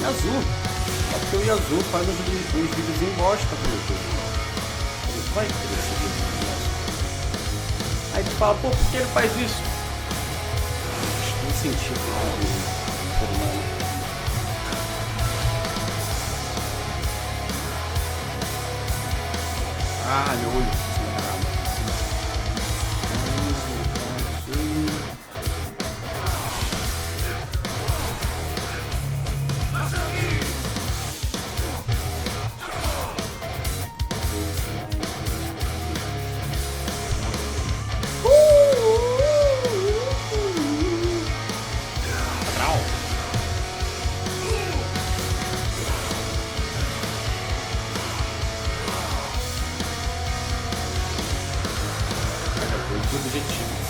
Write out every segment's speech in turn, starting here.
Azul. Só porque o Yazoo faz uns vídeos em bosta pro YouTube. Ele vai querer esse vídeo. Aí tu fala, pô, por que ele faz isso? Acho que tem sentido do ser humano. Ah, meu olho. Objetivos.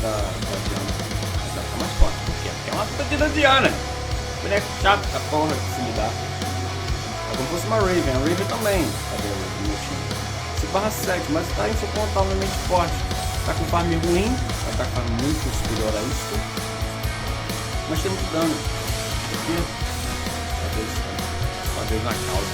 Da Diana. Ela tá mais forte, por quê? Porque é uma puta da Diana. Boneco chato da porra de se lidar. É como se fosse uma Raven. A Raven também. Cadê o meu time? 5/7, mas tá insuportavelmente forte. Tá com farm ruim, vai tá com farm muito superior a isso. Mas tem muito dano. Por quê? Só Deus na causa.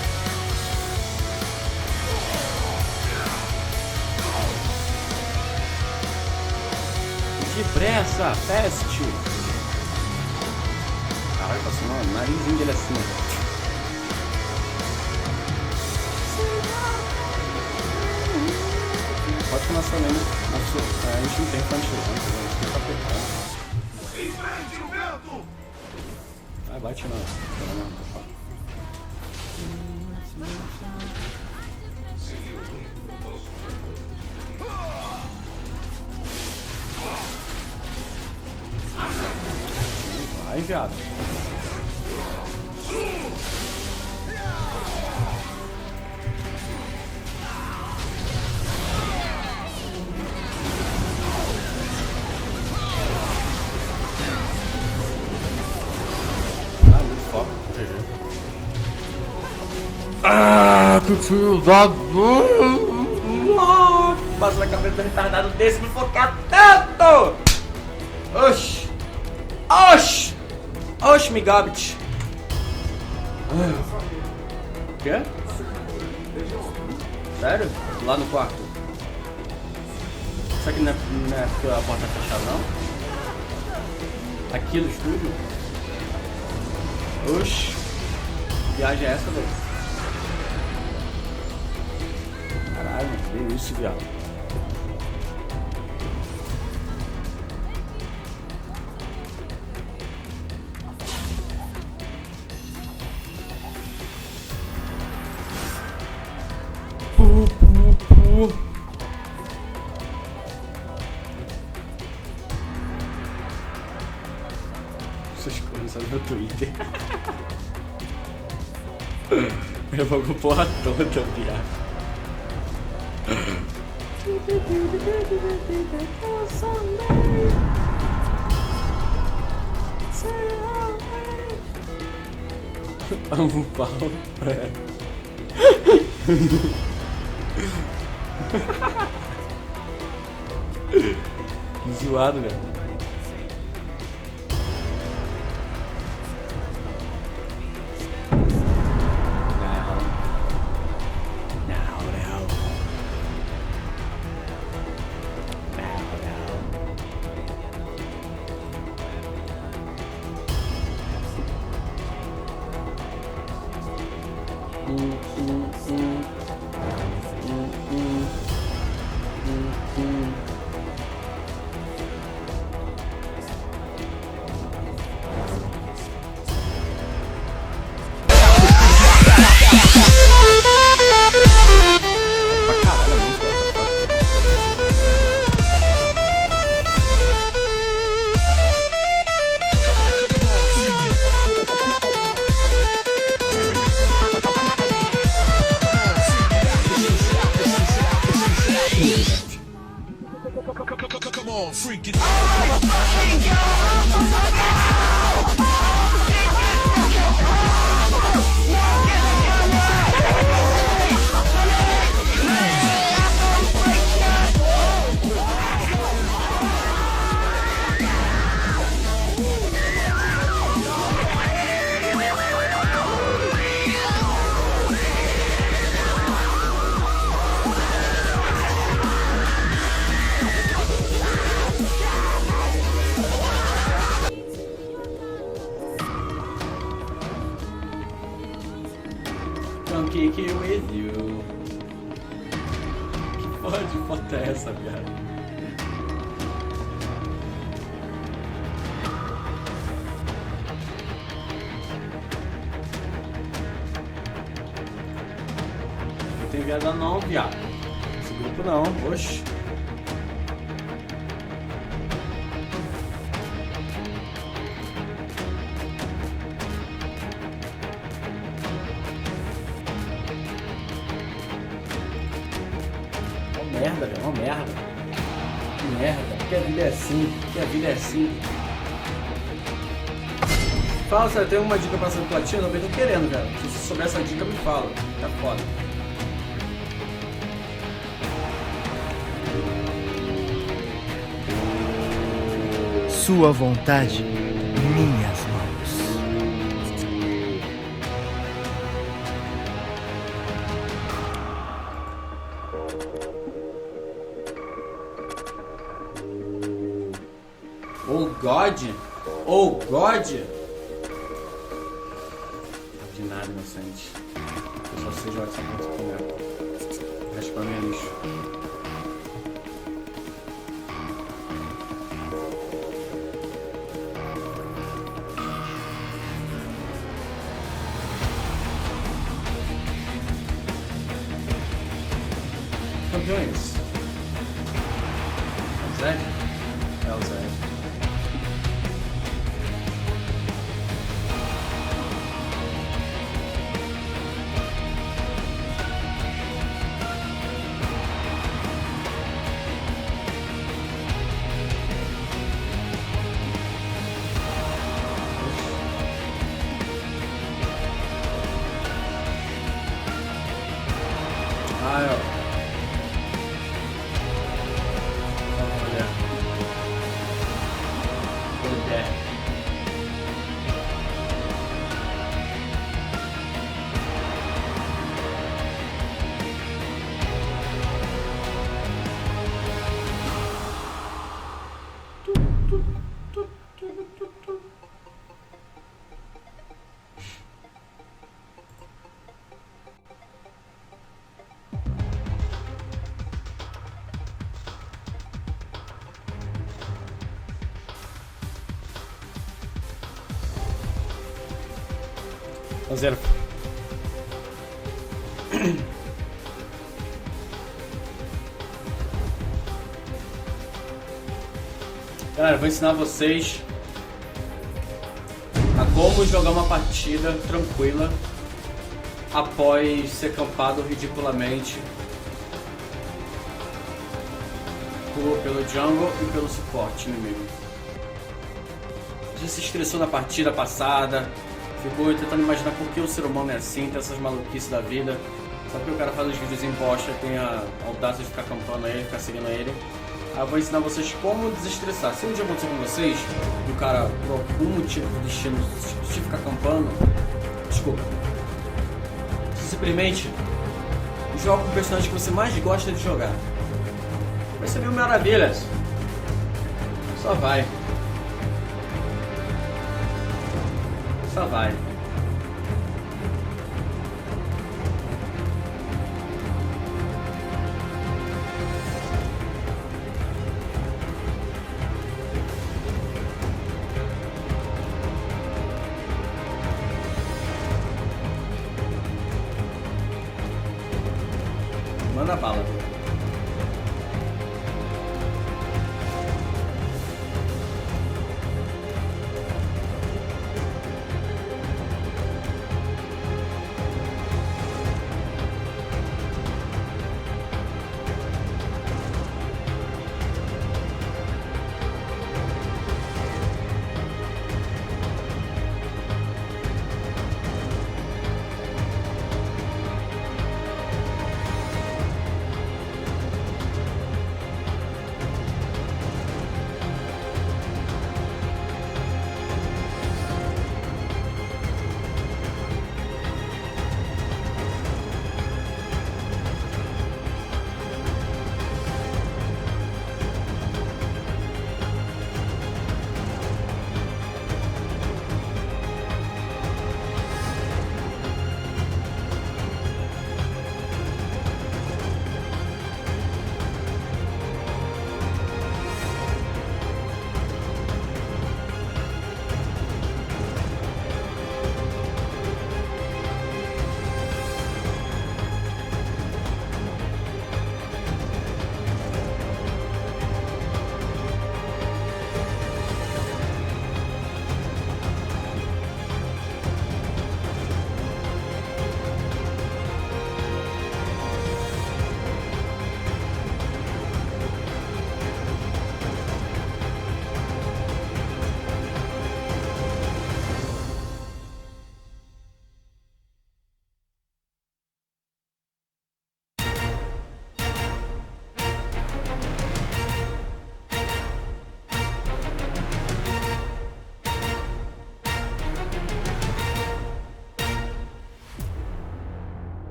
Depressa, fast. Caralho, passou no narizinho dele assim. Pode começar mesmo. A gente não tem punch não, a gente tem que apertar. Vai, bate não. Vai, viado. Muito foco. Ah, que filho da... Passa na cabeça do retardado desse, me focar tanto! Oxi! Oxi! Oxi, Migabit! O quê? Sério? Lá no quarto? Isso aqui não é porque a porta tá fechada, não? Aqui no estúdio? Oxi! Que viagem é essa, velho? Caralho, que isso, viado? Essas coisas no Twitter. Eu vou com porra toda, viado. Um pau. Que zoado, velho. Come on, freak it. be with you. Que porra de foto é essa, viado? Não tem viada não, viado. Esse grupo não, oxe. Merda, velho, uma merda. Que merda, porque a vida é assim, porque a vida é assim. Fala, sério, tem uma dica pra ser platina? Eu tô querendo, cara. Se você souber essa dica, me fala. Tá foda. Sua vontade, minhas mãos. Oh God! Oh God! De nada, inocente. Eu só sei jogar essa conta primeiro. O resto pra mim é lixo. Campeões. Zé? É o Zé. Ah, ó. Olha. Poder. Zero. Galera, eu vou ensinar vocês a como jogar uma partida tranquila após ser campado ridiculamente pelo jungle e pelo suporte inimigo. Já se estressou na partida passada, ficou tentando imaginar por que o ser humano é assim, tem essas maluquices da vida. Só que o cara faz os vídeos em bosta, tem a audácia de ficar campando ele, ficar seguindo ele. Aí eu vou ensinar vocês como desestressar. Se um dia acontecer com vocês, e o cara, por algum motivo do destino, se ficar campando, desculpa. Simplesmente joga com o personagem que você mais gosta de jogar. Vai ser mil maravilhas. Só vai. Só vai. Manda bala.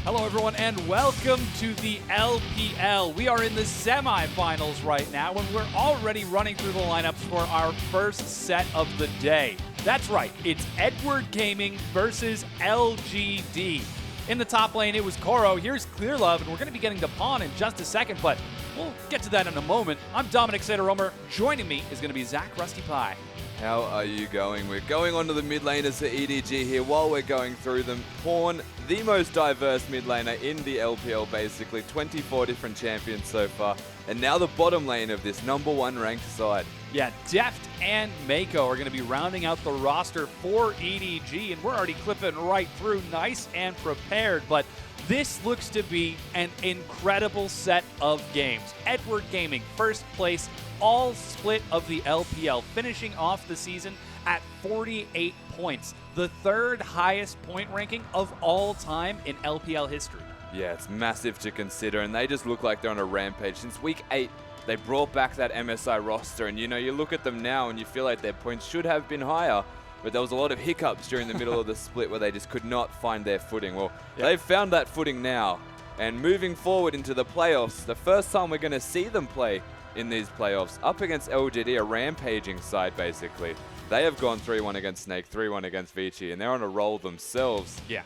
Hello, everyone, and welcome to the LPL. We are in the semifinals right now, and we're already running through the lineups for our first set of the day. That's right, it's Edward Gaming versus LGD. In the top lane, it was Koro. Here's Clear Love, and we're going to be getting to Pawn in just a second, but we'll get to that in a moment. I'm Dominic Sater-Romer. Joining me is going to be Zach Rusty Pie. How are you going? We're going on to the mid laners for EDG here while we're going through them. Pawn, the most diverse mid laner in the LPL basically, 24 different champions so far. And now the bottom lane of this #1 ranked side. Yeah, Deft and Mako are going to be rounding out the roster for EDG, and we're already clipping right through, nice and prepared, but this looks to be an incredible set of games. Edward Gaming, first place, all split of the LPL, finishing off the season at 48 points, the third highest point ranking of all time in LPL history. Yeah, it's massive to consider, and they just look like they're on a rampage. Since week 8, they brought back that MSI roster, and you know, you look at them now and you feel like their points should have been higher, but there was a lot of hiccups during the middle of the split where they just could not find their footing. Well, they've found that footing now, and moving forward into the playoffs, the first time we're going to see them play in these playoffs, up against LGD, a rampaging side basically. They have gone 3-1 against Snake, 3-1 against Vici, and they're on a roll themselves. Yeah.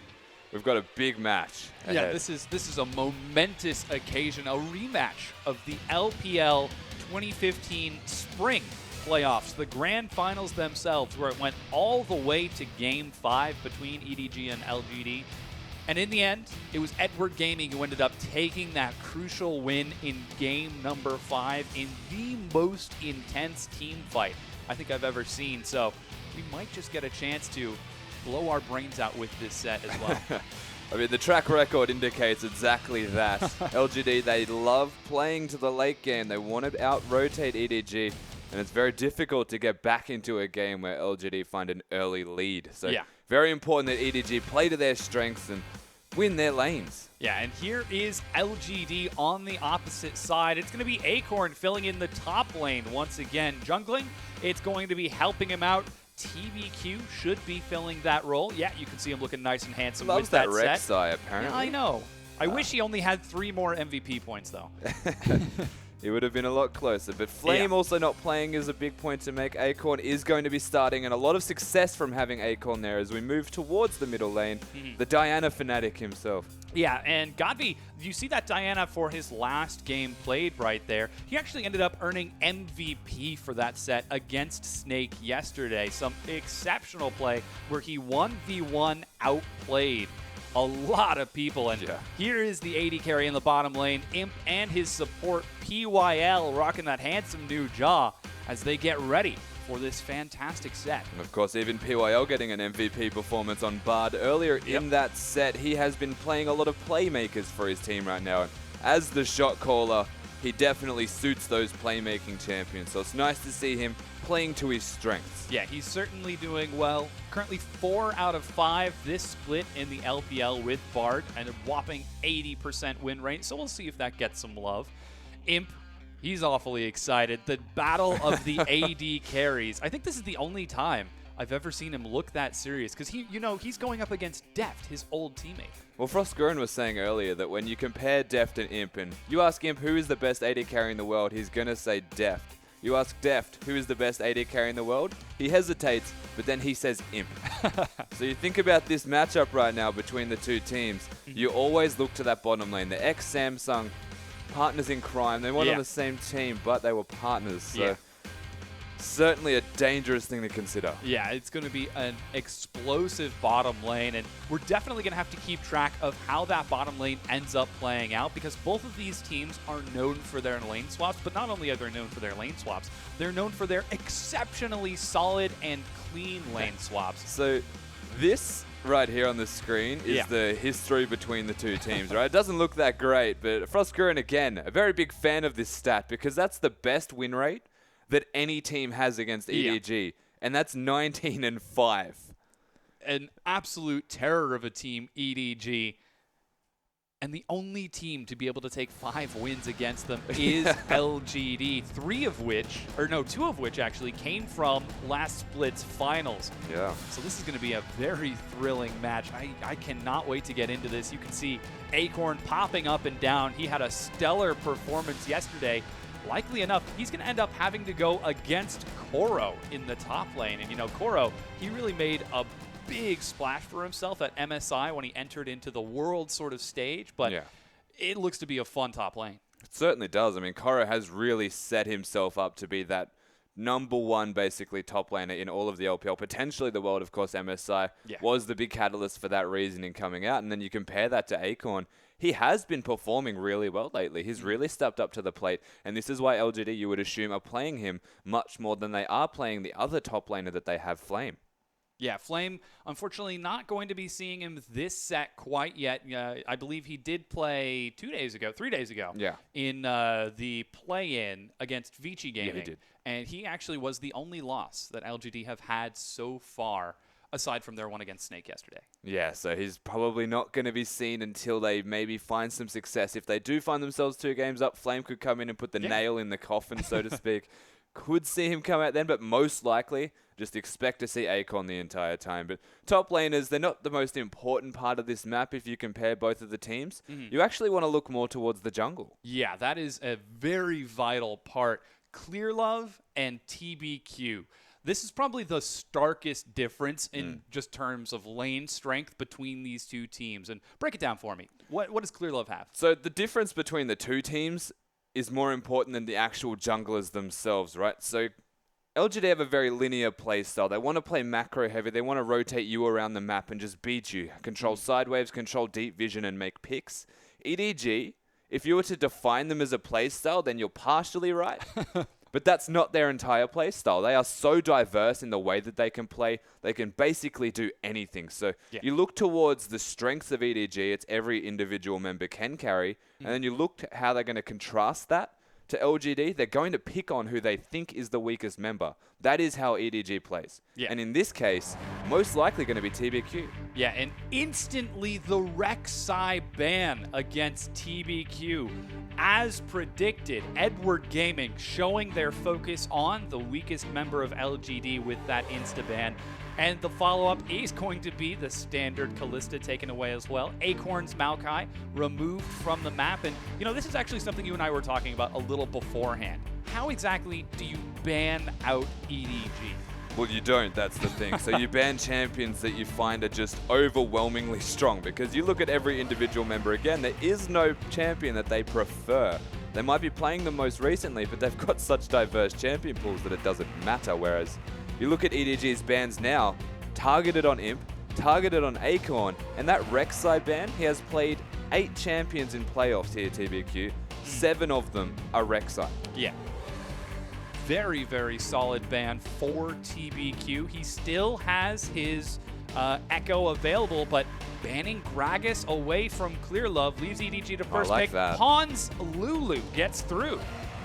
We've got a big match ahead. Yeah, this is a momentous occasion, a rematch of the LPL 2015 Spring playoffs, the grand finals themselves, where it went all the way to Game 5 between EDG and LGD. And in the end, it was Edward Gaming who ended up taking that crucial win in Game number 5 in the most intense team fight I think I've ever seen. So we might just get a chance to blow our brains out with this set as well. I mean, the track record indicates exactly that. LGD, they love playing to the late game. They want to out-rotate EDG, and it's very difficult to get back into a game where LGD find an early lead. So very important that EDG play to their strengths and win their lanes. Yeah, and here is LGD on the opposite side. It's going to be Acorn filling in the top lane once again. Jungling, it's going to be helping him out. TBQ should be filling that role. Yeah, you can see him looking nice and handsome Loves with that Rek'Sai, set. apparently. Yeah, I know. I wish he only had 3 more MVP points, though. It would have been a lot closer. But Flame also not playing is a big point to make. Acorn is going to be starting, and a lot of success from having Acorn there as we move towards the middle lane. The Diana fanatic himself. Yeah, and Godby, you see that Diana for his last game played right there. He actually ended up earning MVP for that set against Snake yesterday. Some exceptional play where he 1v1 outplayed a lot of people. And here is the AD carry in the bottom lane. Imp and his support PYL rocking that handsome new jaw as they get ready for this fantastic set. And of course, even PYL getting an MVP performance on Bard earlier in that set. He has been playing a lot of playmakers for his team right now. And as the shot caller, he definitely suits those playmaking champions. So it's nice to see him playing to his strengths. Yeah, he's certainly doing well. Currently 4 out of 5 this split in the LPL with Bard and a whopping 80% win rate. So we'll see if that gets some love. Imp, he's awfully excited. The battle of the AD carries. I think this is the only time I've ever seen him look that serious because he's going up against Deft, his old teammate. Well, Frostgurn was saying earlier that when you compare Deft and Imp, and you ask Imp who is the best AD carry in the world, he's going to say Deft. You ask Deft who is the best AD carry in the world, he hesitates, but then he says Imp. So you think about this matchup right now between the two teams, you always look to that bottom lane. The ex-Samsung partners in crime. They weren't on the same team, but they were partners. So certainly a dangerous thing to consider. Yeah, it's going to be an explosive bottom lane, and we're definitely going to have to keep track of how that bottom lane ends up playing out because both of these teams are known for their lane swaps, but not only are they known for their lane swaps, they're known for their exceptionally solid and clean lane swaps. So this right here on the screen is the history between the two teams, right? It doesn't look that great, but Frostgurn, again, a very big fan of this stat because that's the best win rate that any team has against EDG, and that's 19-5. An absolute terror of a team, EDG. And the only team to be able to take 5 wins against them is LGD, two of which actually came from last split's finals. Yeah. So this is going to be a very thrilling match. I cannot wait to get into this. You can see Acorn popping up and down. He had a stellar performance yesterday. Likely enough, he's going to end up having to go against Koro in the top lane. And, you know, Koro, he really made a big splash for himself at MSI when he entered into the world sort of stage, but it looks to be a fun top lane. It certainly does. I mean, Koro has really set himself up to be that #1 basically top laner in all of the LPL. Potentially the world, of course, MSI was the big catalyst for that reasoning coming out. And then you compare that to Acorn. He has been performing really well lately. He's really stepped up to the plate. And this is why LGD, you would assume, are playing him much more than they are playing the other top laner that they have, Flame. Yeah, Flame, unfortunately, not going to be seeing him this set quite yet. I believe he did play 3 days ago, in the play-in against Vici Gaming. Yeah, he did. And he actually was the only loss that LGD have had so far, aside from their one against Snake yesterday. Yeah, so he's probably not going to be seen until they maybe find some success. If they do find themselves 2 games up, Flame could come in and put the nail in the coffin, so to speak. Could see him come out then, but most likely just expect to see Acorn the entire time. But top laners, they're not the most important part of this map if you compare both of the teams. You actually want to look more towards the jungle. Yeah, that is a very vital part. Clearlove and TBQ. This is probably the starkest difference in just terms of lane strength between these two teams. And break it down for me. What does Clearlove have? So the difference between the two teams is more important than the actual junglers themselves, right? So LGD have a very linear play style. They want to play macro heavy. They want to rotate you around the map and just beat you. Control side waves, control deep vision, and make picks. EDG, if you were to define them as a play style, then you're partially right. But that's not their entire play style. They are so diverse in the way that they can play. They can basically do anything. So you look towards the strengths of EDG. It's every individual member can carry. And then you look at how they're going to contrast that to LGD. They're going to pick on who they think is the weakest member. That is how EDG plays. And in this case, most likely going to be TBQ. Yeah, and instantly the Rek'Sai ban against TBQ. As predicted, Edward Gaming showing their focus on the weakest member of LGD with that insta-ban. And the follow-up is going to be the standard Callista taken away as well. Acorn's Maokai removed from the map. And, you know, this is actually something you and I were talking about a little beforehand. How exactly do you ban out EDG? Well, you don't, that's the thing. So you ban champions that you find are just overwhelmingly strong, because you look at every individual member again, there is no champion that they prefer. They might be playing them most recently, but they've got such diverse champion pools that it doesn't matter, whereas you look at EDG's bans now, targeted on Imp, targeted on Acorn, and that Rek'Sai ban, he has played 8 champions in playoffs here, TBQ. 7 of them are Rek'Sai. Yeah. Very, very solid ban for TBQ. He still has his Echo available, but banning Gragas away from Clearlove leaves EDG to first pick. That. Pawns Lulu gets through.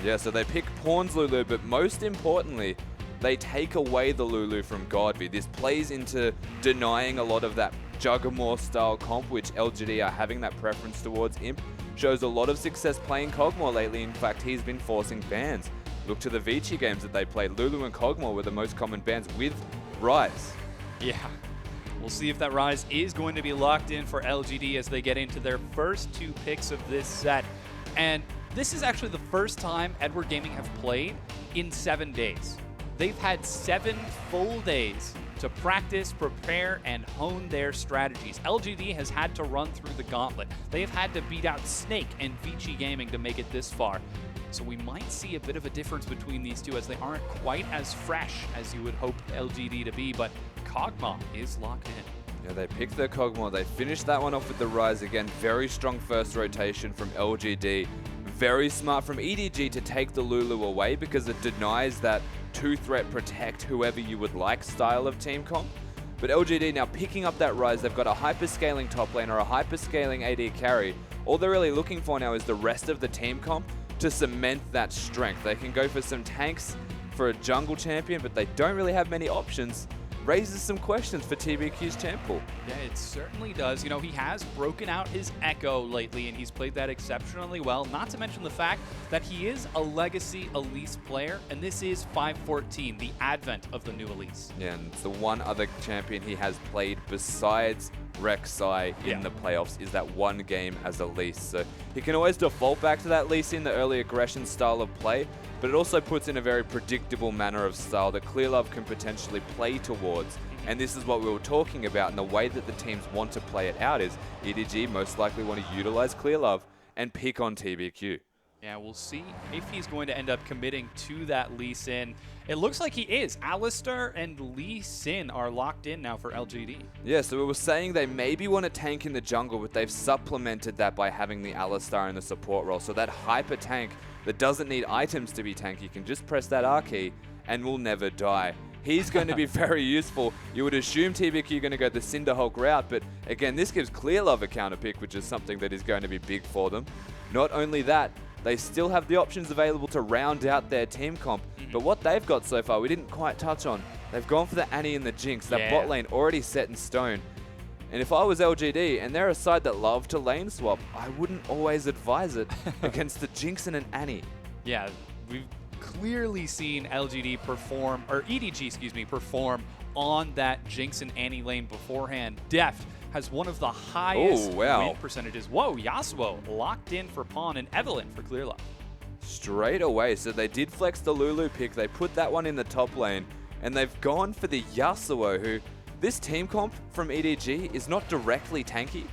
Yeah, so they pick Pawns Lulu, but most importantly, they take away the Lulu from Godby. This plays into denying a lot of that Juggermore style comp, which LGD are having that preference towards. Imp shows a lot of success playing Kog'Maw lately. In fact, he's been forcing bans. Look to the Vici games that they played. Lulu and Kog'Maw were the most common bans with Ryze. Yeah. We'll see if that Ryze is going to be locked in for LGD as they get into their first 2 picks of this set. And this is actually the first time Edward Gaming have played in 7 days. They've had 7 full days to practice, prepare, and hone their strategies. LGD has had to run through the gauntlet. They have had to beat out Snake and Vici Gaming to make it this far. So we might see a bit of a difference between these two, as they aren't quite as fresh as you would hope LGD to be, but Kog'Maw is locked in. Yeah, they picked their Kog'Maw. They finished that one off with the Ryze again. Very strong first rotation from LGD. Very smart from EDG to take the Lulu away, because it denies that 2-threat protect whoever you would like style of team comp. But LGD now picking up that Ryze. They've got a hyper-scaling top lane or a hyper-scaling AD carry. All they're really looking for now is the rest of the team comp to cement that strength. They can go for some tanks for a jungle champion, but they don't really have many options. raises some questions for TBQ's champ pool. Yeah, it certainly does. You know, he has broken out his Echo lately, and he's played that exceptionally well. Not to mention the fact that he is a Legacy Elise player, and this is 514, the advent of the new Elise. Yeah, and it's the one other champion he has played besides Rek'Sai in the playoffs is that one game as a Elise. So he can always default back to that Elise in the early aggression style of play, but it also puts in a very predictable manner of style that Clearlove can potentially play towards. And this is what we were talking about, and the way that the teams want to play it out is EDG most likely want to utilize Clearlove and pick on TBQ. Yeah, we'll see if he's going to end up committing to that Lee Sin. It looks like he is. Alistar and Lee Sin are locked in now for LGD. Yeah, so we were saying they maybe want to tank in the jungle, but they've supplemented that by having the Alistar in the support role. So that hyper tank that doesn't need items to be tanky can just press that R key and will never die. He's going to be very useful. You would assume TBQ are going to go the Cinderhulk route, but again, this gives Clearlove a counter pick, which is something that is going to be big for them. Not only that, they still have the options available to round out their team comp. But what they've got so far, we didn't quite touch on. They've gone for the Annie and the Jinx. That bot lane already set in stone. And if I was LGD, and they're a side that love to lane swap, I wouldn't always advise it against the Jinx and an Annie. Yeah, we've clearly seen LGD perform, or EDG, excuse me, perform on that Jinx and Annie lane beforehand. Deft has one of the highest win percentages. Whoa, Yasuo locked in for Pawn and Evelyn for Clearlove. Straight away, so they did flex the Lulu pick. They put that one in the top lane, and they've gone for the Yasuo, who this team comp from EDG is not directly tanky,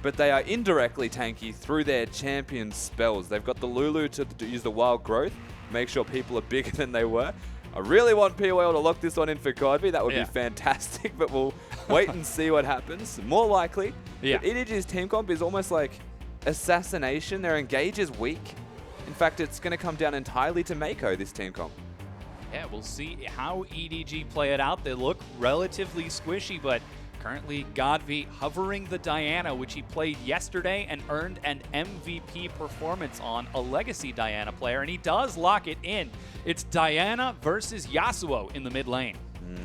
but they are indirectly tanky through their champion spells. They've got the Lulu to use the wild growth, make sure people are bigger than they were. I really want POL to lock this one in for Godby. That would be fantastic, but we'll wait and see what happens. More likely, but EDG's team comp is almost like assassination. Their engage is weak. In fact, it's going to come down entirely to Mako, this team comp. Yeah, we'll see how EDG play it out. They look relatively squishy, but currently Godby hovering the Diana, which he played yesterday and earned an MVP performance on, a Legacy Diana player, and he does lock it in. It's Diana versus Yasuo in the mid lane.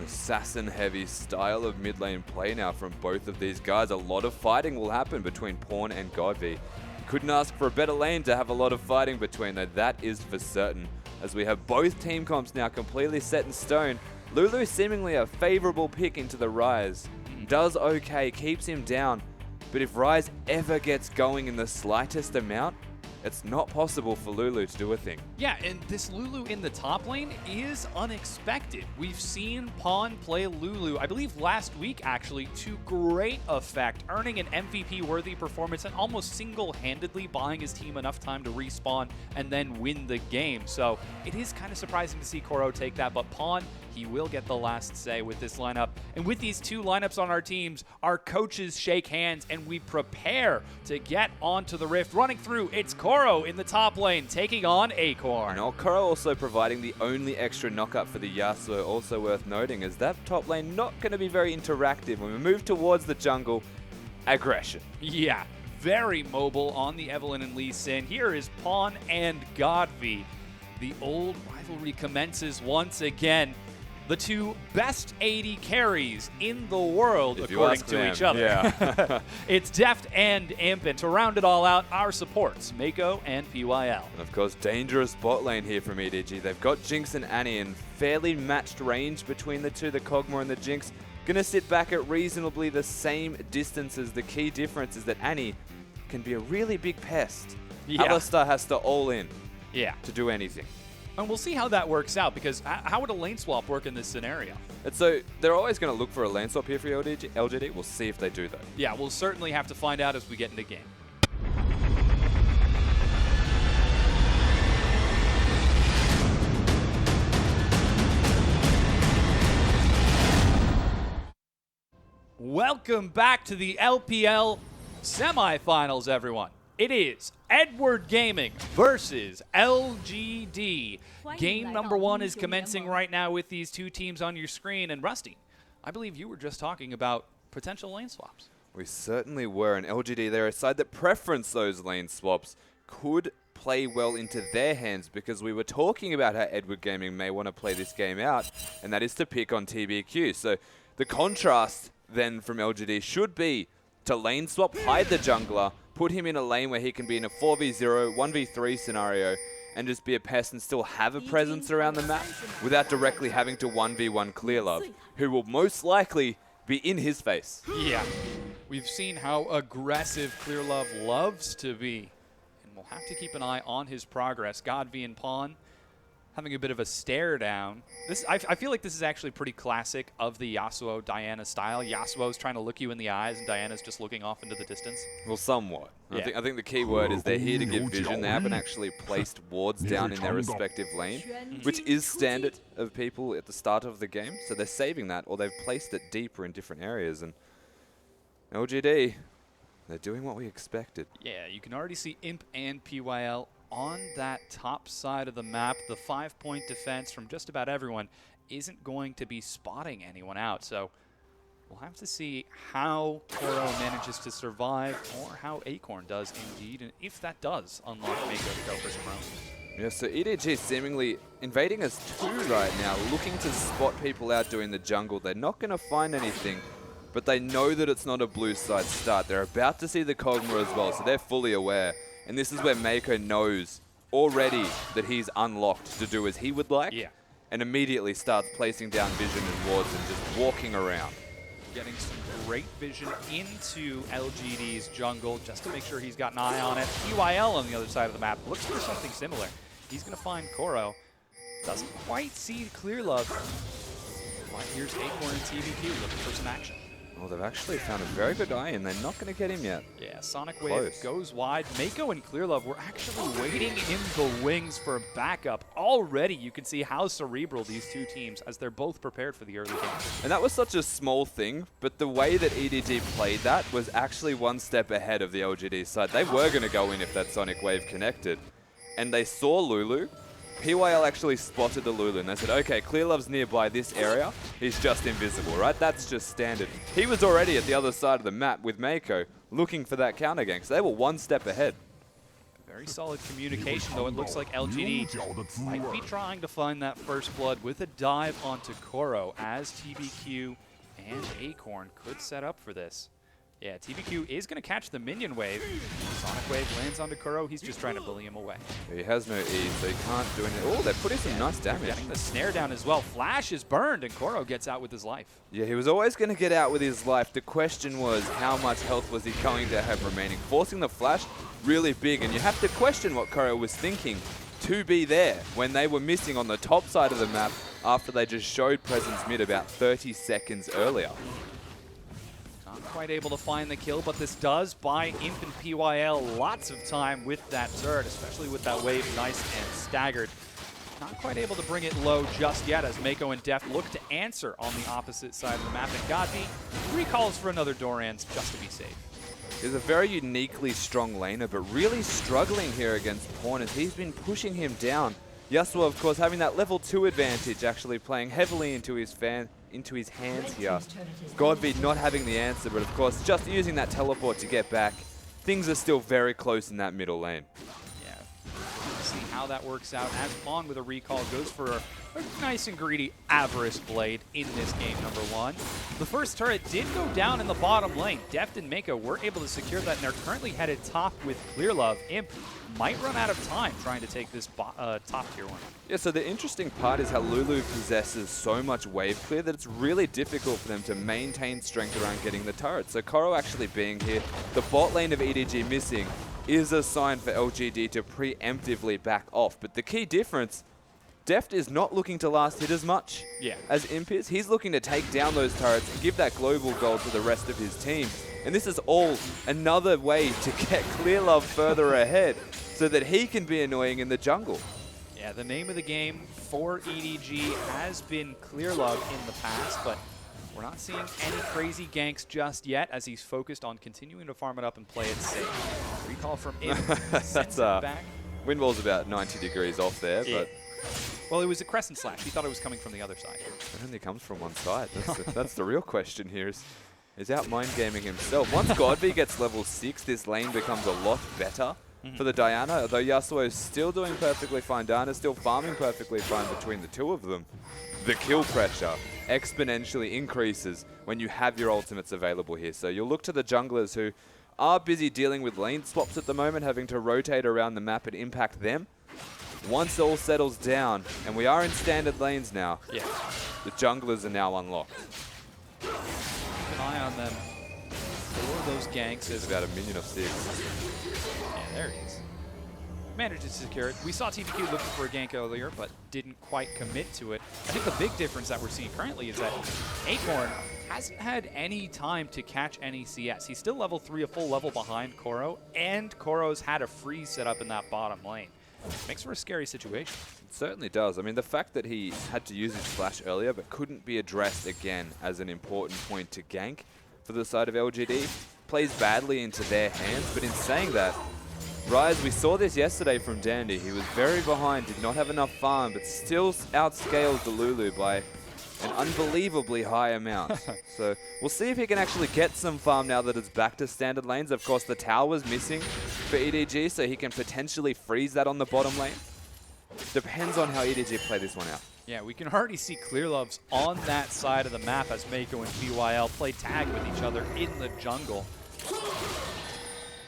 Assassin-heavy style of mid lane play now from both of these guys. A lot of fighting will happen between Pawn and Godby. Couldn't ask for a better lane to have a lot of fighting between, though, that is for certain. As we have both team comps now completely set in stone, Lulu seemingly a favorable pick into the Rise. Does okay, keeps him down, but if Rise ever gets going in the slightest amount, it's not possible for Lulu to do a thing. Yeah, and this Lulu in the top lane is unexpected. We've seen Pawn play Lulu, I believe last week actually, to great effect, earning an MVP-worthy performance and almost single-handedly buying his team enough time to respawn and then win the game. So it is kind of surprising to see Koro take that, but Pawn, he will get the last say with this lineup. And with these two lineups on our teams, our coaches shake hands and we prepare to get onto the Rift. Running through, it's Koro in the top lane, taking on Acorn. And Koro also providing the only extra knockup for the Yasuo. Also worth noting is that top lane not going to be very interactive. When we move towards the jungle, aggression. Yeah, very mobile on the Evelyn and Lee Sin. Here is Pawn and Godby. The old rivalry commences once again. The two best AD carries in the world, according to each other. Yeah. It's Deft and Imp, and to round it all out, our supports, Mako and PYL. And of course, dangerous bot lane here from EDG. They've got Jinx and Annie in fairly matched range between the two, the Kog'Maw and the Jinx. Gonna sit back at reasonably the same distances. The key difference is that Annie can be a really big pest. Yeah. Alistar has to all in to do anything. And we'll see how that works out, because how would a lane swap work in this scenario? And so they're always going to look for a lane swap here for LGD. We'll see if they do, though. Yeah, we'll certainly have to find out as we get into game. Welcome back to the LPL Semifinals, everyone. It is Edward Gaming versus LGD. Game number one is commencing right now with these two teams on your screen. And Rusty, I believe you were just talking about potential lane swaps. We certainly were. And LGD, they're a side that preference those lane swaps could play well into their hands, because we were talking about how Edward Gaming may want to play this game out, and that is to pick on TBQ. So The contrast then from LGD should be to lane swap, hide the jungler, put him in a lane where he can be in a 4v0, 1v3 scenario, and just be a pest and still have a presence around the map without directly having to 1v1 Clearlove, who will most likely be in his face. Yeah, we've seen how aggressive Clearlove loves to be, and we'll have to keep an eye on his progress. Godby and Pawn having a bit of a stare down. I feel like this is actually pretty classic of the Yasuo-Diana style. Yasuo's trying to look you in the eyes, and Diana's just looking off into the distance. Well, somewhat. Yeah. I think the key word is they're here to give vision. They haven't actually placed wards down in their respective lane, which is standard of people at the start of the game. So they're saving that, or they've placed it deeper in different areas. And LGD, they're doing what we expected. Yeah, you can already see Imp and PYL on that top side of the map. The 5-point defense from just about everyone isn't going to be spotting anyone out. So we'll have to see how Koro manages to survive, or how Acorn does indeed, and if that does unlock Mako to go for some rounds. Yeah, so EDG seemingly invading as 2 right now, looking to spot people out doing the jungle. They're not going to find anything, but they know that it's not a blue side start. They're about to see the Kog'Maw as well, so they're fully aware. And this is where Mako knows already that he's unlocked to do as he would like, and immediately starts placing down vision and wards and just walking around. Getting some great vision into LGD's jungle just to make sure he's got an eye on it. PYL on the other side of the map looks for something similar. He's going to find Koro. Doesn't quite see Clearlove. But here's Acorn and TVQ looking for some action. Well, they've actually found a very good eye, and they're not going to get him yet. Yeah, Sonic Wave goes wide. Mako and Clearlove were actually waiting in the wings for a backup. Already you can see how cerebral these two teams, as they're both prepared for the early game. And that was such a small thing, but the way that EDG played that was actually one step ahead of the LGD side. They were going to go in if that Sonic Wave connected. And they saw Lulu. PYL actually spotted the Lulu, and they said, okay, Clearlove's nearby this area. He's just invisible, right? That's just standard. He was already at the other side of the map with Mako, looking for that counter gank, so they were one step ahead. Very solid communication, though. It looks like LGD might be trying to find that first blood with a dive onto Koro, as TBQ and Acorn could set up for this. Yeah, TBQ is going to catch the minion wave. Sonic Wave lands onto Kuro. He's just trying to bully him away. He has no E, so he can't do anything. Oh, they're putting some nice damage. Getting the snare down as well. Flash is burned, and Koro gets out with his life. Yeah, he was always going to get out with his life. The question was, how much health was he going to have remaining? Forcing the flash, really big, and you have to question what Koro was thinking to be there when they were missing on the top side of the map after they just showed presence mid about 30 seconds earlier. Not quite able to find the kill, but this does buy Imp and PYL lots of time with that turret, especially with that wave nice and staggered. Not quite able to bring it low just yet, as Mako and Deft look to answer on the opposite side of the map. And Godby recalls for another Doran's just to be safe. He's a very uniquely strong laner, but really struggling here against Pawn as he's been pushing him down. Yasuo, of course, having that level 2 advantage, actually playing heavily into his hands here. Godby not having the answer, but of course, just using that teleport to get back. Things are still very close in that middle lane. Yeah, we'll see how that works out as Pawn with a recall goes for a nice and greedy Avarice Blade in this game number 1. The first turret did go down in the bottom lane. Deft and Mako were able to secure that, and they're currently headed top with Clearlove. Imp might run out of time trying to take this top tier 1. Yeah, so the interesting part is how Lulu possesses so much wave clear that it's really difficult for them to maintain strength around getting the turret. So Koro actually being here, the bot lane of EDG missing, is a sign for LGD to preemptively back off. But the key difference, Deft is not looking to last hit as much as Imp is. He's looking to take down those turrets and give that global gold to the rest of his team. And this is all another way to get Clearlove further ahead so that he can be annoying in the jungle. Yeah, the name of the game for EDG has been Clearlove in the past, but we're not seeing any crazy ganks just yet, as he's focused on continuing to farm it up and play it safe. Recall from Imp. That's back. Windwall's about 90 degrees off there, but well, it was a crescent slash. He thought it was coming from the other side. it only comes from one side. That's the real question here. Is out mind gaming himself. Once Godby gets level 6, this lane becomes a lot better for the Diana, although Yasuo is still doing perfectly fine. Diana's still farming perfectly fine between the two of them. The kill pressure exponentially increases when you have your ultimates available here. So you'll look to the junglers who are busy dealing with lane swaps at the moment, having to rotate around the map and impact them. Once all settles down, and we are in standard lanes now, the junglers are now unlocked. Keep an eye on them for those ganks. There's about a minion of 6. Yeah, there he is. Managed to secure it. We saw TBQ looking for a gank earlier, but didn't quite commit to it. I think the big difference that we're seeing currently is that Acorn hasn't had any time to catch any CS. He's still level 3, a full level behind Koro, and Koro's had a freeze set up in that bottom lane. Makes for a scary situation. It certainly does. I mean, the fact that he had to use his flash earlier but couldn't be addressed again as an important point to gank for the side of LGD plays badly into their hands. But in saying that, Rise, we saw this yesterday from Dandy. He was very behind, did not have enough farm, but still outscaled Delulu by an unbelievably high amount. So we'll see if he can actually get some farm now that it's back to standard lanes. Of course, the tower's missing for EDG, so he can potentially freeze that on the bottom lane. Depends on how EDG play this one out. Yeah, we can already see Clearloves on that side of the map as Mako and BYL play tag with each other in the jungle.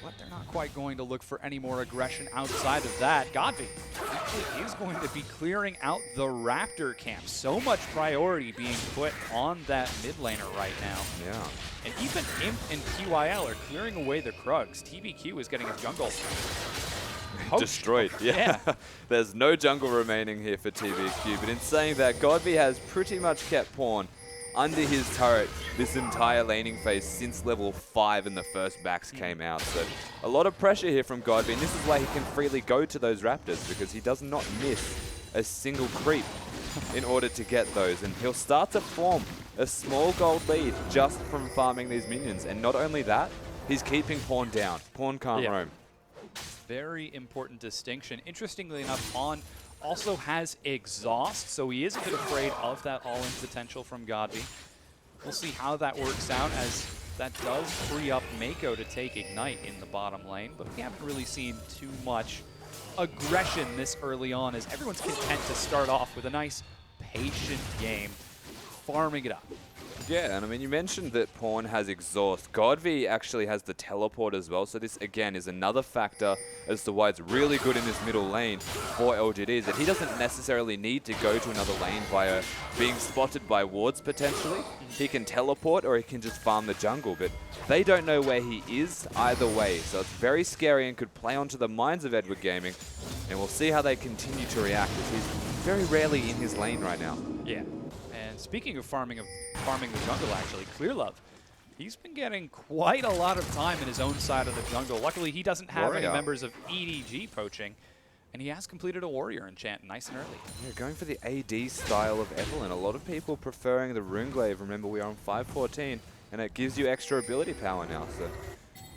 But they're not quite going to look for any more aggression outside of that. Godby actually is going to be clearing out the Raptor camp. So much priority being put on that mid laner right now. Yeah. And even Imp and PYL are clearing away the Krugs. TBQ is getting his jungle poached. Destroyed. Yeah. There's no jungle remaining here for TBQ. But in saying that, Godby has pretty much kept Pawn under his turret this entire laning phase since level 5 and the first backs came out. So a lot of pressure here from Godby, and this is why he can freely go to those Raptors, because he does not miss a single creep in order to get those. And he'll start to form a small gold lead just from farming these minions. And not only that, he's keeping Pawn down. Pawn can't roam. Very important distinction. Interestingly enough, Pawn also has exhaust, so he is a bit afraid of that all-in potential from Godby. We'll see how that works out, as that does free up Mako to take Ignite in the bottom lane, but we haven't really seen too much aggression this early on, as everyone's content to start off with a nice, patient game, farming it up. Yeah, and I mean, you mentioned that Pawn has exhaust. Godby actually has the teleport as well, so this, again, is another factor as to why it's really good in this middle lane for LGD, is that he doesn't necessarily need to go to another lane via being spotted by wards, potentially. He can teleport, or he can just farm the jungle, but they don't know where he is either way, so it's very scary and could play onto the minds of Edward Gaming, and we'll see how they continue to react, as he's very rarely in his lane right now. Yeah. And speaking of farming the jungle, actually, Clearlove, he's been getting quite a lot of time in his own side of the jungle. Luckily, he doesn't have any members of EDG poaching, and he has completed a warrior enchant nice and early. Yeah, going for the AD style of Evelyn. A lot of people preferring the Runeglaive. Remember, we are on 514, and it gives you extra ability power now. So,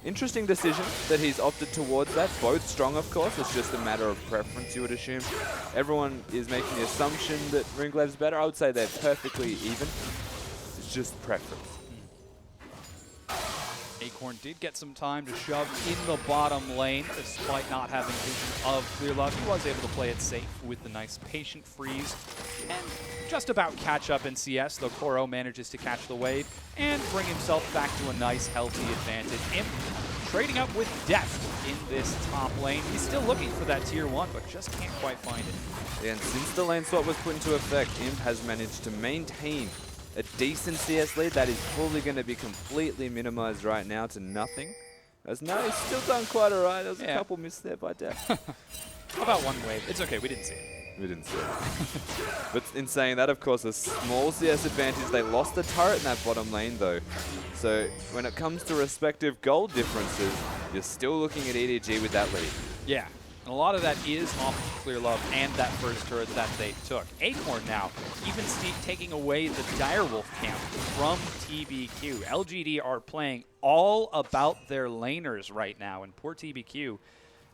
interesting decision that he's opted towards that. Both strong, of course. It's just a matter of preference, you would assume. Everyone is making the assumption that Runeglaive's better. I would say they're perfectly even. It's just preference. Acorn did get some time to shove in the bottom lane, despite not having vision of Clearlove. He was able to play it safe with the nice patient freeze and just about catch up in CS, though Koro manages to catch the wave and bring himself back to a nice, healthy advantage. Imp trading up with depth in this top lane. He's still looking for that tier 1, but just can't quite find it. And since the lane swap was put into effect, Imp has managed to maintain a decent CS lead that is probably going to be completely minimized right now to nothing. As no, he's still done quite alright. There was a couple missed there by Def. How about one wave? It's okay, we didn't see it. We didn't see it. But in saying that, of course, a small CS advantage. They lost the turret in that bottom lane, though. So when it comes to respective gold differences, you're still looking at EDG with that lead. Yeah. And a lot of that is off of Clearlove and that first turret that they took. Acorn now even taking away the Direwolf camp from TBQ. LGD are playing all about their laners right now, and poor TBQ,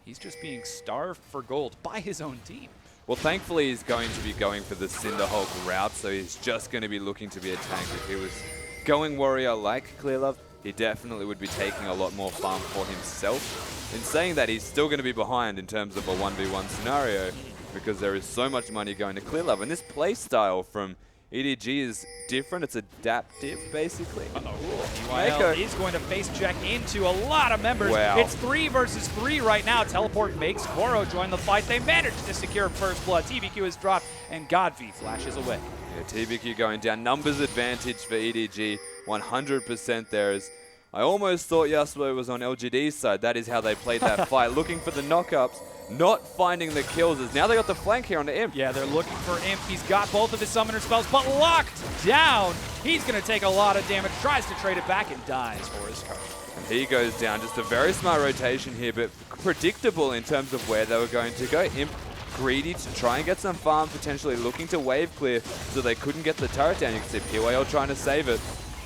he's just being starved for gold by his own team. Well, thankfully, he's going to be going for the Cinderhulk route, so he's just going to be looking to be a tank. If he was going warrior like Clearlove, he definitely would be taking a lot more farm for himself. in saying that, he's still going to be behind in terms of a 1v1 scenario because there is so much money going to Clear Love. And this play style from EDG is different. It's adaptive, basically. EYL is going to face check into a lot of members. Wow. It's 3 versus 3 right now. Teleport makes Koro join the fight. They managed to secure first blood. TBQ is dropped, and Godvi flashes away. Yeah, TBQ going down. Numbers advantage for EDG, 100% theirs. I almost thought Yasuo was on LGD's side. That is how they played that fight, looking for the knockups, not finding the kills. As now they got the flank here on the Imp. Yeah, they're looking for Imp. He's got both of his summoner spells, but locked down. He's going to take a lot of damage, tries to trade it back, and dies for his card. And he goes down. Just a very smart rotation here, but predictable in terms of where they were going to go. Imp greedy to try and get some farm, potentially looking to wave clear so they couldn't get the turret down. You can see PYL trying to save it.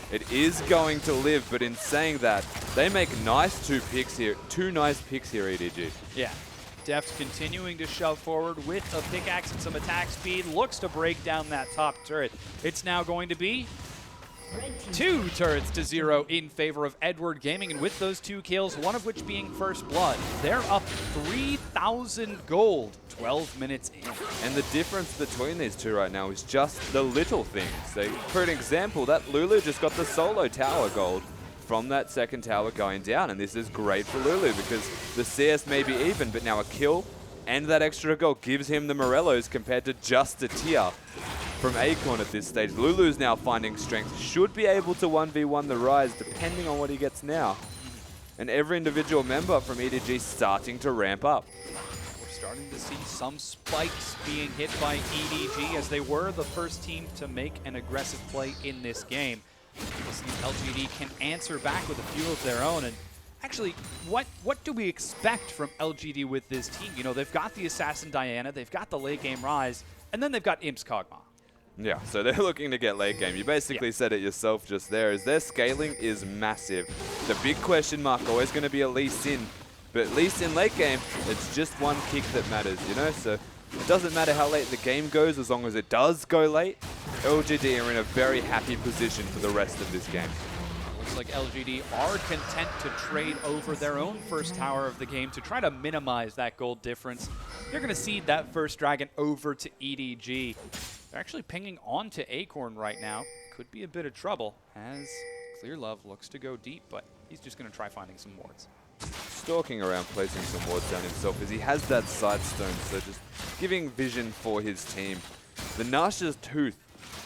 It is going to live, but in saying that, they make nice two nice picks here, EDG. Yeah. Deft continuing to shove forward with a pickaxe and some attack speed. Looks to break down that top turret. It's now going to be 2 turrets to 0 in favor of Edward Gaming, and with those 2 kills, one of which being first blood, they're up 3,000 gold 12 minutes in. And the difference between these two right now is just the little things. So, for an example, that Lulu just got the solo tower gold from that second tower going down, and this is great for Lulu because the CS may be even, but now a kill and that extra gold gives him the Morellos compared to just a tier from Acorn at this stage. Lulu's now finding strength, should be able to 1v1 the Rise depending on what he gets now. And every individual member from EDG starting to ramp up. We're starting to see some spikes being hit by EDG as they were the first team to make an aggressive play in this game. We'll see if LGD can answer back with a few of their own. And actually, what do we expect from LGD with this team? You know, they've got the Assassin Diana, they've got the late game Rise, and then they've got Imps Kog'Maw. Yeah, so they're looking to get late game. You basically said it yourself just there, is their scaling is massive. The big question mark always going to be a Lee Sin, but Lee Sin late game, it's just one kick that matters, you know? So it doesn't matter how late the game goes, as long as it does go late, LGD are in a very happy position for the rest of this game. Looks like LGD are content to trade over their own first tower of the game to try to minimize that gold difference. They're going to cede that first dragon over to EDG. They're actually pinging onto Acorn right now. Could be a bit of trouble as Clear Love looks to go deep, but he's just going to try finding some wards. Stalking around, placing some wards down himself as he has that side stone, so just giving vision for his team. The Nasha's Tooth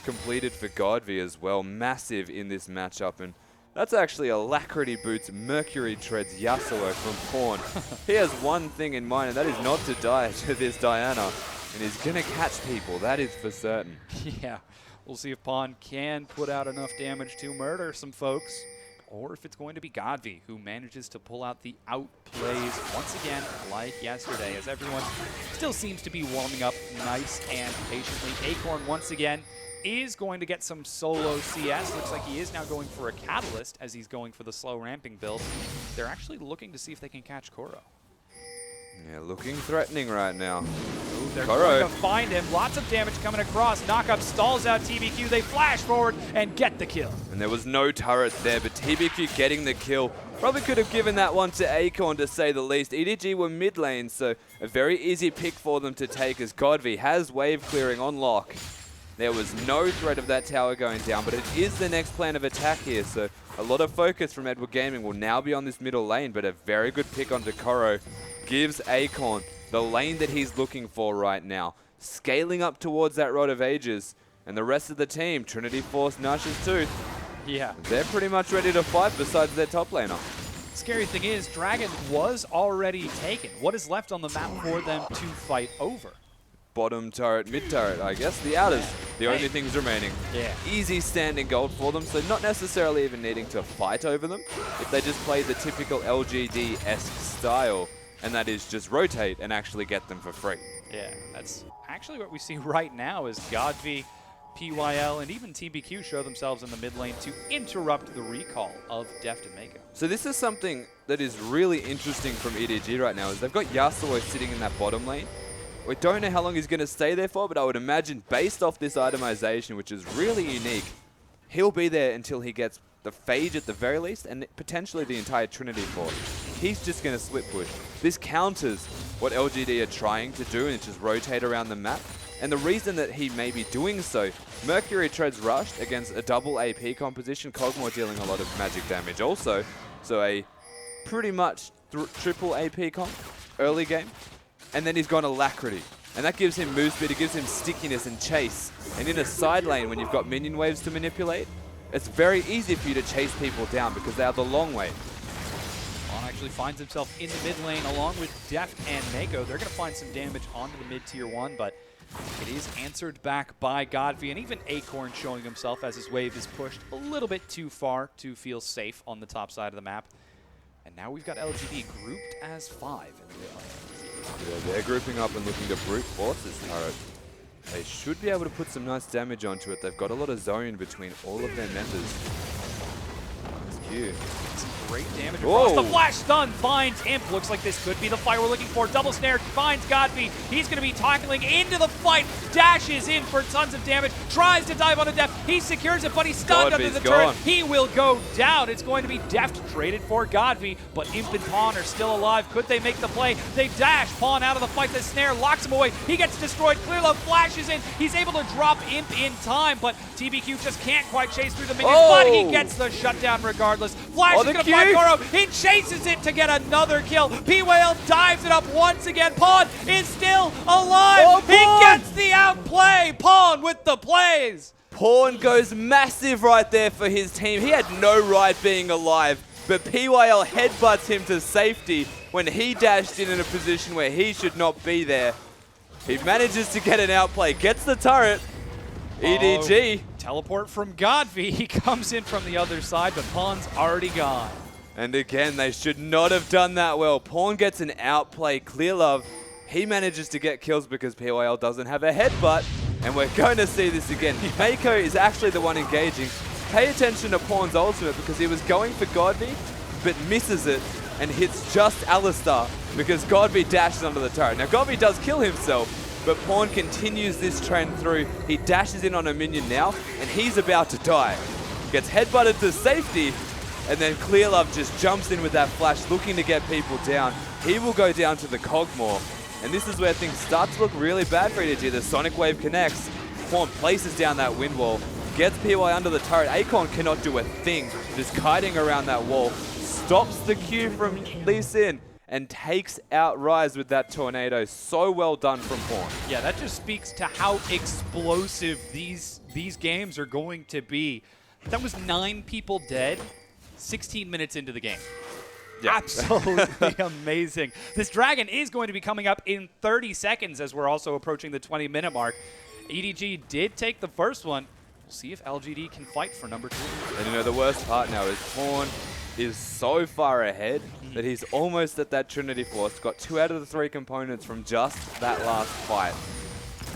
completed for Godvi as well, massive in this matchup, and that's actually Alacrity Boots Mercury Treads Yasuo from Pawn. He has one thing in mind, and that is not to die to this Diana. And he's going to catch people, that is for certain. Yeah, we'll see if Pawn can put out enough damage to murder some folks, or if it's going to be Godvi who manages to pull out the outplays once again like yesterday, as everyone still seems to be warming up nice and patiently. Acorn once again is going to get some solo CS. Looks like he is now going for a Catalyst as he's going for the slow ramping build. They're actually looking to see if they can catch Koro. Yeah, looking threatening right now. They're going to find him. Lots of damage coming across. Knockup stalls out TBQ. They flash forward and get the kill. And there was no turret there, but TBQ getting the kill. Probably could have given that one to Acorn, to say the least. EDG were mid lane, so a very easy pick for them to take as Godvi has wave clearing on lock. There was no threat of that tower going down, but it is the next plan of attack here, so a lot of focus from Edward Gaming will now be on this middle lane, but a very good pick onto Koro gives Acorn the lane that he's looking for right now. Scaling up towards that Rod of Ages, and the rest of the team, Trinity Force, Nasha's Tooth, yeah, they're pretty much ready to fight besides their top laner. Scary thing is, Dragon was already taken. What is left on the map for them to fight over? Bottom turret, mid turret, I guess. The outers, the only things remaining. Yeah. Easy standing gold for them, so not necessarily even needing to fight over them. If they just play the typical LGD-esque style, and that is just rotate and actually get them for free. Yeah, that's actually what we see right now is Godvi, PYL, and even TBQ show themselves in the mid lane to interrupt the recall of Deft and Mako. So this is something that is really interesting from EDG right now, is they've got Yasuo sitting in that bottom lane. We don't know how long he's going to stay there for, but I would imagine based off this itemization, which is really unique, he'll be there until he gets the Phage at the very least, and potentially the entire Trinity Force. he's just going to split push. This counters what LGD are trying to do, and it's just rotate around the map. And the reason that he may be doing so, Mercury treads rushed against a double AP composition, Kog'Maw dealing a lot of magic damage also. So a pretty much triple AP comp early game. And then he's gone Alacrity. And that gives him move speed, it gives him stickiness and chase. And in a side lane, when you've got minion waves to manipulate, it's very easy for you to chase people down because they are the long way. Mon actually finds himself in the mid lane along with Deft and Mako. They're going to find some damage onto the mid tier 1, but it is answered back by Godfrey, and even Acorn showing himself as his wave is pushed a little bit too far to feel safe on the top side of the map. And now we've got LGD grouped as 5 in the real life. Yeah, they're grouping up and looking to brute force this turret. They should be able to put some nice damage onto it. They've got a lot of zone between all of their members. Nice Q. Great damage Whoa. across. The flash stun finds Imp. Looks like this could be the fight we're looking for. Double snare finds Godby. He's going to be tackling into the fight. Dashes in for tons of damage. Tries to dive on a Deft. He secures it, but he's stunned under the turret. He will go down. It's going to be Deft traded for Godby, but Imp and Pawn are still alive. Could they make the play? They dash. Pawn out of the fight. The snare locks him away. He gets destroyed. Clearlove flashes in. He's able to drop Imp in time, but TBQ just can't quite chase through the minions, but he gets the shutdown regardless. Flash is going to find Goro. He chases it to get another kill. PYL dives it up once again. Pawn is still alive. He gets the outplay. Pawn with the plays. Pawn goes massive right there for his team. He had no right being alive, but PYL headbutts him to safety when he dashed in a position where he should not be there. He manages to get an outplay, gets the turret. EDG. Teleport from Godby. He comes in from the other side, but Pawn's already gone. And again, they should not have done that well. Pawn gets an outplay. Clearlove, he manages to get kills because PYL doesn't have a headbutt. And we're going to see this again. Mako is actually the one engaging. Pay attention to Pawn's ultimate because he was going for Godby, but misses it and hits just Alistar because Godby dashes under the turret. Now, Godby does kill himself, but Pawn continues this trend through. He dashes in on a minion now, and he's about to die. Gets headbutted to safety, and then Clearlove just jumps in with that flash, looking to get people down. He will go down to the Kog'Maw, and this is where things start to look really bad for EDG. The Sonic Wave connects. Pawn places down that wind wall, gets PY under the turret. Acorn cannot do a thing, just kiting around that wall. Stops the Q from Lee Sin, and takes out Rise with that tornado. So well done from Pawn. Yeah, that just speaks to how explosive these games are going to be. That was 9 people dead, 16 minutes into the game. Yeah. Absolutely amazing. This Dragon is going to be coming up in 30 seconds as we're also approaching the 20-minute mark. EDG did take the first one. We'll see if LGD can fight for number 2. And you know, the worst part now is Pawn is so far ahead that he's almost at that Trinity Force. Got 2 out of the 3 components from just that last fight.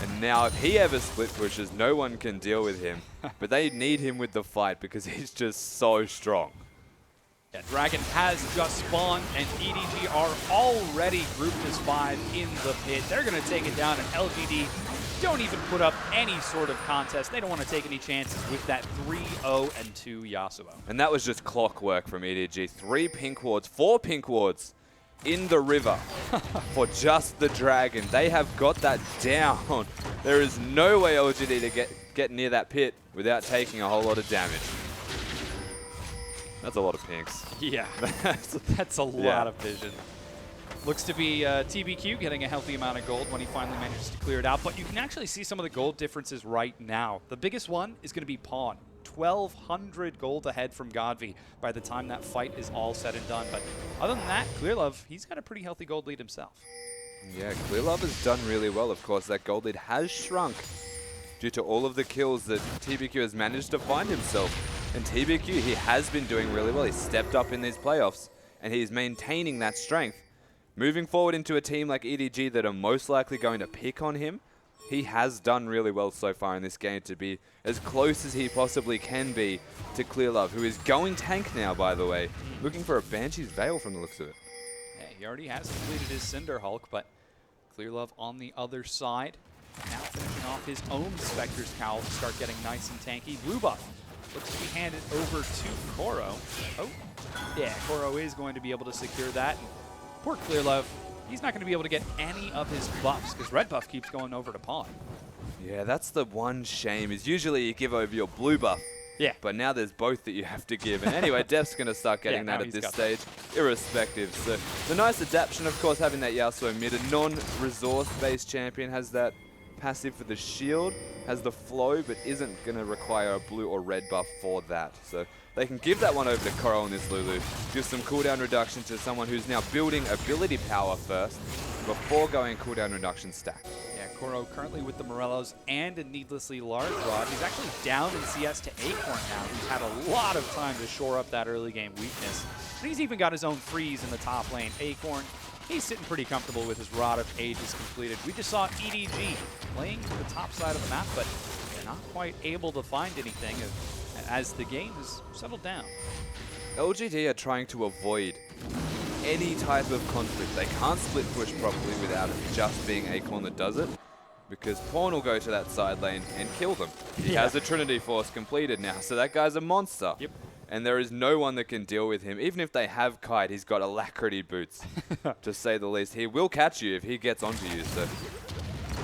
And now if he ever split pushes, no one can deal with him. But they need him with the fight because he's just so strong. Yeah, Dragon has just spawned, and EDG are already grouped as 5 in the pit. They're going to take it down, and LGD don't even put up any sort of contest. They don't want to take any chances with that 3-0-2 Yasuo. And that was just clockwork from EDG. 3 pink wards, 4 pink wards in the river for just the Dragon. They have got that down. There is no way LGD to get near that pit without taking a whole lot of damage. That's a lot of pinks. Yeah, that's a lot of vision. Looks to be TBQ getting a healthy amount of gold when he finally manages to clear it out. But you can actually see some of the gold differences right now. The biggest one is going to be Pawn. 1,200 gold ahead from Godby by the time that fight is all said and done. But other than that, Clearlove, he's got a pretty healthy gold lead himself. Yeah, Clearlove has done really well. Of course, that gold lead has shrunk due to all of the kills that TBQ has managed to find himself. And TBQ, he has been doing really well. He's stepped up in these playoffs, and he's maintaining that strength. Moving forward into a team like EDG that are most likely going to pick on him, he has done really well so far in this game to be as close as he possibly can be to Clearlove, who is going tank now, by the way, looking for a Banshee's Veil from the looks of it. Yeah, he already has completed his Cinder Hulk, but Clearlove on the other side, now finishing off his own Spectre's Cowl to start getting nice and tanky. Blue buff looks to be handed over to Koro. Oh, yeah, Koro is going to be able to secure that. And poor Clearlove, he's not going to be able to get any of his buffs because red buff keeps going over to Pawn. Yeah, that's the one shame, is usually you give over your blue buff. Yeah. But now there's both that you have to give. And anyway, Def's going to start getting that at this stage, irrespective. So the nice adaptation, of course, having that Yasuo mid, a non-resource-based champion, has that passive for the shield, has the flow, but isn't going to require a blue or red buff for that. So they can give that one over to Coral in this Lulu. Give some cooldown reduction to someone who's now building ability power first before going cooldown reduction stack. Yeah, Koro currently with the Morellos and a needlessly large rod. He's actually down in CS to Acorn now, who's had a lot of time to shore up that early game weakness. And he's even got his own freeze in the top lane. Acorn, he's sitting pretty comfortable with his Rod of Ages completed. We just saw EDG playing to the top side of the map, but they're not quite able to find anything as the game has settled down. LGD are trying to avoid any type of conflict. They can't split push properly without it just being Acorn that does it, because Pawn will go to that side lane and kill them. He has the Trinity Force completed now, so that guy's a monster. Yep. And there is no one that can deal with him. Even if they have Kite, he's got alacrity boots, to say the least. He will catch you if he gets onto you, so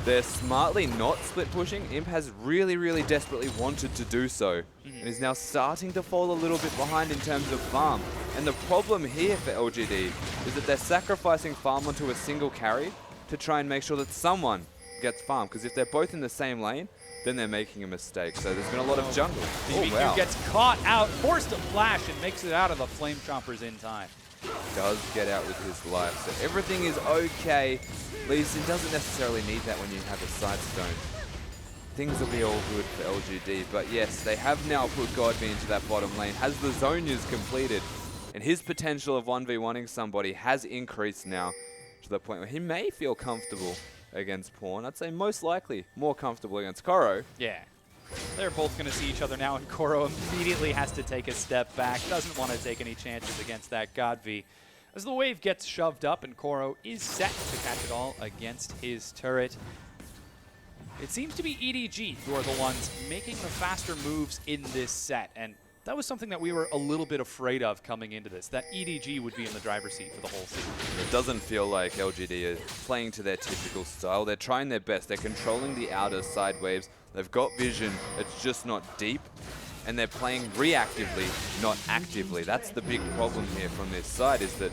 they're smartly not split pushing. Imp has really, really desperately wanted to do so, and is now starting to fall a little bit behind in terms of farm. And the problem here for LGD is that they're sacrificing farm onto a single carry to try and make sure that someone gets farm, because if they're both in the same lane, then they're making a mistake. So there's been a lot of jungle. BBQ gets caught out, forced to flash, and makes it out of the Flame Chompers in time. Does get out with his life, so everything is okay. Lee Sin doesn't necessarily need that when you have a side stone. Things will be all good for LGD, but yes, they have now put Godby into that bottom lane, has the Zonias completed, and his potential of 1v1ing somebody has increased now to the point where he may feel comfortable against Pawn. I'd say most likely more comfortable against Koro. Yeah. They're both going to see each other now, and Koro immediately has to take a step back. Doesn't want to take any chances against that Godby. As the wave gets shoved up and Koro is set to catch it all against his turret. It seems to be EDG who are the ones making the faster moves in this set, and that was something that we were a little bit afraid of coming into this, that EDG would be in the driver's seat for the whole season. It doesn't feel like LGD are playing to their typical style. They're trying their best. They're controlling the outer side waves. They've got vision. It's just not deep. And they're playing reactively, not actively. That's the big problem here from this side, is that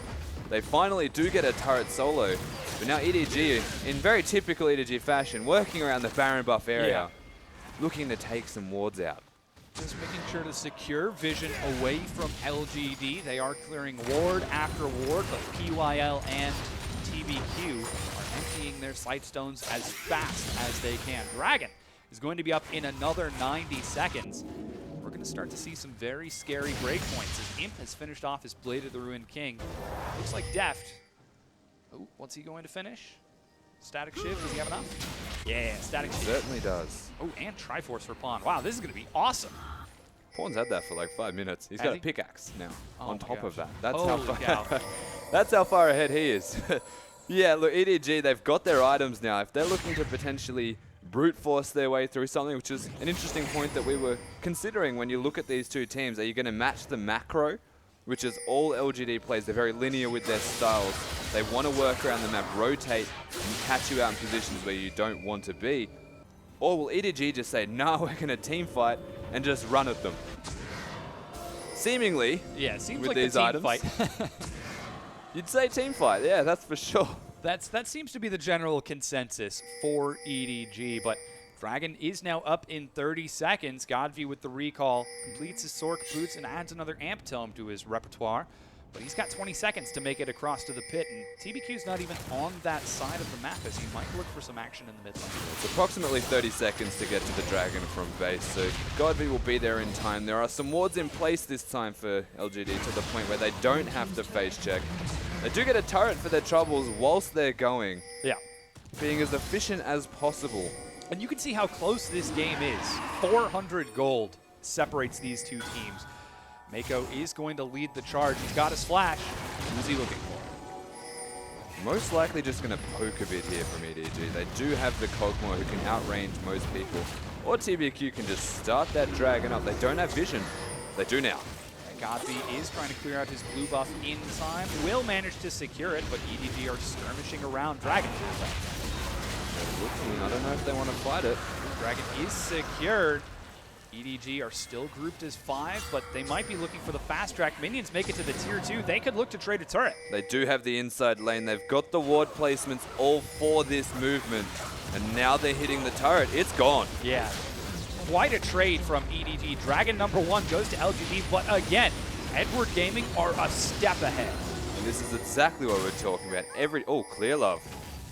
they finally do get a turret solo. But now EDG, in very typical EDG fashion, working around the Baron buff area, looking to take some wards out. Just making sure to secure vision away from LGD. They are clearing ward after ward, but PYL and TBQ are emptying their sight stones as fast as they can. Dragon is going to be up in another 90 seconds. We're going to start to see some very scary breakpoints as Imp has finished off his Blade of the Ruined King. Looks like Deft. Oh, what's he going to finish? Static Shiv, does he have enough? Yeah, Static Shiv. Certainly does. Oh, and Triforce for Pawn. Wow, this is going to be awesome. Pawn's had that for like 5 minutes. He's got a pickaxe now on top of that. That's Holy how far that's how far ahead he is. Yeah, look, EDG, they've got their items now. If they're looking to potentially brute force their way through something, which is an interesting point that we were considering when you look at these two teams, are you going to match the macro, which is all LGD plays? They're very linear with their styles. They want to work around the map, rotate, and catch you out in positions where you don't want to be. Or will EDG just say, nah, we're going to team fight and just run at them? Seemingly, yeah, seems with like these a team items, fight. you'd say team fight. Yeah, that's for sure. That seems to be the general consensus for EDG, but Dragon is now up in 30 seconds. Godby with the recall completes his Sork boots and adds another Amp Tome to his repertoire. But he's got 20 seconds to make it across to the pit, and TBQ's not even on that side of the map as he might look for some action in the mid lane. It's approximately 30 seconds to get to the Dragon from base, so Godby will be there in time. There are some wards in place this time for LGD to the point where they don't have to face check. They do get a turret for their troubles whilst they're going. Yeah. Being as efficient as possible. And you can see how close this game is. 400 gold separates these two teams. Mako is going to lead the charge. He's got his flash. Who's he looking for? Most likely just going to poke a bit here from EDG. They do have the Kog'Maw who can outrange most people. Or TBQ can just start that dragon up. They don't have vision. They do now. Godby is trying to clear out his blue buff in time. Will manage to secure it, but EDG are skirmishing around Dragon. They're looking. I don't know if they want to fight it. Dragon is secured. EDG are still grouped as 5, but they might be looking for the fast track. Minions make it to the tier 2. They could look to trade a turret. They do have the inside lane. They've got the ward placements all for this movement. And now they're hitting the turret. It's gone. Yeah. Quite a trade from EDG. Dragon number 1 goes to LGD, but again, Edward Gaming are a step ahead. And this is exactly what we're talking about. Oh, Clear Love.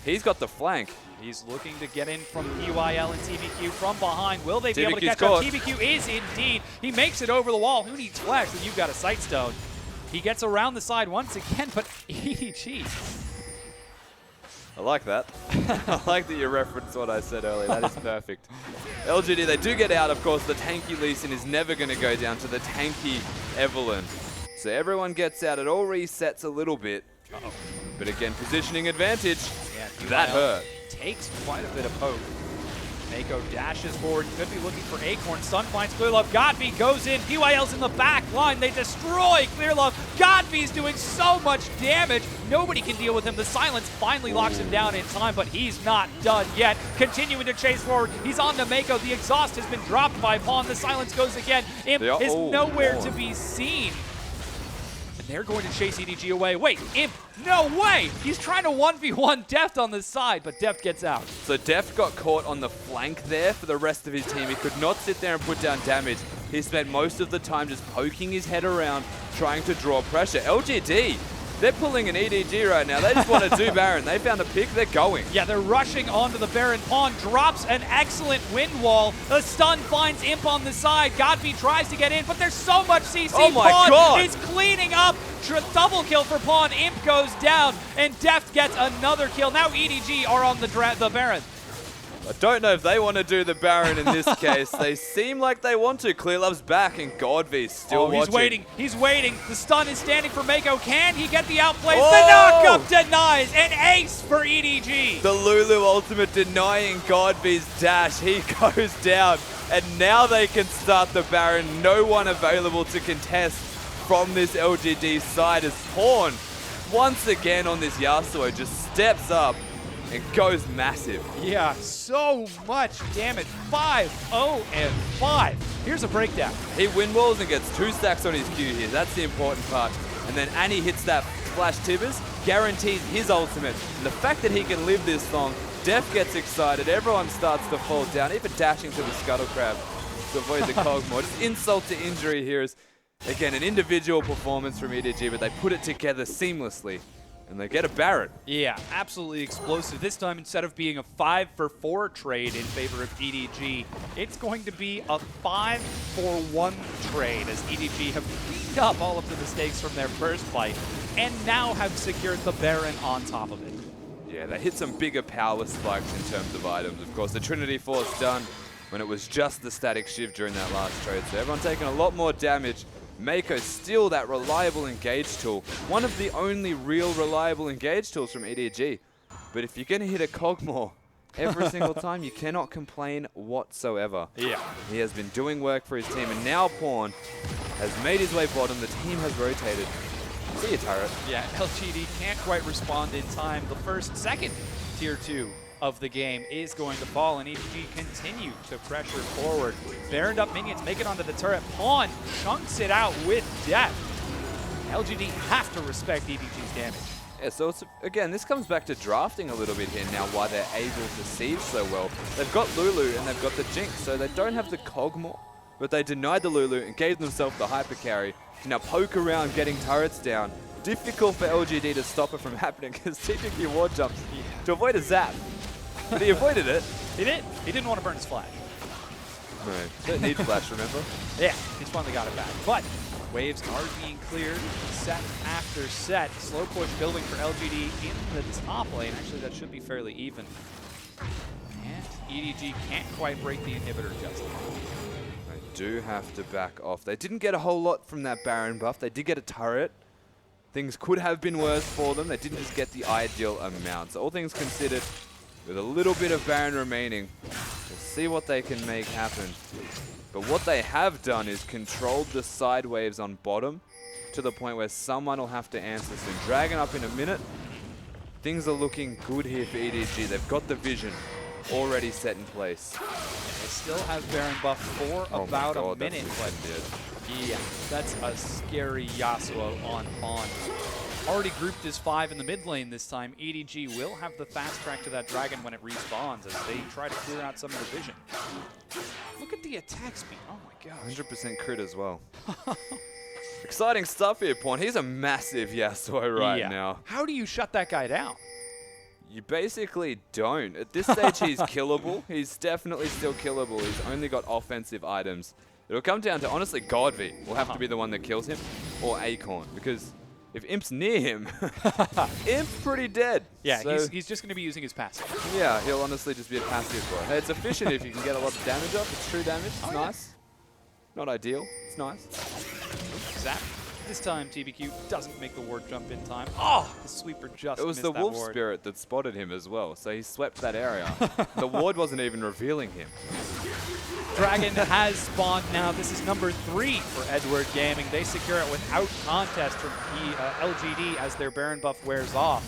He's got the flank. He's looking to get in from PYL and TBQ from behind. Will they be able to TBQ's catch up? TBQ is indeed. He makes it over the wall. Who needs flash when you've got a sight stone? He gets around the side once again, but EDG. I like that. I like that you referenced what I said earlier. That is perfect. LGD, they do get out, of course. The tanky Lee Sin is never going to go down to the tanky Evelyn. So everyone gets out. It all resets a little bit. Uh-oh. But again, positioning advantage. Yeah, that hurt. Takes quite a bit of poke. Mako dashes forward. Could be looking for Acorn. Stun finds Clearlove. Godby goes in. PYL's in the back line. They destroy Clearlove. Godby's doing so much damage. Nobody can deal with him. The silence finally locks him down in time, but he's not done yet. Continuing to chase forward. He's on to Mako. The exhaust has been dropped by Pawn. The silence goes again. Imp is nowhere to be seen. They're going to chase EDG away. Wait, Imp, no way! He's trying to 1v1 Deft on the side, but Deft gets out. So Deft got caught on the flank there for the rest of his team. He could not sit there and put down damage. He spent most of the time just poking his head around, trying to draw pressure. LGD, they're pulling an EDG right now. They just want to do Baron. They found a pick, they're going. Yeah, they're rushing onto the Baron. Pawn drops an excellent wind wall. The stun finds Imp on the side. Godby tries to get in, but there's so much CC. Oh my Pawn God. is cleaning up. Double kill for Pawn. Imp goes down, and Deft gets another kill. Now EDG are on the Baron. I don't know if they want to do the Baron in this case. They seem like they want to. Clearlove's back, and Godby's still watching. He's waiting. He's waiting. The stun is standing for Mako. Can he get the outplay? The knockup denies. An ace for EDG. The Lulu ultimate denying Godby's dash. He goes down, and now they can start the Baron. No one available to contest from this LGD side as Pawn, once again on this Yasuo, just steps up and goes massive. Yeah, so much damage. 5-0-5. Here's a breakdown. He windwalls and gets 2 stacks on his Q here. That's the important part. And then Annie hits that flash Tibbers, guarantees his ultimate. And the fact that he can live this long, Def gets excited. Everyone starts to fall down, even dashing to the Scuttle Crab to avoid the Kog'Maw. Just insult to injury here is, again, an individual performance from EDG, but they put it together seamlessly. And they get a Baron. Yeah, absolutely explosive. This time, instead of being a 5-for-4 trade in favor of EDG, it's going to be a 5-for-1 trade as EDG have cleaned up all of the mistakes from their first fight and now have secured the Baron on top of it. Yeah, they hit some bigger power spikes in terms of items. Of course, the Trinity Force done when it was just the static shift during that last trade. So everyone taking a lot more damage. Mako still that reliable engage tool. One of the only real reliable engage tools from EDG. But if you're going to hit a Kog'Maw every single time, you cannot complain whatsoever. Yeah. He has been doing work for his team, and now Pawn has made his way bottom. The team has rotated. See you, turret. Yeah, LGD can't quite respond in time. The second tier 2 of the game is going to fall, and EDG continue to pressure forward. Baroned up minions make it onto the turret. Pawn chunks it out with death. LGD have to respect EDG's damage. Yeah, so it's, again, this comes back to drafting a little bit here now, why they're able to siege so well. They've got Lulu and they've got the Jinx, so they don't have the Kog'Maw, but they denied the Lulu and gave themselves the hyper carry to now poke around getting turrets down. Difficult for LGD to stop it from happening because TBQ ward jumps to avoid a zap. But he avoided it. He did. He didn't want to burn his flash. No, don't need flash, remember? Yeah, he's finally got it back. But waves are being cleared set after set. Slow push building for LGD in the top lane. Actually, that should be fairly even. And EDG can't quite break the inhibitor just yet. They do have to back off. They didn't get a whole lot from that Baron buff. They did get a turret. I things could have been worse for them. They didn't just get the ideal amount. So all things considered, with a little bit of Baron remaining, we'll see what they can make happen. But what they have done is controlled the side waves on bottom to the point where someone will have to answer soon. Dragon up in a minute. Things are looking good here for EDG. They've got the vision already set in place. They still have Baron buff for about a minute, but yeah, that's a scary Yasuo on Pawn. Already grouped as 5 in the mid lane this time. EDG will have the fast track to that Dragon when it respawns as they try to clear out some of the vision. Look at the attack speed. Oh my gosh. 100% crit as well. Exciting stuff here, Pawn. He's a massive Yasuo right now. How do you shut that guy down? You basically don't. At this stage, he's killable. He's definitely still killable. He's only got offensive items. It'll come down to, honestly, Godvi will have to be the one that kills him, or Acorn, because if Imp's near him, Imp's pretty dead. Yeah, so he's just going to be using his passive. yeah, he'll honestly just be a passive boy. It's efficient if you can get a lot of damage off. It's true damage. It's nice. Not ideal. It's nice. Zap. This time, TBQ doesn't make the ward jump in time. Oh, the sweeper just It was missed the that wolf ward. spirit that spotted him as well, so he swept that area. The ward wasn't even revealing him. Dragon has spawned now. This is number 3 for Edward Gaming. They secure it without contest from LGD as their Baron buff wears off.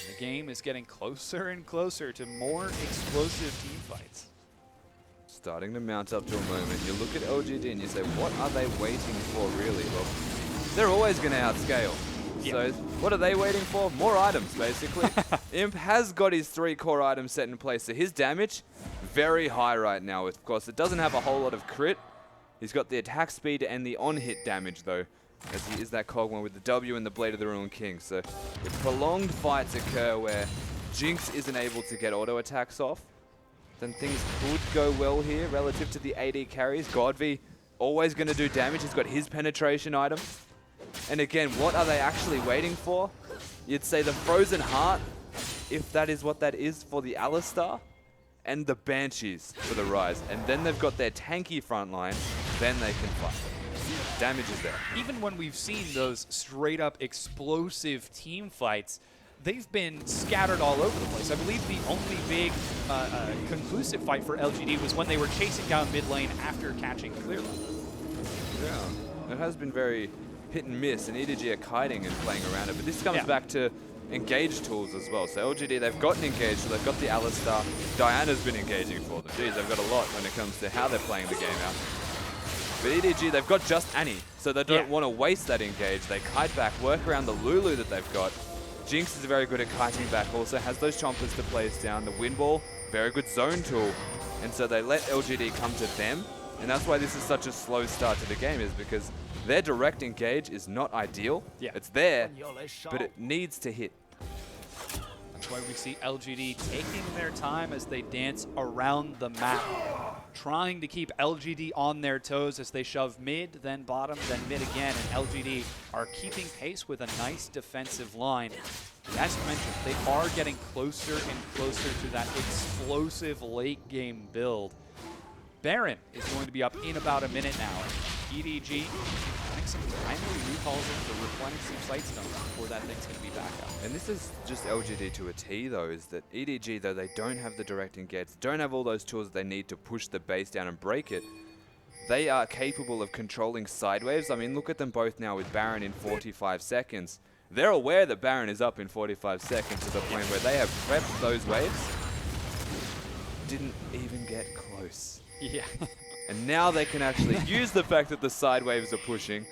The game is getting closer and closer to more explosive team fights. Starting to mount up to a moment. You look at LGD and you say, what are they waiting for really? Well, they're always going to outscale. Yeah. So what are they waiting for? More items, basically. Imp has got his 3 core items set in place, so his damage, very high right now. Of course, it doesn't have a whole lot of crit. He's got the attack speed and the on-hit damage, though, as he is that cog one with the W and the Blade of the Ruined King. So if prolonged fights occur where Jinx isn't able to get auto attacks off, then things could go well here relative to the AD carries. Godvi always going to do damage. He's got his penetration item. And again, what are they actually waiting for? You'd say the Frozen Heart, if that is what that is for the Alistar, and the Banshees for the Rise. And then they've got their tanky front line, then they can fight. Damage is there. Even when we've seen those straight up explosive team fights, they've been scattered all over the place. I believe the only big conclusive fight for LGD was when they were chasing down mid lane after catching Clearlove. Yeah, it has been very hit and miss, and EDG are kiting and playing around it, but this comes back to engage tools as well. So LGD, they've gotten engaged, so they've got the Alistar. Diana's been engaging for them. Geez, they've got a lot when it comes to how they're playing the game out. But EDG, they've got just Annie, so they don't want to waste that engage. They kite back, work around the Lulu that they've got. Jinx is very good at kiting back, also has those chompers to place down. The wind ball, very good zone tool. And so they let LGD come to them. And that's why this is such a slow start to the game, is because their direct engage is not ideal. Yeah. It's there, but it needs to hit. That's why we see LGD taking their time as they dance around the map, trying to keep LGD on their toes as they shove mid, then bottom, then mid again, and LGD are keeping pace with a nice defensive line. As you mentioned, they are getting closer and closer to that explosive late game build. Baron is going to be up in about a minute now. EDG, I think some timely recalls to replenish some sightstones before that thing's going to be back up. And this is just LGD to a T, though, is that EDG, though they don't have the direct engage, don't have all those tools that they need to push the base down and break it, they are capable of controlling side waves. I mean, look at them both now with Baron in 45 seconds. They're aware that Baron is up in 45 seconds to the point where they have prepped those waves. Didn't even get close. Yeah. And now they can actually use the fact that the side waves are pushing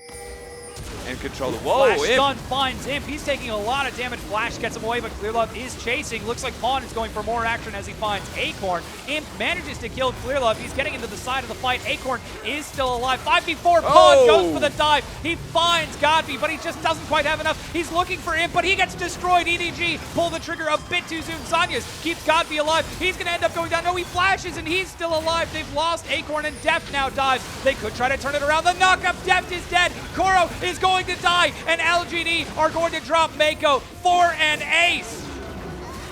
and control it. Whoa, Flash stun finds Imp. He's taking a lot of damage. Flash gets him away, but Clearlove is chasing. Looks like Pawn is going for more action as he finds Acorn. Imp manages to kill Clearlove. He's getting into the side of the fight. Acorn is still alive. 5v4. Pawn goes for the dive. He finds Godby, but he just doesn't quite have enough. He's looking for Imp, but he gets destroyed. EDG pull the trigger a bit too soon. Sanyas keeps Godby alive. He's going to end up going down. No, he flashes, and he's still alive. They've lost Acorn, and Deft now dives. They could try to turn it around. The knockup. Deft is dead. Koro is going to die, and LGD are going to drop Mako for an ace.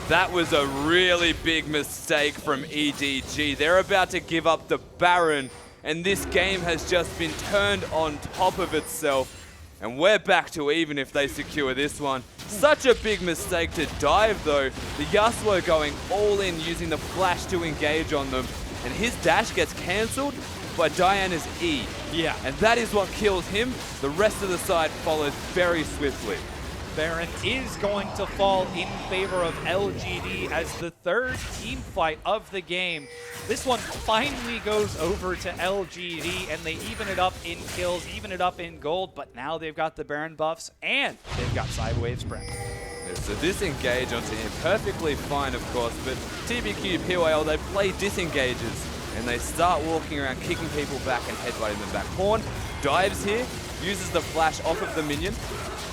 That was a really big mistake from EDG. They're about to give up the Baron, and this game has just been turned on top of itself. And we're back to even if they secure this one. Such a big mistake to dive though. The Yasuo going all in using the flash to engage on them. And his dash gets cancelled by Diana's E. Yeah. And that is what kills him. The rest of the side follows very swiftly. Baron is going to fall in favor of LGD as the third team fight of the game. This one finally goes over to LGD, and they even it up in kills, even it up in gold, but now they've got the Baron buffs, and they've got Sidewave Sprint. So disengage onto him, perfectly fine of course, but TBQ, PYL, they play disengages, and they start walking around, kicking people back and headbutting them back. Pawn dives here, uses the flash off of the minion,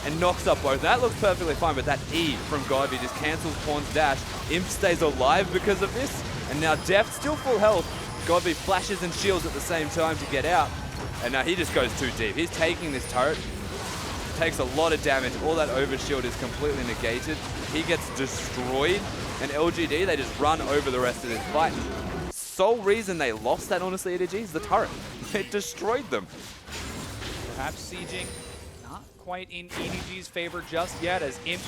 and knocks up both. That looks perfectly fine, but that E from Godby just cancels Pawn's dash. Imp stays alive because of this, and now Deft still full health. Godby flashes and shields at the same time to get out, and now he just goes too deep. He's taking this turret, takes a lot of damage. All that overshield is completely negated. He gets destroyed, and LGD, they just run over the rest of this fight. Sole reason they lost that, honestly, EDG, is the turret. It destroyed them. Perhaps sieging not quite in EDG's favor just yet, as Imp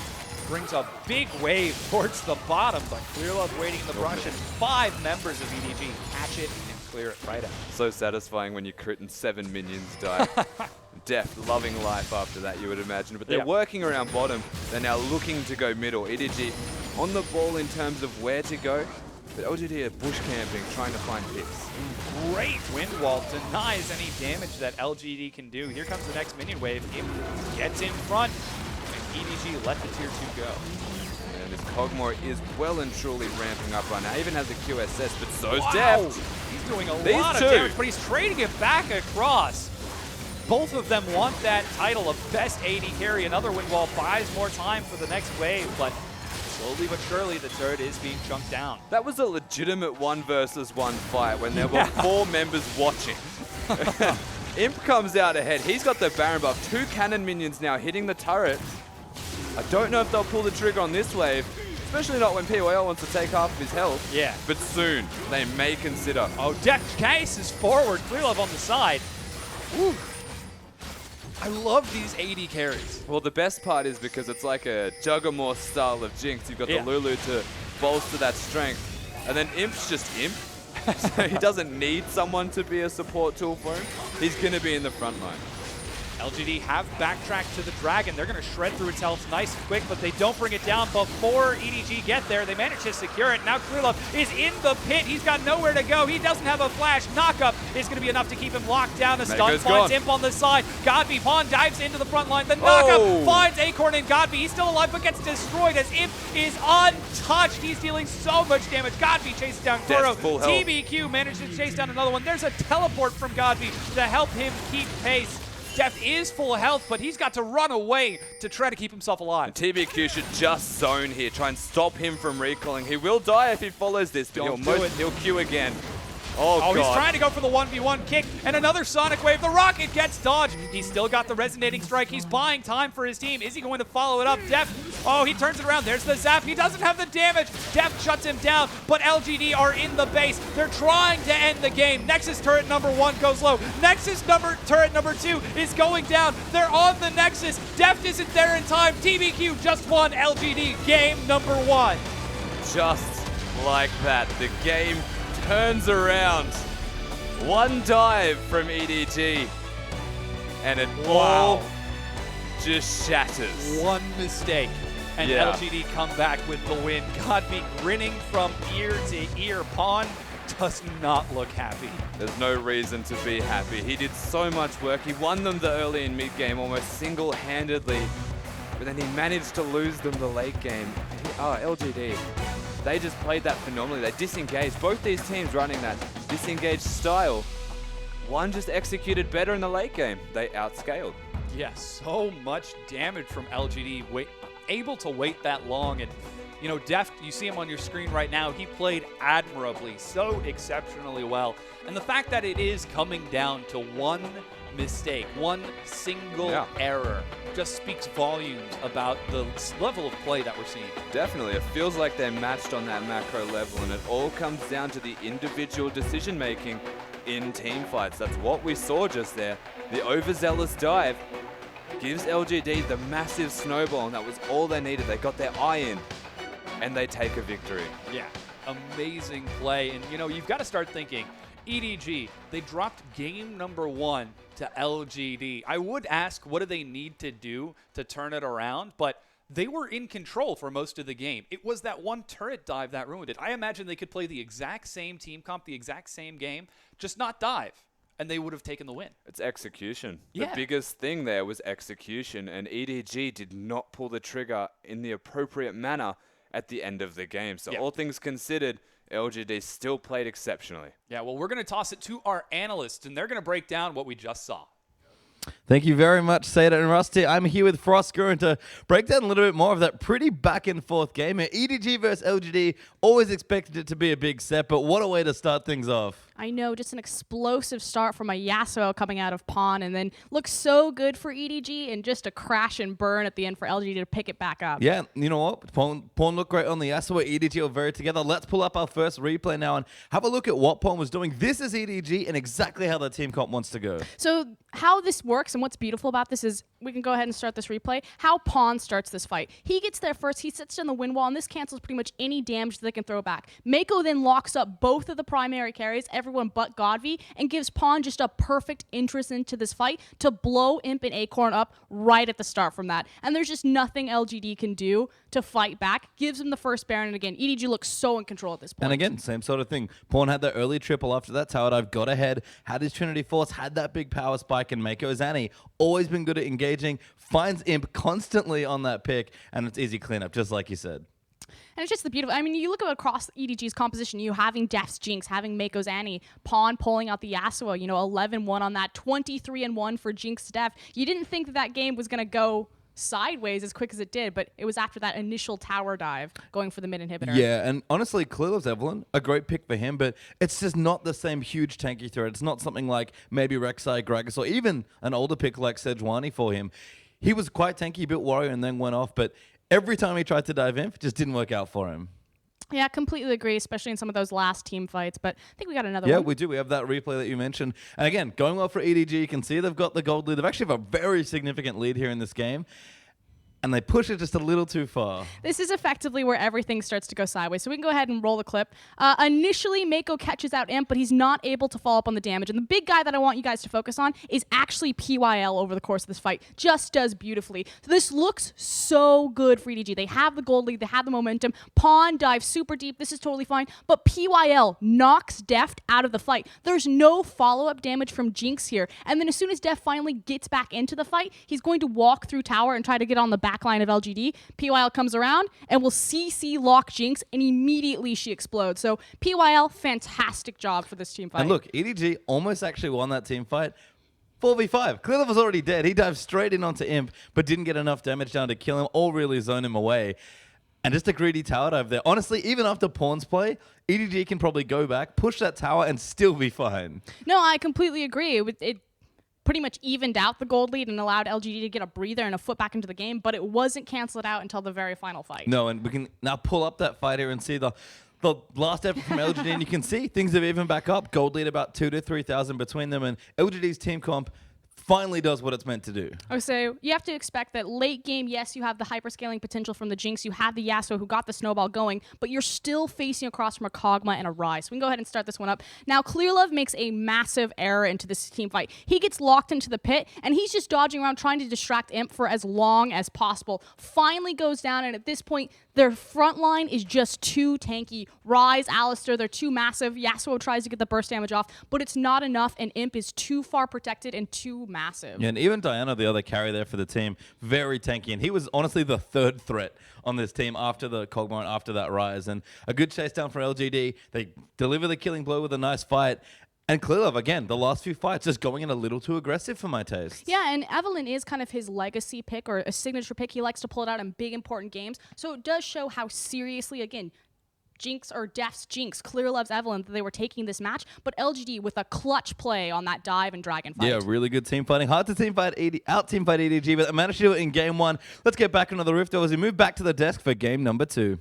brings a big wave towards the bottom, but Clearlove waiting in the brush, and 5 members of EDG catch it and clear it right out. So satisfying when you crit and 7 minions die. Deft, loving life after that, you would imagine. But they're working around bottom. They're now looking to go middle. EDG on the ball in terms of where to go. But LGD are bush camping, trying to find picks. Great wind wall denies any damage that LGD can do. Here comes the next minion wave. Imp gets in front, and EDG let the tier 2 go. And this Cogmore is well and truly ramping up right now. Even has a QSS, but so's Wow. Deft. He's doing a These lot two. of damage, but he's trading it back across. Both of them want that title of best AD carry. Another wind wall buys more time for the next wave, but slowly but surely the turret is being chunked down. That was a legitimate 1 versus 1 fight when there were 4 members watching. Imp comes out ahead. He's got the Baron buff. 2 cannon minions now hitting the turret. I don't know if they'll pull the trigger on this wave, especially not when PYL wants to take half of his health. Yeah. But soon, they may consider. Oh, Deft Case is forward. Clearlove on the side. Woo. I love these AD carries. Well, the best part is because it's like a Juggernaut style of Jinx. You've got the Lulu to bolster that strength. And then Imp's just Imp. So he doesn't need someone to be a support tool for him. He's going to be in the front line. LGD have backtracked to the Dragon. They're going to shred through its health nice and quick, but they don't bring it down before EDG get there. They manage to secure it. Now Clearlove is in the pit. He's got nowhere to go. He doesn't have a flash. Knockup is going to be enough to keep him locked down. A stun finds Imp on the side. Godby Pawn dives into the front line. The knockup finds Acorn and Godby. He's still alive, but gets destroyed as Imp is untouched. He's dealing so much damage. Godby chases down Kuro. TBQ manages to chase down another one. There's a teleport from Godby to help him keep pace. Deft is full health, but he's got to run away to try to keep himself alive. And TBQ should just zone here, try and stop him from recalling. He will die if he follows this, but he'll Q again. Oh, God. He's trying to go for the 1v1 kick, and another Sonic Wave. The rocket gets dodged. He's still got the resonating strike. He's buying time for his team. Is he going to follow it up? Deft, he turns it around. There's the zap. He doesn't have the damage. Deft shuts him down, but LGD are in the base. They're trying to end the game. Nexus turret number 1 goes low. Nexus turret number 2 is going down. They're on the Nexus. Deft isn't there in time. TBQ just won LGD game number 1. Just like that, the game turns around. 1 dive from EDG, and it all just shatters. 1 mistake, and LGD come back with the win. Godby grinning from ear to ear. Pawn does not look happy. There's no reason to be happy. He did so much work. He won them the early and mid game almost single-handedly, but then he managed to lose them the late game. LGD. They just played that phenomenally. They disengaged. Both these teams running that disengaged style. One just executed better in the late game. They outscaled. Yeah, so much damage from LGD. Able to wait that long. And, you know, Deft, you see him on your screen right now. He played admirably, so exceptionally well. And the fact that it is coming down to 1 mistake, 1 single error, just speaks volumes about the level of play that we're seeing. Definitely. It feels like they're matched on that macro level, and it all comes down to the individual decision-making in team fights. That's what we saw just there. The overzealous dive gives LGD the massive snowball, and that was all they needed. They got their eye in, and they take a victory. Yeah, amazing play. And, you know, you've got to start thinking, EDG, they dropped game number 1 to LGD. I would ask, what do they need to do to turn it around? But they were in control for most of the game. It was that one turret dive that ruined it. I imagine they could play the exact same team comp, the exact same game, just not dive, and they would have taken the win. It's execution. Yeah. The biggest thing there was execution, and EDG did not pull the trigger in the appropriate manner at the end of the game. So all things considered, LGD still played exceptionally. Yeah, well, we're going to toss it to our analysts, and they're going to break down what we just saw. Thank you very much, Seda and Rusty. I'm here with Frost Gurren to break down a little bit more of that pretty back-and-forth game. EDG versus LGD, always expected it to be a big set, but what a way to start things off. I know, just an explosive start from a Yasuo coming out of pawn, and then looks so good for EDG, and just a crash and burn at the end for LGD to pick it back up. Yeah, you know what? Pawn looked great on the Yasuo. EDG are very together. Let's pull up our first replay now and have a look at what Pawn was doing. This is EDG and exactly how the team comp wants to go. So how this works and what's beautiful about this is, we can go ahead and start this replay, how Pawn starts this fight. He gets there first, he sits in the wind wall, and this cancels pretty much any damage that they can throw back. Mako then locks up both of the primary carries, everyone but Godvi, and gives Pawn just a perfect interest into this fight to blow Imp and Acorn up right at the start from that. And there's just nothing LGD can do to fight back. Gives him the first Baron, and again, EDG looks so in control at this point. And again, same sort of thing. Pawn had the early triple after that tower dive, got ahead, had his Trinity Force, had that big power spike, and Mako Zanny, always been good at engaging, finds Imp constantly on that pick, and it's easy cleanup, just like you said. And it's just the beautiful, I mean, you look across EDG's composition, you having Def's Jinx, having Mako's Annie, Pawn pulling out the Yasuo, you know, 11-1 on that, 23-1 for Jinx Def. You didn't think that game was going to go sideways as quick as it did, but it was after that initial tower dive going for the mid inhibitor. Yeah, and honestly, Clearlove's Evelyn, a great pick for him, but it's just not the same huge tanky threat. It's not something like maybe Rek'Sai, Gragas, or even an older pick like Sejuani for him. He was quite tanky, built Warrior, and then went off, but every time he tried to dive in, it just didn't work out for him. Yeah, completely agree, especially in some of those last team fights, but I think we got another one. Yeah, we do. We have that replay that you mentioned. And again, going well for EDG. You can see they've got the gold lead. They've actually have a very significant lead here in this game. And they push it just a little too far. This is effectively where everything starts to go sideways. So we can go ahead and roll the clip. Initially, Mako catches out Imp, but he's not able to follow up on the damage. And the big guy that I want you guys to focus on is actually PYL over the course of this fight. Just does beautifully. So this looks so good for EDG. They have the gold lead. They have the momentum. Pawn dives super deep. This is totally fine. But PYL knocks Deft out of the fight. There's no follow-up damage from Jinx here. And then as soon as Deft finally gets back into the fight, he's going to walk through tower and try to get on the back line of LGD. PYL comes around and will CC lock Jinx, and immediately she explodes. So PYL, fantastic job for this team fight. And look, EDG almost actually won that team fight. 4v5. Clearlove was already dead. He dived straight in onto Imp, but didn't get enough damage down to kill him or really zone him away. And just a greedy tower dive there. Honestly, even after Pawn's play, EDG can probably go back, push that tower, and still be fine. No, I completely agree. It pretty much evened out the gold lead and allowed LGD to get a breather and a foot back into the game, but it wasn't canceled out until the very final fight. No, and we can now pull up that fight here and see the last effort from LGD, and you can see things have even back up. Gold lead about 2,000 to 3,000 between them, and LGD's team comp finally does what it's meant to do. Oh, so you have to expect that late game, yes, you have the hyperscaling potential from the Jinx, you have the Yasuo who got the snowball going, but you're still facing across from a Kog'Maw and a Ryze. So we can go ahead and start this one up. Now, Clearlove makes a massive error into this team fight. He gets locked into the pit, and he's just dodging around trying to distract Imp for as long as possible. Finally goes down, and at this point, their front line is just too tanky. Ryze, Alistar, they're too massive. Yasuo tries to get the burst damage off, but it's not enough, and Imp is too far protected and too massive. Yeah, and even Diana, the other carry there for the team, very tanky. And he was honestly the third threat on this team after the Kog'Maw and after that Ryze. And a good chase down for LGD. They deliver the killing blow with a nice fight. And Clearlove, again, the last few fights, just going in a little too aggressive for my taste. Yeah, and Evelyn is kind of his legacy pick or a signature pick. He likes to pull it out in big, important games. So it does show how seriously, again, Jinx or Def's Jinx, Clearlove's Evelyn, that they were taking this match, but LGD with a clutch play on that dive and dragon fight. Yeah, really good team fighting. Hard to team fight EDG, but they managed to do it in game one. Let's get back into the Rift as we move back to the desk for game number 2.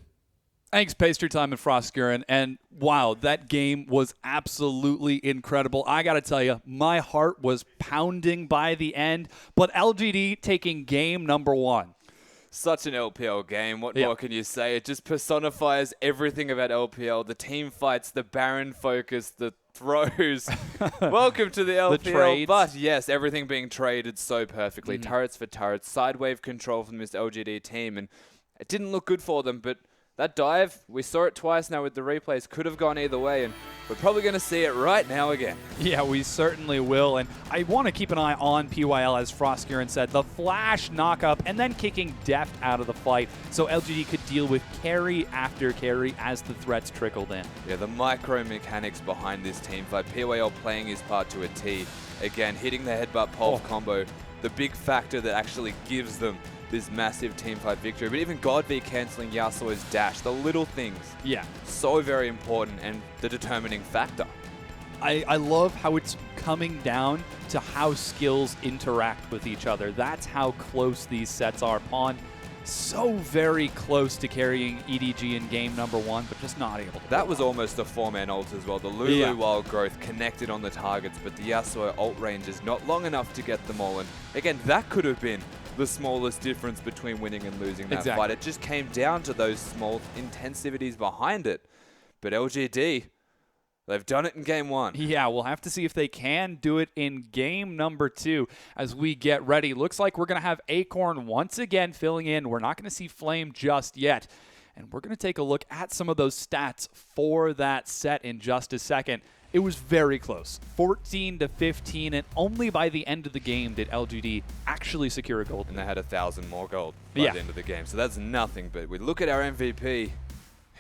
Thanks, Pastry Time and Frostgurin. And wow, that game was absolutely incredible. I got to tell you, my heart was pounding by the end, but LGD taking game number 1. Such an LPL game. What more can you say? It just personifies everything about LPL. The team fights, the Baron focus, the throws. Welcome to the LPL. trades. But yes, everything being traded so perfectly. Turrets for turrets, side wave control from this LGD team. And it didn't look good for them, but that dive, we saw it twice now with the replays, could have gone either way, and we're probably going to see it right now again. Yeah, we certainly will. And I want to keep an eye on PYL, as Frostgurin said. The flash knock-up and then kicking Deft out of the fight so LGD could deal with carry after carry as the threats trickled in. Yeah, the micro mechanics behind this team fight. PYL playing his part to a T. Again, hitting the headbutt pulse combo, the big factor that actually gives them this massive teamfight victory. But even God V cancelling Yasuo's dash, the little things. Yeah. So very important and the determining factor. I love how it's coming down to how skills interact with each other. That's how close these sets are. Pawn so very close to carrying EDG in game number 1, but just not able to. That was almost a 4-man ult as well. The Lulu Wild Growth connected on the targets, but the Yasuo ult range is not long enough to get them all. And again, that could have been the smallest difference between winning and losing that fight. It just came down to those small intensivities behind it. But LGD, they've done it in game 1. Yeah, we'll have to see if they can do it in game number 2 as we get ready. Looks like we're going to have Acorn once again filling in. We're not going to see Flame just yet. And we're going to take a look at some of those stats for that set in just a second. It was very close, 14-15, and only by the end of the game did LGD actually secure a gold. And they had 1,000 more gold by the end of the game. So that's nothing, but we look at our MVP,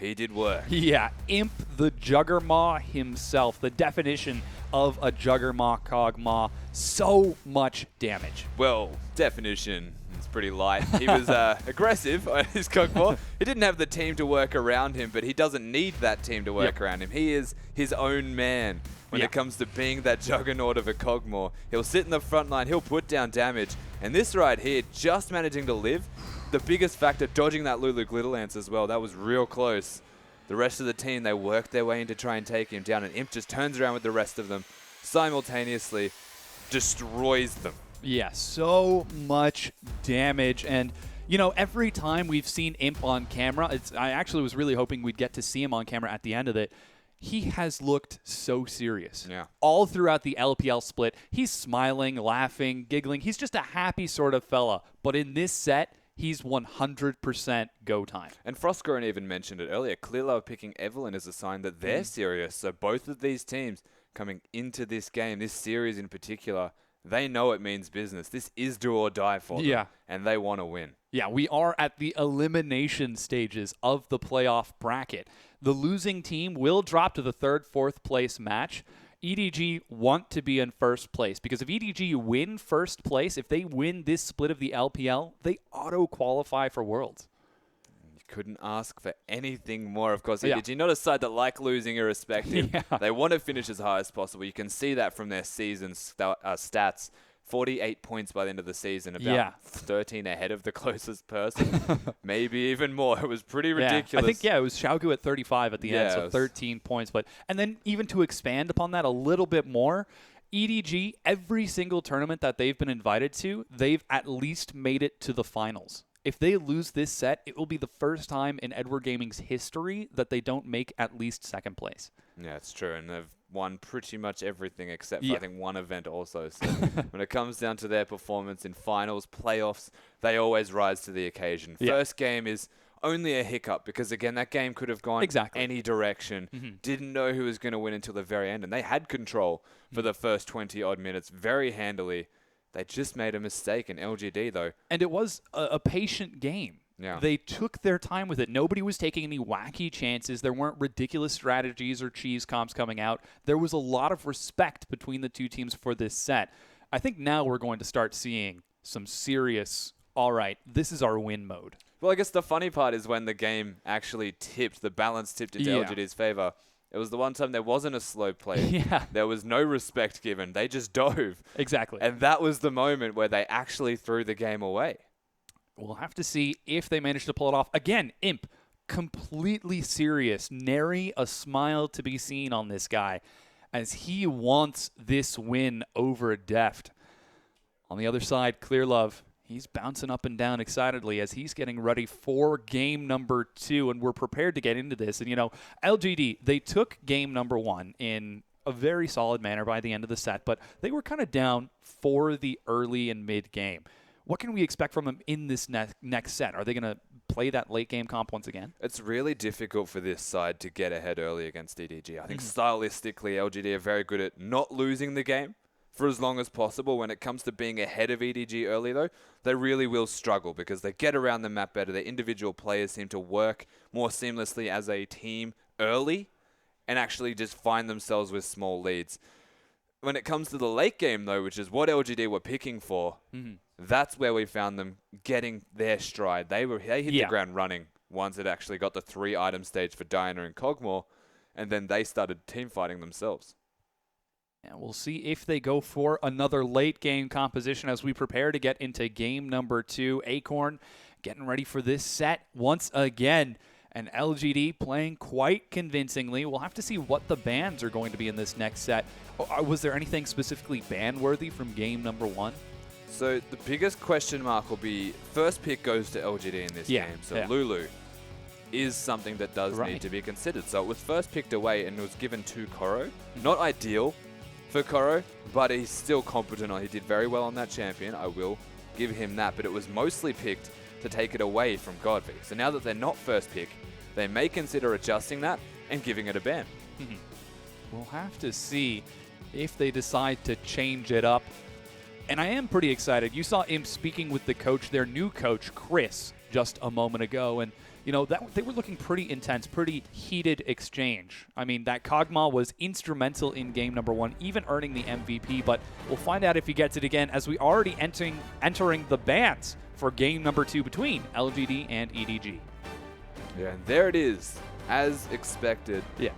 he did work. Yeah, Imp the Juggermaw himself, the definition of a Juggermaw Cogmaw, so much damage. Well, definition is pretty light. He was aggressive on his Cogmaw. He didn't have the team to work around him, but he doesn't need that team to work around him. He is his own man when it comes to being that juggernaut of a Cogmaw. He'll sit in the front line, he'll put down damage, and this right here, just managing to live, the biggest factor, dodging that Lulu Glitter Lance as well. That was real close. The rest of the team, they worked their way in to try and take him down, and Imp just turns around with the rest of them, simultaneously destroys them. Yeah, so much damage. And, you know, every time we've seen Imp on camera, I actually was really hoping we'd get to see him on camera at the end of it. He has looked so serious. Yeah. All throughout the LPL split, he's smiling, laughing, giggling. He's just a happy sort of fella. But in this set, he's 100% go time. And Frostgurin even mentioned it earlier. Clearlove picking Evelyn is a sign that they're serious. So both of these teams coming into this game, this series in particular, they know it means business. This is do or die for them. Yeah. And they want to win. Yeah, we are at the elimination stages of the playoff bracket. The losing team will drop to the 3rd, 4th place match. EDG want to be in first place because if EDG win first place, if they win this split of the LPL, they auto-qualify for Worlds. You couldn't ask for anything more. Of course, EDG, not a side that like losing irrespective. They want to finish as high as possible. You can see that from their season stats. 48 points by the end of the season, about 13 ahead of the closest person. Maybe even more. It was pretty ridiculous. I think, it was Xiaogu at 35 at the end, so 13 points. And then even to expand upon that a little bit more, EDG, every single tournament that they've been invited to, they've at least made it to the finals. If they lose this set, it will be the first time in Edward Gaming's history that they don't make at least 2nd place. Yeah, it's true. And they've won pretty much everything except for, I think, one event also. So when it comes down to their performance in finals, playoffs, they always rise to the occasion. First game is only a hiccup because, again, that game could have gone any direction. Didn't know who was going to win until the very end. And they had control for the first 20-odd minutes very handily. They just made a mistake in LGD, though. And it was a patient game. Yeah. They took their time with it. Nobody was taking any wacky chances. There weren't ridiculous strategies or cheese comps coming out. There was a lot of respect between the two teams for this set. I think now we're going to start seeing some serious, all right, this is our win mode. Well, I guess the funny part is when the game actually tipped, the balance tipped into LGD's favor. It was the one time there wasn't a slow play. There was no respect given. They just dove. Exactly. And that was the moment where they actually threw the game away. We'll have to see if they manage to pull it off. Again, Imp, completely serious. Nary a smile to be seen on this guy as he wants this win over Deft. On the other side, Clear Love, he's bouncing up and down excitedly as he's getting ready for game number 2, and we're prepared to get into this. And, LGD, they took game number 1 in a very solid manner by the end of the set, but they were kind of down for the early and mid game. What can we expect from them in this next set? Are they going to play that late game comp once again? It's really difficult for this side to get ahead early against EDG. I think stylistically, LGD are very good at not losing the game for as long as possible. When it comes to being ahead of EDG early, though, they really will struggle because they get around the map better. Their individual players seem to work more seamlessly as a team early and actually just find themselves with small leads. When it comes to the late game, though, which is what LGD were picking for, that's where we found them getting their stride. They hit the ground running once it actually got the 3-item stage for Diana and Cogmore, and then they started team fighting themselves. And we'll see if they go for another late game composition as we prepare to get into game number 2. Acorn getting ready for this set once again. And LGD playing quite convincingly. We'll have to see what the bans are going to be in this next set. Was there anything specifically ban-worthy from game number 1? So the biggest question mark will be first pick goes to LGD in this game. So Lulu is something that does need to be considered. So it was first picked away and was given to Koro. Not ideal for Koro, but he's still competent. He did very well on that champion. I will give him that. But it was mostly picked to take it away from Godvi. So now that they're not first pick, they may consider adjusting that and giving it a ban. We'll have to see if they decide to change it up. And I am pretty excited. You saw him speaking with the coach, their new coach, Chris, just a moment ago. And, they were looking pretty intense, pretty heated exchange. I mean, that Kog'Maw was instrumental in game number 1, even earning the MVP. But we'll find out if he gets it again as we already entering the bans for game number 2 between LGD and EDG. Yeah, and there it is, as expected. Yeah.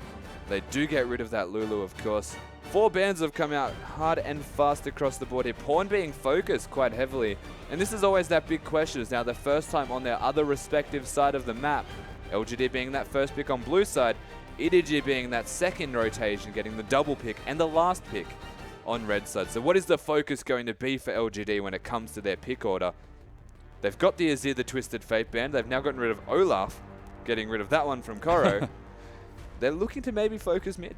They do get rid of that Lulu, of course. 4 bans have come out hard and fast across the board here. Pawn being focused quite heavily. And this is always that big question. It's now the first time on their other respective side of the map. LGD being that first pick on blue side. EDG being that second rotation, getting the double pick and the last pick on red side. So what is the focus going to be for LGD when it comes to their pick order? They've got the Azir the Twisted Fate ban. They've now gotten rid of Olaf, getting rid of that one from Koro. They're looking to maybe focus mid.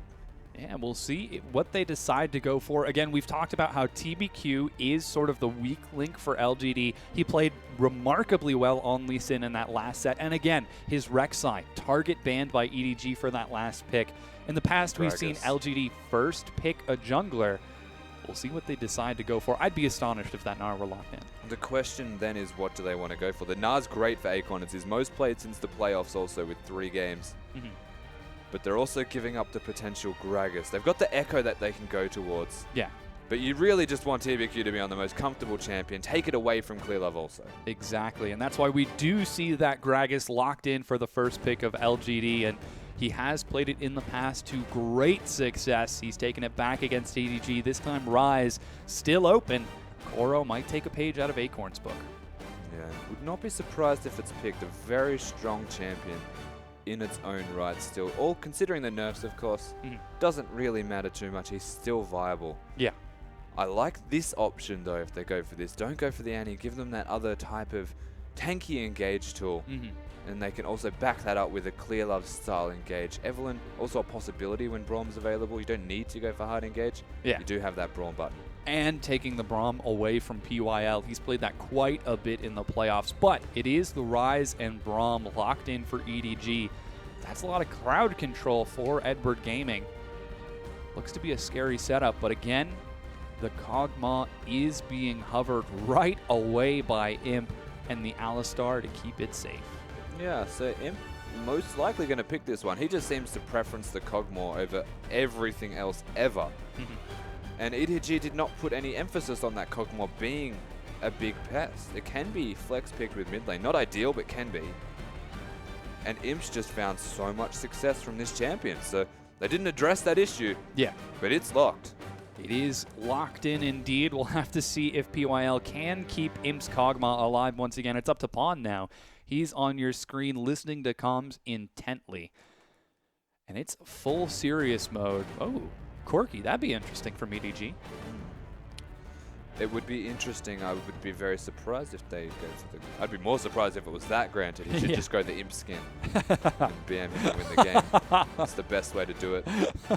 Yeah, we'll see what they decide to go for. Again, we've talked about how TBQ is sort of the weak link for LGD. He played remarkably well on Lee Sin in that last set. And again, his Rek'Sai, target banned by EDG for that last pick. In the past, we've seen LGD first pick a jungler. We'll see what they decide to go for. I'd be astonished if that Gnar were locked in. The question then is, what do they want to go for? The Gnar's great for Acorn. It's his most played since the playoffs also with 3 games. But they're also giving up the potential Gragas. They've got the Echo that they can go towards. Yeah. But you really just want TBQ to be on the most comfortable champion. Take it away from Clear Love also. Exactly, and that's why we do see that Gragas locked in for the first pick of LGD, and he has played it in the past to great success. He's taken it back against EDG. This time Rise still open. Koro might take a page out of Acorn's book. Yeah, would not be surprised if it's picked. A very strong champion in its own right still. All considering the nerfs, of course, doesn't really matter too much. He's still viable. Yeah. I like this option, though, if they go for this. Don't go for the Annie. Give them that other type of tanky engage tool. And they can also back that up with a Clear Love style engage. Evelyn, also a possibility when Braum's available. You don't need to go for hard engage. Yeah. You do have that Braum button. And taking the Braum away from PYL. He's played that quite a bit in the playoffs. But it is the Rise and Braum locked in for EDG. That's a lot of crowd control for Edward Gaming. Looks to be a scary setup, but again, the Kog'Maw is being hovered right away by Imp and the Alistar to keep it safe. Yeah, so Imp most likely going to pick this one. He just seems to preference the Kog'Maw over everything else ever. And EDG did not put any emphasis on that Kog'Maw being a big pest. It can be flex picked with mid lane. Not ideal, but can be. And Imp's just found so much success from this champion. So they didn't address that issue. Yeah. But it's locked. It is locked in indeed. We'll have to see if PYL can keep Imp's Kog'Maw alive once again. It's up to Pawn now. He's on your screen listening to comms intently. And it's full serious mode. Oh, Corky, that'd be interesting for EDG. It would be interesting. I would be very surprised if they go for the... I'd be more surprised if it was that, granted. He should just go the imp skin and BM him to win the game. That's the best way to do it.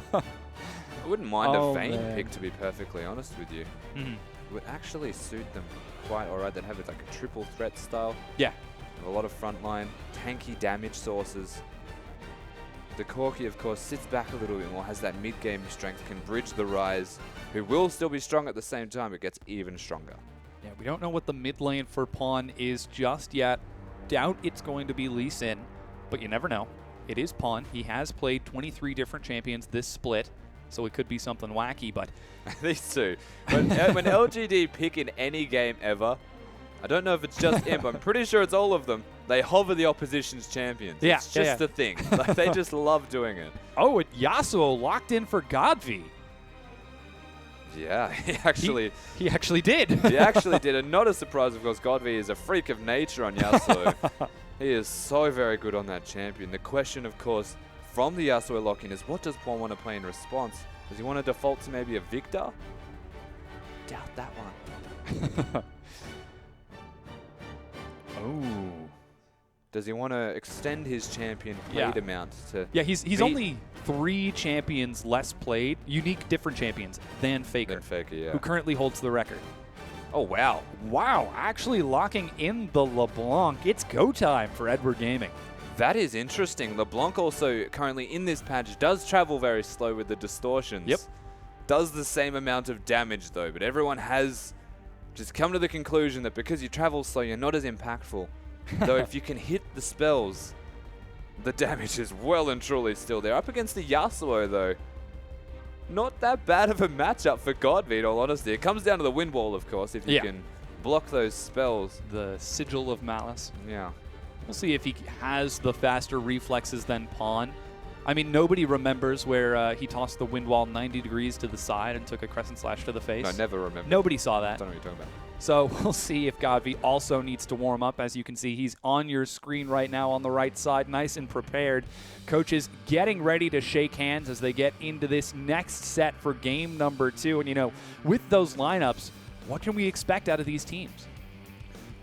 I wouldn't mind a Vayne pick, to be perfectly honest with you. It would actually suit them quite alright. They'd have it like a triple threat style. Yeah. With a lot of frontline, tanky damage sources. The Corky, of course, sits back a little bit more, has that mid-game strength, can bridge the Rise, who will still be strong at the same time, but gets even stronger. Yeah, we don't know what the mid lane for Pawn is just yet. Doubt it's going to be Lee Sin, but you never know. It is Pawn. He has played 23 different champions this split, so it could be something wacky, but... These two. When LGD pick in any game ever, I don't know if it's just Imp, I'm pretty sure it's all of them, they hover the opposition's champions. Yeah, it's just the thing. Like, they just love doing it. Oh, and Yasuo locked in for Godvi. Yeah, he actually did. He actually did, and not a surprise, of course. Godvi is a freak of nature on Yasuo. He is so very good on that champion. The question, of course, from the Yasuo lock-in is, what does Pawn want to play in response? Does he want to default to maybe a Victor? Doubt that one. Oh. Does he want to extend his champion played amount to... Yeah, he's only 3 champions less played, unique different champions, than Faker. Yeah. Who currently holds the record. Oh, wow. Wow, actually locking in the LeBlanc. It's go time for Edward Gaming. That is interesting. LeBlanc also currently in this patch does travel very slow with the distortions. Yep. Does the same amount of damage though, but everyone has just come to the conclusion that because you travel slow, you're not as impactful. Though if you can hit the spells, the damage is well and truly still there. Up against the Yasuo though, not that bad of a matchup for Godvi, in all honesty. It comes down to the wind wall, of course, if you can block those spells. The Sigil of Malice. Yeah. We'll see if he has the faster reflexes than Pawn. I mean, nobody remembers where he tossed the wind wall 90 degrees to the side and took a crescent slash to the face. No, never remember. Nobody saw that. I don't know what you're talking about. So we'll see if Godvi also needs to warm up. As you can see, he's on your screen right now on the right side, nice and prepared. Coaches getting ready to shake hands as they get into this next set for game number 2. And, you know, with those lineups, what can we expect out of these teams?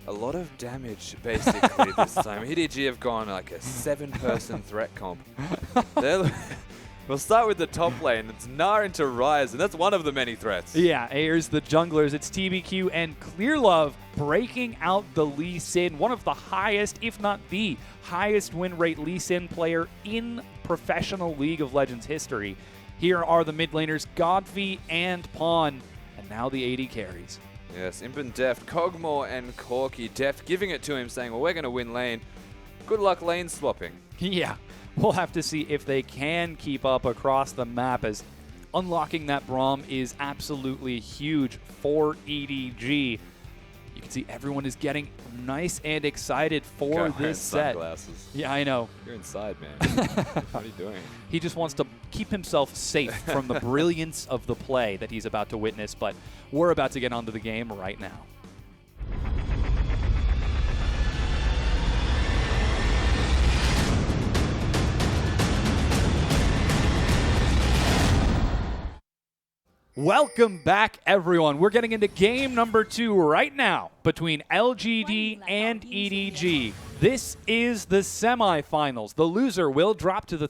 A lot of damage, basically, this time. EDG have gone like a 7-person threat comp. We'll start with the top lane. It's Gnar into Rise, and that's one of the many threats. Yeah, here's the junglers. It's TBQ and Clearlove breaking out the Lee Sin, one of the highest, if not the highest win rate Lee Sin player in professional League of Legends history. Here are the mid laners, Godvi and Pawn, and now the AD carries. Yes, Imp and Deft, Kog'Maw and Corky. Deft giving it to him, saying, well, we're going to win lane. Good luck lane swapping. Yeah, we'll have to see if they can keep up across the map, as unlocking that Braum is absolutely huge for EDG. You can see everyone is getting nice and excited for this set. Sunglasses. Yeah, I know. You're inside, man. What are you doing? He just wants to keep himself safe from the brilliance of the play that he's about to witness, but we're about to get onto the game right now. Welcome back, everyone. We're getting into game number 2 right now between LGD and EDG. This is the semifinals. The loser will drop to the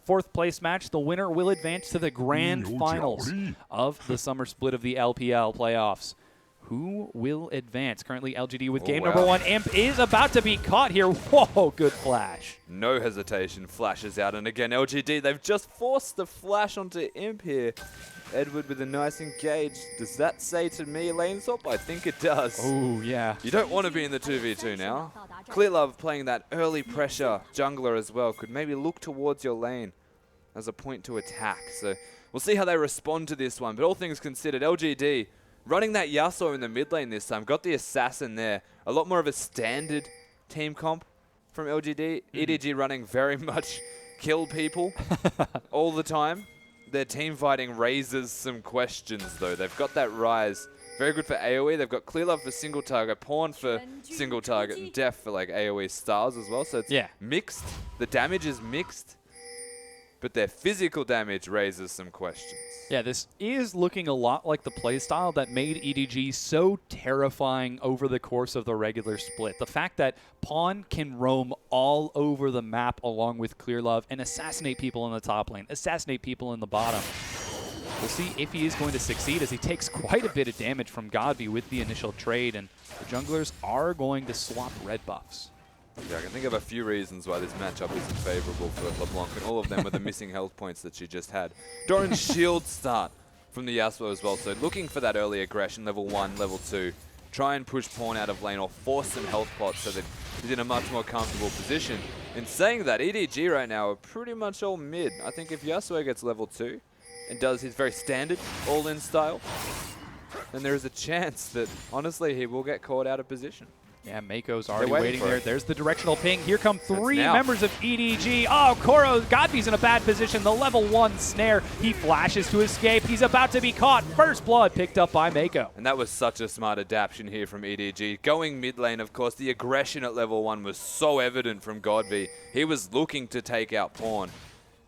fourth place match. The winner will advance to the grand finals of the summer split of the LPL playoffs. Who will advance? Currently, LGD with game number 1. Imp is about to be caught here. Whoa, good flash. No hesitation, flashes out. And again, LGD, they've just forced the flash onto Imp here. Edward with a nice engage. Does that say to me lane swap? I think it does. Oh, yeah. You don't want to be in the 2v2 now. Clearlove playing that early pressure jungler as well. Could maybe look towards your lane as a point to attack. So we'll see how they respond to this one. But all things considered, LGD running that Yasuo in the mid lane this time. Got the assassin there. A lot more of a standard team comp from LGD. EDG running very much kill people all the time. Their team fighting raises some questions, though. They've got that Rise. Very good for AoE. They've got Clear Love for single target, Pawn for single target, and Def for like AoE styles as well. So it's mixed. The damage is mixed, but their physical damage raises some questions. Yeah, this is looking a lot like the playstyle that made EDG so terrifying over the course of the regular split. The fact that Pawn can roam all over the map along with Clear Love and assassinate people in the top lane, assassinate people in the bottom. We'll see if he is going to succeed, as he takes quite a bit of damage from Godby with the initial trade, and the junglers are going to swap red buffs. Yeah, I can think of a few reasons why this matchup isn't favorable for LeBlanc, and all of them are the missing health points that she just had. Doran's shield start from the Yasuo as well, so looking for that early aggression, level 1, level 2. Try and push Pawn out of lane or force some health pots so that he's in a much more comfortable position. In saying that, EDG right now are pretty much all mid. I think if Yasuo gets level 2 and does his very standard all-in style, then there is a chance that, honestly, he will get caught out of position. Yeah, Mako's already waiting there. It. There's the directional ping. Here come 3 members of EDG. Oh, Koro, Godby's in a bad position. The level 1 snare. He flashes to escape. He's about to be caught. First blood picked up by Mako. And that was such a smart adaptation here from EDG. Going mid lane, of course, the aggression at level 1 was so evident from Godby. He was looking to take out Pawn.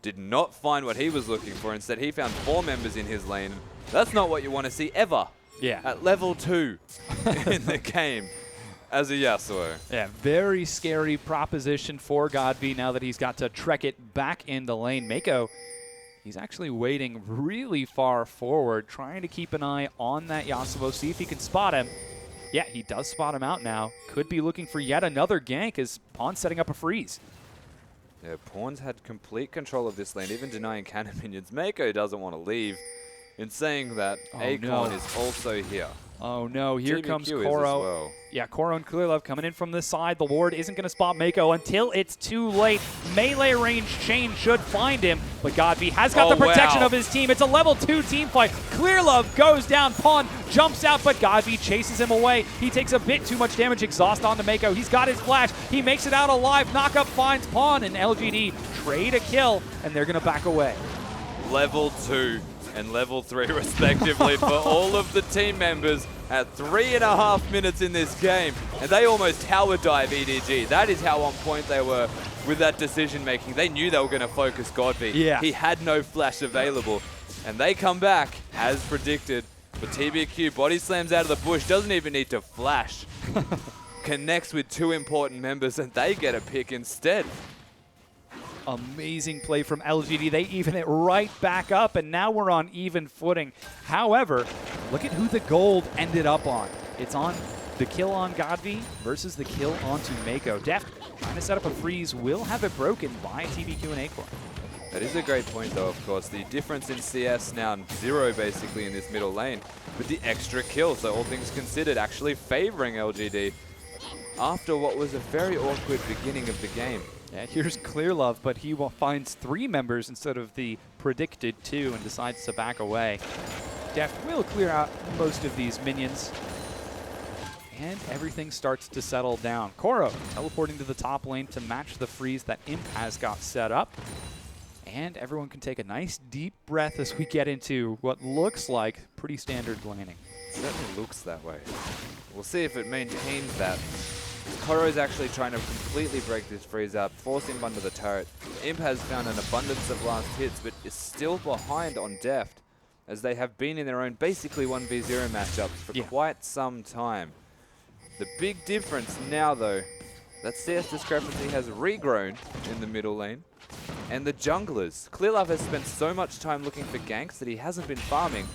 Did not find what he was looking for. Instead, he found 4 members in his lane. That's not what you want to see ever. Yeah. At level 2 in the game. As a Yasuo. Yeah, very scary proposition for Godby now that he's got to trek it back into lane. Mako, he's actually waiting really far forward, trying to keep an eye on that Yasuo, see if he can spot him. Yeah, he does spot him out now. Could be looking for yet another gank as Pawn's setting up a freeze. Yeah, Pawn's had complete control of this lane, even denying cannon minions. Mako doesn't want to leave. In saying that, Acorn is also here. Oh no, here TBQ comes is Koro. as well. Yeah, Koro and Clear Love coming in from this side. The ward isn't going to spot Mako until it's too late. Melee range chain should find him, but Godby has got the protection of his team. It's a level 2 team fight. Clear Love goes down. Pawn jumps out, but Godby chases him away. He takes a bit too much damage. Exhaust onto Mako. He's got his flash. He makes it out alive. Knockup finds Pawn, and LGD trade a kill, and they're going to back away. Level 2 and level 3 respectively for all of the team members at 3.5 minutes in this game. And they almost tower dive EDG. That is how on point they were with that decision making. They knew they were going to focus Godby. Yeah. He had no flash available. And they come back as predicted. But TBQ body slams out of the bush, doesn't even need to flash. Connects with 2 important members and they get a pick instead. Amazing play from LGD. They even it right back up, and now we're on even footing. However, look at who the gold ended up on. It's on the kill on Godby versus the kill onto Mako. Deft trying to set up a freeze, will have it broken by TBQ and Acorn. That is a great point, though, of course. The difference in CS now 0, basically, in this middle lane with the extra kill. So all things considered, actually favoring LGD after what was a very awkward beginning of the game. Yeah, here's Clear Love, but he finds 3 members instead of the predicted 2 and decides to back away. Deft will clear out most of these minions. And everything starts to settle down. Koro teleporting to the top lane to match the freeze that Imp has got set up. And everyone can take a nice deep breath as we get into what looks like pretty standard laning. It certainly looks that way. We'll see if it maintains that. Koro's actually trying to completely break this freeze up, force him under the turret. Imp has found an abundance of last hits, but is still behind on Deft, as they have been in their own basically 1v0 matchups for quite some time. The big difference now, though, that CS discrepancy has regrown in the middle lane. And the junglers. Clear Love has spent so much time looking for ganks that he hasn't been farming.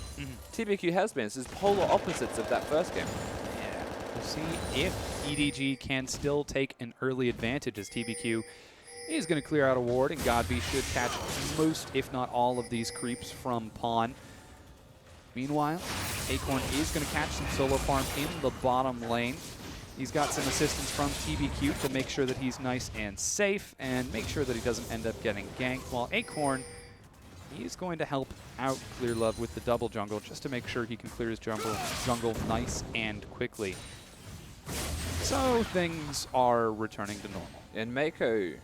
TBQ has been. This is polar opposites of that first game. We'll see if EDG can still take an early advantage, as TBQ is going to clear out a ward, and Godby should catch most, if not all, of these creeps from Pawn. Meanwhile, Acorn is going to catch some solo farm in the bottom lane. He's got some assistance from TBQ to make sure that he's nice and safe and make sure that he doesn't end up getting ganked, while Acorn, he's going to help out Clear Love with the double jungle just to make sure he can clear his jungle nice and quickly. So things are returning to normal. And Mako,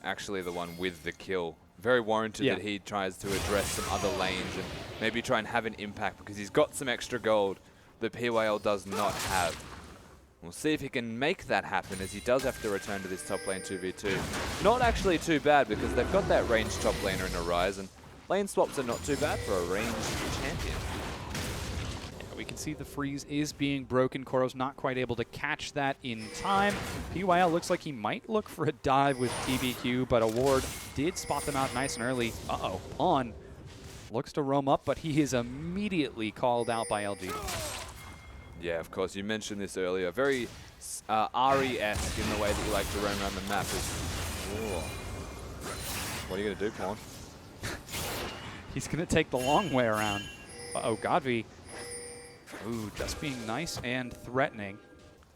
actually the one with the kill. Very warranted that he tries to address some other lanes and maybe try and have an impact because he's got some extra gold. that PYL does not have. We'll see if he can make that happen, as he does have to return to this top lane 2v2. Not actually too bad, because they've got that ranged top laner in Arise, and lane swaps are not too bad for a ranged champion. We can see the freeze is being broken. Koro's not quite able to catch that in time. PYL looks like he might look for a dive with TBQ, but a ward did spot them out nice and early. Uh-oh, Pawn looks to roam up, but he is immediately called out by LG. Yeah, of course, you mentioned this earlier. Very Ari-esque in the way that you like to roam around the map. What are you going to do, Pawn? He's going to take the long way around. Uh-oh, Godvi. Ooh, just being nice and threatening.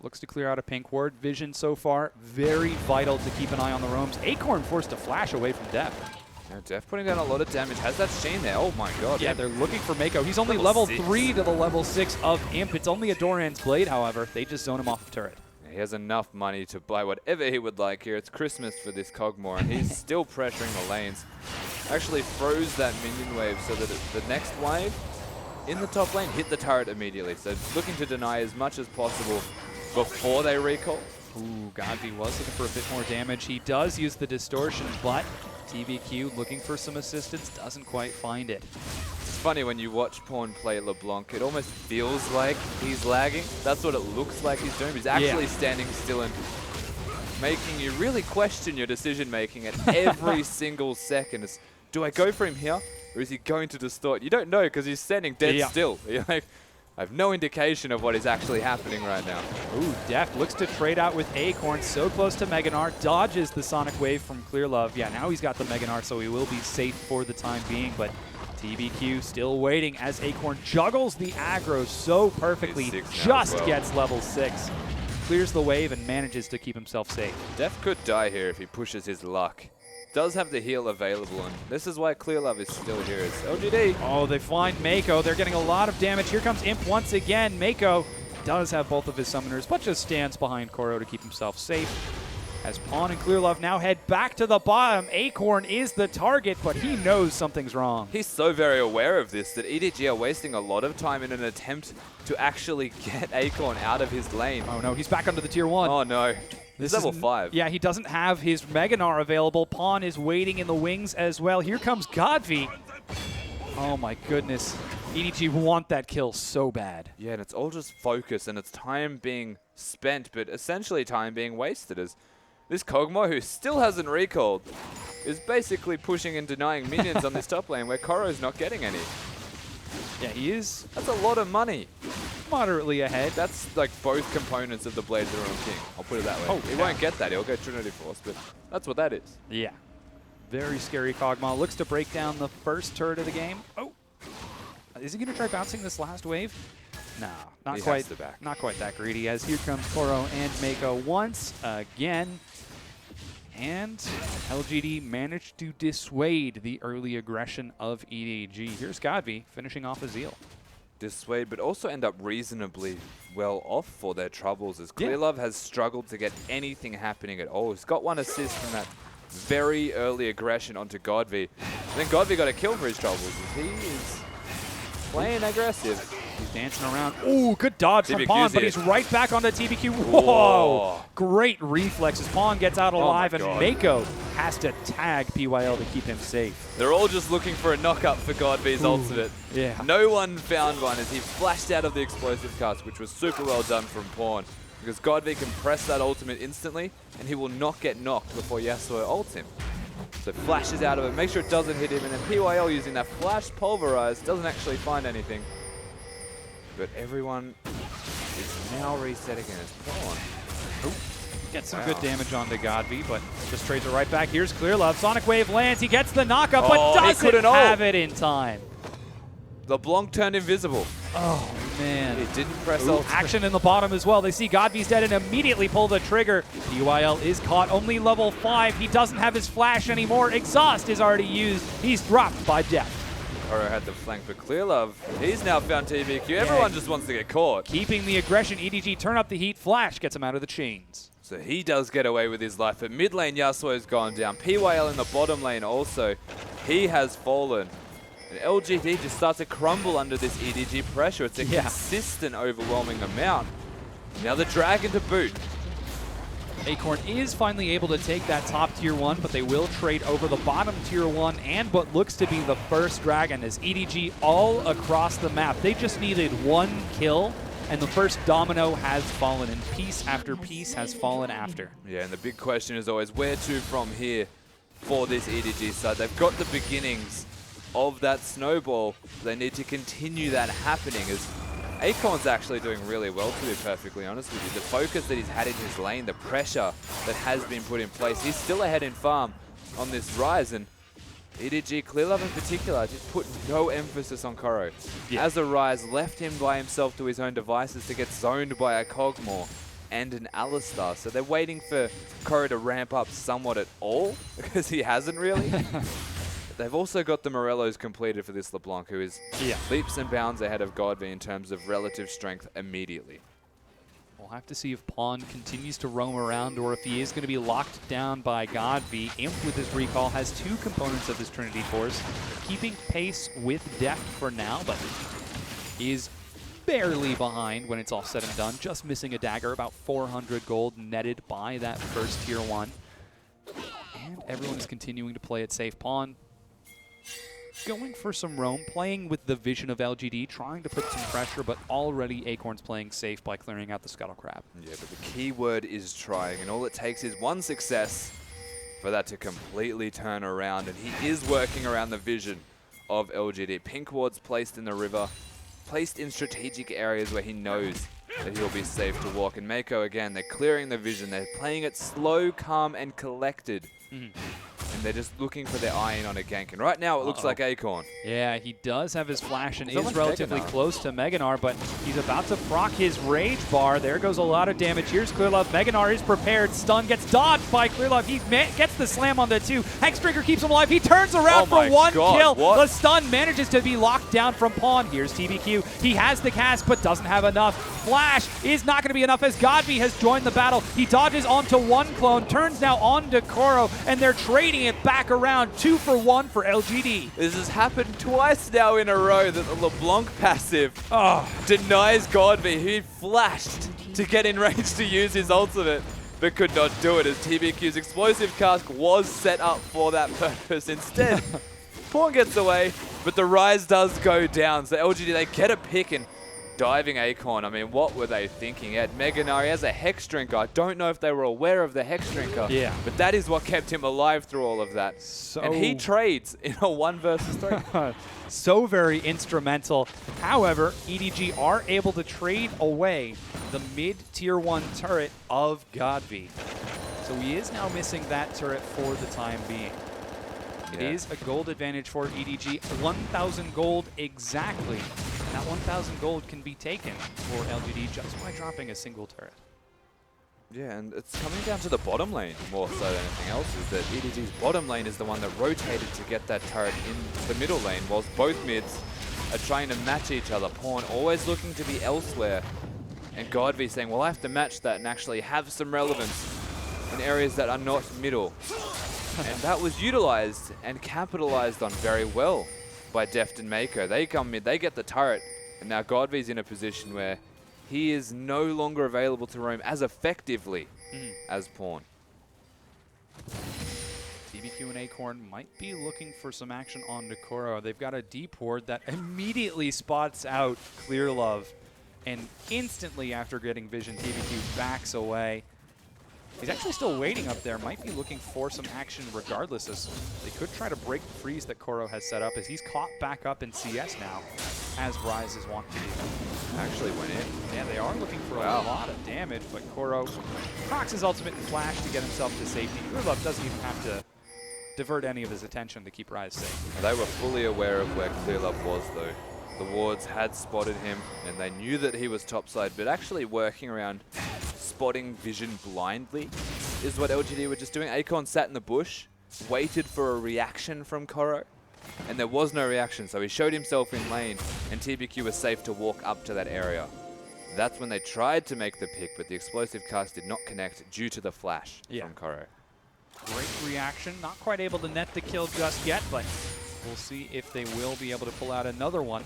Looks to clear out a pink ward. Vision so far, very vital to keep an eye on the roams. Acorn forced to flash away from Def. Yeah, Def putting down a lot of damage. Has that Sheen there? Oh my god. Yeah, they're looking for Mako. He's only level 3 to the level 6 of Imp. It's only a Doran's Blade, however. They just zone him off of turret. He has enough money to buy whatever he would like here. It's Christmas for this Cogmore, and he's still pressuring the lanes. Actually froze that minion wave so that the next wave in the top lane hit the turret immediately. So looking to deny as much as possible before they recall. Ooh, Godvi was looking for a bit more damage. He does use the distortion, but TBQ looking for some assistance, doesn't quite find it. It's funny when you watch Pawn play LeBlanc, it almost feels like he's lagging. That's what it looks like he's doing. He's actually standing still and making you really question your decision making at every single second. It's, do I go for him here, or is he going to distort? You don't know because he's standing dead still. You're like, I have no indication of what is actually happening right now. Ooh, Deft looks to trade out with Acorn, so close to Meganar, dodges the Sonic Wave from Clearlove. Yeah, now he's got the Meganar, so he will be safe for the time being, but TBQ still waiting as Acorn juggles the aggro so perfectly, just gets level 6. Clears the wave and manages to keep himself safe. Def could die here if he pushes his luck. Does have the heal available, and this is why Clearlove is still here. It's LGD. Oh, they find Mako. They're getting a lot of damage. Here comes Imp once again. Mako does have both of his summoners, but just stands behind Koro to keep himself safe. As Pawn and Clearlove now head back to the bottom, Acorn is the target, but he knows something's wrong. He's so very aware of this that EDG are wasting a lot of time in an attempt to actually get Acorn out of his lane. Oh no, he's back under the tier 1. Oh no. This is level 5. Yeah, he doesn't have his Meganar available. Pawn is waiting in the wings as well. Here comes Godvi. Oh my goodness. EDG want that kill so bad. Yeah, and it's all just focus, and it's time being spent, but essentially time being wasted, as this Kog'Maw, who still hasn't recalled, is basically pushing and denying minions on this top lane where Koro's not getting any. Yeah, he is. That's a lot of money. Moderately ahead. That's like both components of the Blade of the Ruined King. I'll put it that way. Oh, he won't get that. He'll go Trinity Force, but that's what that is. Yeah. Very scary Kog'Maw. Looks to break down the first turret of the game. Oh. Is he going to try bouncing this last wave? No, not quite. Not quite that greedy, as here comes Koro and Mako once again. And LGD managed to dissuade the early aggression of EDG. Here's Godvi finishing off a Zeal. Dissuade, but also end up reasonably well off for their troubles, as Clearlove has struggled to get anything happening at all. He's got one assist from that very early aggression onto Godvi. And then Godvi got a kill for his troubles, as he is playing aggressive. He's dancing around. Ooh, good dodge from TBQ's Pawn, but here. he's right back onto TBQ. Whoa! Great reflexes. Pawn gets out alive, and Mako has to tag PYL to keep him safe. They're all just looking for a knockup for Godvi's ultimate. Yeah. No one found one as he flashed out of the explosive cast, which was super well done from Pawn, because Godvi can press that ultimate instantly, and he will not get knocked before Yasuo ults him. So flashes out of it, make sure it doesn't hit him, and then PYL using that flash pulverize doesn't actually find anything. But everyone is now resetting against Pawn. Gets some good damage onto Godvi, but just trades it right back. Here's Clearlove. Sonic Wave lands. He gets the knockup, but doesn't have it in time. LeBlanc turned invisible. Oh, man. It didn't press ult. Action in the bottom as well. They see Godvi's dead and immediately pull the trigger. PYL is caught, only level 5. He doesn't have his flash anymore. Exhaust is already used. He's dropped by Death. Koro had the flank, but Clearlove, he's now found TBQ. Everyone just wants to get caught. Keeping the aggression, EDG turn up the heat. Flash gets him out of the chains. So he does get away with his life, but mid lane Yasuo's gone down. PYL in the bottom lane also, he has fallen. And LGD just starts to crumble under this EDG pressure. It's a Yeah. consistent, overwhelming amount. Now the Dragon to boot. Acorn is finally able to take that top tier 1, but they will trade over the bottom tier 1 and what looks to be the first Dragon as EDG all across the map. They just needed 1 kill, and the first domino has fallen, and piece after piece has fallen after. Yeah, and the big question is always where to from here for this EDG side. They've got the beginnings of that snowball. They need to continue that happening as Acorn's actually doing really well, to be perfectly honest with you. The focus that he's had in his lane, the pressure that has been put in place, he's still ahead in farm on this rise, and EDG, Clearlove in particular, just put no emphasis on Koro. Yeah. As a rise, left him by himself to his own devices to get zoned by a Cogmore and an Alistar. So they're waiting for Koro to ramp up somewhat at all, because he hasn't really. They've also got the Morellos completed for this LeBlanc, who is leaps and bounds ahead of Godby in terms of relative strength immediately. We'll have to see if Pawn continues to roam around or if he is going to be locked down by Godby. Imp with his recall has 2 components of his Trinity Force, keeping pace with Deft for now, but is barely behind when it's all said and done. Just missing a dagger, about 400 gold netted by that first tier 1. And everyone is continuing to play it safe. Pawn going for some roam, playing with the vision of LGD, trying to put some pressure, but already Acorn's playing safe by clearing out the Scuttle Crab. Yeah, but the key word is trying, and all it takes is 1 success for that to completely turn around, and he is working around the vision of LGD. Pink wards placed in the river, placed in strategic areas where he knows that he'll be safe to walk. And Mako, again, they're clearing the vision. They're playing it slow, calm, and collected. And they're just looking for their eye in on a gank. And right now, it looks like Acorn. Yeah, he does have his flash and Is is relatively close to Meganar, but he's about to proc his Rage Bar. There goes a lot of damage. Here's Clearlove. Meganar is prepared. Stun gets dodged by Clearlove. He gets the slam on the 2. Hexbreaker keeps him alive. He turns around for 1 kill. What? The stun manages to be locked down from Pawn. Here's TBQ. He has the cast, but doesn't have enough. Flash is not going to be enough as Godby has joined the battle. He dodges onto 1 clone, turns now onto Koro, and they're trading it back around. 2 for 1 for LGD. This has happened twice now in a row that the LeBlanc passive denies Godby, who flashed to get in range to use his ultimate, but could not do it as TBQ's explosive cask was set up for that purpose. Instead, Pawn gets away, but the rise does go down. So LGD, they get a pick, and diving Acorn, I mean, what were they thinking? He had Meganar as a Hex Drinker. I don't know if they were aware of the Hex Drinker. Yeah. But that is what kept him alive through all of that. And he trades in a 1 versus 3. So very instrumental. However, EDG are able to trade away the mid-tier 1 turret of Godby. So he is now missing that turret for the time being. It is a gold advantage for EDG. 1,000 gold exactly. That 1,000 gold can be taken for LGD just by dropping a single turret. Yeah, and it's coming down to the bottom lane more so than anything else, is that EDG's bottom lane is the one that rotated to get that turret in the middle lane, whilst both mids are trying to match each other. Pawn always looking to be elsewhere, and Godby saying, well, I have to match that and actually have some relevance in areas that are not middle. And that was utilized and capitalized on very well by Deft and Mako. They come mid, they get the turret, and now Godby's in a position where he is no longer available to roam as effectively as Pawn. TBQ and Acorn might be looking for some action on Koro. They've got a deep ward that immediately spots out Clearlove, and instantly after getting vision, TBQ backs away. He's actually still waiting up there, might be looking for some action regardless, as they could try to break the freeze that Koro has set up, as he's caught back up in CS now, as Rise is wont to do. Actually went in. Yeah, they are looking for a lot of damage, but Koro procs his ultimate and flash to get himself to safety. Clearlove doesn't even have to divert any of his attention to keep Rise safe. They were fully aware of where Clearlove was, though. The wards had spotted him, and they knew that he was topside, but actually working around spotting vision blindly is what LGD were just doing. Acorn sat in the bush, waited for a reaction from Koro, and there was no reaction, so he showed himself in lane, and TBQ was safe to walk up to that area. That's when they tried to make the pick, but the explosive cast did not connect due to the flash from Koro. Great reaction, not quite able to net the kill just yet, but We'll see if they will be able to pull out another one.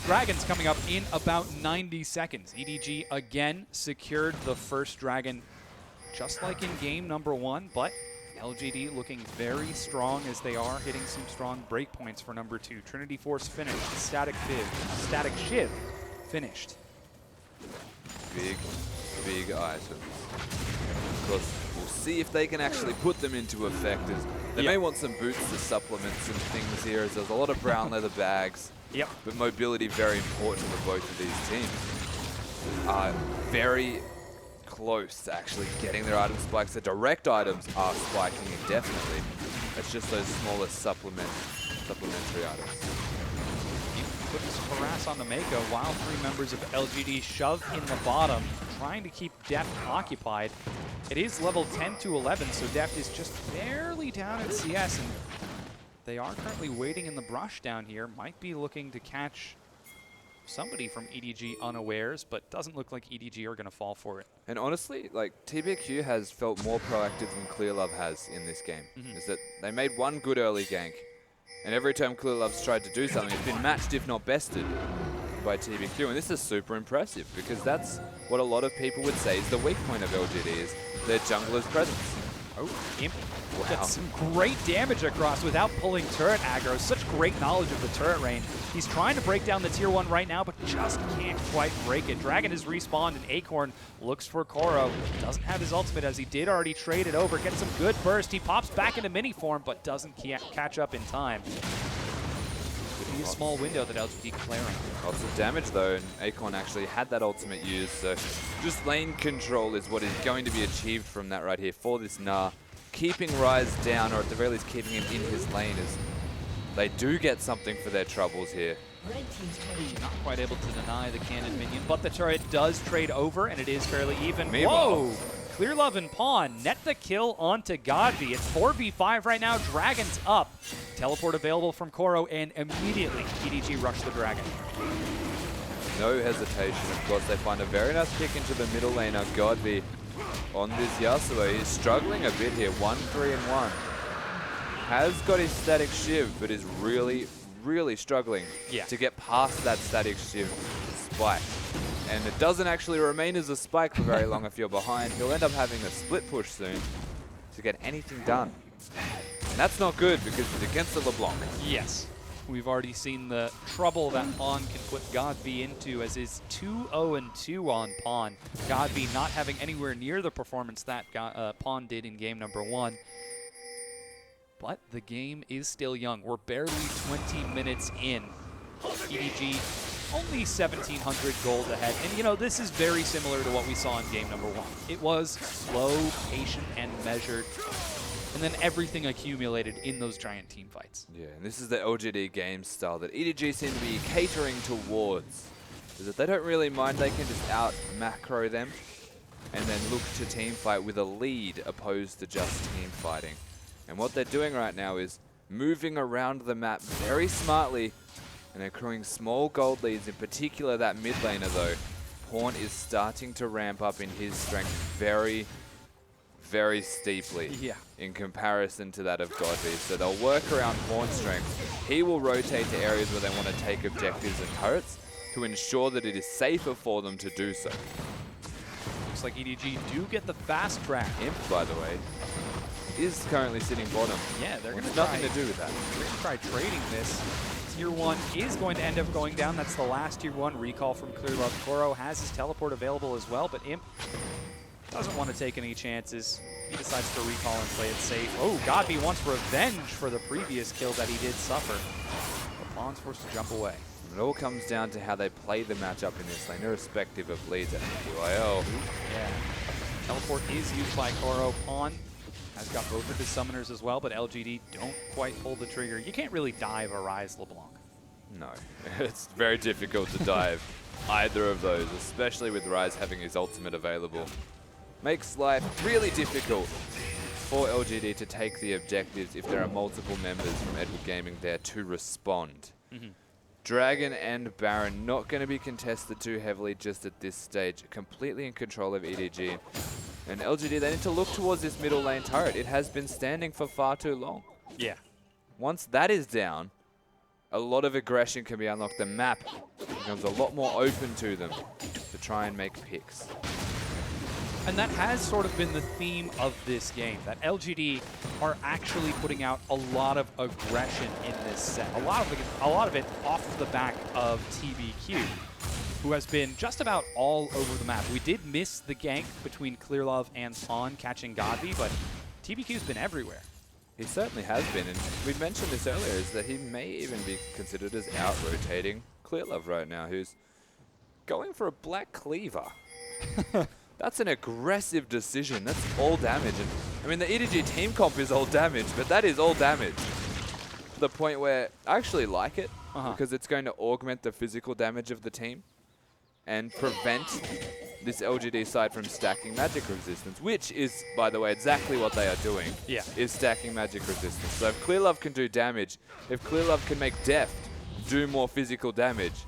Dragon's coming up in about 90 seconds. EDG again secured the first Dragon just like in game number 1, but LGD looking very strong as they are, hitting some strong breakpoints for number 2. Trinity Force finished. Static Shiv finished. Big items. Of course, we'll see if they can actually put them into effect. As they may want some boots to supplement some things here, as there's a lot of brown leather bags. Yep. But mobility very important for both of these teams. Very close to actually getting their item spikes. The direct items are spiking indefinitely. It's just those smaller supplementary items. Putting some harass on the Mako while 3 members of LGD shove in the bottom, trying to keep Deft occupied. It is level 10 to 11, so Deft is just barely down in CS, and they are currently waiting in the brush down here. Might be looking to catch somebody from EDG unawares, but doesn't look like EDG are going to fall for it. And honestly, like, TBQ has felt more proactive than Clearlove has in this game. Is that they made one good early gank, and every time Clearlove's tried to do something, it's been matched, if not bested, by TBQ. And this is super impressive, because that's what a lot of people would say is the weak point of LGD, is their jungler's presence. Oh, Imp Wow. gets some great damage across without pulling turret aggro. Such great knowledge of the turret range. He's trying to break down the tier 1 right now, but just can't quite break it. Dragon is respawned, and Acorn looks for Koro. Doesn't have his ultimate, as he did already trade it over. Gets some good burst. He pops back into mini form, but doesn't catch up in time. Could be a small window that LGD clearing. Lots of damage though, and Acorn actually had that ultimate used, so just lane control is what is going to be achieved from that right here for this Nah. Keeping Rise down, or at the very least keeping him in his lane, as they do get something for their troubles here. Not quite able to deny the cannon minion, but the turret does trade over, and it is fairly even. Meanwhile, Whoa! Clearlove and Pawn net the kill onto Godby. It's 4v5 right now. Dragon's up. Teleport available from Koro, and immediately EDG rush the Dragon. No hesitation. Of course, they find a very nice pick into the middle laner, Godby, on this Yasuo. He's struggling a bit here, 1-3-1. Has got his static shiv, but is really, really struggling to get past that static shiv spike. And it doesn't actually remain as a spike for very long if you're behind. He'll end up having a split push soon to get anything done. And that's not good because it's against the LeBlanc. Yes. We've already seen the trouble that Pawn can put Godby into, as is 2-0-2 on Pawn. Godby not having anywhere near the performance that Pawn did in game number 1. But the game is still young. We're barely 20 minutes in. EDG only 1,700 gold ahead. And, you know, this is very similar to what we saw in game number 1. It was slow, patient, and measured. And then everything accumulated in those giant team fights. Yeah, and this is the LGD game style that EDG seem to be catering towards. Is that they don't really mind, they can just out macro them and then look to team fight with a lead opposed to just team fighting. And what they're doing right now is moving around the map very smartly and accruing small gold leads, in particular that mid laner though. Pawn is starting to ramp up in his strength very, very steeply in comparison to that of Godby. So they'll work around Pawn's strength. He will rotate to areas where they want to take objectives and turrets to ensure that it is safer for them to do so. Looks like EDG do get the fast track. Imp, by the way, is currently sitting bottom. Yeah, they're going to nothing to do with that. They're going to try trading this. Tier 1 is going to end up going down. That's the last Tier 1 recall from Clearlove. Koro has his teleport available as well, but Imp doesn't want to take any chances. He decides to recall and play it safe. Oh, Godby wants revenge for the previous kill that he did suffer. But Pawn's forced to jump away. It all comes down to how they play the matchup in this lane, irrespective of leads at PYL. Yeah. Teleport is used by Koro. Pawn has got both of his summoners as well, but LGD don't quite pull the trigger. You can't really dive a Rise LeBlanc. No, it's very difficult to dive either of those, especially with Rise having his ultimate available. Makes life really difficult for LGD to take the objectives if there are multiple members from Edward Gaming there to respond. Dragon and Baron not going to be contested too heavily just at this stage. Completely in control of EDG. And LGD, they need to look towards this middle lane turret. It has been standing for far too long. Yeah. Once that is down, a lot of aggression can be unlocked. The map becomes a lot more open to them to try and make picks. And that has sort of been the theme of this game, that LGD are actually putting out a lot of aggression in this set. A lot of it off the back of TBQ, who has been just about all over the map. We did miss the gank between Clearlove and Spawn catching Godby, but TBQ's been everywhere. He certainly has been, and we mentioned this earlier, is that he may even be considered as out-rotating Clearlove right now, who's going for a Black Cleaver. That's an aggressive decision. That's all damage. And I mean, the EDG team comp is all damage, but that is all damage. To the point where I actually like it, because it's going to augment the physical damage of the team and prevent this LGD side from stacking magic resistance, which is, by the way, exactly what they are doing, is stacking magic resistance. So if Clearlove can do damage, if Clearlove can make Deft do more physical damage,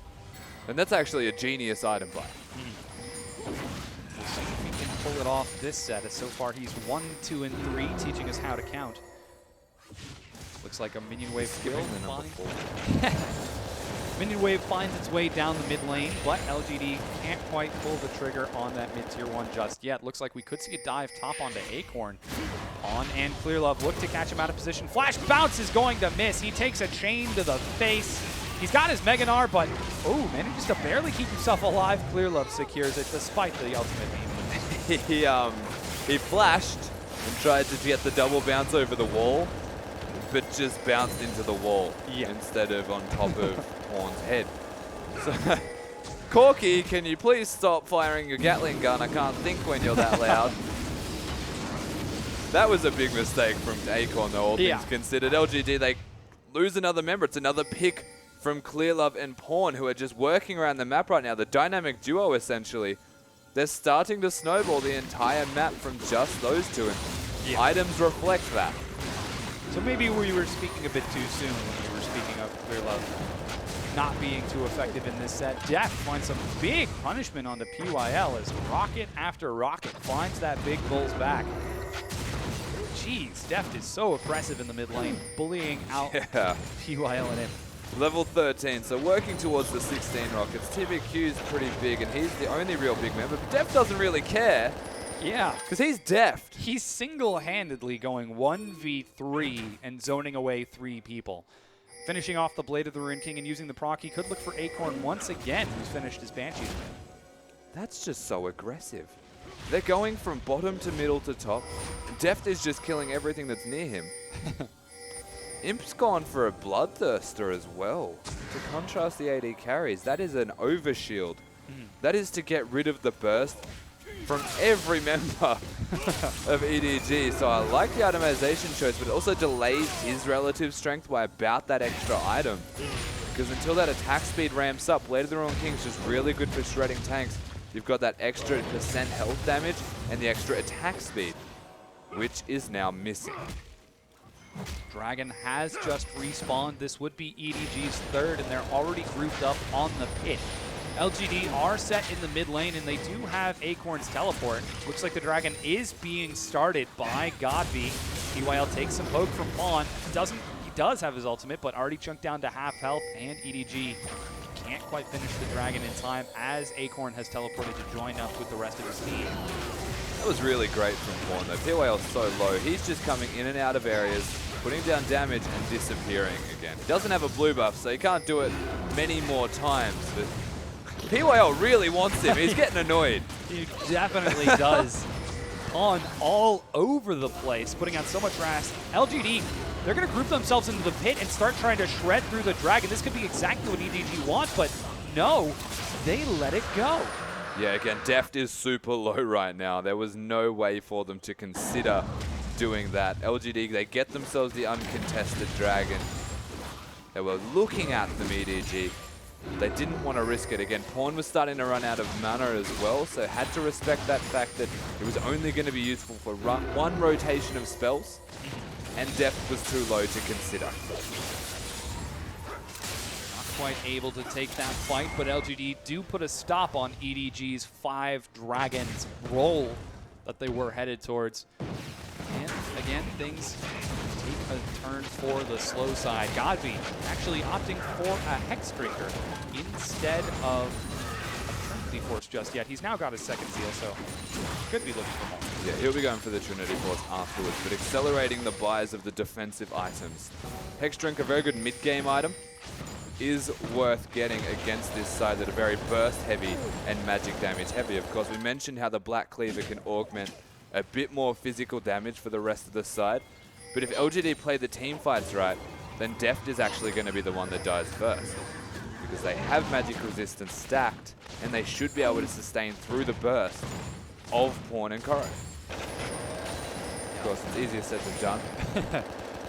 then that's actually a genius item buy. We'll see if he can pull it off this set, as so far he's 1, 2, and 3, teaching us how to count. Looks like a minion wave Skipping the number 4. Minion wave finds its way down the mid lane, but LGD can't quite pull the trigger on that mid-tier 1 just yet. Looks like we could see a dive top onto Acorn. On and Clearlove look to catch him out of position. Flash bounce is going to miss. He takes a chain to the face. He's got his Mega Gnar, but manages to barely keep himself alive. Clearlove secures it despite the ultimate aim. He flashed and tried to get the double bounce over the wall, but just bounced into the wall instead of on top of Horn's head. So, Corky, can you please stop firing your Gatling gun? I can't think when you're that loud. That was a big mistake from Acorn, though, all things considered. LGD, they lose another member. It's another pick from Clearlove and Pawn, who are just working around the map right now. The dynamic duo, essentially. They're starting to snowball the entire map from just those two, and items reflect that. So maybe we were speaking a bit too soon when we were speaking of Clearlove not being too effective in this set. Deft finds some big punishment on the PYL as rocket after rocket finds that big bull's back. Jeez, Deft is so oppressive in the mid lane, bullying out PYL and him. Level 13, so working towards the 16 rockets. TBQ's pretty big, and he's the only real big member, but Deft doesn't really care. Yeah. Because he's Deft. He's single-handedly going 1v3 and zoning away 3 people. Finishing off the Blade of the Rune King and using the proc, he could look for Acorn once again, who's finished his Banshee's win. That's just so aggressive. They're going from bottom to middle to top. Deft is just killing everything that's near him. Imp's gone for a Bloodthirster as well. To contrast the AD carries, that is an overshield. That is to get rid of the burst from every member of EDG. So I like the itemization choice, but it also delays his relative strength by about that extra item. Because until that attack speed ramps up, Blade of the Rune King is just really good for shredding tanks. You've got that extra % health damage and the extra attack speed, which is now missing. Dragon has just respawned. This would be EDG's third, and they're already grouped up on the pit. LGD are set in the mid lane, and they do have Acorn's teleport. Looks like the Dragon is being started by Godby. PYL takes some poke from Pawn. He does have his ultimate, but already chunked down to half health, and EDG can't quite finish the Dragon in time as Acorn has teleported to join up with the rest of his team. That was really great from Pawn, though. PYL's so low. He's just coming in and out of areas, putting down damage and disappearing again. He doesn't have a blue buff, so he can't do it many more times. But PYL really wants him. He's getting annoyed. He definitely does. Pawn all over the place, putting out so much harass. LGD, they're going to group themselves into the pit and start trying to shred through the Dragon. This could be exactly what EDG wants, but no, they let it go. Yeah, again, Deft is super low right now. There was no way for them to consider doing that. LGD, they get themselves the uncontested Dragon. They were looking at them, EDG. They didn't want to risk it. Again, Pawn was starting to run out of mana as well, so had to respect that fact that it was only going to be useful for one rotation of spells, and Deft was too low to consider. Quite able to take that fight, but LGD do put a stop on EDG's 5 Dragons roll that they were headed towards. And again, things take a turn for the slow side. Godby actually opting for a Hex Drinker instead of a Trinity Force just yet. He's now got his second seal, so could be looking for more. Yeah, he'll be going for the Trinity Force afterwards, but accelerating the buys of the defensive items. Hex Drink, a very good mid-game item, is worth getting against this side that are very burst heavy and magic damage heavy. Of course, we mentioned how the Black Cleaver can augment a bit more physical damage for the rest of the side. But if LGD play the team fights right, then Deft is actually going to be the one that dies first. Because they have magic resistance stacked, and they should be able to sustain through the burst of Pawn and Koro. Of course, it's easier said than done.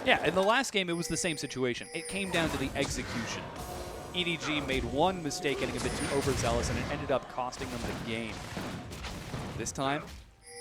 Yeah, in the last game, it was the same situation. It came down to the execution. EDG made one mistake getting a bit too overzealous, and it ended up costing them the game. This time,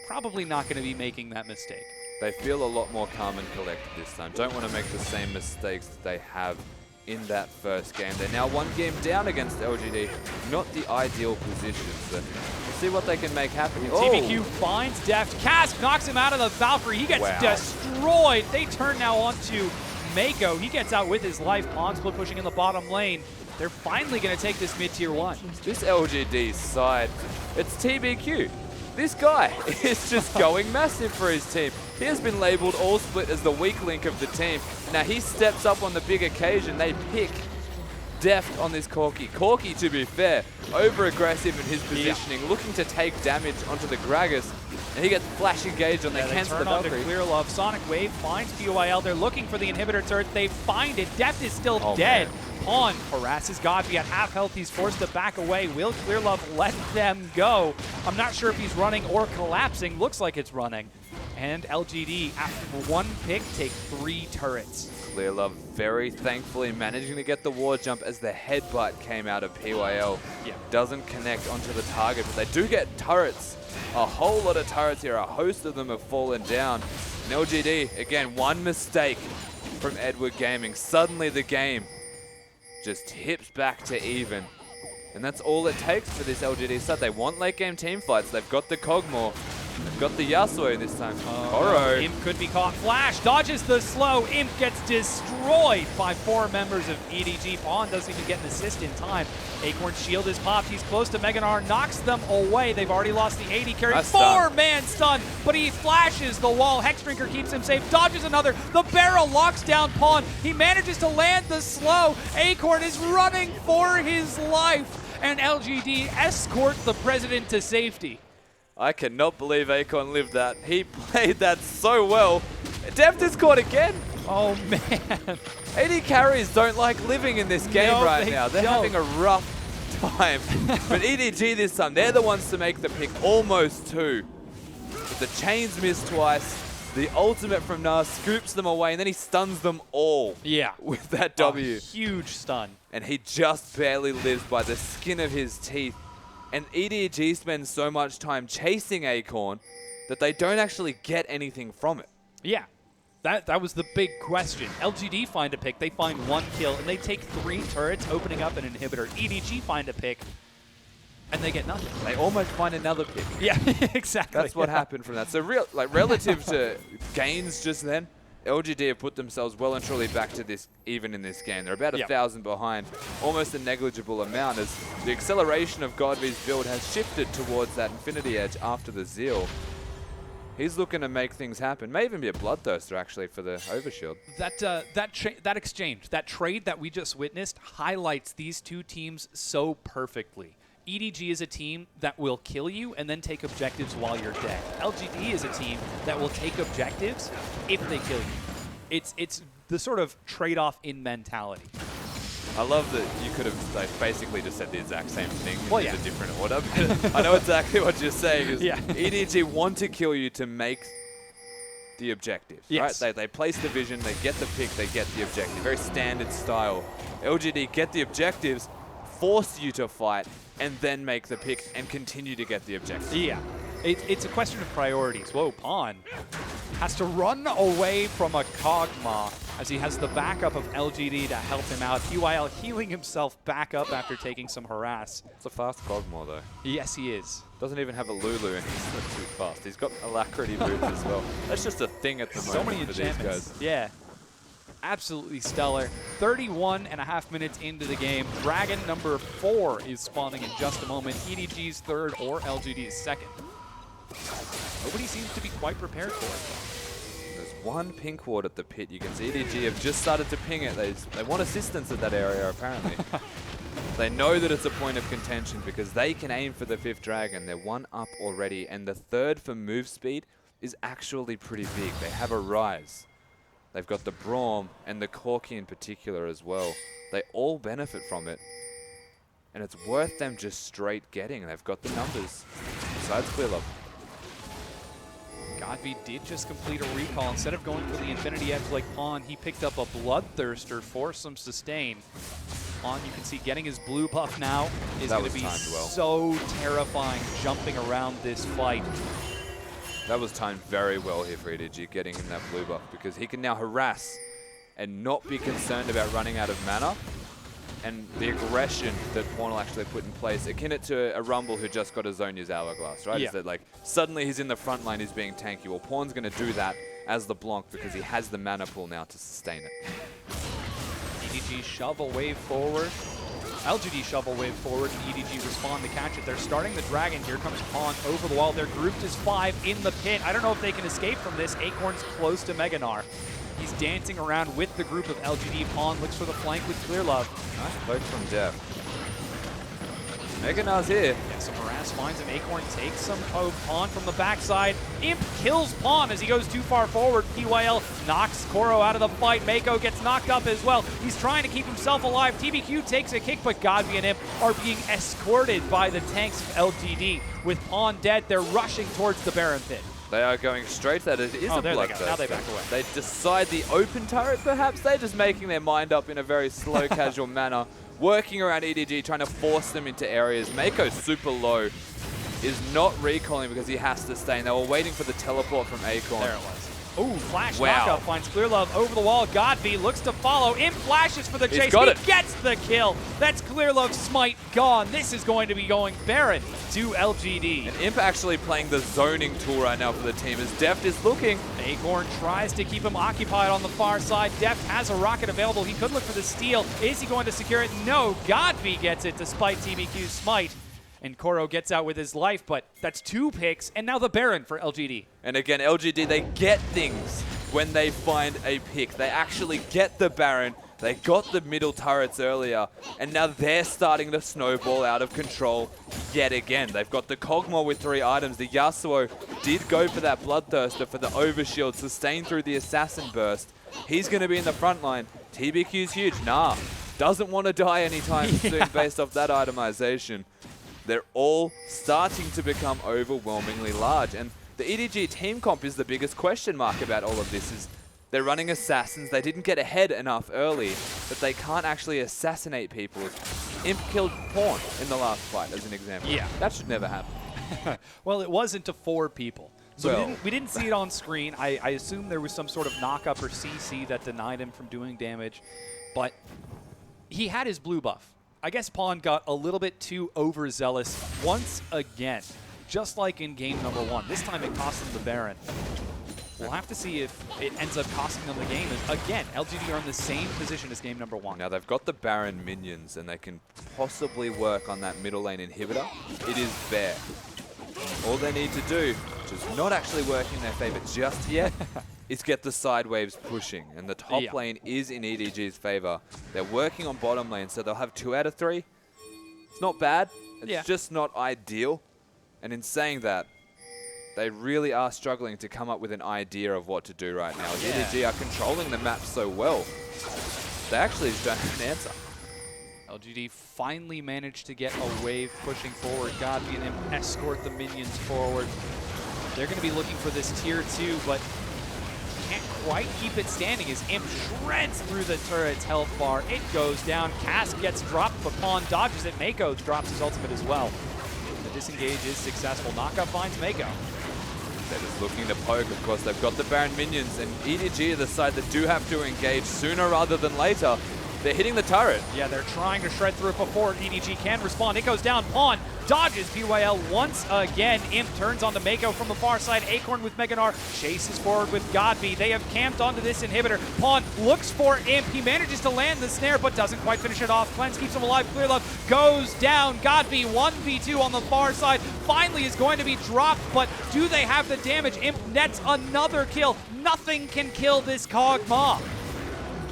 probably not going to be making that mistake. They feel a lot more calm and collected this time. Don't want to make the same mistakes that they have in that first game. They're now one game down against LGD. Not the ideal position. So we'll see what they can make happen. TBQ finds Deft. Cask knocks him out of the Valkyrie. He gets destroyed. They turn now onto Mako. He gets out with his life. Pawn split pushing in the bottom lane. They're finally going to take this mid-tier 1. This LGD side, it's TBQ. This guy is just going massive for his team. He has been labeled all split as the weak link of the team. Now he steps up on the big occasion. They pick Deft on this Corki. Corki, to be fair, over-aggressive in his positioning, looking to take damage onto the Gragas. And he gets flash engaged on the cancel the Valkyrie. Clear Love. Sonic Wave finds PYL. They're looking for the inhibitor turret. They find it. Deft is still dead. Man. Pawn harasses Godby at half health. He's forced to back away. Will Clear Love let them go? I'm not sure if he's running or collapsing. Looks like it's running. And LGD, after one pick, take 3 turrets. Clear Love very thankfully managing to get the ward jump as the headbutt came out of PYL. Yeah. Doesn't connect onto the target, but they do get turrets. A whole lot of turrets here. A host of them have fallen down. And LGD, again, one mistake from Edward Gaming. Suddenly the game just hips back to even. And that's all it takes for this LGD side. They want late game team fights. They've got the Kog'Maw. They've got the Yasuo this time. Koro. Imp could be caught. Flash dodges the slow. Imp gets destroyed by 4 members of EDG. Pawn doesn't even get an assist in time. Acorn's shield is popped. He's close to Meganar. Knocks them away. They've already lost the AD carry. 4-man stun, but he flashes the wall. Hexdrinker keeps him safe. Dodges another. The barrel locks down Pawn. He manages to land the slow. Acorn is running for his life. And LGD escort the president to safety. I cannot believe Acorn lived that. He played that so well. Deft is caught again. Oh, man. AD carries don't like living in this game right now. They're don't. having a rough time. But EDG this time, they're the ones to make the pick, almost 2. But the chains miss twice. The ultimate from Nas scoops them away, and then he stuns them all. Yeah. With that W. A huge stun. And he just barely lives by the skin of his teeth. And EDG spends so much time chasing Acorn that they don't actually get anything from it. Yeah, that was the big question. LGD find a pick, they find 1 kill, and they take 3 turrets, opening up an inhibitor. EDG find a pick, and they get nothing. They almost find another pick. Yeah, exactly. That's what happened from that. So relative to gains just then, LGD have put themselves well and truly back to this, even in this game. They're about 1,000 behind, almost a negligible amount, as the acceleration of Godby's build has shifted towards that Infinity Edge after the Zeal. He's looking to make things happen. May even be a Bloodthirster, actually, for the Overshield. That exchange, that trade that we just witnessed, highlights these 2 teams so perfectly. EDG is a team that will kill you and then take objectives while you're dead. LGD is a team that will take objectives if they kill you. It's the sort of trade-off in mentality. I love that you could have basically just said the exact same thing in a different order. But I know exactly what you're saying. Is EDG want to kill you to make the objective. Yes. Right? They place the vision, they get the pick, they get the objective. Very standard style. LGD get the objectives, force you to fight, and then make the pick and continue to get the objective. Yeah, it's a question of priorities. Whoa, Pawn has to run away from a Kog'Maw as he has the backup of LGD to help him out. PYL healing himself back up after taking some harass. It's a fast Kog'Maw, though. Yes, he is. Doesn't even have a Lulu, and he's not too fast. He's got Alacrity boots as well. That's just a thing at the moment So many for these enchantments. guys. Yeah. absolutely stellar. 31 and a half minutes into the game. Dragon number 4 is spawning in just a moment. EDG's third or LGD's second. Nobody seems to be quite prepared for it. There's one pink ward at the pit. You can see EDG have just started to ping it. They want assistance at that area, apparently. They know that it's a point of contention because they can aim for the 5th dragon. They're 1 up already, and the 3rd for move speed is actually pretty big. They have a rise. They've got the Braum and the Corki in particular as well. They all benefit from it. And it's worth them just straight getting. They've got the numbers. Besides Clearlove. Godby did just complete a recall. Instead of going for the Infinity Edge like Pawn, he picked up a Bloodthirster for some sustain. Pawn, you can see, getting his blue buff now is going to be so terrifying jumping around this fight. That was timed very well here for EDG, getting in that blue buff, because he can now harass and not be concerned about running out of mana. And the aggression that Pawn will actually put in place, akin it to a Rumble who just got a Zonya's Hourglass, right? Yeah. Is that like, suddenly he's in the front line, he's being tanky. Well, Pawn's going to do that as the Blanc because he has the mana pool now to sustain it. EDG shove a wave forward. LGD shove a wave forward, and EDG respond to catch it. They're starting the Dragon. Here comes Pawn over the wall. They're grouped as 5 in the pit. I don't know if they can escape from this. Acorn's close to Meganar. He's dancing around with the group of LGD. Pawn looks for the flank with Clearlove. Nice poke from Def. Meganar's here. Yeah, some harass finds him. Acorn takes some of Pawn from the backside. Imp kills Pawn as he goes too far forward. PYL knocks Koro out of the fight. Mako gets knocked up as well. He's trying to keep himself alive. TBQ takes a kick, but Godby and Imp are being escorted by the tanks of LGD. With Pawn dead, they're rushing towards the Baron pit. They are going straight at it. It is a there they go. bloodthirst. Now they back away. They decide the open turret, perhaps. They're just making their mind up in a very slow, casual manner. Working around EDG, trying to force them into areas. Mako's super low. Is not recalling because he has to stay. And they were waiting for the teleport from Acorn. There it was. Ooh, flash Wow. knockup finds Clearlove over the wall. Godby looks to follow. Imp flashes for the chase. got He it. gets the kill. That's Clearlove's smite gone. This is going to be going Baron to LGD. And Imp actually playing the zoning tool right now for the team as Deft is looking. Acorn tries to keep him occupied on the far side. Deft has a rocket available. He could look for the steal. Is he going to secure it? No. Godby gets it despite TBQ's smite. And Koro gets out with his life, but that's 2 picks, and now the Baron for LGD. And again, LGD, they get things when they find a pick. They actually get the Baron. They got the middle turrets earlier, and now they're starting to snowball out of control yet again. They've got the Kog'Maw with 3 items. The Yasuo did go for that Bloodthirster for the overshield, sustained through the Assassin Burst. He's going to be in the front line. TBQ's huge. Nah, doesn't want to die anytime soon based off that itemization. They're all starting to become overwhelmingly large. And the EDG team comp is the biggest question mark about all of this. Is they're running assassins. They didn't get ahead enough early, but they can't actually assassinate people. Imp killed Pawn in the last fight, as an example. Yeah. That should never happen. Well, it wasn't to 4 people. So Well. we didn't see it on screen. I assume there was some sort of knock-up or CC that denied him from doing damage. But he had his blue buff. I guess Pawn got a little bit too overzealous once again, just like in game number 1. This time it cost him the Baron. We'll have to see if it ends up costing them the game. Again, LGD are in the same position as game number 1. Now they've got the Baron minions and they can possibly work on that middle lane inhibitor. It is bare. All they need to do, which is not actually working in their favor just yet, is get the side waves pushing. And the top lane is in EDG's favor. They're working on bottom lane, so they'll have 2 out of 3. It's not bad. It's just not ideal. And in saying that, they really are struggling to come up with an idea of what to do right now. EDG are controlling the map so well. They actually just don't have an answer. LGD finally managed to get a wave pushing forward. Godby and him escort the minions forward. They're going to be looking for this tier 2, but can't quite keep it standing as Imp shreds through the turret's health bar. It goes down. Cask gets dropped, but Pawn dodges it. Mako drops his ultimate as well. The disengage is successful. Knockup finds Mako. They're just looking to poke. Of course, they've got the Baron minions, and EDG are the side that do have to engage sooner rather than later. They're hitting the turret. Yeah, they're trying to shred through it before EDG can respond. It goes down. Pawn dodges PYL once again. Imp turns onto Mako from the far side. Acorn with Meganar chases forward with Godby. They have camped onto this inhibitor. Pawn looks for Imp. He manages to land the snare, but doesn't quite finish it off. Cleanse keeps him alive. Clear Love goes down. Godby 1v2 on the far side. Finally is going to be dropped, but do they have the damage? Imp nets another kill. Nothing can kill this Kog'Maw.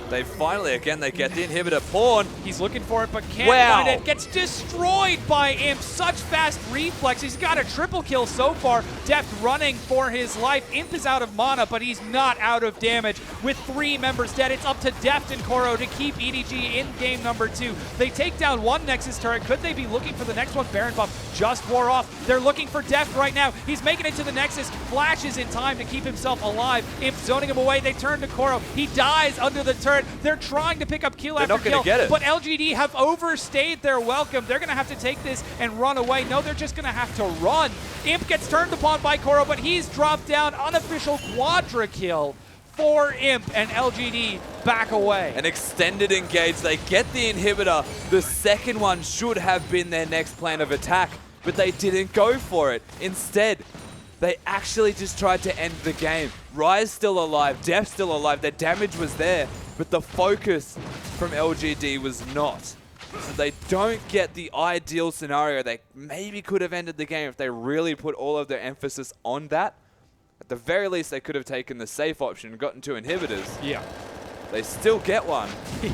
They finally, again, they get the inhibitor. Pawn. He's looking for it, but can't Wow. find it. Gets destroyed by Imp. Such fast reflex. He's got a triple kill so far. Deft running for his life. Imp is out of mana, but he's not out of damage. With 3 members dead, it's up to Deft and Koro to keep EDG in game number 2. They take down one Nexus turret. Could they be looking for the next one? Baron buff just wore off. They're looking for Deft right now. He's making it to the Nexus. Flashes in time to keep himself alive. Imp zoning him away. They turn to Koro. He dies under the turret. They're trying to pick up kill after not gonna kill, get it. but LGD have overstayed their welcome. They're going to have to take this and run away. No, they're just going to have to run. Imp gets turned upon by Koro, but he's dropped down. Unofficial quadra kill for Imp, and LGD back away. An extended engage. They get the inhibitor. The second one should have been their next plan of attack, but they didn't go for it. Instead, they actually just tried to end the game. Rise still alive, Def still alive, their damage was there, but the focus from LGD was not. So they don't get the ideal scenario. They maybe could have ended the game if they really put all of their emphasis on that. At the very least, they could have taken the safe option and gotten 2 inhibitors. Yeah. They still get one.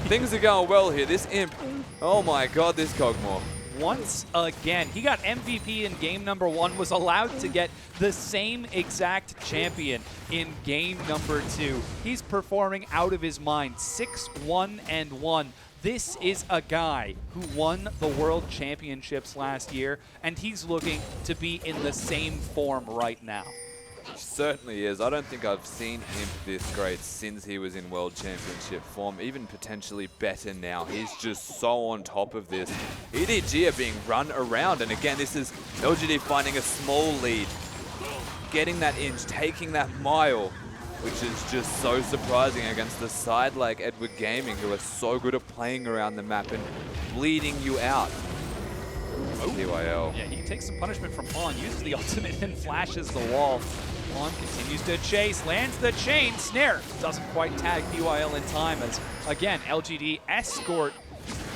Things are going well here. This Imp, oh my god, this Kog'Maw. Once again, he got MVP in game number 1, was allowed to get the same exact champion in game number 2. He's performing out of his mind, 6-1-1. This is a guy who won the World Championships last year, and he's looking to be in the same form right now. Certainly is. I don't think I've seen Imp this great since he was in World Championship form, even potentially better now. He's just so on top of this. EDG are being run around, and again, this is LGD finding a small lead, getting that inch, taking that mile, which is just so surprising against the side like Edward Gaming, who are so good at playing around the map and bleeding you out. PYL. Yeah, he takes some punishment from Pawn, uses the ultimate and flashes the wall. Pawn continues to chase, lands the chain, snare. Doesn't quite tag PYL in time as, again, LGD escort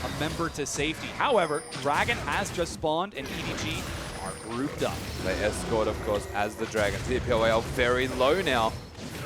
a member to safety. However, Dragon has just spawned and EDG are grouped up. They escort, of course, as the Dragons. The PYL very low now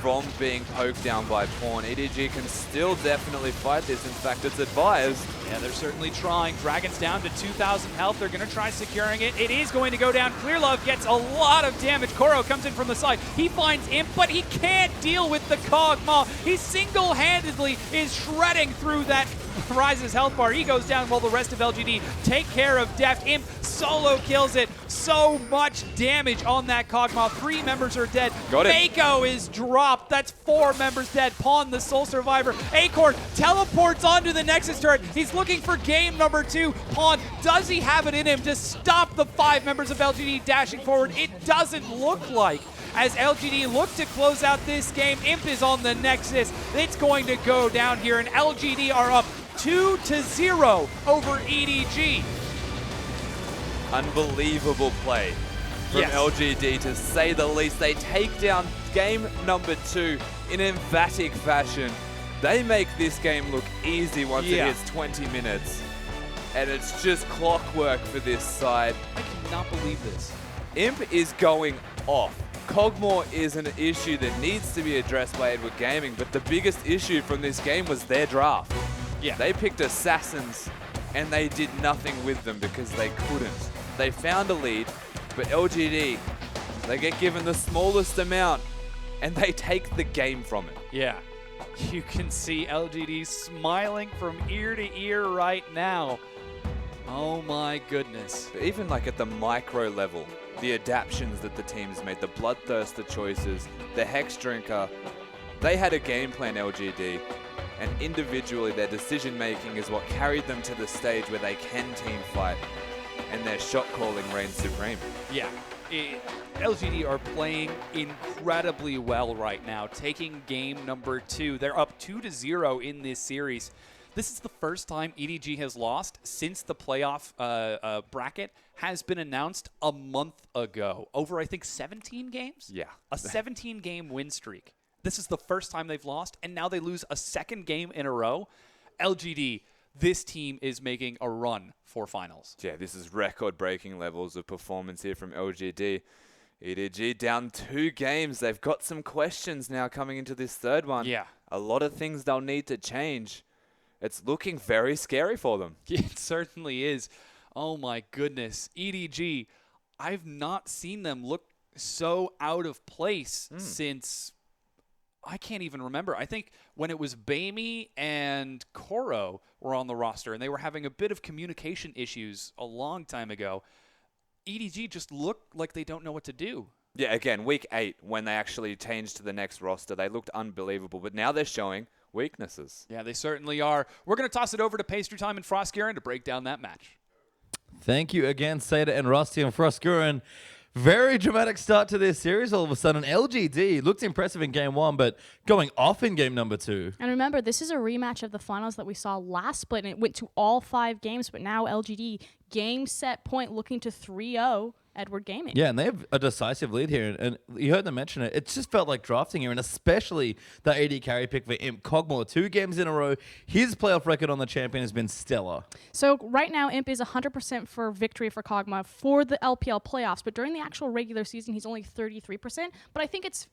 from being poked down by Pawn. EDG can still definitely fight this. In fact, it's advised. Yeah, they're certainly trying. Dragon's down to 2,000 health. They're going to try securing it. It is going to go down. Clear Love gets a lot of damage. Koro comes in from the side. He finds Imp, but he can't deal with the Kog'Maw. He single-handedly is shredding through that Rise's health bar. He goes down while the rest of LGD take care of Deft. Imp solo kills it. So much damage on that Kog'Maw. 3 members are dead. Got it. Mako is dropped. That's 4 members dead. Pawn, the sole survivor. Acorn teleports onto the Nexus turret. He's looking for game number 2. Pawn, does he have it in him to stop the 5 members of LGD dashing forward? It doesn't look like. As LGD look to close out this game, Imp is on the Nexus. It's going to go down here, and LGD are up 2-0 over EDG. Unbelievable play from Yes. LGD, to say the least. They take down game number 2 in emphatic fashion. They make this game look easy once it hits 20 minutes. And it's just clockwork for this side. I cannot believe this. Imp is going off. Kog'Maw is an issue that needs to be addressed by Edward Gaming, but the biggest issue from this game was their draft. Yeah. They picked Assassins, and they did nothing with them because they couldn't. They found a lead, but LGD, they get given the smallest amount, and they take the game from it. Yeah. You can see LGD smiling from ear to ear right now. Oh my goodness. But even like at the micro level, the adaptions that the teams made, the Bloodthirster choices, the Hex Drinker, they had a game plan, LGD, and individually their decision making is what carried them to the stage where they can team fight, and their shot calling reigns supreme. Yeah. LGD are playing incredibly well right now, taking game number 2. They're up 2-0 in this series. This is the first time EDG has lost since the playoff bracket has been announced a month ago. Over, I think, 17 games? Yeah. A 17-game win streak. This is the first time they've lost, and now they lose a second game in a row. LGD, this team is making a run for finals. Yeah, this is record-breaking levels of performance here from LGD. EDG down 2 games. They've got some questions now coming into this third one. Yeah. A lot of things they'll need to change. It's looking very scary for them. It certainly is. Oh my goodness. EDG, I've not seen them look so out of place since, I can't even remember. I think when it was Bamey and Koro were on the roster and they were having a bit of communication issues a long time ago, EDG just looked like they don't know what to do. Yeah, again, week 8, when they actually changed to the next roster, they looked unbelievable. But now they're showing weaknesses. Yeah, they certainly are. We're going to toss it over to Pastry Time and Frostgurin to break down that match. Thank you again, Seda and Rusty and Frostgurin. Very dramatic start to this series. All of a sudden, LGD looked impressive in game 1, but going off in game number 2. And remember, this is a rematch of the finals that we saw last split, and it went to all 5 games, but now LGD game, set, point, looking to 3-0 Edward Gaming. Yeah, and they have a decisive lead here. And you heard them mention it. It just felt like drafting here, and especially the AD carry pick for Imp Cogmore. 2 games in a row. His playoff record on the champion has been stellar. So right now, Imp is 100% for victory for Kog'Maw for the LPL playoffs, but during the actual regular season, he's only 33%. But I think it's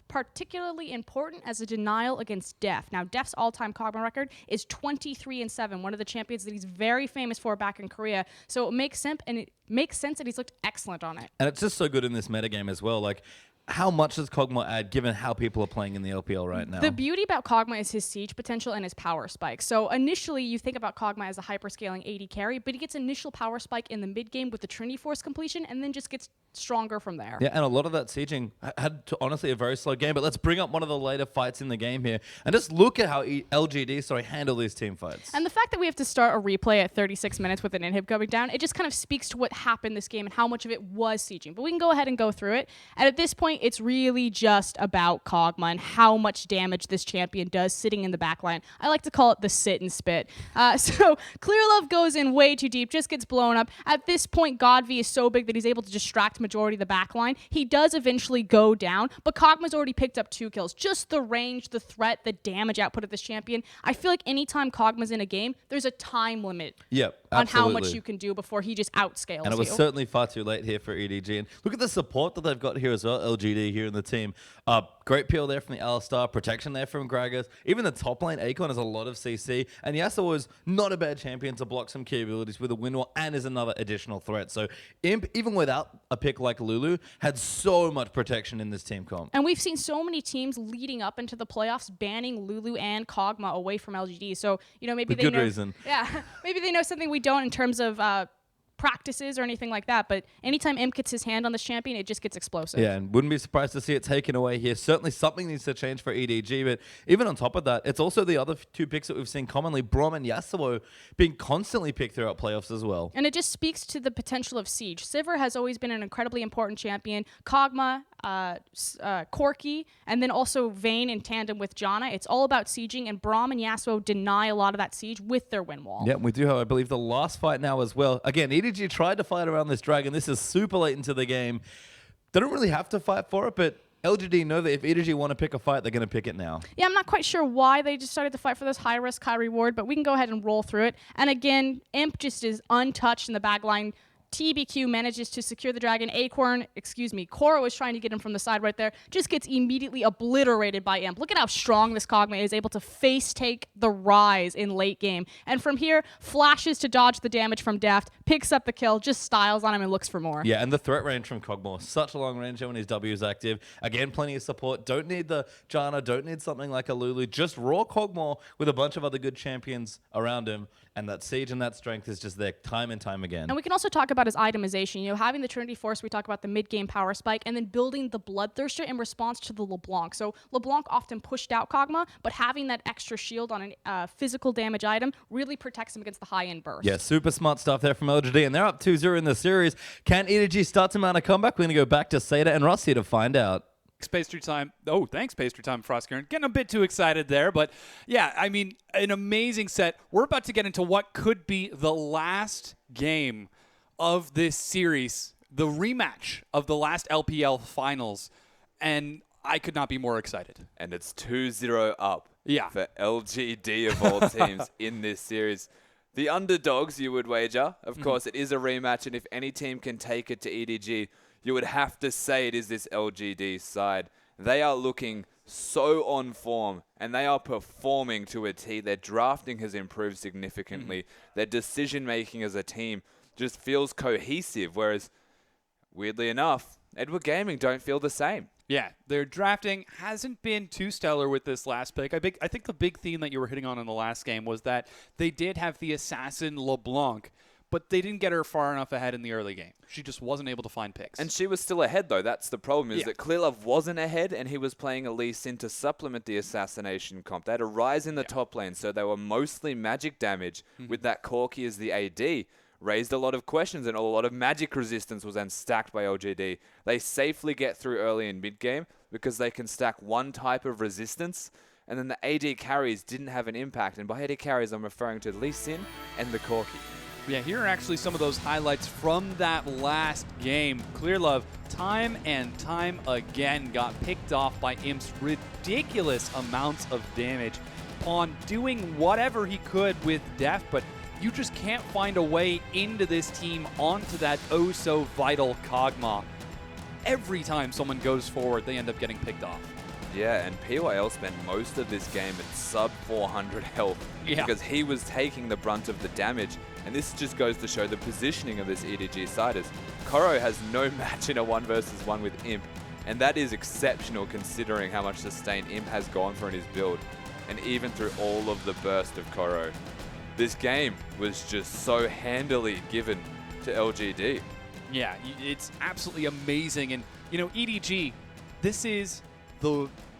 particularly important as a denial against Def. Now, Def's all-time Kog'Maw record is 23-7, one of the champions that he's very famous for back in Korea. So it makes sense, and it makes sense that he's looked excellent on it. And it's just so good in this metagame as well. Like, how much does Kog'Maw add given how people are playing in the LPL right now? The beauty about Kog'Maw is his siege potential and his power spike. So initially, you think about Kog'Maw as a hyperscaling AD carry, but he gets initial power spike in the mid game with the Trinity Force completion, and then just gets stronger from there. Yeah, and a lot of that sieging had, honestly, a very slow game. But let's bring up one of the later fights in the game here and just look at how LGD handle these team fights. And the fact that we have to start a replay at 36 minutes with an inhib going down, it just kind of speaks to what happened this game and how much of it was sieging. But we can go ahead and go through it. And at this point, it's really just about Kog'Maw and how much damage this champion does sitting in the backline. I like to call it the sit and spit. So Clear Love goes in way too deep, just gets blown up. At this point, Godv is so big that he's able to distract majority of the backline. He does eventually go down, but Kog'Maw's already picked up 2 kills. Just the range, the threat, the damage output of this champion. I feel like anytime Kog'Maw's in a game, there's a time limit on how much you can do before he just outscales you. And it was certainly far too late here for EDG. And look at the support that they've got here as well, LGD here in the team. Great peel there from the Alistar, protection there from Gragas. Even the top lane, Akon has a lot of CC. And Yasuo was not a bad champion to block some key abilities with a Windwall and is another additional threat. So Imp, even without a pick like Lulu, had so much protection in this team comp. And we've seen so many teams leading up into the playoffs banning Lulu and Kog'Maw away from LGD. So, you know, maybe With they good know. reason. Yeah, maybe they know something we don't in terms of practices or anything like that, but anytime Imp gets his hand on this champion, it just gets explosive. Yeah, and wouldn't be surprised to see it taken away here. Certainly something needs to change for EDG, but even on top of that, it's also the other 2 picks that we've seen commonly, Brom and Yasuo, being constantly picked throughout playoffs as well. And it just speaks to the potential of Siege. Sivir has always been an incredibly important champion. Kog'Maw, Corki, and then also Vayne in tandem with Janna. It's all about sieging, and Braum and Yasuo deny a lot of that siege with their win wall. Yeah, we do have, I believe, the last fight now as well. Again, EDG tried to fight around this dragon. This is super late into the game. They don't really have to fight for it, but LGD know that if EDG want to pick a fight, they're going to pick it now. Yeah, I'm not quite sure why they decided to fight for this high risk, high reward, but we can go ahead and roll through it. And again, Imp just is untouched in the backline. TBQ manages to secure the dragon. Koro is trying to get him from the side right there. Just gets immediately obliterated by Imp. Look at how strong this Kog'Maw is, able to face take the rise in late game. And from here, flashes to dodge the damage from Daft, picks up the kill, just styles on him and looks for more. Yeah, and the threat range from Kog'Maw, such a long range when his W is active. Again, plenty of support. Don't need the Janna, don't need something like a Lulu. Just raw Kog'Maw with a bunch of other good champions around him. And that siege and that strength is just there time and time again. And we can also talk about his itemization. You know, having the Trinity Force, we talk about the mid-game power spike, and then building the Bloodthirster in response to the LeBlanc. So LeBlanc often pushed out Kog'Maw, but having that extra shield on a physical damage item really protects him against the high-end burst. Yeah, super smart stuff there from LGD, and they're up 2-0 in the series. Can EDG start to mount a comeback? We're going to go back to Seda and Ross here to find out. Pastry Time. Oh, thanks, Pastry Time, Frostkern. Getting a bit too excited there, but yeah, I mean, an amazing set. We're about to get into what could be the last game of this series, the rematch of the last LPL finals, and I could not be more excited. And it's 2-0 up for LGD of all teams in this series. The underdogs, you would wager. Of course, it is a rematch, and if any team can take it to EDG, you would have to say it is this LGD side. They are looking so on form, and they are performing to a T. Their drafting has improved significantly. Their decision-making as a team just feels cohesive, whereas, weirdly enough, Edward Gaming don't feel the same. Yeah, their drafting hasn't been too stellar with this last pick. I think the big theme that you were hitting on in the last game was that they did have the assassin LeBlanc, but they didn't get her far enough ahead in the early game. She just wasn't able to find picks. And she was still ahead, though. That's the problem, is that Clearlove wasn't ahead, and he was playing a Lee Sin to supplement the assassination comp. They had a Rise in the top lane, so they were mostly magic damage with that Corki as the AD. Raised a lot of questions, and a lot of magic resistance was then stacked by LGD. They safely get through early in mid-game because they can stack one type of resistance, and then the AD carries didn't have an impact. And by AD carries, I'm referring to Lee Sin and the Corki. Yeah, here are actually some of those highlights from that last game. Clearlove, time and time again, got picked off by Imp's ridiculous amounts of damage on doing whatever he could with Def, but you just can't find a way into this team onto that oh-so-vital Kog'Maw. Every time someone goes forward, they end up getting picked off. Yeah, and PYL spent most of this game at sub 400 health because he was taking the brunt of the damage. And this just goes to show the positioning of this EDG side as Koro has no match in a 1 versus 1 with Imp. And that is exceptional considering how much sustain Imp has gone for in his build. And even through all of the burst of Koro, this game was just so handily given to LGD. Yeah, it's absolutely amazing. And, you know, EDG, this is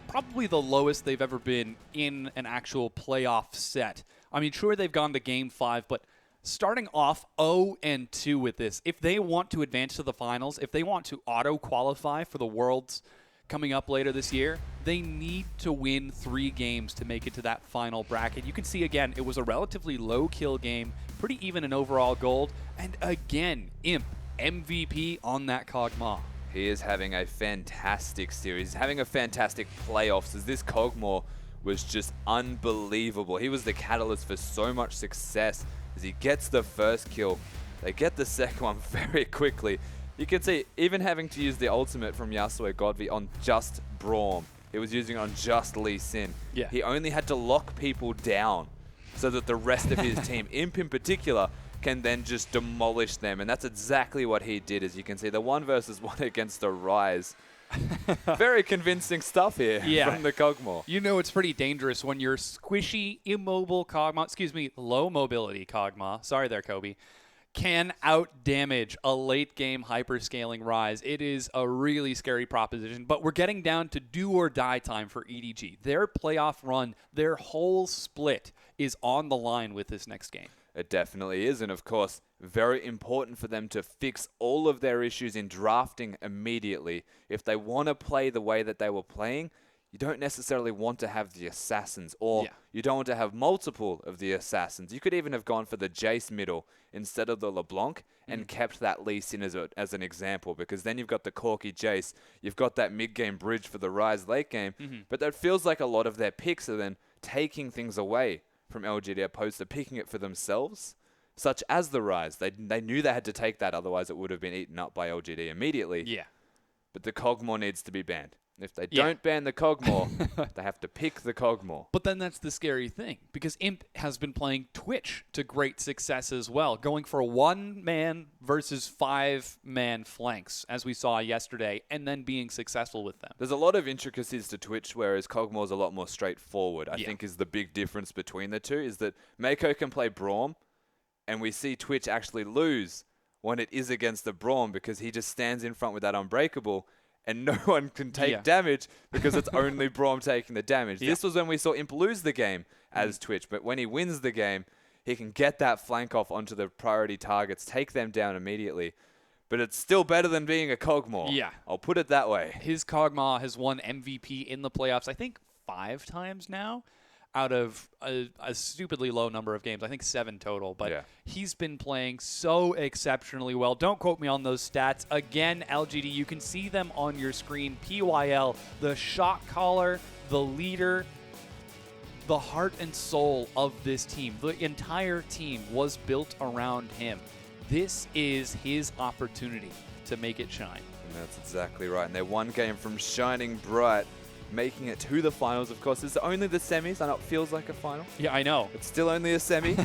probably the lowest they've ever been in an actual playoff set. I mean, sure, they've gone to Game 5, but starting off 0-2 with this, if they want to advance to the finals, if they want to auto-qualify for the Worlds coming up later this year, they need to win 3 games to make it to that final bracket. You can see, again, it was a relatively low-kill game, pretty even in overall gold, and again, Imp, MVP on that Kog'Maw. He is having a fantastic series, having a fantastic playoffs, as this Kog'Maw was just unbelievable. He was the catalyst for so much success as he gets the first kill. They get the second one very quickly. You can see, even having to use the ultimate from Yasuo Godvi on just Braum, he was using it on just Lee Sin. Yeah. He only had to lock people down so that the rest of his team, Imp in particular, can then just demolish them. And that's exactly what he did, as you can see. The 1 versus 1 against the Rise. Very convincing stuff here from the Kog'Maw. You know it's pretty dangerous when your squishy, immobile Kog'Maw, low mobility Kog'Maw, sorry there, Kobe, can out-damage a late-game hyperscaling Rise. It is a really scary proposition, but we're getting down to do-or-die time for EDG. Their playoff run, their whole split is on the line with this next game. It definitely is, and of course, very important for them to fix all of their issues in drafting immediately. If they want to play the way that they were playing, you don't necessarily want to have the assassins, or you don't want to have multiple of the assassins. You could even have gone for the Jace middle instead of the LeBlanc and kept that Lee Sin as an example, because then you've got the Corki Jace, you've got that mid-game bridge for the Rise late game, but that feels like a lot of their picks are then taking things away from LGD opposed to picking it for themselves, such as the Rise. They knew they had to take that, otherwise it would have been eaten up by LGD immediately. Yeah. But the Kog'Maw needs to be banned. If they don't ban the Kog'Maw, they have to pick the Kog'Maw. But then that's the scary thing, because Imp has been playing Twitch to great success as well, going for 1-man versus 5-man flanks, as we saw yesterday, and then being successful with them. There's a lot of intricacies to Twitch, whereas Kog'Maw's a lot more straightforward. I think is the big difference between the two, is that Mako can play Braum, and we see Twitch actually lose when it is against the Braum, because he just stands in front with that Unbreakable, and no one can take damage because it's only Braum taking the damage. This was when we saw Imp lose the game as Twitch, but when he wins the game, he can get that flank off onto the priority targets, take them down immediately. but it's still better than being a Cogmore. Yeah. I'll put it that way. His Kog'Maw has won MVP in the playoffs, I think 5 times now, out of a stupidly low number of games. I think 7 total, but Yeah. he's been playing so exceptionally well. Don't quote me on those stats. Again, LGD, you can see them on your screen. PYL, the shot caller, the leader, the heart and soul of this team. The entire team was built around him. This is his opportunity to make it shine. And that's exactly right. And they're one game from shining bright, making it to the finals. Of course, it's only the semis. I know it feels like a final. Yeah, I know. It's still only a semi.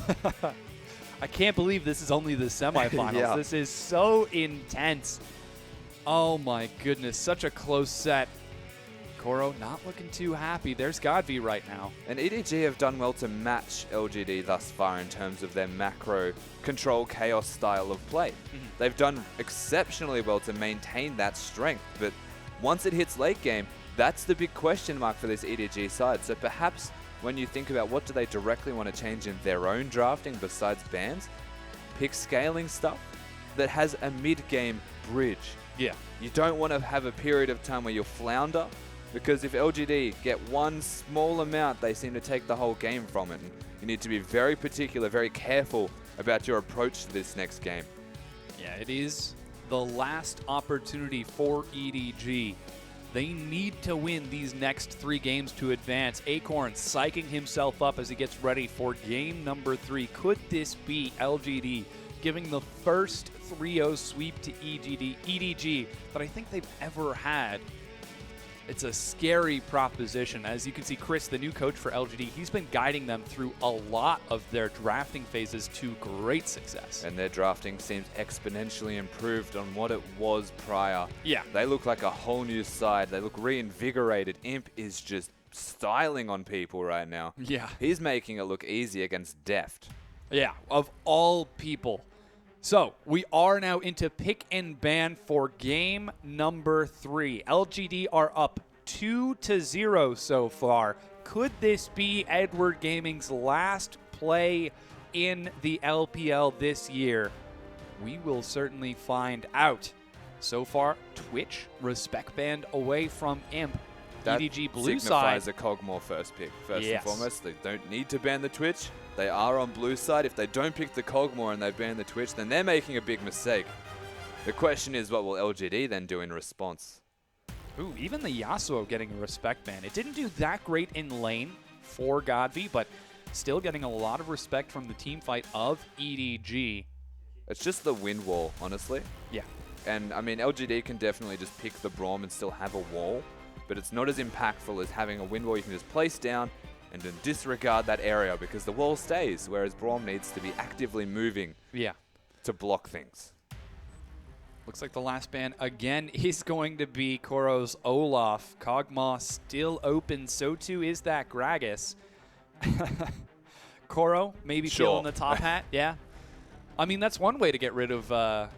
I can't believe this is only the semifinals. Yeah. This is so intense. Oh my goodness, such a close set. Koro not looking too happy. There's Godby right now. And EDG have done well to match LGD thus far in terms of their macro control chaos style of play. They've done exceptionally well to maintain that strength, but once it hits late game, that's the big question mark for this EDG side. So perhaps when you think about what do they directly want to change in their own drafting besides bans, pick scaling stuff that has a mid-game bridge. Yeah. You don't want to have a period of time where you'll flounder, because if LGD get one small amount, they seem to take the whole game from it. And you need to be very particular, very careful about your approach to this next game. Yeah, it is the last opportunity for EDG. They need to win these next 3 games to advance. Acorn psyching himself up as he gets ready for game number 3. Could this be LGD giving the first 3-0 sweep to EDG that I think they've ever had? It's a scary proposition. As you can see, Chris, the new coach for LGD, he's been guiding them through a lot of their drafting phases to great success. And their drafting seems exponentially improved on what it was prior. Yeah. They look like a whole new side. They look reinvigorated. Imp is just styling on people right now. Yeah. He's making it look easy against Deft. Yeah, of all people. So, we are now into pick and ban for game number 3. LGD are up 2-0 so far. Could this be Edward Gaming's last play in the LPL this year? We will certainly find out. So far, Twitch respect band away from Imp. That EDG blue signifies side. a Cogmore first pick. First Yes. and foremost, they don't need to ban the Twitch. They are on blue side. If they don't pick the Cogmore and they ban the Twitch, then they're making a big mistake. The question is, what will LGD then do in response? Ooh, even the Yasuo getting a respect ban. It didn't do that great in lane for Godby, but still getting a lot of respect from the team fight of EDG. It's just the wind wall, honestly. Yeah. And, I mean, LGD can definitely just pick the Braum and still have a wall, but it's not as impactful as having a wind wall you can just place down and then disregard that area because the wall stays, whereas Braum needs to be actively moving Yeah. to block things. Looks like the last ban again is going to be Koro's Olaf. Kog'Maw still open, so too is that Gragas. Koro maybe Sure. feeling the top hat, yeah. I mean, that's one way to get rid of...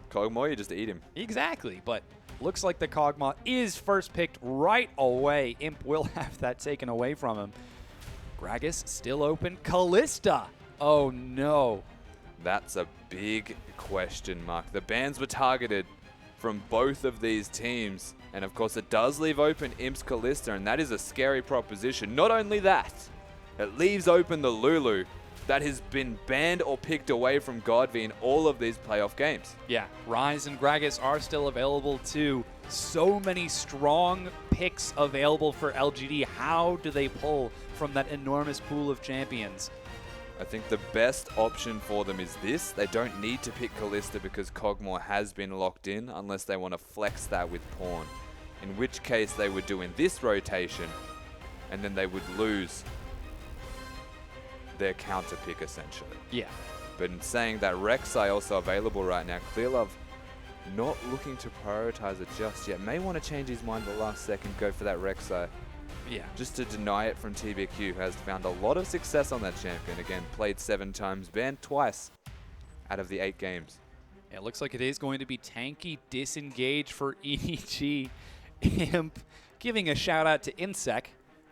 Cogmore, you just eat him. Exactly, but looks like the Kog'Maw is first picked right away. Imp will have that taken away from him. Gragas still open. Callista! Oh no. That's a big question mark. The bans were targeted from both of these teams. And of course, it does leave open Imp's Callista, and that is a scary proposition. Not only that, it leaves open the Lulu that has been banned or picked away from Godby in all of these playoff games. Yeah, Ryze and Gragas are still available too. So many strong picks available for LGD. How do they pull from that enormous pool of champions? I think the best option for them is this. They don't need to pick Callista because Cogmore has been locked in unless they want to flex that with Pawn. In which case they would do in this rotation and then they would lose their counter pick essentially. Yeah. But in saying that, Rek'Sai also available right now. Clearlove not looking to prioritize it just yet. May want to change his mind at the last second, go for that Rek'Sai. Yeah. Just to deny it from TBQ, who has found a lot of success on that champion. Again, played 7 times, banned twice out of the 8 games. Yeah, it looks like it is going to be tanky disengage for EDG. Imp giving a shout out to Insec.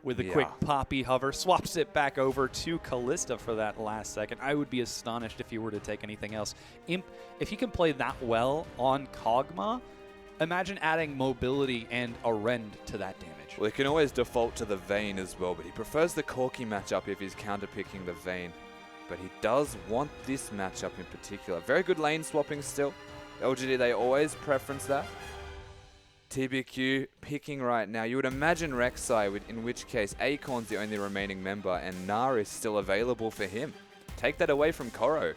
with a quick poppy hover, swaps it back over to Kalista for that last second. I would be astonished if he were to take anything else. Imp, if he can play that well on Kog'Maw, imagine adding mobility and a rend to that damage. Well, he can always default to the Vayne as well, but he prefers the Corki matchup if he's counterpicking the Vayne. But he does want this matchup in particular. Very good lane swapping still. LGD, they always preference that. TBQ picking right now. You would imagine Rek'Sai, in which case Acorn's the only remaining member, and Gnar is still available for him. Take that away from Koro.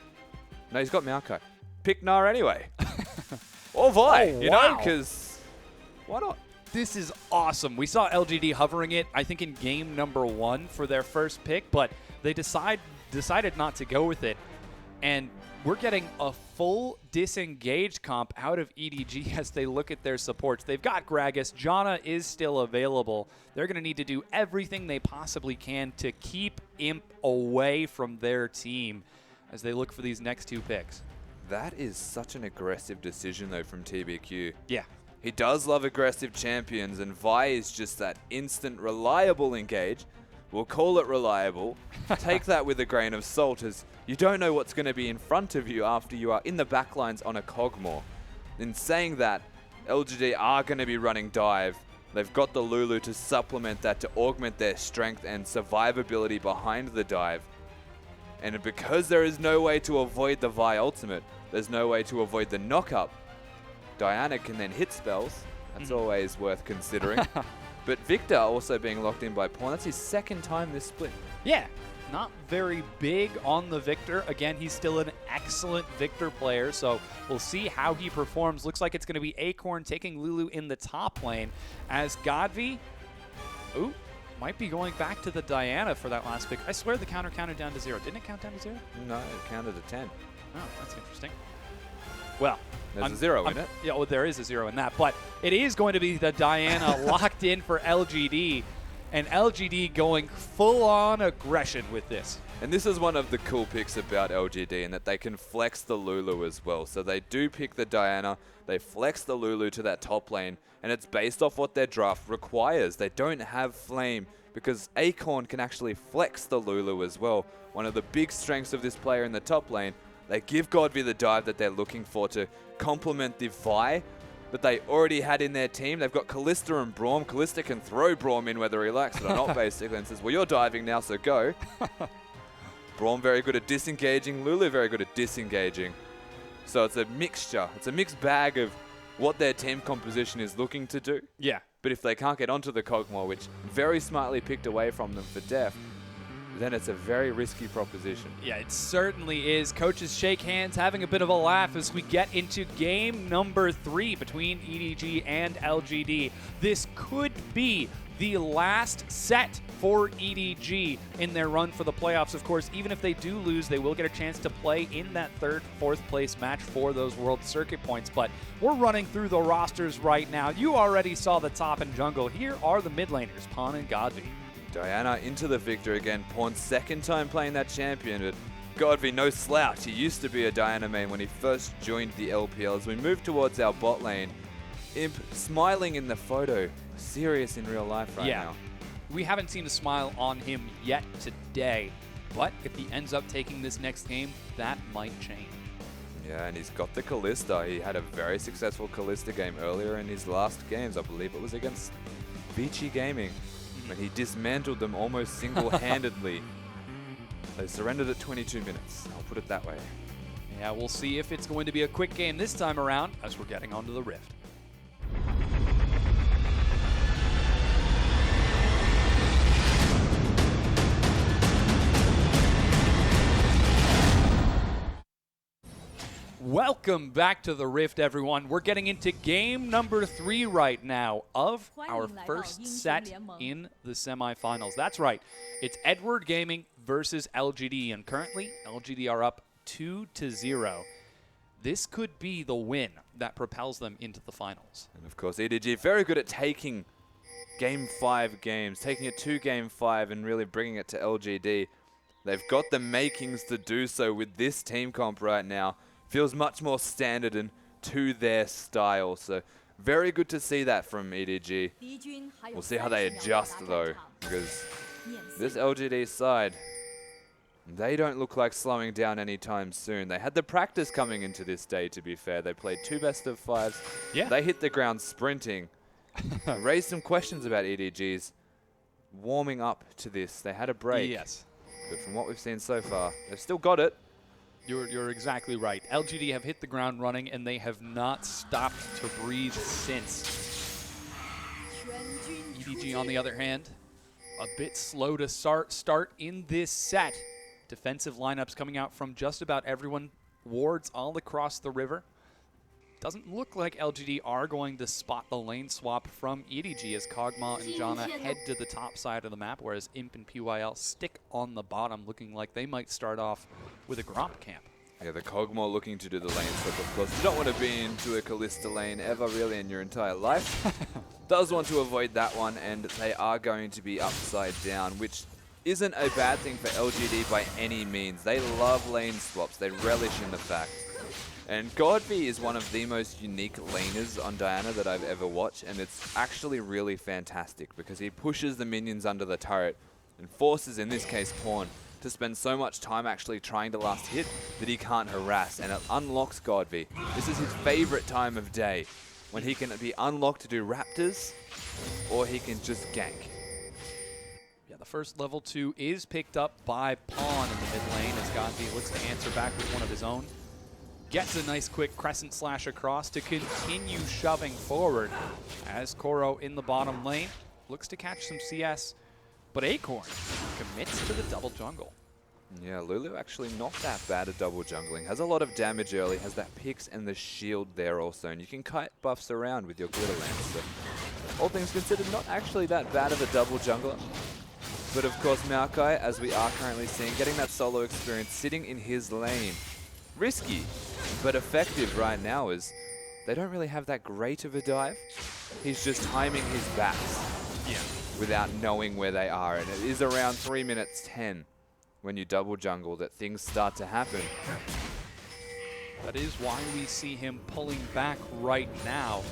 No, he's got Maokai. Pick Gnar anyway. Or Vi, you know, because why not? This is awesome. We saw LGD hovering it, I think, in game number 1 for their first pick, but they decided not to go with it. And we're getting a full disengaged comp out of EDG as they look at their supports. They've got Gragas. Janna is still available. They're going to need to do everything they possibly can to keep Imp away from their team as they look for these next 2 picks. That is such an aggressive decision, though, from TBQ. Yeah. He does love aggressive champions, and Vi is just that instant, reliable engage. We'll call it reliable. Take that with a grain of salt, as you don't know what's going to be in front of you after you are in the backlines on a Kog'Maw. In saying that, LGD are going to be running dive. They've got the Lulu to supplement that, to augment their strength and survivability behind the dive. And because there is no way to avoid the Vi ultimate, there's no way to avoid the knock-up. Diana can then hit spells. That's always worth considering. But Victor also being locked in by Pawn. That's his second time this split. Yeah, not very big on the Victor. Again, he's still an excellent Victor player, so we'll see how he performs. Looks like it's going to be Acorn taking Lulu in the top lane as Godvi, might be going back to the Diana for that last pick. I swear the counter counted down to 0. Didn't it count down to 0? No, it counted to 10. Oh, that's interesting. Well, there's a 0 in it. Yeah, well, there is a 0 in that, but it is going to be the Diana locked in for LGD, and LGD going full-on aggression with this. And this is one of the cool picks about LGD, in that they can flex the Lulu as well. So they do pick the Diana, they flex the Lulu to that top lane, and it's based off what their draft requires. They don't have Flame, because Acorn can actually flex the Lulu as well. One of the big strengths of this player in the top lane. They give Godvi the dive that they're looking for to complement the Vi that they already had in their team. They've got Kalista and Braum. Kalista can throw Braum in whether he likes it or not, basically, and says, well, you're diving now, so go. Braum very good at disengaging. Lulu very good at disengaging. So it's a mixture. It's a mixed bag of what their team composition is looking to do. Yeah. But if they can't get onto the Kog'Maw, which very smartly picked away from them for Def, then it's a very risky proposition. Yeah, it certainly is. Coaches shake hands, having a bit of a laugh as we get into game number 3 between EDG and LGD. This could be the last set for EDG in their run for the playoffs. Of course, even if they do lose, they will get a chance to play in that 3rd, 4th place match for those World Circuit points. But we're running through the rosters right now. You already saw the top and jungle. Here are the mid laners, Pawn and Godvi. Diana into the Victor again. Pawn's second time playing that champion, but Godvi, no slouch. He used to be a Diana main when he first joined the LPL. As we move towards our bot lane, Imp smiling in the photo, serious in real life right now. We haven't seen a smile on him yet today, but if he ends up taking this next game, that might change. Yeah, and he's got the Kalista. He had a very successful Kalista game earlier in his last games. I believe it was against Vici Gaming. When he dismantled them almost single-handedly. They surrendered at 22 minutes. I'll put it that way. Yeah, we'll see if it's going to be a quick game this time around as we're getting onto the Rift. Welcome back to the Rift, everyone. We're getting into game number 3 right now of our first set in the semifinals. That's right. It's Edward Gaming versus LGD, and currently LGD are up 2-0. This could be the win that propels them into the finals. And of course, EDG very good at taking Game 5 games, taking it to Game 5 and really bringing it to LGD. They've got the makings to do so with this team comp right now. Feels much more standard and to their style. So Very good to see that from EDG. We'll see how they adjust, though, because this LGD side, they don't look like slowing down anytime soon. They had the practice coming into this day, to be fair. They played 2 best-of-5s. Yeah. They hit the ground sprinting. Raised some questions about EDG's warming up to this. They had a break. Yes. But from what we've seen so far, they've still got it. You're exactly right. LGD have hit the ground running, and they have not stopped to breathe since. EDG, on the other hand, a bit slow to start in this set. Defensive lineups coming out from just about everyone. Wards all across the river. Doesn't look like LGD are going to spot the lane swap from EDG as Kog'Maw and Janna head to the top side of the map, whereas Imp and PYL stick on the bottom, looking like they might start off with a Gromp camp. Yeah, the Kog'Maw looking to do the lane swap, of course. You don't want to be into a Kalista lane ever, really, in your entire life. Does want to avoid that one, and they are going to be upside down, which isn't a bad thing for LGD by any means. They love lane swaps. They relish in the fact. And Godby is one of the most unique laners on Diana that I've ever watched, and it's actually really fantastic because he pushes the minions under the turret and forces, in this case, Pawn, to spend so much time actually trying to last hit that he can't harass, and it unlocks Godby. This is his favorite time of day, when he can be unlocked to do Raptors, or he can just gank. Yeah, the first level 2 is picked up by Pawn in the mid lane as Godby looks to answer back with one of his own. Gets a nice quick crescent slash across to continue shoving forward as Koro in the bottom lane looks to catch some CS, but Acorn commits to the double jungle. Yeah, Lulu actually not that bad at double jungling. Has a lot of damage early, has that picks and the shield there also, and you can kite buffs around with your glitter lance. So all things considered, not actually that bad of a double jungler. But of course, Maokai, as we are currently seeing, getting that solo experience, sitting in his lane. Risky, but effective right now is they don't really have that great of a dive. He's just timing his backs without knowing where they are. And it is around 3 minutes 10 when you double jungle that things start to happen. That is why we see him pulling back right now.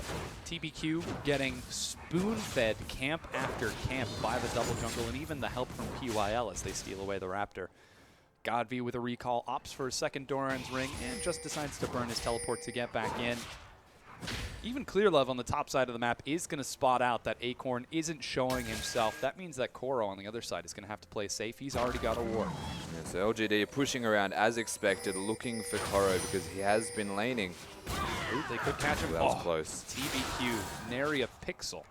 TBQ getting spoon-fed camp after camp by the double jungle and even the help from PYL as they steal away the Raptor. Godby with a recall, opts for a second Doran's ring, and just decides to burn his teleport to get back in. Even Clearlove on the top side of the map is going to spot out that Acorn isn't showing himself. That means that Koro on the other side is going to have to play safe. He's already got a ward. Yeah, so LGD pushing around as expected, looking for Koro because he has been laning. Ooh, they could catch him. That was close. TBQ, nary a pixel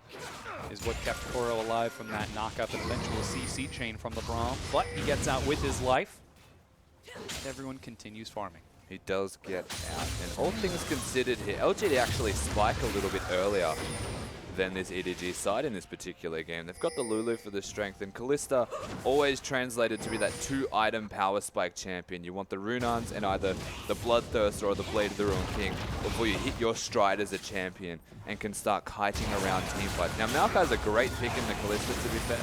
is what kept Koro alive from that knockup and eventual CC chain from the Braum. But he gets out with his life. And everyone continues farming. He does get out. And all things considered here, LGD actually spike a little bit earlier than this EDG side in this particular game. They've got the Lulu for the strength, and Kalista always translated to be that 2-item power spike champion. You want the Runans and either the Bloodthirster or the Blade of the Ruined King before you hit your stride as a champion and can start kiting around teamfights. Now, Maokai's a great pick in the Kalista, to be fair,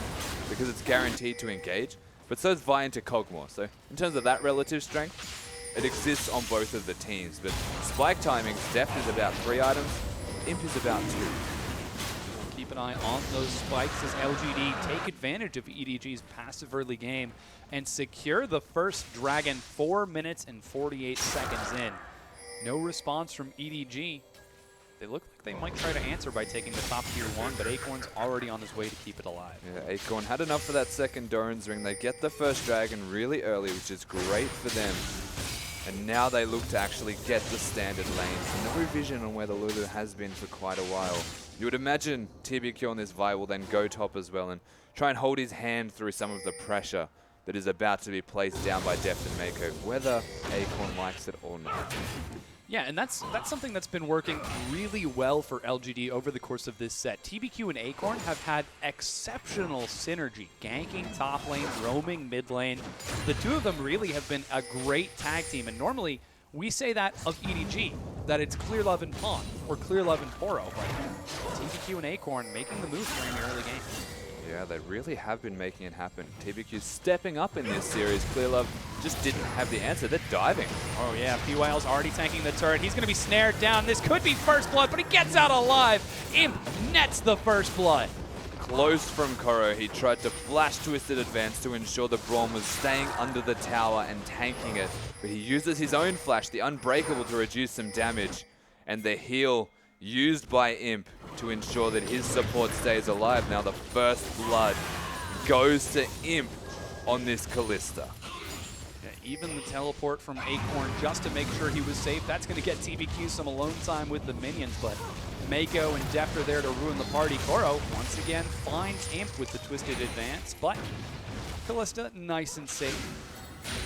because it's guaranteed to engage, but so is Vi into Kog'Maw. So in terms of that relative strength, it exists on both of the teams, but spike timing, Deft is about 3 items, Imp is about 2. Keep an eye on those spikes as LGD take advantage of EDG's passive early game and secure the first dragon 4 minutes and 48 seconds in. No response from EDG. They look like they might try to answer by taking the top tier 1, but Acorn's already on his way to keep it alive. Yeah, Acorn had enough for that second Doran's ring. They get the first dragon really early, which is great for them. And now they look to actually get the standard lanes. No vision on where the Lulu has been for quite a while. You would imagine TBQ on this Vi will then go top as well and try and hold his hand through some of the pressure that is about to be placed down by Deft and Mako, whether Acorn likes it or not. Yeah, and that's something that's been working really well for LGD over the course of this set. TBQ and Acorn have had exceptional synergy, ganking top lane, roaming mid lane. The two of them really have been a great tag team, and normally we say that of EDG, that it's Clearlove and Pawn, or Clearlove and Poro, but TBQ and Acorn making the move during the early game. Yeah, they really have been making it happen. TBQ stepping up in this series. Clearlove just didn't have the answer. They're diving. Oh yeah, PYL's already tanking the turret. He's going to be snared down. This could be first blood, but he gets out alive. Imp nets the first blood. Close from Koro. He tried to flash Twisted Advance to ensure the Braum was staying under the tower and tanking it. But he uses his own flash, the Unbreakable, to reduce some damage. And the heal used by Imp to ensure that his support stays alive. Now the first blood goes to Imp on this Kalista. Yeah, even the teleport from Acorn just to make sure he was safe. That's going to get TBQ some alone time with the minions, but Mako and Deft are there to ruin the party. Koro, once again, finds Imp with the Twisted Advance, but Kalista, nice and safe,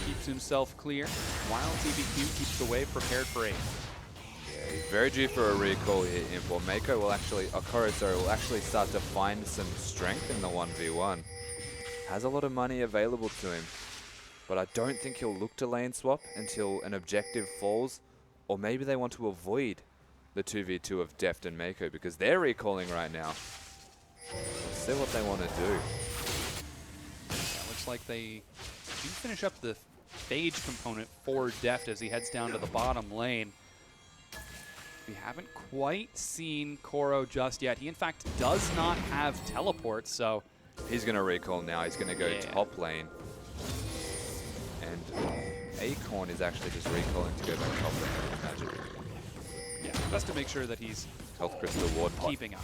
keeps himself clear, while TBQ keeps the wave prepared for 8. Yeah, he's very due for a recall here, Imp. Or Mako will actually, Koro, sorry, will actually start to find some strength in the 1v1. Has a lot of money available to him, but I don't think he'll look to lane swap until an objective falls, or maybe they want to avoid the 2v2 of Deft and Mako because they're recalling right now. We'll see what they want to do. Yeah, looks like they do finish up the phage component for Deft as he heads down to the bottom lane. We haven't quite seen Koro just yet. He, in fact, does not have teleport, so... He's going to recall now. He's going to go top lane. And Acorn is actually just recalling to go back top lane, I would imagine. Yeah, just to make sure that he's Health Crystal Ward pot. keeping up.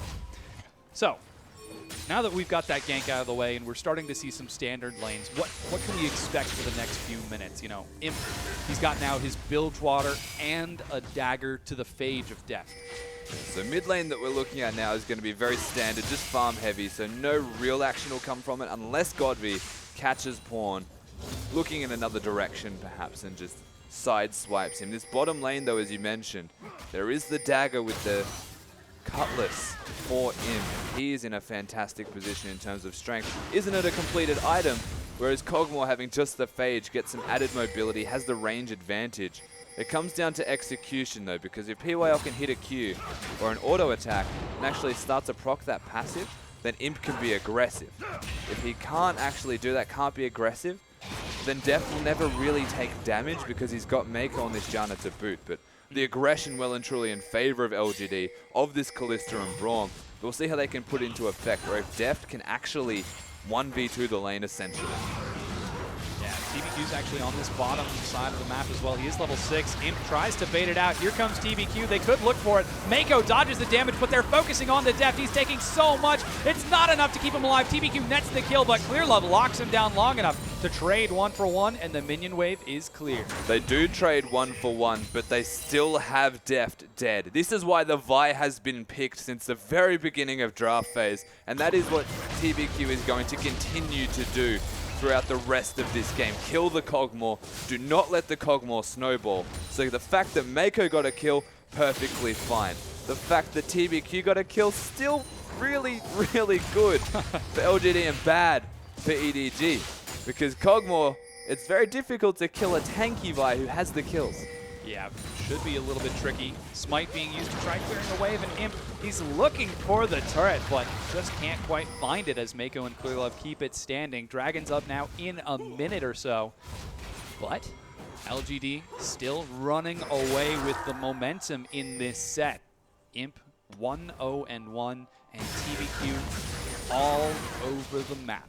So, now that we've got that gank out of the way and we're starting to see some standard lanes, what can we expect for the next few minutes? You know, Imp, he's got now his Bilgewater and a dagger to the phage of Death. So mid lane that we're looking at now is going to be very standard, just farm heavy, so no real action will come from it unless Godby catches Pawn, looking in another direction perhaps, and just side swipes him. This bottom lane though, as you mentioned, there is the dagger with the Cutlass for Imp. He is in a fantastic position in terms of strength. Isn't it a completed item? Whereas Kog'Maw, having just the Phage, gets some added mobility, has the range advantage. It comes down to execution though, because if PYL can hit a Q or an auto attack and actually start to proc that passive, then Imp can be aggressive. If he can't actually do that, can't be aggressive, then Def will never really take damage because he's got Mako on this Janna to boot. But the aggression well and truly in favor of LGD, of this Kalista and Braum. We'll see how they can put it into effect, or if Deft can actually 1v2 the lane essentially. Yeah, TBQ's actually on this bottom side of the map as well. He is level 6. Imp tries to bait it out. Here comes TBQ. They could look for it. Mako dodges the damage, but they're focusing on the Deft. He's taking so much. It's not enough to keep him alive. TBQ nets the kill, but Clearlove locks him down long enough to trade 1-for-1, and the minion wave is clear. They do trade 1-for-1, but they still have Deft dead. This is why the Vi has been picked since the very beginning of draft phase, and that is what TBQ is going to continue to do throughout the rest of this game. Kill the Kog'Maw. Do not let the Kog'Maw snowball. So the fact that Mako got a kill, perfectly fine. The fact that TBQ got a kill, still really, really good for LGD and bad for EDG. Because Kog'Maw, it's very difficult to kill a tanky Vi who has the kills. Yeah, should be a little bit tricky. Smite being used to try clearing the wave, and Imp, he's looking for the turret, but just can't quite find it as Mako and Clearlove keep it standing. Dragon's up now in a minute or so, but LGD still running away with the momentum in this set. Imp 1-0-1, and TBQ all over the map.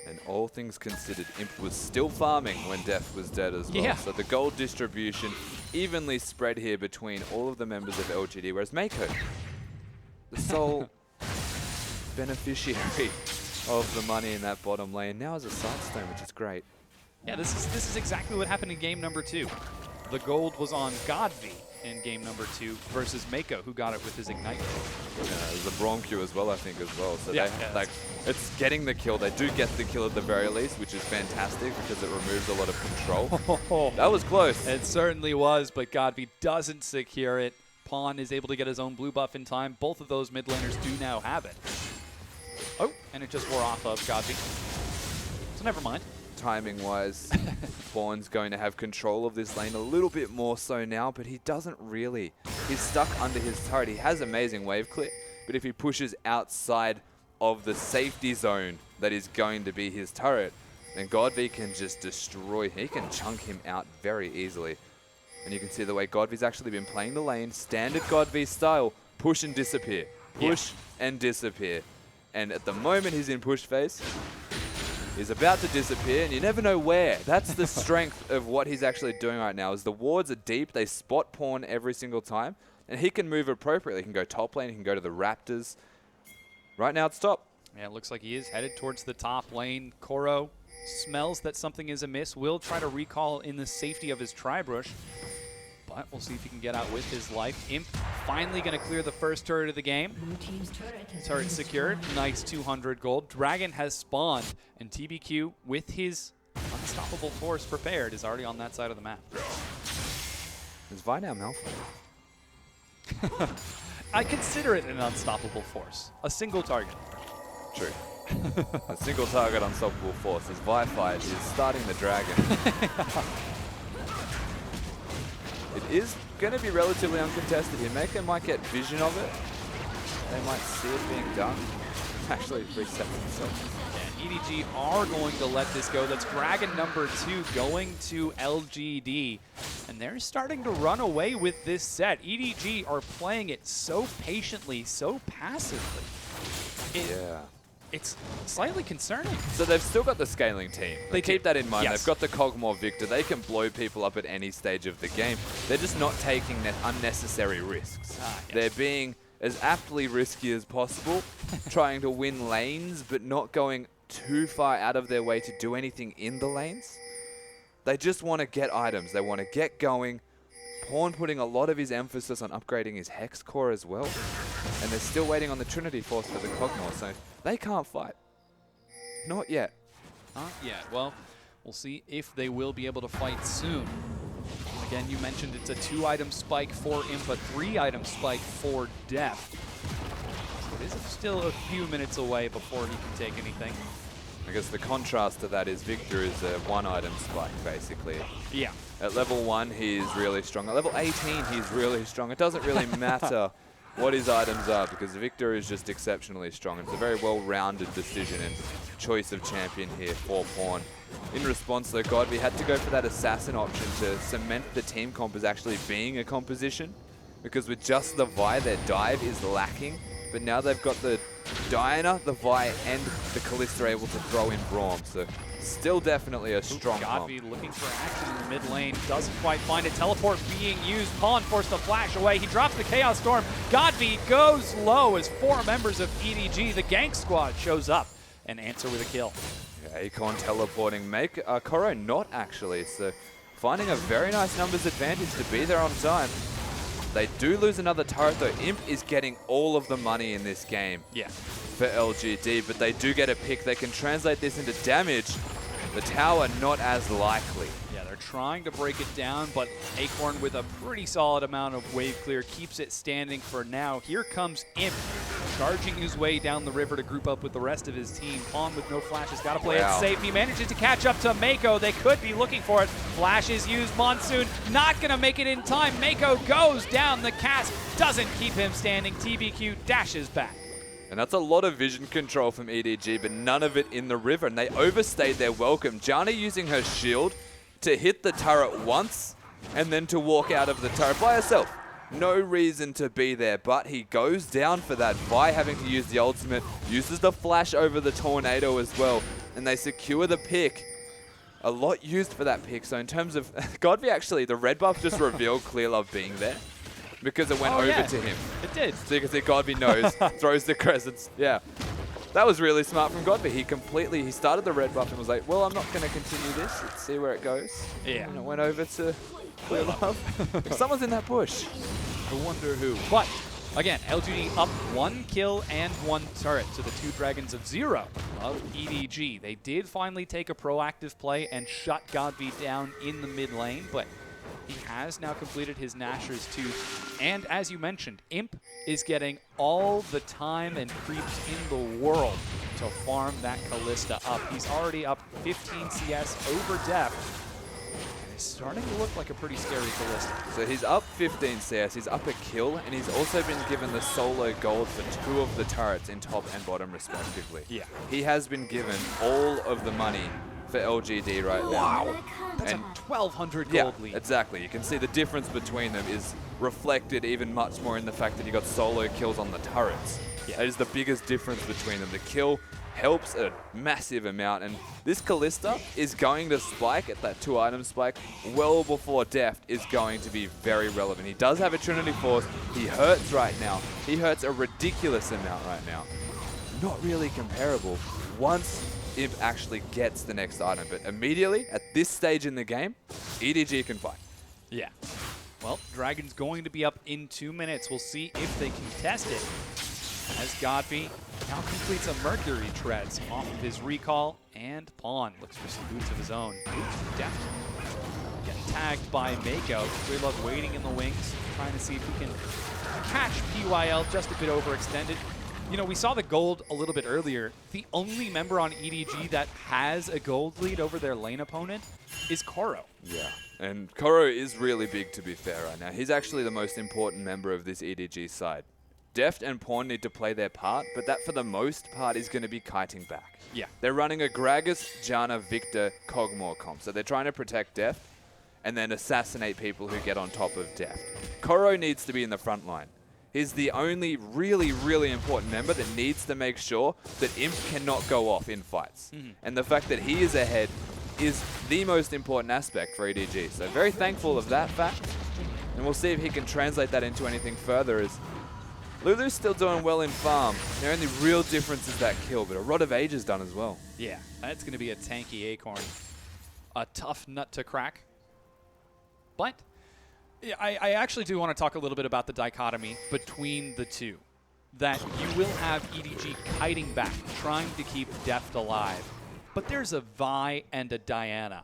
And all things considered, Imp was still farming when Def was dead as well. Yeah. So the gold distribution evenly spread here between all of the members of LGD, whereas Mako, the sole beneficiary of the money in that bottom lane, now has a sidestone, which is great. Yeah, this is exactly what happened in game number 2. The gold was on Godby in game number 2 versus Mako, who got it with his Ignite. There's a Braum Q as well, I think, as well. So Yeah, they, yeah, like, it's getting the kill. They do get the kill at the very least, which is fantastic because it removes a lot of control. That was close. It certainly was, but Godby doesn't secure it. Pawn is able to get his own blue buff in time. Both of those mid laners do now have it. Oh, and it just wore off of Godby. So never mind. Timing-wise, Pawn's going to have control of this lane a little bit more so now, but he doesn't really. He's stuck under his turret. He has amazing wave clip, but if he pushes outside of the safety zone that is going to be his turret, then Godv can just destroy. He can chunk him out very easily. And you can see the way Godv's actually been playing the lane, standard Godv style, push and disappear, push and disappear. And at the moment he's in push phase, he's about to disappear, and you never know where. That's the strength of what he's actually doing right now, is the wards are deep, they spot pawn every single time, and he can move appropriately. He can go top lane, he can go to the Raptors. Right now it's top. Yeah, it looks like he is headed towards the top lane. Koro smells that something is amiss, will try to recall in the safety of his Tribrush, but we'll see if he can get out with his life. Imp finally going to clear the first turret of the game. Turret secured. Nice 200 gold. Dragon has spawned, and TBQ, with his unstoppable force prepared, is already on that side of the map. Is Vi now Malphite? I consider it an unstoppable force. A single target. True. A single target unstoppable force as Vi fight is starting the Dragon. It is going to be relatively uncontested here. Mako might get vision of it. They might see it being done. Actually, 3 seconds himself. And EDG are going to let this go. That's Dragon number 2 going to LGD. And they're starting to run away with this set. EDG are playing it so patiently, so passively. It's slightly concerning. So they've still got the scaling team. They keep that in mind. Yes. They've got the Cogmore Victor. They can blow people up at any stage of the game. They're just not taking unnecessary risks. Yes. They're being as aptly risky as possible, trying to win lanes, but not going too far out of their way to do anything in the lanes. They just want to get items. They want to get going. Pawn putting a lot of his emphasis on upgrading his Hex Core as well. And they're still waiting on the Trinity Force for the Cogmore, so they can't fight. Not yet. Not yet. Well, we'll see if they will be able to fight soon. Again, you mentioned it's a 2-item spike for Imp, a 3-item spike for Deft. So it is still a few minutes away before he can take anything. I guess the contrast to that is Victor is a 1-item spike, basically. Yeah. At level 1, he's really strong. At level 18, he's really strong. It doesn't really matter what his items are, because Victor is just exceptionally strong. It's a very well-rounded decision and choice of champion here for Pawn. In response, though, Godv had to go for that assassin option to cement the team comp as actually being a composition, because with just the Vi, their dive is lacking. But now they've got the Diana, the Vi, and the Kalista able to throw in Braum. So still definitely a strong comp. Godv looking for action in the mid lane. Doesn't quite find it. Teleport being used. Pawn forced to flash away. He drops the Chaos Storm. Godv goes low as 4 members of EDG, the gank squad, shows up and answer with a kill. Yeah, Akon teleporting. Koro not actually. So finding a very nice numbers advantage to be there on time. They do lose another turret though. Imp is getting all of the money in this game. Yeah. For LGD, but they do get a pick. They can translate this into damage. The tower not as likely. Yeah, they're trying to break it down, but Acorn with a pretty solid amount of wave clear keeps it standing for now. Here comes Imp, charging his way down the river to group up with the rest of his team. Pawn with no flash has got to play it safe. He manages to catch up to Mako. They could be looking for it. Flash is used. Monsoon not going to make it in time. Mako goes down. The cast doesn't keep him standing. TBQ dashes back. And that's a lot of vision control from EDG, but none of it in the river, and they overstayed their welcome. Jana using her shield to hit the turret once, and then to walk out of the turret by herself. No reason to be there, but he goes down for that. Vi having to use the ultimate, uses the flash over the tornado as well, and they secure the pick. A lot used for that pick, so in terms of... Godv actually, the red buff just revealed Clear Love being there, because it went over to him. It did. So you can see Godv knows, throws the crescents. Yeah. That was really smart from Godv. He started the red buff and was like, well, I'm not going to continue this. Let's see where it goes. Yeah. And it went over to Clear Love. If someone's in that bush. I wonder who. But again, LGD up 1 kill and 1 turret to the 2 Dragons of 0 of EDG. They did finally take a proactive play and shut Godv down in the mid lane, but he has now completed his Nashor's Tooth. And as you mentioned, Imp is getting all the time and creeps in the world to farm that Kalista up. He's already up 15 CS over Deft. starting to look like a pretty scary Kalista. So he's up 15 CS, he's up a kill, and he's also been given the solo gold for 2 of the turrets in top and bottom respectively. Yeah. He has been given all of the money for LGD right now. Wow. That's And- a 1,200 Yeah, gold lead. exactly. You can see the difference between them is reflected even much more in the fact that he got solo kills on the turrets. Yeah. That is the biggest difference between them. The kill helps a massive amount, and this Kalista is going to spike at that 2-item spike well before Deft is going to be very relevant. He does have a Trinity Force. He hurts right now. He hurts a ridiculous amount right now. Not really comparable once Imp actually gets the next item, but immediately at this stage in the game, EDG can fight. Yeah. Well, Dragon's going to be up in 2 minutes. We'll see if they can test it. As Godby now completes a Mercury treads off of his recall, and Pawn looks for some boots of his own. Ooh, Deft getting tagged by Mako. Love waiting in the wings, trying to see if he can catch PYL just a bit overextended. You know, we saw the gold a little bit earlier. The only member on EDG that has a gold lead over their lane opponent is Koro. Yeah, and Koro is really big, to be fair, right now. He's actually the most important member of this EDG side. Deft and Pawn need to play their part, but that for the most part is going to be kiting back. Yeah. They're running a Gragas, Janna, Victor, Kog'Maw comp, so they're trying to protect Deft and then assassinate people who get on top of Deft. Koro needs to be in the front line. He's the only really, really important member that needs to make sure that Imp cannot go off in fights. And the fact that he is ahead is the most important aspect for EDG. So very thankful of that fact. And we'll see if he can translate that into anything further, as Lulu's still doing well in farm. The only real difference is that kill, but a Rod of Age is done as well. Yeah, that's going to be a tanky Acorn. A tough nut to crack. But yeah, I actually do want to talk a little bit about the dichotomy between the two. That you will have EDG kiting back, trying to keep Deft alive. But there's a Vi and a Diana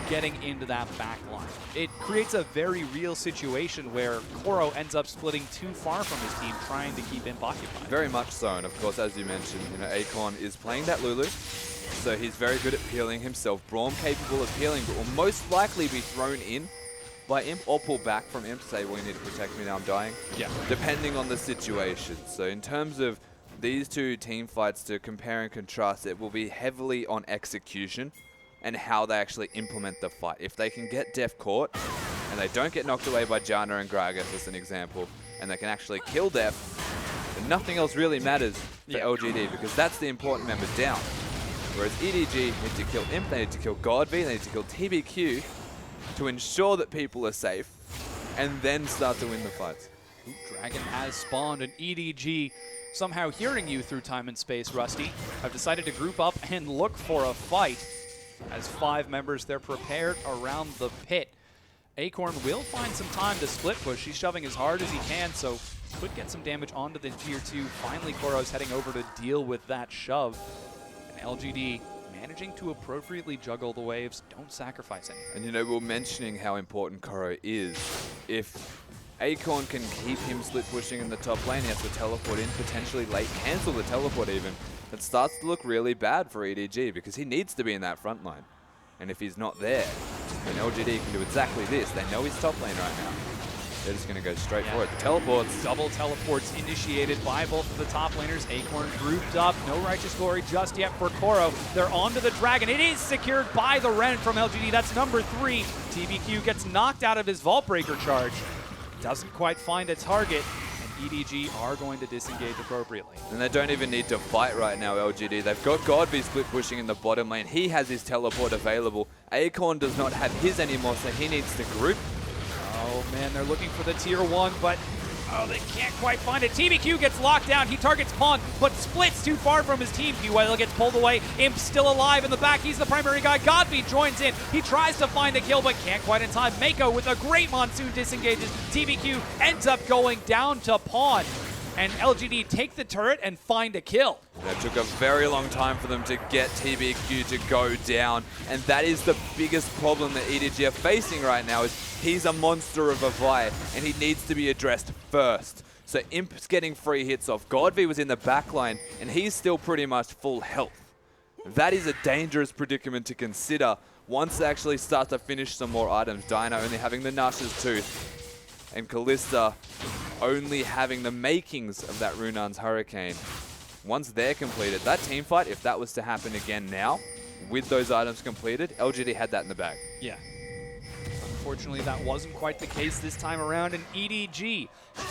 getting into that back line. It creates a very real situation where Koro ends up splitting too far from his team, trying to keep Imp occupied. Very much so, and of course, as you mentioned, Acorn is playing that Lulu, so he's very good at peeling himself. Braum capable of peeling, but will most likely be thrown in by Imp or pull back from Imp to say, well, you need to protect me now, I'm dying. Yeah. Depending on the situation. So in terms of these two team fights to compare and contrast, it will be heavily on execution and how they actually implement the fight. If they can get Deft caught and they don't get knocked away by Janna and Gragas as an example, and they can actually kill Deft, then nothing else really matters for LGD, because that's the important member down. Whereas EDG need to kill Imp, they need to kill Godby, they need to kill TBQ to ensure that people are safe, and then start to win the fights. Ooh, Dragon has spawned, and EDG, somehow hearing you through time and space, Rusty, have decided to group up and look for a fight. As 5 members, they're prepared around the pit. Acorn will find some time to split push. He's shoving as hard as he can, so could get some damage onto the tier 2. Finally, Koro's heading over to deal with that shove. And LGD managing to appropriately juggle the waves. Don't sacrifice anything. And we were mentioning how important Koro is. If Acorn can keep him split pushing in the top lane, he has to teleport in, potentially late cancel the teleport even. It starts to look really bad for EDG because he needs to be in that front line. And if he's not there, then LGD can do exactly this. They know he's top lane right now. They're just going to go straight for it. The teleports. Double teleports initiated by both of the top laners. Acorn grouped up. No Righteous Glory just yet for Koro. They're onto the Dragon. It is secured by the Ren from LGD. That's number 3. TBQ gets knocked out of his Vault Breaker charge. Doesn't quite find a target. And EDG are going to disengage appropriately. And they don't even need to fight right now, LGD. They've got Godby split pushing in the bottom lane. He has his teleport available. Acorn does not have his anymore, so he needs to group. Oh man, they're looking for the tier 1, but they can't quite find it. TBQ gets locked down. He targets Pawn, but splits too far from his team. PYL gets pulled away. Imp still alive in the back. He's the primary guy. Godby joins in. He tries to find a kill, but can't quite in time. Mako with a great Monsoon disengages. TBQ ends up going down to Pawn. And LGD take the turret and find a kill. It took a very long time for them to get TBQ to go down, and that is the biggest problem that EDG are facing right now. Is he's a monster of a Vi, and he needs to be addressed first. So Imp's getting free hits off. Godby was in the backline, and he's still pretty much full health. That is a dangerous predicament to consider wants to actually start to finish some more items. Dinah only having the Nash's Tooth, and Callista only having the makings of that Runan's Hurricane. Once they're completed, that team fight, if that was to happen again now, with those items completed, LGD had that in the bag. Yeah. Unfortunately, that wasn't quite the case this time around, and EDG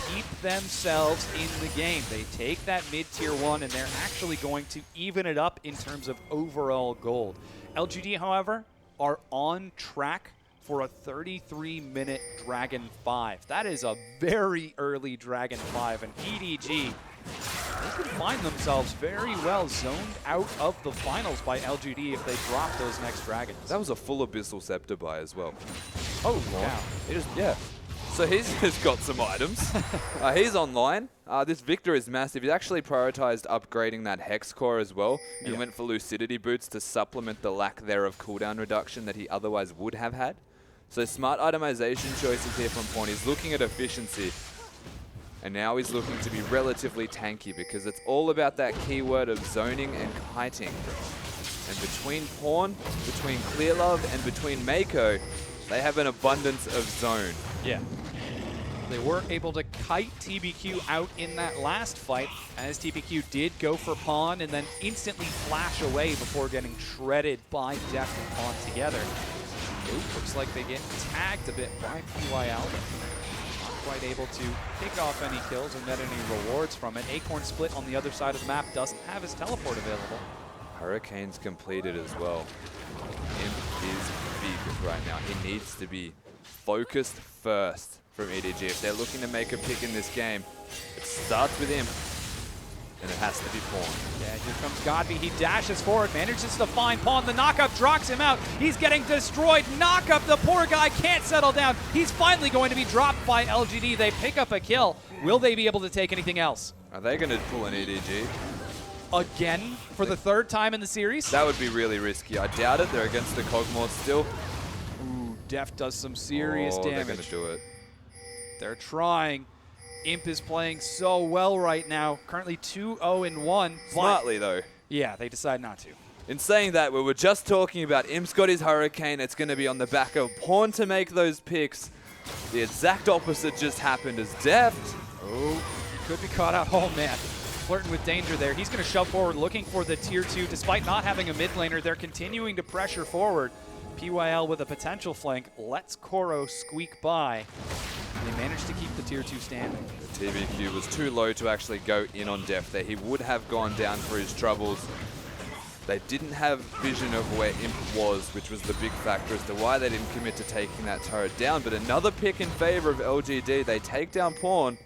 keep themselves in the game. They take that mid-tier 1, and they're actually going to even it up in terms of overall gold. LGD, however, are on track for a 33-minute Dragon 5. That is a very early Dragon 5, and EDG, they could find themselves very well zoned out of the finals by LGD if they drop those next dragons. That was a full Abyssal Scepter buy as well. Oh, wow. Yeah. So he's just got some items. He's online. This Victor is massive. He actually prioritized upgrading that Hex Core as well. He went for Lucidity Boots to supplement the lack there of cooldown reduction that he otherwise would have had. So smart itemization choices here from Pawn. He's looking at efficiency. And now he's looking to be relatively tanky because it's all about that keyword of zoning and kiting. And between Pawn, between Clearlove, and between Mako, they have an abundance of zone. Yeah. They were able to kite TBQ out in that last fight, as TBQ did go for Pawn and then instantly flash away before getting shredded by Deft and Pawn together. Looks like they get tagged a bit by PYL. Quite able to pick off any kills and get any rewards from it. Acorn Split on the other side of the map doesn't have his teleport available. Hurricane's completed as well. Imp is big right now. He needs to be focused first from EDG. If they're looking to make a pick in this game, it starts with Imp, and it has to be Pawn. Yeah, here comes Godby. He dashes forward, manages to find Pawn. The knockup drops him out. He's getting destroyed. Knockup, the poor guy can't settle down. He's finally going to be dropped by LGD. They pick up a kill. Will they be able to take anything else? Are they going to pull an EDG? Again for the third time in the series? That would be really risky. I doubt it. They're against the Cogmort still. Ooh, Deft does some serious damage. They're going to do it. They're trying. Imp is playing so well right now. Currently 2-0-1. Smartly, though. Yeah, they decide not to. In saying that, we were just talking about Imp's got his Hurricane. It's going to be on the back of Pawn to make those picks. The exact opposite just happened as Deft. Oh, he could be caught out. Oh, man. Flirting with danger there. He's going to shove forward looking for the tier 2. Despite not having a mid laner, they're continuing to pressure forward. PYL with a potential flank lets Koro squeak by. They managed to keep the tier 2 standing. The TBQ was too low to actually go in on Deft there. He would have gone down for his troubles. They didn't have vision of where Imp was, which was the big factor as to why they didn't commit to taking that turret down. But another pick in favor of LGD. They take down Pawn.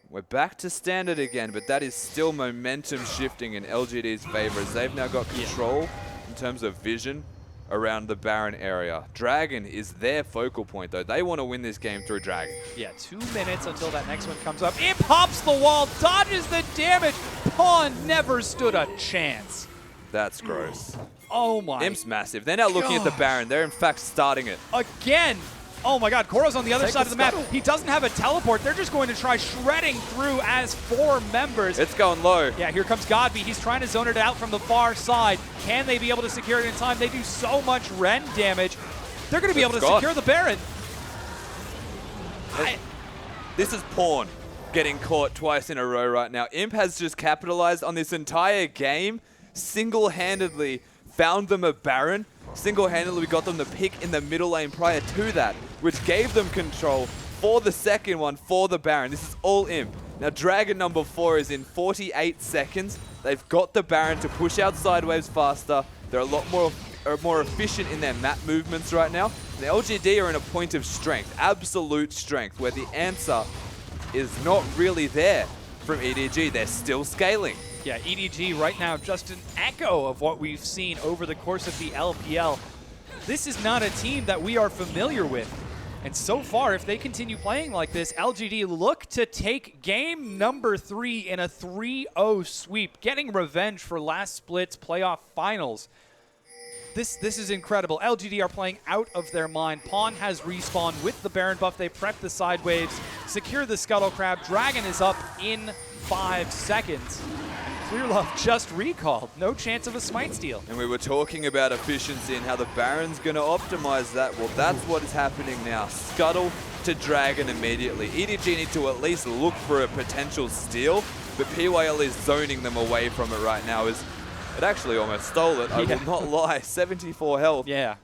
We're back to standard again, but that is still momentum shifting in LGD's favor as they've now got control in terms of vision around the Baron area. Dragon is their focal point, though. They want to win this game through Dragon. Yeah, 2 minutes until that next one comes up. Imp hops the wall, dodges the damage. Pawn never stood a chance. That's gross. Oh my. Imp's massive. They're now looking at the Baron. They're in fact starting it. Again. Oh my god, Koro's on the other Take side the of the map. scuttle. He doesn't have a teleport. They're just going to try shredding through as 4 members. It's going low. Yeah, here comes Godby. He's trying to zone it out from the far side. Can they be able to secure it in time? They do so much Ren damage. They're going to be able to secure the Baron. This is Pawn getting caught twice in a row right now. Imp has just capitalized on this entire game, single-handedly found them a Baron. Single-handedly, we got them the pick in the middle lane prior to that, which gave them control for the second one for the Baron. This is all Imp. Now, Dragon number 4 is in 48 seconds. They've got the Baron to push out side waves faster. They're a lot more efficient in their map movements right now. The LGD are in a point of strength, absolute strength, where the answer is not really there from EDG. They're still scaling. Yeah, EDG right now just an echo of what we've seen over the course of the LPL. This is not a team that we are familiar with. And so far, if they continue playing like this, LGD look to take game number 3 in a 3-0 sweep, getting revenge for last split's playoff finals. This is incredible. LGD are playing out of their mind. Pawn has respawned with the Baron buff. They prep the side waves, secure the Scuttle Crab. Dragon is up in 5 seconds. Clearlove just recalled. No chance of a smite steal. And we were talking about efficiency and how the Baron's going to optimize that. Well, that's what is happening now. Scuttle to Dragon immediately. EDG need to at least look for a potential steal, but PYL is zoning them away from it right now. It actually almost stole it, I will not lie. 74 health. Yeah.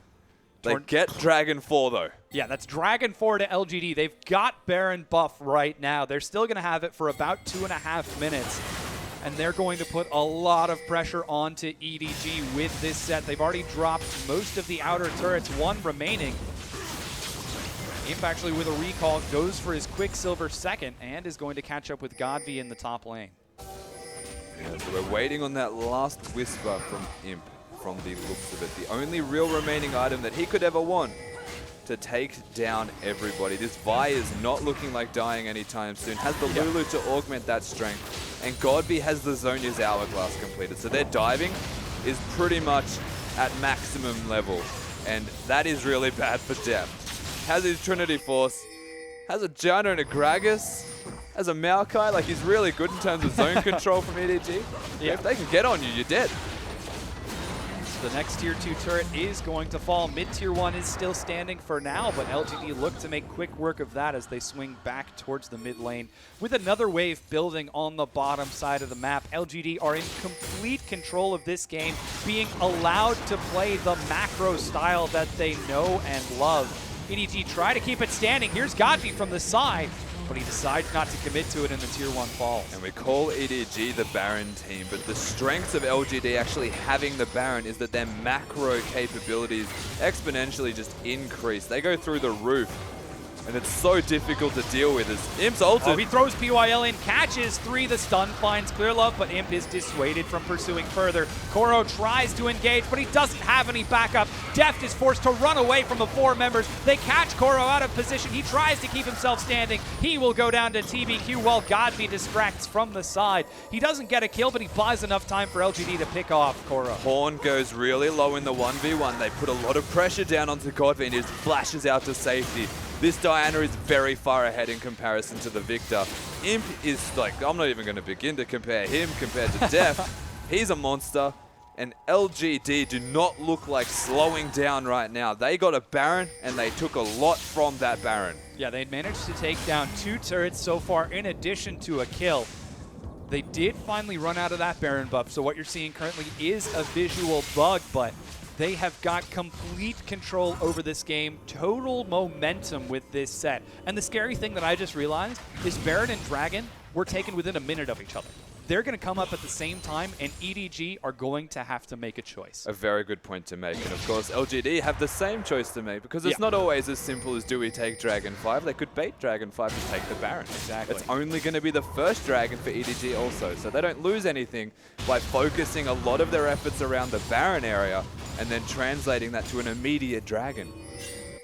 They get Dragon 4 though. Yeah, that's Dragon 4 to LGD. They've got Baron buff right now. They're still going to have it for about 2.5 minutes. And they're going to put a lot of pressure onto EDG with this set. They've already dropped most of the outer turrets, one remaining. Imp actually with a recall goes for his Quicksilver second and is going to catch up with Godvi in the top lane. Yeah, so we're waiting on that last whisper from Imp from the looks of it. The only real remaining item that he could ever want to take down everybody. This Vi is not looking like dying anytime soon. Has the Lulu to augment that strength. And Godby has the Zhonya's Hourglass completed. So their diving is pretty much at maximum level. And that is really bad for depth. Has his Trinity Force. Has a Janna and a Gragas. Has a Maokai. Like, he's really good in terms of zone control from EDG. Yeah. If they can get on you, you're dead. The next tier 2 turret is going to fall. Mid tier 1 is still standing for now, but LGD look to make quick work of that as they swing back towards the mid lane. With another wave building on the bottom side of the map, LGD are in complete control of this game, being allowed to play the macro style that they know and love. EDG try to keep it standing. Here's Godby from the side, but he decides not to commit to it in the tier 1 falls. And we call EDG the Baron team, but the strengths of LGD actually having the Baron is that their macro capabilities exponentially just increase. They go through the roof, and it's so difficult to deal with as Imp's ulted. Oh, he throws PYL in, catches 3, the stun finds Clearlove, but Imp is dissuaded from pursuing further. Koro tries to engage, but he doesn't have any backup. Deft is forced to run away from the 4 members. They catch Koro out of position. He tries to keep himself standing. He will go down to TBQ while Godby distracts from the side. He doesn't get a kill, but he buys enough time for LGD to pick off Koro. Horn goes really low in the 1v1. They put a lot of pressure down onto Godby and he just flashes out to safety. This Diana is very far ahead in comparison to the Victor. Imp is like, I'm not even going to begin to compare him compared to Def. He's a monster. And LGD do not look like slowing down right now. They got a Baron, and they took a lot from that Baron. Yeah, they managed to take down 2 turrets so far in addition to a kill. They did finally run out of that Baron buff, so what you're seeing currently is a visual bug, but they have got complete control over this game, total momentum with this set. And the scary thing that I just realized is Baron and Dragon were taken within a minute of each other. They're going to come up at the same time, and EDG are going to have to make a choice. A very good point to make. And of course, LGD have the same choice to make because it's not always as simple as do we take Dragon 5. They could bait Dragon 5 to take the Baron. Exactly. It's only going to be the first Dragon for EDG also. So they don't lose anything by focusing a lot of their efforts around the Baron area and then translating that to an immediate Dragon.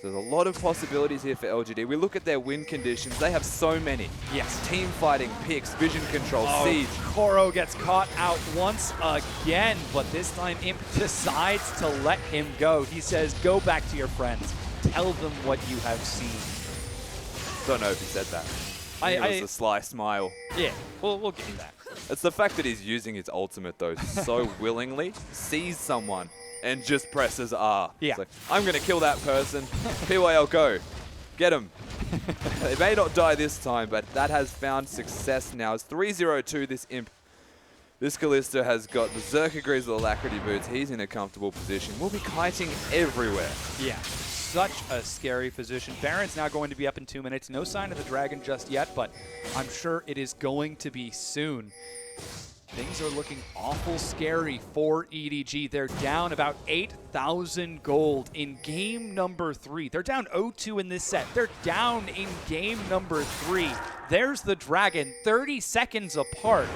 There's a lot of possibilities here for LGD. We look at their win conditions. They have so many. Yes. Team fighting, picks, vision control, siege. Koro gets caught out once again, but this time Imp decides to let him go. He says, go back to your friends. Tell them what you have seen. Don't know if he said that. It was a sly smile. Yeah, we'll get that. It's the fact that he's using his ultimate, though, so willingly, sees someone, and just presses R. Yeah. It's like, I'm going to kill that person. PYL, go. Get him. They may not die this time, but that has found success now. It's 3-0-2, this Imp. This Kalista has got Berserker Greaves with Alacrity Boots. He's in a comfortable position. We'll be kiting everywhere. Yeah, such a scary position. Baron's now going to be up in 2 minutes. No sign of the Dragon just yet, but I'm sure it is going to be soon. Things are looking awful scary for EDG. They're down about 8,000 gold in game number 3. They're down 0-2 in this set. They're down in game number 3. There's the Dragon, 30 seconds apart.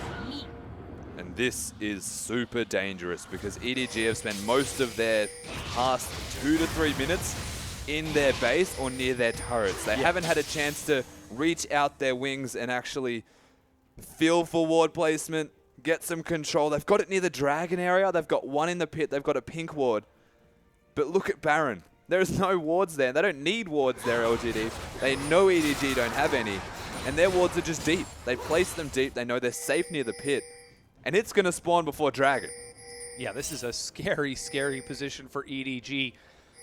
And this is super dangerous because EDG have spent most of their past 2 to 3 minutes in their base or near their turrets. They haven't had a chance to reach out their wings and actually feel for ward placement, get some control. They've got it near the Dragon area. They've got one in the pit. They've got a pink ward. But look at Baron. There's no wards there. They don't need wards there, LGD. They know EDG don't have any. And their wards are just deep. They place them deep. They know they're safe near the pit. and it's going to spawn before Dragon. Yeah, this is a scary, scary position for EDG.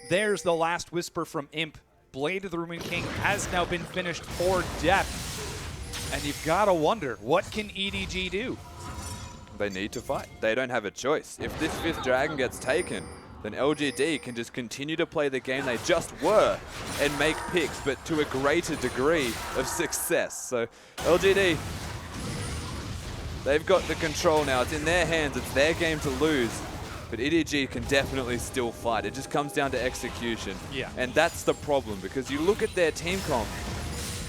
There's the last whisper from Imp. Blade of the Ruined King has now been finished for Deft. And you've got to wonder, what can EDG do? They need to fight. They don't have a choice. If this 5th Dragon gets taken, then LGD can just continue to play the game they just were and make picks, but to a greater degree of success. So LGD, they've got the control now. It's in their hands. It's their game to lose. But EDG can definitely still fight. It just comes down to execution. Yeah. And that's the problem, because you look at their team comp,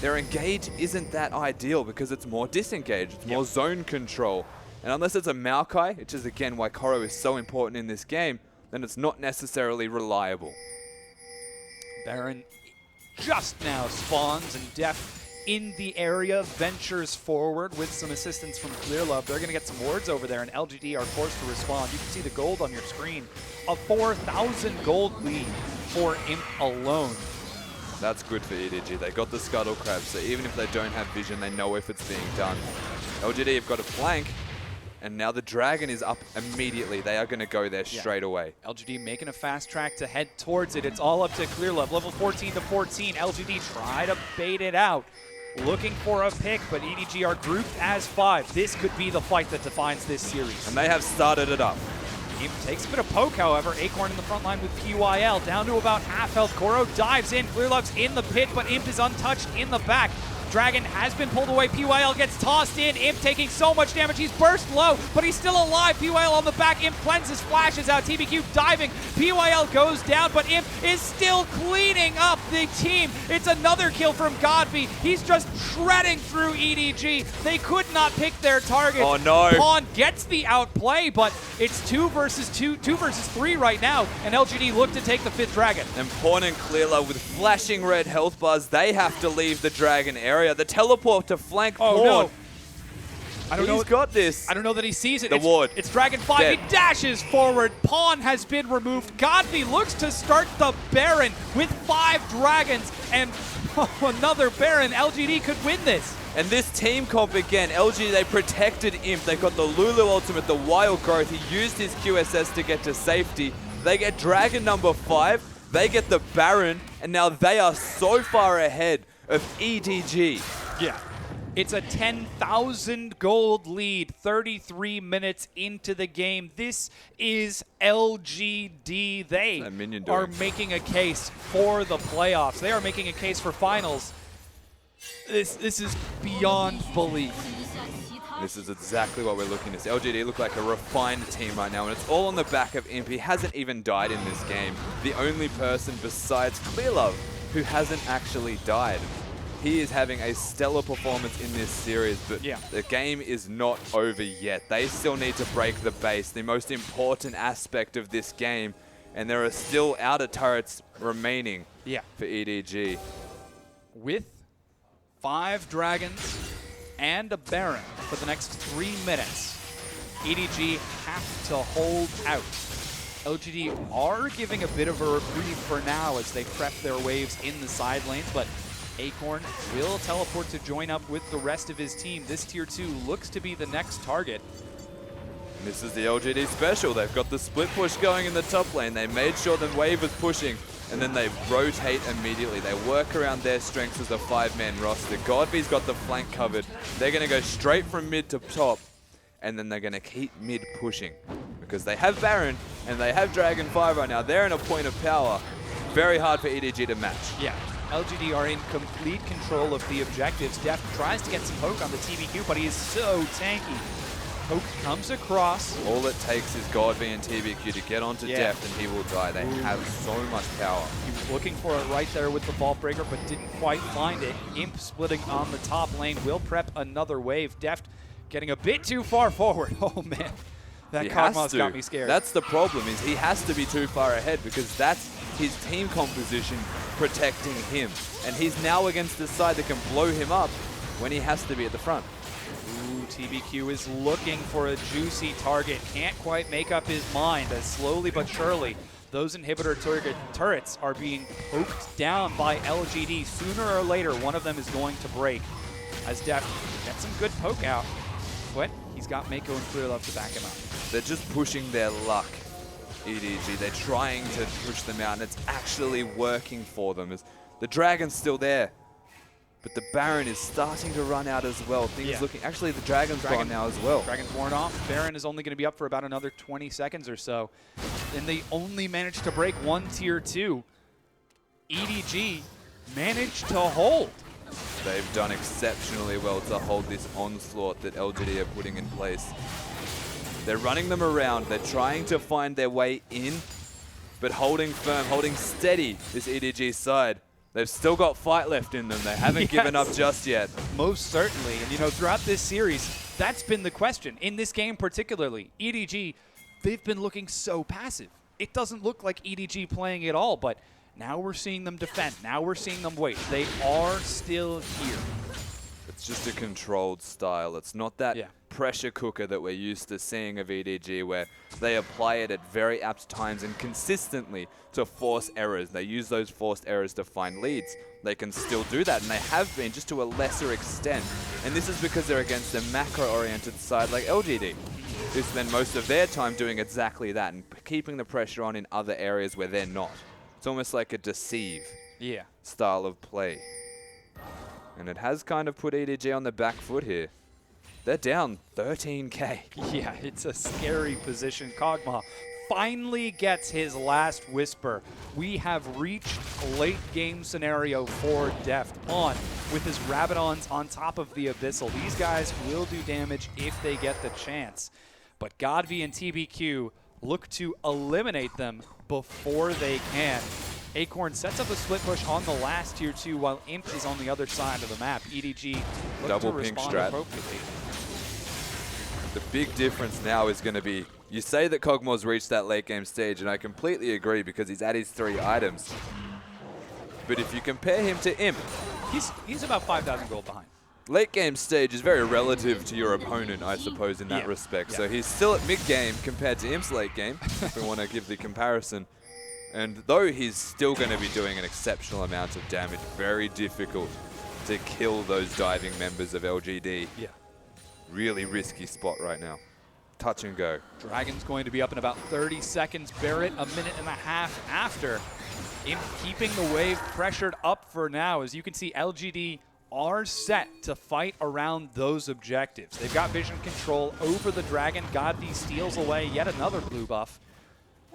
their engage isn't that ideal because it's more disengaged. It's more zone control. And unless it's a Maokai, which is again why Koro is so important in this game, then it's not necessarily reliable. Baron just now spawns, and Deft in the area ventures forward with some assistance from Clearlove. They're going to get some wards over there, and LGD are forced to respond. You can see the gold on your screen. A 4,000 gold lead for Imp alone. That's good for EDG. They got the Scuttle Crab, so even if they don't have vision, they know if it's being done. LGD have got a flank, and now the Dragon is up immediately. They are going to go there straight away. LGD making a fast track to head towards it. It's all up to Clearlove. Level 14 to 14. LGD try to bait it out. Looking for a pick, but EDG are grouped as 5. This could be the fight that defines this series. And they have started it up. Imp takes a bit of poke, however. Acorn in the front line with PYL, down to about half health. Koro dives in. Clearlove's in the pit, but Imp is untouched in the back. Dragon has been pulled away. PYL gets tossed in. Imp taking so much damage. He's burst low, but he's still alive. PYL on the back. Imp cleanses, flashes out. TBQ diving. PYL goes down, but Imp is still cleaning up the team. It's another kill from Godby. He's just shredding through EDG. They could not pick their target. Oh, no. Pawn gets the outplay, but it's 2 versus 3 right now, and LGD look to take the 5th Dragon. And Pawn and Clearlove with flashing red health bars, they have to leave the Dragon area. The teleport to flank Pawn. No. I don't know. He's got this. I don't know that he sees it. The ward. It's Dragon 5. Dead. He dashes forward. Pawn has been removed. Godby looks to start the Baron with 5 dragons and another Baron. LGD could win this. And this team comp again, LG, they protected Imp. They got the Lulu ultimate, the wild growth. He used his QSS to get to safety. They get Dragon number 5. They get the Baron. And now they are so far ahead of EDG. Yeah. It's a 10,000 gold lead, 33 minutes into the game. This is LGD. They are making a case for the playoffs. They are making a case for finals. This is beyond belief. This is exactly what we're looking at. LGD look like a refined team right now, and it's all on the back of Imp. He hasn't even died in this game. The only person besides Clearlove who hasn't actually died. He is having a stellar performance in this series, but the game is not over yet. They still need to break the base, the most important aspect of this game, and there are still outer turrets remaining for EDG. With 5 dragons and a Baron for the next 3 minutes, EDG have to hold out. LGD are giving a bit of a reprieve for now as they prep their waves in the side lanes, but Acorn will teleport to join up with the rest of his team. This tier 2 looks to be the next target. This is the LGD special. They've got the split push going in the top lane. They made sure the wave was pushing, and then they rotate immediately. They work around their strengths as a 5-man roster. Godby's got the flank covered. They're going to go straight from mid to top, and then they're going to keep mid pushing because they have Baron and they have Dragon 5 right now. They're in a point of power. Very hard for EDG to match. Yeah. LGD are in complete control of the objectives. Deft tries to get some poke on the TBQ, but he is so tanky. Poke comes across. All it takes is Godby and TBQ to get onto Deft and he will die. They have so much power. He was looking for it right there with the Vault Breaker, but didn't quite find it. Imp splitting on the top lane will prep another wave. Deft getting a bit too far forward. Oh man, that Cosmos got me scared. That's the problem, is he has to be too far ahead because that's his team composition protecting him. And he's now against the side that can blow him up when he has to be at the front. Ooh, TBQ is looking for a juicy target. Can't quite make up his mind as slowly but surely those inhibitor turrets are being poked down by LGD. Sooner or later, one of them is going to break. As Deft gets some good poke out. foot. He's got Mako and Clear Love to back him up. They're just pushing their luck, EDG. They're trying to push them out, and it's actually working for them. As the Dragon's still there, but the Baron is starting to run out as well. Things looking... Actually, the Dragon's gone now as well. Dragon's worn off. Baron is only going to be up for about another 20 seconds or so. And they only managed to break one tier 2. EDG managed to hold. They've done exceptionally well to hold this onslaught that LGD are putting in place. They're running them around. They're trying to find their way in, but holding firm, holding steady is EDG's side. They've still got fight left in them. They haven't given up just yet. Most certainly. And, you know, throughout this series, that's been the question. In this game particularly, EDG, they've been looking so passive. It doesn't look like EDG playing at all, but now we're seeing them defend. Now we're seeing them wait. They are still here. It's just a controlled style. It's not that pressure cooker that we're used to seeing of EDG, where they apply it at very apt times and consistently to force errors. They use those forced errors to find leads. They can still do that, and they have been, just to a lesser extent. And this is because they're against a macro-oriented side like LGD, who spend most of their time doing exactly that and keeping the pressure on in other areas where they're not. It's almost like a deceive style of play. And it has kind of put EDG on the back foot here. They're down 13K. Yeah, it's a scary position. Kog'Maw finally gets his last whisper. We have reached a late game scenario for Deft. On with his Rabadons on top of the Abyssal. These guys will do damage if they get the chance. But Godby and TBQ look to eliminate them before they can. Acorn sets up a split push on the last tier 2 while Imp is on the other side of the map. EDG look Double to pink respond strat. appropriately. The big difference now is going to be, you say that Kog'Maw's reached that late game stage, and I completely agree because he's at his 3 items. But if you compare him to Imp, he's about 5,000 gold behind. Late game stage is very relative to your opponent, I suppose, in that respect. Yeah. So he's still at mid game compared to Imp's late game, if we want to give the comparison. And though he's still going to be doing an exceptional amount of damage, very difficult to kill those diving members of LGD. Yeah. Really risky spot right now. Touch and go. Dragon's going to be up in about 30 seconds. Barrett a minute and a half after. Imp keeping the wave pressured up for now. As you can see, LGD are set to fight around those objectives. They've got vision control over the Dragon. Godby steals away yet another blue buff.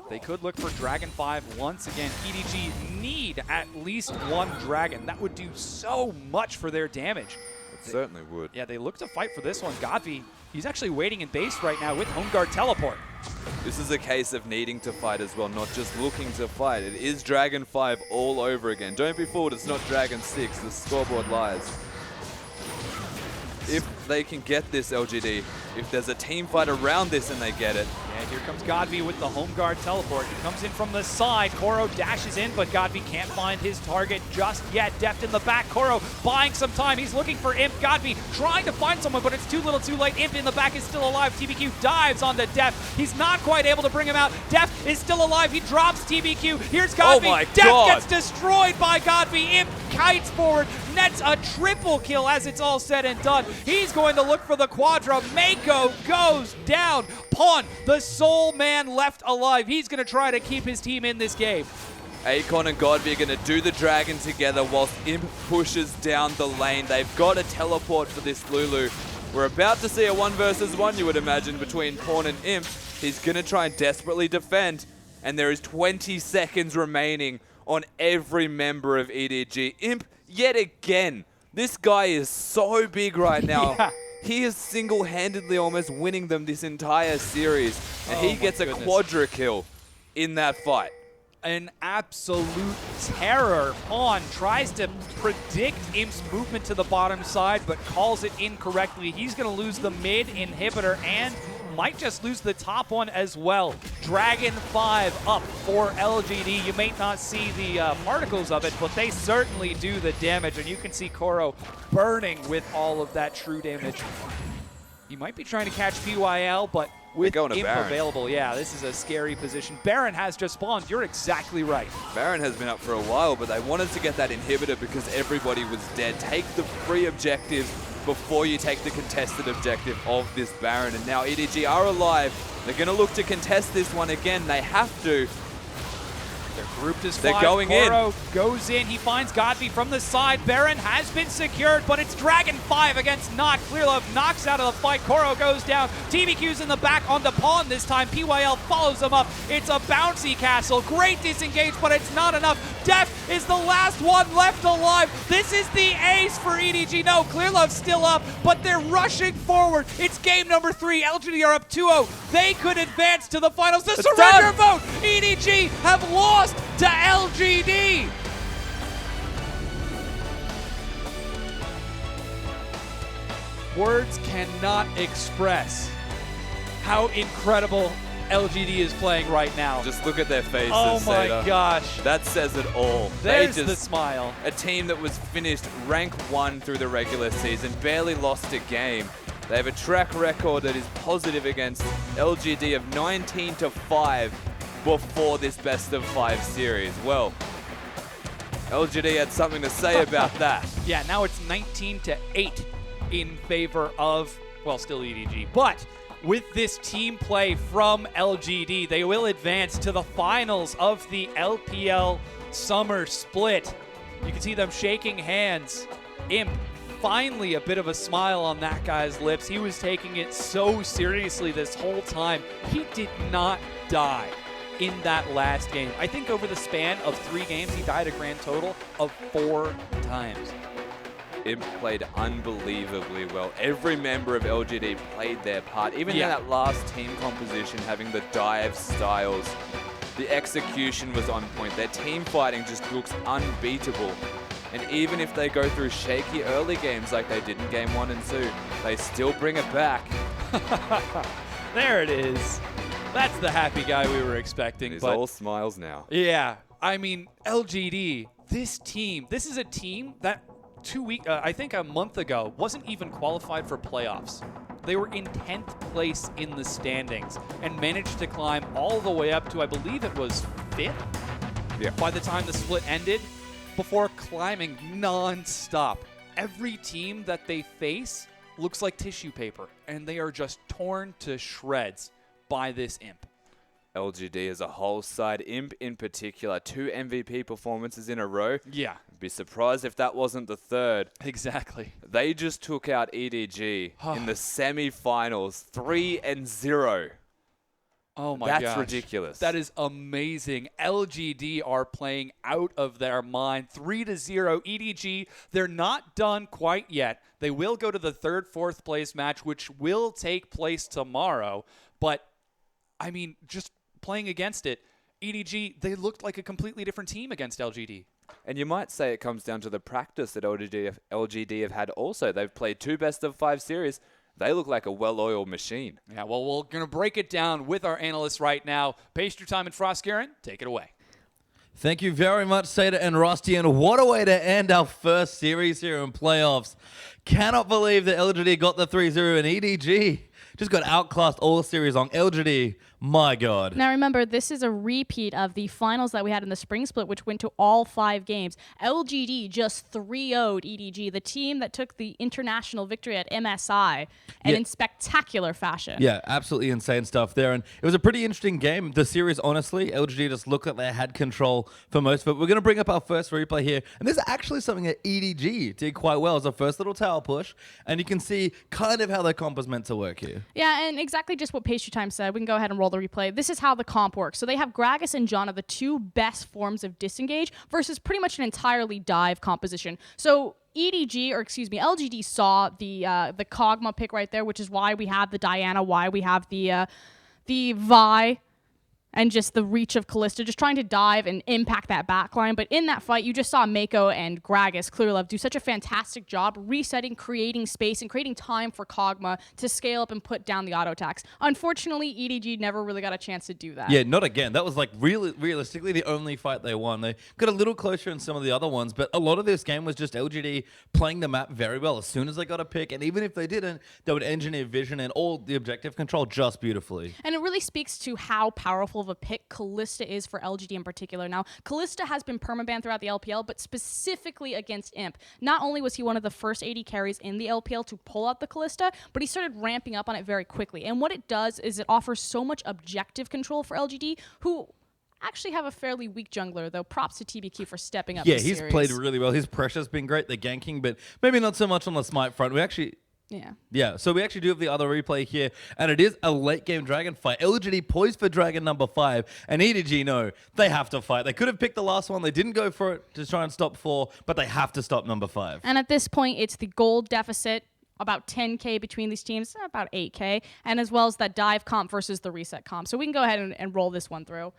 They could look for Dragon 5 once again. EDG need at least one Dragon. That would do so much for their damage. It certainly would. Yeah, they look to fight for this one. Godby, he's actually waiting in base right now with Home Guard Teleport. This is a case of needing to fight as well, not just looking to fight. It is Dragon 5 all over again. Don't be fooled, it's not Dragon 6. The scoreboard lies. If they can get this LGD, if there's a team fight around this and they get it. And here comes Godby with the Home Guard Teleport. He comes in from the side. Koro dashes in, but Godby can't find his target just yet. Deft in the back. Koro buying some time. He's looking for Imp. Godby trying to find someone, but it's too little too late. Imp in the back is still alive. TBQ dives onto Deft. He's not quite able to bring him out. Deft is still alive. He drops TBQ. Here's Godby. Oh my Deft God. gets destroyed by Godby. Imp kites forward. Nets a triple kill as it's all said and done. He's going to look for the Quadra. Mako goes down. Pawn, the sole man left alive. He's going to try to keep his team in this game. Acorn and Godby are going to do the Dragon together whilst Imp pushes down the lane. They've got a teleport for this Lulu. We're about to see a 1 versus 1, you would imagine, between Pawn and Imp. He's going to try and desperately defend, and there is 20 seconds remaining on every member of EDG. Imp, yet again, this guy is so big right now. Yeah. He is single-handedly almost winning them this entire series, and he gets a quadra kill in that fight. An absolute terror. Pawn tries to predict Imp's movement to the bottom side, but calls it incorrectly. He's going to lose the mid inhibitor and might just lose the top one as well. Dragon 5 up for LGD. You may not see the particles of it, but they certainly do the damage, and you can see Koro burning with all of that true damage. He might be trying to catch PYL, but with going to Imp Baron. available, yeah, this is a scary position. Baron has just spawned. You're exactly right. Baron has been up for a while, but they wanted to get that inhibitor because everybody was dead. Take the free objectives before you take the contested objective of this Baron. And now EDG are alive. They're going to look to contest this one again. They have to. They're grouped as They're five. going in. Koro goes in. He finds Godby from the side. Baron has been secured, but it's Dragon 5 against Not. Clearlove knocks out of the fight. Koro goes down. TBQ's in the back onto Pawn this time. PYL follows him up. It's a bouncy castle. Great disengage, but it's not enough. Def is the last one left alive. This is the ace for EDG. No, Clearlove's still up, but they're rushing forward. It's game number 3. LGD are up 2-0. They could advance to the finals. The surrender vote. EDG have lost to LGD. Words cannot express how incredible LGD is playing right now. Just look at their faces, Oh my Seda. gosh. That says it all. There's They the just, smile. a team that was finished rank 1 through the regular season, barely lost a game. They have a track record that is positive against LGD of 19-5 before this best of 5 series. Well, LGD had something to say about that. Yeah, now it's 19-8 in favor of, well, still EDG. But with this team play from LGD, they will advance to the finals of the LPL Summer Split. You can see them shaking hands. Imp, finally a bit of a smile on that guy's lips. He was taking it so seriously this whole time. He did not die in that last game. I think over the span of 3 games, he died a grand total of 4 times. Imp played unbelievably well. Every member of LGD played their part. Even in that last team composition, having the dive styles, the execution was on point. Their team fighting just looks unbeatable. And even if they go through shaky early games like they did in game 1 and 2, they still bring it back. There it is. That's the happy guy we were expecting. He's but all smiles now. yeah, I mean, LGD, this is a team that I think a month ago, wasn't even qualified for playoffs. They were in 10th place in the standings and managed to climb all the way up to, I believe it was 5th by the time the split ended, before climbing non-stop. Every team that they face looks like tissue paper, and they are just torn to shreds by this Imp. LGD as a whole side, Imp in particular, 2 MVP performances in a row. Yeah. Be surprised if that wasn't the 3rd. Exactly. They just took out EDG in the semi-finals, 3-0. Oh my gosh. That's ridiculous. That is amazing. LGD are playing out of their mind. 3-0. EDG, they're not done quite yet. They will go to the 3rd, 4th place match, which will take place tomorrow. But, I mean, just playing against it, EDG, they looked like a completely different team against LGD. And you might say it comes down to the practice that LGD have had also. They've played 2 best-of-5 series. They look like a well-oiled machine. Yeah, well, we're going to break it down with our analysts right now. Pastry Time and Frost Garen, take it away. Thank you very much, Seda and Rusty, and what a way to end our first series here in playoffs. Cannot believe that LGD got the 3-0 and EDG just got outclassed all series long. LGD, my God. Now remember, this is a repeat of the finals that we had in the spring split, which went to all 5 games. LGD just 3-0'd EDG, the team that took the international victory at MSI, and in spectacular fashion. Yeah, absolutely insane stuff there. And it was a pretty interesting game. The series, honestly, LGD just looked like they had control for most of it. We're going to bring up our first replay here. And this is actually something that EDG did quite well. It was a first little tower push. And you can see kind of how their comp was meant to work here. Yeah, and exactly just what Pastry Time said. We can go ahead and roll the replay. This is how the comp works. So they have Gragas and Janna, the 2 best forms of disengage, versus pretty much an entirely dive composition. So LGD saw the Kog'Maw pick right there, which is why we have the Diana, why we have the Vi, and just the reach of Kalista, just trying to dive and impact that backline. But in that fight, you just saw Mako and Gragas, Clearlove, do such a fantastic job resetting, creating space, and creating time for Kog'Maw to scale up and put down the auto attacks. Unfortunately, EDG never really got a chance to do that. Yeah, not again. That was like realistically the only fight they won. They got a little closer in some of the other ones, but a lot of this game was just LGD playing the map very well as soon as they got a pick. And even if they didn't, they would engineer vision and all the objective control just beautifully. And it really speaks to how powerful of a pick Callista is for LGD in particular. Now, Callista has been permabanned throughout the LPL, but specifically against Imp. Not only was he one of the first AD carries in the LPL to pull out the Callista, but he started ramping up on it very quickly. And what it does is it offers so much objective control for LGD, who actually have a fairly weak jungler, though. Props to TBQ for stepping up. Yeah, this he's series. played really well. His pressure's been great. The ganking, but maybe not so much on the smite front. So we actually do have the other replay here, and it is a late game dragon fight. LGD poised for dragon number 5, and EDG, no, they have to fight. They could have picked the last one. They didn't go for it to try and stop 4, but they have to stop number 5. And at this point, it's the gold deficit. About 10K between these teams, about 8K, and as well as that dive comp versus the reset comp. So we can go ahead and roll this one through.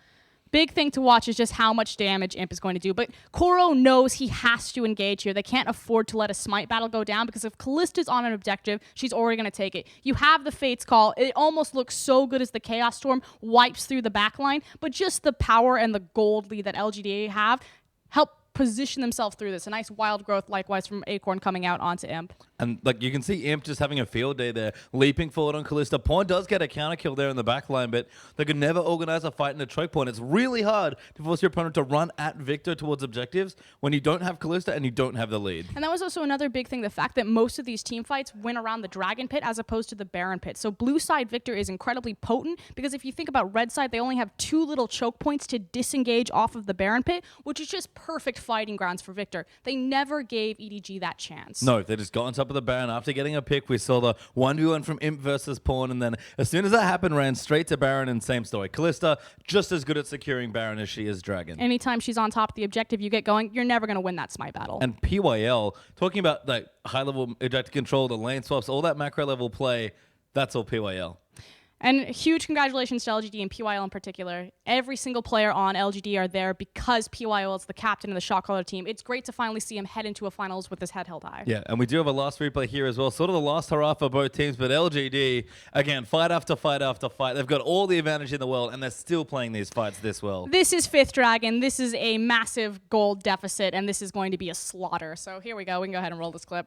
Big thing to watch is just how much damage Imp is going to do. But Koro knows he has to engage here. They can't afford to let a smite battle go down because if Callista's on an objective, she's already going to take it. You have the Fates call. It almost looks so good as the Chaos Storm wipes through the backline. But just the power and the gold lead that LGDA have help position themselves through this. A nice wild growth, likewise, from Acorn coming out onto Imp. And like you can see Imp just having a field day there, leaping forward on Callista. Pawn does get a counter kill there in the back line, but they could never organize a fight in a choke point. It's really hard to force your opponent to run at Victor towards objectives when you don't have Callista and you don't have the lead. And that was also another big thing, the fact that most of these team fights went around the Dragon Pit as opposed to the Baron Pit. So blue side Victor is incredibly potent because if you think about red side, they only have 2 little choke points to disengage off of the Baron Pit, which is just perfect fighting grounds for Victor. They never gave EDG that chance. No, they just got on top of the Baron after getting a pick. We saw the 1v1 from Imp versus Pawn, and then as soon as that happened, ran straight to Baron, and same story. Callista, just as good at securing Baron as she is Dragon. Anytime she's on top of the objective, you get going, you're never going to win that smite battle. And PYL, talking about like high-level objective control, the lane swaps, all that macro-level play, that's all PYL. And huge congratulations to LGD and PYL in particular. Every single player on LGD are there because PYL is the captain of the shot caller team. It's great to finally see him head into a finals with his head held high. Yeah, and we do have a last replay here as well. Sort of the last hurrah for both teams, but LGD, again, fight after fight after fight. They've got all the advantage in the world, and they're still playing these fights this well. This is 5th Dragon. This is a massive gold deficit, and this is going to be a slaughter. So here we go. We can go ahead and roll this clip.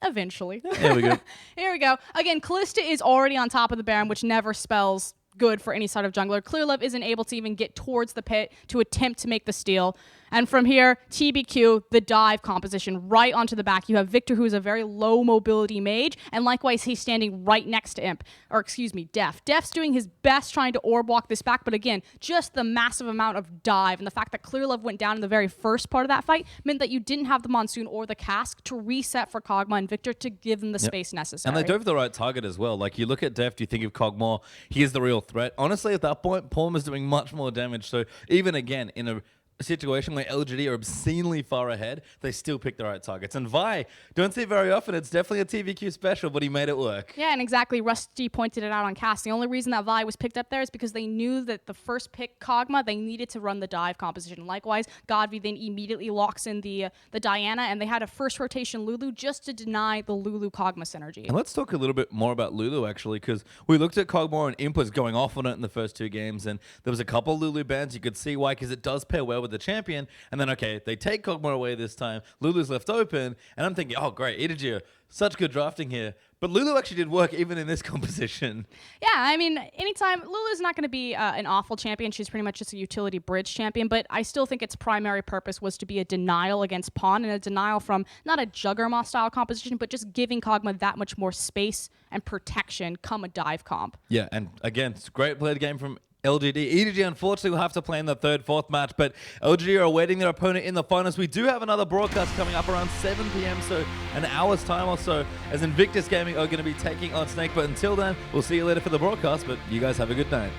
Eventually. There we go. Here we go. Again, Callista is already on top of the Baron, which never spells good for any sort of jungler. Clearlove isn't able to even get towards the pit to attempt to make the steal. And from here, TBQ, the dive composition right onto the back. You have Victor, who is a very low mobility mage, and likewise, he's standing right next to Imp, or excuse me, Def. Def's doing his best trying to orb walk this back, but again, just the massive amount of dive and the fact that Clearlove went down in the very first part of that fight meant that you didn't have the Monsoon or the Cask to reset for Kog'Maw and Victor to give them the space necessary. And they dove the right target as well. Like, you look at Def, you think of Kog'Maw, he is the real threat. Honestly, at that point, Pawn was doing much more damage, so even again, in a situation where LGD are obscenely far ahead, they still pick the right targets. And Vi, don't see it very often. It's definitely a TVQ special, but he made it work. Yeah, and exactly. Rusty pointed it out on cast. The only reason that Vi was picked up there is because they knew that the first pick, Kog'Maw, they needed to run the dive composition. Likewise, Godvi then immediately locks in the Diana, and they had a first rotation Lulu just to deny the Lulu-Kog'Maw synergy. And let's talk a little bit more about Lulu, actually, because we looked at Kog'Maw and Imp was going off on it in the first 2 games, and there was a couple Lulu bans. You could see why, because it does pair well with the champion. And then, okay, they take Kog'Maw away this time. Lulu's left open, and I'm thinking, oh, great, EDG, such good drafting here. But Lulu actually did work even in this composition. Yeah, I mean, anytime, Lulu's not going to be an awful champion. She's pretty much just a utility bridge champion, but I still think its primary purpose was to be a denial against Pawn, and a denial from not a Juggernaut style composition, but just giving Kog'Maw that much more space and protection come a dive comp. Yeah, and again, it's a great played game from LGD. EDG, unfortunately, will have to play in the 3rd, 4th match, but LGD are awaiting their opponent in the finals. We do have another broadcast coming up around 7 p.m., so an hour's time or so, as Invictus Gaming are going to be taking on Snake. But until then, we'll see you later for the broadcast, but you guys have a good night.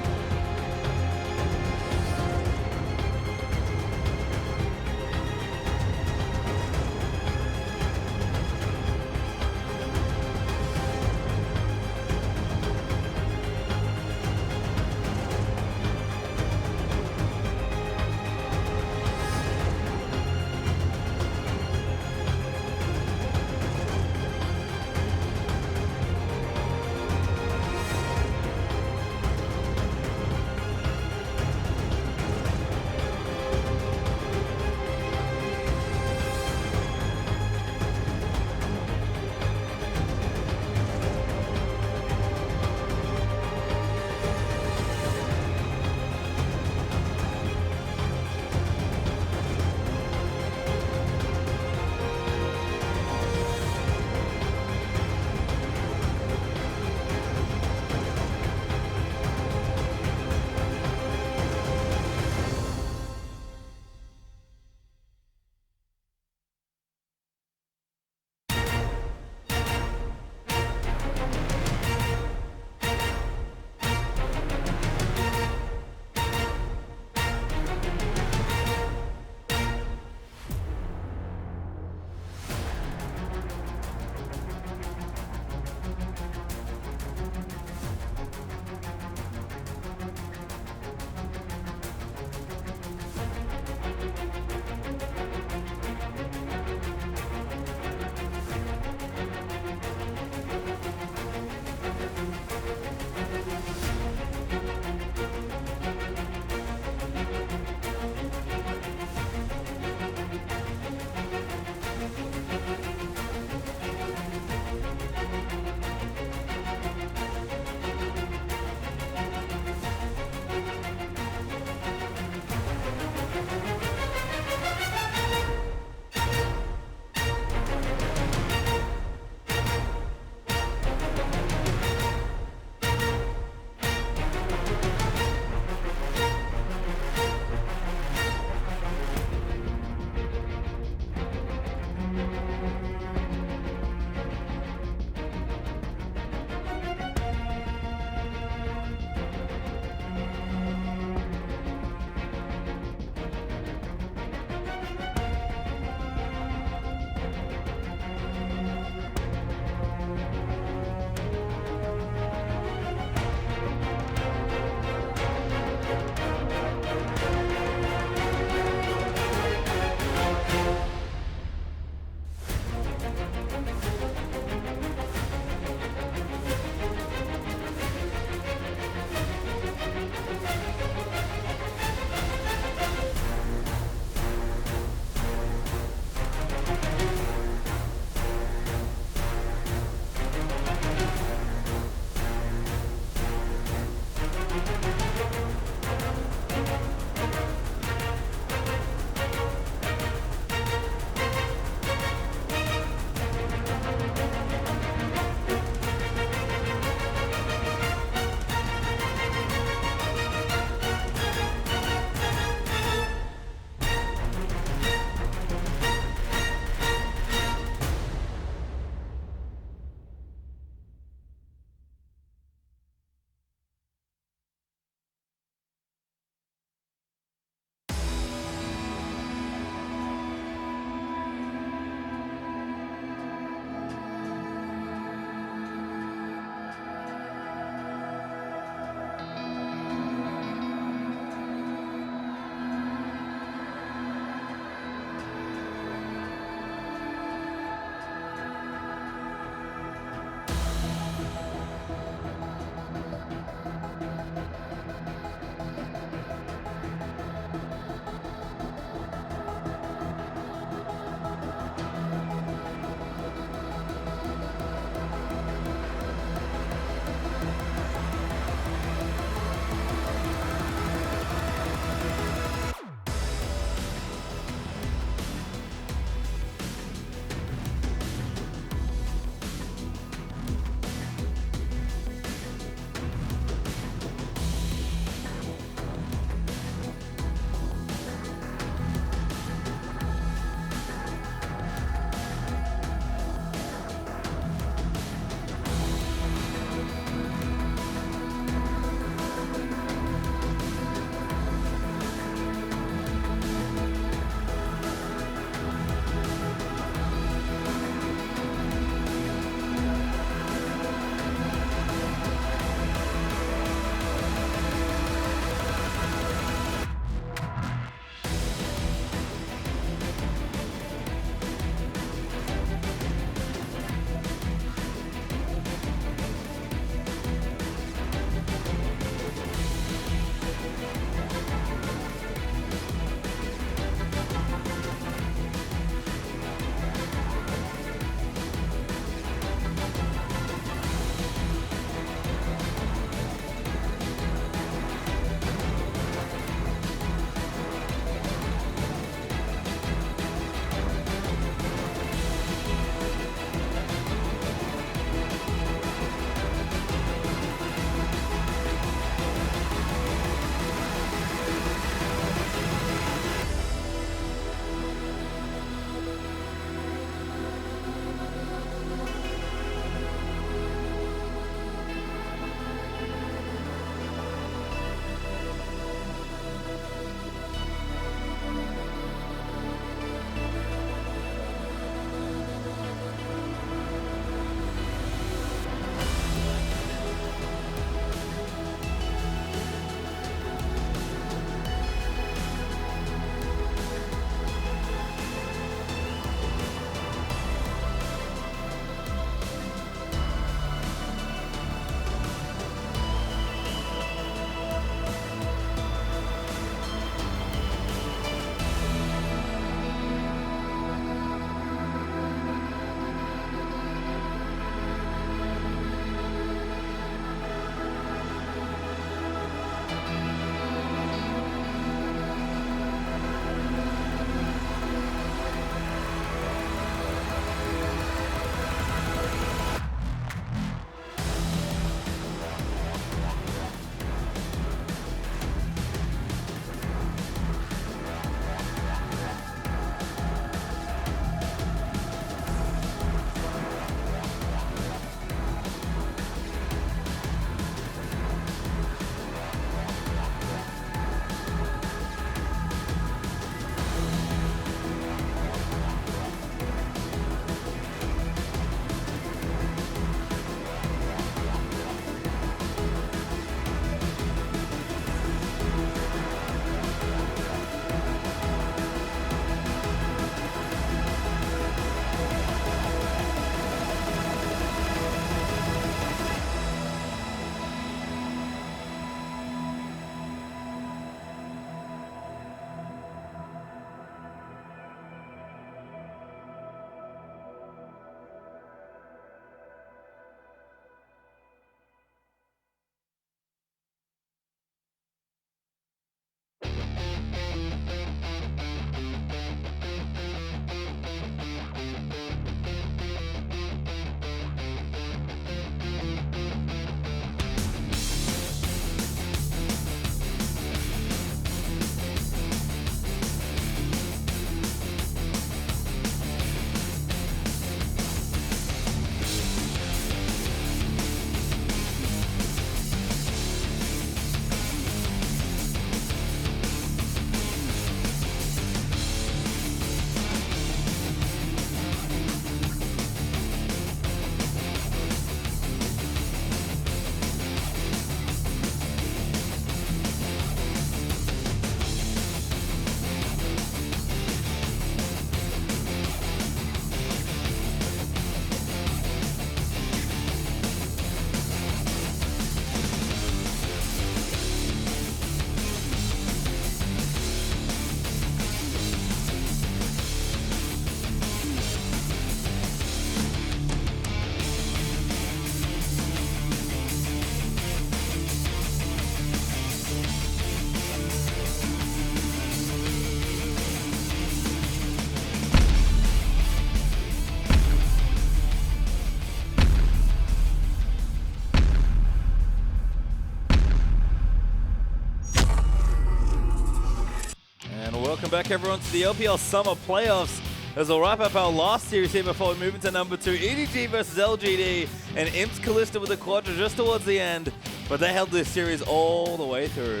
back, everyone, to the LPL Summer Playoffs. As we'll wrap up our last series here before we move into number 2, EDG versus LGD, and Imps Callista with a quadra just towards the end, but they held this series all the way through.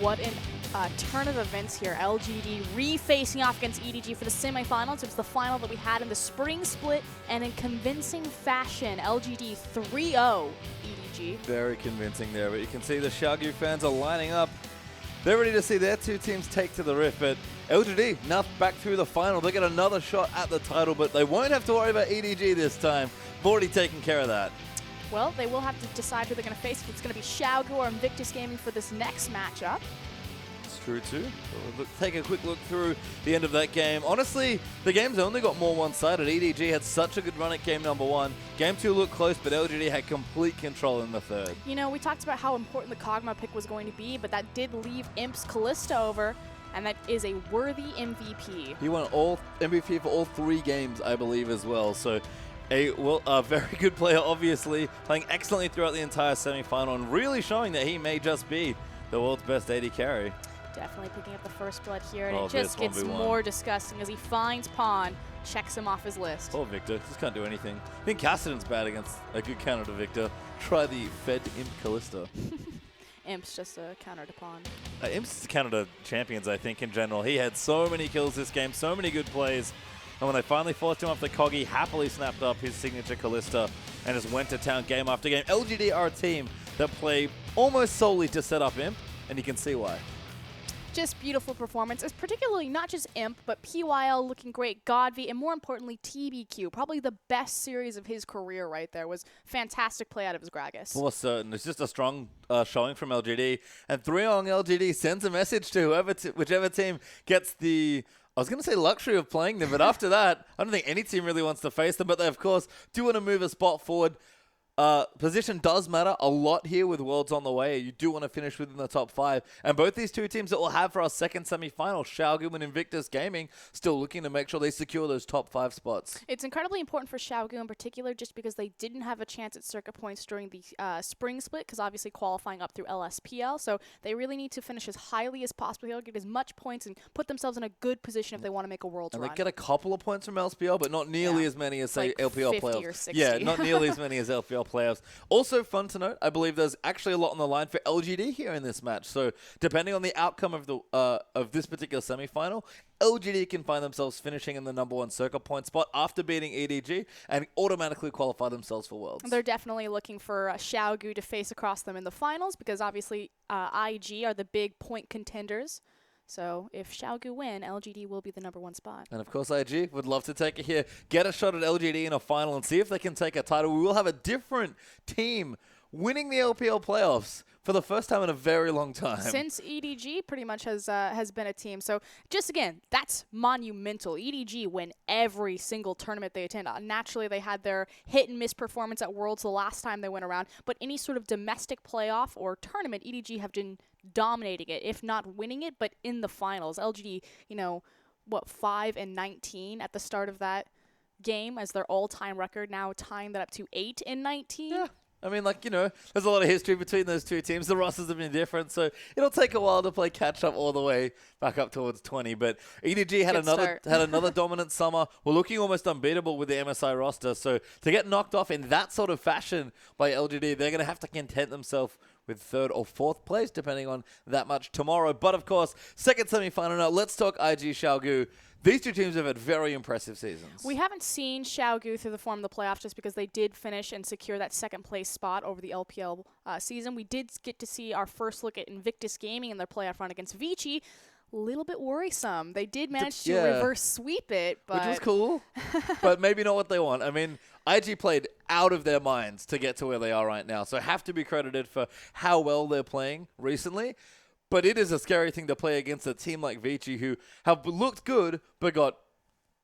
What an turn of events here. LGD refacing off against EDG for the semifinals. It was the final that we had in the spring split, and in convincing fashion, LGD 3-0 EDG. Very convincing there, but you can see the Xiaogu fans are lining up. They're ready to see their two teams take to the Rift, but LGD now back through the final. They get another shot at the title, but they won't have to worry about EDG this time. They've already taken care of that. Well, they will have to decide who they're going to face, if it's going to be Xiaogu or Invictus Gaming for this next matchup. It's true too. We'll take a quick look through the end of that game. Honestly, the game's only got more one-sided. EDG had such a good run at game number 1. Game 2 looked close, but LGD had complete control in the third. You know, we talked about how important the Kog'Maw pick was going to be, but that did leave Imps Callista over, and that is a worthy MVP. He won all MVP for all 3 games, I believe, as well. So a very good player, obviously, playing excellently throughout the entire semi-final and really showing that he may just be the world's best AD carry. Definitely picking up the first blood here, and it just gets more disgusting as he finds Pawn, checks him off his list. Poor Victor, just can't do anything. I think Cassidy's bad against a good counter to Victor. Try the Fed Imp Callista. Imp's just a counter to Pawn. Imp's counter to champions, I think, in general. He had so many kills this game, so many good plays. And when they finally forced him off the Cog, he happily snapped up his signature Callista and just went to town game after game. LGD are a team that play almost solely to set up Imp, and you can see why. Just beautiful performances, particularly not just Imp, but PYL looking great, Godv, and more importantly, TBQ. Probably the best series of his career right there. Was fantastic play out of his Gragas. For certain. It's just a strong showing from LGD. And 3-0 LGD sends a message to whichever team gets the... I was going to say luxury of playing them, but after that, I don't think any team really wants to face them. But they, of course, do want to move a spot forward. Position does matter a lot here with Worlds on the way. You do want to finish within the top 5. And both these two teams that we'll have for our second semi-final, Xiaogu and Invictus Gaming, still looking to make sure they secure those top 5 spots. It's incredibly important for Xiaogu in particular just because they didn't have a chance at circuit points during the spring split, because obviously qualifying up through LSPL. So they really need to finish as highly as possible here, get as much points, and put themselves in a good position if they want to make a Worlds run. And they get a couple of points from LSPL, but not nearly as many as, say, like LPL 50 playoffs. Or 60. Yeah, not nearly as many as LPL playoffs. Also fun to note, I believe there's actually a lot on the line for LGD here in this match. So depending on the outcome of the of this particular semifinal, LGD can find themselves finishing in the number 1 circle point spot after beating EDG and automatically qualify themselves for Worlds. They're definitely looking for Xiaogu to face across them in the finals because obviously IG are the big point contenders. So if Xiaogu win, LGD will be the number 1 spot. And of course, IG would love to take it here, get a shot at LGD in a final and see if they can take a title. We will have a different team winning the LPL playoffs for the first time in a very long time. Since EDG pretty much has been a team. So just again, that's monumental. EDG win every single tournament they attend. Naturally, they had their hit and miss performance at Worlds the last time they went around, but any sort of domestic playoff or tournament, EDG have been dominating it, if not winning it, but in the finals. LGD, 5-19 at the start of that game as their all-time record, now tying that up to 8-19. Yeah. I mean, there's a lot of history between those two teams. The rosters have been different, so it'll take a while to play catch-up all the way back up towards 20. But EDG had another dominant summer. We're looking almost unbeatable with the MSI roster. So to get knocked off in that sort of fashion by LGD, they're going to have to content themselves with 3rd or 4th place, depending on that much tomorrow. But, of course, second semi-final now. Let's talk IG Xiaogu. These two teams have had very impressive seasons. We haven't seen Xiaogu through the form of the playoffs just because they did finish and secure that 2nd place spot over the LPL season. We did get to see our first look at Invictus Gaming in their playoff run against Vici. A little bit worrisome. They did manage to reverse sweep it, but... Which was cool, but maybe not what they want. I mean, IG played out of their minds to get to where they are right now, so have to be credited for how well they're playing recently. But it is a scary thing to play against a team like Vici who have looked good but got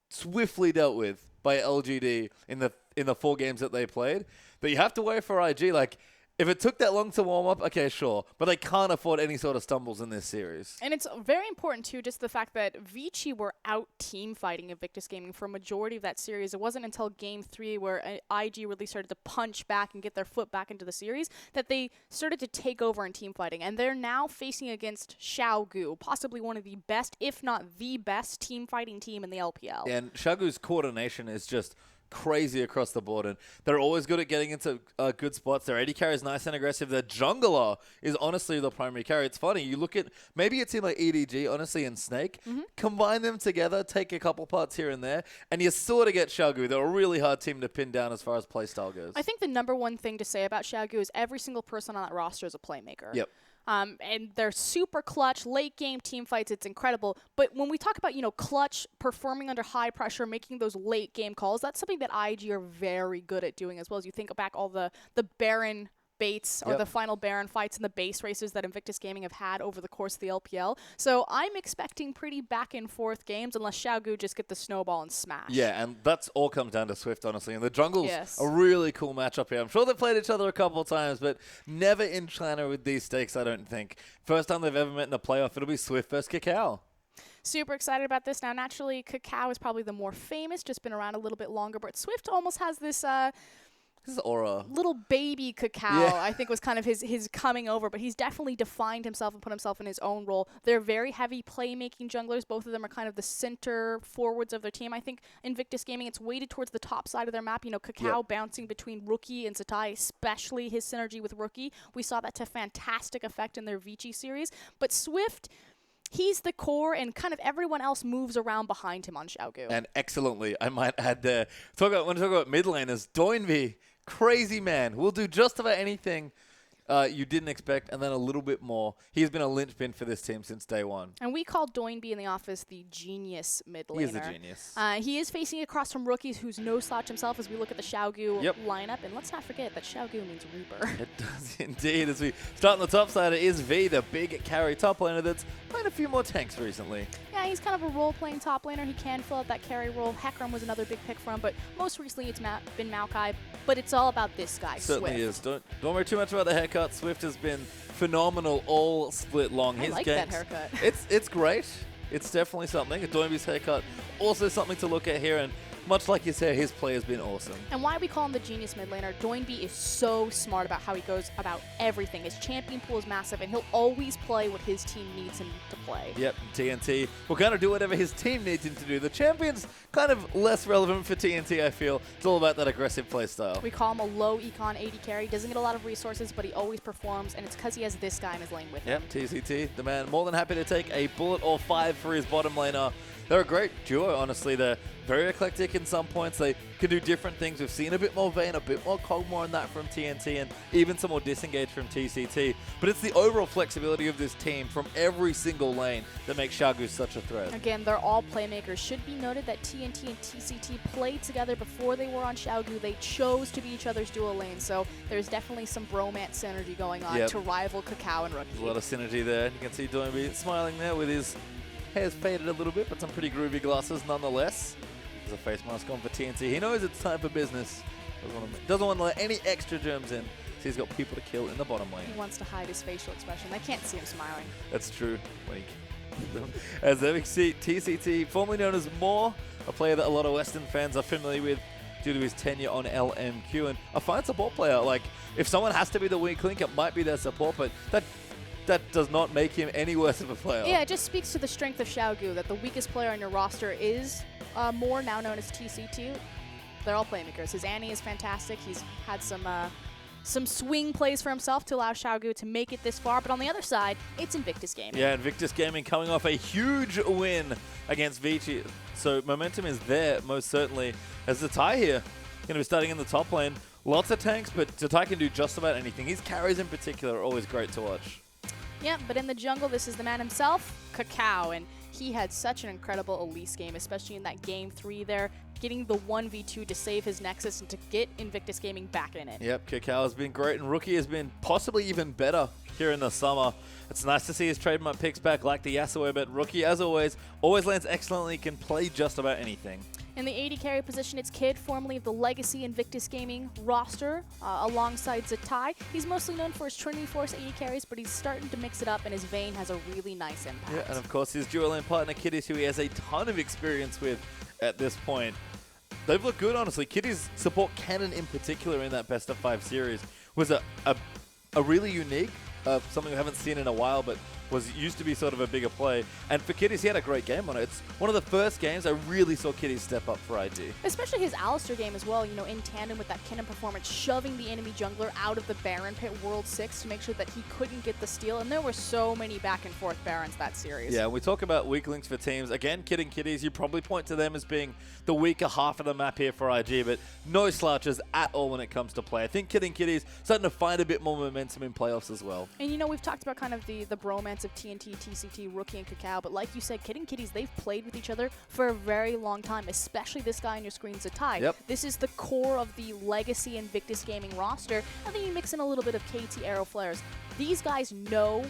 swiftly dealt with by LGD in the 4 games that they played. But you have to wait for IG. If it took that long to warm up, okay, sure. But they can't afford any sort of stumbles in this series. And it's very important, too, just the fact that Vici were out team fighting Invictus Gaming for a majority of that series. It wasn't until Game 3 where IG really started to punch back and get their foot back into the series that they started to take over in team fighting. And they're now facing against Xiaogu, possibly one of the best, if not the best, team fighting team in the LPL. And Xiaogu's coordination is just crazy across the board, and they're always good at getting into good spots. Their AD carry is nice and aggressive. Their jungler is honestly the primary carry. It's funny, you look at maybe a team like EDG, honestly, and Snake, combine them together, take a couple parts here and there, and you sort of get Xiaogu. They're a really hard team to pin down as far as playstyle goes. I think the number one thing to say about Xiaogu is every single person on that roster is a playmaker. Yep. And they're super clutch, late game team fights. It's incredible. But when we talk about, clutch, performing under high pressure, making those late game calls, that's something that IG are very good at doing as well. As you think back all the Baron Bates or the final Baron fights and the base races that Invictus Gaming have had over the course of the LPL. So I'm expecting pretty back and forth games unless Xiaogu just get the snowball and smash. Yeah, and that's all comes down to Swift, honestly. And the jungle's Yes. a really cool matchup here. I'm sure they've played each other a couple of times, but never in China with these stakes, I don't think. First time they've ever met in a playoff, it'll be Swift versus Kakao. Super excited about this. Now, naturally, Kakao is probably the more famous, just been around a little bit longer, but Swift almost has this This is aura. little baby Kakao, I think was kind of his coming over, but he's definitely defined himself and put himself in his own role. They're very heavy playmaking junglers. Both of them are kind of the center forwards of their team. I think Invictus Gaming, it's weighted towards the top side of their map. Kakao bouncing between Rookie and Satai, especially his synergy with Rookie. We saw that to fantastic effect in their Vici series. But Swift, he's the core, and kind of everyone else moves around behind him on Xiaogu. And excellently, I might add there. When I talk about mid laners, Doinvi, crazy man, will do just about anything you didn't expect, and then a little bit more. He's been a linchpin for this team since day one. And we call Doinby in the office the genius mid laner. He is a genius. He is facing across from rookies who's no slouch himself as we look at the Xiaogu Yep. lineup. And let's not forget that Xiaogu means Reaper. It does indeed. As we start on the top side, it is V, the big carry top laner that's played a few more tanks recently. Yeah, he's kind of a role-playing top laner. He can fill out that carry role. Hecarim was another big pick for him, but most recently it's been Maokai. But it's all about this guy, Certainly Swift. is. Don't worry too much about the haircut. Swift has been phenomenal all split long. I His like games, that haircut. It's great. It's definitely something. Doinby's haircut, also something to look at here. And much like his hair, his play has been awesome. And why we call him the genius mid laner, Doinby is so smart about how he goes about everything. His champion pool is massive, and he'll always play what his team needs him to play. Yep, TNT will kind of do whatever his team needs him to do. The champion's kind of less relevant for TNT, I feel. It's all about that aggressive play style. We call him a low econ AD carry. Doesn't get a lot of resources, but he always performs, and it's because he has this guy in his lane with him. Yep, TCT, the man, more than happy to take a bullet or 5 for his bottom laner. They're a great duo, honestly. They're very eclectic in some points. They can do different things. We've seen a bit more Vayne, a bit more Cogmore in that from TNT, and even some more disengage from TCT. But it's the overall flexibility of this team from every single lane that makes Xiaogu such a threat. Again, they're all playmakers. Should be noted that TNT and TCT played together before they were on Xiaogu. They chose to be each other's dual lane, so there's definitely some bromance synergy going on to rival Kakao and Rookie. There's a lot of synergy there. You can see Doinby smiling there with his hair's faded a little bit, but some pretty groovy glasses nonetheless. There's a face mask on for TNT. He knows it's time for business. Doesn't want to let any extra germs in, so he's got people to kill in the bottom lane. He wants to hide his facial expression. They can't see him smiling. That's true. As we see, TCT, formerly known as Moore, a player that a lot of Western fans are familiar with due to his tenure on LMQ, and a fine support player. Like, if someone has to be the weak link, it might be their support, but that does not make him any worse of a player. Yeah, it just speaks to the strength of Xiaogu, that the weakest player on your roster is Moore, now known as TC2. They're all playmakers. His Annie is fantastic. He's had some swing plays for himself to allow Xiaogu to make it this far. But on the other side, it's Invictus Gaming. Yeah, Invictus Gaming coming off a huge win against Vici. So momentum is there, most certainly. As Zatai here, going to be starting in the top lane. Lots of tanks, but Zatai can do just about anything. His carries in particular are always great to watch. Yeah, but in the jungle, this is the man himself, Kakao, and he had such an incredible Elise game, especially in that Game 3 there, getting the 1v2 to save his Nexus and to get Invictus Gaming back in it. Yep, Kakao has been great, and Rookie has been possibly even better here in the summer. It's nice to see his trademark picks back like the Yasuo, but Rookie, as always lands excellently, can play just about anything. In the AD carry position, it's Kid, formerly of the Legacy Invictus Gaming roster, alongside Zatai. He's mostly known for his Trinity Force AD carries, but he's starting to mix it up, and his Vayne has a really nice impact. Yeah, and of course his dual lane partner Kitties, who he has a ton of experience with at this point. They've looked good, honestly. Kitties' support cannon in particular in that best of 5 series was a really unique, something we haven't seen in a while, but used to be sort of a bigger play. And for Kitties, he had a great game on it. It's one of the first games I really saw Kitties step up for IG. Especially his Alistar game as well, in tandem with that Kinnan performance, shoving the enemy jungler out of the Baron pit World 6 to make sure that he couldn't get the steal. And there were so many back and forth Barons that series. Yeah, we talk about weak links for teams. Again, Kid and Kitties, you probably point to them as being the weaker half of the map here for IG, but no slouches at all when it comes to play. I think Kid and Kitties starting to find a bit more momentum in playoffs as well. And we've talked about kind of the bromance of TNT, TCT, Rookie, and Cacao, but like you said, Kid and Kitties, they've played with each other for a very long time, especially this guy on your screen, Zatai. Yep. This is the core of the Legacy Invictus Gaming roster, and then you mix in a little bit of KT Arrow Flares. These guys know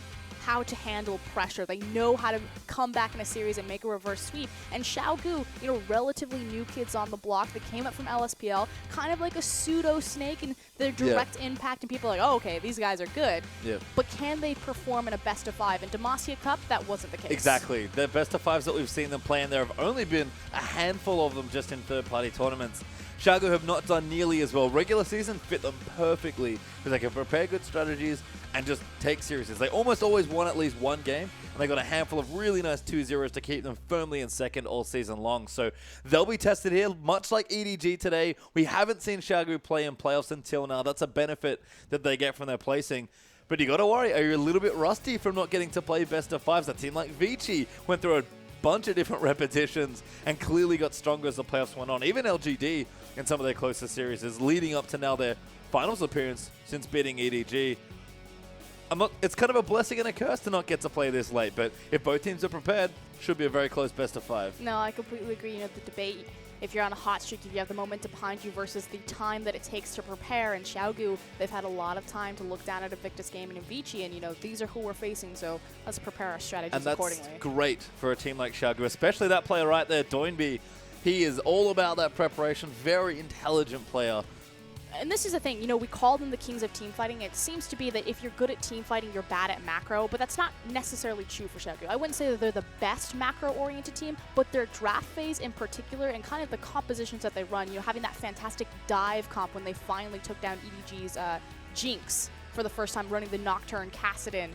how to handle pressure. They know how to come back in a series and make a reverse sweep. And Xiaogu, relatively new kids on the block that came up from LSPL, kind of like a pseudo Snake in their direct impact, and people are like, oh, okay, these guys are good. Yeah. But can they perform in a best of 5? In Demacia Cup, that wasn't the case. Exactly. The best of 5s that we've seen them play, and there have only been a handful of them just in third-party tournaments. Xiaogu have not done nearly as well. Regular season fit them perfectly because they can prepare good strategies and just take series. They almost always won at least one game, and they got a handful of really nice 2-0s to keep them firmly in second all season long. So they'll be tested here, much like EDG today. We haven't seen Xiaogu play in playoffs until now. That's a benefit that they get from their placing. But you got to worry, are you a little bit rusty from not getting to play best of 5s? A team like Vici went through a bunch of different repetitions and clearly got stronger as the playoffs went on. Even LGD in some of their closest series is leading up to now their finals appearance since beating EDG. It's kind of a blessing and a curse to not get to play this late, but if both teams are prepared, should be a very close best of 5. No, I completely agree. The debate, if you're on a hot streak, if you have the momentum behind you versus the time that it takes to prepare. And Xiaogu, they've had a lot of time to look down at Invictus Gaming and Vici, and these are who we're facing, so let's prepare our strategies accordingly. And that's great for a team like Xiaogu, especially that player right there, Doinby. He is all about that preparation, very intelligent player. And this is the thing, we call them the kings of teamfighting. It seems to be that if you're good at teamfighting, you're bad at macro, but that's not necessarily true for Xiaogu. I wouldn't say that they're the best macro-oriented team, but their draft phase in particular and kind of the compositions that they run, having that fantastic dive comp when they finally took down EDG's Jinx for the first time, running the Nocturne Kassadin.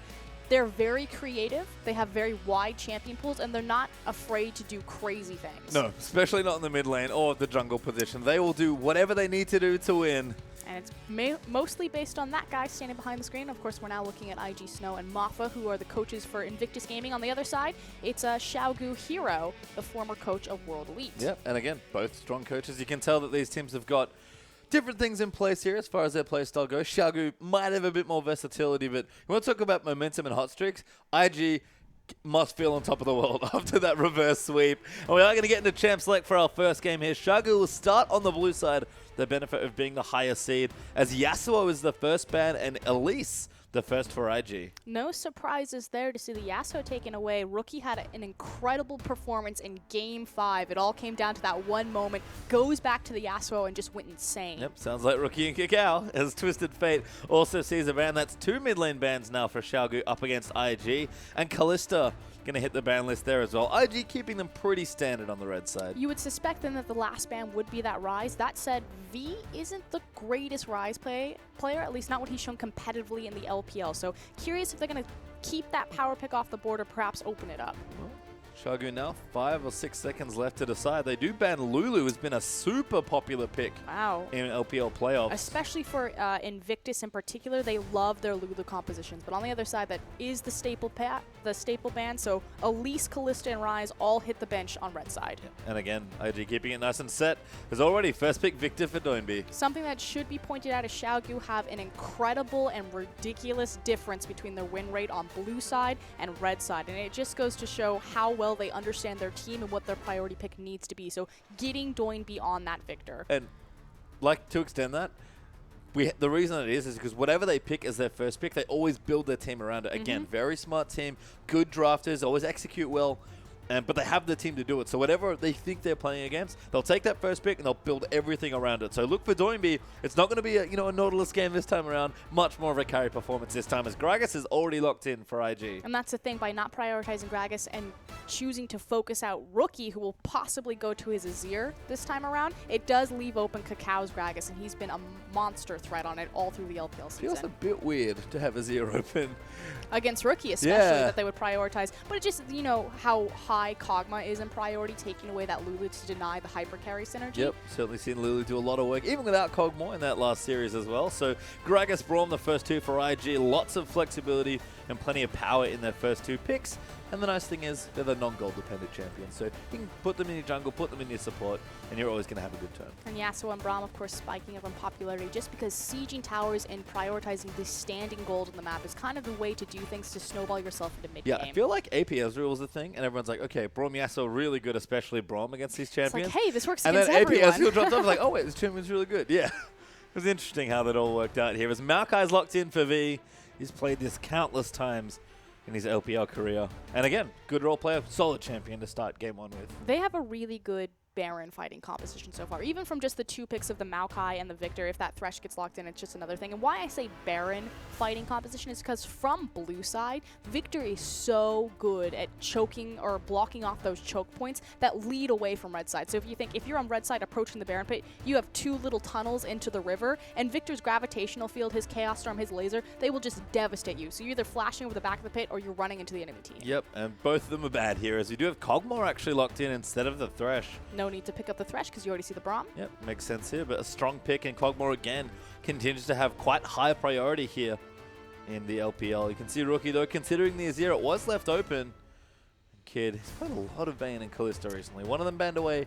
They're very creative, they have very wide champion pools, and they're not afraid to do crazy things. No, especially not in the mid lane or the jungle position. They will do whatever they need to do to win. And it's mostly based on that guy standing behind the screen. Of course, we're now looking at IG Snow and Mafa, who are the coaches for Invictus Gaming. On the other side, it's Xiaogu Hero, the former coach of World Elite. Yep, and again, both strong coaches. You can tell that these teams have got different things in place here as far as their play style goes. Xiaogu might have a bit more versatility, but you want to talk about momentum and hot streaks? IG must feel on top of the world after that reverse sweep. And we are going to get into Champ Select for our first game here. Xiaogu will start on the blue side, the benefit of being the higher seed, as Yasuo is the first ban and Elise the first for IG. No surprises there to see the Yasuo taken away. Rookie had an incredible performance in Game 5. It all came down to that one moment. Goes back to the Yasuo and just went insane. Yep, sounds like Rookie and Cacao as Twisted Fate also sees a ban. That's 2 mid lane bans now for Xiaogu up against IG. And Kalista going to hit the ban list there as well. IG keeping them pretty standard on the red side. You would suspect then that the last ban would be that Ryze. That said, V isn't the greatest Ryze player, at least not what he's shown competitively in the LPL. So curious if they're going to keep that power pick off the board or perhaps open it up. Well, Xiaogu now 5 or 6 seconds left to decide. They do ban Lulu, who's been a super popular pick in LPL playoffs. Especially for Invictus in particular, they love their Lulu compositions. But on the other side, that is the staple ban. So Elise, Kalista, and Ryze all hit the bench on red side. And again, IG keeping it nice and set. Is already first pick Victor for Doinby. Something that should be pointed out is Xiaogu have an incredible and ridiculous difference between their win rate on blue side and red side. And it just goes to show how well they understand their team and what their priority pick needs to be. So getting Doinby on that Victor. And like to extend that, the reason it is because whatever they pick as their first pick, they always build their team around it. Again, very smart team, good drafters, always execute well. But they have the team to do it. So whatever they think they're playing against, they'll take that first pick and they'll build everything around it. So look for Doinby. It's not going to be a Nautilus game this time around. Much more of a carry performance this time, as Gragas is already locked in for IG. And that's the thing, by not prioritizing Gragas and choosing to focus out Rookie, who will possibly go to his Azir this time around, it does leave open Cacaw's Gragas, and he's been a monster threat on it all through the LPL season. Feels a bit weird to have Azir open. Against Rookie, especially, that they would prioritize. But it just, how high Kog'Maw is in priority, taking away that Lulu to deny the hyper carry synergy. Yep, certainly seen Lulu do a lot of work, even without Kog'Maw in that last series as well. So Gragas, Braum, the first two for IG, lots of flexibility and plenty of power in their first two picks. And the nice thing is, they're the non-gold dependent champions. So you can put them in your jungle, put them in your support, and you're always going to have a good turn. And Yasuo and Braum, of course, spiking up in popularity just because sieging towers and prioritizing the standing gold on the map is kind of the way to do things to snowball yourself into mid-game. Yeah, I feel like AP Ezreal was a thing, and everyone's like, okay, Braum Yasuo really good, especially Braum against these champions. It's like, hey, this works and against then everyone. AP Ezreal dropped off, like, oh wait, this champion's really good. Yeah, it was interesting how that all worked out here. As Maokai's locked in for V, he's played this countless times in his LPL career. And again, good role player, solid champion to start game one with. They have a really good Baron fighting composition so far. Even from just the two picks of the Maokai and the Victor, if that Thresh gets locked in, it's just another thing. And why I say Baron fighting composition is because from blue side, Victor is so good at choking or blocking off those choke points that lead away from red side. So if you think, if you're on red side approaching the Baron pit, you have two little tunnels into the river, and Victor's gravitational field, his Chaos Storm, his laser, they will just devastate you. So you're either flashing over the back of the pit or you're running into the enemy team. Yep, and both of them are bad here, as we do have Kog'Maw actually locked in instead of the Thresh. No need to pick up the Thresh because you already see the Braum. Yep, makes sense here, but a strong pick, and Kog'Maw again continues to have quite high priority here in the LPL. You can see Rookie though, considering the Azir, it was left open. Kid, he's played a lot of Vayne and Kalista recently. One of them banned away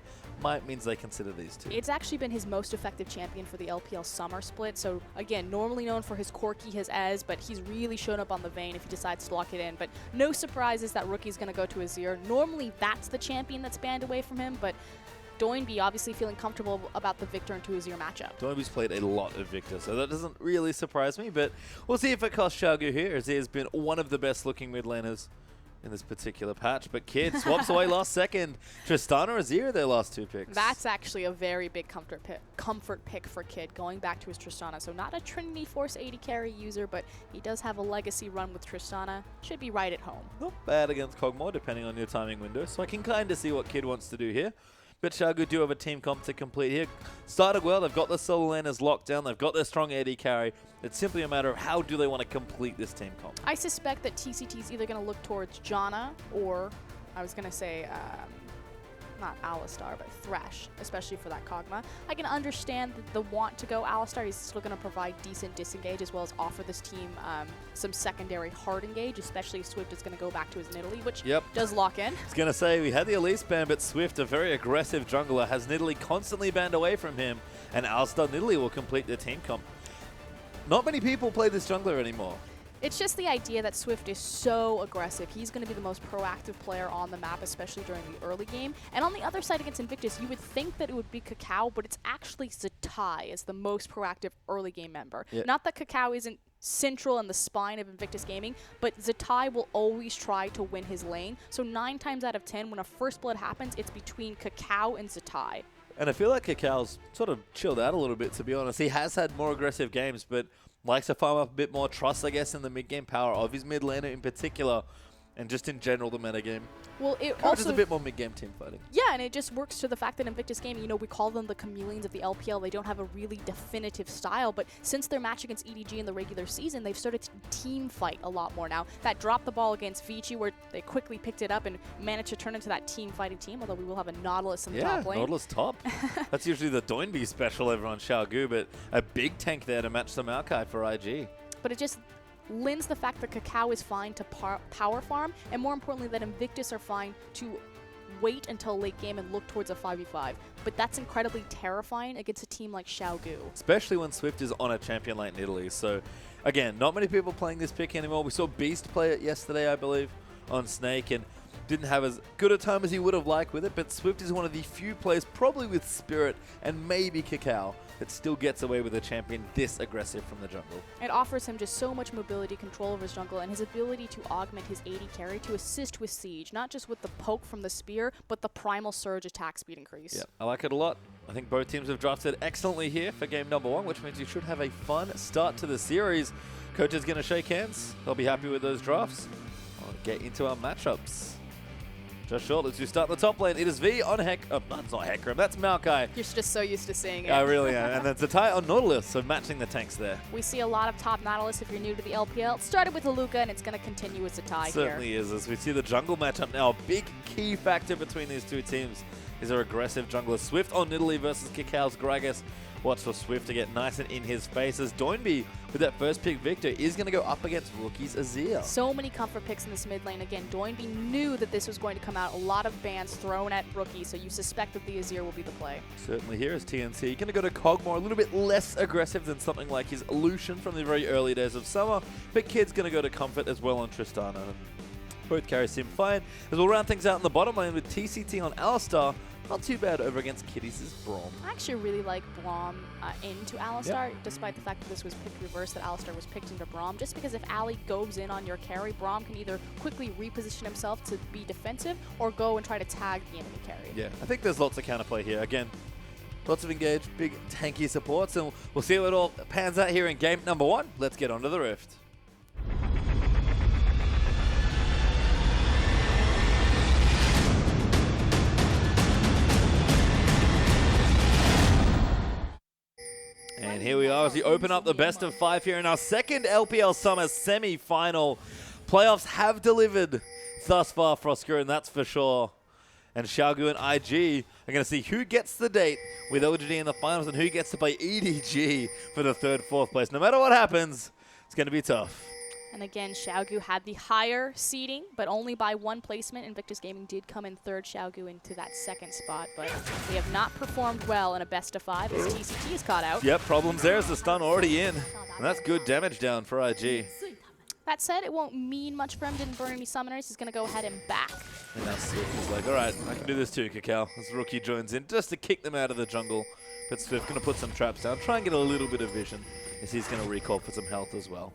means they consider these two. It's actually been his most effective champion for the LPL summer split. So again, normally known for his Corki, his Ez, but he's really shown up on the Vayne if he decides to lock it in. But no surprises that Rookie's going to go to Azir. Normally that's the champion that's banned away from him, but Doinby obviously feeling comfortable about the Victor and Azir matchup. Doinby's played a lot of Victor, so that doesn't really surprise me, but we'll see if it costs Xiaogu here, as he has been one of the best looking mid laners in this particular patch. But Kid swaps away last second. Tristana or Azir, their last two picks. That's actually a very big comfort pick for Kid, going back to his Tristana. So not a Trinity Force 80 carry user, but he does have a legacy run with Tristana. Should be right at home. Not bad against Kog'Maw, depending on your timing window, so I can kind of see what Kid wants to do here. But Xiaogu do have a team comp to complete here. Started well, they've got the solo laners locked down, they've got their strong AD carry. It's simply a matter of how do they want to complete this team comp. I suspect that TCT is either going to look towards Janna or, I was going to say, not Alistar, but Thresh, especially for that Kog'Maw. I can understand the want to go Alistar. He's still going to provide decent disengage as well as offer this team some secondary hard engage, especially if Swift is going to go back to his Nidalee, which does lock in. I was going to say, we had the Elise ban, but Swift, a very aggressive jungler, has Nidalee constantly banned away from him, and Alistar Nidalee will complete the team comp. Not many people play this jungler anymore. It's just the idea that Swift is so aggressive. He's going to be the most proactive player on the map, especially during the early game. And on the other side against Invictus, you would think that it would be Cacao, but it's actually Zatai as the most proactive early game member. Yep. Not that Cacao isn't central in the spine of Invictus Gaming, but Zatai will always try to win his lane. So 9 times out of 10, when a first blood happens, it's between Cacao and Zatai. And I feel like Cacao's sort of chilled out a little bit, to be honest. He has had more aggressive games, but likes to farm up a bit more trust, I guess, in the mid-game power of his mid laner in particular, and just in general the metagame. Well, it Just also a bit more mid-game team fighting. Yeah, and it just works to the fact that Invictus Gaming, we call them the chameleons of the LPL. They don't have a really definitive style, but since their match against EDG in the regular season, they've started to team fight a lot more now. That dropped the ball against Vici, where they quickly picked it up and managed to turn into that team fighting team, although we will have a Nautilus in the top lane. Nautilus top. That's usually the Doinby special over on Xiaogu, but a big tank there to match the Maokai for IG. But it just lends the fact that Cacao is fine to power farm, and more importantly that Invictus are fine to wait until late game and look towards a 5v5. But that's incredibly terrifying against a team like Xiaogu. Especially when Swift is on a champion like Nidalee. So, again, not many people playing this pick anymore. We saw Beast play it yesterday, I believe, on Snake, and didn't have as good a time as he would have liked with it, but Swift is one of the few players, probably with Spirit and maybe Cacao, that still gets away with a champion this aggressive from the jungle. It offers him just so much mobility, control over his jungle, and his ability to augment his AD carry to assist with siege, not just with the poke from the spear, but the primal surge attack speed increase. Yeah, I like it a lot. I think both teams have drafted excellently here for game number 1, which means you should have a fun start to the series. Coach is going to shake hands. They'll be happy with those drafts. I'll get into our matchups. Just short, let's start in the top lane. It is V on Heck. Oh, that's not Hecarim, that's Maokai. You're just so used to seeing it. I really am. And then Zatai on Nautilus, so matching the tanks there. We see a lot of top Nautilus if you're new to the LPL. It started with Haluka, and it's going to continue with Zatai here. Certainly is, as we see the jungle matchup now. A big key factor between these two teams is their aggressive jungler. Swift on Nidalee versus Cacao's Gragas. Watch for Swift to get nice and in his face as Doinby, with that first pick Victor, is going to go up against Rookie's Azir. So many comfort picks in this mid lane. Again, Doinby knew that this was going to come out. A lot of bans thrown at Rookie, so you suspect that the Azir will be the play. Certainly here is TNC. Going to go to Kog'Maw, a little bit less aggressive than something like his Lucian from the very early days of summer, but Kid's going to go to Comfort as well on Tristana. Both carry Sim fine, as we'll round things out in the bottom lane with TCT on Alistar. Not too bad over against Kitties' Braum. I actually really like Braum into Alistar, despite the fact that this was picked reverse, that Alistar was picked into Braum, just because if Ali goes in on your carry, Braum can either quickly reposition himself to be defensive or go and try to tag the enemy carry. Yeah, I think there's lots of counterplay here. Again, lots of engaged, big tanky supports, and we'll see how it all pans out here in game number 1. Let's get onto the Rift. And here we are as we open up the best of 5 here in our second LPL Summer semi-final. Playoffs have delivered thus far, Frosco, and that's for sure. And Xiaogu and IG are going to see who gets the date with LGD in the finals and who gets to play EDG for the 3rd, 4th place. No matter what happens, it's going to be tough. And again, Xiaogu had the higher seeding, but only by 1 placement. Invictus Gaming did come in 3rd, Xiaogu into that 2nd spot, but they have not performed well in a best of 5 as TCT is caught out. Yep, problems there as the stun already in. And that's good damage down for IG. That said, it won't mean much for him. Didn't burn any summoners. He's going to go ahead and back. And now Swift is like, all right, I can do this too, Cacao. As Rookie joins in just to kick them out of the jungle. But Swift going to put some traps down, try and get a little bit of vision as he's going to recall for some health as well.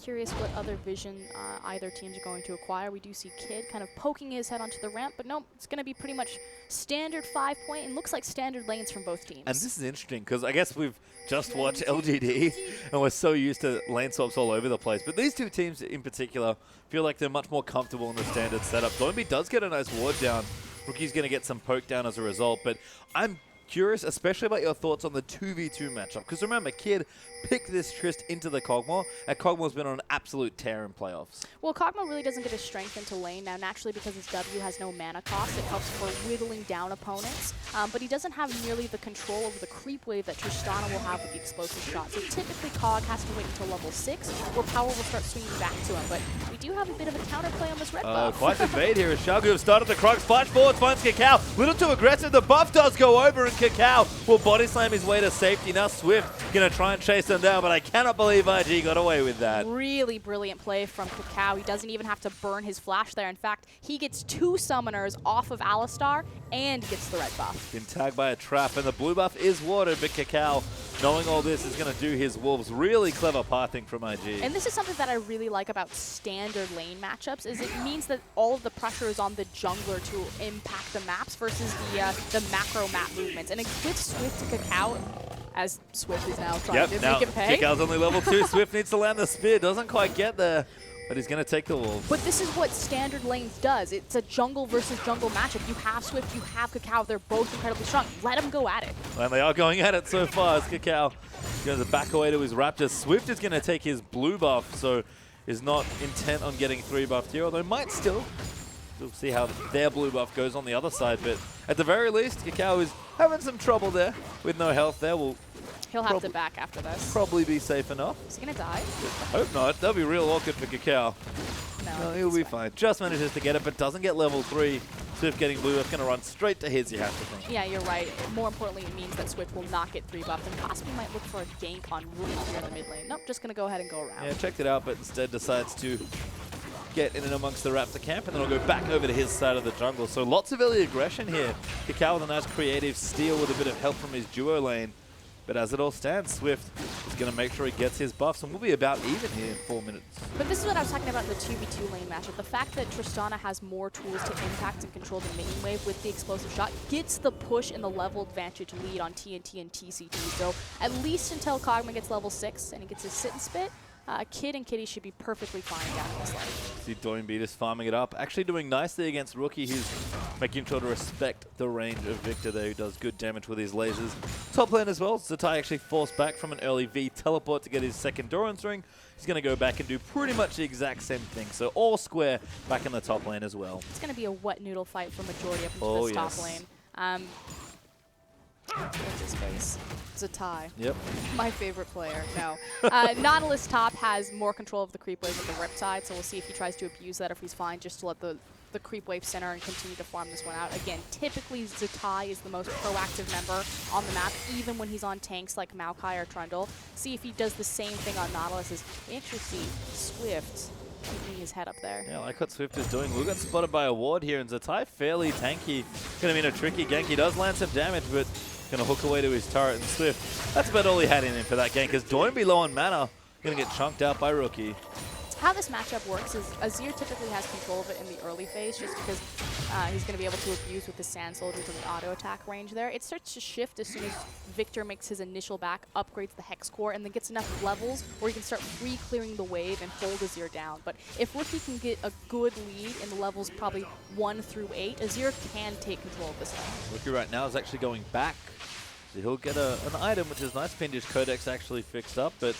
Curious what other vision either teams are going to acquire. We do see Kid kind of poking his head onto the ramp, but no, it's going to be pretty much standard 5-point and looks like standard lanes from both teams. And this is interesting because I guess we've just watched LGD and we're so used to lane swaps all over the place. But these two teams in particular feel like they're much more comfortable in the standard setup. Doinby does get a nice ward down. Rookie's going to get some poke down as a result, but I'm curious, especially about your thoughts on the 2v2 matchup. Because remember, Kid picked this Trist into the Kog'Maw, and Kog'Maw's been on an absolute tear in playoffs. Well, Kog'Maw really doesn't get his strength into lane. Now, naturally, because his W has no mana cost, it helps for whittling down opponents. But he doesn't have nearly the control over the creep wave that Tristana will have with the explosive shot. So typically, Kog has to wait until level 6, where power will start swinging back to him. But we do have a bit of a counterplay on this red buff. Quite the bait here as Xiaogu have started the Crocs. Flash forward, finds Cacao. Little too aggressive. The buff does go over, and Cacao will body slam his way to safety. Now Swift going to try and chase them down, but I cannot believe IG got away with that. Really brilliant play from Cacao. He doesn't even have to burn his flash there. In fact, he gets 2 summoners off of Alistar and gets the red buff. Been tagged by a trap, and the blue buff is watered, but Cacao, knowing all this, is going to do his wolves. Really clever pathing from IG. And this is something that I really like about standard lane matchups, is it means that all of the pressure is on the jungler to impact the maps versus the macro map movements. And with Swift to Cacao, as Swift is now trying to make him pay. Cacao's only level 2. Swift needs to land the spear. Doesn't quite get there, but he's going to take the wolf. But this is what standard lanes does. It's a jungle versus jungle matchup. You have Swift, you have Cacao. They're both incredibly strong. Let them go at it. And they are going at it so far as Cacao goes back away to his Raptor. Swift is going to take his blue buff, so is not intent on getting 3 buffed here, although might still. We'll see how their blue buff goes on the other side, but at the very least, Cacao is having some trouble there with no health there. He'll have to back after this. Probably be safe enough. Is he going to die? I hope not. That'll be real awkward for Cacao. No, he'll be fine. Just manages to get it, but doesn't get level 3. Swift getting blue buff, going to run straight to his, you have to think. Yeah, you're right. More importantly, it means that Swift will not get 3 buffed and possibly might look for a gank on Rookie here in the mid lane. Nope, just going to go ahead and go around. Yeah, checked it out, but instead decides to get in and amongst the Raptor camp, and then I'll go back over to his side of the jungle. So lots of early aggression here. Kakao with a nice creative steal with a bit of help from his duo lane. But as it all stands, Swift is going to make sure he gets his buffs, and we'll be about even here in 4 minutes. But this is what I was talking about in the 2v2 lane matchup. The fact that Tristana has more tools to impact and control the minion wave with the explosive shot gets the push and the level advantage lead on TNT and TCT. So at least until Kog'Maw gets level 6 and he gets his sit and spit, Kid and Kitty should be perfectly fine down in this lane. See Doinby just farming it up. Actually doing nicely against Rookie, who's making sure to respect the range of Victor there, who does good damage with his lasers. Top lane as well, Zatai actually forced back from an early V teleport to get his second Endurance ring. He's going to go back and do pretty much the exact same thing. So all square back in the top lane as well. It's going to be a wet noodle fight for majority up into this top lane. What's his face? Zatai. Yep. My favorite player. No. Nautilus top has more control of the creep wave with the Riptide, so we'll see if he tries to abuse that or if he's fine just to let the creep wave center and continue to farm this one out. Again, typically Zatai is the most proactive member on the map, even when he's on tanks like Maokai or Trundle. See if he does the same thing on Nautilus as we actually see Swift keeping his head up there. Yeah, like what Swift is doing. Lugan spotted by a ward here, and Zatai fairly tanky. Going to be in a tricky gank. He does land some damage, but going to hook away to his turret, and Swift, that's about all he had in him for that gank, because Doinby low on mana, going to get chunked out by Rookie. How this matchup works is Azir typically has control of it in the early phase just because he's going to be able to abuse with the Sand Soldiers and the auto attack range there. It starts to shift as soon as Victor makes his initial back, upgrades the Hex Core, and then gets enough levels where he can start free-clearing the wave and hold Azir down. But if Rookie can get a good lead in the levels probably 1 through 8, Azir can take control of this lane. Rookie right now is actually going back. So he'll get an item, which is nice. Vintage Codex actually fixed up, but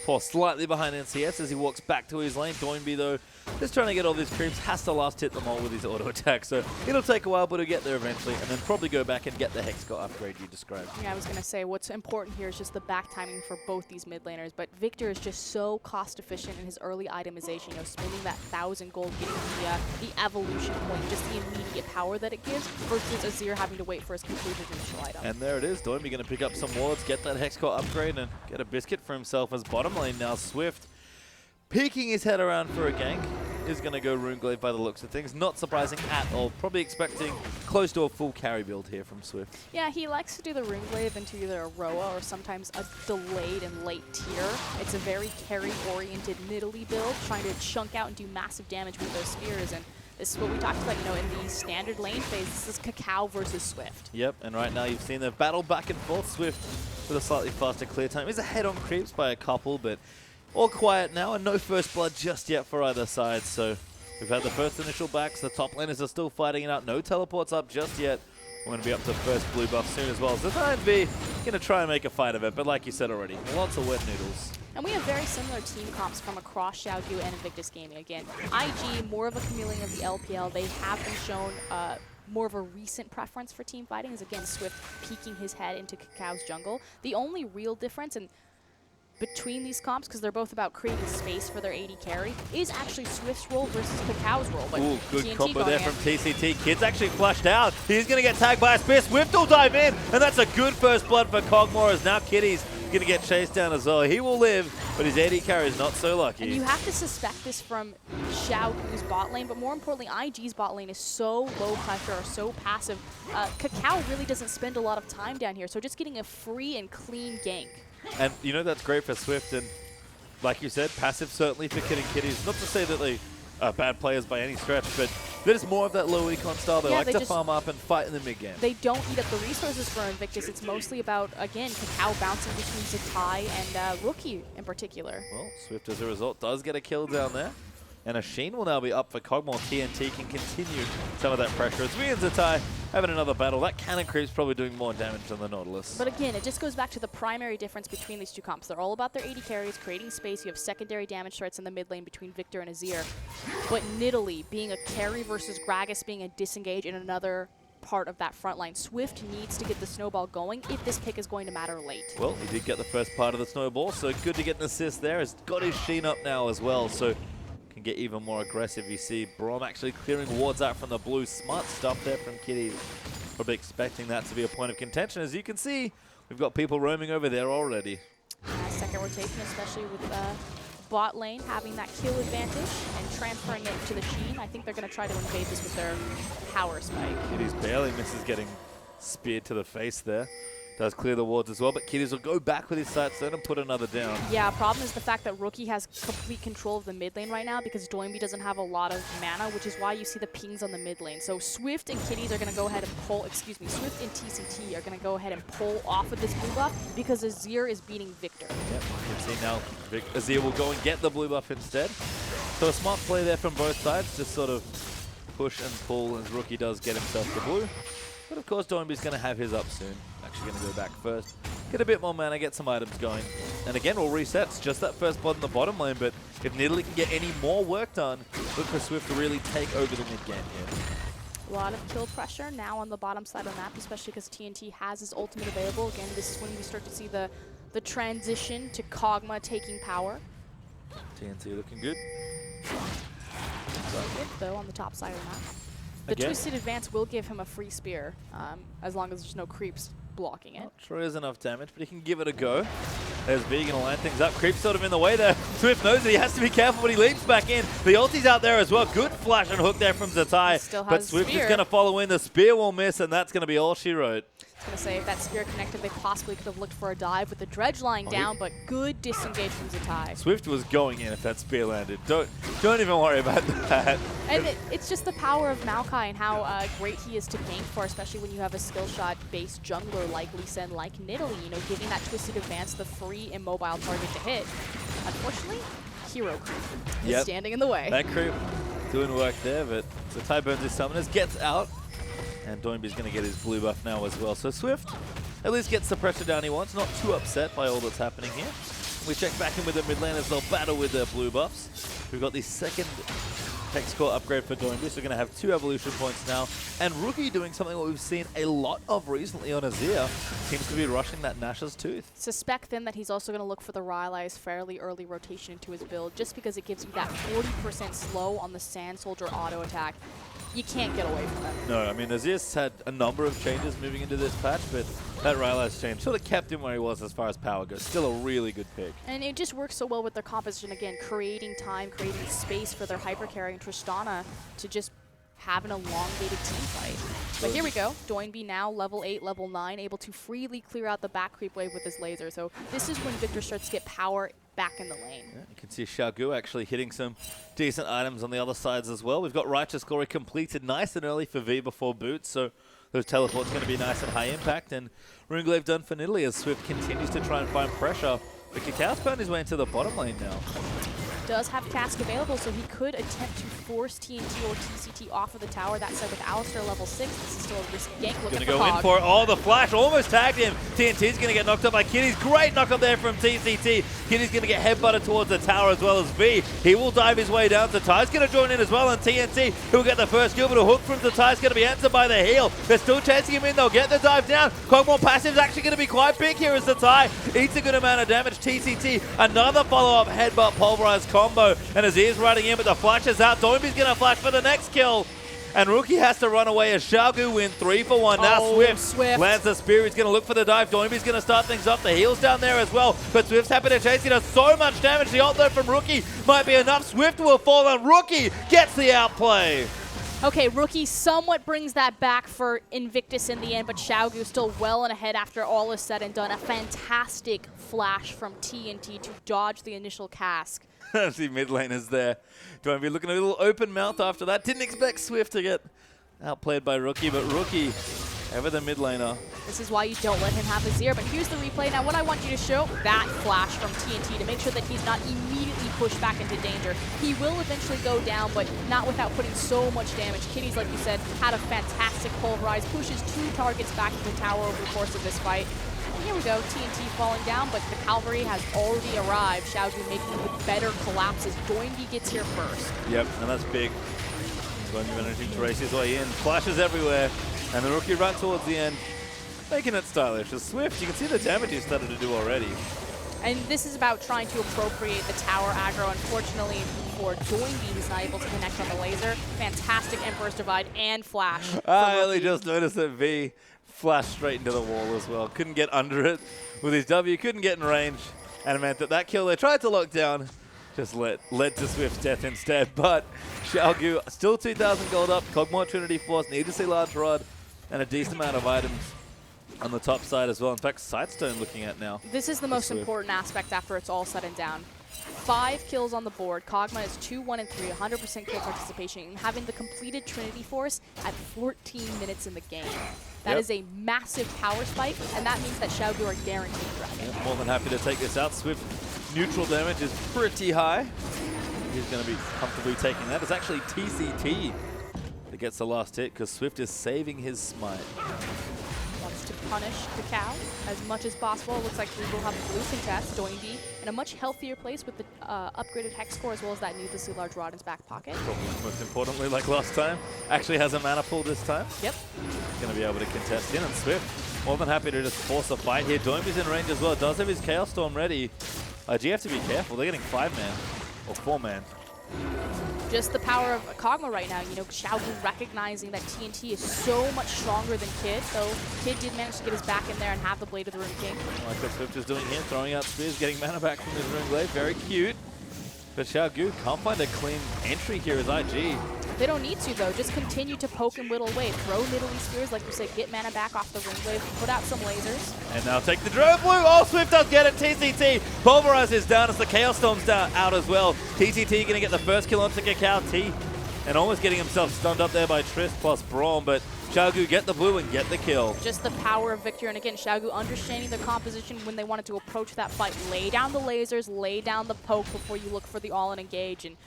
Paul slightly behind NCS as he walks back to his lane. Doinby, though, just trying to get all these creeps, has to last hit them all with his auto attack. So it'll take a while, but he'll get there eventually, and then probably go back and get the Hex Core upgrade you described. Yeah, I was going to say, what's important here is just the back timing for both these mid laners, but Victor is just so cost efficient in his early itemization, you know, spending that 1,000 gold, getting the evolution point, just the immediate power that it gives, versus Azir having to wait for his completed initial item. And there it is, Doinby going to pick up some wards, get that Hex Core upgrade, and get a biscuit for himself as bottom lane now. Swift peeking his head around for a gank, is going to go Runeglaive by the looks of things. Not surprising at all. Probably expecting close to a full carry build here from Swift. Yeah, he likes to do the Runeglaive into either a Roa or sometimes a delayed and late tier. It's a very carry-oriented middly build, trying to chunk out and do massive damage with those spears. And this is what we talked about, you know, in the standard lane phase. This is Kakao versus Swift. Yep, and right now you've seen the battle back and forth. Swift with a slightly faster clear time. He's ahead on creeps by a couple, but all quiet now, and no first blood just yet for either side. So we've had the first initial backs. The top laners are still fighting it out. No teleports up just yet. We're going to be up to first blue buff soon as well. So Zatai going to try and make a fight of it, but like you said already, lots of wet noodles. And we have very similar team comps from across Xiaogu and Invictus Gaming. Again, IG, more of a chameleon of the LPL. They have been shown more of a recent preference for team fighting, is again Swift peeking his head into Kakao's jungle. The only real difference between these comps, because they're both about creating space for their AD carry, is actually Swift's role versus Kakao's role. But ooh, good TNT combo there in. from TCT. Kid's actually flushed out. He's going to get tagged by a spear. Swift will dive in, and that's a good first blood for Kog'Maw, as now Kitty's going to get chased down as well. He will live, but his AD carry is not so lucky. And you have to suspect this from Xiaogu's bot lane, but more importantly, IG's bot lane is so low pressure, so passive. Kakao really doesn't spend a lot of time down here, so just getting a free and clean gank. And you know that's great for Swift, and like you said, passive certainly for Kid and Kitties. Not to say that they are bad players by any stretch, but there's more of that low econ style. They like to farm up and fight in the mid game. They don't eat up the resources for Invictus. It's mostly about, again, Kakao bouncing between Zatai and Rookie in particular. Well, Swift as a result does get a kill down there. And a Sheen will now be up for Kog'Maw. TNT can continue some of that pressure. As we and Zatai having another battle. That cannon creep's probably doing more damage than the Nautilus. But again, it just goes back to the primary difference between these two comps. They're all about their AD carries, creating space. You have secondary damage threats in the mid lane between Victor and Azir. But Nidalee being a carry versus Gragas being a disengage in another part of that front line. Swift needs to get the snowball going if this pick is going to matter late. Well, he did get the first part of the snowball, so good to get an assist there. He's got his Sheen up now as well, so can get even more aggressive. You see Braum actually clearing wards out from the blue. Smart stuff there from Kitty. Probably expecting that to be a point of contention. As you can see, we've got people roaming over there already. Second rotation, especially with bot lane having that kill advantage and transferring it to the Sheen. I think they're going to try to invade this with their power spike. Kitties barely misses getting speared to the face there. Does clear the wards as well, but Kitties will go back with his sight stone and put another down. Yeah, problem is the fact that Rookie has complete control of the mid lane right now because Doinby doesn't have a lot of mana, which is why you see the pings on the mid lane. So Swift and Kitties are going to go ahead and pull, Swift and TCT are going to go ahead and pull off of this blue buff because Azir is beating Victor. Yep, you can see now Azir will go and get the blue buff instead. So a smart play there from both sides, just sort of push and pull as Rookie does get himself the blue. But of course, Doinby's going to have his up soon. Actually going to go back first. Get a bit more mana, get some items going. And again, we'll reset. It's just that first blood in the bottom lane, but if Nidalee can get any more work done, look for Swift to really take over the mid game here. A lot of kill pressure now on the bottom side of the map, especially because TNT has his ultimate available. Again, this is when we start to see the transition to Kog'Maw taking power. TNT looking good. Good, though, on the top side of the map. The Again? Twisted Advance will give him a free spear, as long as there's no creeps blocking it. Not sure he has enough damage, but he can give it a go. There's B going to line things up. Creep sort of in the way there. Swift knows that he has to be careful when he leaps back in. The ulti's out there as well. Good flash and hook there from Zatai. Still has But Swift spear. is going to follow in. The spear will miss, and that's going to be all she wrote. I was going to say, if that spear connected, they possibly could have looked for a dive with the dredge lying down, but good disengage from Zatai. Swift was going in if that spear landed. Don't even worry about that. And it's just the power of Maokai and how great he is to gank for, especially when you have a skill shot-based jungler like Lisa and like Nidalee, you know, giving that Twisted Advance the free immobile target to hit. Unfortunately, Hero Creep is standing in the way. That creep doing work there, but Zatai burns his summoners, gets out, and Doinby's going to get his blue buff now as well. So Swift at least gets the pressure down he wants, not too upset by all that's happening here. We check back in with the mid lane as they'll battle with their blue buffs. We've got the second Hex Core upgrade for Doinby, so we're going to have 2 evolution points now. And Rookie doing something that we've seen a lot of recently on Azir, seems to be rushing that Nash's Tooth. Suspect then that he's also going to look for the Rylai's fairly early rotation into his build, just because it gives you that 40% slow on the Sand Soldier auto attack. You can't get away from that. No, I mean, Azir's had a number of changes moving into this patch, but that Rylai's change sort of kept him where he was as far as power goes. Still a really good pick. And it just works so well with their composition, again, creating time, creating space for their hyper carry and Tristana to just have an elongated team fight. But here we go. Doinby now level 8, level 9, able to freely clear out the back creep wave with his laser. So this is when Victor starts to get power back in the lane. Yeah, you can see Xiaogu actually hitting some decent items on the other sides as well. We've got Righteous Glory completed nice and early for V before boots, so those teleports going to be nice and high impact. And Runeglaive done for Nidalee as Swift continues to try and find pressure. But Cacao found his way into the bottom lane now. Does have Cask available, so he could attempt to force TNT or TCT off of the tower. That said, with Alistar level 6, this is still a risky gank. Looking Gonna go in for it. Oh, the flash almost tagged him. TNT's gonna get knocked up by Kitties. Great knock up there from TCT. Kitty's gonna get headbutted towards the tower as well as V. He will dive his way down. Zatai's gonna join in as well, and TNT, who will get the first kill, but a hook from Zatai's gonna be answered by the heal. They're still chasing him in. They'll get the dive down. Kog'Maw passive's actually gonna be quite big here as Zatai eats a good amount of damage. TCT, another follow-up headbutt pulverized combo, and Azir's riding in, but the flash is out. Doinby's gonna flash for the next kill. And Rookie has to run away as Xiaogu win 3 for 1. Now Swift lands the spear. He's going to look for the dive. Doinby's going to start things up. The heal's down there as well. But Swift's happy to chase. He does so much damage. The ult though from Rookie might be enough. Swift will fall on Rookie. Gets the outplay. Okay, Rookie somewhat brings that back for Invictus in the end, but Xiaogu still well and ahead after all is said and done. A fantastic flash from TNT to dodge the initial cask. See, mid lane is there. Doinby looking a little open mouth after that. Didn't expect Swift to get outplayed by Rookie, but Rookie ever the mid laner. This is why you don't let him have Azir, but here's the replay. Now what I want you to show, that flash from TNT to make sure that he's not immediately pushed back into danger. He will eventually go down, but not without putting so much damage. Kitties, like you said, had a fantastic pulverize, pushes 2 targets back to the tower over the course of this fight. And here we go, TNT falling down, but the cavalry has already arrived. Xiaoju making the better collapses. Doinby gets here first. Yep, and that's big. Doinby managing to race his way in. Flashes everywhere, and the Rookie runs towards the end, making it stylish. As Swift, you can see the damage he's started to do already. And this is about trying to appropriate the tower aggro. Unfortunately for Doinby, he's not able to connect on the laser. Fantastic Emperor's Divide and Flash. I only just noticed that V flashed straight into the wall as well. Couldn't get under it with his W, couldn't get in range, and it meant that kill they tried to lock down just led to Swift's death instead. But Xiaogu still 2,000 gold up. Kog'Maw Trinity Force, need to see Large Rod, and a decent amount of items on the top side as well. In fact, Sidestone looking at now. This is the most important aspect after it's all said and done. 5 kills on the board. Kog'Maw is 2-1-3, 100% kill participation, and having the completed Trinity Force at 14 minutes in the game. That is a massive power spike, and that means that Xiaogu are guaranteed Dragon. Yeah, more than happy to take this out. Swift neutral damage is pretty high. He's going to be comfortably taking that. It's actually TCT that gets the last hit because Swift is saving his smite. Wants to punish Cacao as much as possible. It looks like we will have a blue contest, Doinby, in a much healthier place with the upgraded hex score as well as that needlessly large rod in his back pocket. Probably most importantly, like last time, actually has a mana pool this time. Yep. Going to be able to contest in, and Swift more than happy to just force a fight here. Doinby's in range as well. Does have his Chaos Storm ready. IG have to be careful. They're getting 5-man or 4-man. Just the power of Kog'Maw right now. You know, Xiaogu recognizing that TNT is so much stronger than Kid, though Kid did manage to get his back in there and have the Blade of the Rune King. Like what Swift is doing here, throwing out spears, getting mana back from his Rune Blade. Very cute. But Xiaogu can't find a clean entry here as IG. They don't need to, though. Just continue to poke and whittle away. Throw Nidalee Spears, like you said, get mana back off the Rune Blade, put out some lasers. And now take the drone blue. Oh, Swift does get it. TCT. Pulverize is down as the Chaos Storm's down, out as well. TCT going to get the first kill onto Cacao T. And almost getting himself stunned up there by Trist plus Braum. But Xiaogu get the blue and get the kill. Just the power of Victor. And again, Xiaogu understanding their composition when they wanted to approach that fight. Lay down the lasers, lay down the poke before you look for the all-in engage. And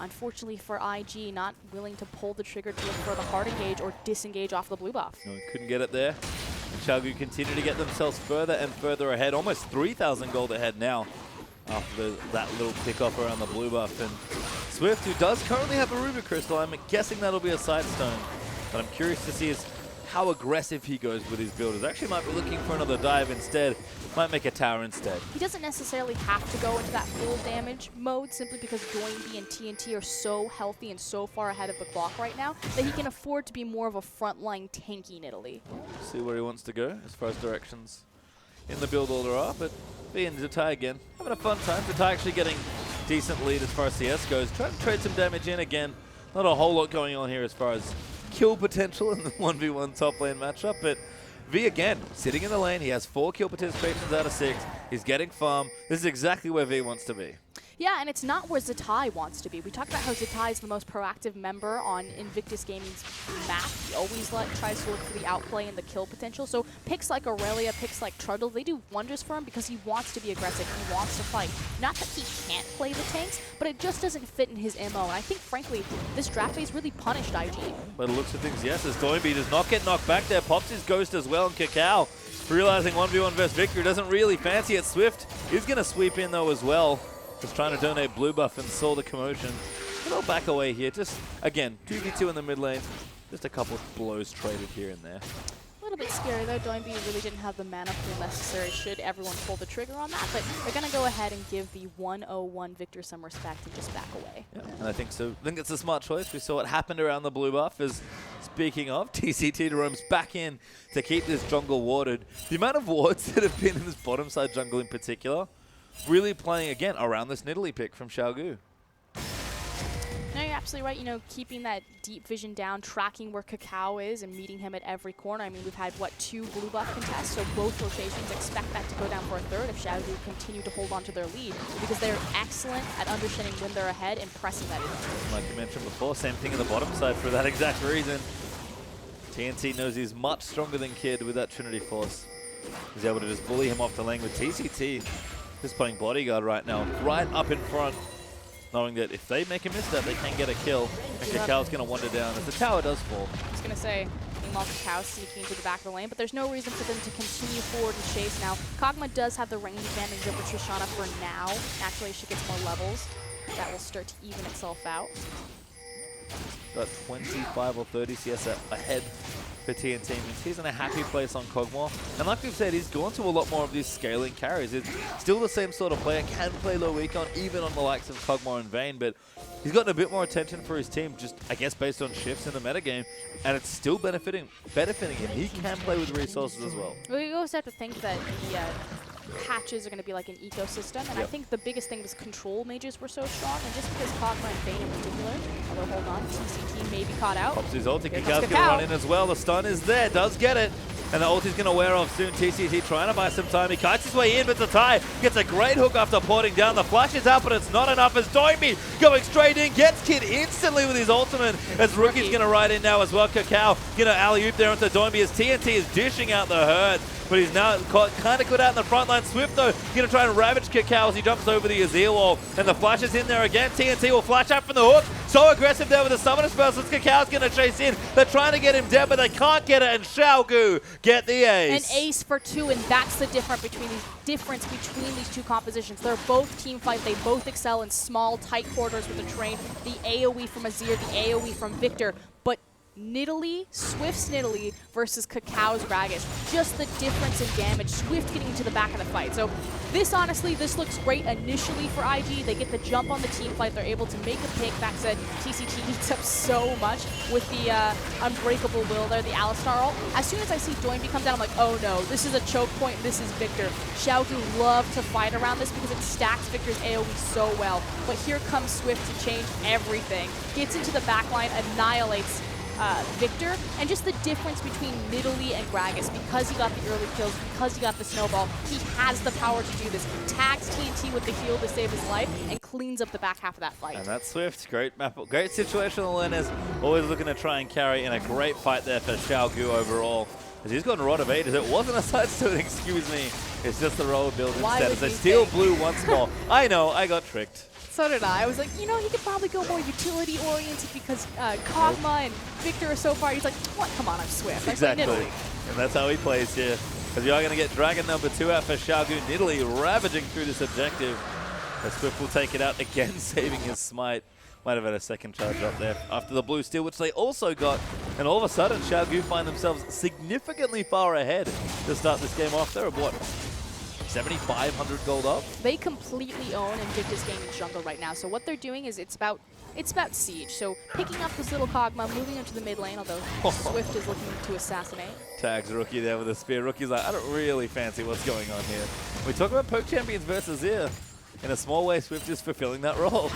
unfortunately for IG, not willing to pull the trigger to look for the hard engage or disengage off the blue buff. No, couldn't get it there. And Xiaogu continue to get themselves further and further ahead. Almost 3,000 gold ahead now after that little pick off around the blue buff. And Swift, who does currently have a Ruby Crystal, I'm guessing that'll be a Sidestone. But I'm curious to see how aggressive he goes with his builders. Actually might be looking for another dive instead. Might make a tower instead. He doesn't necessarily have to go into that full damage mode simply because Doinby and TNT are so healthy and so far ahead of the clock right now that he can afford to be more of a frontline tanky Nidalee. See where he wants to go as far as directions in the build order are, but being Zatai again, having a fun time. Zatai actually getting decent lead as far as CS goes. Trying to trade some damage in again. Not a whole lot going on here as far as kill potential in the 1v1 top lane matchup, but V again, sitting in the lane. He has 4 kill participations out of 6. He's getting farm. This is exactly where V wants to be. Yeah, and it's not where Zatai wants to be. We talked about how Zatai is the most proactive member on Invictus Gaming's map. He always tries to look for the outplay and the kill potential. So picks like Aurelia, picks like Trundle, they do wonders for him because he wants to be aggressive. He wants to fight. Not that he can't play the tanks, but it just doesn't fit in his MO. And I think, frankly, this draft phase really punished IG. By the looks of things, yes, as Doinby does not get knocked back there. Pops his Ghost as well, and Cacao, realizing 1v1 versus Victor, doesn't really fancy it. Swift is going to sweep in, though, as well. Just trying to donate blue buff and saw the commotion. A little back away here. Just, again, 2v2 in the mid lane. Just a couple of blows traded here and there. A little bit scary, though. Doinby really didn't have the mana pool necessary should everyone pull the trigger on that. But they're going to go ahead and give the 101 Victor some respect and just back away. Yeah, and I think so. I think it's a smart choice. We saw what happened around the blue buff. As speaking of, TCT roams back in to keep this jungle warded. The amount of wards that have been in this bottom side jungle in particular, really playing, again, around this Nidalee pick from Xiaogu. No, you're absolutely right. You know, keeping that deep vision down, tracking where Cacao is and meeting him at every corner. I mean, we've had, what, 2 blue buff contests, so both rotations. Expect that to go down for a third if Xiaogu continue to hold on to their lead because they're excellent at understanding when they're ahead and pressing that in. Like you mentioned before, same thing in the bottom side for that exact reason. TNT knows he's much stronger than Kid with that Trinity Force. He's able to just bully him off the lane with TCT. Just playing bodyguard right now, right up in front, knowing that if they make a misstep, they can get a kill. And Cacao's going to wander down as the tower does fall. I was going to say, meanwhile, Cacao sneaking into the back of the lane, but there's no reason for them to continue forward and chase now. Kog'Maw does have the range advantage over Trishana for now. Naturally, she gets more levels. That will start to even itself out. Got 25 or 30 CS ahead for TNT. Means he's in a happy place on Kog'Maw. And like we've said, he's gone to a lot more of these scaling carries. It's still the same sort of player, can play low econ, even on the likes of Kog'Maw and Vayne, but he's gotten a bit more attention for his team, just, I guess, based on shifts in the metagame, and it's still benefiting him. He can play with resources as well. We also have to think that patches are going to be like an ecosystem, and I Yep. think the biggest thing was control mages were so strong, and just because Kog'Maw and Vayne in particular, although hold on, TCT may be caught out. Pops his ulti. Here Kakao's comes going to Kakao. run in as well. The stun is there. Does get it. And the ulti's going to wear off soon. TCT trying to buy some time. He kites his way in, but Tatai gets a great hook after porting down. The flash is out, but it's not enough as Doimi going straight in. Gets Kid instantly with his ultimate as Rookie's going to ride in now as well. Kakao going to alley-oop there into Doimi as TNT is dishing out the herd. But he's now kind of good out in the front line. Swift, though, going to try and ravage Kakao as he jumps over the Azir wall. And the flash is in there again. TNT will flash out from the hook. So aggressive there with the summoner spell. So Kakao's going to chase in. They're trying to get him dead, but they can't get it. And Xiaogu get the ace. An ace for 2, and that's the difference between these two compositions. They're both team fight. They both excel in small, tight quarters with the train. The AoE from Azir, the AoE from Victor. But Nidalee, Swift's Nidalee versus Kakao's Gragas. Just the difference in damage. Swift getting into the back of the fight. So this, honestly, this looks great initially for IG. They get the jump on the team fight. They're able to make a pick. That said, TCT eats up so much with the Unbreakable Will there, the Alistar ult. As soon as I see Doinby come down, I'm like, oh no, this is a choke point. This is Victor. Xiaogu love to fight around this because it stacks Victor's AoE so well. But here comes Swift to change everything. Gets into the backline, annihilates Victor, and just the difference between Nidalee and Gragas, because he got the early kills, because he got the snowball, he has the power to do this. Tags TNT with the heal to save his life, and cleans up the back half of that fight. And that's Swift. Great map, great situational awareness. Always looking to try and carry in a great fight there for Xiaogu overall. As he's got Rod of Ages. It wasn't a side stone, excuse me. It's just the roll build instead. It's a steel blue once more. I know, I got tricked. So did I. I was like, you know, he could probably go more utility-oriented because Kog'Maw and Victor are so far. He's like, what? Come on, I'm Swift. Exactly. Like, Nidalee. And that's how he plays here. Because you are going to get Dragon number 2 out for Xiaogu. Nidalee ravaging through this objective. As Swift will take it out again, saving his smite. Might have had a second charge up there after the blue steal, which they also got. And all of a sudden, Xiaogu find themselves significantly far ahead to start this game off. They're what? 7,500 gold up. They completely own Invictus Gaming jungle right now. So what they're doing is it's about siege. So picking up this little Kog'Maw, moving him to the mid lane, although Swift is looking to assassinate. Tags Rookie there with a spear. Rookie's like, I don't really fancy what's going on here. We talk about poke champions versus Azir. In a small way, Swift is fulfilling that role.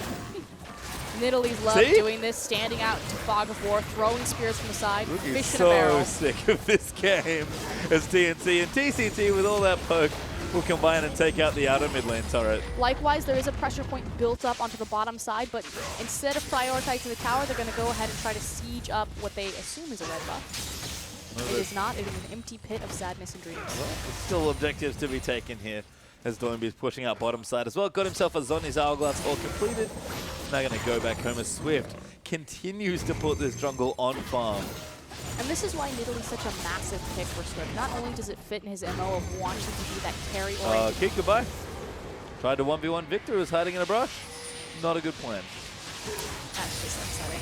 Nidalee's love doing this, standing out into Fog of War, throwing spears from the side, Rookie's fish in a barrel. so sick of this game as TNT and TCT with all that poke will combine and take out the outer mid lane turret. Likewise, there is a pressure point built up onto the bottom side, but instead of prioritizing the tower, they're going to go ahead and try to siege up what they assume is a red buff. It is not. It is an empty pit of sadness and dreams. Well, there's still objectives to be taken here as Doinby is pushing out bottom side as well. Got himself a Zhonya's Hourglass all completed. Now going to go back home as Swift continues to put this jungle on farm. And this is why Nidalee's such a massive pick for Swift. Not only does it fit in his MO of wanting to be that carry-oriented. Kid, goodbye. Tried to 1v1 Victor, who's hiding in a brush. Not a good plan. That's just upsetting.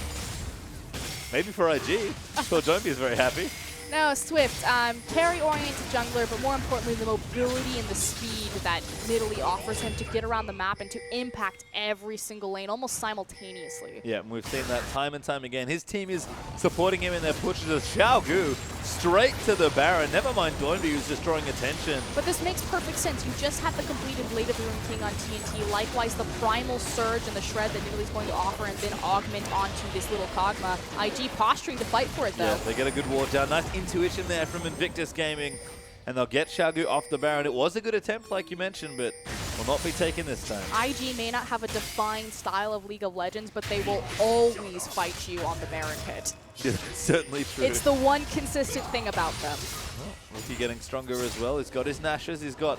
Maybe for IG. Sure, Doinby is very happy. No, Swift, carry-oriented jungler, but more importantly, the mobility and the speed that Nidalee offers him to get around the map and to impact every single lane almost simultaneously. Yeah, and we've seen that time and time again. His team is supporting him in their pushes as Xiaogu straight to the Baron. Never mind Doinby, who's just drawing attention. But this makes perfect sense. You just had the completed Blade of the Ruin King on TNT. Likewise, the Primal Surge and the Shred that Nidalee's going to offer and then augment onto this little Kog'Maw. IG posturing to fight for it, though. Yeah, they get a good ward down. Nice intuition there from Invictus Gaming. And they'll get Xiaogu off the Baron. It was a good attempt, like you mentioned, but will not be taken this time. IG may not have a defined style of League of Legends, but they will always fight you on the Baron pit. Yeah, certainly true. It's the one consistent thing about them. Well, Rookie getting stronger as well. He's got his Nashes. He's got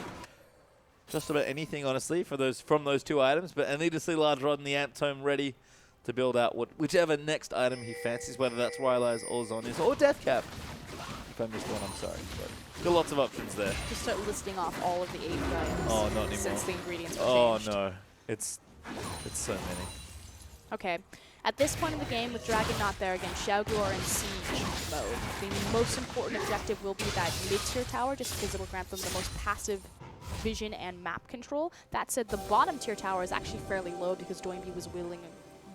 just about anything, honestly, from those two items. But a needlessly large rod and the Ant Tome ready to build out whichever next item he fancies, whether that's Rylai's or Zhonya's or Death Cap. If I missed one, I'm sorry. But got lots of options there. Just start listing off all of the AD items. Oh, not anymore. Since the ingredients were changed. No. It's so many. Okay. At this point in the game, with Dragon not there again, Xiaogu are in siege mode. The most important objective will be that mid-tier tower, just because it'll grant them the most passive vision and map control. That said, the bottom tier tower is actually fairly low because Doinby was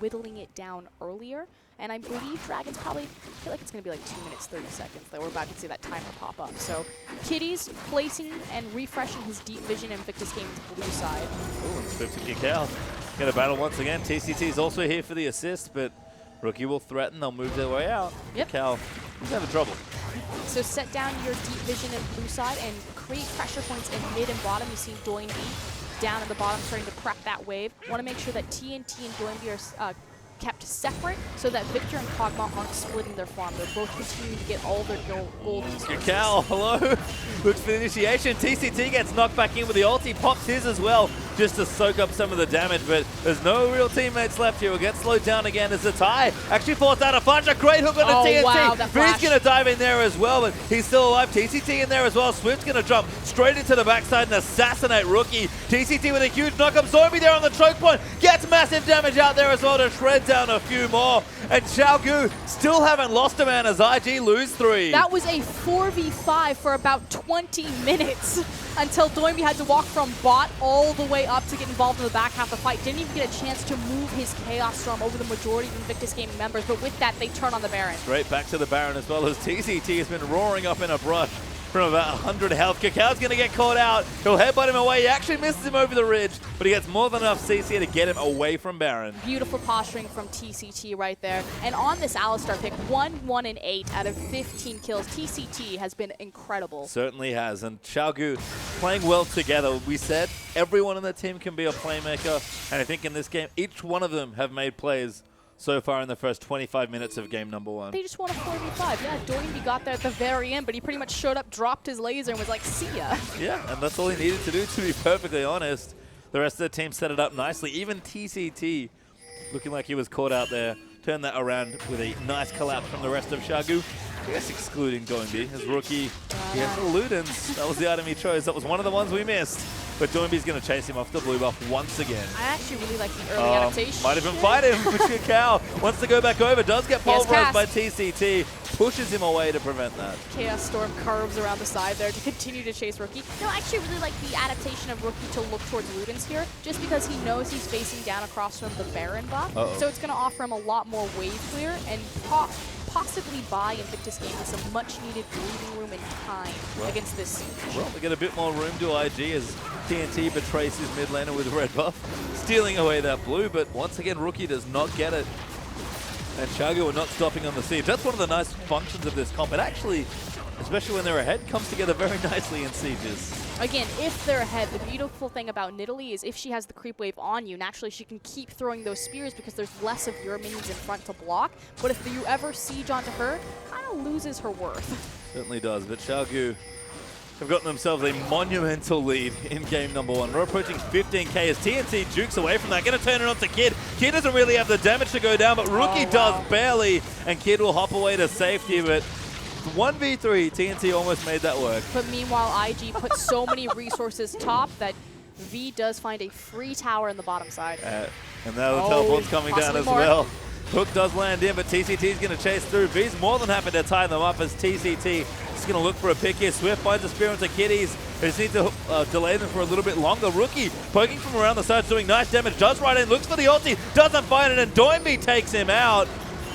whittling it down earlier. And I believe Dragon's probably, I feel like it's going to be like 2 minutes, 30 seconds that we're about to see that timer pop up. So Kitty's placing and refreshing his deep vision Invictus Game's blue side. Ooh, and Swift and Kakao going to battle once again. TCT is also here for the assist, but Rookie will threaten. They'll move their way out. Yep. Kakao, he's having trouble. So set down your deep vision and blue side and create pressure points in mid and bottom. You see Doinby down at the bottom starting to prep that wave. Want to make sure that TNT and Doinby are kept separate so that Victor and Kog'Maw aren't splitting their farm. They're both continuing to get all their gold resources. Kakao, hello. Looks for the initiation. TCT gets knocked back in with the ulti, pops his as well, just to soak up some of the damage, but there's no real teammates left here. We'll get slowed down again as the tie actually forced out a flash. A great hook on the TNT. Wow, that flash. V's going to dive in there as well, but he's still alive. TCT in there as well. Swift's going to jump straight into the backside and assassinate Rookie. TCT with a huge knock-up. Zombie there on the choke point. Gets massive damage out there as well to shred down a few more. And Xiaogu still haven't lost a man as IG lose 3. That was a 4v5 for about 20 minutes until Doinby had to walk from bot all the way up to get involved in the back half of the fight. Didn't even get a chance to move his Chaos Storm over the majority of Invictus Gaming members, but with that, they turn on the Baron. Straight back to the Baron as well as TCT has been roaring up in a brush from about 100 health. Kakao's going to get caught out. He'll headbutt him away. He actually misses him over the ridge, but he gets more than enough CC to get him away from Baron. Beautiful posturing from TCT right there. And on this Alistar pick, 1, 8 out of 15 kills. TCT has been incredible. Certainly has. And Xiaogu playing well together. We said everyone on the team can be a playmaker, and I think in this game, each one of them have made plays so far in the first 25 minutes of game number 1. They just won a 4v5. Yeah, Doinby got there at the very end, but he pretty much showed up, dropped his laser, and was like, see ya. Yeah, and that's all he needed to do, to be perfectly honest. The rest of the team set it up nicely. Even TCT, looking like he was caught out there, turned that around with a nice collapse from the rest of Xiaogu. I guess excluding Doinby. His rookie, he has the Ludens. That was the item he chose. That was one of the ones we missed. But Doinby's going to chase him off the blue buff once again. I actually really like the early adaptation. Might even fight him, but Kakao wants to go back over. Does get pulverized by TCT. Pushes him away to prevent that. Chaos Storm curves around the side there to continue to chase Rookie. No, I actually really like the adaptation of Rookie to look towards Ludens here, just because he knows he's facing down across from the Baron buff. So it's going to offer him a lot more wave clear and possibly buy Invictus Gaming some much-needed breathing room and time against this siege. Well, we get a bit more room to IG as TNT betrays his mid laner with red buff, stealing away that blue, but once again, Rookie does not get it. And Xiaogu are not stopping on the siege. That's one of the nice functions of this comp. It actually, especially when they're ahead, comes together very nicely in sieges. Again, if they're ahead, the beautiful thing about Nidalee is if she has the creep wave on you, naturally she can keep throwing those spears because there's less of your minions in front to block. But if you ever siege onto her, kind of loses her worth. Certainly does, but Xiaogu have gotten themselves a monumental lead in game number 1. We're approaching 15k as TNT jukes away from that. Going to turn it on to Kid. Kid doesn't really have the damage to go down, but Rookie does barely, and Kid will hop away to safety, but 1v3, TNT almost made that work. But meanwhile, IG put so many resources top that V does find a free tower in the bottom side. And now the teleport's coming down as well. Hook does land in, but TCT is going to chase through. V's more than happy to tie them up as TCT is going to look for a pick here. Swift finds a spear into Kitties. They just need to delay them for a little bit longer. Rookie poking from around the sides, doing nice damage. Does right in, looks for the ulti, doesn't find it, and Doinby takes him out.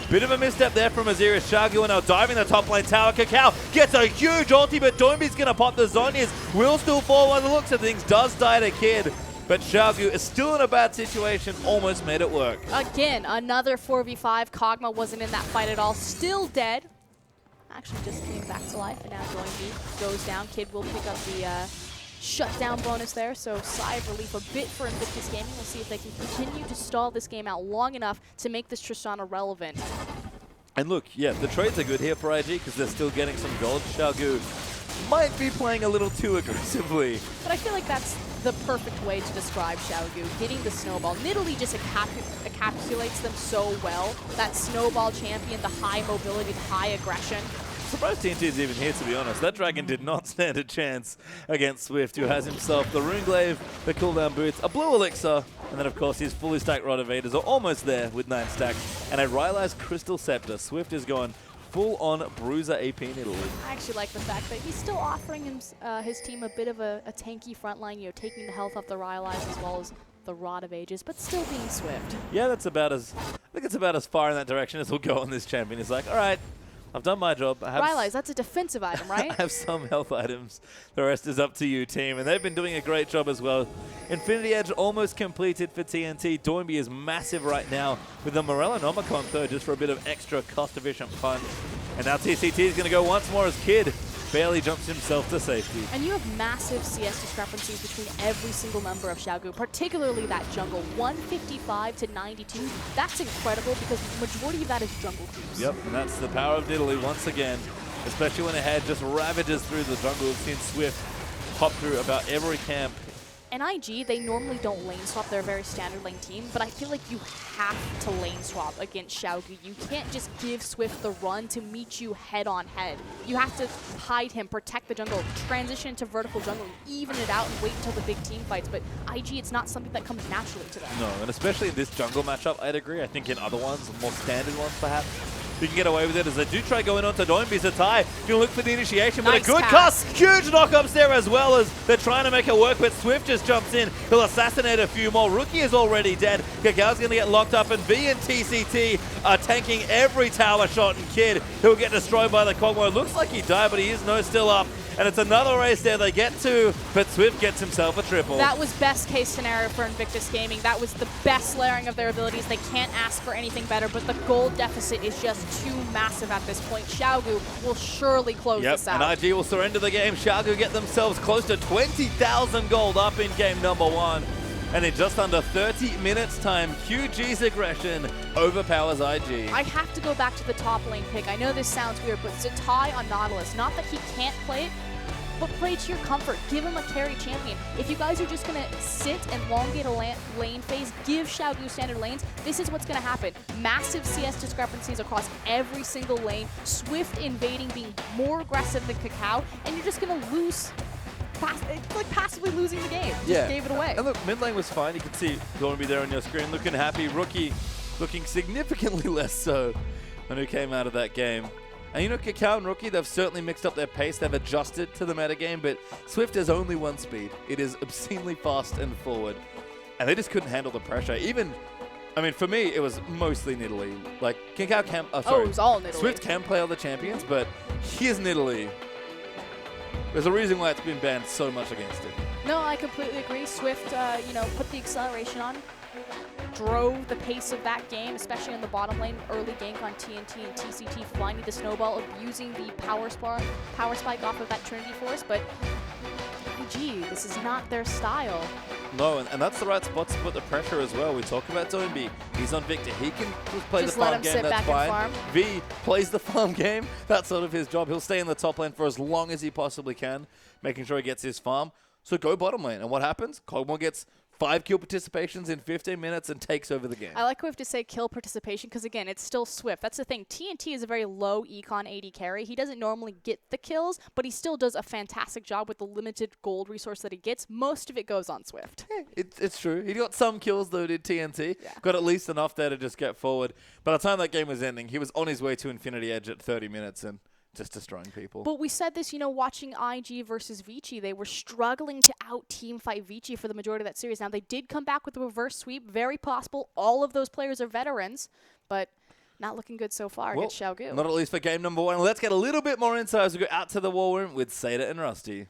Bit of a misstep there from Azirius. Xiaogu now diving the top lane tower. Kakao gets a huge ulti, but Doinby's going to pop the Zhonya's. Will still fall by the looks of things. Does die to Kid. But Xiaogu is still in a bad situation. Almost made it work. Again, another 4v5. Kog'Maw wasn't in that fight at all. Still dead. Actually just came back to life, and now Doinby goes down. Kid will pick up the shutdown bonus there, so sigh of relief a bit for Invictus Gaming. We'll see if they can continue to stall this game out long enough to make this Tristana relevant. And look, yeah, the trades are good here for IG because they're still getting some gold. Xiaogu might be playing a little too aggressively. But I feel like that's the perfect way to describe Xiaogu, getting the snowball. Nidalee just encapsulates them so well. That snowball champion, the high mobility, the high aggression. Surprised TNT is even here, to be honest. That dragon did not stand a chance against Swift, who has himself the Rune Glaive, the cooldown boots, a blue elixir, and then, of course, his fully stacked Rod Evaders are almost there with 9 stacks, and a Rylai's Crystal Scepter. Swift is going full-on bruiser AP in Italy. I actually like the fact that he's still offering his team a bit of a tanky front line, taking the health off the Rylai's as well as the Rod of Ages, but still being swift. Yeah, I think it's about as far in that direction as we'll go on this champion. He's like, all right, I've done my job. Rylai's, that's a defensive item, right? I have some health items. The rest is up to you, team. And they've been doing a great job as well. Infinity Edge almost completed for TNT. Doinby is massive right now with the Morellonomicon third just for a bit of extra cost-efficient punch. And now TCT is going to go once more as Kid barely jumps himself to safety. And you have massive CS discrepancies between every single member of Xiaogu, particularly that jungle. 155 to 92. That's incredible because the majority of that is jungle creeps. Yep, and that's the power of Nidalee once again, especially when Ahead just ravages through the jungle. We've seen Swift pop through about every camp. And IG, they normally don't lane swap. They're a very standard lane team, but I feel like you have to lane swap against Xiaogu. You can't just give Swift the run to meet you head on head. You have to hide him, protect the jungle, transition into vertical jungle, even it out and wait until the big team fights. But IG, it's not something that comes naturally to them. No, and especially in this jungle matchup, I'd agree. I think in other ones, more standard ones perhaps, you can get away with it as they do try going on to Doinby. Zatai gonna look for the initiation, but Nice a good pass. cuss. Huge knockups there as well as they're trying to make it work, but Swift just jumps in. He'll assassinate a few more. Rookie is already dead. Kakao's gonna get locked up, and V and TCT are tanking every tower shot, and Kid, who'll get destroyed by the Kog'Maw. It looks like he died, but he is still up. And it's another race there they get to, but Swift gets himself a triple. That was best case scenario for Invictus Gaming. That was the best layering of their abilities. They can't ask for anything better, but the gold deficit is just too massive at this point. Xiaogu will surely close this out. And IG will surrender the game. Xiaogu get themselves close to 20,000 gold up in game number 1. And in just under 30 minutes time, QG's aggression overpowers IG. I have to go back to the top lane pick. I know this sounds weird, but Zatai on Nautilus. Not that he can't play it, but play to your comfort. Give him a carry champion. If you guys are just going to sit and elongate a lane phase, give Xiaogu standard lanes, this is what's going to happen. Massive CS discrepancies across every single lane. Swift invading, being more aggressive than Kakao, and you're just going to lose. It's like passively losing the game. Just gave it away. And look, mid lane was fine. You can see Doinby there on your screen looking happy. Rookie looking significantly less so than who came out of that game. And Kakao and Rookie, they've certainly mixed up their pace. They've adjusted to the metagame, but Swift has only one speed. It is obscenely fast and forward. And they just couldn't handle the pressure. For me, it was mostly Nidalee. Like, Kakao can... it was all Nidalee. Swift can play all the champions, but here's Nidalee. There's a reason why it's been banned so much against it. No, I completely agree. Swift, put the acceleration on, drove the pace of that game, especially on the bottom lane. Early gank on TNT and TCT, finding the snowball, abusing the power spike off of that Trinity Force, but gee, this is not their style. No, and that's the right spot to put the pressure as well. We talk about Doinby. He's on Victor. He can just play Just the let farm him game, sit that's back and fine. farm. V plays the farm game. That's sort of his job. He'll stay in the top lane for as long as he possibly can, making sure he gets his farm. So go bottom lane. And what happens? Kog'Maw gets 5 kill participations in 15 minutes and takes over the game. I like how we have to say kill participation because, again, it's still Swift. That's the thing. TNT is a very low econ AD carry. He doesn't normally get the kills, but he still does a fantastic job with the limited gold resource that he gets. Most of it goes on Swift. It's true. He got some kills, though, did TNT. Yeah. Got at least enough there to just get forward. By the time that game was ending, he was on his way to Infinity Edge at 30 minutes and just destroying people. But we said this, watching IG versus Vici, they were struggling to out-team fight Vici for the majority of that series. Now, they did come back with a reverse sweep. Very possible. All of those players are veterans, but not looking good so far against Xiaogu. Not at least for game number 1. Let's get a little bit more insight as we go out to the war room with Seda and Rusty.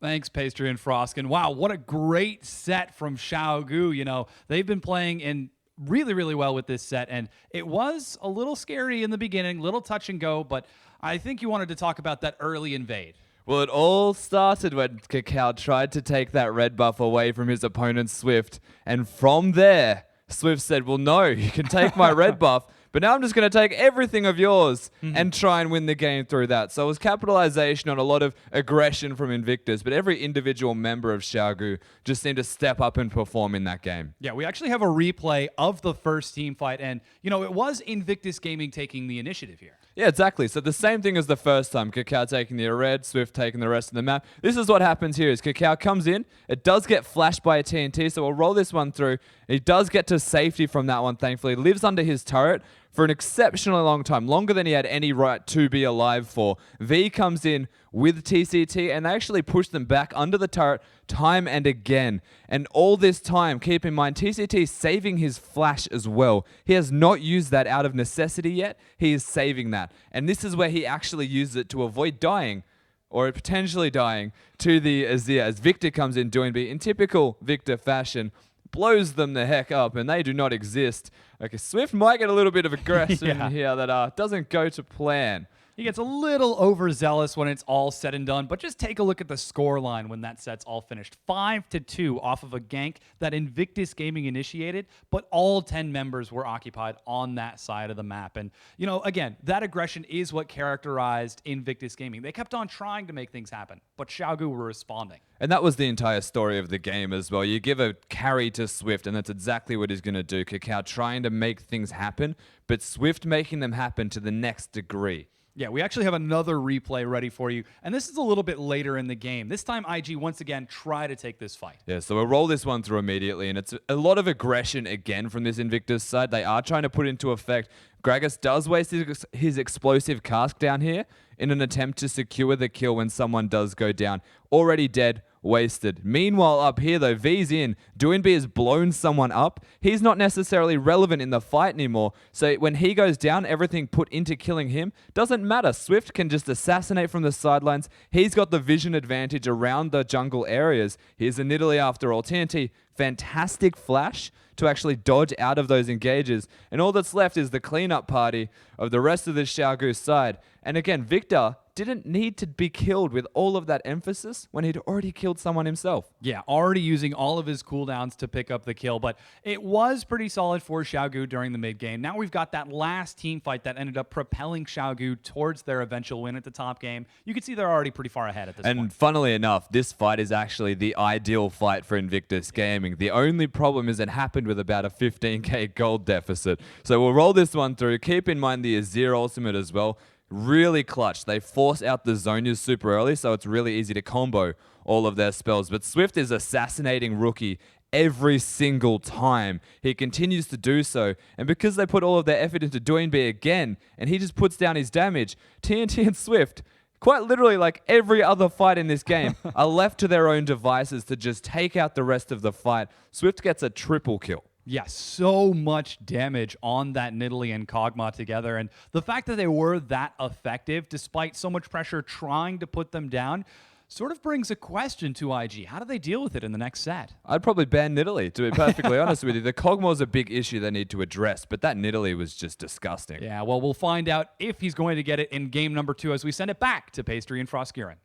Thanks, Pastry and Froskin. Wow, what a great set from Xiaogu. They've been playing in really, really well with this set, and it was a little scary in the beginning, little touch and go, but I think you wanted to talk about that early invade. Well, it all started when Kakao tried to take that red buff away from his opponent Swift, and from there, Swift said, well, no, you can take my red buff, but now I'm just going to take everything of yours and try and win the game through that. So it was capitalization on a lot of aggression from Invictus, but every individual member of Xiaogu just seemed to step up and perform in that game. Yeah, we actually have a replay of the first team fight, and, it was Invictus Gaming taking the initiative here. Yeah, exactly. So the same thing as the first time. Kakao taking the red, Swift taking the rest of the map. This is what happens here is Kakao comes in. It does get flashed by a TNT, so we'll roll this one through. He does get to safety from that one, thankfully. Lives under his turret for an exceptionally long time, longer than he had any right to be alive for. V comes in with TCT, and they actually push them back under the turret time and again. And all this time, keep in mind, TCT is saving his flash as well. He has not used that out of necessity yet. He is saving that. And this is where he actually uses it to avoid dying, or potentially dying, to the Azir, as Victor comes in doing B in typical Victor fashion, blows them the heck up, and they do not exist. Okay, Swift might get a little bit of aggression here that doesn't go to plan. He gets a little overzealous when it's all said and done, but just take a look at the score line when that set's all finished. 5-2 off of a gank that Invictus Gaming initiated, but all 10 members were occupied on that side of the map. And, you know, again, that aggression is what characterized Invictus Gaming. They kept on trying to make things happen, but Xiaogu were responding. And that was the entire story of the game as well. You give a carry to Swift, and that's exactly what he's going to do. Kakao trying to make things happen, but Swift making them happen to the next degree. Yeah, we actually have another replay ready for you, and this is a little bit later in the game. This time, IG once again try to take this fight. Yeah, so we'll roll this one through immediately, and it's a lot of aggression again from this Invictus side. They are trying to put into effect. Gragas does waste his explosive cask down here in an attempt to secure the kill when someone does go down. Already dead, wasted. Meanwhile, up here, though, V's in. Doinb has blown someone up. He's not necessarily relevant in the fight anymore. So when he goes down, everything put into killing him doesn't matter. Swift can just assassinate from the sidelines. He's got the vision advantage around the jungle areas. Here's a Nidalee after all. TNT, fantastic flash to actually dodge out of those engages. And all that's left is the cleanup party of the rest of the Xiaogu side. And again, Victor didn't need to be killed with all of that emphasis when he'd already killed someone himself. Yeah, already using all of his cooldowns to pick up the kill, but it was pretty solid for Xiaogu during the mid game. Now we've got that last team fight that ended up propelling Xiaogu towards their eventual win at the top game. You can see they're already pretty far ahead at this point. And funnily enough, this fight is actually the ideal fight for Invictus Gaming. The only problem is it happened with about a 15k gold deficit. So we'll roll this one through. Keep in mind the Azir ultimate as well. Really clutch. They force out the Zonias super early, so it's really easy to combo all of their spells. But Swift is assassinating Rookie every single time. He continues to do so. And because they put all of their effort into Doinb again, and he just puts down his damage, TNT and Swift, quite literally like every other fight in this game, are left to their own devices to just take out the rest of the fight. Swift gets a triple kill. Yeah, so much damage on that Nidalee and Kog'Maw together. And the fact that they were that effective, despite so much pressure trying to put them down, sort of brings a question to IG. How do they deal with it in the next set? I'd probably ban Nidalee, to be perfectly honest with you. The Kog'Maw's a big issue they need to address, but that Nidalee was just disgusting. Yeah, well, we'll find out if he's going to get it in game number 2 as we send it back to Pastry and Frostgearin.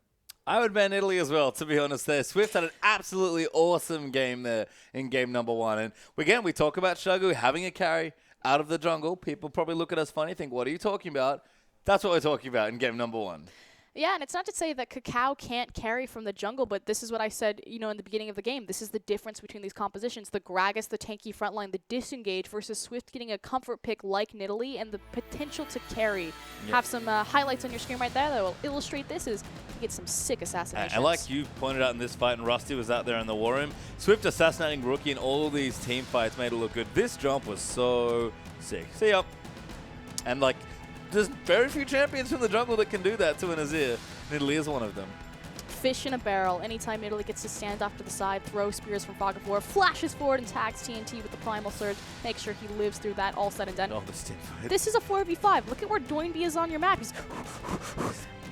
I would ban Italy as well, to be honest there. Swift had an absolutely awesome game there in game number 1. And again, we talk about Xiaogu having a carry out of the jungle. People probably look at us funny, think, what are you talking about? That's what we're talking about in game number 1. Yeah, and it's not to say that Kakao can't carry from the jungle, but this is what I said, you know, in the beginning of the game. This is the difference between these compositions. The Gragas, the tanky frontline, the disengage versus Swift getting a comfort pick like Nidalee and the potential to carry. Yep. Have some highlights on your screen right there that will illustrate this is he gets some sick assassinations. And like you pointed out in this fight, and Rusty was out there in the war room, Swift assassinating Rookie in all these team fights made it look good. This jump was so sick. See ya. And like, there's very few champions from the jungle that can do that to an Azir. Nidalee is one of them. Fish in a barrel. Anytime Nidalee gets to stand off to the side, throw spears from Fog of War, flashes forward and tags TNT with the Primal Surge. Make sure he lives through that, all said and done. Oh, this team fight. This is a 4v5. Look at where Doinb is on your map. He's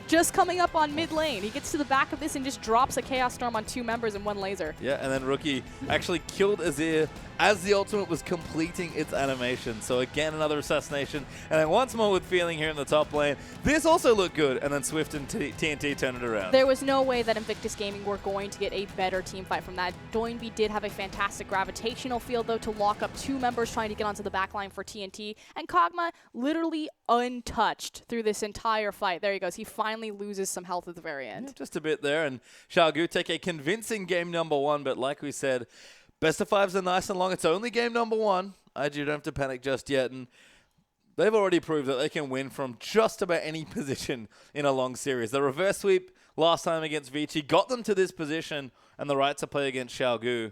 just coming up on mid lane. He gets to the back of this and just drops a Chaos Storm on 2 members and 1 laser. Yeah, and then Rookie actually killed Azir as the ultimate was completing its animation. So again, another assassination. And then once more with feeling here in the top lane. This also looked good, and then Swift and TNT turned it around. There was no way that Invictus Gaming were going to get a better team fight from that. Doinb did have a fantastic gravitational field, though, to lock up 2 members trying to get onto the backline for TNT. And Kog'Maw literally untouched through this entire fight. There he goes. He finally loses some health at the very end. Yeah, just a bit there, and Xiaogu take a convincing game number 1, but like we said, best of 5s are nice and long. It's only game number 1. IG don't have to panic just yet, and they've already proved that they can win from just about any position in a long series. The reverse sweep last time against Vici got them to this position and the right to play against Xiaogu.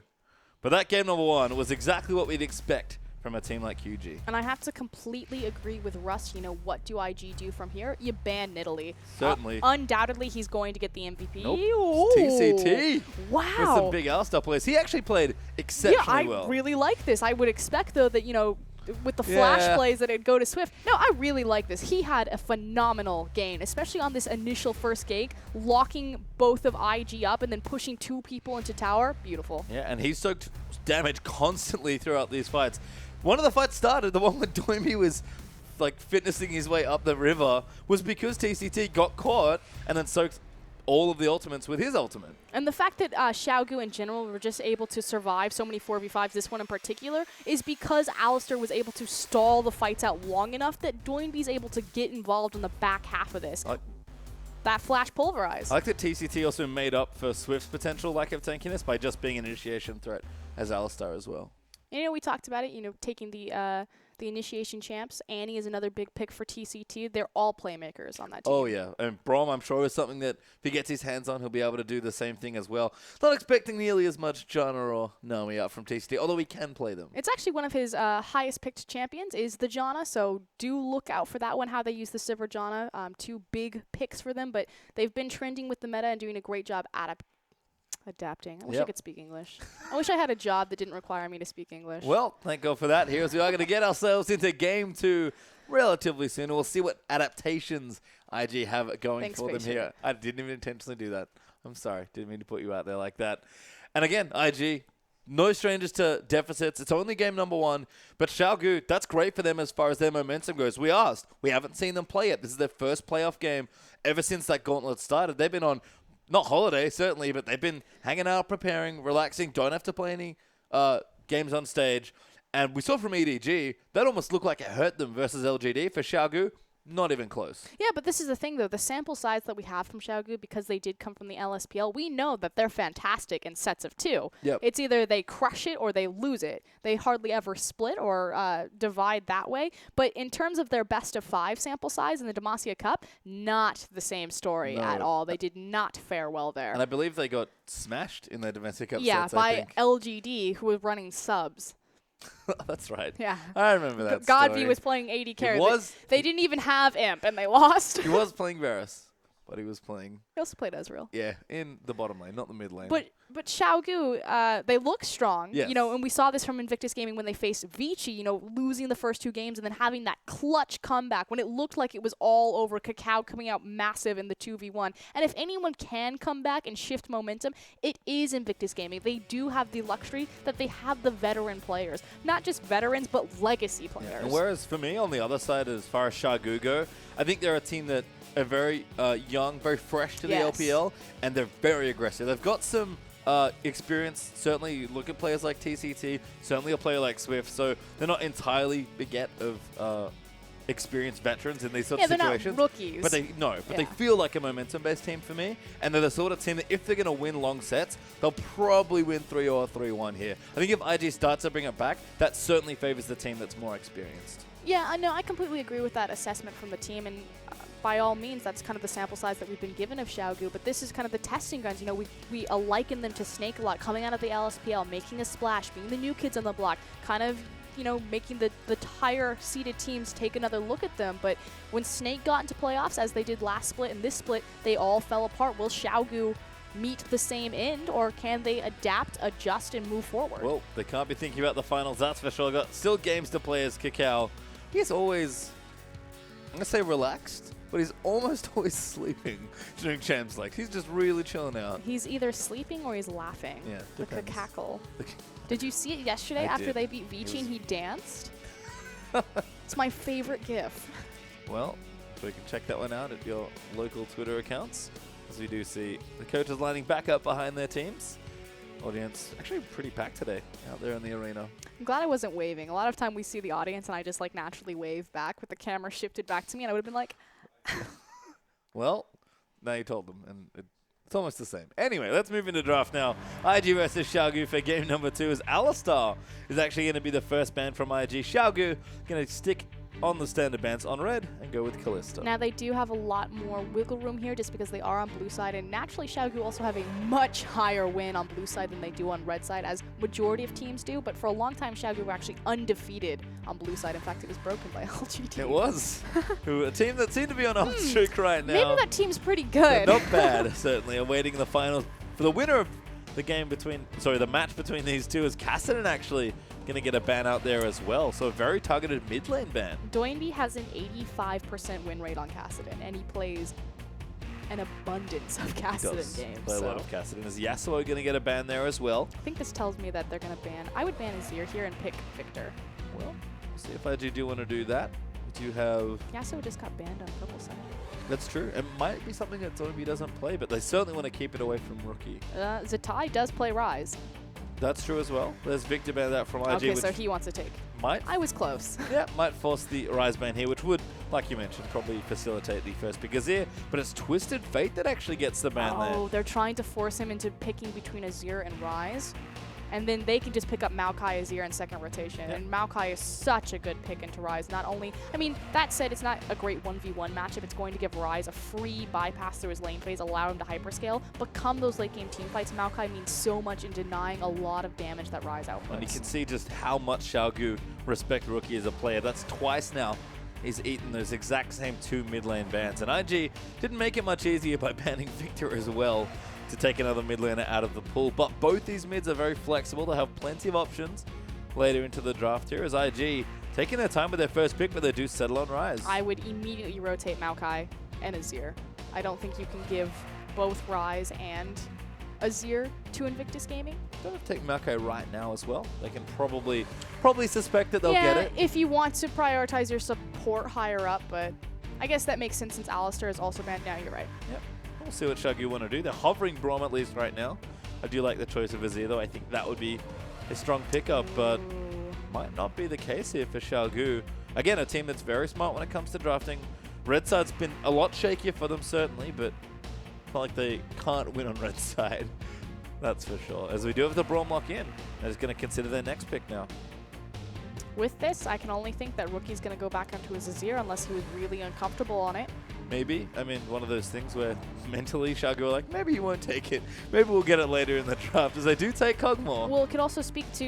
But that game number 1 was exactly what we'd expect from a team like QG. And I have to completely agree with Russ. You know, what do IG do from here? You ban Nidalee. Certainly. Undoubtedly, he's going to get the MVP. Nope. Ooh. TCT. Wow. With some big Alistar players. He actually played exceptionally well. I really like this. I would expect, though, that, you know, with the flash plays that it'd go to Swift. No, I really like this. He had a phenomenal game, especially on this initial first gank, locking both of IG up and then pushing 2 people into tower. Beautiful. Yeah, and he soaked damage constantly throughout these fights. One of the fights started, the one where Doimy was like fitnessing his way up the river, was because TCT got caught and then soaked all of the ultimates with his ultimate. And the fact that Xiaogu in general were just able to survive so many 4v5s, this one in particular, is because Alistar was able to stall the fights out long enough that Doinby's able to get involved in the back half of this. That flash pulverized. I like that TCT also made up for Swift's potential lack of tankiness by just being an initiation threat as Alistar as well. You know, we talked about it, you know, taking the initiation champs. Annie is another big pick for TCT. They're all playmakers on that team. Oh, yeah. And Brom, I'm sure, is something that if he gets his hands on, he'll be able to do the same thing as well. Not expecting nearly as much Janna or Nami out from TCT, although he can play them. It's actually one of his highest picked champions is the Janna, so do look out for that one, how they use the Sivir Janna. 2 big picks for them, but they've been trending with the meta and doing a great job adapting. I wish I could speak English. I wish I had a job that didn't require me to speak English. Well, thank God for that. Here's we are going to get ourselves into Game 2 relatively soon. We'll see what adaptations IG have going for them here. I didn't even intentionally do that. I'm sorry. Didn't mean to put you out there like that. And again, IG, no strangers to deficits. It's only game number 1. But Xiaogu, that's great for them as far as their momentum goes. We asked. We haven't seen them play yet. This is their first playoff game ever since that gauntlet started. They've been on not holiday, certainly, but they've been hanging out, preparing, relaxing, don't have to play any games on stage. And we saw from EDG, that almost looked like it hurt them versus LGD. For Xiaogu, not even close. Yeah, but this is the thing, though. The sample size that we have from Xiaogu, because they did come from the LSPL, we know that they're fantastic in sets of 2. Yep. It's either they crush it or they lose it. They hardly ever split or divide that way. But in terms of their best of 5 sample size in the Demacia Cup, not the same story at all. They did not fare well there. And I believe they got smashed in their domestic upsets, yeah, by LGD, who was running subs. That's right. Yeah. I remember that Godview story. was playing AD carry. was- They didn't even have Imp, and they lost. He was playing Varus, but he was playing, He also played Ezreal. yeah, in the bottom lane, not the mid lane. But Xiaogu, they look strong, Yes. you know, and we saw this from Invictus Gaming when they faced Vici, you know, losing the first 2 games and then having that clutch comeback when it looked like it was all over. Cacao coming out massive in the 2v1. And if anyone can come back and shift momentum, it is Invictus Gaming. They do have the luxury that they have the veteran players. Not just veterans, but legacy players. And whereas for me, on the other side, as far as Xiaogu go, I think they're a team that are very young, very fresh to the LPL, and they're very aggressive. They've got some experience. Certainly, you look at players like TCT, certainly a player like Swift, so they're not entirely beget of experienced veterans in these sorts of situations. They're not rookies. But they feel like a momentum-based team for me, and they're the sort of team that if they're going to win long sets, they'll probably win 3 or 3-1 here. I think if IG starts to bring it back, that certainly favors the team that's more experienced. Yeah, I know. I completely agree with that assessment from the team, and by all means, that's kind of the sample size that we've been given of Xiaogu, but this is kind of the testing grounds. You know, we liken them to Snake a lot, coming out of the LSPL, making a splash, being the new kids on the block, kind of, you know, making the higher seeded teams take another look at them. But when Snake got into playoffs, as they did last split and this split, they all fell apart. Will Xiaogu meet the same end, or can they adapt, adjust, and move forward? Well, they can't be thinking about the finals, that's for sure. Got still games to play as Cacao. He's always, I'm going to say relaxed, but he's almost always sleeping during Champs League. He's just really chilling out. He's either sleeping or he's laughing. Yeah, With the depends. cackle. Did you see it yesterday I after did. they beat Vici and he danced? It's my favorite gif. Well, so you can check that one out at your local Twitter accounts, as we do see the coaches lining back up behind their teams. Audience actually pretty packed today out there in the arena. I'm glad I wasn't waving. A lot of time we see the audience and I just like naturally wave back with the camera shifted back to me and I would have been like, Well, now you told them, and it's almost the same. Anyway, let's move into draft now. IG versus Xiaogu for game number 2 as Alistar is actually going to be the first ban from IG. Xiaogu going to stick on the standard bans on red and go with Kalista. Now they do have a lot more wiggle room here just because they are on blue side, and naturally Xiaogu also have a much higher win on blue side than they do on red side, as majority of teams do, but for a long time Xiaogu were actually undefeated on blue side. In fact, it was broken by LGT. It was. A team that seemed to be on a hot streak right now. Maybe that team's pretty They're good. not bad, certainly, awaiting the finals. For the winner of the game between, the match between these two is Cassidy actually going to get a ban out there as well. So a very targeted mid lane ban. Doinby has an 85% win rate on Kassadin, and he plays an abundance of Kassadin games. Play a lot of Cassidy. Is Yasuo going to get a ban there as well? I think this tells me that they're going to ban. I would ban Azir here and pick Victor. Well, we'll see if IG do want to do that. We do have... Yasuo just got banned on purple side. That's true. It might be something that Doinby doesn't play, but they certainly want to keep it away from Rookie. Zatai does play Ryze. That's true as well. There's Victor banned out from IG, Okay, which so he wants to take. might I was close. might force the Rise ban here, which would, like you mentioned, probably facilitate the first pick Azir, but it's Twisted Fate that actually gets the ban Oh, they're trying to force him into picking between Azir and Ryze. And then they can just pick up Maokai Azir in second rotation. Yeah. And Maokai is such a good pick into Ryze. Not only, I mean, that said, it's not a great 1v1 matchup. It's going to give Ryze a free bypass through his lane phase, allow him to hyperscale. But come those late game team fights, Maokai means so much in denying a lot of damage that Ryze outputs. And you can see just how much Xiaogu respect Rookie as a player. That's twice now he's eaten those exact same 2 mid lane bans. And IG didn't make it much easier by banning Victor as well to take another mid laner out of the pool. But both these mids are very flexible. They have plenty of options later into the draft here as IG taking their time with their first pick, but they do settle on Ryze. I would immediately rotate Maokai and Azir. I don't think you can give both Ryze and Azir to Invictus Gaming. Don't have to take Maokai right now as well. They can probably suspect that they'll yeah, get it. If you want to prioritize your support higher up, but I guess that makes sense since Alistar is also banned. Now you're right. Yep. We'll see what Xiaogu want to do. They're hovering Braum at least right now. I do like the choice of Azir though. I think that would be a strong pickup, but might not be the case here for Xiaogu. Again, a team that's very smart when it comes to drafting. Red side's been a lot shakier for them certainly, but not like they can't win on red side. That's for sure. As we do have the Braum lock in, they're just going to consider their next pick now. With this, I can only think that Rookie's going to go back onto his Azir unless he was really uncomfortable on it. Maybe. I mean, one of those things where mentally Xiaogu are like, maybe he won't take it. Maybe we'll get it later in the draft, as they do take Kog'Maw. Well, it could also speak to,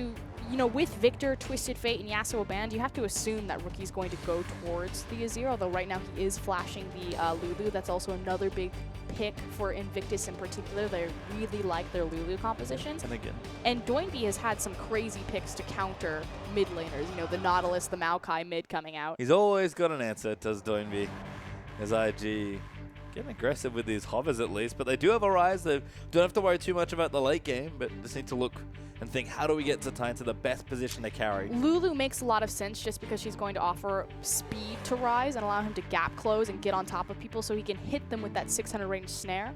you know, with Victor, Twisted Fate, and Yasuo banned, you have to assume that Rookie's going to go towards the Azir, although right now he is flashing the Lulu. That's also another big pick for Invictus in particular. They really like their Lulu compositions. And again, And Doinby has had some crazy picks to counter mid laners. You know, the Nautilus, the Maokai mid coming out. he's always got an answer, does Doinby. As IG getting aggressive with these hovers at least, but they do have a Rise. They don't have to worry too much about the late game, but just need to look and think, how do we get Zatai into the best position to carry? Lulu makes a lot of sense just because she's going to offer speed to Rise and allow him to gap close and get on top of people so he can hit them with that 600 range snare.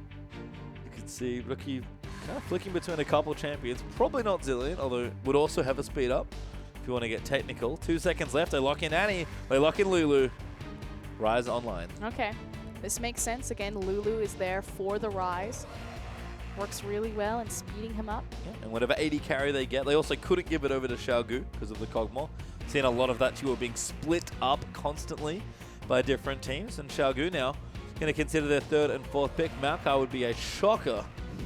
You can see Rookie kind of flicking between a couple champions. Probably not Zillion, although would also have a speed up if you want to get technical. 2 seconds left. They lock in Annie. They lock in Lulu. Rise online. Okay, this makes sense. Again, Lulu is there for the Rise. Works really well in speeding him up. Yeah, and whatever 80 carry they get, they also couldn't give it over to Xiaogu because of the Kog'Maw. Seeing a lot of that too, being split up constantly by different teams. And Xiaogu now going to consider their 3rd and 4th pick. Maokai would be a shocker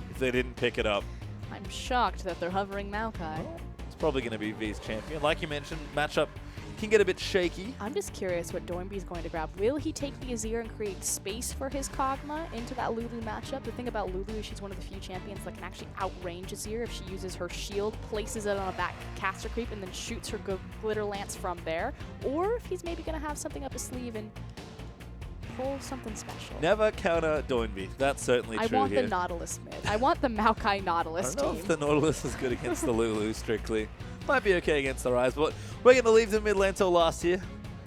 if they didn't pick it up. I'm shocked that they're hovering Maokai. It's probably going to be V's champion. Like you mentioned, matchup can get a bit shaky. I'm just curious what Doinby's going to grab. Will he take the Azir and create space for his Kog'Maw into that Lulu matchup? The thing about Lulu is she's one of the few champions that can actually outrange Azir if she uses her shield, places it on a back caster creep, and then shoots her glitter lance from there. Or if he's maybe going to have something up his sleeve and pull something special. Never counter Doinby. That's certainly I true want here. the Nautilus mid. I want the Maokai Nautilus I don't know team. if the Nautilus is good against the Lulu strictly. Might be okay against the Rise, but we're going to leave the mid lane till last year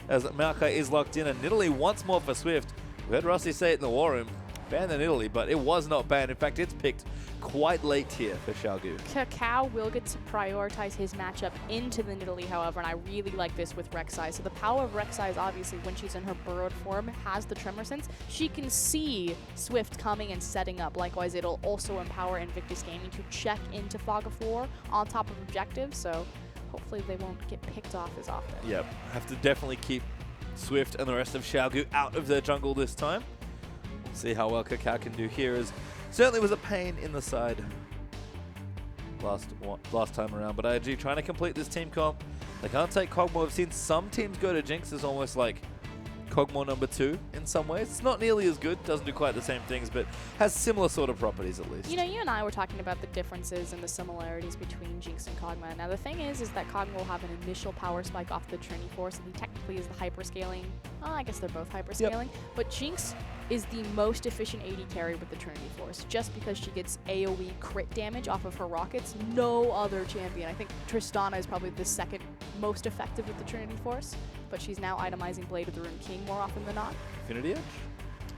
as Maokai is locked in, and Nidalee once more for Swift. We heard Rossi say it in the War Room, ban the Nidalee, but it was not banned. In fact, it's picked quite late here for Xiaogu. Cacao will get to prioritize his matchup into the Nidalee, however, and I really like this with Rek'Sai. So the power of Rek'Sai is obviously when she's in her burrowed form, has the Tremor Sense. She can see Swift coming and setting up. Likewise, it'll also empower Invictus Gaming to check into Fog of War on top of objectives, so hopefully they won't get picked off as often. Yep, have to definitely keep Swift and the rest of Xiaogu out of their jungle this time. We'll see how well Kakao can do here, as certainly was a pain in the side last time around. But IG trying to complete this team comp. They can't take Kog'Maw. I've seen some teams go to Jinx as almost like Kog'Maw number 2 in some ways. It's not nearly as good, doesn't do quite the same things, but has similar sort of properties at least. You know, you and I were talking about the differences and the similarities between Jinx and Kog'Maw. Now the thing is that Kog'Maw will have an initial power spike off the Trinity Force, and he technically is the hyperscaling. Oh, I guess they're both hyperscaling. But Jinx is the most efficient AD carry with the Trinity Force, just because she gets AoE crit damage off of her rockets. No other champion. I think Tristana is probably the second most effective with the Trinity Force, but she's now itemizing Blade of the Rune King more often than not. Infinity Edge?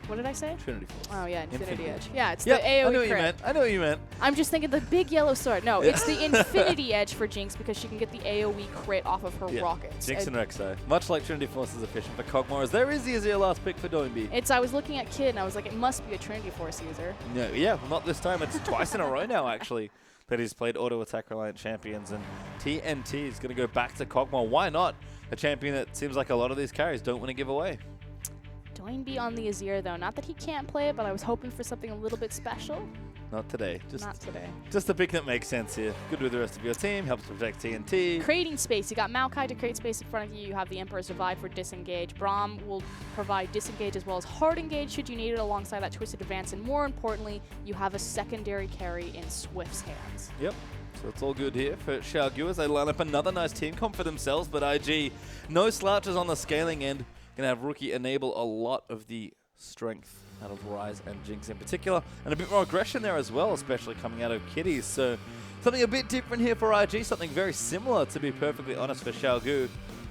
What did I say? Trinity Force. Oh yeah, Infinity Edge. Yeah, it's Yep, the AoE I know what you crit. meant. I know what you meant. I'm just thinking the big yellow sword. No, it's the Infinity Edge for Jinx because she can get the AoE crit off of her rockets. Jinx and Rek'Sai. Much like Trinity Force is efficient for Kog'Maw, as there is the Azir last pick for Doinby. I was looking at Kid and I was like, it must be a Trinity Force user. No, yeah, well, not this time. It's twice in a row now, actually, that he's played Auto Attack Reliant champions. And TNT is going to go back to Kog'Maw. Why not? A champion that seems like a lot of these carries don't want to give away. Doinby on the Azir though. Not that he can't play it, but I was hoping for something a little bit special. Not today. Not today. Just a pick that makes sense here. Good with the rest of your team. Helps protect TNT. Creating space. You got Maokai to create space in front of you. You have the Emperor's Divide for disengage. Braum will provide disengage as well as hard engage should you need it alongside that Twisted Advance. And more importantly, you have a secondary carry in Swift's hands. Yep. So it's all good here for Xiaogu as they line up another nice team comp for themselves. But IG, no slouches on the scaling end. Going to have Rookie enable a lot of the strength out of Ryze and Jinx in particular. And a bit more aggression there as well, especially coming out of Kitties. So something a bit different here for IG. Something very similar, to be perfectly honest, for Xiaogu.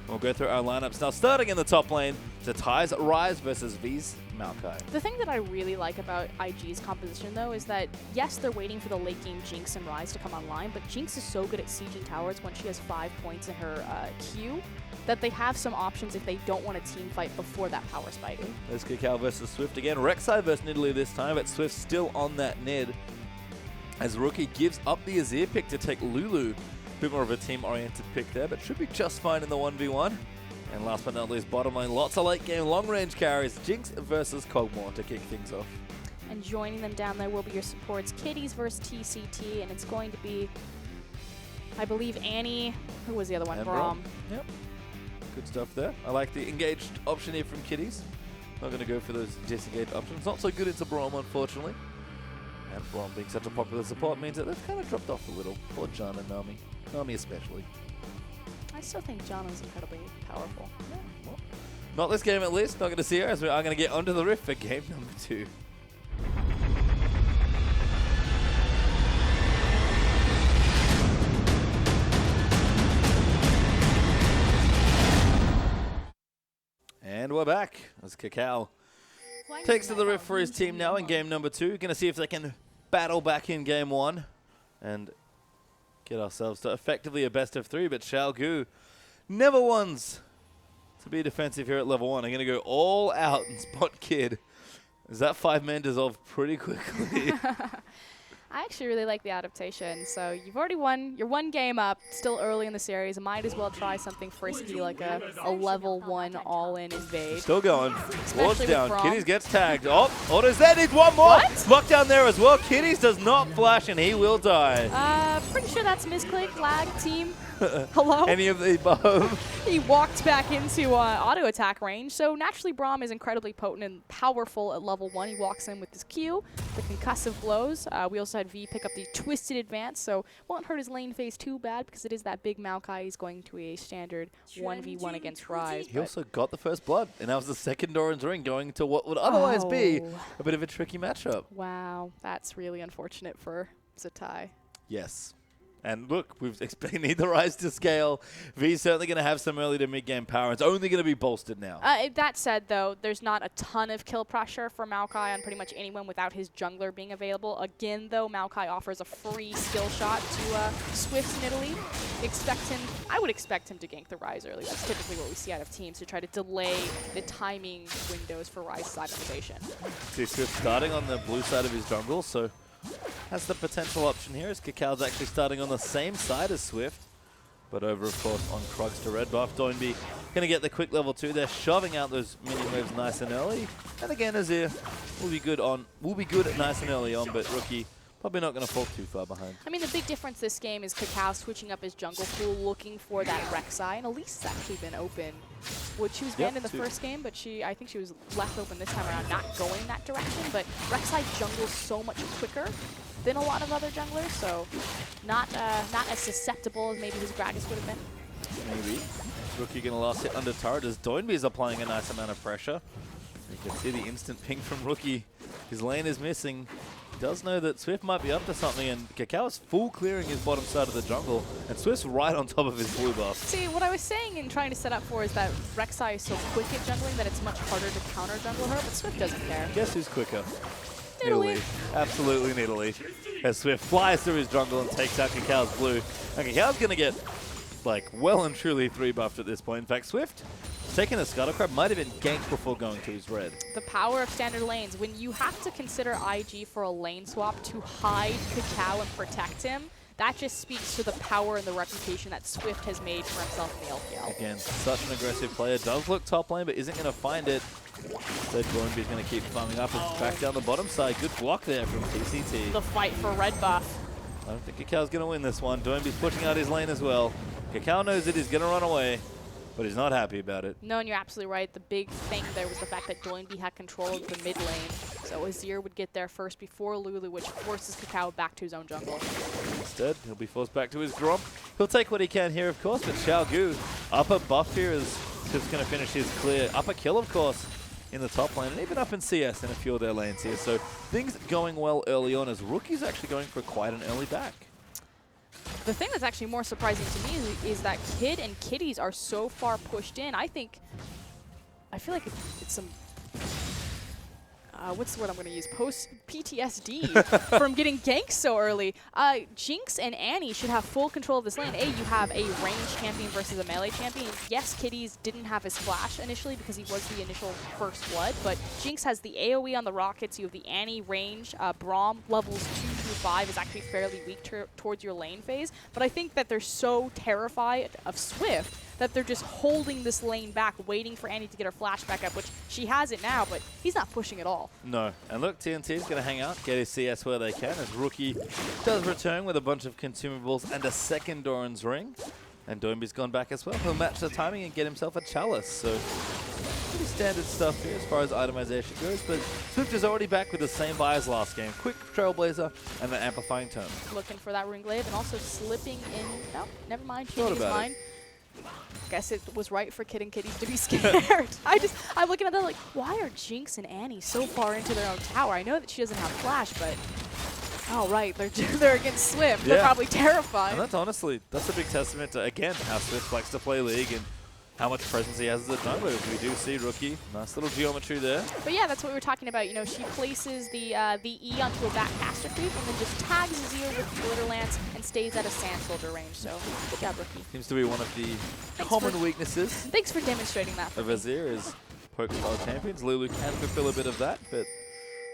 We'll go through our lineups now. Starting in the top lane, to Ty's Ryze versus V's Maokai. The thing that I really like about IG's composition, though, is that, yes, they're waiting for the late game Jinx and Ryze to come online, but Jinx is so good at sieging towers when she has 5 points in her Q that they have some options if they don't want a team fight before that power spike. There's Kakao versus Swift again. Rek'Sai versus Nidalee this time, but Swift still on that Nid as Rookie gives up the Azir pick to take Lulu. A bit more of a team-oriented pick there, but should be just fine in the 1v1. And last but not least, bottom lane, lots of late-game long-range carries. Jinx versus Kog'Maw to kick things off. And joining them down there will be your supports, Kitties versus TCT, and it's going to be, I believe, Annie. Who was the other one? And Braum. Yep. Good stuff there. I like the engaged option here from Kitties. Not going to go for those disengaged options. Not so good into Braum, unfortunately. And Braum being such a popular support means that they've kind of dropped off a little. Poor John and Nami. Nami especially. I still think John is incredibly powerful. Yeah, well, not this game at least. Not going to see her, as we are going to get onto the rift for game number 2. And we're back as Kakao takes to the rift for his team now in game number 2. Going to see if they can battle back in game 1 and get ourselves to effectively a best of 3. But Xiaogu never wants to be defensive here at level 1. I'm going to go all out and spot Kid. As that 5-man dissolved pretty quickly. I actually really like the adaptation. So you've already won. You're 1 game up, still early in the series. Might as well try something frisky like a level 1 all-in invade. Still going. Wards down. Braum. Kitties gets tagged. Oh, Auto's there. Needs one more. What? Lockdown there as well. Kitties does not flash and he will die. Pretty sure that's misclick, lag, team. Hello? Any of the above. He walked back into auto attack range, so naturally Braum is incredibly potent and powerful at level 1. He walks in with his Q, the concussive blows. We also had V pick up the Twisted Advance, so won't hurt his lane phase too bad because it is that big Maokai. He's going to a standard 1v1 against Ryze. He also got the first blood, and that was the second Doran's ring going to what would otherwise be a bit of a tricky matchup. Wow, that's really unfortunate for Zatai. Yes. And look, we've explained the Ryze to scale. V's certainly going to have some early to mid-game power. It's only going to be bolstered now. That said, though, there's not a ton of kill pressure for Maokai on pretty much anyone without his jungler being available. Again, though, Maokai offers a free skill shot to Swift's Nidalee. I would expect him to gank the Ryze early. That's typically what we see out of teams, to try to delay the timing windows for Ryze side innovation. See Swift starting on the blue side of his jungle, so has the potential option here as Kakao's actually starting on the same side as Swift. But over, of course, on Krugs to red buff. Doinby going to get the quick level 2 there, shoving out those mini moves nice and early. And again, Azir will be good at nice and early on, but Rookie probably not going to fall too far behind. I mean, the big difference this game is Kakao switching up his jungle pool, looking for that Rek'Sai, and Elise has actually been open. She was banned in the first game, but I think she was left open this time around, not going that direction. But Rek'Sai jungles so much quicker than a lot of other junglers, so not as susceptible as maybe his Gragas would have been. Maybe. Rookie going to last hit under turret as Doinby is applying a nice amount of pressure. You can see the instant ping from Rookie. His lane is missing. He does know that Swift might be up to something, and Kakao is full clearing his bottom side of the jungle, and Swift's right on top of his blue buff. See, what I was saying and trying to set up for is that Rek'Sai is so quick at jungling that it's much harder to counter jungle her, but Swift doesn't care. Guess who's quicker? Nidalee. Absolutely Nidalee. As Swift flies through his jungle and takes out Kakao's blue. And Kakao's going to get, like, well and truly 3 buffed at this point. In fact, Swift, taking a Scuttle Crab, might have been ganked before going to his red. The power of standard lanes. When you have to consider IG for a lane swap to hide Kakao and protect him, that just speaks to the power and the reputation that Swift has made for himself in the LPL. Again, such an aggressive player. Does look top lane, but isn't going to find it. So Doinby's going to keep farming up and back down the bottom side. Good block there from TCT. The fight for red buff. I don't think Kakao's going to win this one. Doinby's pushing out his lane as well. Kakao knows that he's going to run away, but he's not happy about it. No, and you're absolutely right. The big thing there was the fact that Doinby had control of the mid lane. So Azir would get there first before Lulu, which forces Kakao back to his own jungle. Instead, he'll be forced back to his Gromp. He'll take what he can here, of course, but Xiaogu, upper buff here is just going to finish his clear. Upper kill, of course, in the top lane, and even up in CS in a few of their lanes here. So things going well early on as Rookie's actually going for quite an early back. The thing that's actually more surprising to me is that Kid and Kitties are so far pushed in. I feel like it's some, what's the word I'm going to use? Post-PTSD from getting ganked so early. Jinx and Annie should have full control of this lane. You have a range champion versus a melee champion. Yes, Kitties didn't have his flash initially because he was the initial first blood, but Jinx has the AoE on the rockets. You have the Annie range. Braum levels 2 through 5 is actually fairly weak towards your lane phase, but I think that they're so terrified of Swift that they're just holding this lane back, waiting for Annie to get her flash back up, which she has it now, but he's not pushing at all. No. And look, TNT's going to hang out, get his CS where they can, as Rookie does return with a bunch of consumables and a second Doran's ring. And Doinby's gone back as well. He'll match the timing and get himself a chalice. So pretty standard stuff here as far as itemization goes, but Swift is already back with the same buy as last game. Quick Trailblazer and the Amplifying Tome. Looking for that ring glaive and also slipping in. No, never mind. Thought Changing his about mind. Guess it was right for Kid and Kitties to be scared. I'm looking at that like, why are Jinx and Annie so far into their own tower? I know that she doesn't have flash, but oh right, they're against Swift. They're probably terrified. And that's a big testament to, again, how Swift likes to play League and how much presence he has as a jungler. We do see Rookie. Nice little geometry there. But yeah, that's what we were talking about. You know, she places the E onto a back caster creep and then just tags Azir with the Glitter Lance and stays at a Sand Soldier range. So good job, Rookie. Seems to be one of the common weaknesses Thanks for demonstrating that for of me. Azir is poke style champions. Lulu can fulfill a bit of that, but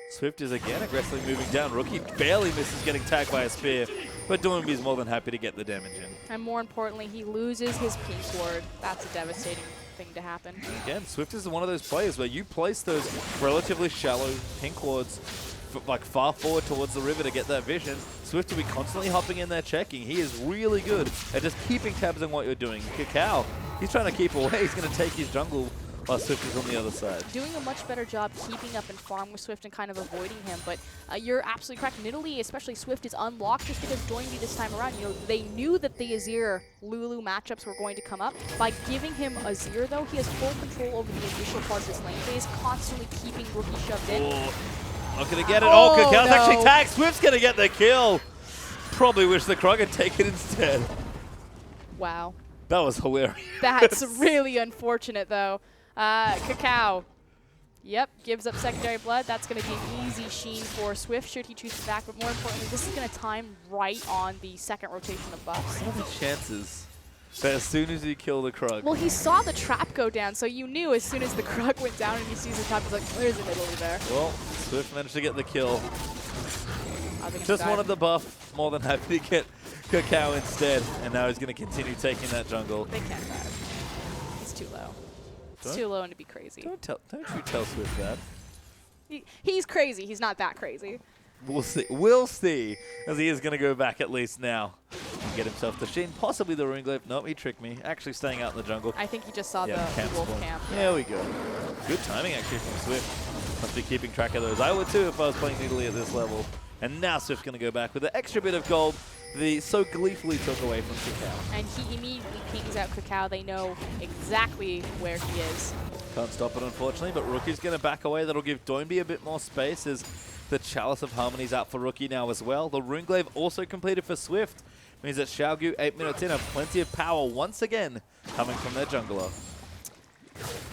Swift is again aggressively moving down. Rookie barely misses getting tagged by a spear, but Doinby is more than happy to get the damage in. And more importantly, he loses his pink ward. That's a devastating thing to happen. Again, Swift is one of those players where you place those relatively shallow pink wards like far forward towards the river to get that vision. Swift will be constantly hopping in there checking. He is really good at just keeping tabs on what you're doing. Kakao, he's trying to keep away. He's going to take his jungle while Swift is on the other side. Doing a much better job keeping up and farm with Swift and kind of avoiding him, but you're absolutely correct. Nidalee, especially Swift, is unlocked just because Doinby this time around, you know, they knew that the Azir-Lulu matchups were going to come up. By giving him Azir, though, he has full control over the initial part of his lane phase, constantly keeping Rookie shoved in. Not going to get it. Oh, Kakao's no. actually tagged. Swift's going to get the kill. Probably wish the Krog had taken it instead. Wow. That was hilarious. That's really unfortunate, though. Kakao. Yep, gives up secondary blood. That's going to be an easy sheen for Swift should he choose to back. But more importantly, this is going to time right on the second rotation of buffs. What are the chances that as soon as you kill the Krug? Well, he saw the trap go down, so you knew as soon as the Krug went down and he sees the trap, he's like, there's a Nidalee there. Well, Swift managed to get the kill. Are they gonna Just dive? wanted the buff. More than happy to get Cacao instead, and now he's going to continue taking that jungle. They can't dive. It's too low. It's Don't- too low and to be crazy. Don't you tell Swift that. He's crazy. He's not that crazy. We'll see. We'll see, as he is going to go back at least now and get himself the Sheen, possibly the Runeglaive. Nope, he tricked me. Actually staying out in the jungle. I think he just saw camp the wolf spawn. camp. There we go. Good timing actually from Swift. Must be keeping track of those. I would too if I was playing Italy at this level. And now Swift's going to go back with the extra bit of gold that he so gleefully took away from Cacao. And he immediately pings out Cacao. They know exactly where he is. Can't stop it, unfortunately, but Rookie's going to back away. That'll give Doinby a bit more space as the Chalice of Harmony's out for Rookie now as well. The Runeglaive also completed for Swift. Means that Xiaogu, 8 minutes in, have plenty of power once again coming from their jungler.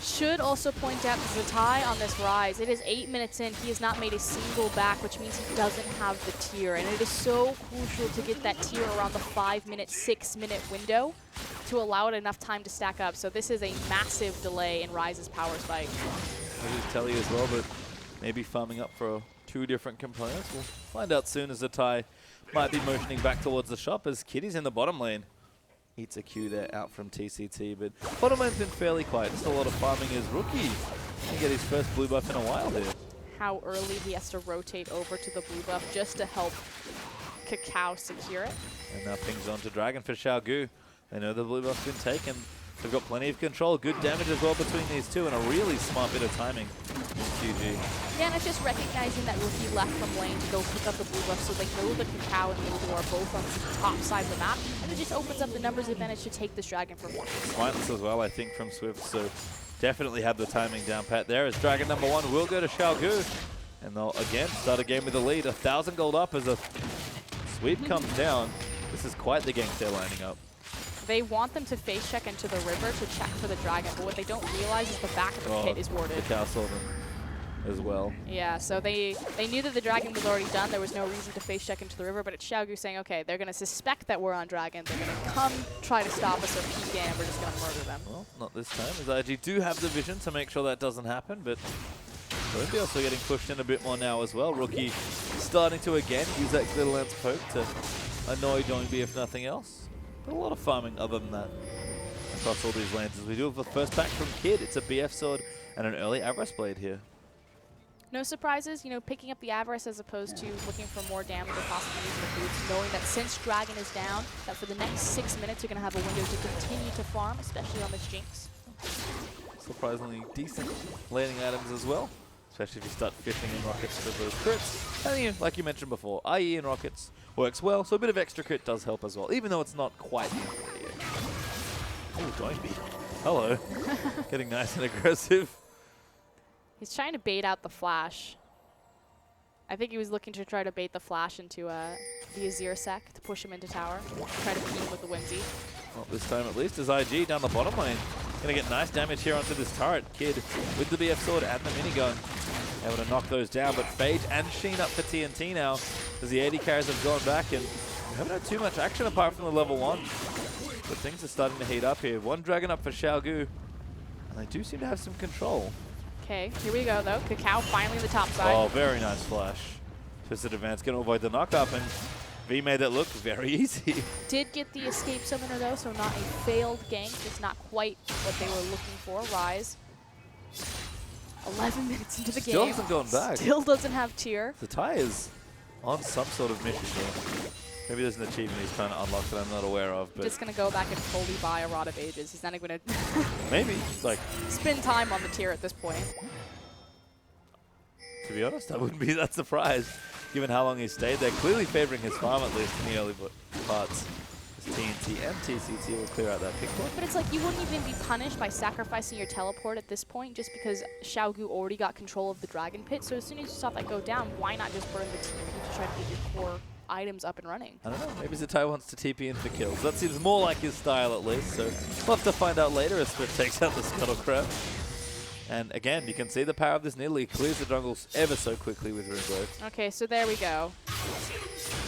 Should also point out the Zatai on this rise. It is 8 minutes in. He has not made a single back, which means he doesn't have the tier. And it is so crucial to get that tier around the 5-minute, 6-minute window to allow it enough time to stack up. So this is a massive delay in Rise's power spike. I'll just tell you as well, but maybe farming up for 2 different components. We'll find out soon as Zatai might be motioning back towards the shop as Kitty's in the bottom lane. Eats a Q there out from TCT, but bottom lane's been fairly quiet. Just a lot of farming as Rookie can get his first blue buff in a while here. How early he has to rotate over to the blue buff just to help Cacao secure it. And now pings on to Dragon for Xiaogu. They know the blue buff's been taken. They've got plenty of control. Good damage as well between these two, and a really smart bit of timing. GG. Yeah, and it's just recognizing that Rookie left from lane to go pick up the blue buff, so they know that Cacao and Mildo are both on the top side of the map, and it just opens up the numbers advantage to take this Dragon for one. Smartness as well, I think, from Swift, so definitely had the timing down pat there as Dragon number 1 will go to Xiaogu. And they'll, again, start a game with a lead. 1,000 gold up as a sweep comes down. This is quite the gank they're lining up. They want them to face check into the river to check for the Dragon, but what they don't realize is the back of the pit is warded. The cow saw them as well. Yeah, so they knew that the Dragon was already done. There was no reason to face check into the river, but it's Xiaogu saying, okay, they're going to suspect that we're on Dragon. They're going to come try to stop us or peek in, and we're just going to murder them. Well, not this time, as IG do have the vision to make sure that doesn't happen, but Doinby also getting pushed in a bit more now as well. Rookie starting to again use that glitter lance poke to annoy Doinby if nothing else. But a lot of farming other than that across all these lanes. As we do have the first pack from Kid, it's a BF sword and an early Avarice blade here. No surprises, you know, picking up the Avarice as opposed to looking for more damage or possibly using the boots, knowing that since Dragon is down, that for the next 6 minutes you're going to have a window to continue to farm, especially on this Jinx. Surprisingly decent laning items as well, especially if you start fishing in rockets for those crits. And you, like you mentioned before, IE in rockets works well, so a bit of extra crit does help as well, even though it's not quite the ingredient. Oh, Doinby. Hello. Getting nice and aggressive. He's trying to bait out the flash. I think he was looking to try to bait the flash into the Azir sec to push him into tower. Try to beat him with the Whimsy. Well, this time at least, as IG down the bottom lane. Gonna get nice damage here onto this turret. Kid with the BF sword and the minigun. Able to knock those down, but Phage and Sheen up for TNT now as the AD carries have gone back and we haven't had too much action apart from the level 1. But things are starting to heat up here. One Dragon up for Xiaogu, and they do seem to have some control. Okay, here we go though. Cacao finally in the top side. Oh, very nice flash. Twisted Advance gonna avoid the knock-up, and V made that look very easy. Did get the escape summoner though, so not a failed gank, just not quite what they were looking for. Rise. 11 minutes into the game. Still hasn't gone back. Still doesn't have tier. The tie is on some sort of mission here. Maybe there's an achievement he's trying to unlock that I'm not aware of. But Just gonna go back and fully buy a Rod of Ages. He's not even gonna maybe, like, spend time on the tier at this point. to be honest, I wouldn't be that surprised given how long he stayed there. Clearly favoring his farm at least in the early parts. As TNT and TCT will clear out that pick point. But it's like you wouldn't even be punished by sacrificing your teleport at this point just because Xiaogu already got control of the Dragon Pit. So as soon as you saw that go down, why not just burn the TP to try to get your core items up and running? I don't know, maybe Zatai wants to TP in for kills. That seems more like his style at least, so we'll have to find out later as Swift takes out the Scuttle Crab. And again, you can see the power of this Nidalee clears the jungles ever so quickly with Runeglaive. Okay, so there we go.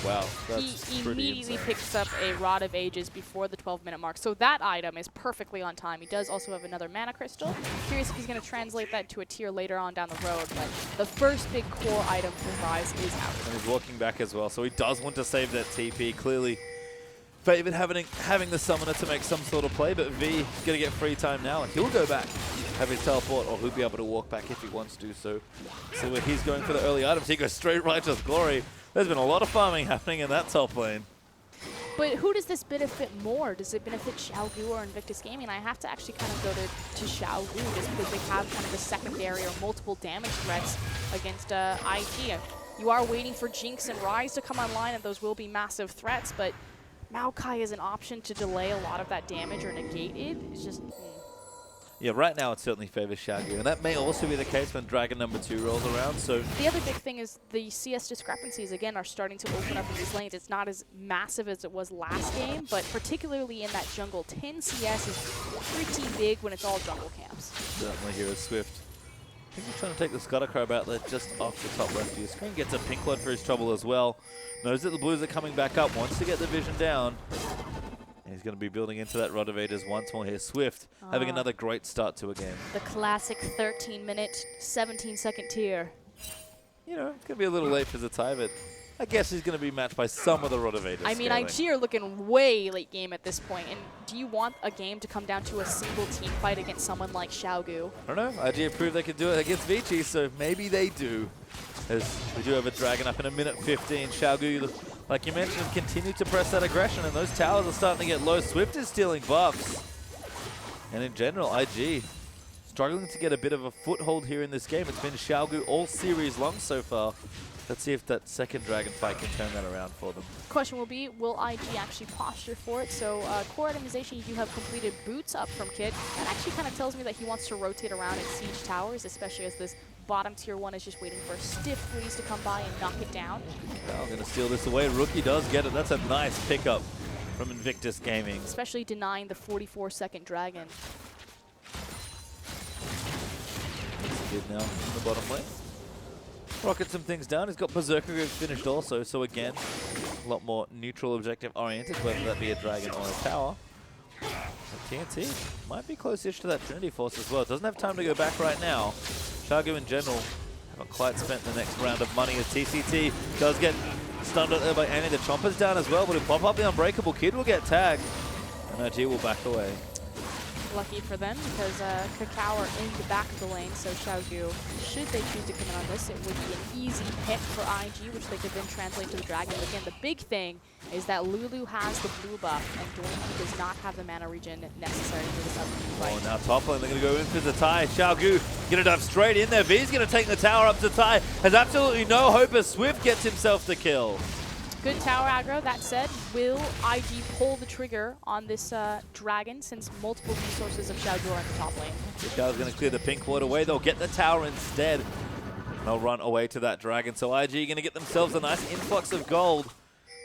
Wow, that's He pretty immediately insane. picks up a Rod of Ages before the 12-minute mark. So that item is perfectly on time. He does also have another Mana Crystal. Curious if he's going to translate that to a tier later on down the road. But the first big core item for Rise is out. And he's walking back as well, so he does want to save that TP. Clearly favored having the summoner to make some sort of play, but V is going to get free time now, and he'll go back, have his teleport, or he'll be able to walk back if he wants to. So where he's going for the early items, he goes straight Righteous Glory. There's been a lot of farming happening in that top lane. But who does this benefit more? Does it benefit Xiaogu or Invictus Gaming? I have to actually kind of go to Xiaogu just because they have kind of the secondary or multiple damage threats against IG. You are waiting for Jinx and Ryze to come online, and those will be massive threats, but Maokai is an option to delay a lot of that damage or negate it. It's just... Yeah, right now it certainly favors Xiaogu, and that may also be the case when Dragon number 2 rolls around. So the other big thing is the CS discrepancies, again, are starting to open up in these lanes. It's not as massive as it was last game, but particularly in that jungle, 10 CS is pretty big when it's all jungle camps. Certainly here is Swift. I think he's trying to take the Scudder Crab out there just off the top left of your screen. Gets a pink blood for his trouble as well. Knows that the Blues are coming back up, wants to get the vision down. And he's going to be building into that Rod of Ages once more here. Swift having another great start to a game. The classic 13-minute, 17-second tier. You know, it's going to be a little late for Zatai, but I guess he's going to be matched by some of the Rod of Ages. I mean, IG are looking way late game at this point. And do you want a game to come down to a single team fight against someone like Xiaogu? I don't know. IG proved they could do it against Vici, so maybe they do. As we do have a Dragon up in a minute 15. Xiaogu, like you mentioned, continue to press that aggression, and those towers are starting to get low. Swift is stealing buffs. And in general, IG struggling to get a bit of a foothold here in this game. It's been Xiaogu all series long so far. Let's see if that second Dragon fight can turn that around for them. Question will be, will IG actually posture for it? So core itemization, you do have completed boots up from Kid. That actually kind of tells me that he wants to rotate around and siege towers, especially as this bottom tier 1 is just waiting for a stiff breeze to come by and knock it down. I'm going to steal this away. Rookie does get it. That's a nice pickup from Invictus Gaming. Especially denying the 44-second Dragon. Kid now in the bottom lane. Rocket some things down. He's got Berserker finished also, so again, a lot more neutral objective oriented, whether that be a Dragon or a tower. But TNT might be close-ish to that Trinity Force as well. It doesn't have time to go back right now. Xiaogu in general haven't quite spent the next round of money as TCT does get stunned out there by Annie. The Chomper's down as well, but he'll pop up the Unbreakable. Kid will get tagged, and IG will back away. Lucky for them because Kakao are in the back of the lane, so Xiaogu, should they choose to come in on this, it would be an easy pick for IG, which they could then translate to the Dragon. But again, the big thing is that Lulu has the blue buff, and Doinky does not have the mana regen necessary for this upcoming fight. Oh, now top lane, they're going to go in for Zatai. Xiaogu going to dive straight in there. V's going to take the tower up. Zatai has absolutely no hope as Swift gets himself the kill. Good tower aggro. That said, will IG pull the trigger on this Dragon since multiple resources of Xiaogu are in the top lane? Kakao going to clear the pink ward away. They'll get the tower instead. They'll run away to that Dragon. So IG going to get themselves a nice influx of gold.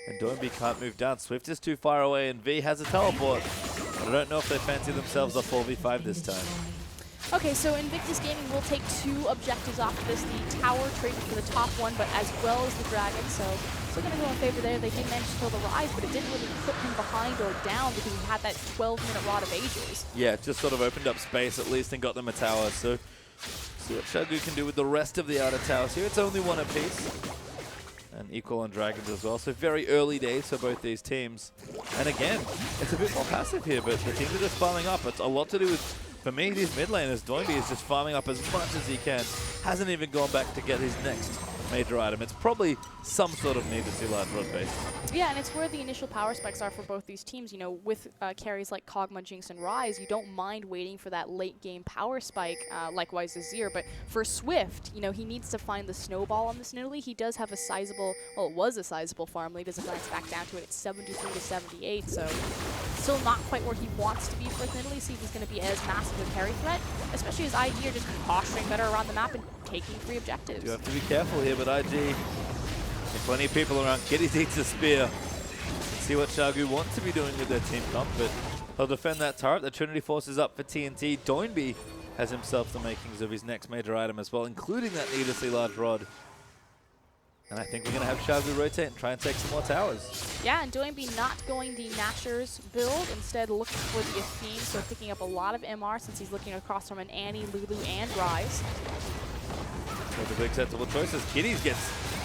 And Doinby can't move down. Swift is too far away, and V has a teleport. But I don't know if they fancy themselves a 4v5 this time. Okay, so Invictus Gaming will take 2 objectives off of this. The tower traded for the top one, but as well as the Dragon. So still going to go in favor there. They did manage to kill the Ryze, but it didn't really put him behind or down because he had that 12-minute Rod of Ages. Yeah, it just sort of opened up space at least and got them a tower. So see what Xiaogu can do with the rest of the outer towers here. It's only 1 apiece. And equal on Dragons as well. So very early days for both these teams. And again, it's a bit more passive here, but the teams are just farming up. It's a lot to do with, for me, these mid laners. Doinby is just farming up as much as he can. Hasn't even gone back to get his next major item. It's probably some sort of needlessly large rod base. Yeah, and it's where the initial power spikes are for both these teams. You know, with carries like Kog'Maw, Jinx, and Ryze, you don't mind waiting for that late game power spike, likewise Azir. But for Swift, you know, he needs to find the snowball on this Nidalee. He does have a sizable, well, it was a sizable farm lead as it glanced back down to it. It's 73 to 78, so still not quite where he wants to be for Nidalee. See if he's going to be as massive a carry threat, especially as IG are just posturing better around the map and taking free objectives. You have to be careful here, but IG, plenty of people around. Kitty eats a spear. See what Xiaogu wants to be doing with their team comp, but they'll defend that turret. The Trinity Force is up for TNT. Doinby has himself the makings of his next major item as well, including that needlessly large rod. And I think we're going to have Xiaogu rotate and try and take some more towers. Yeah, and Doinby not going the Nashor's build, instead looking for the Athene, so picking up a lot of MR since he's looking across from an Annie, Lulu, and Ryze. So the big sensible choices. Kitties gets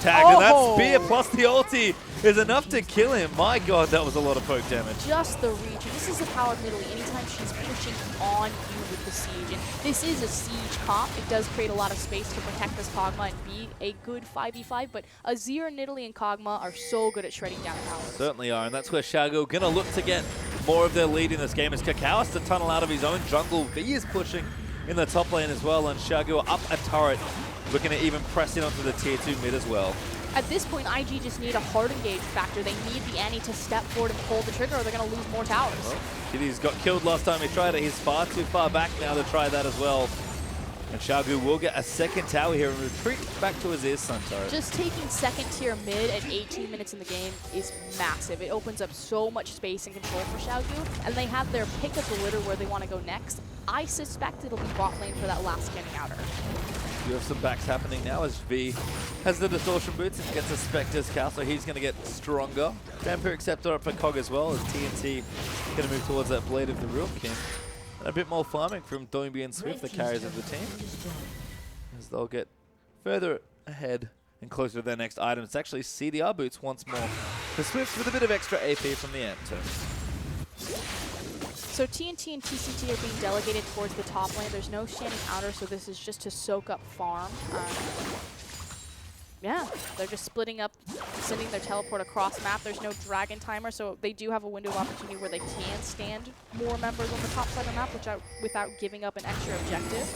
tagged, and that Oh. spear plus the ulti is enough to kill him. My god, that was a lot of poke damage. Just the reach. And this is the power of Nidalee. Anytime she's pushing on you with the siege, and this is a siege comp, it does create a lot of space to protect this Kog'Maw and be a good 5v5, but Azir, Nidalee, and Kog'Maw are so good at shredding down towers. Certainly are, and that's where Xiaogu gonna look to get more of their lead in this game as Kakao has to tunnel out of his own jungle. V is pushing in the top lane as well, and Xiaogu up a turret, looking to even press in onto the tier 2 mid as well. At this point, IG just need a hard engage factor. They need the Annie to step forward and pull the trigger, or they're going to lose more towers. Well, Kitty's got killed last time he tried it. He's far too far back now to try that as well. And Xiaogu will get a second tower here and retreat back to his Sun turret. Just taking second tier mid at 18 minutes in the game is massive. It opens up so much space and control for Xiaogu, and they have their pick of the litter where they want to go next. I suspect it'll be bot lane for that last getting outer. You have some backs happening now as V has the distortion boots and gets a Spectre's Cow, so he's going to get stronger. Vampiric Scepter up for Cog as well, as TNT going to move towards that Blade of the Real King. And a bit more farming from Doinby and Swift, the carriers of the team, as they'll get further ahead and closer to their next item. It's actually CDR boots once more for Swift with a bit of extra AP from the Amp too. So TNT and TCT are being delegated towards the top lane. There's no standing outer, so this is just to soak up farm. Yeah, they're just splitting up, sending their teleport across map. There's no dragon timer, so they do have a window of opportunity where they can stand more members on the top side of the map without giving up an extra objective.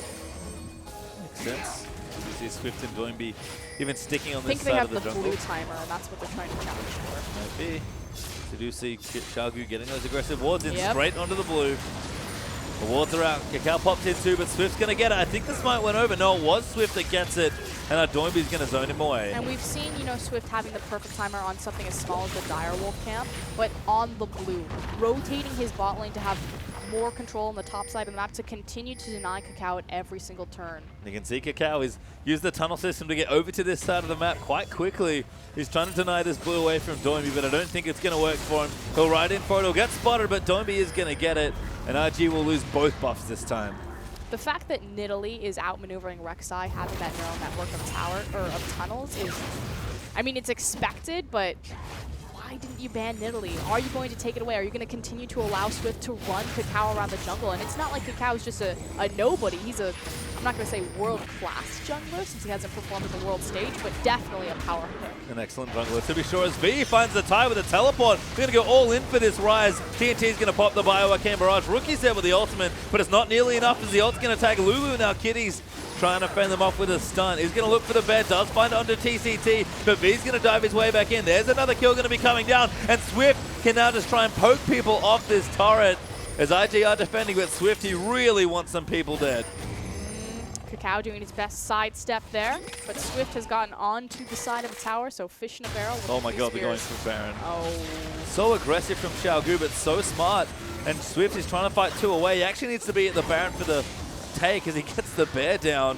Makes sense. You see Swift and Doinby even sticking on I this think they side have of the the jungle. blue timer, and that's what they're trying to challenge for. Might be. So do see Xiaogu getting those aggressive wards in straight onto the blue. The wards are out. Kakao popped in too, but Swift's going to get it. I think this might went over. No, it was Swift that gets it, and Doinby's going to zone him away. And we've seen, Swift having the perfect timer on something as small as the Direwolf camp, but on the blue, rotating his bot lane to have more control on the top side of the map to continue to deny Kakao at every single turn. You can see Kakao has used the tunnel system to get over to this side of the map quite quickly. He's trying to deny this blue away from Doinby, but I don't think it's going to work for him. He'll ride in for it. He'll get spotted, but Doinby is going to get it, and RG will lose both buffs this time. The fact that Nidalee is outmaneuvering Rek'Sai, having that neural network of tunnels is, I mean, it's expected, but why didn't you ban Nidalee? Are you going to take it away? Are you going to continue to allow Swift to run Kakao around the jungle? And it's not like Kakao is just a nobody. He's a, I'm not going to say world-class jungler since he hasn't performed at the world stage, but definitely a power pick. An excellent jungler to be sure, as V finds the tie with a teleport. They're going to go all in for this rise. TNT's going to pop the Bio-Arcane Barrage. Rookie's there with the ultimate, but it's not nearly enough as the ult's going to tag Lulu. Now Kitty's trying to fend them off with a stun. He's going to look for the bed, does find it under TCT, but V's going to dive his way back in. There's another kill going to be coming down, and Swift can now just try and poke people off this turret. As IG are defending, but Swift, he really wants some people dead. Kakao doing his best sidestep there, but Swift has gotten onto the side of the tower, so fish in a barrel. With Oh my god, they're going spears. for Baron. Oh. So aggressive from Xiaogu, but so smart. And Swift is trying to fight two away. He actually needs to be at the Baron for the take as he gets the bear down.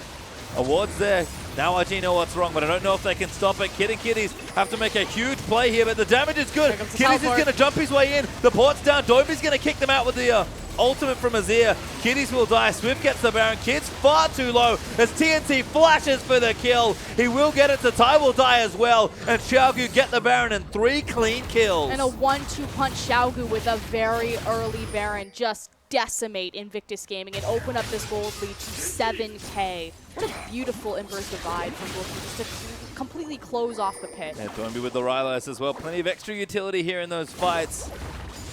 Awards there. Now IG know what's wrong, but I don't know if they can stop it. Kid and Kitties have to make a huge play here, but the damage is good. Here comes the Kitties is teleport. going to jump his way in. The port's down. Doinby's going to kick them out with the ultimate from Azir. Kitties will die. Swift gets the Baron. Kid's far too low as TNT flashes for the kill. He will get it. To Tai will die as well. And Xiaogu get the Baron and 3 clean kills. And a 1-2 punch Xiaogu with a very early Baron just decimate Invictus Gaming and open up this gold lead to 7K. What a beautiful inverse divide from Rookie just to completely close off the pit. Yeah, Doinby with the Rylos as well. Plenty of extra utility here in those fights.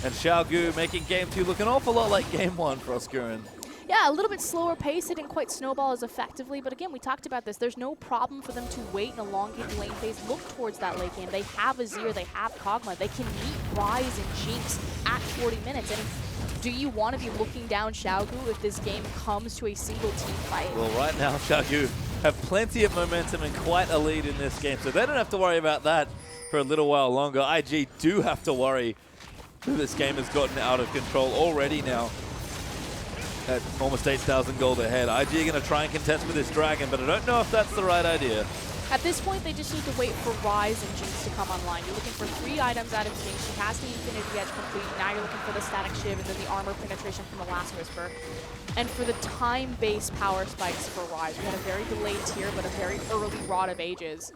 And Xiaogu making game 2 look an awful lot like game 1 for Oscurin. Yeah, a little bit slower pace. It didn't quite snowball as effectively, but again, we talked about this. There's no problem for them to wait and elongate the lane phase, look towards that late game. They have Azir, they have Kog'Maw. They can meet Ryze and Jinx at 40 minutes. And do you want to be looking down Xiaogu if this game comes to a single team fight? Well, right now, Xiaogu have plenty of momentum and quite a lead in this game, so they don't have to worry about that for a little while longer. IG do have to worry that this game has gotten out of control already now. At almost 8,000 gold ahead. IG are going to try and contest with this dragon, but I don't know if that's the right idea. At this point, they just need to wait for Ryze and Jinx to come online. You're looking for 3 items out of Jinx. She has the Infinity Edge complete. Now you're looking for the Static Shiv and then the armor penetration from the Last Whisper. And for the time-based power spikes for Ryze. We had a very delayed tier, but a very early Rod of Ages.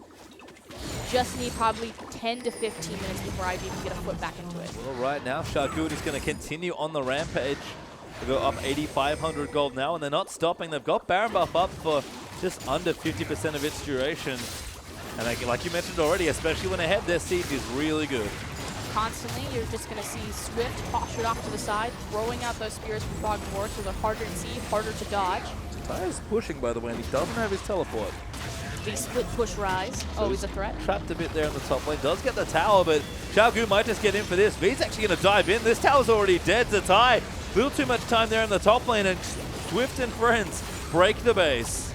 just need probably 10 to 15 minutes before IG can get a foot back into it. Well, right now, Shargoon is going to continue on the rampage. They go up 8,500 gold now, and they're not stopping. They've got Baron buff up for just under 50% of its duration. And like you mentioned already, especially when ahead, their siege is really good. Constantly, you're just going to see Swift postured off to the side, throwing out those spears from Frog War, so they're harder to see, harder to dodge. Ty's pushing, by the way, and he doesn't have his teleport. The split push rise, always a threat. Trapped a bit there in the top lane. Does get the tower, but Xiaogu might just get in for this. V's actually going to dive in. This tower's already dead to Ty. Little too much time there in the top lane, and Swift and friends break the base.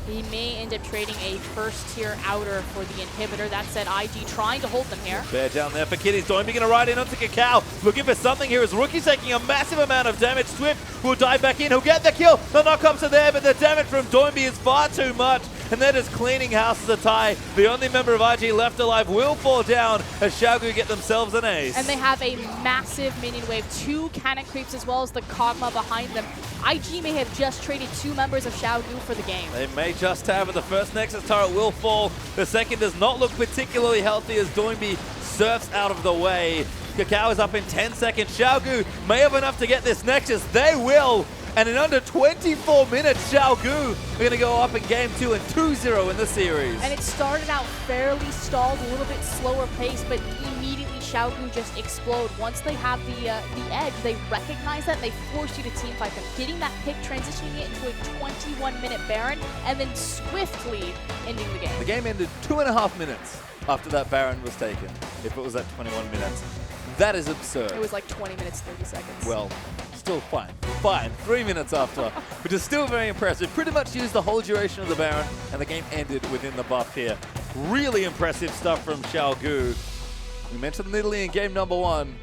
He may end up trading a first-tier outer for the inhibitor. That said, IG trying to hold them here. Bear down there for Kitty's. Doimbe going to ride in onto Cacao. Looking for something here as Rookie's taking a massive amount of damage. Swift will dive back in. He'll get the kill. The knockups are there, but the damage from Doimbe is far too much. And they're just cleaning house as a tie. The only member of IG left alive will fall down as Xiaogu get themselves an ace. And they have a massive minion wave, 2 cannon creeps as well as the Kog'Maw behind them. IG may have just traded 2 members of Xiaogu for the game. They may just have, but the first Nexus turret will fall. The second does not look particularly healthy as Doimbe surfs out of the way. Cacao is up in 10 seconds. Xiaogu may have enough to get this Nexus. They will. And in under 24 minutes, Xiaogu are going to go up in game 2 and 2-0 in the series. And it started out fairly stalled, a little bit slower pace, but immediately Xiaogu just explode. Once they have the edge, they recognize that, they force you to teamfight them. Getting that pick, transitioning it into a 21-minute Baron, and then swiftly ending the game. The game ended 2.5 minutes after that Baron was taken, if it was at 21 minutes. That is absurd. It was like 20 minutes, 30 seconds. Well, still fine. 3 minutes after, which is still very impressive. Pretty much used the whole duration of the Baron, and the game ended within the buff here. Really impressive stuff from Xiaogu. We mentioned Italy in game number 1.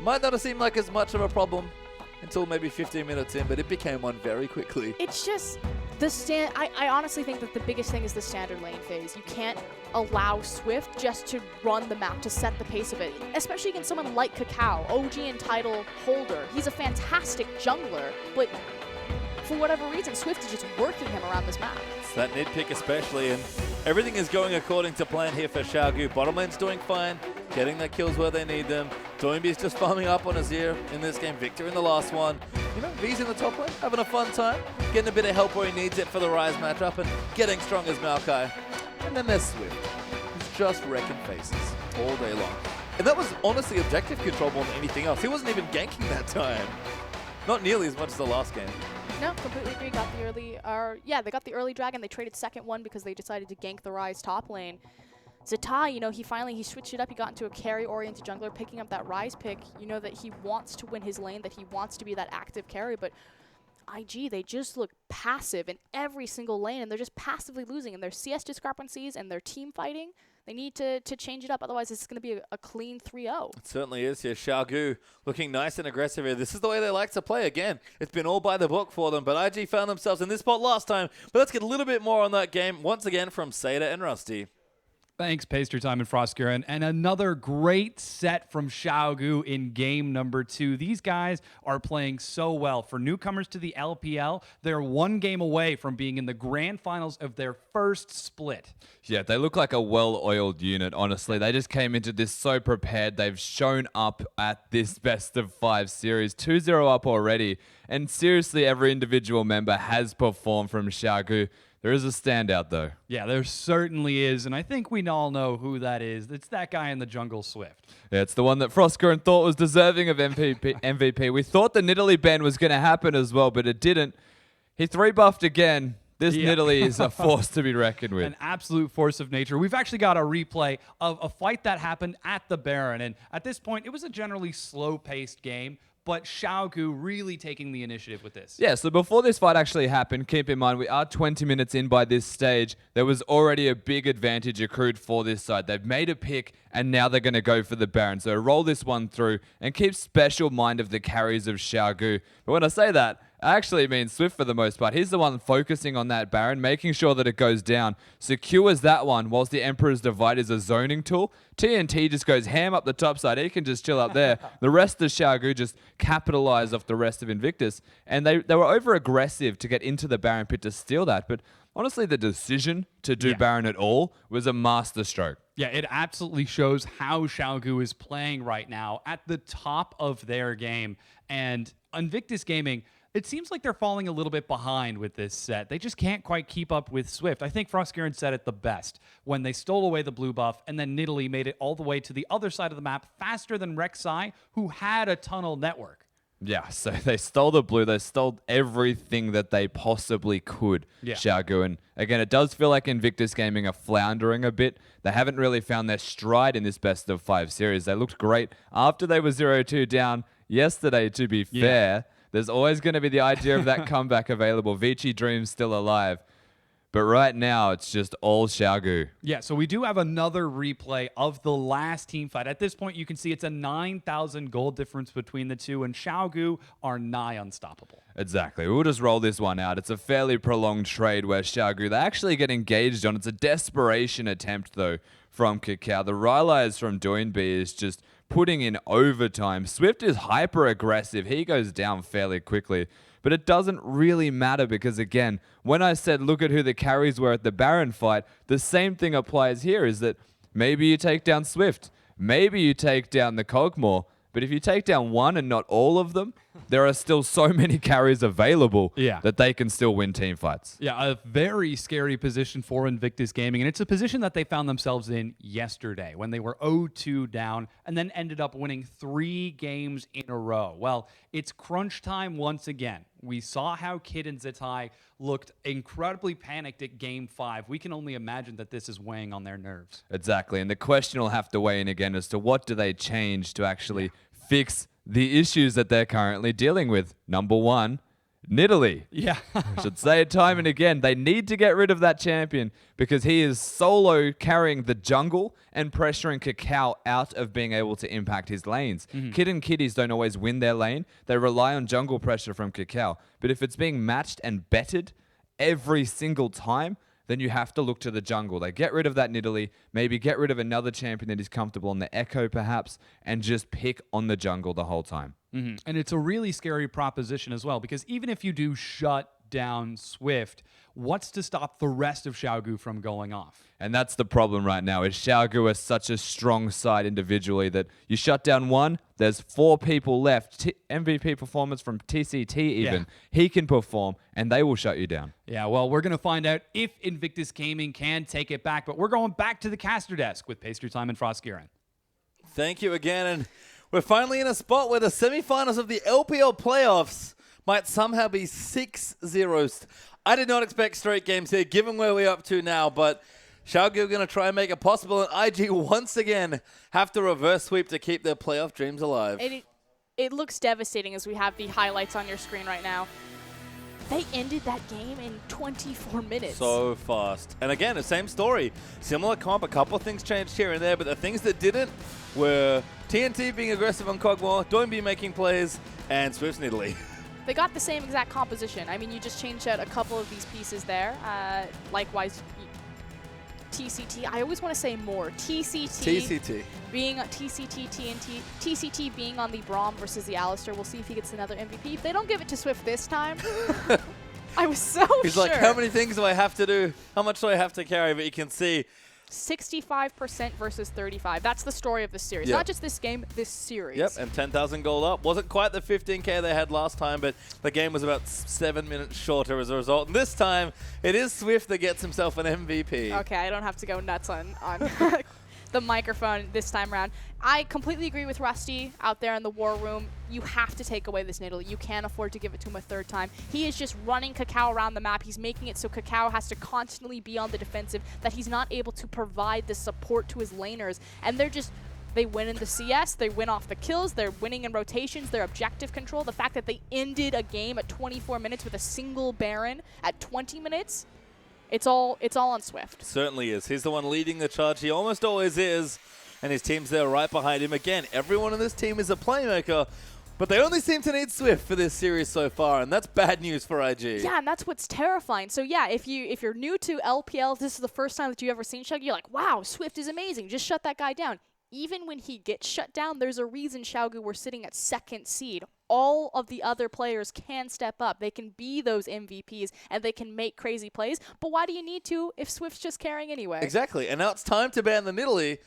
Might not have seemed like as much of a problem until maybe 15 minutes in, but it became one very quickly. It's just the I honestly think that the biggest thing is the standard lane phase. You can't allow Swift just to run the map, to set the pace of it, especially against someone like Cacao, OG and title holder. He's a fantastic jungler, but for whatever reason, Swift is just working him around this map. It's that nitpick especially, and everything is going according to plan here for Xiaogu. Bottom lane's doing fine, getting their kills where they need them. Doimbe's just farming up on Azir in this game. Victor in the last one. You know, V's in the top lane, having a fun time, getting a bit of help where he needs it for the Rise matchup, and getting strong as Maokai. And then there's Swift, who's just wrecking faces all day long. And that was honestly objective control more than anything else. He wasn't even ganking that time. Not nearly as much as the last game. No, completely agree. Got the early, they got the early dragon. They traded second one because they decided to gank the Rise top lane. Zatai, you know, he switched it up. He got into a carry-oriented jungler, picking up that Rise pick. You know that he wants to win his lane, that he wants to be that active carry, but IG, they just look passive in every single lane, and they're just passively losing. And their CS discrepancies and their team fighting, they need to change it up. Otherwise, it's going to be a clean 3-0. It certainly is here. Xiaogu looking nice and aggressive here. This is the way they like to play. Again, it's been all by the book for them, but IG found themselves in this spot last time. But let's get a little bit more on that game once again from Seda and Rusty. Thanks, Pastry Time and Frostgear. And another great set from Xiaogu in game number 2. These guys are playing so well. For newcomers to the LPL, they're 1 game away from being in the grand finals of their first split. Yeah, they look like a well-oiled unit, honestly. They just came into this so prepared. They've shown up at this best of 5 series. 2-0 up already. And seriously, every individual member has performed from Xiaogu. There is a standout, though. Yeah, there certainly is, and I think we all know who that is. It's that guy in the jungle, Swift. Yeah, it's the one that Frostgurn thought was deserving of MVP. We thought the Nidalee ban was going to happen as well, but it didn't. He 3-buffed again. This Nidalee is a force to be reckoned with. An absolute force of nature. We've actually got a replay of a fight that happened at the Baron, and at this point, it was a generally slow-paced game, but Xiaogu really taking the initiative with this. Yeah, so before this fight actually happened, keep in mind we are 20 minutes in by this stage. There was already a big advantage accrued for this side. They've made a pick, and now they're going to go for the Baron. So roll this one through and keep special mind of the carries of Xiaogu. But when I say that, Actually, it means Swift for the most part. He's the one focusing on that Baron, making sure that it goes down. Secures that one, whilst the Emperor's Divide is a zoning tool. TNT just goes ham up the top side. He can just chill up there. The rest of Xiaogu just capitalize off the rest of Invictus. And they were over-aggressive to get into the Baron pit to steal that. But honestly, the decision to do Baron at all was a master stroke. Yeah, it absolutely shows how Xiaogu is playing right now at the top of their game. And Invictus Gaming, it seems like they're falling a little bit behind with this set. They just can't quite keep up with Swift. I think Frostgiren said it the best when they stole away the blue buff and then Nidalee made it all the way to the other side of the map faster than Rek'Sai, who had a tunnel network. Yeah, so they stole the blue. They stole everything that they possibly could, Xiaogu. And again, it does feel like Invictus Gaming are floundering a bit. They haven't really found their stride in this best of 5 series. They looked great after they were 0-2 down yesterday, to be fair. There's always going to be the idea of that comeback available. Vici Dream's still alive. But right now, it's just all Xiaogu. Yeah, so we do have another replay of the last team fight. At this point, you can see it's a 9,000 gold difference between the two, and Xiaogu are nigh unstoppable. Exactly. We'll just roll this one out. It's a fairly prolonged trade where Xiaogu, they actually get engaged on. It's a desperation attempt, though, from Kakao. The Rylai's from Doinby is just putting in overtime. Swift is hyper-aggressive. He goes down fairly quickly. But it doesn't really matter because, again, when I said look at who the carries were at the Baron fight, the same thing applies here, is that maybe you take down Swift, maybe you take down the Kog'Maw, but if you take down one and not all of them, there are still so many carries available that they can still win team fights. Yeah, a very scary position for Invictus Gaming, and it's a position that they found themselves in yesterday when they were 0-2 down and then ended up winning 3 games in a row. Well, it's crunch time once again. We saw how Kid and Zitai looked incredibly panicked at Game 5. We can only imagine that this is weighing on their nerves. Exactly, and the question will have to weigh in again as to what do they change to actually fix the issues that they're currently dealing with. Number 1, Nidalee. Yeah. I should say it time and again. They need to get rid of that champion because he is solo carrying the jungle and pressuring Kakao out of being able to impact his lanes. Kid and Kiddies don't always win their lane. They rely on jungle pressure from Kakao. But if it's being matched and betted every single time, then you have to look to the jungle. They get rid of that Nidalee, maybe get rid of another champion that is comfortable on the Echo perhaps, and just pick on the jungle the whole time. And it's a really scary proposition as well, because even if you do shut down Swift, what's to stop the rest of Xiaogu from going off? And that's the problem right now, is Xiaogu is such a strong side individually that you shut down one, there's 4 people left. MVP performance from TCT even. He can perform, and they will shut you down. Yeah, well, we're going to find out if Invictus Gaming can take it back, but we're going back to the caster desk with Pastry Time and Frostgiren. Thank you again, and we're finally in a spot where the semifinals of the LPL playoffs might somehow be 6-0. I did not expect straight games here, given where we're up to now, but Xiaogu are going to try and make it possible, and IG once again have to reverse sweep to keep their playoff dreams alive. It looks devastating as we have the highlights on your screen right now. They ended that game in 24 minutes. So fast. And again, the same story. Similar comp, a couple of things changed here and there, but the things that didn't were TNT being aggressive on Kog'Maw, Doinby making plays, and Swift's Nidalee. They got the same exact composition. I mean, you just changed out a couple of these pieces there. Likewise, TCT. I always want to say more. TCT being TCT, TNT. TCT being on the Braum versus the Alistar. We'll see if he gets another MVP. If they don't give it to Swift this time, I was so He's sure. like, how many things do I have to do? How much do I have to carry? But you can see 65% versus 35. That's the story of this series. Not just this game, this series. Yep, and 10,000 gold up. Wasn't quite the 15k they had last time, but the game was about 7 minutes shorter as a result. And this time, it is Swift that gets himself an MVP. Okay, I don't have to go nuts on the microphone this time around. I completely agree with Rusty out there in the war room. You have to take away this Nidalee. You can't afford to give it to him a third time. He is just running Kakao around the map. He's making it so Kakao has to constantly be on the defensive, that he's not able to provide the support to his laners. And they win in the CS, they win off the kills, they're winning in rotations, their objective control. The fact that they ended a game at 24 minutes with a single Baron at 20 minutes, it's all on Swift. Certainly is. He's the one leading the charge. He almost always is. And his team's there right behind him. Again, everyone in this team is a playmaker. But they only seem to need Swift for this series so far, and that's bad news for IG. Yeah, and that's what's terrifying. So yeah, if you're new to LPL, this is the first time that you've ever seen Xiaogu, you're like, wow, Swift is amazing. Just shut that guy down. Even when he gets shut down, there's a reason Xiaogu were sitting at 2nd seed. All of the other players can step up. They can be those MVPs, and they can make crazy plays. But why do you need to if Swift's just carrying anyway? Exactly. And now it's time to ban the Nidalee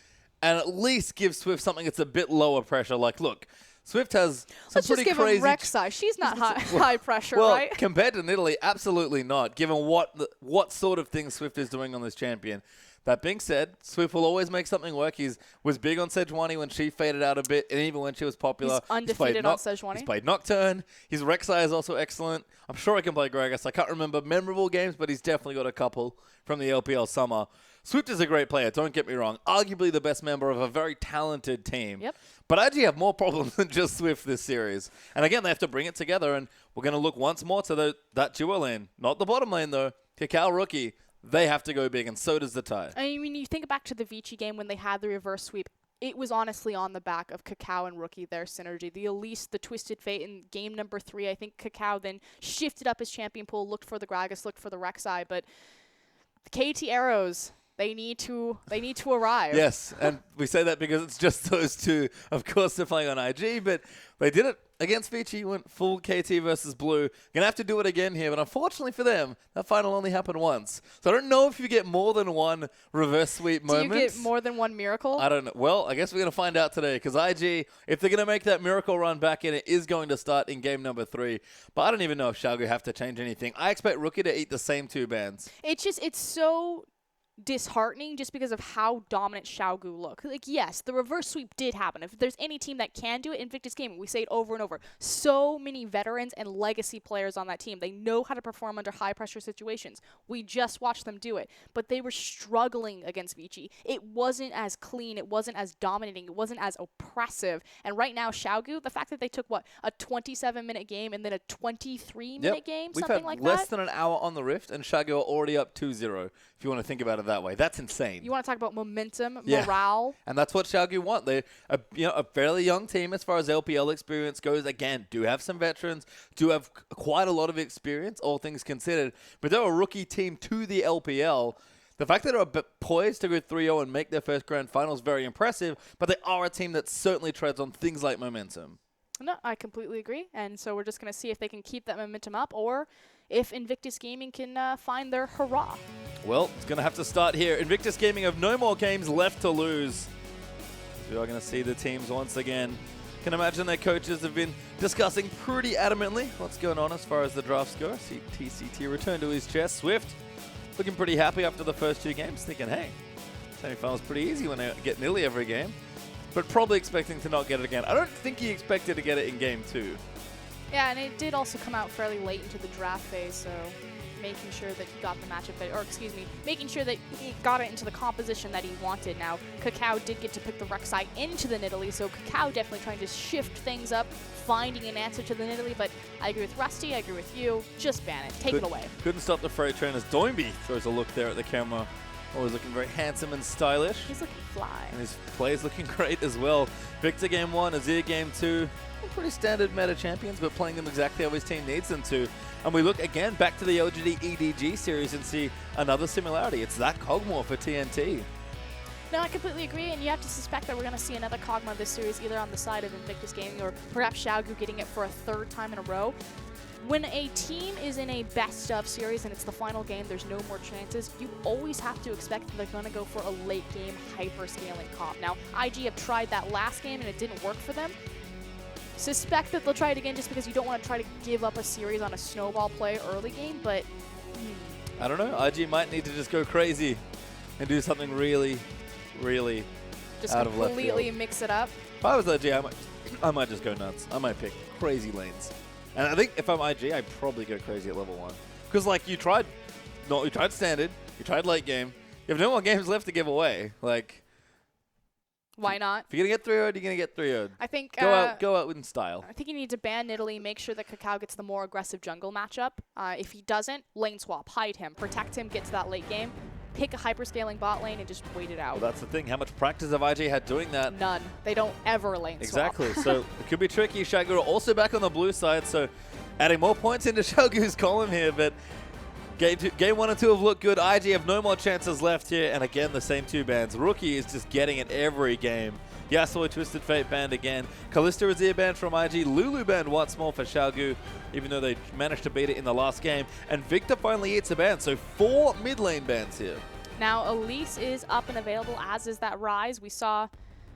and at least give Swift something that's a bit lower pressure. Like, look, Swift has some Let's pretty just give crazy... him Rek'Sai. She's not high pressure, well, right? compared to Nidalee, absolutely not, given what sort of things Swift is doing on this champion. That being said, Swift will always make something work. Was big on Sejuani when she faded out a bit, and even when she was popular. He's undefeated on Sejuani. He's played Nocturne. His Rek'Sai is also excellent. I'm sure he can play Gragas. I can't remember memorable games, but he's definitely got a couple from the LPL summer. Swift is a great player, don't get me wrong. Arguably the best member of a very talented team. Yep. But IG have more problems than just Swift this series. And again, they have to bring it together, and we're going to look once more to that duo lane. Not the bottom lane, though. Kakao Rookie. They have to go big, and so does the Tide. I mean, you think back to the Vici game when they had the reverse sweep. It was honestly on the back of Kakao and Rookie, their synergy. The Elise, the Twisted Fate in game number 3, I think Kakao then shifted up his champion pool, looked for the Gragas, looked for the Rek'Sai, but the KT Arrows, they need to arrive. Yes, and we say that because it's just those two. Of course, they're playing on IG, but they did it against Vici, went full KT versus Blue. Gonna have to do it again here, but unfortunately for them, that final only happened once. So I don't know if you get more than one reverse sweep moment. Do you get more than one miracle? I don't know. Well, I guess we're gonna find out today, because IG, if they're gonna make that miracle run back in, it is going to start in game number 3. But I don't even know if Xiaogu have to change anything. I expect Rookie to eat the same 2 bans. It's so disheartening just because of how dominant Xiaogu look. Like, yes, the reverse sweep did happen. If there's any team that can do it, Invictus Gaming, we say it over and over. So many veterans and legacy players on that team. They know how to perform under high-pressure situations. We just watched them do it. But they were struggling against Vici. It wasn't as clean. It wasn't as dominating. It wasn't as oppressive. And right now, Xiaogu, the fact that they took, a 27-minute game and then a 23-minute game, something like that? We've had less than an hour on the Rift, and Xiaogu are already up 2-0, if you want to think about it that way. That's insane. You want to talk about momentum, Yeah. morale? And that's what Xiaogu want. They're a fairly young team as far as LPL experience goes. Again, do have some veterans, do have quite a lot of experience, all things considered. But they're a rookie team to the LPL. The fact that they're poised to go 3-0 and make their first grand final is very impressive, but they are a team that certainly treads on things like momentum. No, I completely agree. And so we're just going to see if they can keep that momentum up or if Invictus Gaming can find their hurrah. Well, it's going to have to start here. Invictus Gaming have no more games left to lose. We are going to see the teams once again. Can imagine their coaches have been discussing pretty adamantly what's going on as far as the drafts go. See TCT return to his chest. Swift looking pretty happy after the first 2 games, thinking, hey, semifinals pretty easy when they get nearly every game. But probably expecting to not get it again. I don't think he expected to get it in game 2. Yeah, and it did also come out fairly late into the draft phase, so making sure that he got the matchup, making sure that he got it into the composition that he wanted. Now, Kakao did get to pick the Rek'Sai into the Nidalee, so Kakao definitely trying to shift things up, finding an answer to the Nidalee, but I agree with Rusty, I agree with you, just ban it, take it away. Couldn't stop the freight train as Doimby throws a look there at the camera. Always looking very handsome and stylish. He's looking fly. And his play's looking great as well. Victor game 1, Azir game 2. Pretty standard meta champions, but playing them exactly how his team needs them to. And we look again back to the LGD EDG series and see another similarity. It's that Kog'Maw for TNT. No, I completely agree, and you have to suspect that we're going to see another Kog'Maw this series, either on the side of Invictus Gaming or perhaps Xiaogu getting it for a 3rd time in a row. When a team is in a best-of series and it's the final game, there's no more chances, you always have to expect that they're going to go for a late-game hyper-scaling comp. Now, IG have tried that last game and it didn't work for them. Suspect that they'll try it again just because you don't want to try to give up a series on a snowball play early game, but... I don't know. IG might need to just go crazy and do something really, really just out of left completely field. mix it up. If I was IG, I might just go nuts. I might pick crazy lanes. And I think if I'm IG, I'd probably go crazy at level 1. Because, like, you tried standard, you tried late game. You have no more games left to give away. Like, why not? if you're going to get 3-0'd, you're going to get 3-0'd. I think... Go out in style. I think you need to ban Nidalee, make sure that Kakao gets the more aggressive jungle matchup. If he doesn't, lane swap, hide him, protect him, get to that late game. pick a hyperscaling bot lane and just wait it out. Well, that's the thing. How much practice have IG had doing that? None. They don't ever lane swap. Exactly. So it could be tricky. Xiaogu also back on the blue side, so adding more points into Xiaogu's column here, but game 1 and 2 have looked good. IG have no more chances left here, and again, the same 2 bans. Rookie is just getting it every game. Yasuo Twisted Fate banned again. Kalista Azir banned from IG. Lulu banned once more for Xiaogu, even though they managed to beat it in the last game. And Victor finally eats a ban, so 4 mid lane bans here. Now, Elise is up and available, as is that Ryze. We saw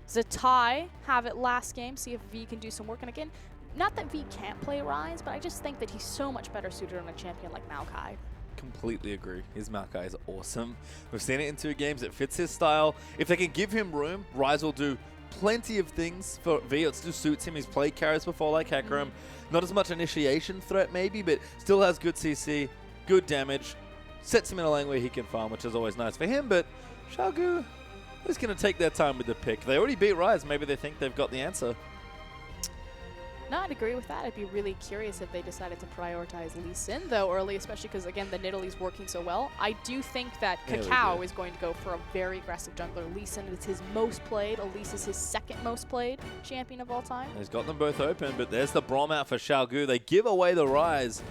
Zatai have it last game, see if V can do some work. And again, not that V can't play Ryze, but I just think that he's so much better suited on a champion like Maokai. Completely agree. His Maokai is awesome. We've seen it in 2 games. It fits his style. If they can give him room, Ryze will do plenty of things for V. It still suits him. He's played carries before like Hecarim. Not as much initiation threat maybe, but still has good CC, good damage. Sets him in a lane where he can farm, which is always nice for him. But Xiaogu is going to take their time with the pick. They already beat Ryze. Maybe they think they've got the answer. No, I'd agree with that. I'd be really curious if they decided to prioritize Lee Sin, though, early, especially because, again, the Nidalee's working so well. I do think that Kakao is going to go for a very aggressive jungler. Lee Sin is his most played. Elise is his second most played champion of all time. He's got them both open, but there's the Braum out for Xiaogu. They give away the Ryze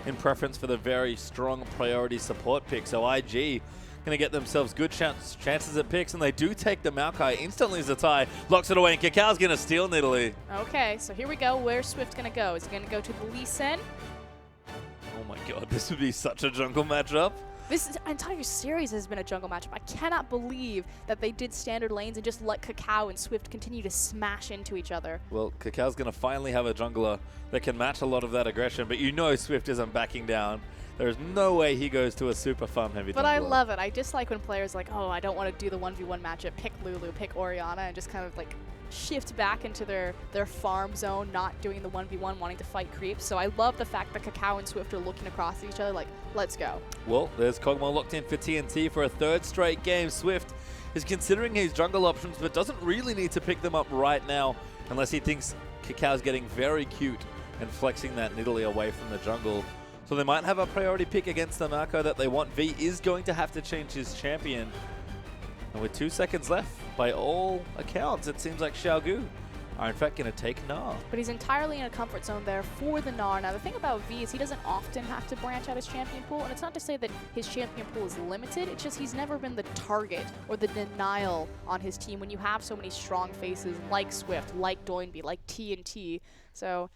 in preference for the very strong priority support pick. So IG going to get themselves good chances at picks, and they do take the Maokai. Instantly Zatai locks it away, and Kakao's going to steal Nidalee. Okay, so here we go. Where's Swift going to go? Is he going to go to the Lee Sin? Oh my god, this would be such a jungle matchup. This entire series has been a jungle matchup. I cannot believe that they did standard lanes and just let Kakao and Swift continue to smash into each other. Well, Kakao's going to finally have a jungler that can match a lot of that aggression, but you know Swift isn't backing down. There's no way he goes to a super farm heavy But jungler. I love it. I just like when players like, oh, I don't want to do the 1v1 matchup, pick Lulu, pick Orianna, and just kind of like shift back into their farm zone, not doing the 1v1, wanting to fight creeps. So I love the fact that Kakao and Swift are looking across at each other like, let's go. Well, there's Kog'Maw locked in for TNT for a 3rd straight game. Swift is considering his jungle options, but doesn't really need to pick them up right now unless he thinks Kakao's getting very cute and flexing that Nidalee away from the jungle. So they might have a priority pick against the Marco that they want. V is going to have to change his champion. And with 2 seconds left, by all accounts, it seems like Xiaogu are in fact going to take Gnar. But he's entirely in a comfort zone there for the Gnar. Now, the thing about V is he doesn't often have to branch out his champion pool, and it's not to say that his champion pool is limited, it's just he's never been the target or the denial on his team when you have so many strong faces like Swift, like Doinby, like TNT. So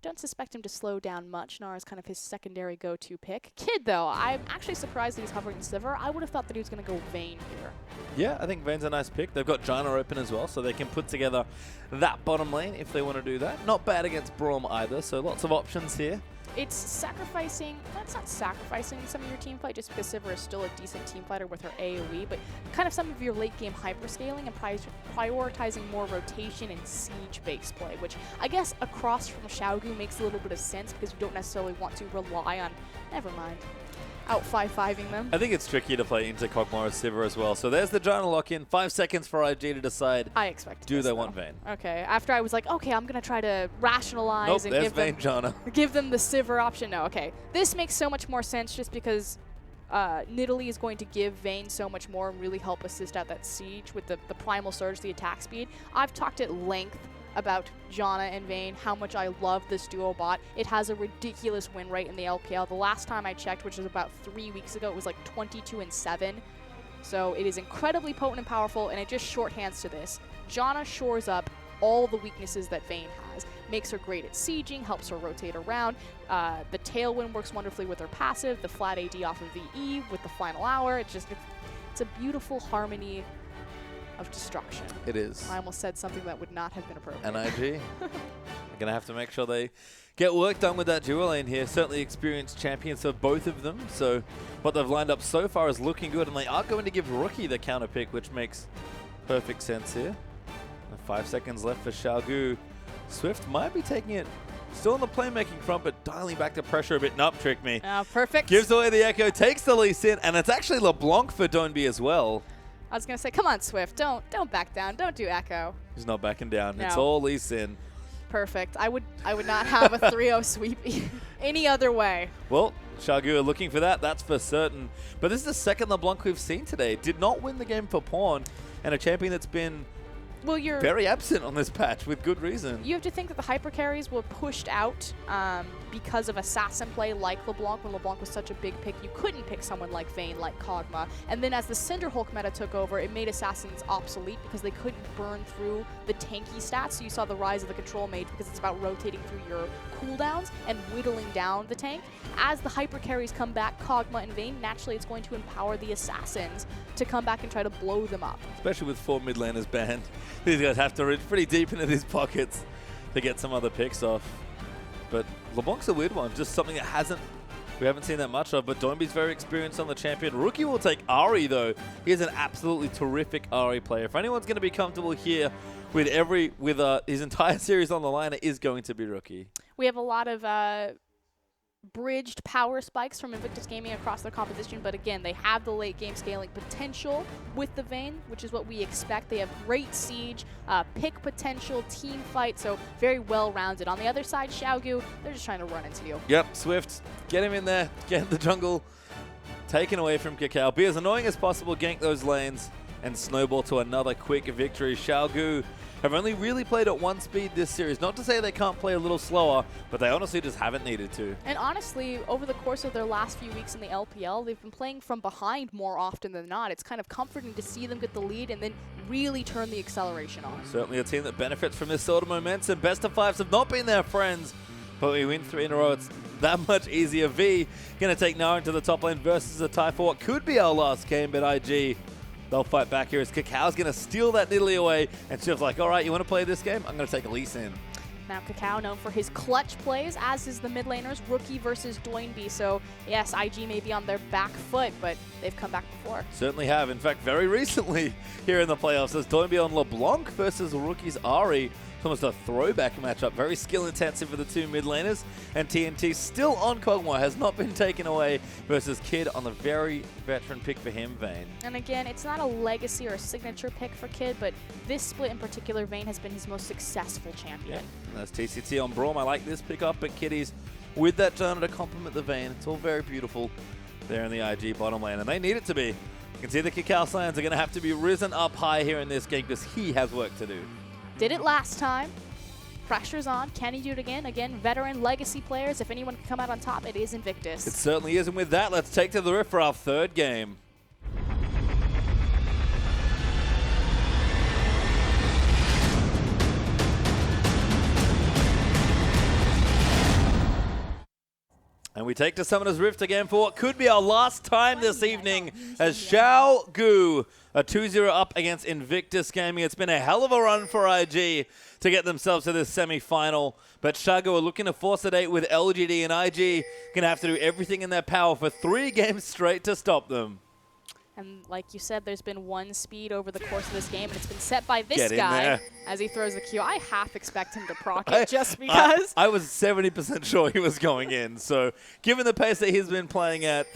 don't suspect him to slow down much. Gnar is kind of his secondary go-to pick. Kid, though, I'm actually surprised that he's hovering Sivir. I would have thought that he was going to go Vayne here. Yeah, I think Vayne's a nice pick. They've got Janna open as well, so they can put together that bottom lane if they want to do that. Not bad against Braum either, so lots of options here. It's sacrificing, that's not sacrificing some of your team fight just because Sivir is still a decent team fighter with her AoE, but kind of some of your late game hyperscaling and prioritizing more rotation and siege-based play, which I guess across from Xiaogu makes a little bit of sense because you don't necessarily want to rely on, never mind, out 5-5ing them. I think it's tricky to play into Kog'Maw as Sivir as well. So there's the Janna lock-in. 5 seconds for IG to decide. I expect do this, they though. want Vayne? Okay, after I was like, okay, I'm going to try to rationalize Nope, and there's give Vayne them, Janna. give them the Sivir option. No, okay. This makes so much more sense just because Nidalee is going to give Vayne so much more and really help assist out that siege with the Primal Surge, the attack speed. I've talked at length about Janna and Vayne, how much I love this duo bot. It has a ridiculous win rate in the LPL. The last time I checked, which was about 3 weeks ago, it was like 22-7. So it is incredibly potent and powerful, and it just shorthands to this. Janna shores up all the weaknesses that Vayne has. Makes her great at sieging, helps her rotate around. The Tailwind works wonderfully with her passive, the flat AD off of the E with the final hour. It's a beautiful harmony of destruction. It is. I almost said something that would not have been appropriate. And IG. They're going to have to make sure they get work done with that duo lane here. Certainly experienced champions for both of them. So what they've lined up so far is looking good. And they are going to give Rookie the counter pick, which makes perfect sense here. 5 seconds left for Xiaogu. Swift might be taking it still on the playmaking front, but dialing back the pressure a bit. Nope, trick me. Perfect. Gives away the Echo, takes the Lee Sin, and it's actually LeBlanc for Doinby as well. I was going to say, come on, Swift. Don't back down. Don't do Echo. He's not backing down. No. It's all Lee Sin. Perfect. I would not have a 3-0 sweep any other way. Well, Xiaogu are looking for that, that's for certain. But this is the second LeBlanc we've seen today. Did not win the game for Pawn, and a champion that's been Well, you're very absent on this patch with good reason. You have to think that the hyper carries were pushed out because of assassin play like LeBlanc. When LeBlanc was such a big pick, you couldn't pick someone like Vayne, like Kog'Maw. And then as the Cinder Hulk meta took over, it made assassins obsolete because they couldn't burn through the tanky stats. So you saw the rise of the control mage because it's about rotating through your cooldowns and whittling down the tank. As the hyper carries come back, Kog'Maw and Vayne, naturally it's going to empower the assassins to come back and try to blow them up. Especially with 4 mid laners banned. These guys have to reach pretty deep into these pockets to get some other picks off. But LeBlanc's a weird one, just something that we haven't seen that much of, but Doinby's very experienced on the champion. Rookie will take Ahri though. He is an absolutely terrific Ahri player. If anyone's going to be comfortable here with his entire series on the line, it is going to be Rookie. We have a lot of bridged power spikes from Invictus Gaming across their composition, but again, they have the late game scaling potential with the Vayne, which is what we expect. They have great siege, pick potential, team fight, so very well rounded. On the other side, Xiaogu, they're just trying to run into you. Yep, Swift, get him in there, get the jungle taken away from Kakao. Be as annoying as possible, gank those lanes, and snowball to another quick victory. Xiaogu have only really played at 1 speed this series. Not to say they can't play a little slower, but they honestly just haven't needed to. And honestly, over the course of their last few weeks in the LPL, they've been playing from behind more often than not. It's kind of comforting to see them get the lead and then really turn the acceleration on. Certainly a team that benefits from this sort of momentum. Best of 5s have not been their friends, but we win 3 in a row. It's that much easier. V going to take Naren to the top lane versus a tie for what could be our last game, but IG, they'll fight back here as Kakao's going to steal that Nidalee away, and Shiv's like, all right, you want to play this game? I'm going to take Elise in. Now Kakao known for his clutch plays, as is the mid laners, Rookie versus Doinby. So yes, IG may be on their back foot, but they've come back before. Certainly have. In fact, very recently here in the playoffs, as Doinby on LeBlanc versus Rookie's Ahri. It's almost a throwback matchup. Very skill intensive for the 2 mid laners. And TNT still on Kog'Maw, has not been taken away versus Kid on the very veteran pick for him, Vayne. And again, it's not a legacy or a signature pick for Kid, but this split in particular, Vayne has been his most successful champion. Yeah. And that's TCT on Braum. I like this pick up, but Kitty's with that Janna to complement the Vayne. It's all very beautiful there in the IG bottom lane, and they need it to be. You can see the Kakao Slans are going to have to be risen up high here in this game because he has work to do. Did it last time. Pressure's on. Can he do it again? Again, veteran legacy players. If anyone can come out on top, it is Invictus. It certainly is. And with that, let's take to the Rift for our 3rd game. And we take to Summoner's Rift again for what could be our last time this evening as Xiaogu, a 2-0 up against Invictus Gaming. It's been a hell of a run for IG to get themselves to this semi-final. But Xiaogu are looking to force a date with LGD, and IG going to have to do everything in their power for 3 games straight to stop them. And like you said, there's been 1 speed over the course of this game, and it's been set by this guy as he throws the Q. I half expect him to proc it just because. I was 70% sure he was going in. So given the pace that he's been playing at,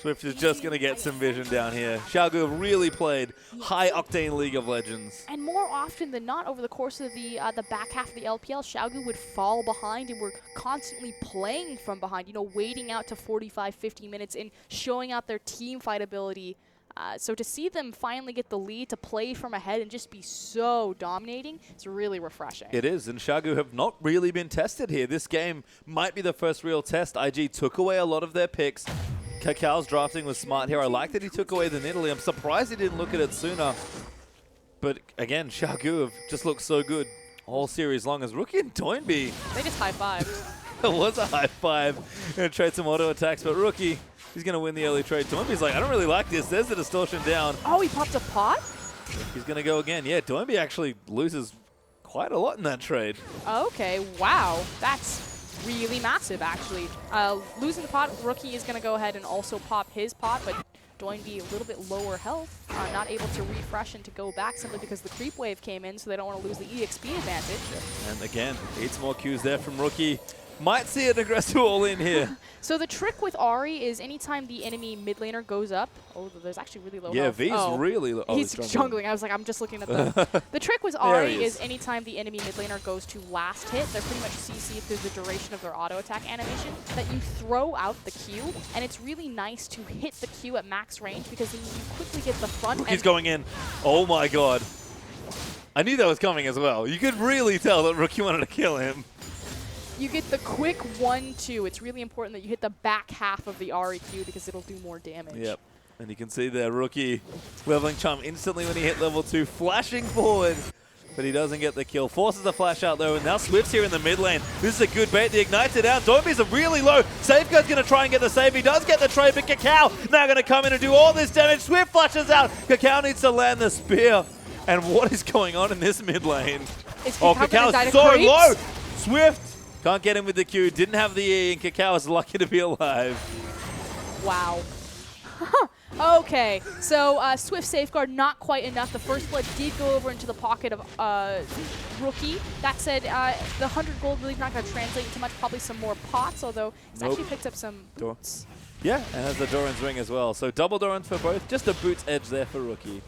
Swift is just going to get some vision down here. Xiaogu have really played high-octane League of Legends. And more often than not, over the course of the back half of the LPL, Xiaogu would fall behind and were constantly playing from behind, you know, waiting out to 45, 50 minutes and showing out their team fight ability. So to see them finally get the lead, to play from ahead and just be so dominating, it's really refreshing. It is, and Xiaogu have not really been tested here. This game might be the first real test. IG took away a lot of their picks. Kakao's drafting was smart here. I like that he took away the Nidalee. I'm surprised he didn't look at it sooner. But again, Xiaogu have just looked so good all series long as Rookie and Doinby. They just high-fived. It was a high five. Going to trade some auto attacks, but Rookie, he's going to win the early trade. Doinby's like, I don't really like this. There's the distortion down. Oh, he popped a pot? He's going to go again. Yeah, Doinby actually loses quite a lot in that trade. Okay, wow. That's really massive, actually. Losing the pot, Rookie is going to go ahead and also pop his pot, but Doinby a little bit lower health, not able to refresh and to go back simply because the creep wave came in, so they don't want to lose the EXP advantage. And again, 8 more Qs there from Rookie. Might see an aggressive all-in here. So the trick with Ahri is anytime the enemy mid laner goes up, there's actually really low Yeah, health. V's really low. He's jungling. I was like, I'm just looking at the trick with There Ahri he is is. anytime the enemy mid laner goes to last hit, they're pretty much CC'd through the duration of their auto attack animation, that you throw out the Q, and it's really nice to hit the Q at max range because then you quickly get the front. Rookie's going in. Oh my god. I knew that was coming as well. You could really tell that Rookie wanted to kill him. You get the quick 1-2. It's really important that you hit the back half of the Ahri Q because it'll do more damage. Yep. And you can see there, Rookie leveling Charm instantly when he hit level 2, flashing forward. But he doesn't get the kill. Forces the flash out though, and now Swift's here in the mid lane. This is a good bait. The Ignites it down. Domi's are really low. Safeguard's going to try and get the save. He does get the trade, but Cacao now going to come in and do all this damage. Swift flashes out. Cacao needs to land the spear. And what is going on in this mid lane? Cacao is so low. Swift can't get him with the Q. Didn't have the E, and Cacao is lucky to be alive. Wow. Okay, so Swift Safeguard, not quite enough. The first blood did go over into the pocket of Rookie. That said, the 100 gold really not going to translate into much. Probably some more pots, although he's actually picked up some boots. Yeah, and has the Doran's ring as well. So double Doran's for both. Just a boots edge there for Rookie.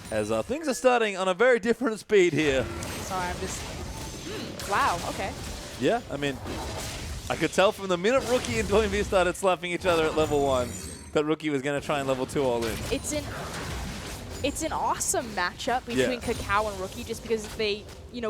As things are starting on a very different speed here. Sorry, I'm just... wow, okay. Yeah, I mean, I could tell from the minute Rookie and Doinby started slapping each other at level 1 that Rookie was going to try and level 2 all in. It's an awesome matchup between Cacao and Rookie just because they,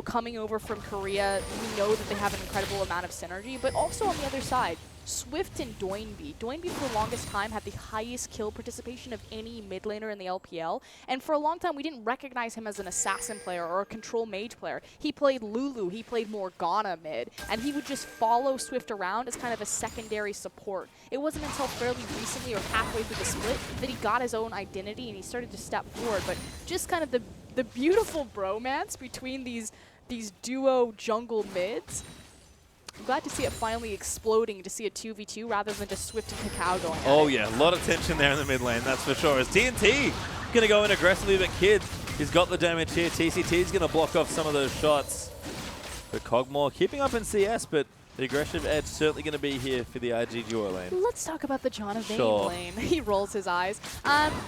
coming over from Korea, we know that they have an incredible amount of synergy, but also on the other side, Swift and Doinby. Doinby for the longest time had the highest kill participation of any mid laner in the LPL, and for a long time we didn't recognize him as an assassin player or a control mage player. He played Lulu, he played Morgana mid, and he would just follow Swift around as kind of a secondary support. It wasn't until fairly recently or halfway through the split that he got his own identity and he started to step forward, but just kind of the beautiful bromance between these duo jungle mids. I'm glad to see it finally exploding to see a 2v2 rather than just Swift and Cacao going at it. Yeah, a lot of tension there in the mid lane, that's for sure. As TNT going to go in aggressively, but Kid, he's got the damage here. TCT's going to block off some of those shots. But Cogmore keeping up in CS, but the aggressive edge certainly going to be here for the IG duo lane. Let's talk about the John of Vayne Sure. lane. He rolls his eyes.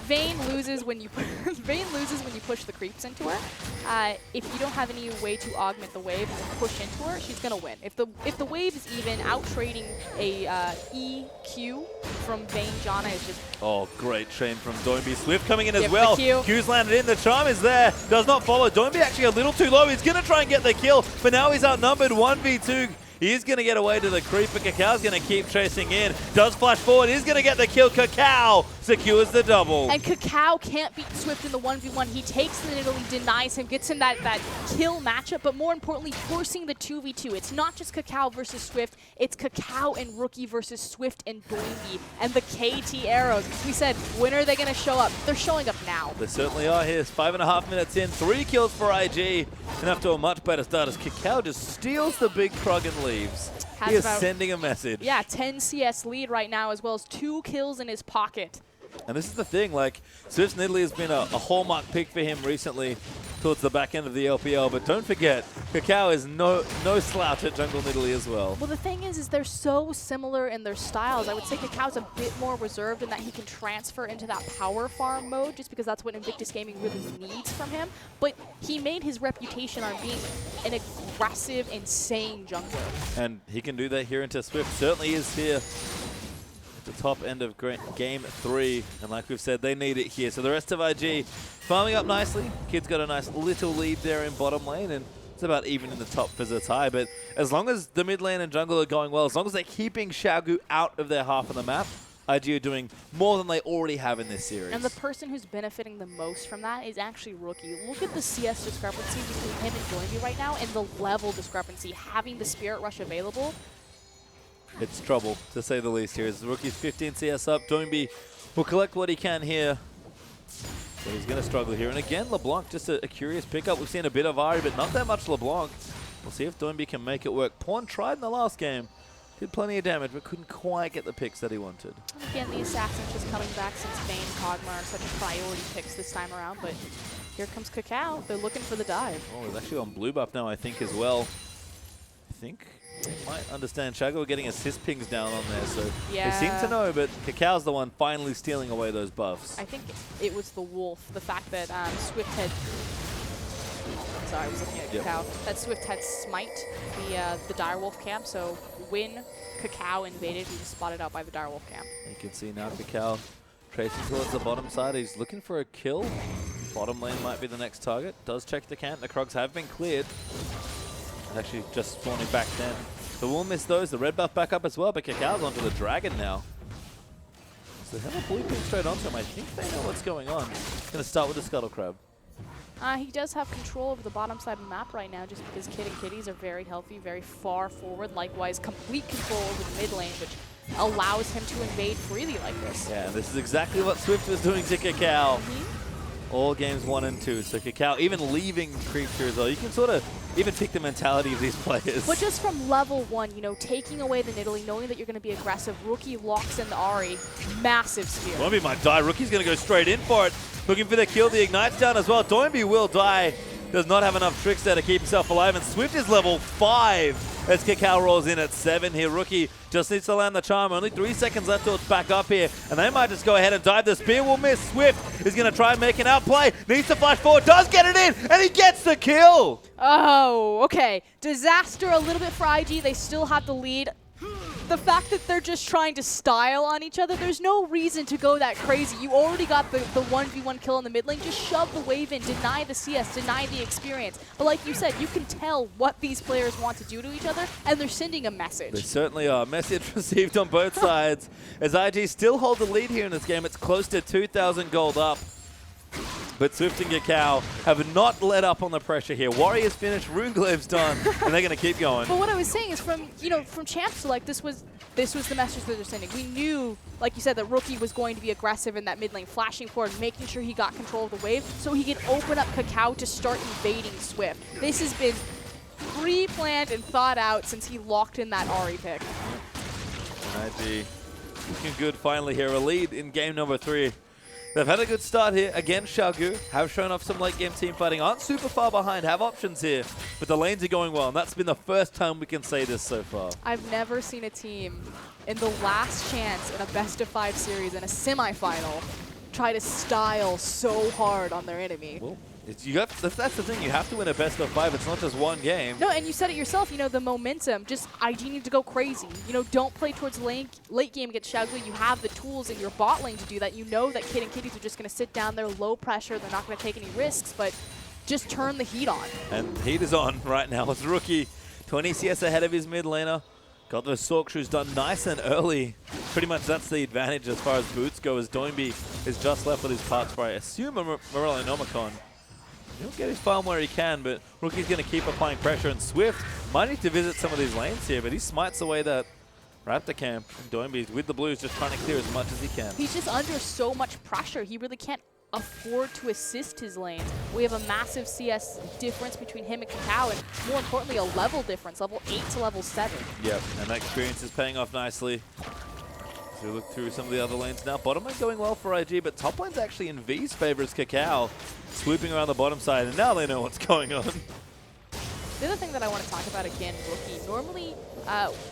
Vayne loses when you push the creeps into her. If you don't have any way to augment the wave and push into her, she's gonna win. If the wave is even, out trading a EQ from Vayne Janna is just... Oh, great train from Doinby. Swift coming in as Give the well. Q. Q's landed in. The charm is there. Does not follow. Doinby actually a little too low. He's going to try and get the kill, but now he's outnumbered 1v2. He's going to get away to the creep, but Cacao's going to keep chasing in. Does flash forward. He's going to get the kill. Cacao secures the double. And Cacao can't beat Swift in the 1v1. He takes the Nidalee, denies him, gets him that kill matchup, but more importantly, forcing the 2v2. It's not just Cacao versus Swift, it's Cacao and Rookie versus Swift and Doinby. And the KT arrows. We said, when are they going to show up? They're showing up now. They certainly are here. 5.5 minutes in. 3 kills for IG. And after a much better start as Cacao just steals the big Krug and leaves. He is sending a message. Yeah, 10 CS lead right now, as well as 2 kills in his pocket. And this is the thing, like, Swift's Nidalee has been a hallmark pick for him recently towards the back end of the LPL, but don't forget, Cacao is no slouch at jungle Nidalee as well. Well, the thing is they're so similar in their styles. I would say Cacao's a bit more reserved in that he can transfer into that power farm mode, just because that's what Invictus Gaming really needs from him. But he made his reputation on being an aggressive, insane jungler. And he can do that here into Swift. Certainly is here. The top end of game 3, and like we've said, they need it here. So the rest of IG farming up nicely. Kid's got a nice little lead there in bottom lane, and it's about even in the top for Zatai. But as long as the mid lane and jungle are going well, as long as they're keeping Xiaogu out of their half of the map, IG are doing more than they already have in this series. And the person who's benefiting the most from that is actually Rookie. Look at the CS discrepancy between him and Doinby right now, and the level discrepancy. Having the Spirit Rush available, it's trouble, to say the least here. As Rookie's 15 CS up, Doinby will collect what he can here. But he's going to struggle here. And again, LeBlanc, just a curious pickup. We've seen a bit of Ahri, but not that much LeBlanc. We'll see if Doinby can make it work. Pawn tried in the last game. Did plenty of damage, but couldn't quite get the picks that he wanted. again, the Assassin's just coming back since Vayne and Kog'Maw are such priority picks this time around. But here comes Cacao. They're looking for the dive. Oh, he's actually on blue buff now, I think, as well. I think. Might understand. Shago getting assist pings down on there, so Yeah. they seem to know, but Kakal's the one finally stealing away those buffs. I think it was the Wolf, the fact that Swift had... Sorry, I was looking at Cacao. That Swift had Smite, the Direwolf camp, so when Cacao invaded, he was spotted out by the Direwolf camp. You can see now Cacao tracing towards the bottom side. He's looking for a kill. Bottom lane might be the next target. Does check the camp. The Krogs have been cleared. Actually just spawning back then. So we'll miss those. The red buff back up as well, but Cacao's onto the dragon now. So they have a blue ping straight onto him. I think they know what's going on. Going to start with the Scuttle Crab. He does have control over the bottom side of the map right now just because Kid and Kitties are very healthy, very far forward. Likewise, complete control over the mid lane, which allows him to invade freely like this. Yeah, and this is exactly what Swift was doing to Cacao. All games 1 and 2. So Cacao even leaving creature as well. You can sort of even pick the mentality of these players. But just from level 1, you know, taking away the Nidalee, knowing that you're going to be aggressive, Rookie locks in the Ahri, massive spear. Doinby might die. Rookie's going to go straight in for it. Looking for the kill. The Ignite's down as well. Doinby will die. Does not have enough tricks there to keep himself alive. And Swift is level 5 as Cacao rolls in at 7 here. Rookie just needs to land the charm. Only 3 seconds left till it's back up here. And they might just go ahead and dive. The spear will miss. Swift is going to try and make an outplay. Needs to flash forward. Does get it in. And he gets the kill. Oh, okay. Disaster a little bit for IG. They still have the lead. The fact that they're just trying to style on each other, there's no reason to go that crazy. You already got the 1v1 kill in the mid lane. Just shove the wave in, deny the CS, deny the experience. But like you said, you can tell what these players want to do to each other, and they're sending a message. They certainly are. Message received on both sides. As IG still hold the lead here in this game, it's close to 2,000 gold up. But Swift and Cacao have not let up on the pressure here. Warriors finished, Runeglave's done, and they're going to keep going. But what I was saying is from Champs to like this was the message that they're sending. We knew, like you said, that Rookie was going to be aggressive in that mid lane, flashing forward, making sure he got control of the wave so he could open up Cacao to start invading Swift. This has been pre-planned and thought out since he locked in that Ahri pick. And IG looking good finally here. A lead in game number 3. They've had a good start here. Again, Xiaogu have shown off some late game team fighting. Aren't super far behind, have options here. But the lanes are going well, and that's been the first time we can say this so far. I've never seen a team in the last chance in a best-of-5 series in a semifinal try to style so hard on their enemy. Well, that's the thing. You have to win a best-of-5. It's not just one game. No, and you said it yourself, you know, the momentum. Just IG need to go crazy. You know, don't play towards late game against Xiaogu. You have the tools in your bot lane to do that. You know that Kid and Kitties are just going to sit down there, low pressure. They're not going to take any risks, but just turn the heat on. And heat is on right now. It's Rookie. 20 CS ahead of his mid laner. Got those Sork shoes done nice and early. Pretty much that's the advantage as far as boots go, as Doinby is just left with his parts for, I assume, a Morello Nomicon. He'll get his farm where he can, but Rookie's going to keep applying pressure, and Swift might need to visit some of these lanes here, but he smites away that Raptor camp. And Doinby's with the blues just trying to clear as much as he can. He's just under so much pressure. He really can't afford to assist his lanes. We have a massive CS difference between him and Cacao, and more importantly, a level difference, level 8 to level 7. Yep, and that experience is paying off nicely. So we look through some of the other lanes now. Bottom lane going well for IG, but top lane's actually in V's favor as Cacao swooping around the bottom side, and now they know what's going on. The other thing that I want to talk about again, Rookie. Normally,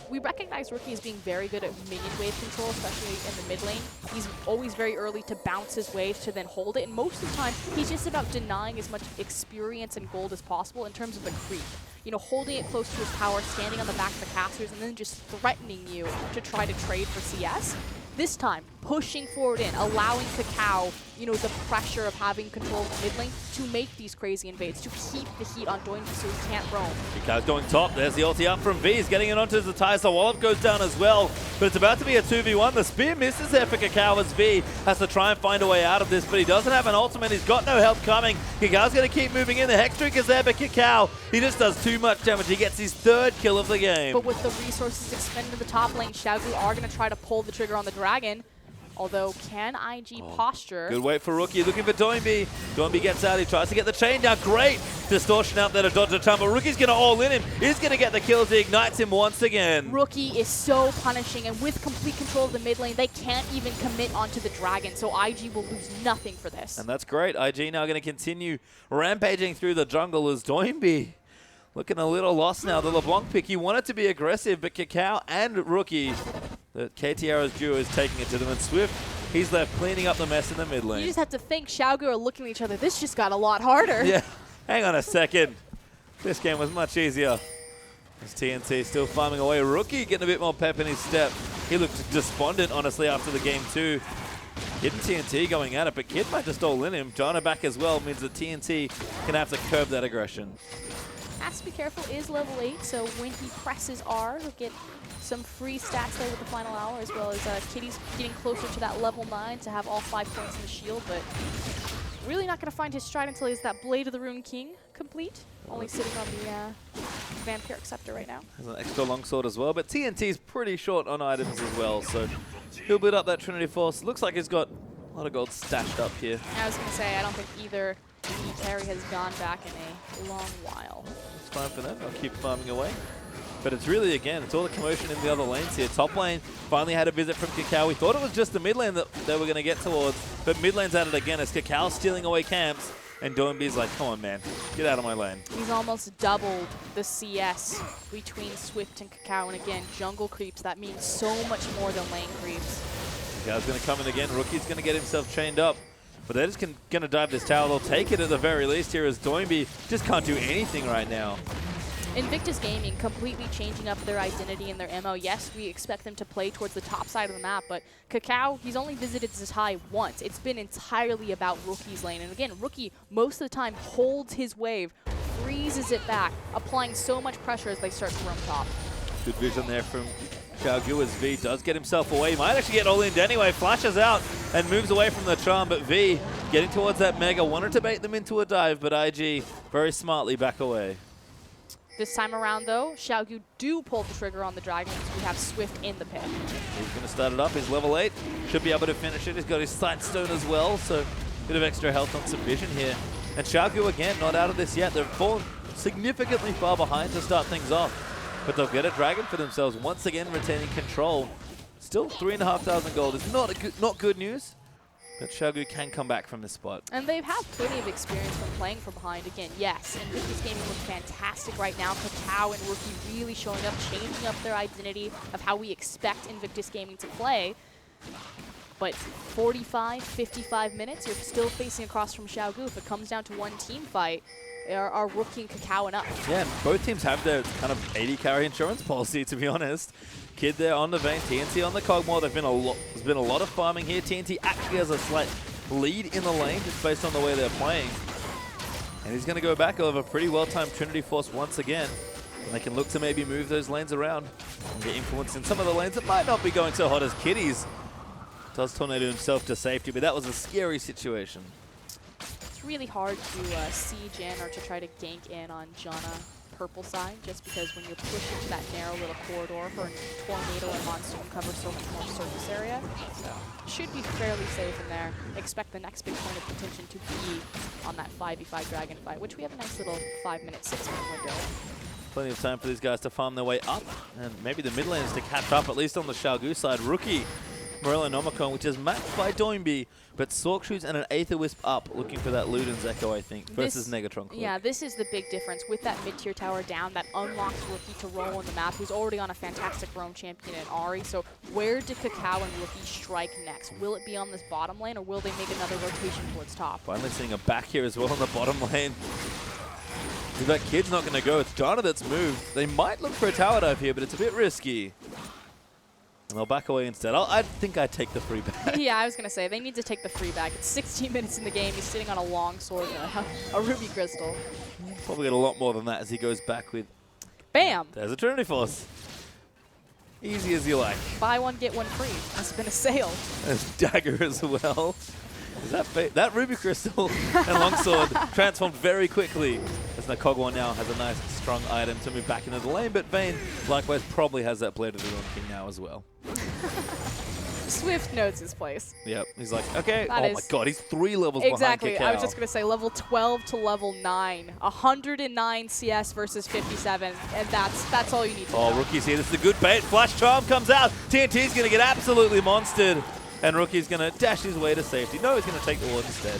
we recognize Rookie as being very good at minion wave control, especially in the mid lane. He's always very early to bounce his waves to then hold it, and most of the time, he's just about denying as much experience and gold as possible in terms of the creep. You know, holding it close to his tower, standing on the back of the casters, and then just threatening you to try to trade for CS. This time, pushing forward in, allowing Cacao, you know, the pressure of having control of the mid lane to make these crazy invades, to keep the heat on Doinby so he can't roam. Cacao's going top. There's the ulti up from V. He's getting it onto the ties. The wallop goes down as well, but it's about to be a 2v1. The spear misses there for Cacao as V has to try and find a way out of this, but he doesn't have an ultimate. He's got no help coming. Cacao's going to keep moving in. The Hex Drink is there, but Cacao, he just does too much damage. He gets his 3rd kill of the game. But with the resources expended in the top lane, Xiaogu are going to try to pull the trigger on the dragon. Although, can IG posture? Good wait for Rookie, looking for Doinby. Doinby gets out, he tries to get the chain down. Great distortion out there to dodge the time, but Rookie's going to all in him. He's going to get the kills, he ignites him once again. Rookie is so punishing, and with complete control of the mid lane, they can't even commit onto the dragon, so IG will lose nothing for this. And that's great. IG now going to continue rampaging through the jungle as Doinby looking a little lost now. The LeBlanc pick, he wanted to be aggressive, but Cacao and Rookie, the KTR's duo, is taking it to them. And Swift, he's left cleaning up the mess in the mid lane. You just have to think Xiaogu are looking at each other. This just got a lot harder. Yeah, hang on a second. This game was much easier. As TNT still farming away. Rookie getting a bit more pep in his step. He looked despondent, honestly, after the game too. Kid and TNT going at it, but Kid might just all in him. Jana back as well means that TNT can have to curb that aggression. Has to be careful, is level 8, so when he presses R, he'll get some free stats there with the final hour, as well as Kitty's getting closer to that level 9 to have all 5 points in the shield, but really not going to find his stride until he's that Blade of the Rune King complete. Only sitting on the Vampiric Scepter right now. There's an extra longsword as well, but TNT's pretty short on items as well, so he'll build up that Trinity Force. Looks like he's got a lot of gold stashed up here. I was going to say, I don't think either carry has gone back in a long while. It's fine for them. They'll keep farming away. But it's really, again, it's all the commotion in the other lanes here. Top lane finally had a visit from Cacao. We thought it was just the mid lane that they were going to get towards, but mid lane's at it again as Cacao stealing away camps. And Doinby's like, come on, man, get out of my lane. He's almost doubled the CS between Swift and Cacao. And again, jungle creeps, that means so much more than lane creeps. Cacao's going to come in again. Rookie's going to get himself chained up. But they're just going to dive this tower. They'll take it at the very least here as Doinby just can't do anything right now. Invictus Gaming completely changing up their identity and their MO. Yes, we expect them to play towards the top side of the map, but Cacao, he's only visited this high once. It's been entirely about Rookie's lane. And again, Rookie, most of the time, holds his wave, freezes it back, applying so much pressure as they start to roam top. Good vision there from Xiaogu as V does get himself away. He might actually get all in anyway. Flashes out and moves away from the charm, but V getting towards that Mega. Wanted to bait them into a dive, but IG very smartly back away. This time around, though, Xiaogu do pull the trigger on the Dragon because we have Swift in the pit. He's going to start it up. He's level 8. Should be able to finish it. He's got his Sight Stone as well, so a bit of extra health on some vision here. And Xiaogu, again, not out of this yet. They've fallen significantly far behind to start things off. But they'll get a Dragon for themselves, once again retaining control. Still 3,500 gold. It's not good news. But Xiaogu can come back from this spot. And they've had plenty of experience from playing from behind. Again, yes, and Invictus Gaming looks fantastic right now. Cacao and Rookie really showing up, changing up their identity of how we expect Invictus Gaming to play. But 45, 55 minutes, you're still facing across from Xiaogu. If it comes down to one team fight, are Rookie and Cacao and up. Yeah, and both teams have their kind of 80 carry insurance policy, to be honest. Kid there on the Vayne, TNT on the Cogmore. There's been a lot of farming here. TNT actually has a slight lead in the lane just based on the way they're playing. And he's going to go back over a pretty well-timed Trinity Force once again. And they can look to maybe move those lanes around and get influence in some of the lanes that might not be going so hot as Kitty's. Does Tornado himself to safety, but that was a scary situation. It's really hard to siege in or to try to gank in on Jana purple side, just because when you're pushing to that narrow little corridor for Tornado and Monsoon cover so much more surface area. So should be fairly safe in there. Expect the next big point of contention to be on that 5v5 Dragon fight, which we have a nice little 5-minute, 6-minute window. Plenty of time for these guys to farm their way up, and maybe the mid lanes to catch up, at least on the Xiaogu side. Rookie Morello Nomicon, which is matched by Doinby, but Sork shoots and an Aether Wisp up, looking for that Luden's Echo, I think, versus Negatron Cloak. Yeah, this is the big difference with that mid-tier tower down. That unlocks Rookie to roll on the map, who's already on a fantastic roam champion in Ahri. So where do Cacao and Rookie strike next? Will it be on this bottom lane, or will they make another rotation towards top? Finally seeing a back here as well in the bottom lane. If that Kid's not going to go, it's Jana that's moved. They might look for a tower dive here, but it's a bit risky. And they'll back away instead. I think I'd take the free bag. Yeah, I was going to say, they need to take the free bag. It's 16 minutes in the game. He's sitting on a long sword and a ruby crystal. Probably get a lot more than that as he goes back with... Bam! There's a Trinity Force. Easy as you like. Buy one, get one free. Must have been a sale. There's Dagger as well. Is that Ruby Crystal and Longsword transformed very quickly. As Nakogwa now has a nice strong item to move back into the lane, but Vayne likewise probably has that Blade of the Ruin King now as well. Swift knows his place. Yep, he's like, okay, That oh my god, he's 3 levels exactly. behind Cacao. I was just going to say level 12 to level 9. 109 CS versus 57, and that's all you need to know. Oh, Rookie's here. This is a good bait. Flash Charm comes out. TNT's going to get absolutely monstered. And Rookie's going to dash his way to safety. No, he's going to take the ward instead.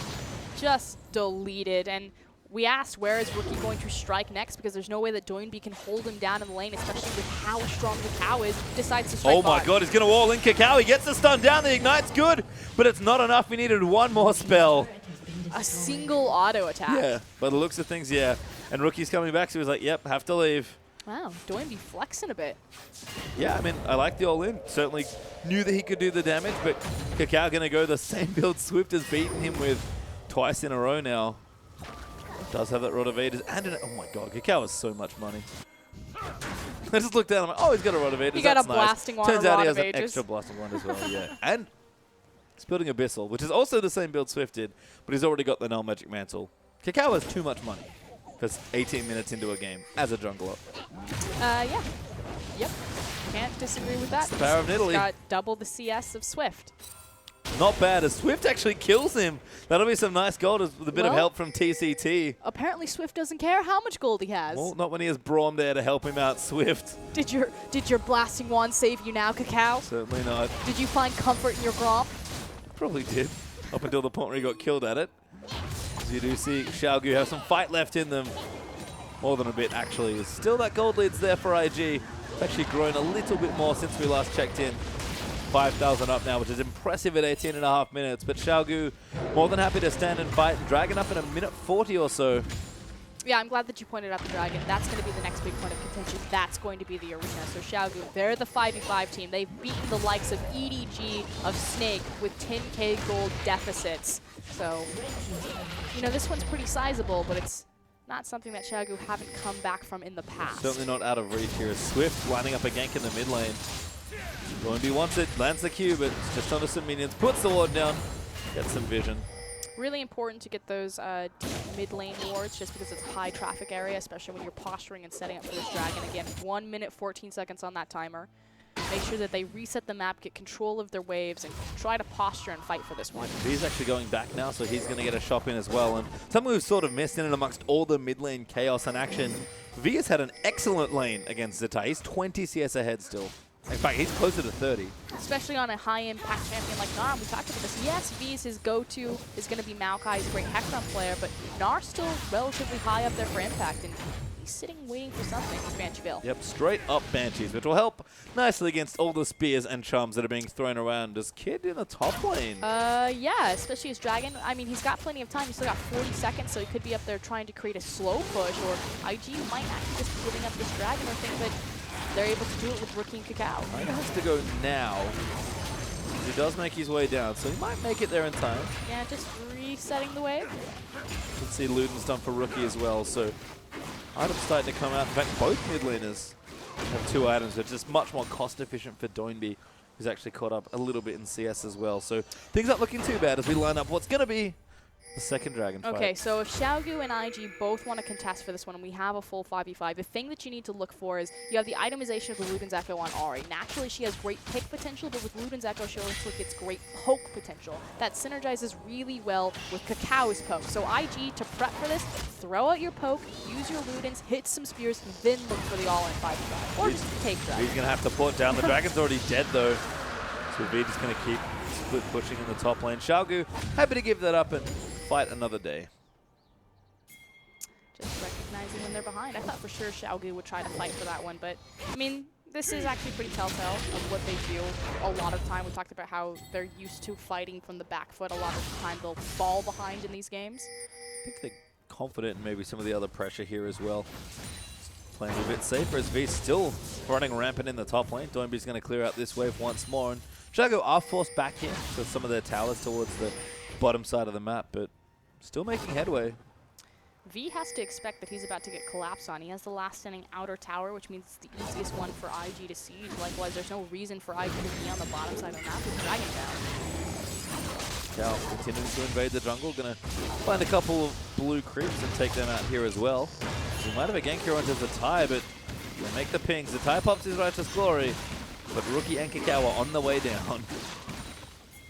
Just deleted, and we asked where is Rookie going to strike next because there's no way that Doinby can hold him down in the lane, especially with how strong Kakao is. Decides to strike Oh my bot. god, he's going to all in Kakao. He gets the stun down. The Ignite's good, but it's not enough. We needed one more spell. A single auto attack. Yeah, by the looks of things, yeah. And Rookie's coming back, so he was like, yep, have to leave. Wow, Doinby flexing a bit. Yeah, I mean, I like the all-in. Certainly knew that he could do the damage, but Kakao going to go the same build Swift has beaten him with twice in a row now. Does have that Rod of Ages and oh my god, Kakao has so much money. I just looked down, I'm like, oh, he's got a Rod of Ages. He got That's a nice. blasting wand, Turns a out Rod he of has an Ages. extra blasting wand as well, yeah. And he's building Abyssal, which is also the same build Swift did, but he's already got the Null Magic Mantle. Kakao has too much money for 18 minutes into a game as a jungler. Yeah. Yep. Can't disagree with that. the power of Nidalee. He's got double the CS of Swift. Not bad, as Swift actually kills him. That'll be some nice gold with a bit of Well, help from TCT. Apparently Swift doesn't care how much gold he has. Well, not when he has Braum there to help him out, Swift. Did your blasting wand save you now, Kakao? Certainly not. Did you find comfort in your Braum? Probably did, up until the point where he got killed at it. As you do see Xiaogu have some fight left in them. More than a bit, actually. Still that gold lead's there for IG. It's actually grown a little bit more since we last checked in. 5,000 up now, which is impressive at 18.5 minutes. But Xiaogu more than happy to stand and fight. Dragon up in a minute 40 or so. Yeah, I'm glad that you pointed out the Dragon. That's going to be the next big point of contention. That's going to be the arena. So Xiaogu, they're the 5v5 team. They've beaten the likes of EDG, of Snake, with 10k gold deficits. So, you know, this one's pretty sizable, but it's not something that Xiaogu haven't come back from in the past. Certainly not out of reach here. As Swift lining up a gank in the mid lane. Doinby wants it, lands the Q, but it's just under some minions. Puts the ward down, gets some vision. Really important to get those deep mid lane wards just because it's a high traffic area, especially when you're posturing and setting up for this Dragon. Again, 1 minute 14 seconds on that timer. Make sure that they reset the map, get control of their waves, and try to posture and fight for this one. He's actually going back now, so he's going to get a shot in as well. And something we've sort of missed in and amongst all the mid lane chaos and action, V has had an excellent lane against Zeta. He's 20 CS ahead still. In fact, he's closer to 30. Especially on a high-impact champion like Gnar. We talked about this. Yes, V's his go-to is going to be Maokai. He's a great Hexon player, but Gnar's still relatively high up there for impact, and he's sitting waiting for something. It's Bansheville. Yep, straight up Banshees, which will help nicely against all the spears and charms that are being thrown around. Does Kid in the top lane? Yeah, especially as Dragon. I mean, he's got plenty of time. He's still got 40 seconds, so he could be up there trying to create a slow push, or IG might actually just be giving up this Dragon, or think that they're able to do it with Rookie and Kakao. He has to go now. He does make his way down, so he might make it there in time. Yeah, just resetting the wave. You can see Luden's done for Rookie as well, so items starting to come out. In fact, both mid laners have 2 items, which is much more cost efficient for Doinby, who's actually caught up a little bit in CS as well. So things aren't looking too bad as we line up what's going to be the second Dragon fight. Okay, so if Xiaogu and IG both want to contest for this one, and we have a full 5v5, the thing that you need to look for is you have the itemization of the Luden's Echo on Ahri. Naturally, she has great pick potential, but with Luden's Echo, she also gets great poke potential. That synergizes really well with Kakao's poke. So IG, to prep for this, throw out your poke, use your Ludens, hit some spears, then look for the all-in 5v5. Or just take Dragon. He's going to have to put down. The Dragon's already dead, though. So V just going to keep split pushing in the top lane. Xiaogu, happy to give that up and fight another day. Just recognizing when they're behind. I thought for sure Xiaogu would try to fight for that one, but I mean, this is actually pretty telltale of what they do a lot of time. We talked about how they're used to fighting from the back foot. A lot of the time they'll fall behind in these games. I think they're confident in maybe some of the other pressure here as well. Playing a bit safer as V's still running rampant in the top lane. Doinby's going to clear out this wave once more. And Xiaogu are forced back in to some of their towers towards the bottom side of the map, but still making headway. V has to expect that he's about to get collapsed on. He has the last standing outer tower, which means it's the easiest one for IG to siege. Likewise, there's no reason for IG to be on the bottom side of the map with Dragon down. Cal continuing to invade the jungle, gonna find a couple of blue creeps and take them out here as well. We might have a gank here onto Zatai, but they make the pings. Zatai pops his righteous glory, but Rookie and Kakao are on the way down.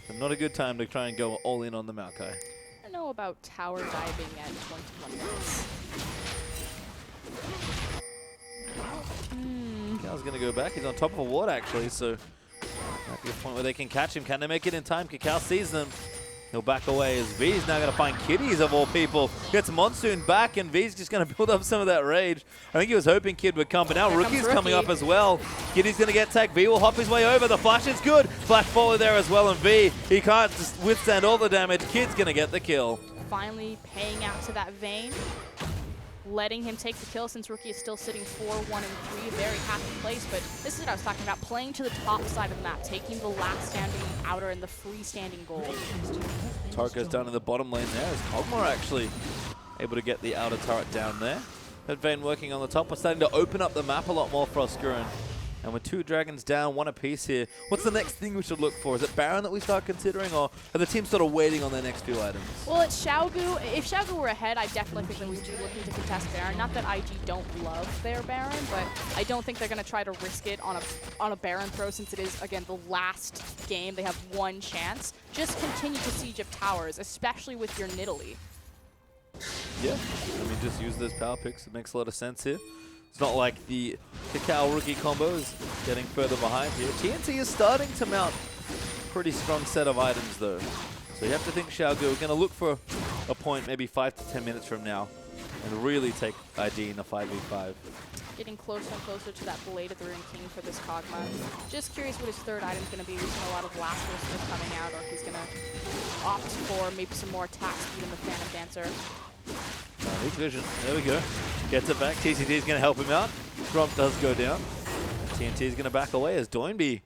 So not a good time to try and go all in on the Maokai. I don't know about tower diving at 21 minutes. Cal's gonna go back. He's on top of a ward actually, so might be a point where they can catch him. Can they make it in time? Kakao sees them. He'll back away as V's now going to find Kitties of all people. Gets Monsoon back, and V's just going to build up some of that rage. I think he was hoping Kid would come, but now Rookie's coming up as well. Kitty's going to get tagged. V will hop his way over. The flash is good. Flash forward there as well, and V, he can't just withstand all the damage. Kid's going to get the kill. Finally paying out to that Vayne, letting him take the kill since Rookie is still sitting 4-1 and 3. Very happy place, but this is what I was talking about, playing to the top side of the map, taking the last standing outer and the freestanding goal. Turret goes down in the bottom lane there as Kog'Maw actually able to get the outer turret down there. But Vayne working on the top. We're starting to open up the map a lot more for Oscurin. And with 2 dragons down, 1 apiece here, what's the next thing we should look for? Is it Baron that we start considering, or are the teams sort of waiting on their next few items? Well, it's Xiaogu. If Xiaogu were ahead, I definitely think that we would be looking to contest Baron. Not that IG don't love their Baron, but I don't think they're going to try to risk it on a Baron throw since it is, again, the last game. They have 1 chance. Just continue to siege up towers, especially with your Nidalee. Yeah, I mean, just use those power picks. It makes a lot of sense here. It's not like the Kakao Rookie combo is getting further behind here. TNT is starting to mount a pretty strong set of items, though. So you have to think Xiaogu. We're going to look for a point maybe 5 to 10 minutes from now and really take ID in a 5v5. Getting closer and closer to that Blade of the Rune King for this Kog'Maw. Just curious what his 3rd item's going to be. We've seen a lot of Blasphemous coming out, or if he's going to opt for maybe some more attack speed in the Phantom Dancer. Big vision. There we go. Gets it back. TCT is going to help him out. Grump does go down. TNT is going to back away as Doinby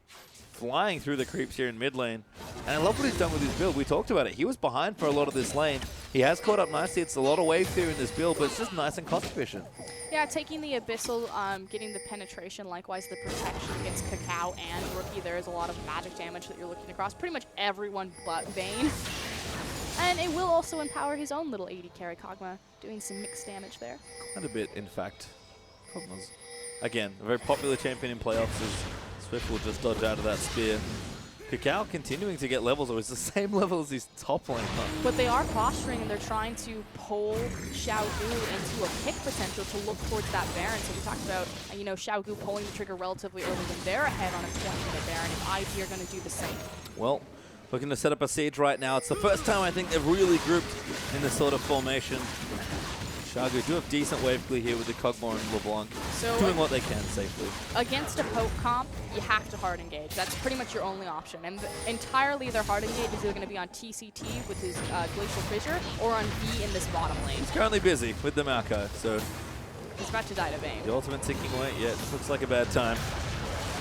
flying through the creeps here in mid lane. And I love what he's done with his build. We talked about it. He was behind for a lot of this lane. He has caught up nicely. It's a lot of wave clear in this build, but it's just nice and cost efficient. Yeah, taking the Abyssal, getting the penetration, likewise the protection against Kakao and Rookie. There is a lot of magic damage that you're looking across. Pretty much everyone but Vayne. And it will also empower his own little AD carry, Kog'Maw, doing some mixed damage there. Quite a bit, in fact. Kog'Maw's, again, a very popular champion in playoffs as Swift will just dodge out of that spear. Kakao continuing to get levels, or is the same level as his top lane. But they are posturing and they're trying to pull Xiaogu into a pick potential to look towards that Baron. So we talked about, you know, Xiaogu pulling the trigger relatively early when they're ahead on a 20-minute Baron, and IG are going to do the same. Well, looking to set up a siege right now. It's the first time I think they've really grouped in this sort of formation. Xiaogu do have decent wave clear here with the Kog'Maw and LeBlanc, So doing what they can safely. Against a poke comp, you have to hard engage. That's pretty much your only option. And entirely their hard engage is either going to be on TCT with his Glacial Fissure or on V in this bottom lane. He's currently busy with the Maokai, so He's about to die to Vayne. the ultimate ticking away. Yeah, it looks like a bad time.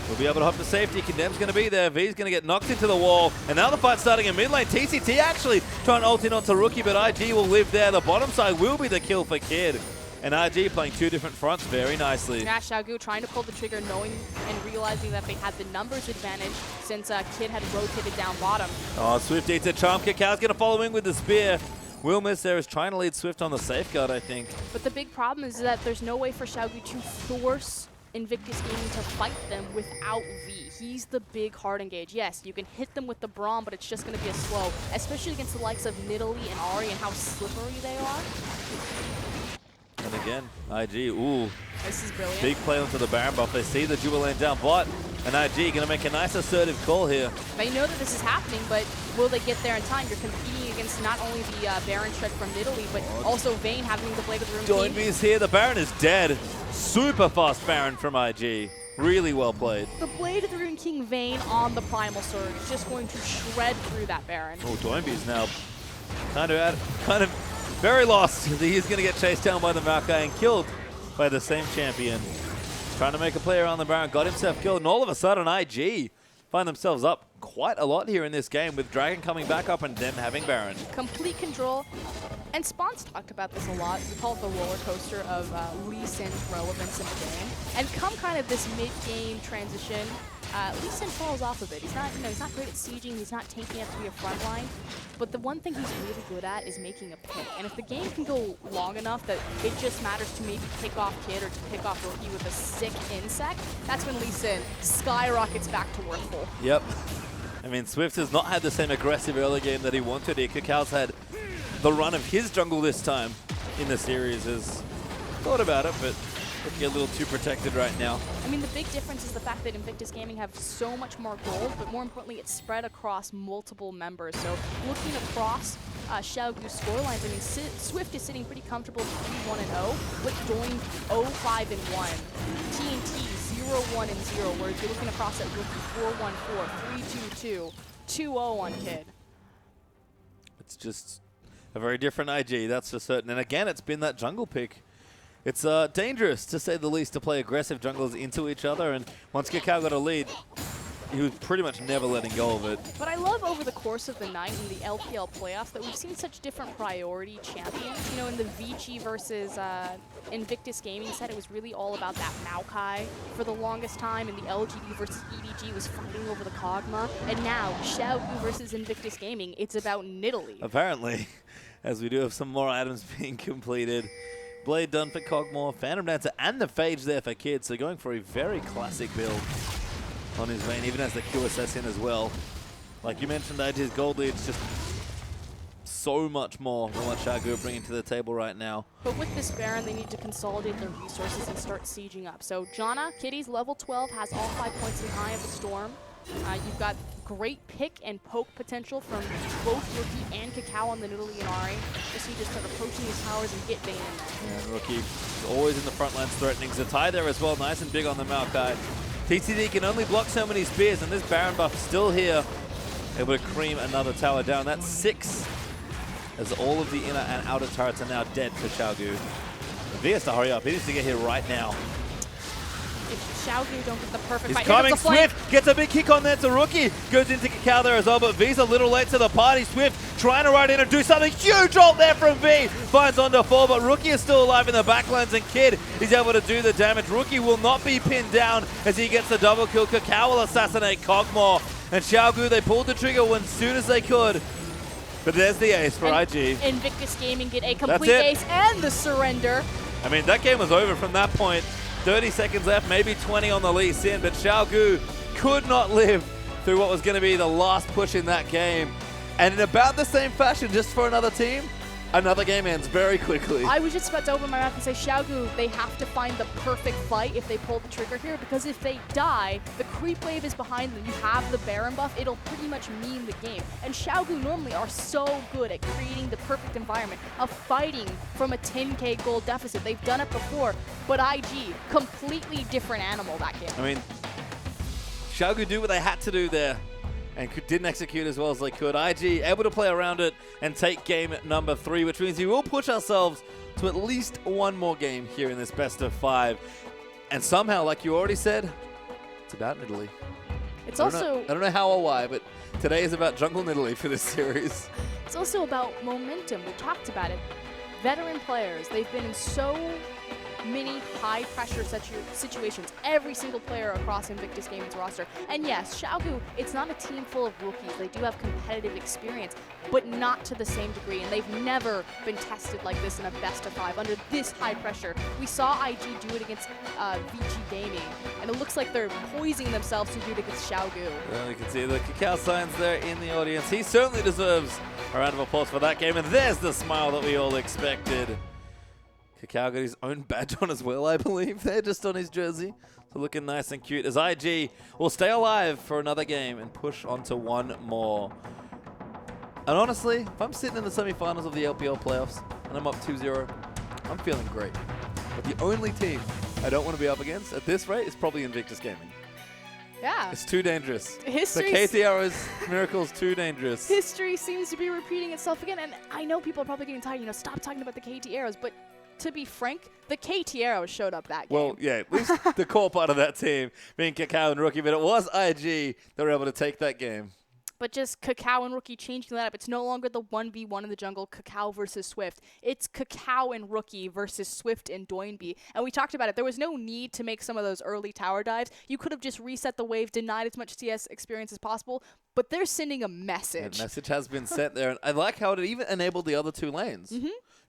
We'll be able to hop to safety. Condemn's going to be there. V's going to get knocked into the wall. And now the fight's starting in mid lane. TCT actually trying to ult in onto Rookie, but IG will live there. The bottom side will be the kill for Kid. And IG playing 2 different fronts very nicely. Yeah, Xiaogu trying to pull the trigger, knowing and realizing that they had the numbers advantage since Kid had rotated down bottom. Oh, Swift eats a charm. Kakao's going to follow in with the spear. Will miss there is trying to lead Swift on the safeguard, I think. But the big problem is that there's no way for Xiaogu to force Invictus Gaming to fight them without V. He's the big hard engage. Yes, you can hit them with the Braum, but it's just going to be a slow, especially against the likes of Nidalee and Ahri and how slippery they are. And again, IG, ooh. This is brilliant. Big play onto the Baron buff. They see the Jewel lane down bot. And IG going to make a nice assertive call here. They know that this is happening, but will they get there in time? You're competing against not only the Baron shred from Nidalee, but also Vayne having the Blade of the Rune King. Doinby's here. The Baron is dead. Super fast Baron from IG. Really well played. The Blade of the Rune King Vayne on the Primal Surge is just going to shred through that Baron. Oh, Doinby's now kind of very lost. He's going to get chased down by the Maokai and killed by the same champion. Trying to make a play around the Baron, got himself killed, and all of a sudden IG find themselves up quite a lot here in this game with Dragon coming back up and them having Baron. Complete control. And Spawn's talked about this a lot. We call it the roller coaster of Lee Sin's relevance in the game. And come kind of this mid-game transition, Lee Sin falls off a bit. He's not, he's not great at sieging. He's not tanking up to be a front line. But the one thing he's really good at is making a pick. And if the game can go long enough that it just matters to maybe pick off Kid or to pick off Rookie with a sick insect, that's when Lee Sin skyrockets back to worthful. Yep. I mean, Swift has not had the same aggressive early game that he wanted here. Kakao's had the run of his jungle this time in the series. Has thought about it, but Rookie a little too protected right now. I mean, the big difference is the fact that Invictus Gaming have so much more gold, but more importantly, it's spread across multiple members. So looking across Xiaogu's scorelines, I mean, Swift is sitting pretty comfortable 3-1-0, with Doing 0-5-1, TNT 0-1-0, whereas you're looking across at Rookie 4-1-4, 3-2-2, 2-0 on Kid. It's just a very different IG, that's for certain. And again, it's been that jungle pick. It's dangerous, to say the least, to play aggressive junglers into each other. And once Kakao got a lead, he was pretty much never letting go of it. But I love over the course of the night in the LPL playoffs that we've seen such different priority champions. You know, in the Vici versus Invictus Gaming set, it was really all about that Maokai for the longest time, and the LGD versus EDG was fighting over the Kog'Maw. And now, Xiaogu versus Invictus Gaming, it's about Nidalee. Apparently, as we do have some more items being completed. Blade done for Kog'Maw, Phantom Dancer, and the Phage there for Kid. So going for a very classic build on his main, even as the QSS in as well. Like you mentioned, IG's gold lead's just so much more than what Xiaogu are bringing to the table right now. But with this Baron, they need to consolidate their resources and start sieging up. So Janna, Kitty's level 12, has all 5 points in Eye of the Storm. You've got great pick and poke potential from both Rookie and Kakao on the Nidalee and Ahri. Just need to start approaching these towers and get Bane in there. And Rookie is always in the front lines threatening. Zatai there as well, nice and big on the Maokai. TCD can only block so many spears, and this Baron buff is still here, able to cream another tower down. That's 6, as all of the inner and outer turrets are now dead for Xiaogu. V has to hurry up. He needs to get here right now. If Xiaogu don't get the perfect He's fight, coming, here comes the flank. Swift gets a big kick on there to Rookie. Goes into Kakao there as well, but V's a little late to the party. Swift trying to ride in and do something. Huge ult there from V. Finds on to fall, but Rookie is still alive in the backlines, and Kid is able to do the damage. Rookie will not be pinned down as he gets the double kill. Kakao will assassinate Kog'Maw. And Xiaogu, they pulled the trigger as soon as they could. But there's the ace for IG. Invictus Gaming get a complete ace and the surrender. I mean, that game was over from that point. 30 seconds left, maybe 20 on the Lee Sin, but Xiaogu could not live through what was going to be the last push in that game. And in about the same fashion, just for another team, another game ends very quickly. I was just about to open my mouth and say, Xiaogu, they have to find the perfect fight if they pull the trigger here, because if they die, the creep wave is behind them. You have the Baron buff, it'll pretty much mean the game. And Xiaogu normally are so good at creating the perfect environment of fighting from a 10k gold deficit. They've done it before, but IG, completely different animal that game. I mean, Xiaogu do what they had to do there and didn't execute as well as they could. IG able to play around it and take game number 3, which means we will push ourselves to at least one more game here in this best of 5. And somehow, like you already said, it's about Nidalee. It's I don't know how or why, but today is about Jungle Nidalee for this series. It's also about momentum. We talked about it. Veteran players, they've been in so many high-pressure situations, every single player across Invictus Gaming's roster. And yes, Xiaogu, it's not a team full of rookies. They do have competitive experience, but not to the same degree. And they've never been tested like this in a best-of-5 under this high pressure. We saw IG do it against Vici Gaming, and it looks like they're poising themselves to do it against Xiaogu. Well, you can see the Kakao signs there in the audience. He certainly deserves a round of applause for that game, and there's the smile that we all expected. Kakao got his own badge on as well, I believe, there, just on his jersey. So looking nice and cute as IG will stay alive for another game and push on to one more. And honestly, if I'm sitting in the semifinals of the LPL playoffs and I'm up 2-0, I'm feeling great. But the only team I don't want to be up against at this rate is probably Invictus Gaming. Yeah. It's too dangerous. History. The KTR's miracle's too dangerous. History seems to be repeating itself again, and I know people are probably getting tired, stop talking about the KT Arrows, but to be frank, the KT Arrows showed up that game. Well, yeah, at least the core part of that team being Kakao and Rookie, but it was IG that were able to take that game. But just Kakao and Rookie changing that up. It's no longer the 1v1 in the jungle, Kakao versus Swift. It's Kakao and Rookie versus Swift and Doinby. And we talked about it. There was no need to make some of those early tower dives. You could have just reset the wave, denied as much CS experience as possible. But they're sending a message. The message has been sent there. And I like how it even enabled the other 2 lanes.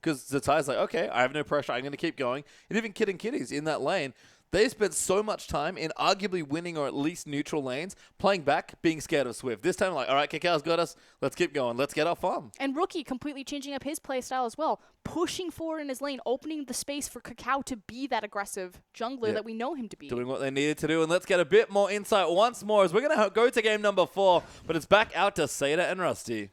Because Zatai's like, okay, I have no pressure. I'm going to keep going. And even Kid and Kitty's in that lane. they spent so much time in arguably winning or at least neutral lanes, playing back, being scared of Swift. This time, like, all right, Kakal's got us. Let's keep going. Let's get our farm. And Rookie completely changing up his play style as well, pushing forward in his lane, opening the space for Kakao to be that aggressive jungler that we know him to be. Doing what they needed to do. And let's get a bit more insight once more as we're going to go to game number 4, but it's back out to Seda and Rusty.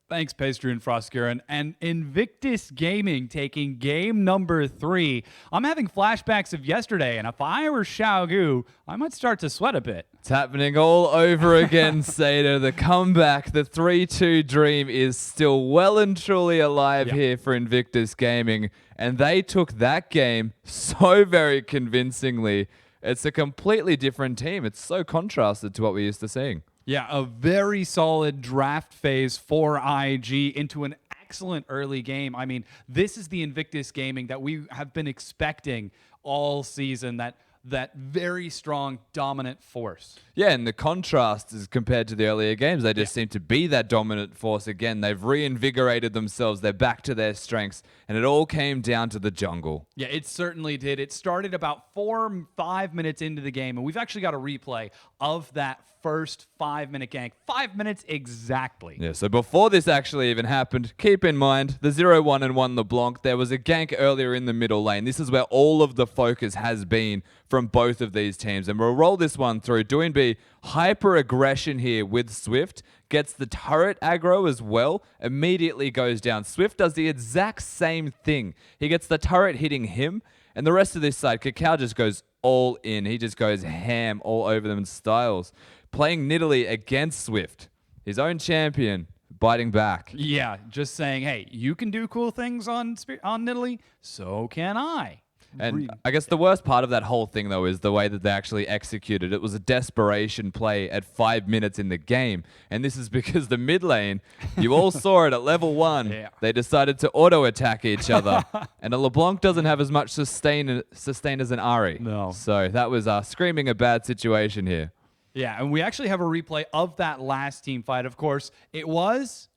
Thanks, Pastry and Frostgurin. And Invictus Gaming taking game number 3. I'm having flashbacks of yesterday, and if I were Xiaogu, I might start to sweat a bit. It's happening all over again, Seda. The comeback, the 3-2 dream is still well and truly alive here for Invictus Gaming. And they took that game so very convincingly. It's a completely different team. It's so contrasted to what we're used to seeing. Yeah, a very solid draft phase for IG into an excellent early game. I mean, this is the Invictus Gaming that we have been expecting all season, that very strong, dominant force. Yeah, and the contrast is compared to the earlier games. They just seem to be that dominant force again. They've reinvigorated themselves. They're back to their strengths, and it all came down to the jungle. Yeah, it certainly did. It started about 4-5 minutes into the game, and we've actually got a replay of that first 5-minute gank. 5 minutes exactly. Yeah, so before this actually even happened, keep in mind the 0-1 and 1 LeBlanc. There was a gank earlier in the middle lane. This is where all of the focus has been from both of these teams. And we'll roll this one through. Doing B, hyper aggression here with Swift. Gets the turret aggro as well. Immediately goes down. Swift does the exact same thing. He gets the turret hitting him. And the rest of this side, Kakao just goes all in. He just goes ham all over them in styles. Playing Nidalee against Swift. His own champion. Biting back. Yeah, just saying, hey, you can do cool things on Nidalee, so can I. And I guess the worst part of that whole thing, though, is the way that they actually executed. It was a desperation play at 5 minutes in the game. And this is because the mid lane, you all saw it at level 1. Yeah. They decided to auto-attack each other. And a LeBlanc doesn't have as much sustain as an Ari. No. So that was screaming a bad situation here. Yeah, and we actually have a replay of that last team fight. Of course, it was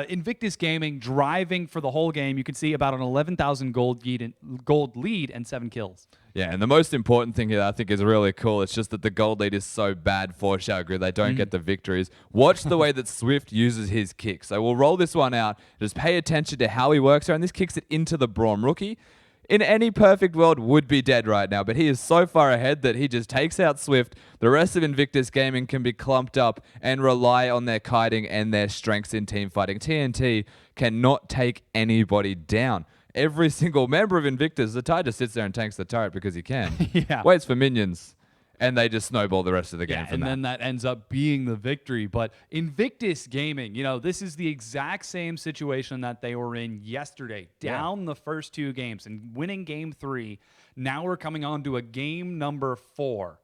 Invictus Gaming driving for the whole game. You can see about an 11,000 gold lead and 7 kills. Yeah, and the most important thing here that I think is really cool, it's just that the gold lead is so bad for Xiaogu. They don't get the victories. Watch the way that Swift uses his kick. So we'll roll this one out. Just pay attention to how he works here, and this kicks it into the Braum. Rookie, in any perfect world, would be dead right now, but he is so far ahead that he just takes out Swift. The rest of Invictus Gaming can be clumped up and rely on their kiting and their strengths in team fighting. TNT cannot take anybody down. Every single member of Invictus, the Tide just sits there and tanks the turret because he can. Waits for minions. And they just snowball the rest of the game from that. And then that ends up being the victory. But Invictus Gaming, this is the exact same situation that they were in yesterday. Down the first 2 games and winning game 3. Now we're coming on to a game number 4.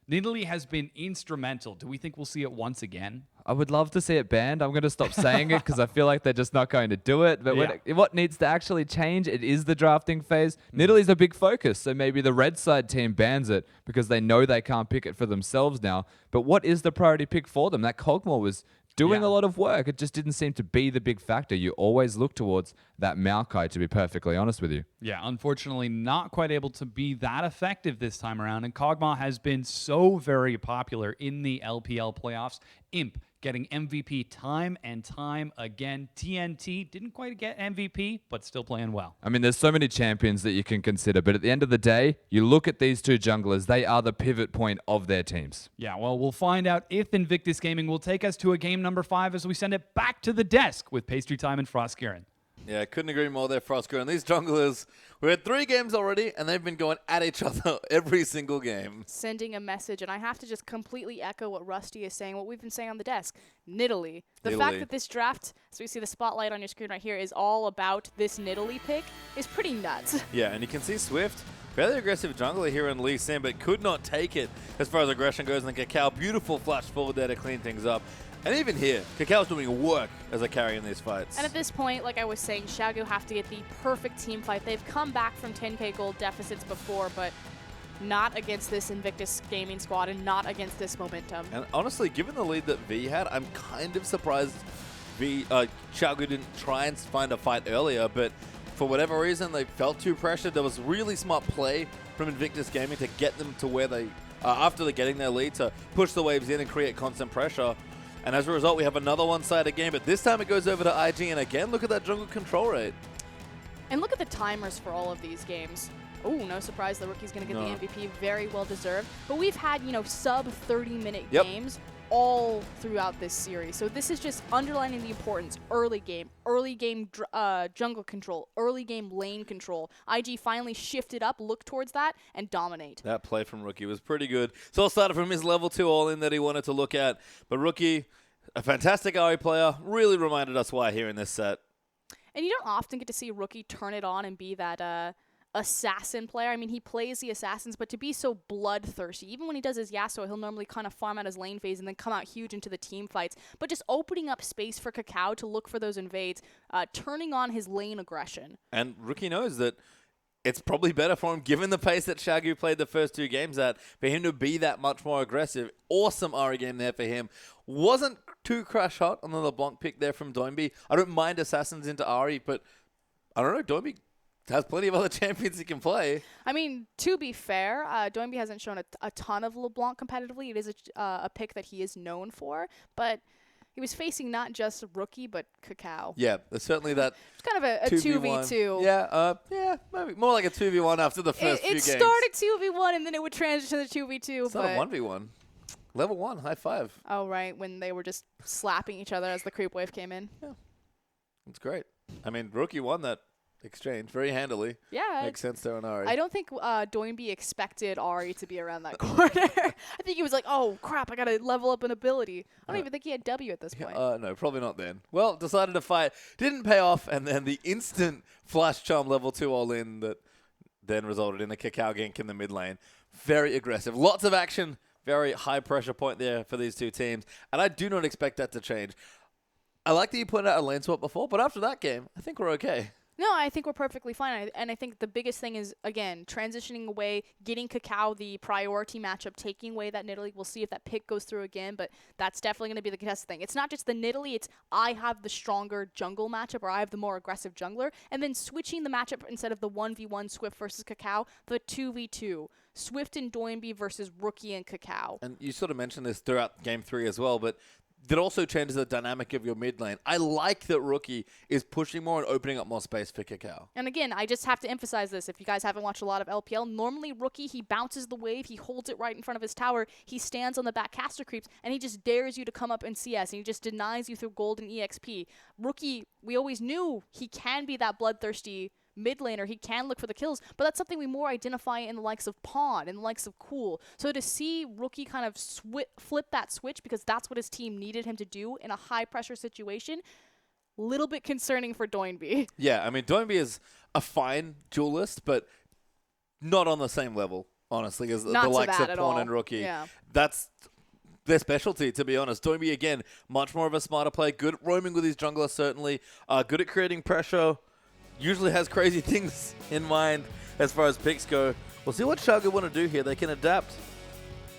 Nidalee has been instrumental. Do we think we'll see it once again? I would love to see it banned. I'm going to stop saying it because I feel like they're just not going to do it. But what needs to actually change, it is the drafting phase. Nidalee's a big focus, so maybe the red side team bans it because they know they can't pick it for themselves now. But what is the priority pick for them? That Kog'Maw was doing a lot of work. It just didn't seem to be the big factor. You always look towards that Maokai, to be perfectly honest with you. Yeah, unfortunately not quite able to be that effective this time around. And Kog'Maw has been so very popular in the LPL playoffs. Imp getting MVP time and time again. TNT didn't quite get MVP, but still playing well. I mean, there's so many champions that you can consider, but at the end of the day, you look at these 2 junglers, they are the pivot point of their teams. Yeah, well, we'll find out if Invictus Gaming will take us to a game number 5 as we send it back to the desk with Pastry Time and Frostgurin. Yeah, couldn't agree more there, Frostgo. And these junglers, we had 3 games already, and they've been going at each other every single game. Sending a message, and I have to just completely echo what Rusty is saying, what we've been saying on the desk. Nidalee. The fact that this draft, so we see the spotlight on your screen right here, is all about this Nidalee pick is pretty nuts. Yeah, and you can see Swift, fairly aggressive jungler here in Lee Sin, but could not take it as far as aggression goes. And Kakao, beautiful flash forward there to clean things up. And even here, Kakao's doing work as a carry in these fights. And at this point, like I was saying, Xiaogu have to get the perfect team fight. They've come back from 10k gold deficits before, but not against this Invictus Gaming squad and not against this momentum. And honestly, given the lead that V had, I'm kind of surprised Xiaogu didn't try and find a fight earlier, but for whatever reason, they felt too pressured. There was really smart play from Invictus Gaming to get them to where they, after they're getting their lead, to push the waves in and create constant pressure. And as a result, we have another one-sided game, but this time it goes over to IG, and again, look at that jungle control rate. And look at the timers for all of these games. Oh, no surprise the rookie's going to get the MVP. Very well deserved. But we've had, sub 30-minute games all throughout this series. So this is just underlining the importance. Early game jungle control, early game lane control. IG finally shifted up, look towards that, and dominate. That play from Rookie was pretty good. So all started from his level 2 all-in that he wanted to look at. But Rookie, a fantastic RE player, really reminded us why here in this set. And you don't often get to see Rookie turn it on and be that assassin player. I mean, he plays the assassins, but to be so bloodthirsty, even when he does his Yasuo, he'll normally kind of farm out his lane phase and then come out huge into the team fights. But just opening up space for Kakao to look for those invades, turning on his lane aggression. And Rookie knows that it's probably better for him, given the pace that Shagu played the first 2 games at, for him to be that much more aggressive. Awesome RE game there for him. Wasn't too crash hot on the LeBlanc pick there from Doinby. I don't mind assassins into RE, but I don't know, Doinby has plenty of other champions he can play. I mean, to be fair, Doinby hasn't shown a ton of LeBlanc competitively. It is a pick that he is known for, but he was facing not just Rookie, but Kakao. Yeah, there's certainly that. It's kind of a 2v2. Yeah, maybe more like a 2v1 after the first few games. It started 2v1, and then it would transition to 2v2. It's not a 1v1. Level 1, high five. Oh, right, when they were just slapping each other as the creep wave came in. Yeah, it's great. I mean, Rookie won that exchange very handily. Yeah. Makes sense there on Ari. I don't think Doinby expected Ari to be around that corner. I think he was like, oh, crap, I got to level up an ability. I don't even think he had W at this point. No, probably not then. Well, decided to fight. Didn't pay off, and then the instant flash charm level 2 all-in that then resulted in a Kakao gank in the mid lane. Very aggressive. Lots of action. Very high pressure point there for these two teams, and I do not expect that to change. I like that you pointed out a lane swap before, but after that game, I think we're okay. No, I think we're perfectly fine. And I think the biggest thing is, again, transitioning away, getting Kakao the priority matchup, taking away that Nidalee. We'll see if that pick goes through again, but that's definitely going to be the contested thing. It's not just the Nidalee, it's I have the stronger jungle matchup, or I have the more aggressive jungler, and then switching the matchup instead of the 1v1 Swift versus Kakao, the 2v2. Swift and Doinby versus Rookie and Kakao. And you sort of mentioned this throughout Game 3 as well, but that also changes the dynamic of your mid lane. I like that Rookie is pushing more and opening up more space for Kakao. And again, I just have to emphasize this. If you guys haven't watched a lot of LPL, normally Rookie, he bounces the wave, he holds it right in front of his tower, he stands on the back caster creeps, and he just dares you to come up and CS, and he just denies you through gold and EXP. Rookie, we always knew he can be that bloodthirsty mid laner, he can look for the kills, but that's something we more identify in the likes of Pawn, in the likes of Cool. So to see Rookie kind of flip that switch, because that's what his team needed him to do in a high pressure situation, little bit concerning for Doinby. Yeah, I mean, Doinby is a fine duelist, but not on the same level, honestly, as the likes of Pawn and Rookie. Yeah. That's their specialty, to be honest. Doinby, again, much more of a smarter player, good at roaming with his jungler, certainly, good at creating pressure. Usually has crazy things in mind as far as picks go. We'll see what Shaga want to do here. They can adapt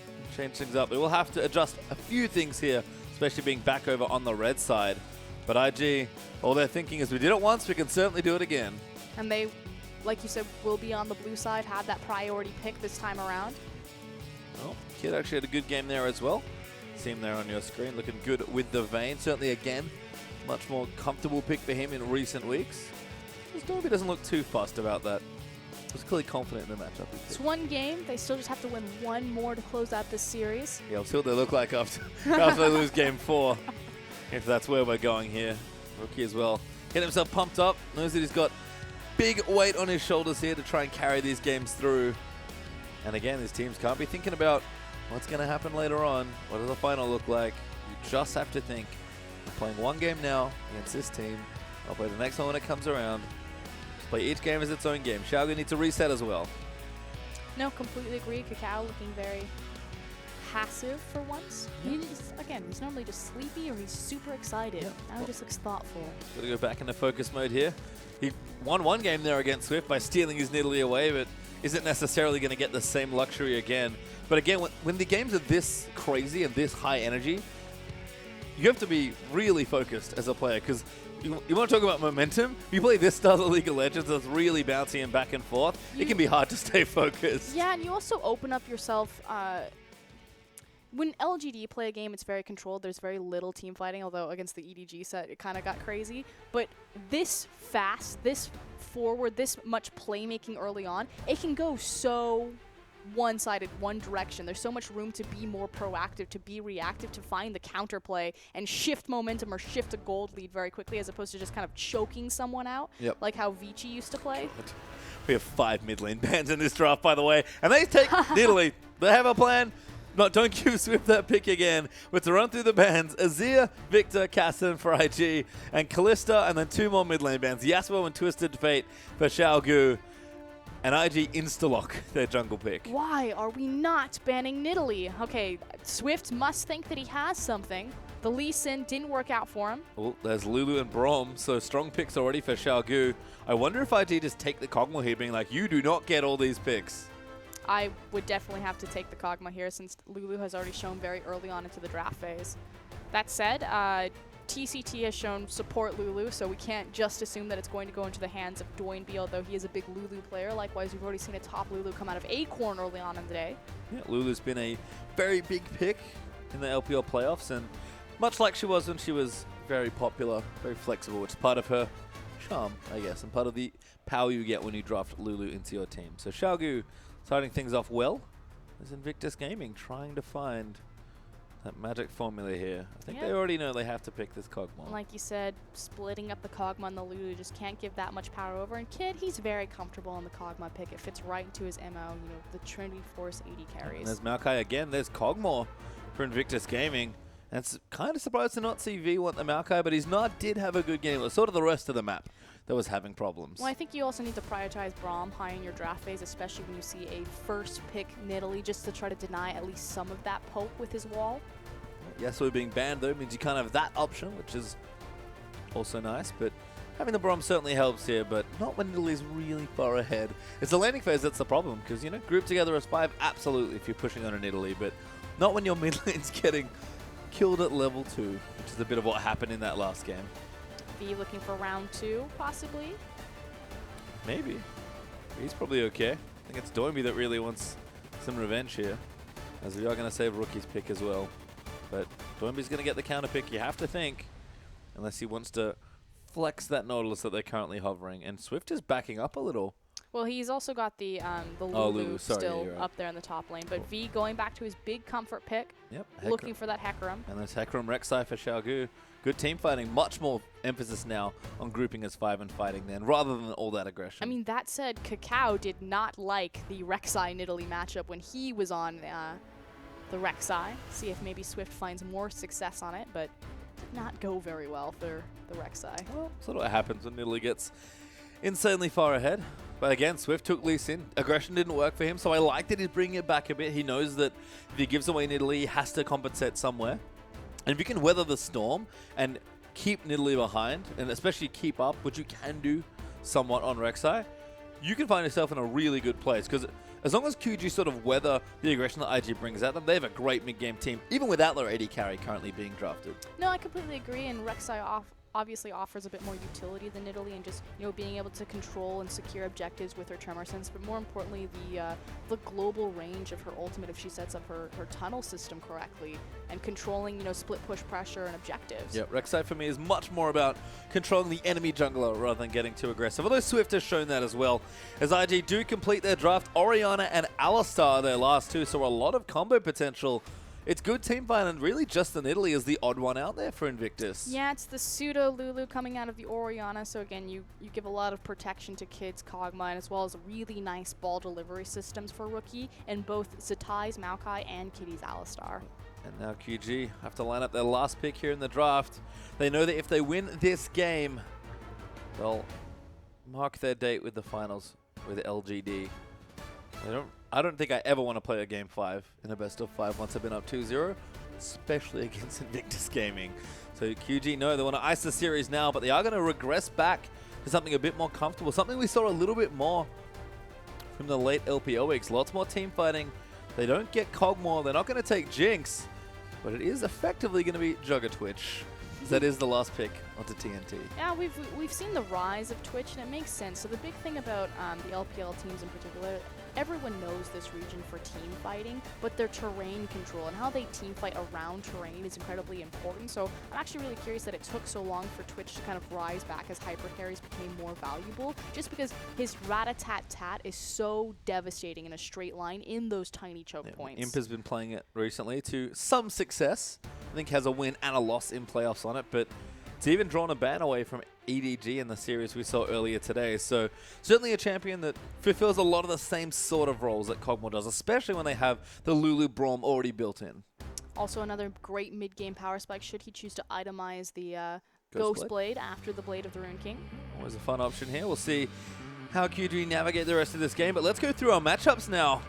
and change things up. They will have to adjust a few things here, especially being back over on the red side. But IG, all they're thinking is we did it once, we can certainly do it again. And they, like you said, will be on the blue side, have that priority pick this time around. Well, Kid actually had a good game there as well. See him there on your screen, looking good with the Vayne. Certainly, again, much more comfortable pick for him in recent weeks. Doinby doesn't look too fussed about that. He's clearly confident in the matchup. It's one game. They still just have to win one more to close out this series. Yeah, we'll see what they look like after they lose game 4. If that's where we're going here. Rookie as well. Getting himself pumped up. Knows that he's got big weight on his shoulders here to try and carry these games through. And again, his teams can't be thinking about what's going to happen later on. What does the final look like? You just have to think. We're playing one game now against this team. I'll play the next one when it comes around. Play each game as its own game. Xiaogu needs to reset as well. No, completely agree. Kakao looking very passive for once. He's normally just sleepy or he's super excited. Now he just looks thoughtful. Got to go back into focus mode here. He won one game there against Swift by stealing his Nidalee away, but isn't necessarily going to get the same luxury again. But again, when the games are this crazy and this high energy, you have to be really focused as a player because you want to talk about momentum. You play this style of League of Legends that's really bouncy and back and forth. It can be hard to stay focused. Yeah, and you also open up yourself. When LGD play a game, it's very controlled. There's very little team fighting, although against the EDG set, it kind of got crazy. But this fast, this forward, this much playmaking early on, it can go so one-sided, one direction. There's so much room to be more proactive, to be reactive, to find the counterplay and shift momentum or shift a gold lead very quickly as opposed to just kind of choking someone out, like how Vici used to play. We have 5 mid lane bans in this draft, by the way, and they take Italy. They have a plan. No, don't give Swift that pick again. But to run through the bans, Azir, Victor, Cassin for IG, and Callista, and then 2 more mid lane bans. Yasuo and Twisted Fate for Xiaogu. And IG insta-lock their jungle pick. Why are we not banning Nidalee? Okay, Swift must think that he has something. The Lee Sin didn't work out for him. Oh, there's Lulu and Braum, so strong picks already for Xiaogu. I wonder if IG just take the Kog'Maw here, being like, you do not get all these picks. I would definitely have to take the Kog'Maw here since Lulu has already shown very early on into the draft phase. That said, TCT has shown support Lulu, so we can't just assume that it's going to go into the hands of Doinby, although he is a big Lulu player. Likewise, we've already seen a top Lulu come out of Acorn early on in the day. Yeah, Lulu's been a very big pick in the LPL playoffs, and much like she was when she was very popular, very flexible, which is part of her charm, I guess, and part of the power you get when you draft Lulu into your team. So Xiaogu starting things off well. There's Invictus Gaming trying to find that magic formula here. I think they already know they have to pick this Kog'Maw. Like you said, splitting up the Kog'Maw and the Lulu just can't give that much power over. And Kid, he's very comfortable on the Kog'Maw pick. It fits right into his MO, you know, the Trinity Force AD carries. And there's Maokai again. There's Kog'Maw for Invictus Gaming. And it's kind of surprised to not see V want the Maokai, but did have a good game. It was sort of the rest of the map that was having problems. Well, I think you also need to prioritize Braum high in your draft phase, especially when you see a first pick Nidalee, just to try to deny at least some of that poke with his wall. Yasuo being banned, though, means you can't have that option, which is also nice. But having the Braum certainly helps here, but not when Nidalee's really far ahead. It's the landing phase that's the problem, because, you know, group together as 5, absolutely, if you're pushing on a Nidalee, but not when your mid lane's getting killed at level 2, which is a bit of what happened in that last game. V looking for round 2, possibly? Maybe. He's probably okay. I think it's Doinby that really wants some revenge here, as we are going to save Rookie's pick as well. But Doinby's going to get the counter pick, you have to think, unless he wants to flex that Nautilus that they're currently hovering. And Swift is backing up a little. Well, he's also got the Lulu, sorry, still you're right. up there in the top lane. But V going back to his big comfort pick, Yep, looking for that Hecarim. And there's Hecarim Rek'Sai for Xiaogu. Good team fighting, much more emphasis now on grouping as 5 and fighting then, rather than all that aggression. I mean, that said, Cacao did not like the Rek'Sai Nidalee matchup when he was on the Rek'Sai. See if maybe Swift finds more success on it, but did not go very well for the Rek'Sai. Well, sort of what happens when Nidalee gets insanely far ahead. But again, Swift took Lee Sin. Aggression didn't work for him, so I like that he's bringing it back a bit. He knows that if he gives away Nidalee, he has to compensate somewhere. And if you can weather the storm and keep Nidalee behind, and especially keep up, which you can do somewhat on Rek'Sai, you can find yourself in a really good place. Because as long as QG sort of weather the aggression that IG brings at them, they have a great mid-game team, even without their AD carry currently being drafted. No, I completely agree, and Rek'Sai obviously offers a bit more utility than Nidalee, and just, you know, being able to control and secure objectives with her Tremor Sense, but more importantly, the global range of her ultimate if she sets up her tunnel system correctly, and controlling, you know, split push pressure and objectives. Yeah, Rek'Sai for me is much more about controlling the enemy jungler rather than getting too aggressive. Although Swift has shown that as well, as IG do complete their draft. Orianna and Alistar are their last 2, so a lot of combo potential. It's good team fight, and really just in Italy is the odd one out there for Invictus. Yeah, it's the pseudo Lulu coming out of the Orianna, so again, you give a lot of protection to Kid's Kog'Maw, and as well as really nice ball delivery systems for Rookie in both Zatai's Maokai and Kitty's Alistar. And now QG have to line up their last pick here in the draft. They know that if they win this game, they'll mark their date with the finals with LGD. I don't think I ever want to play a Game 5 in a best of 5 once I've been up 2-0, especially against Invictus Gaming. So QG know they want to ice the series now, but they are going to regress back to something a bit more comfortable, something we saw a little bit more from the late LPL weeks. Lots more team fighting. They don't get Kog'Maw. They're not going to take Jinx. But it is effectively going to be Jugger Twitch. That is the last pick onto TNT. Yeah, we've seen the rise of Twitch, and it makes sense. So the big thing about the LPL teams in particular, everyone knows this region for team fighting, but their terrain control and how they team fight around terrain is incredibly important. So I'm actually really curious that it took so long for Twitch to kind of rise back as hyper carries became more valuable, just because his rat-a-tat-tat is so devastating in a straight line in those tiny choke points. Imp has been playing it recently to some success. I think has a win and a loss in playoffs on it, but it's even drawn a ban away from EDG in the series we saw earlier today. So certainly a champion that fulfills a lot of the same sort of roles that Kog'Maw does, especially when they have the Lulu Braum already built in. Also another great mid-game power spike should he choose to itemize the Ghost Blade after the Blade of the Rune King. Always a fun option here. We'll see how QG navigate the rest of this game, but let's go through our matchups now.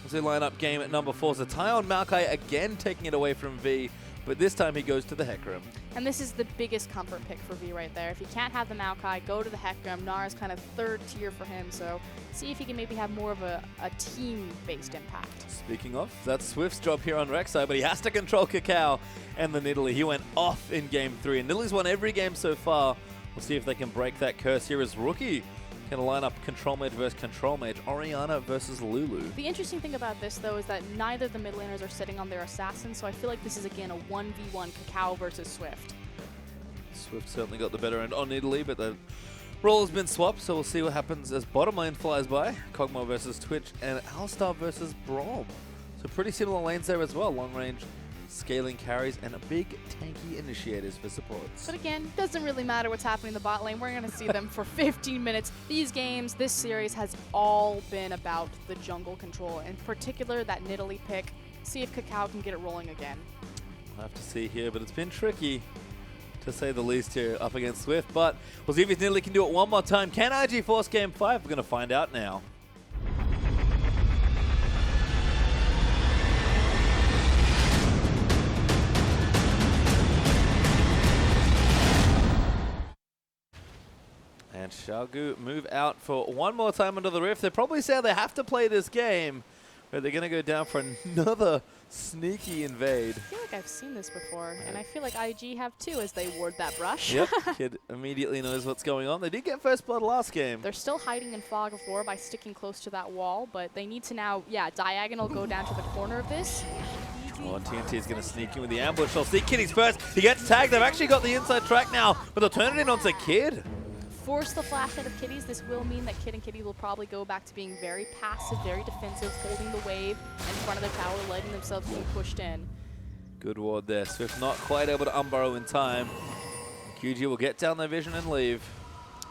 As we line up game at number 4, Zion Maokai again taking it away from V, but this time he goes to the Hecarim. And this is the biggest comfort pick for V right there. If you can't have the Maokai, go to the Hecarim. Nara's kind of third tier for him, so see if he can maybe have more of a team-based impact. Speaking of, that's Swift's job here on Rek'Sai, but he has to control Cacao and the Nidalee. He went off in Game 3, and Nidalee's won every game so far. We'll see if they can break that curse here as Rookie. Going to line up Control Mage versus Control Mage, Orianna versus Lulu. The interesting thing about this, though, is that neither of the mid laners are sitting on their assassins, so I feel like this is, again, a 1v1 Cacao versus Swift. Swift certainly got the better end on Nidalee, but the role has been swapped, so we'll see what happens as bottom lane flies by. Kog'Maw versus Twitch and Alistar versus Braum. So pretty similar lanes there as well. Long range scaling carries and a big tanky initiators for supports. But again, doesn't really matter what's happening in the bot lane. We're going to see them for 15 minutes. These games, this series has all been about the jungle control. In particular, that Nidalee pick. See if Cacao can get it rolling again. We'll have to see here, but it's been tricky to say the least here up against Swift. But we'll see if Nidalee can do it one more time. Can IG force Game 5? We're going to find out now. And Xiaogu move out for one more time under the rift. They probably say they have to play this game, but they're going to go down for another sneaky invade. I feel like I've seen this before, and I feel like IG have too as they ward that brush. Yep, kid immediately knows what's going on. They did get first blood last game. They're still hiding in Fog of War by sticking close to that wall, but they need to now, diagonal go down to the corner of this. Oh, TNT is going to sneak in with the ambush. They'll see Kitty's first. He gets tagged. They've actually got the inside track now, but they'll turn it in onto Kid. Force the flash out of Kitties. This will mean that Kid and Kitty will probably go back to being very passive, very defensive, holding the wave in front of their tower, letting themselves be pushed in. Good ward there. Swift not quite able to unburrow in time. QG will get down their vision and leave.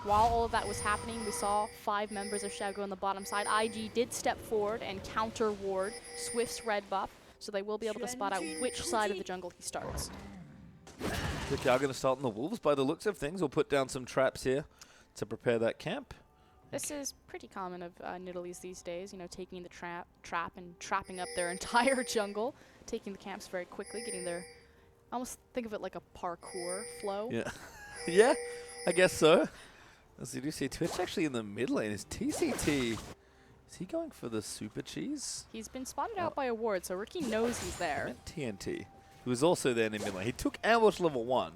While all of that was happening, we saw 5 members of Xiaogu on the bottom side. IG did step forward and counter ward Swift's red buff, so they will be able to spot out which side of the jungle he starts. Cacao going to start on the Wolves by the looks of things. We'll put down some traps here to prepare that camp. This is pretty common of Nidalee's these days, you know, taking the trap and trapping up their entire jungle, taking the camps very quickly, getting their, I almost think of it like a parkour flow. Yeah, yeah, I guess so. As you do see, Twitch actually in the mid lane is TCT. Is he going for the super cheese? He's been spotted out by a ward, so Ricky knows he's there. TNT, who was also there in the mid lane. He took ambush level 1.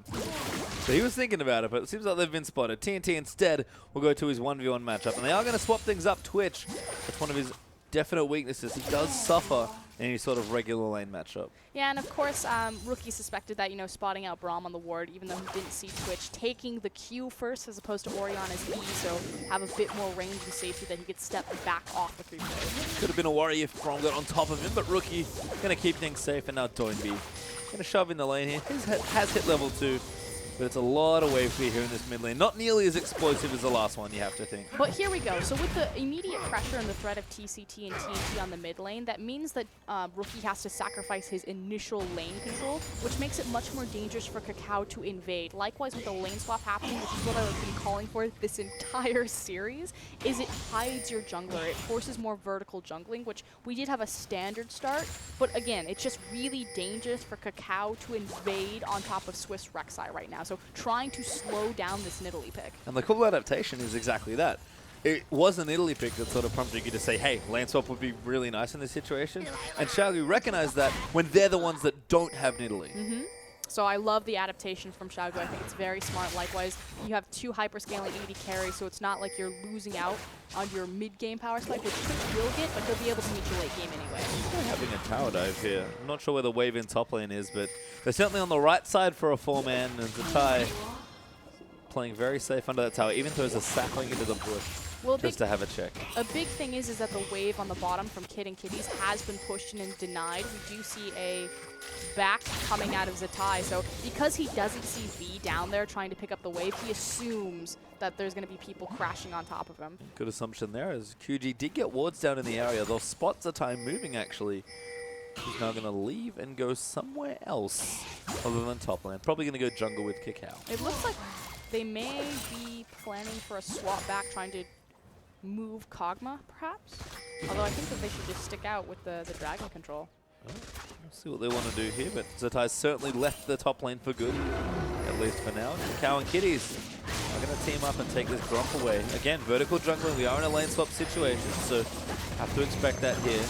So he was thinking about it, but it seems like they've been spotted. TNT instead will go to his 1v1 matchup. And they are going to swap things up. Twitch, that's one of his definite weaknesses. He does suffer in any sort of regular lane matchup. Yeah, and of course, Rookie suspected that, you know, spotting out Braum on the ward, even though he didn't see Twitch, taking the Q first as opposed to Orianna's E, so have a bit more range and safety that he could step back off the creep wave. Could have been a worry if Braum got on top of him, but Rookie going to keep things safe, and now Doinby going to shove in the lane here. His has hit level 2. But it's a lot of wave speed here in this mid lane. Not nearly as explosive as the last one, you have to think. But here we go. So with the immediate pressure and the threat of TCT and TNT on the mid lane, that means that Rookie has to sacrifice his initial lane control, which makes it much more dangerous for Cacao to invade. Likewise, with the lane swap happening, which is what I've been calling for this entire series, is it hides your jungler. It forces more vertical jungling, which we did have a standard start. But again, it's just really dangerous for Cacao to invade on top of Swiss Rek'Sai right now. So trying to slow down this Nidalee pick. And the cool adaptation is exactly that. It was an Italy pick that sort of prompted you to say, hey, lane swap would be really nice in this situation. And Xiaogu recognized that when they're the ones that don't have Nidalee. So I love the adaptation from Xiaogu. I think it's very smart. Likewise, you have 2 hyper-scaling AD carries, so it's not like you're losing out on your mid-game power spike, which Twitch will get, but he'll be able to meet you late game anyway. Having a tower dive here. I'm not sure where the wave in top lane is, but they're certainly on the right side for a 4-man, and Zatai playing very safe under that tower, even throws a sapling into the bush. Well, just to have a check. A big thing is that the wave on the bottom from Kid and Kitties has been pushed in and denied. We do see a back coming out of Zatai. So because he doesn't see V down there trying to pick up the wave, he assumes that there's going to be people crashing on top of him. Good assumption there, as QG did get wards down in the area. They'll spot Zatai moving, actually. He's now going to leave and go somewhere else other than top lane. Probably going to go jungle with Kakao. It looks like they may be planning for a swap back, trying to move Kog'Maw, perhaps? Although I think that they should just stick out with the dragon control. We'll see what they want to do here, but Zatai's certainly left the top lane for good, at least for now. Cow and Kitties are going to team up and take this Gromp away. Again, vertical jungling, we are in a lane swap situation, so have to expect that here.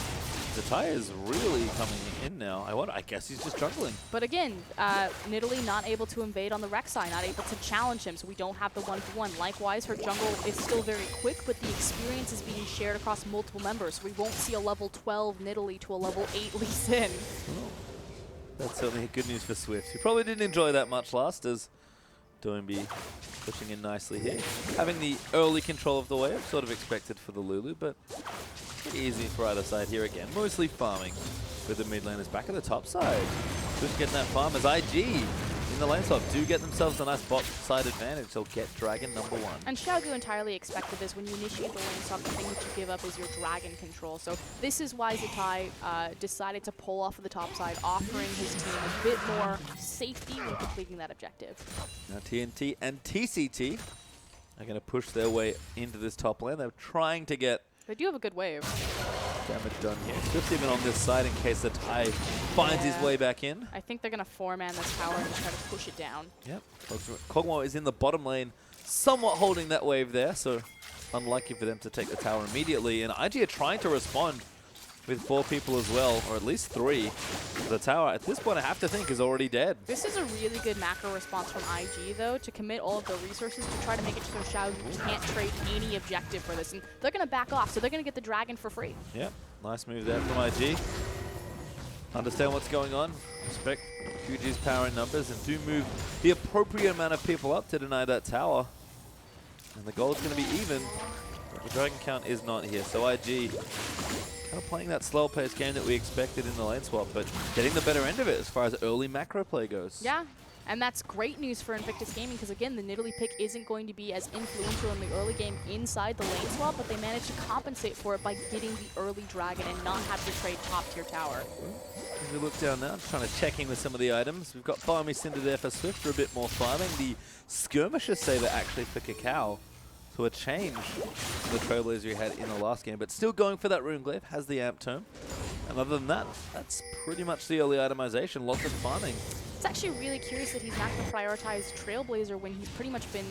Zatai is really coming in now. I guess he's just jungling. But again, Nidalee not able to invade on the Rek'Sai, not able to challenge him, so we don't have the 1-for-1. Likewise, her jungle is still very quick, but the experience is being shared across multiple members. We won't see a level 12 Nidalee to a level 8 Lee Sin. Oh, that's certainly good news for Swift. He probably didn't enjoy that much last, as Doinby pushing in nicely here. Having the early control of the wave, sort of expected for the Lulu, but pretty easy for either side here again. Mostly farming with the mid laners back at the top side. Just getting that farm as IG in the lane swap do get themselves a nice bot side advantage. They'll get Dragon #1. And Xiaogu entirely expected this. When you initiate the lane swap, the thing that you give up is your dragon control. So this is why Zatai decided to pull off of the top side, offering his team a bit more safety when completing that objective. Now TNT and TCT are going to push their way into this top lane. They're trying to get They do have a good wave. damage done here. Just even on this side in case the Zatai finds his way back in. I think they're going to 4-man this tower and just try to push it down. Yep. Kog'Maw is in the bottom lane, somewhat holding that wave there, so unlucky for them to take the tower immediately. And IG are trying to respond with 4 people as well, or at least 3. The tower, at this point, I have to think, is already dead. This is a really good macro response from IG, though, to commit all of the resources to try to make it so Xiaogu can't trade any objective for this. And they're going to back off, so they're going to get the dragon for free. Yep. Nice move there from IG. Understand what's going on. Respect QG's power in numbers and do move the appropriate amount of people up to deny that tower. And the goal's going to be even, but the dragon count is not here. So IG kind of playing that slow paced game that we expected in the lane swap, but getting the better end of it as far as early macro play goes. Yeah, and that's great news for Invictus Gaming because, again, the Nidalee pick isn't going to be as influential in the early game inside the lane swap, but they managed to compensate for it by getting the early dragon and not have to trade top-tier tower. As we look down now, just trying to check in with some of the items. We've got Farmy Cinder there for Swift for a bit more farming. The Skirmisher Saber actually for Kakao. So a change from the Trailblazer we had in the last game, but still going for that Runeglaive, has the amp tome. And other than that, that's pretty much the early itemization, lots of farming. It's actually really curious that he's not going to prioritize Trailblazer when he's pretty much been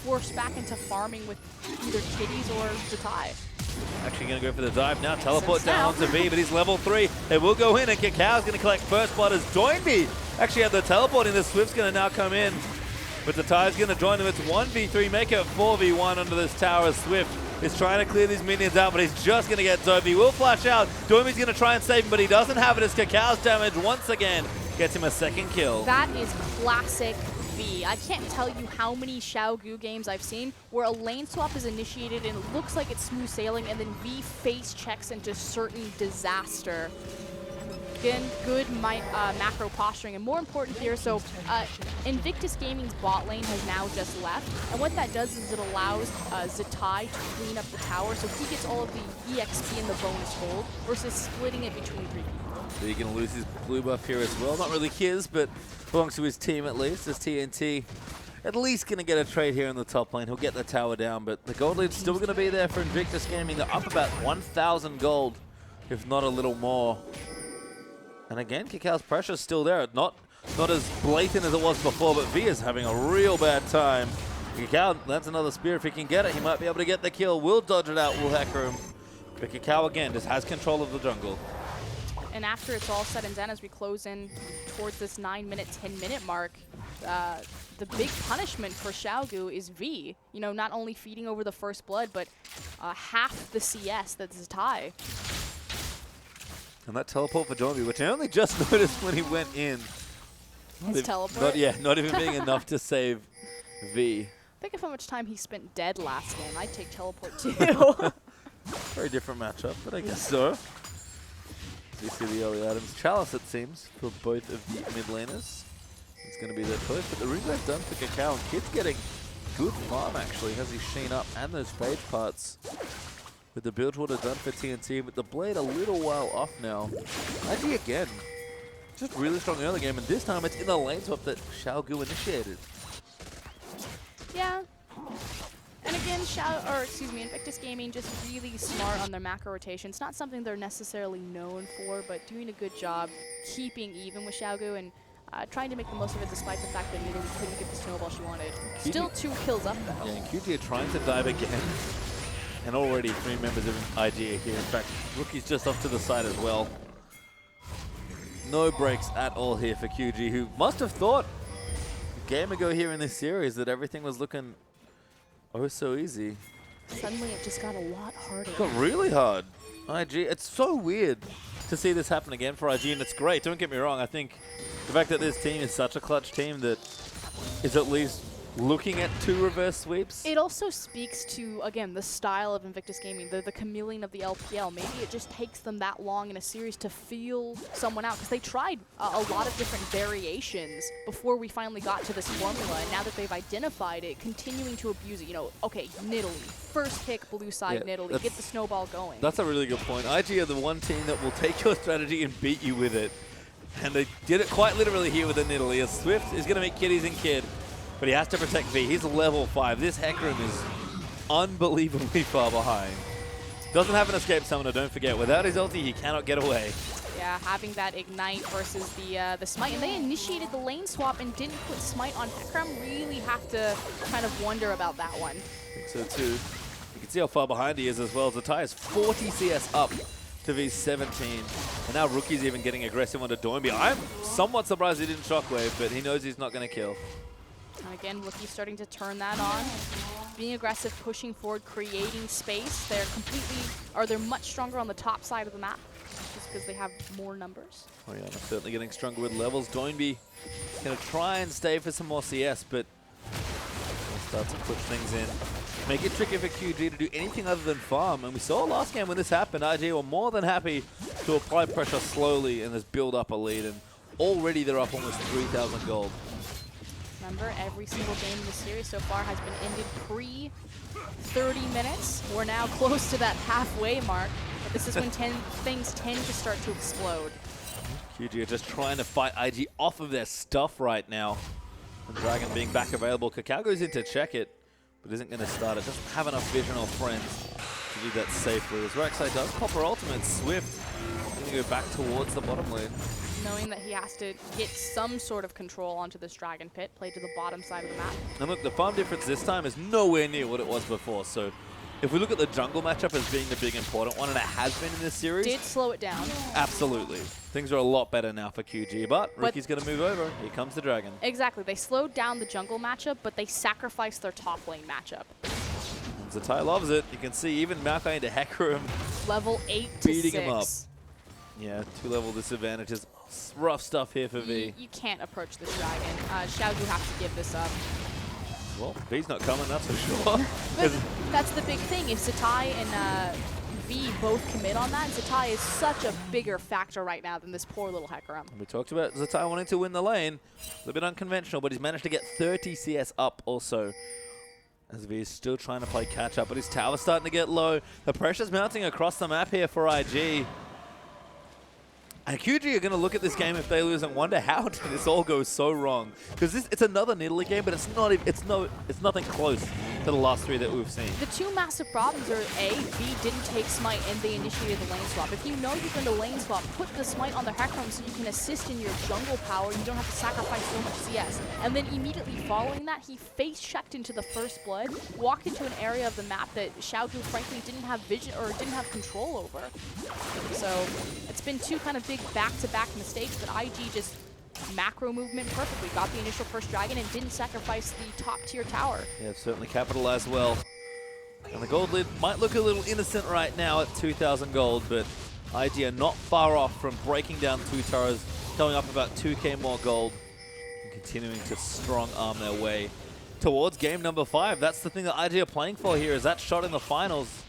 forced back into farming with either Kitties or Zatai. Actually going to go for the dive now, teleport down onto V, but he's level 3. It will go in, and Kakao's going to collect first blood as Doinby actually had the teleport in. The Swift's going to now come in. But Zatai's going to join them. It's 1v3, make it 4v1 under this tower as Swift is trying to clear these minions out, but he's just going to get Doinby. He will flash out. Doinby's going to try and save him, but he doesn't have it as Kakao's damage once again gets him a second kill. That is classic V. I can't tell you how many Xiaogu games I've seen where a lane swap is initiated and it looks like it's smooth sailing, and then V face checks into certain disaster. Again, good macro posturing, and more important here, so Invictus Gaming's bot lane has now just left, and what that does is it allows Zatai to clean up the tower, so he gets all of the EXP and the bonus gold, versus splitting it between 3 people. So he's going to lose his blue buff here as well. Not really his, but belongs to his team at least, as TNT at least going to get a trade here in the top lane. He'll get the tower down, but the gold lead's still going to be there for Invictus Gaming. They're up about 1,000 gold, if not a little more. And again, Kakao's pressure's still there. Not as blatant as it was before, but V is having a real bad time. Kakao, that's another spear. If he can get it, he might be able to get the kill. Will dodge it out, will hacker him. But Kakao, again, just has control of the jungle. And after it's all said and done, as we close in towards this 9-minute, 10-minute mark, the big punishment for Xiaogu is V. You know, not only feeding over the first blood, but half the CS that's a tie. And that teleport for Doinby, which I only just noticed when he went in. His teleport? Not even being enough to save V. Think of how much time he spent dead last game. I'd take teleport too. Very different matchup, but I guess so. So you see the early items. Chalice, it seems, for both of the mid laners. It's going to be their choice, but the regrowth done for Cacao, and Kid's getting good farm actually. Has his Sheen up and those phage parts. With the build water done for TNT, but the blade a little while off now. IG again. Just really strong early game, and this time it's in the lane swap that Xiaogu initiated. Yeah. And again, Invictus Gaming just really smart on their macro rotation. It's not something they're necessarily known for, but doing a good job keeping even with Xiaogu and trying to make the most of it despite the fact that Nidalee couldn't get the snowball she wanted. Still 2 kills up though. Yeah, and QG are trying to dive again. And already 3 members of IG are here. In fact, Rookie's just off to the side as well. No breaks at all here for QG, who must have thought a game ago here in this series that everything was looking oh so easy. Suddenly it just got a lot harder. It got really hard. IG, it's so weird to see this happen again for IG, and it's great. Don't get me wrong. I think the fact that this team is such a clutch team that is at least looking at 2 reverse sweeps. It also speaks to, again, the style of Invictus Gaming, the chameleon of the LPL. Maybe it just takes them that long in a series to feel someone out, because they tried a lot of different variations before we finally got to this formula, and now that they've identified it, continuing to abuse it. You know, okay, Nidalee, first pick blue side Nidalee, get the snowball going. That's a really good point. IG are the one team that will take your strategy and beat you with it. And they did it quite literally here with the Nidalee. As Swift is going to make Kitties and Kid, but he has to protect V. He's level 5. This Hecarim is unbelievably far behind. Doesn't have an escape summoner, don't forget. Without his ulti, he cannot get away. Yeah, having that Ignite versus the Smite. And they initiated the lane swap and didn't put Smite on Hecarim. Really have to kind of wonder about that one. I think so too. You can see how far behind he is as well. Zatai is 40 CS up to V's 17. And now Rookie's even getting aggressive onto Doinby. I'm somewhat surprised he didn't Shockwave, but he knows he's not going to kill. And again, Rookie's starting to turn that on. Being aggressive, pushing forward, creating space. They're much stronger on the top side of the map, just because they have more numbers. Oh yeah, they're certainly getting stronger with levels. Doinby going to try and stay for some more CS, but we'll start to push things in. Make it tricky for QG to do anything other than farm. And we saw last game when this happened, IG were more than happy to apply pressure slowly and just build up a lead. And already they're up almost 3,000 gold. Remember, every single game in the series so far has been ended pre-30 minutes. We're now close to that halfway mark, but this is when things tend to start to explode. QG are just trying to fight IG off of their stuff right now. And Dragon being back available. Cacao goes in to check it, but isn't going to start it. Doesn't have enough vision or friends to do that safely. As Rek'Sai does pop her ultimate, Swift going to go back towards the bottom lane. Knowing that he has to get some sort of control onto this Dragon Pit, play to the bottom side of the map. And look, the farm difference this time is nowhere near what it was before. So if we look at the jungle matchup as being the big important one, and it has been in this series. Did slow it down. Absolutely. Things are a lot better now for QG, but Rookie's going to move over. Here comes the Dragon. Exactly. They slowed down the jungle matchup, but they sacrificed their top lane matchup. And Zatai loves it. You can see even Maokai into Hecarim. Level 8 to beating 6. him up. Yeah, 2-level disadvantages. Rough stuff here for V. You can't approach this Dragon. Xiaogu has to give this up. Well, V's not coming, that's for sure. But that's the big thing. If Zatai and V both commit on that, Zatai is such a bigger factor right now than this poor little Hecarim. We talked about Zatai wanting to win the lane. A little bit unconventional, but he's managed to get 30 CS up also. As V is still trying to play catch up, but his tower's starting to get low. The pressure's mounting across the map here for IG. And QG are going to look at this game if they lose and wonder how did this all go so wrong. Because it's another Nidalee game, but it's nothing close to the last 3 that we've seen. The two massive problems are A, V didn't take Smite and they initiated the lane swap. If you know you're going to lane swap, put the Smite on the Hecarim so you can assist in your jungle power and you don't have to sacrifice so much CS. And then immediately following that, he face-checked into the first blood, walked into an area of the map that Xiaogu frankly didn't have vision or didn't have control over. So it's been two kind of big back-to-back mistakes, but IG just macro movement perfectly. Got the initial first dragon and didn't sacrifice the top-tier tower. Yeah, certainly capitalized well. And the gold lead might look a little innocent right now at 2,000 gold, but IG are not far off from breaking down 2 towers, coming up about 2k more gold, and continuing to strong arm their way towards game number 5. That's the thing that IG are playing for here, is that shot in the finals.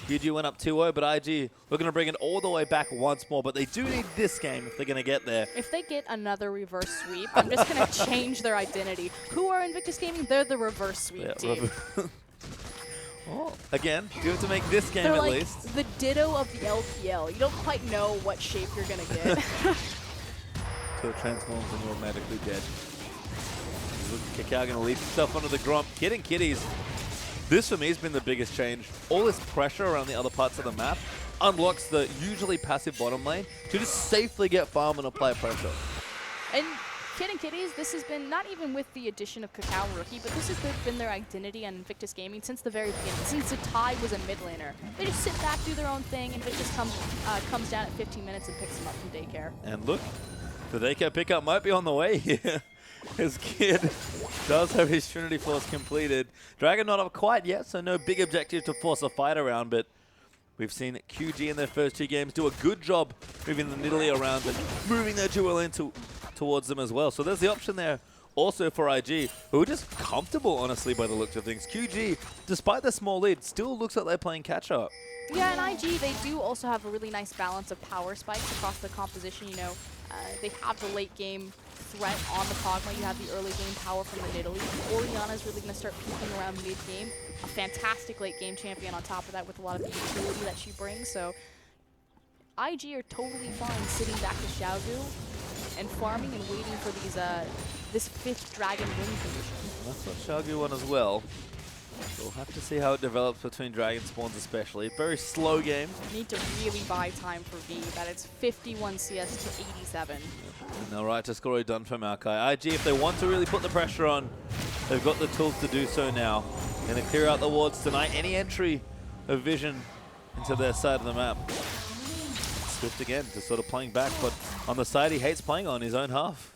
QG went up 2-0, but IG looking to bring it all the way back once more. But they do need this game if they're going to get there. If they get another reverse sweep, I'm just going to change their identity. Who are Invictus Gaming? They're the reverse sweep team. Well, again, you have to make this game They're at like least. the ditto of the LPL. You don't quite know what shape you're going to get. So it transforms and you're automatically dead. Kakao going to lead himself onto the Gromp. Kid and Kitties. This for me has been the biggest change. All this pressure around the other parts of the map unlocks the usually passive bottom lane to just safely get farm and apply pressure. And Kid and Kitties, this has been, not even with the addition of Kakao Rookie, but this has been their identity on Invictus Gaming since the very beginning, since Zatai was a mid laner. They just sit back, do their own thing, and Invictus comes down at 15 minutes and picks them up from daycare. And look, the daycare pickup might be on the way here. His Kid does have his Trinity Force completed. Dragon not up quite yet, so no big objective to force a fight around, but we've seen QG in their first 2 games do a good job moving the Nidalee around and moving their dual lane towards them as well. So there's the option there also for IG, who are just comfortable, honestly, by the looks of things. QG, despite the small lead, still looks like they're playing catch-up. Yeah, and IG, they do also have a really nice balance of power spikes across the composition. You know, they have the late game threat on the Kog'Maw. You have the early game power from the Nidalee. Orianna's really going to start peeking around mid game. A fantastic late game champion on top of that with a lot of the utility that she brings. So IG are totally fine sitting back to Xiaogu and farming and waiting for these this 5th dragon win condition. That's what Xiaogu won as well. We'll have to see how it develops between dragon spawns especially. Very slow game. Need to really buy time for V. That it's 51 CS to 87. And the right to score done for Maokai. IG, if they want to really put the pressure on, they've got the tools to do so now. Going to clear out the wards tonight. Any entry of vision into their side of the map. Swift again, just sort of playing back, but on the side he hates playing on, his own half.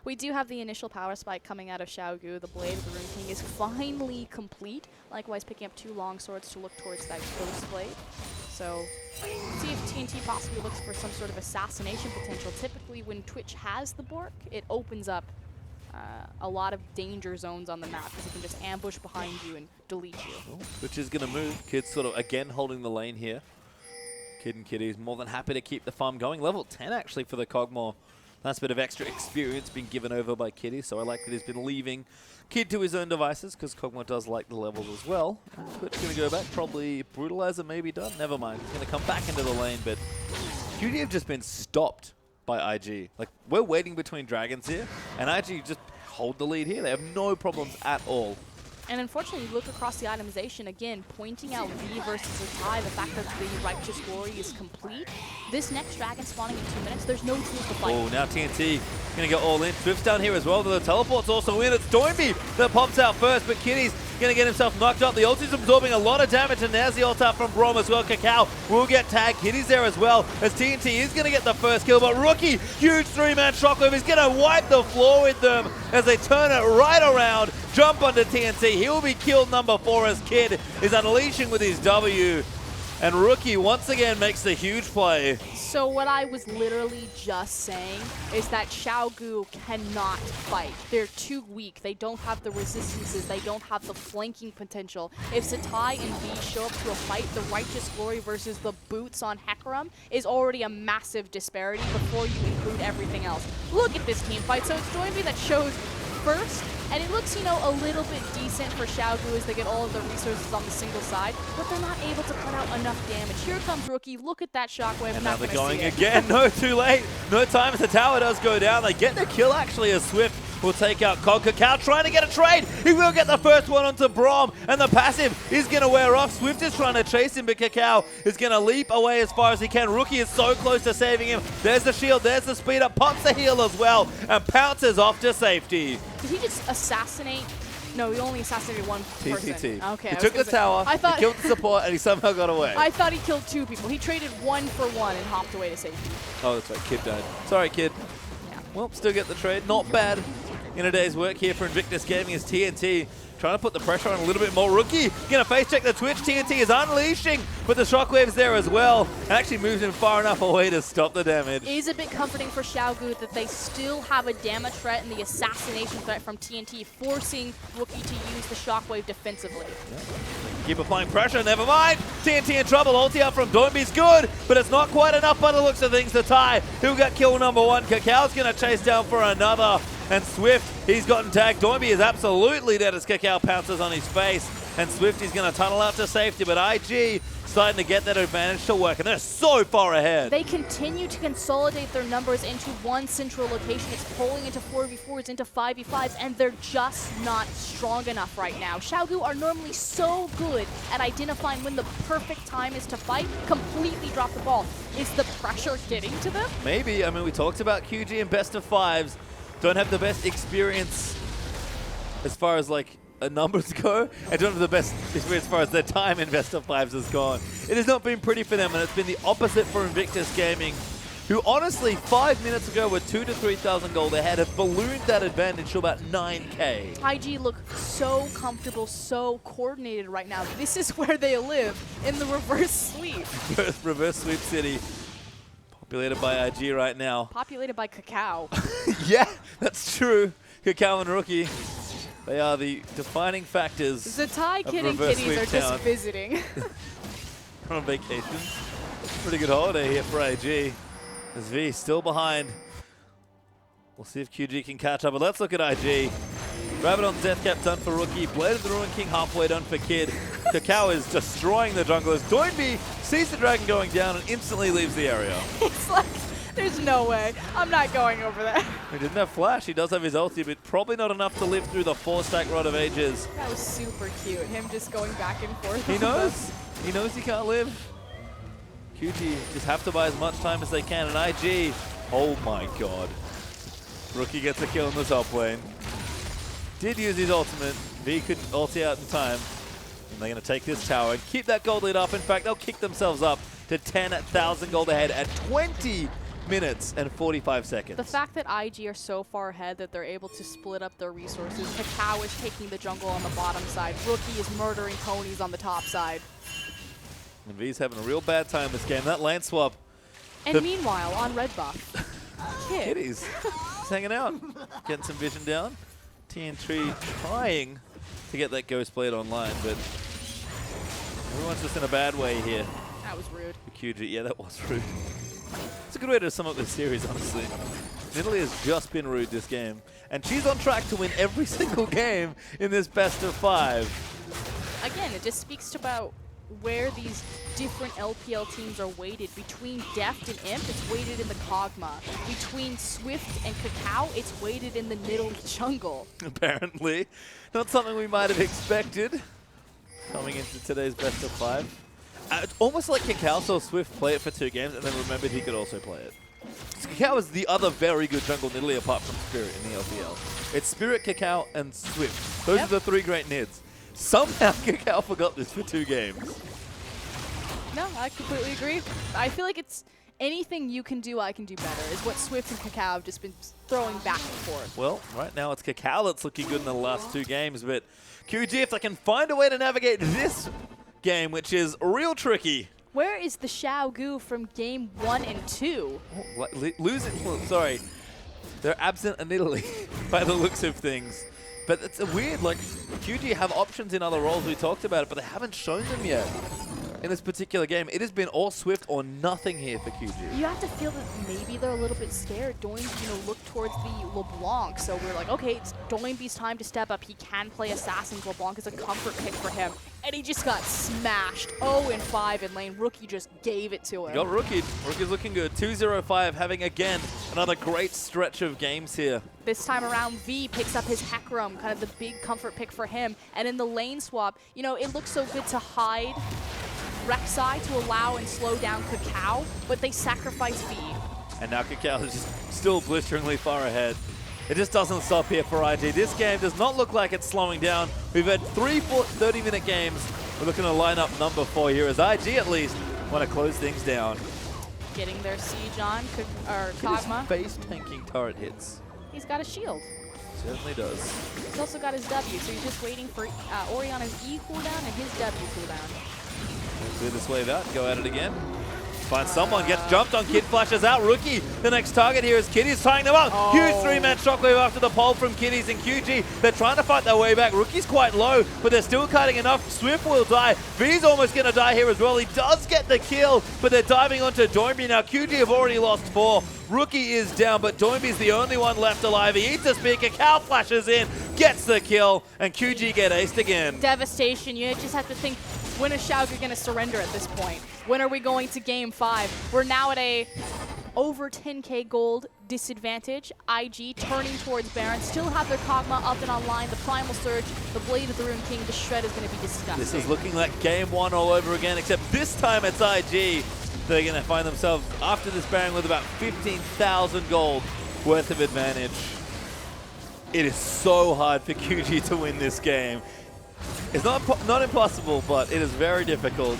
We do have the initial power spike coming out of Xiaogu. The Blade of the Rune King is finally complete. Likewise, picking up 2 long swords to look towards that Ghost Blade. So, see if TNT possibly looks for some sort of assassination potential. Typically, when Twitch has the Bork, it opens up a lot of danger zones on the map because it can just ambush behind you and delete you. Twitch is going to move. Kid's sort of, again, holding the lane here. Kid and Kitty is more than happy to keep the farm going. Level 10, actually, for the Kog'Maw. Nice bit of extra experience being given over by Kitty, so I like that he's been leaving Kid to his own devices, because Kog'Maw does like the levels as well. Twitch going to go back, probably Brutalizer maybe done, never mind. He's going to come back into the lane, but QD have just been stopped by IG. Like, we're waiting between dragons here, and IG just hold the lead here. They have no problems at all. And unfortunately, you look across the itemization, again, pointing out V versus Zatai, the fact that the Righteous Glory is complete. This next dragon spawning in 2 minutes, there's no tools to fight. Oh, now TNT going to go all in. Swift's down here as well, but the teleport's also in. It's Doinby that pops out first, but Kitty's going to get himself knocked up. The ulti's absorbing a lot of damage, and there's the ult out from Brom as well. Kakao will get tagged. Kitty's there as well, as TNT is going to get the first kill, but Rookie, huge 3-man shockwave, is going to wipe the floor with them as they turn it right around, jump onto TNT. He will be killed number 4 as Kid is unleashing with his W. And Rookie once again makes the huge play. So what I was literally just saying is that Xiaogu cannot fight. They're too weak. They don't have the resistances. They don't have the flanking potential. If Zatai and V show up to a fight, the Righteous Glory versus the boots on Hecarim is already a massive disparity before you include everything else. Look at this team fight. So it's Doinby that shows first And it looks, you know, a little bit decent for Xiaogu as they get all of the resources on the single side, but they're not able to put out enough damage. Here comes Rookie. Look at that shockwave. And Not now they're gonna going see it. again. No, too late. No time as the tower does go down. They get the kill actually as Swift will take out Cog. Kakao trying to get a trade. He will get the first one onto Brom, and the passive is going to wear off. Swift is trying to chase him, but Kakao is going to leap away as far as he can. Rookie is so close to saving him. There's the shield. There's the speed up. Pops the heal as well, and pounces off to safety. Did he just assassinate? No, he only assassinated one person. TTT. Okay. He I was took the gonna say- tower, I thought he killed the support, and he somehow got away. I thought he killed 2 people. He traded 1 for 1 and hopped away to safety. Oh, that's right. Kid died. Sorry, Kid. Yeah. Well, still get the trade. Not bad in a day's work here for Invictus Gaming as TNT trying to put the pressure on a little bit more. Rookie going to face check the Twitch. TNT is unleashing, but the shockwave's there as well. And actually moves him far enough away to stop the damage. It is a bit comforting for Xiaogu that they still have a damage threat and the assassination threat from TNT, forcing Rookie to use the shockwave defensively. Keep applying pressure, never mind. TNT in trouble. Ulti up from Doinby's good, but it's not quite enough by the looks of things to tie. He'll get kill number 1. Kakao's going to chase down for another. And Swift, he's gotten tagged. Doinby is absolutely dead as Kakao pounces on his face. And Swift is going to tunnel out to safety, but IG starting to get that advantage to work, and they're so far ahead. They continue to consolidate their numbers into one central location. It's pulling into 4v4s, into 5v5s, and they're just not strong enough right now. Xiaogu are normally so good at identifying when the perfect time is to fight, completely drop the ball. Is the pressure getting to them? Maybe. I mean, we talked about QG and best of 5s. Don't have the best experience as far as like numbers go, and don't have the best experience as far as their time in best of 5s has gone. It has not been pretty for them, and it's been the opposite for Invictus Gaming, who honestly 5 minutes ago were 2,000 to 3,000 gold ahead, have ballooned that advantage to about 9K. IG look so comfortable, so coordinated right now. This is where they live, in the reverse sweep. Reverse sweep city, populated by IG right now. Populated by Kakao. Yeah, that's true. Kakao and Rookie, they are the defining factors. Zatai of Kid and reverse Kitties sweep are just town. visiting. On vacation. Pretty good holiday here for IG. As V still behind. We'll see if QG can catch up, but let's look at IG. Rabbit on Death Cap done for Rookie. Blade of the Ruin King halfway done for Kid. Kakao is destroying the junglers. Doinby sees the dragon going down and instantly leaves the area. It's like, there's no way. I'm not going over there. He didn't have flash. He does have his ulti, but probably not enough to live through the 4-stack Rod of Ages. That was super cute. Him just going back and forth. He knows. He knows he can't live. QG just have to buy as much time as they can. And IG, oh my god. Rookie gets a kill in the top lane. Did use his ultimate. V could ulti out in time. And they're going to take this tower and keep that gold lead up. In fact, they'll kick themselves up to 10,000 gold ahead at 20 minutes and 45 seconds. The fact that IG are so far ahead that they're able to split up their resources. Kakao is taking the jungle on the bottom side. Rookie is murdering ponies on the top side. And V's having a real bad time this game. That lane swap. And meanwhile, on red buff, Kid. Kitties. Just hanging out. Getting some vision down. TNT trying to get that Ghost Blade online, but everyone's just in a bad way here. That was rude. QG, yeah, that was rude. It's a good way to sum up this series, honestly. Italy has just been rude this game, and she's on track to win every single game in this best of 5. Again, it just speaks to about where these different LPL teams are weighted. Between Deft and Imp, it's weighted in the Kog'Maw. Between Swift and Kakao, it's weighted in the Nidalee jungle. Apparently. Not something we might have expected coming into today's best of 5. It's almost like Kakao saw Swift play it for 2 games and then remembered he could also play it. Kakao is the other very good jungle Nidalee apart from Spirit in the LPL. It's Spirit, Kakao, and Swift. Those are the 3 great Nids. Somehow Kakao forgot this for 2 games. No, I completely agree. I feel like it's anything you can do, I can do better, is what Swift and Kakao have just been throwing back and forth. Well, right now it's Kakao that's looking good in the last 2 games, but QG, if they can find a way to navigate this game, which is real tricky. Where is the Xiaogu from game 1 and 2? Oh, losing, well, sorry. They're absent in Italy by the looks of things. But it's a weird, like, QG have options in other roles, we talked about it, but they haven't shown them yet. in this particular game. It has been all Swift or nothing here for QG. You have to feel that maybe they're a little bit scared. Doinby, look towards the LeBlanc. So we're like, okay, it's Doinby's time to step up. He can play Assassins. LeBlanc is a comfort pick for him. And he just got smashed. 0-5 in lane. Rookie just gave it to him. Got Rookie. Rookie's looking good. 2-0-5, having again another great stretch of games here. This time around, V picks up his Hecarim, kind of the big comfort pick for him. And in the lane swap, it looks so good to hide Rek'Sai to allow and slow down Kakao, but they sacrifice V. And now Kakao is just still blisteringly far ahead. It just doesn't stop here for IG. This game does not look like it's slowing down. We've had 3 30-minute games. We're looking to line up number 4 here as IG at least want to close things down. Getting their siege on, Kog'Maw. Face tanking turret hits. He's got a shield. Certainly does. He's also got his W, so he's just waiting for Orianna's E cooldown and his W cooldown. Clear this wave out, go at it again. Find someone, gets jumped on, Kid flashes out, Rookie. The next target here is Kitty's tying them up. Huge 3-man shockwave after the pole from Kitties and QG. They're trying to fight their way back. Rookie's quite low, but they're still cutting enough. Swift will die. V's almost going to die here as well. He does get the kill, but they're diving onto Doinby now. QG have already lost 4. Rookie is down, but Doinby's the only one left alive. He eats a spear, Kakao flashes in, gets the kill, and QG get aced again. Devastation. You just have to think, when is Xiaogu going to surrender at this point? When are we going to game 5? We're now at a over 10k gold disadvantage. IG turning towards Baron, still have their Kog'Maw up and online. The Primal Surge, the Blade of the Rune King, the Shred is going to be disgusting. This is looking like game 1 all over again, except this time it's IG. They're going to find themselves, after this Baron, with about 15,000 gold worth of advantage. It is so hard for QG to win this game. It's not impossible, but it is very difficult.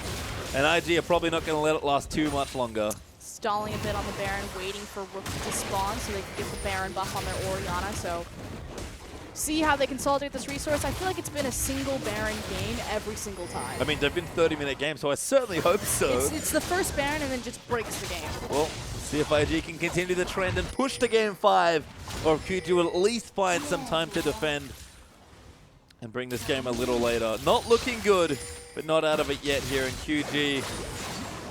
And IG are probably not going to let it last too much longer. Stalling a bit on the Baron, waiting for Rookie to spawn so they can get the Baron buff on their Orianna. So see how they consolidate this resource. I feel like it's been a single Baron game every single time. I mean, they've been 30-minute games, so I certainly hope so. It's the first Baron and then just breaks the game. Well, see if IG can continue the trend and push to game 5, or if QG will at least find some time to defend and bring this game a little later. Not looking good, but not out of it yet here in QG.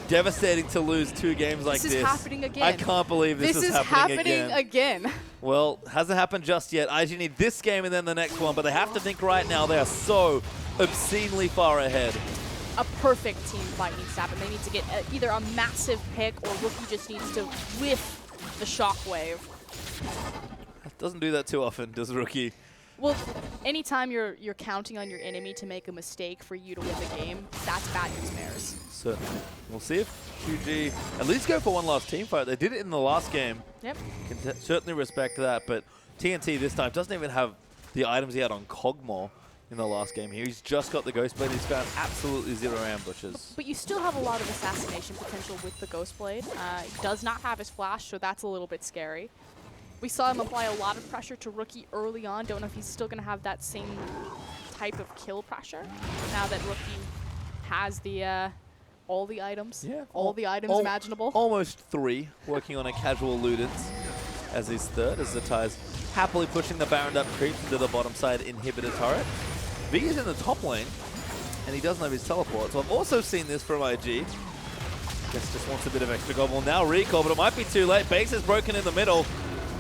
Devastating to lose 2 games like this. This is happening again. I can't believe this is happening again. Well, hasn't happened just yet. IG need this game and then the next one, but they have to think right now. They are so obscenely far ahead. A perfect team fight needs to happen. They need to get either a massive pick or Rookie just needs to whiff the shockwave. Doesn't do that too often, does Rookie? Well, anytime you're counting on your enemy to make a mistake for you to win the game, that's bad news bears. Certainly. We'll see if QG at least go for one last team fight. They did it in the last game. Yep. Can certainly respect that, but TNT this time doesn't even have the items he had on Kog'Maw in the last game here. He's just got the Ghost Blade. He's found absolutely 0 ambushes. But you still have a lot of assassination potential with the Ghost Blade. He does not have his flash, so that's a little bit scary. We saw him apply a lot of pressure to Rookie early on. Don't know if he's still going to have that same type of kill pressure now that Rookie has the all the items. Yeah, all the items imaginable. Almost 3, working on a casual Ludens as his third, as the Ties happily pushing the Baron up creeps into the bottom side inhibitor turret. V is in the top lane, and he doesn't have his teleport. So I've also seen this from IG. Guess just wants a bit of extra gold. Well, now recall, but it might be too late. Base is broken in the middle.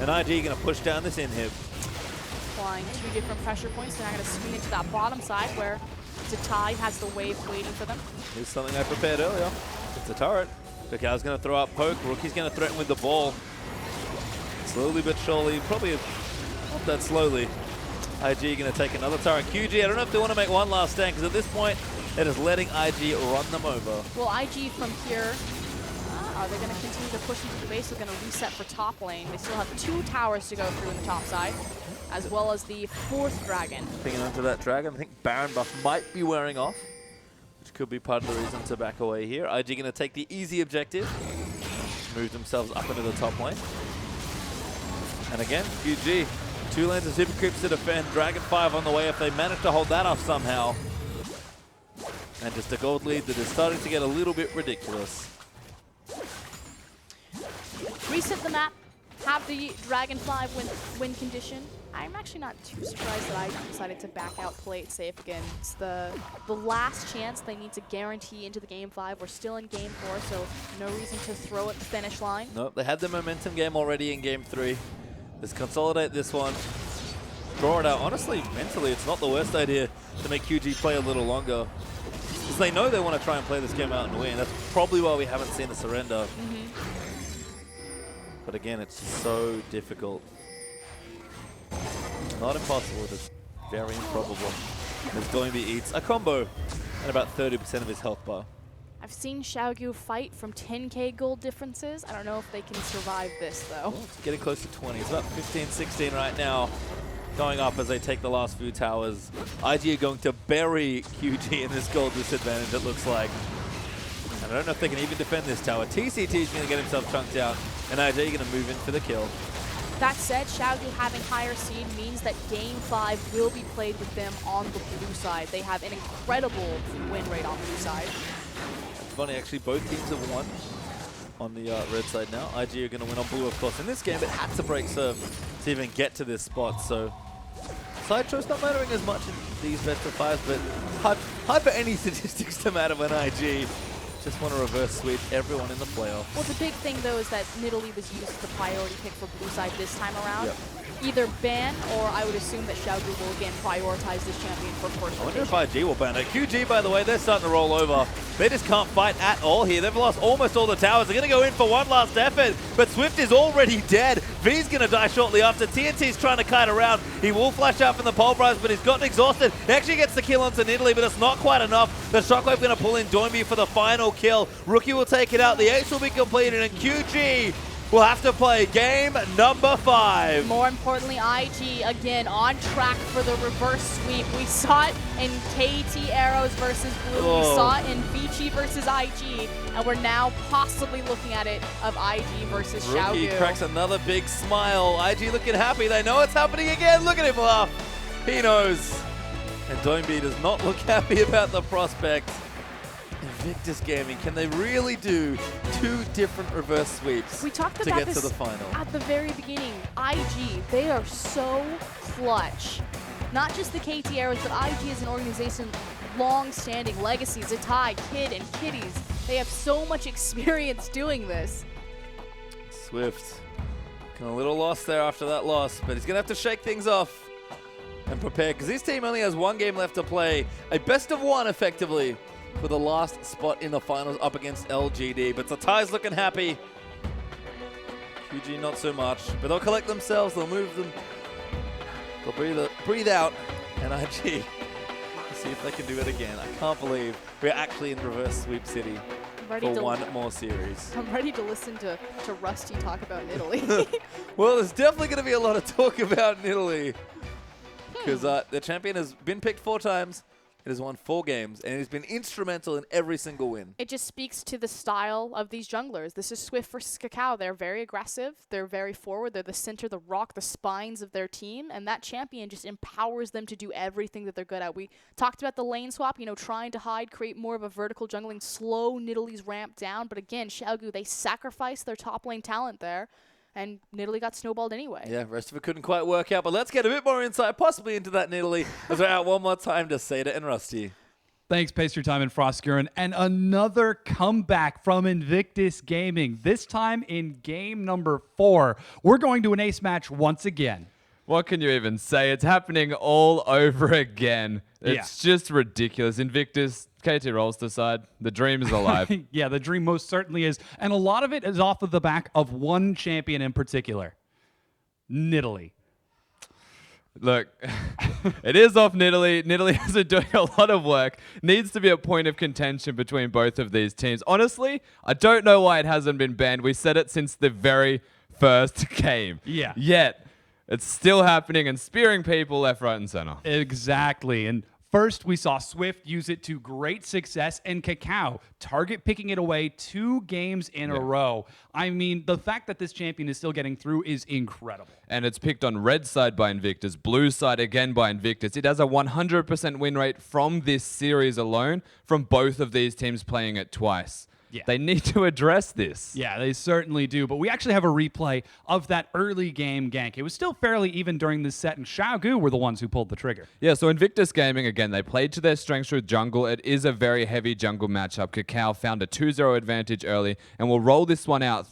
And IG going to push down this inhib. Applying 2 different pressure points. They're now going to swing into that bottom side where Zatai has the wave waiting for them. Here's something I prepared earlier. It's a turret. Kakao's going to throw out poke. Rookie's going to threaten with the ball. Slowly but surely, probably not that slowly. IG going to take another turret. QG, I don't know if they want to make one last stand, because at this point, they're just letting IG run them over. Well, IG from here, are they going to continue to push into the base? They're going to reset for top lane. They still have 2 towers to go through in the top side, as well as the 4th dragon. Pinging onto that dragon. I think Baron buff might be wearing off, which could be part of the reason to back away here. IG going to take the easy objective, move themselves up into the top lane. And again, QG, 2 lanes of super creeps to defend. Dragon 5 on the way if they manage to hold that off somehow. And just a gold lead that is starting to get a little bit ridiculous. Reset the map, have the Dragon 5 win condition, I'm actually not too surprised that I decided to back out, play it safe again. It's the last chance they need to guarantee into the Game 5. We're still in Game 4, so no reason to throw at the finish line. Nope, they had the momentum game already in Game 3. Let's consolidate this one. Draw it out. Honestly, mentally, it's not the worst idea to make QG play a little longer. Because they know they want to try and play this game out and win. That's probably why we haven't seen a surrender. But again, it's just so difficult. Not impossible, just very improbable. As Doinby eats a combo and about 30% of his health bar. I've seen Xiaogu fight from 10k gold differences. I don't know if they can survive this, though. Oh, it's getting close to 20. It's about 15, 16 right now. Going up as they take the last few towers. IG are going to bury QG in this gold disadvantage, it looks like. And I don't know if they can even defend this tower. TCT is going to get himself chunked out, and IG are going to move in for the kill. That said, Xiaogu having higher seed means that Game 5 will be played with them on the blue side. They have an incredible win rate on blue side. It's funny, actually, both teams have won on the red side now. IG are going to win on blue, of course, in this game, but had to break serve to even get to this spot. So side choice not mattering as much in these best of fives, but hard for any statistics to matter when IG just want to reverse sweep everyone in the playoffs. Well, the big thing, though, is that Nidalee was used as the priority pick for blue side this time around. Yep. Either ban, or I would assume that Xiaogu will again prioritize this champion for first I wonder rotation. if IG will ban it. QG, by the way, they're starting to roll over. They just can't fight at all here. They've lost almost all the towers. They're going to go in for one last effort, but Swift is already dead. V's going to die shortly after. TNT's trying to kite around. He will flash out from the pulverize, but he's gotten exhausted. He actually gets the kill onto Nidalee, but it's not quite enough. The Shockwave going to pull in Doinby for the final kill. Rookie will take it out. The ace will be completed, and QG will have to play game number 5. More importantly, IG again on track for the reverse sweep. We saw it in KT Arrows versus Blue. We saw it in Vici versus IG, and we're now possibly looking at it of IG versus Rookie Xiaogu. cracks another big smile. IG looking happy. They know it's happening again. Look at him laugh. He knows. And Doinby does not look happy about the prospect. Invictus Gaming, can they really do 2 different reverse sweeps We talked to about get this to the final? at the very beginning. IG, they are so clutch. Not just the KT Arrows, but IG as an organization, long-standing legacy. Zatai, Kid, and Kitties. They have so much experience doing this. Swift, a little lost there after that loss, but he's going to have to shake things off and prepare, because his team only has 1 game left to play. A best of 1, effectively, for the last spot in the finals up against LGD. But Zatai's looking happy. QG not so much, but they'll collect themselves, they'll move them, they'll breathe out, and IG see if they can do it again. I can't believe we're actually in reverse sweep city for one more series. I'm ready to listen to Rusty talk about Nidalee. Well, there's definitely going to be a lot of talk about Nidalee, because the champion has been picked 4 times. It has won 4 games, and it has been instrumental in every single win. It just speaks to the style of these junglers. This is Swift versus Kakao. They're very aggressive. They're very forward. They're the center, the rock, the spines of their team, and that champion just empowers them to do everything that they're good at. We talked about the lane swap, trying to hide, create more of a vertical jungling, slow Nidalee's ramp down. But again, Xiaogu, they sacrificed their top lane talent there, and Nidalee got snowballed anyway. Yeah, rest of it couldn't quite work out, but let's get a bit more insight, possibly into that Nidalee, as we're out one more time to Seda and Rusty. Thanks, Pastry Time and Frostgurin. And another comeback from Invictus Gaming, this time in game number 4. We're going to an ace match once again. What can you even say? It's happening all over again. It's just ridiculous. Invictus, KT rolls to side. The dream is alive. Yeah, the dream most certainly is. And a lot of it is off of the back of one champion in particular, Nidalee. Look, it is off Nidalee. Nidalee has been doing a lot of work. Needs to be a point of contention between both of these teams. Honestly, I don't know why it hasn't been banned. We said it since the very first game. Yeah. Yet, it's still happening and spearing people left, right, and center. Exactly. And first, we saw Swift use it to great success, and Kakao target picking it away 2 games in a row. I mean, the fact that this champion is still getting through is incredible. And it's picked on red side by Invictus, blue side again by Invictus. It has a 100% win rate from this series alone, from both of these teams playing it twice. Yeah. They need to address this. Yeah, they certainly do. But we actually have a replay of that early game gank. It was still fairly even during this set, and Xiaogu were the ones who pulled the trigger. Yeah, so Invictus Gaming, again, they played to their strengths with jungle. It is a very heavy jungle matchup. Kakao found a 2-0 advantage early, and we'll roll this one out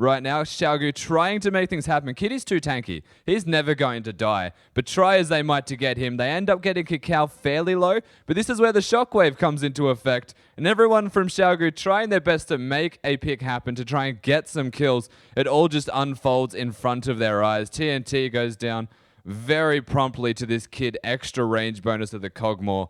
right now. Xiaogu trying to make things happen. Kitty's too tanky. He's never going to die. But try as they might to get him, they end up getting Kakao fairly low. But this is where the shockwave comes into effect. And everyone from Xiaogu trying their best to make a pick happen, to try and get some kills. It all just unfolds in front of their eyes. TNT goes down very promptly to this kid. Extra range bonus of the Cogmore.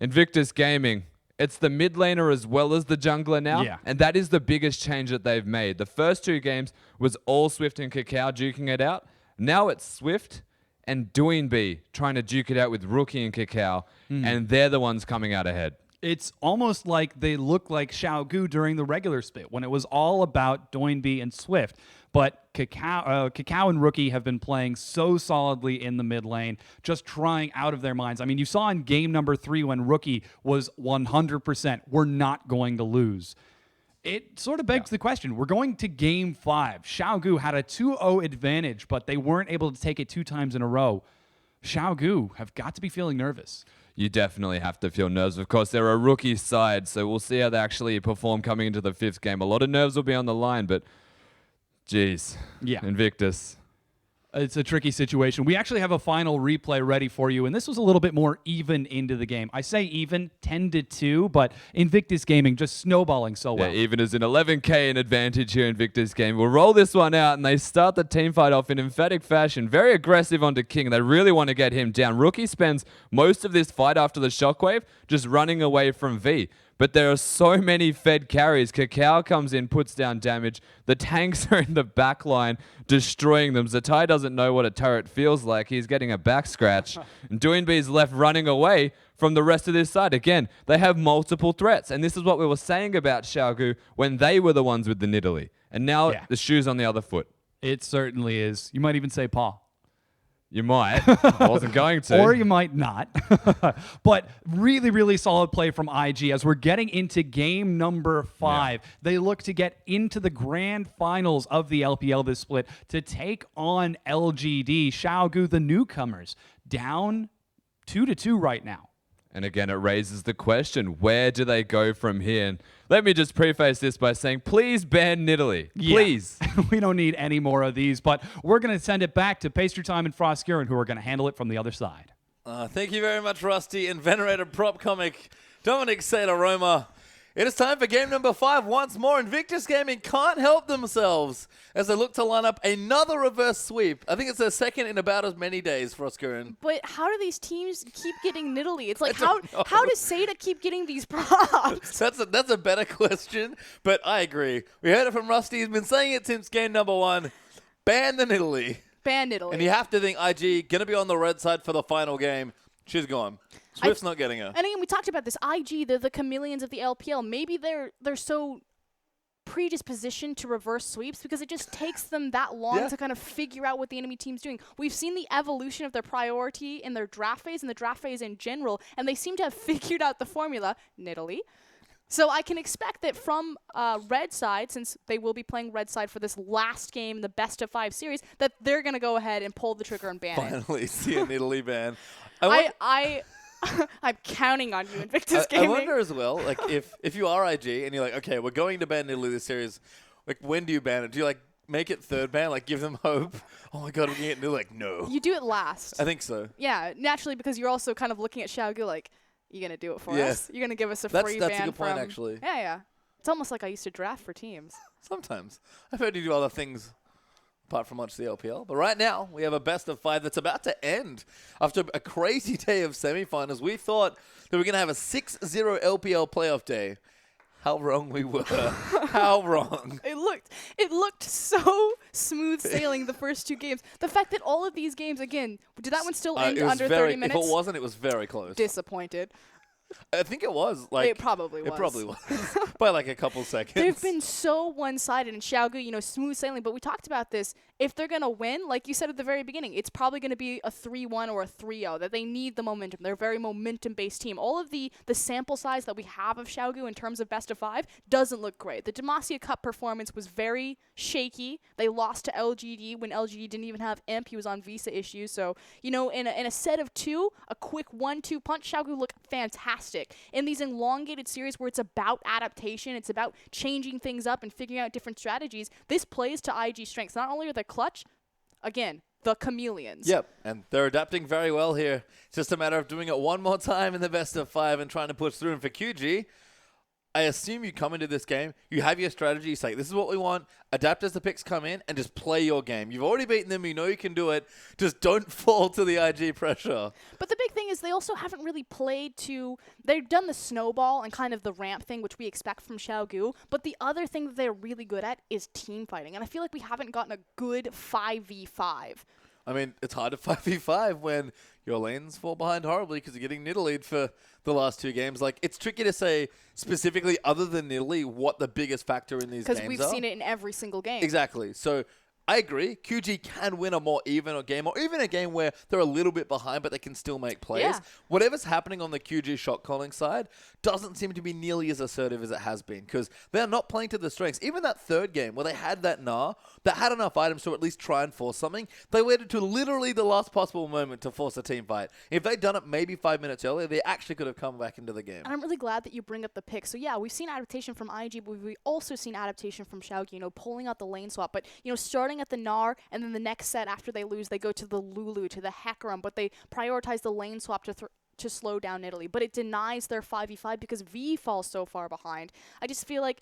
Invictus Gaming, it's the mid laner as well as the jungler now. Yeah. And that is the biggest change that they've made. The first 2 games was all Swift and Kakao duking it out. Now it's Swift and Doinb trying to duke it out with Rookie and Kakao. And they're the ones coming out ahead. It's almost like they look like Xiaogu during the regular split when it was all about Doinb and Swift. But Kakao and Rookie have been playing so solidly in the mid lane, just trying out of their minds. I mean, you saw in game number 3 when Rookie was 100%, we're not going to lose. It sort of begs the question. We're going to game 5. Xiaogu had a 2-0 advantage, but they weren't able to take it 2 times in a row. Xiaogu have got to be feeling nervous. You definitely have to feel nerves. Of course, they're a rookie side, so we'll see how they actually perform coming into the 5th game. A lot of nerves will be on the line, but geez. Yeah. Invictus. It's a tricky situation. We actually have a final replay ready for you, and this was a little bit more even into the game. I say even, 10-2, but Invictus Gaming just snowballing so well. Yeah, even as an 11k in advantage here in Invictus Game. We'll roll this one out, and they start the team fight off in emphatic fashion. Very aggressive onto King. They really want to get him down. Rookie spends most of this fight after the shockwave just running away from V. But there are so many fed carries. Kakao comes in, puts down damage. The tanks are in the back line, destroying them. Zatai doesn't know what a turret feels like. He's getting a back scratch. And Doinb's left running away from the rest of this side. Again, they have multiple threats. And this is what we were saying about Xiaogu when they were the ones with the Nidalee. And now the shoe's on the other foot. It certainly is. You might even say paw. You might. I wasn't going to. Or you might not. But really, really solid play from IG as we're getting into game number 5. Yeah. They look to get into the grand finals of the LPL this split to take on LGD. Xiaogu, the newcomers, down 2-2 right now. And again, it raises the question, where do they go from here? And let me just preface this by saying, please ban Nidalee. Please. Yeah. We don't need any more of these, but we're going to send it back to Pastry Time and Froskuren, who are going to handle it from the other side. Thank you very much, Rusty, and venerated prop comic Dominic Saint Aroma. It is time for game number 5 once more. Invictus Gaming can't help themselves as they look to line up another reverse sweep. I think it's their second in about as many days, Froskuren. But how do these teams keep getting Nidalee? It's like, how does Seda keep getting these props? That's a better question, but I agree. We heard it from Rusty. He's been saying it since game number 1. Ban the Nidalee. Ban Nidalee. And you have to think IG going to be on the red side for the final game. She's gone. Swift's not getting her. And again, we talked about this. IG, they're the chameleons of the LPL. Maybe they're so predispositioned to reverse sweeps because it just takes them that long to kind of figure out what the enemy team's doing. We've seen the evolution of their priority in their draft phase and the draft phase in general, and they seem to have figured out the formula, Nidalee. So I can expect that from red side, since they will be playing red side for this last game, the best of 5 series, that they're going to go ahead and pull the trigger and ban it. Finally see a Nidalee ban. I'm counting on you, Invictus Gaming. I wonder as well, like if you are IG and you're like, okay, we're going to ban Nidalee this series, like when do you ban it? Do you like make it third ban, like give them hope? Oh my god, we're going to get Nidalee. Like, no. You do it last. I think so. Yeah, naturally, because you're also kind of looking at Xiaogu like, you going to do it for us? You're going to give us a free ban That's a good point, from... actually. Yeah. It's almost like I used to draft for teams. Sometimes. I've heard you do other things apart from watch the LPL. But right now, we have a best of 5 that's about to end. After a crazy day of semifinals, we thought that we were going to have a 6-0 LPL playoff day. How wrong we were. How wrong. It looked so smooth sailing the first 2 games. The fact that all of these games, again, did that one still end under 30 minutes? If it wasn't, it was very close. Disappointed. I think it was. Like, It probably was. It probably was. By like a couple seconds. They've been so one-sided, and Xiaogu, smooth sailing. But we talked about this. If they're going to win, like you said at the very beginning, it's probably going to be a 3-1 or a 3-0, that they need the momentum. They're a very momentum-based team. All of the sample size that we have of Xiaogu in terms of best of 5 doesn't look great. The Demacia Cup performance was very shaky. They lost to LGD when LGD didn't even have Imp. He was on visa issues. So, in a set of 2, a quick 1-2 punch, Xiaogu looked fantastic. In these elongated series where it's about adaptation, it's about changing things up and figuring out different strategies, this plays to IG strengths. Not only are they clutch, again, the chameleons. Yep, and they're adapting very well here. It's just a matter of doing it one more time in the best of 5 and trying to push through. And for QG, I assume you come into this game, you have your strategy, you say, this is what we want, adapt as the picks come in, and just play your game. You've already beaten them, you know you can do it, just don't fall to the IG pressure. But the big thing is they also haven't really played to, they've done the snowball and kind of the ramp thing, which we expect from Xiaogu, but the other thing that they're really good at is team fighting, and I feel like we haven't gotten a good 5v5. I mean, it's hard to 5v5 when your lanes fall behind horribly because you're getting Nidalee for the last 2 games. Like, it's tricky to say specifically, other than Nidalee, what the biggest factor in these games are. Because we've seen it in every single game. Exactly. So I agree. QG can win a more even game, or even a game where they're a little bit behind, but they can still make plays. Yeah. Whatever's happening on the QG shot calling side doesn't seem to be nearly as assertive as it has been, because they're not playing to the strengths. Even that third game where they had that Gnar, that had enough items to at least try and force something, they waited to literally the last possible moment to force a team fight. If they'd done it maybe 5 minutes earlier, they actually could have come back into the game. And I'm really glad that you bring up the pick. So yeah, we've seen adaptation from IG, but we've also seen adaptation from Xiaogu, pulling out the lane swap. But, starting at the Gnar, and then the next set after they lose, they go to the Lulu, to the Hecarim, but they prioritize the lane swap to slow down Italy. But it denies their 5v5 because V falls so far behind. I just feel like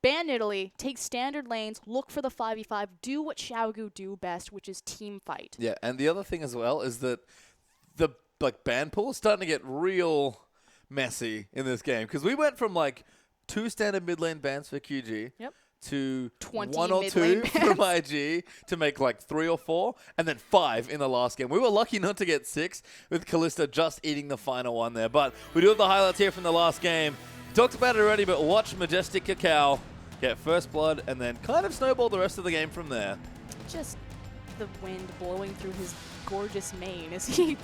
ban Italy, take standard lanes, look for the 5v5, do what Xiaogu do best, which is team fight. Yeah, and the other thing as well is that the ban pool is starting to get real messy in this game, because we went from 2 standard mid lane bans for QG. Yep. To 20 1 or 2 from IG to make 3 or 4, and then 5 in the last game. We were lucky not to get 6, with Kalista just eating the final one there. But we do have the highlights here from the last game. Talked about it already, but watch Majestic Cacao get first blood and then kind of snowball the rest of the game from there. Just the wind blowing through his gorgeous mane as he...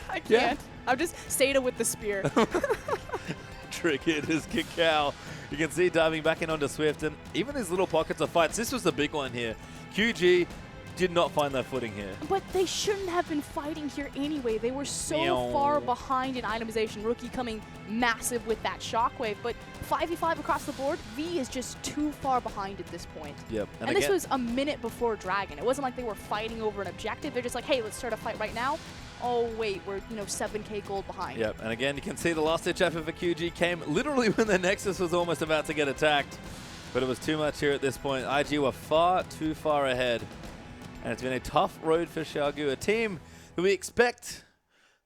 I can't. Yeah. I'm just Seda with the spear. Triggered is Cacao. You can see diving back in onto Swift, and even these little pockets of fights. This was the big one here. QG did not find their footing here. But they shouldn't have been fighting here anyway. They were so far behind in itemization. Rookie coming massive with that shockwave, but 5v5 across the board, V is just too far behind at this point. Yep. And this was a minute before Dragon. It wasn't like they were fighting over an objective. They're just like, hey, let's start a fight right now. Oh, wait, we're, 7k gold behind. Yep, and again, you can see the last-ditch effort for QG came literally when the Nexus was almost about to get attacked. But it was too much here at this point. IG were far too far ahead. And it's been a tough road for Xiaogu, a team that we expect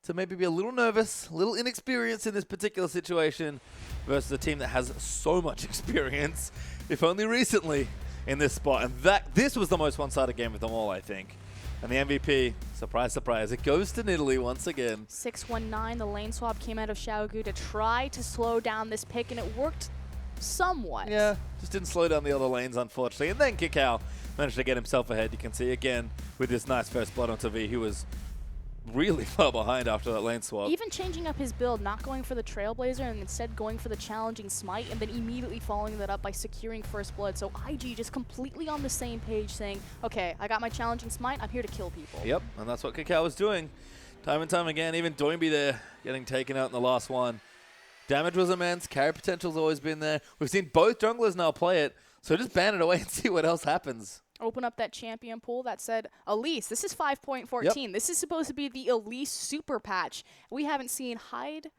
to maybe be a little nervous, a little inexperienced in this particular situation, versus a team that has so much experience, if only recently, in this spot. And this was the most one-sided game of them all, I think. And the MVP, surprise, surprise, it goes to Nidalee once again. 619, the lane swap came out of Xiaogu to try to slow down this pick, and it worked somewhat. Yeah, just didn't slow down the other lanes, unfortunately. And then Cacao managed to get himself ahead. You can see again with this nice first blood onto V, he was really far behind after that lane swap. Even changing up his build, not going for the Trailblazer and instead going for the challenging Smite, and then immediately following that up by securing first blood. So IG just completely on the same page saying, okay, I got my challenging Smite, I'm here to kill people. Yep, and that's what Cacao was doing. Time and time again, even Doinby there getting taken out in the last one. Damage was immense, carry potential's always been there. We've seen both junglers now play it, so just ban it away and see what else happens. Open up that champion pool that said Elise. This is 5.14. Yep. This is supposed to be the Elise super patch. We haven't seen hide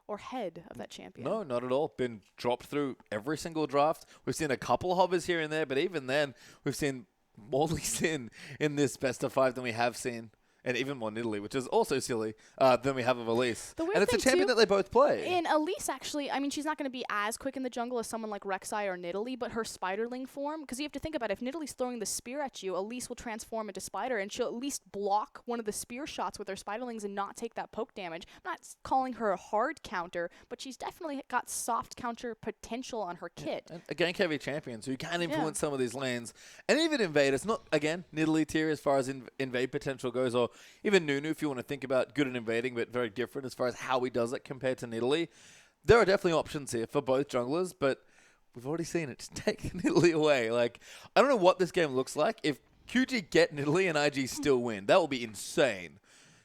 or head of that champion. No, not at all. Been dropped through every single draft. We've seen a couple hovers here and there, but even then, we've seen more Lee Sin in this best of 5 than we have seen and even more Nidalee, which is also silly, than we have of Elise. The weird And it's a thing, champion too, that they both play. And Elise, actually, I mean, she's not going to be as quick in the jungle as someone like Rek'Sai or Nidalee, but her Spiderling form, because you have to think about it, if Nidalee's throwing the spear at you, Elise will transform into Spider, and she'll at least block one of the spear shots with her Spiderlings and not take that poke damage. I'm not calling her a hard counter, but she's definitely got soft counter potential on her kit. And again, heavy champions who can influence some of these lanes. And even Invade, it's not, again, Nidalee tier as far as invade potential goes, or even Nunu if you want to think about good at invading, but very different as far as how he does it compared to Nidalee. There are definitely options here for both junglers, but we've already seen it. Just take Nidalee away. Like, I don't know what this game looks like. If QG get Nidalee and IG still win, that will be insane.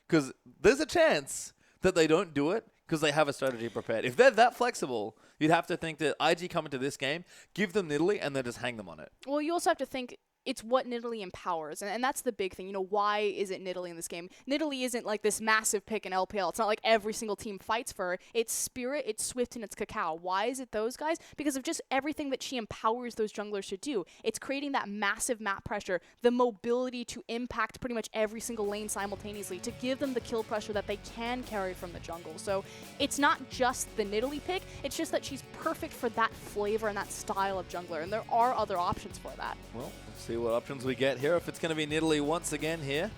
Because there's a chance that they don't do it because they have a strategy prepared. If they're that flexible, you'd have to think that IG come into this game, give them Nidalee, and then just hang them on it. Well, you also have to think it's what Nidalee empowers, and that's the big thing. You know, why is it Nidalee in this game? Nidalee isn't like this massive pick in LPL. It's not like every single team fights for her. It's Spirit, it's Swift, and it's Cacao. Why is it those guys? Because of just everything that she empowers those junglers to do. It's creating that massive map pressure, the mobility to impact pretty much every single lane simultaneously, to give them the kill pressure that they can carry from the jungle. So it's not just the Nidalee pick, it's just that she's perfect for that flavor and that style of jungler, and there are other options for that. Well, let's see what options we get here. If it's going to be Nidalee once again here,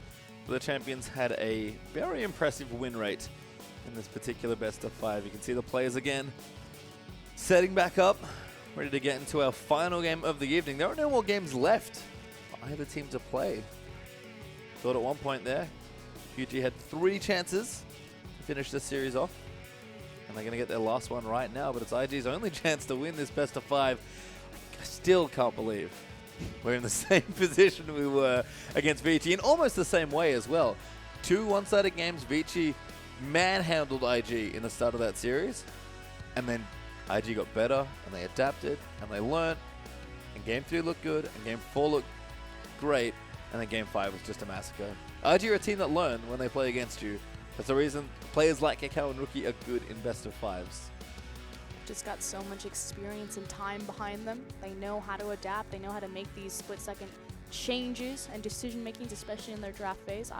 the champions had a very impressive win rate in this particular best of 5. You can see the players again setting back up, ready to get into our final game of the evening. There are no more games left for either team to play. Thought at one point there, QG had 3 chances to finish this series off, and they're going to get their last one right now, but it's IG's only chance to win this best of 5. I still can't believe we're in the same position we were against Vici in almost the same way as well. 2 one-sided games, Vici manhandled IG in the start of that series, and then IG got better, and they adapted, and they learnt, and Game 3 looked good, and Game 4 looked great, and then Game 5 was just a massacre. IG are a team that learn when they play against you. That's the reason players like Cacao and Rookie are good in best of 5s. Just got so much experience and time behind them. They know how to adapt. They know how to make these split-second changes and decision makings, especially in their draft phase.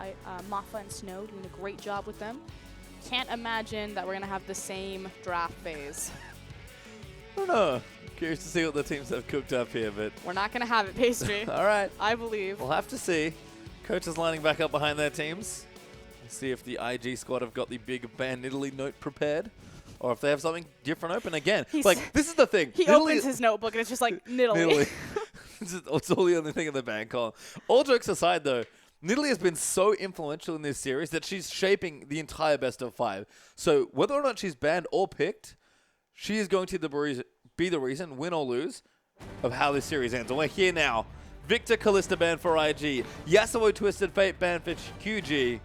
Mafa and Snow doing a great job with them. Can't imagine that we're gonna have the same draft phase. I don't know. Curious to see what the teams have cooked up here, but We're not gonna have it, Pastry. all right. I believe. We'll have to see. Coaches lining back up behind their teams. We'll see if the IG squad have got the big ban Nidalee note prepared, or if they have something different open again. Like, this is the thing. He opens his notebook and it's just like Nidalee. It's all the only thing in the ban column. All jokes aside, though, Nidalee has been so influential in this series that she's shaping the entire best of 5. So whether or not she's banned or picked, she is going to be the reason, win or lose, of how this series ends. And we're here now. Victor Kalista banned for IG. Yasuo Twisted Fate banned for QG.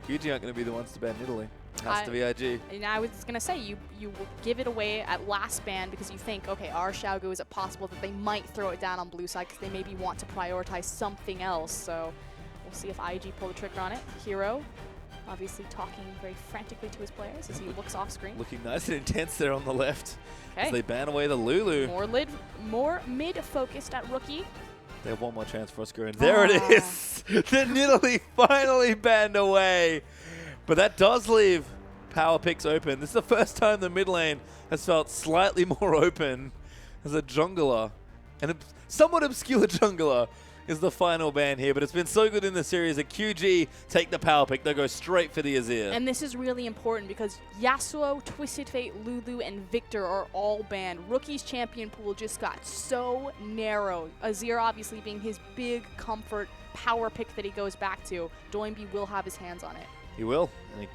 QG aren't going to be the ones to ban Nidalee. It has to be IG. And I was going to say, you will give it away at last ban because you think, okay, our Xiaogu, is it possible that they might throw it down on blue side because they maybe want to prioritize something else? So we'll see if IG pull the trigger on it. Hero, obviously talking very frantically to his players as he looks off screen. Looking nice and intense there on the left. Okay. As they ban away the Lulu. More mid-focused at Rookie. They have one more chance for a screw. And there it is. The Nidalee finally banned away. But that does leave power picks open. This is the first time the mid lane has felt slightly more open as a jungler. And a somewhat obscure jungler is the final ban here. But it's been so good in the series that QG take the power pick. They go straight for the Azir. And this is really important because Yasuo, Twisted Fate, Lulu, and Victor are all banned. Rookie's champion pool just got so narrow. Azir obviously being his big comfort power pick that he goes back to. Doinby will have his hands on it. He will. And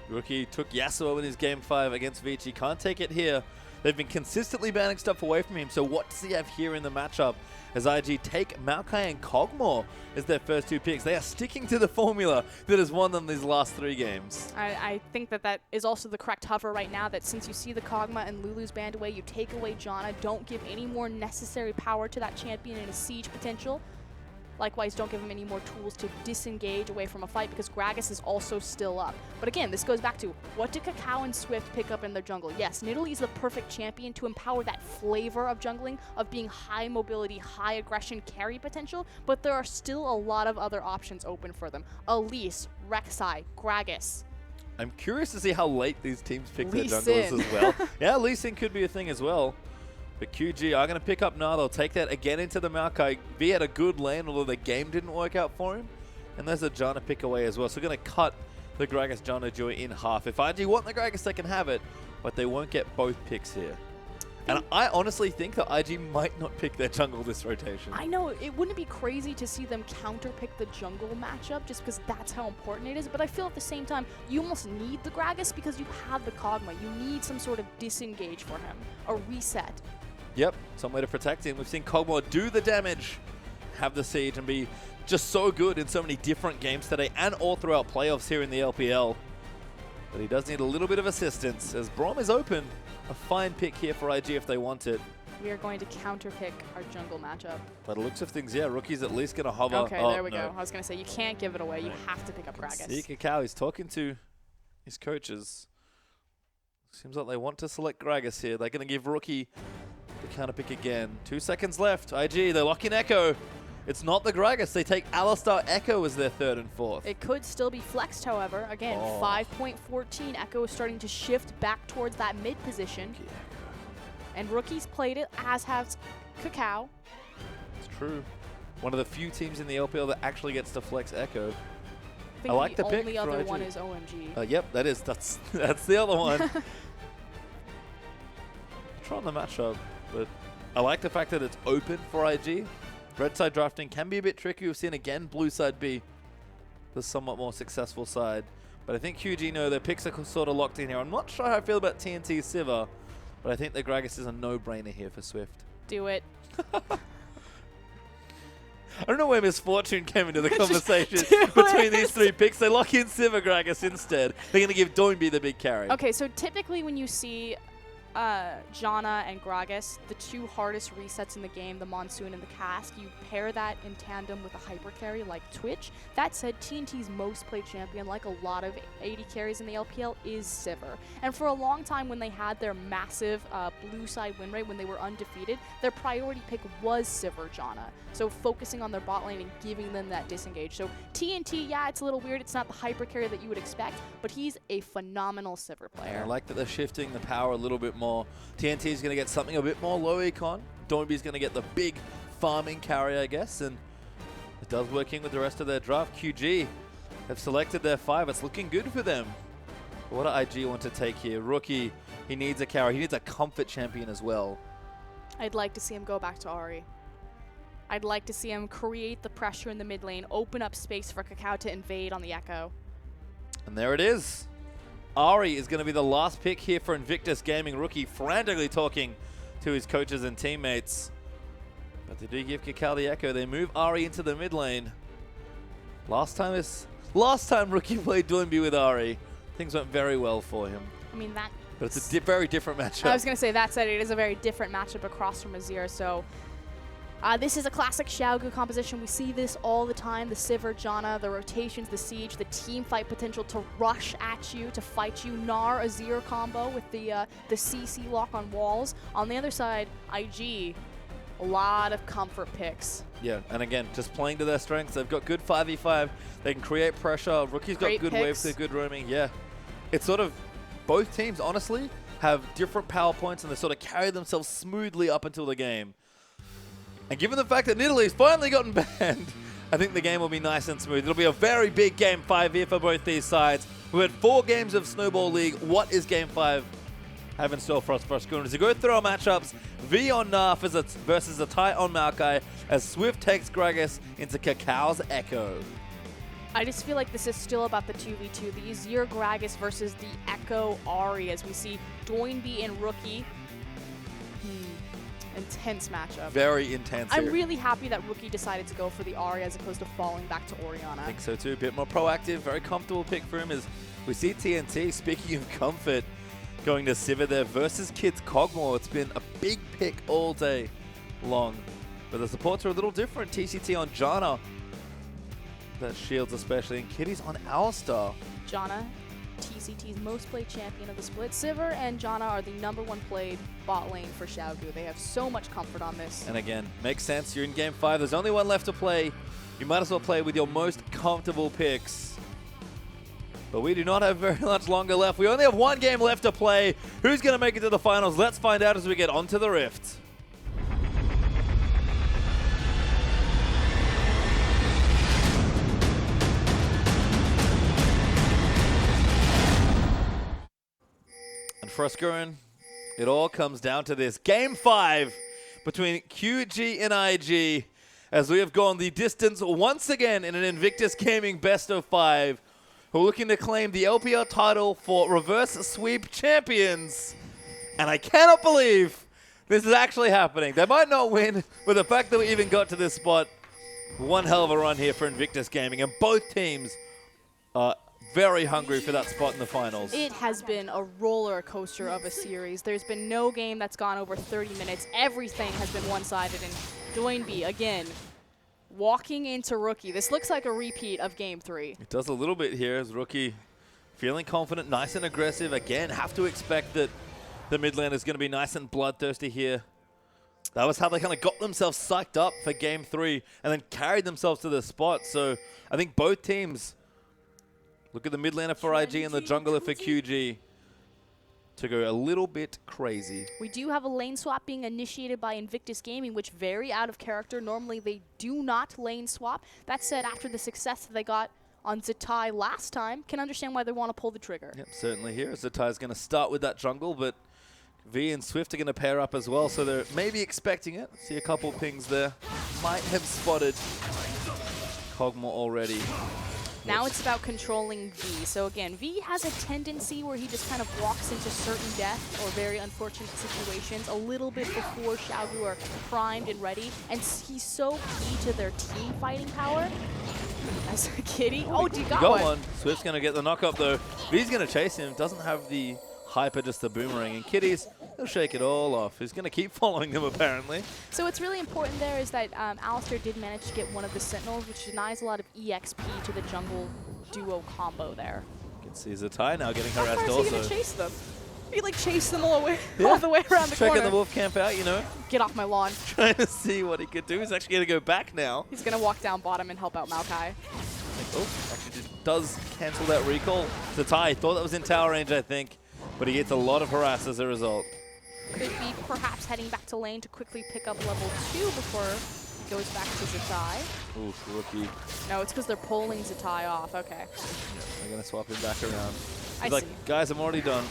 Rookie took Yasuo in his Game 5 against Vici. Can't take it here. They've been consistently banning stuff away from him. So what does he have here in the matchup as IG take Maokai and Kog'Maw as their first 2 picks? They are sticking to the formula that has won them these last 3 games. I think that is also the correct hover right now, that since you see the Kog'Maw and Lulu's banned away, you take away Janna, don't give any more necessary power to that champion and a siege potential. Likewise, don't give him any more tools to disengage away from a fight because Gragas is also still up. But again, this goes back to what did Kakao and Swift pick up in their jungle? Yes, Nidalee is the perfect champion to empower that flavor of jungling, of being high mobility, high aggression, carry potential, but there are still a lot of other options open for them. Elise, Rek'Sai, Gragas. I'm curious to see how late these teams pick their Lee junglers Sin. as well. Yeah, Lee Sin could be a thing as well. But QG are going to pick up now. They'll take that again into the Maokai. V had a good lane, although the game didn't work out for him. And there's a Janna pick away as well. So we're going to cut the Gragas Janna duo in half. If IG want the Gragas, they can have it, but they won't get both picks here. And I honestly think that IG might not pick their jungle this rotation. I know, it wouldn't be crazy to see them counter-pick the jungle matchup just because that's how important it is, but I feel at the same time, you almost need the Gragas because you have the Kog'Maw. You need some sort of disengage for him, a reset. Yep, some way to protect him. We've seen Kog'Maw do the damage, have the siege, and be just so good in so many different games today and all throughout playoffs here in the LPL. But he does need a little bit of assistance as Braum is open. A fine pick here for IG if they want it. We are going to counter-pick our jungle matchup. By the looks of things, yeah, Rookie's at least going to hover. Okay, oh, there we no. go. I was going to say, you can't give it away. You have to pick up Gragas. See Kakao, he's talking to his coaches. Seems like they want to select Gragas here. They're going to give Rookie the counter pick again. 2 seconds left. IG, they lock in Echo. It's not the Gragas. They take Alistar Echo as their third and fourth. It could still be flexed, however. Again, 5.14. Echo is starting to shift back towards that mid position. And Rookie's played it, as has Kakao. It's true. One of the few teams in the LPL that actually gets to flex Echo. I think like the pick only for other IG. one is OMG. Yep, that's the other one. Try on the matchup, but I like the fact that it's open for IG. Red side drafting can be a bit tricky. We've seen again blue side be the somewhat more successful side. But I think QG know their picks are sort of locked in here. I'm not sure how I feel about TNT Sivir, but I think the Gragas is a no-brainer here for Swift. Do it. I don't know where Misfortune came into the conversation do between it. these three picks. They lock in Sivir Gragas instead. They're going to give Doinby the big carry. Okay, so typically when you see Janna and Gragas, the two hardest resets in the game, the Monsoon and the Cask, you pair that in tandem with a hyper carry like Twitch. That said, TNT's most played champion, like a lot of AD carries in the LPL, is Sivir. And for a long time when they had their massive blue side win rate, when they were undefeated, their priority pick was Sivir Janna. So focusing on their bot lane and giving them that disengage. So TNT, yeah, it's a little weird. It's not the hyper carry that you would expect, but he's a phenomenal Sivir player. I like that they're shifting the power a little bit more. TNT is going to get something a bit more low econ. Doinby's going to get the big farming carry, I guess, and it does work in with the rest of their draft. QG have selected their 5. It's looking good for them. But what do IG want to take here? Rookie, he needs a carry. He needs a comfort champion as well. I'd like to see him go back to Ahri. I'd like to see him create the pressure in the mid lane, open up space for Kakao to invade on the Echo. And there it is. Ahri is going to be the last pick here for Invictus Gaming. Rookie frantically talking to his coaches and teammates. But they do give Kakao the Echo. They move Ahri into the mid lane. Last time Rookie played Doinby with Ahri, things went very well for him. I mean, that... But it's a very different matchup. I was going to say, that said, it is a very different matchup across from Azir, so... this is a classic Xiaogu composition. We see this all the time. The Sivir, Janna, the rotations, the siege, the team fight potential to rush at you, to fight you. Gnar, Azir combo with the CC lock on walls. On the other side, IG, a lot of comfort picks. Yeah, and again, just playing to their strengths. They've got good 5v5. They can create pressure. Rookie's got Great good picks. waves, they're good roaming. Yeah, it's sort of, both teams, honestly, have different power points and they sort of carry themselves smoothly up until the game. And given the fact that Nidalee's finally gotten banned, I think the game will be nice and smooth. It'll be a very big Game 5 here for both these sides. We've had 4 games of Snowball League. What is Game 5 have in store for us, Schooners? To go through our matchups, V on Narf versus a tie on Maokai as Swift takes Gragas into Kakao's Echo. I just feel like this is still about the 2v2. The Azir Gragas versus the Echo Ahri as we see Doinby and Rookie. Intense matchup. Very intense I'm here. really happy that Rookie decided to go for the Ahri as opposed to falling back to Orianna. I think so too. A bit more proactive, very comfortable pick for him as we see TNT, speaking of comfort, going to Sivir there versus Kids Kog'Maw. It's been a big pick all day long. But the supports are a little different. TCT on Janna. That shields especially, and Kitty's on Owlstar. Janna, TCT's most played champion of the split. Sivir and Janna are the #1 played bot lane for Xiaogu. They have so much comfort on this. And again, makes sense. You're in game 5. There's only one left to play. You might as well play with your most comfortable picks. But we do not have very much longer left. We only have one game left to play. Who's going to make it to the finals? Let's find out as we get onto the Rift. And for us, Gurren, it all comes down to this. Game 5 between QG and IG, as we have gone the distance once again in an Invictus Gaming best of 5. Who are looking to claim the LPL title for reverse sweep champions. And I cannot believe this is actually happening. They might not win, but the fact that we even got to this spot, one hell of a run here for Invictus Gaming. And both teams are very hungry for that spot in the finals. It has been a roller coaster of a series. There's been no game that's gone over 30 minutes. Everything has been one-sided. And Doinby, again, walking into Rookie. This looks like a repeat of Game 3. It does a little bit here as Rookie feeling confident, nice and aggressive. Again, have to expect that the mid lane is going to be nice and bloodthirsty here. That was how they kind of got themselves psyched up for Game 3 and then carried themselves to the spot. So I think both teams, look at the mid laner for IG and the jungler for QG, to go a little bit crazy. We do have a lane swap being initiated by Invictus Gaming, which very out of character. Normally they do not lane swap. That said, after the success that they got on Zatai last time, can understand why they want to pull the trigger. Yep, certainly here. Zatai is going to start with that jungle, but V and Swift are going to pair up as well, so they're maybe expecting it. See a couple pings there. Might have spotted Kog'Maw already. Now it's about controlling V. So again, V has a tendency where he just kind of walks into certain death or very unfortunate situations a little bit before Xiaogu are primed and ready. And he's so key to their team fighting power. As a kitty. Oh, you got one. Swift's going to get the knock up though. V's going to chase him. Doesn't have the hyper, just the boomerang. And Kitty's, he'll shake it all off. He's going to keep following them apparently. So what's really important there is that Alistar did manage to get one of the Sentinels, which denies a lot of EXP to the jungle duo combo there. You can see Zatai now getting How harassed far is he also. going to chase them? He like chased them all the way, all the way around the Checking corner. the wolf camp out, you know. Get off my lawn. Trying to see what he could do. He's actually going to go back now. He's going to walk down bottom and help out Maokai. Oh, actually just does cancel that recall. Zatai thought that was in tower range, I think. But he gets a lot of harass as a result. Could be perhaps heading back to lane to quickly pick up level 2 before he goes back to Zatai. Oof, Rookie. No, it's because they're pulling Zatai off. Okay. They're going to swap him back around. I He's like, see. guys, I'm already done.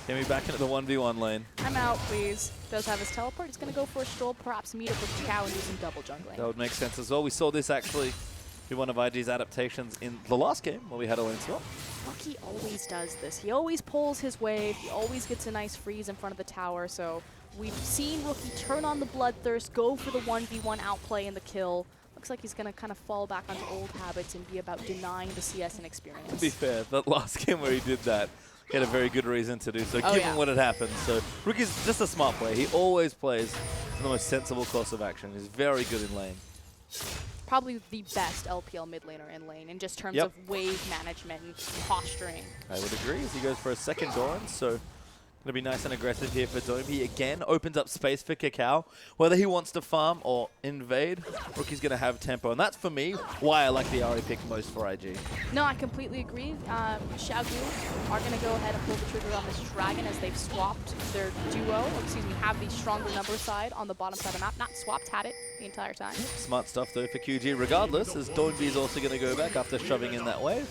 Get me back into the 1v1 lane. I'm out, please. Does have his teleport. He's going to go for a stroll, perhaps meet up with Cow and do some double jungling. That would make sense as well. We saw this actually be one of IG's adaptations in the last game where we had a lane swap. Rookie always does this. He always pulls his wave. He always gets a nice freeze in front of the tower. So we've seen Rookie turn on the bloodthirst, go for the 1v1 outplay and the kill. Looks like he's going to kind of fall back onto old habits and be about denying the CS and experience. To be fair, that last game where he did that, he had a very good reason to do so, given what had happened. So Rookie's just a smart player. He always plays the most sensible course of action. He's very good in lane. Probably the best LPL mid laner in lane in just terms of wave management and posturing. I would agree as he goes for a second Doran, so going to be nice and aggressive here for Doinby. Again, opens up space for Kakao. Whether he wants to farm or invade, Rookie's going to have tempo. And that's, for me, why I like the Ahri pick most for IG. No, I completely agree. Xiaogu are going to go ahead and pull the trigger on this Dragon as they've swapped their duo, or excuse me, have the stronger number side on the bottom side of the map. Not swapped, had it the entire time. Smart stuff, though, for QG. Regardless, as Doinby is also going to go back after shoving in that wave.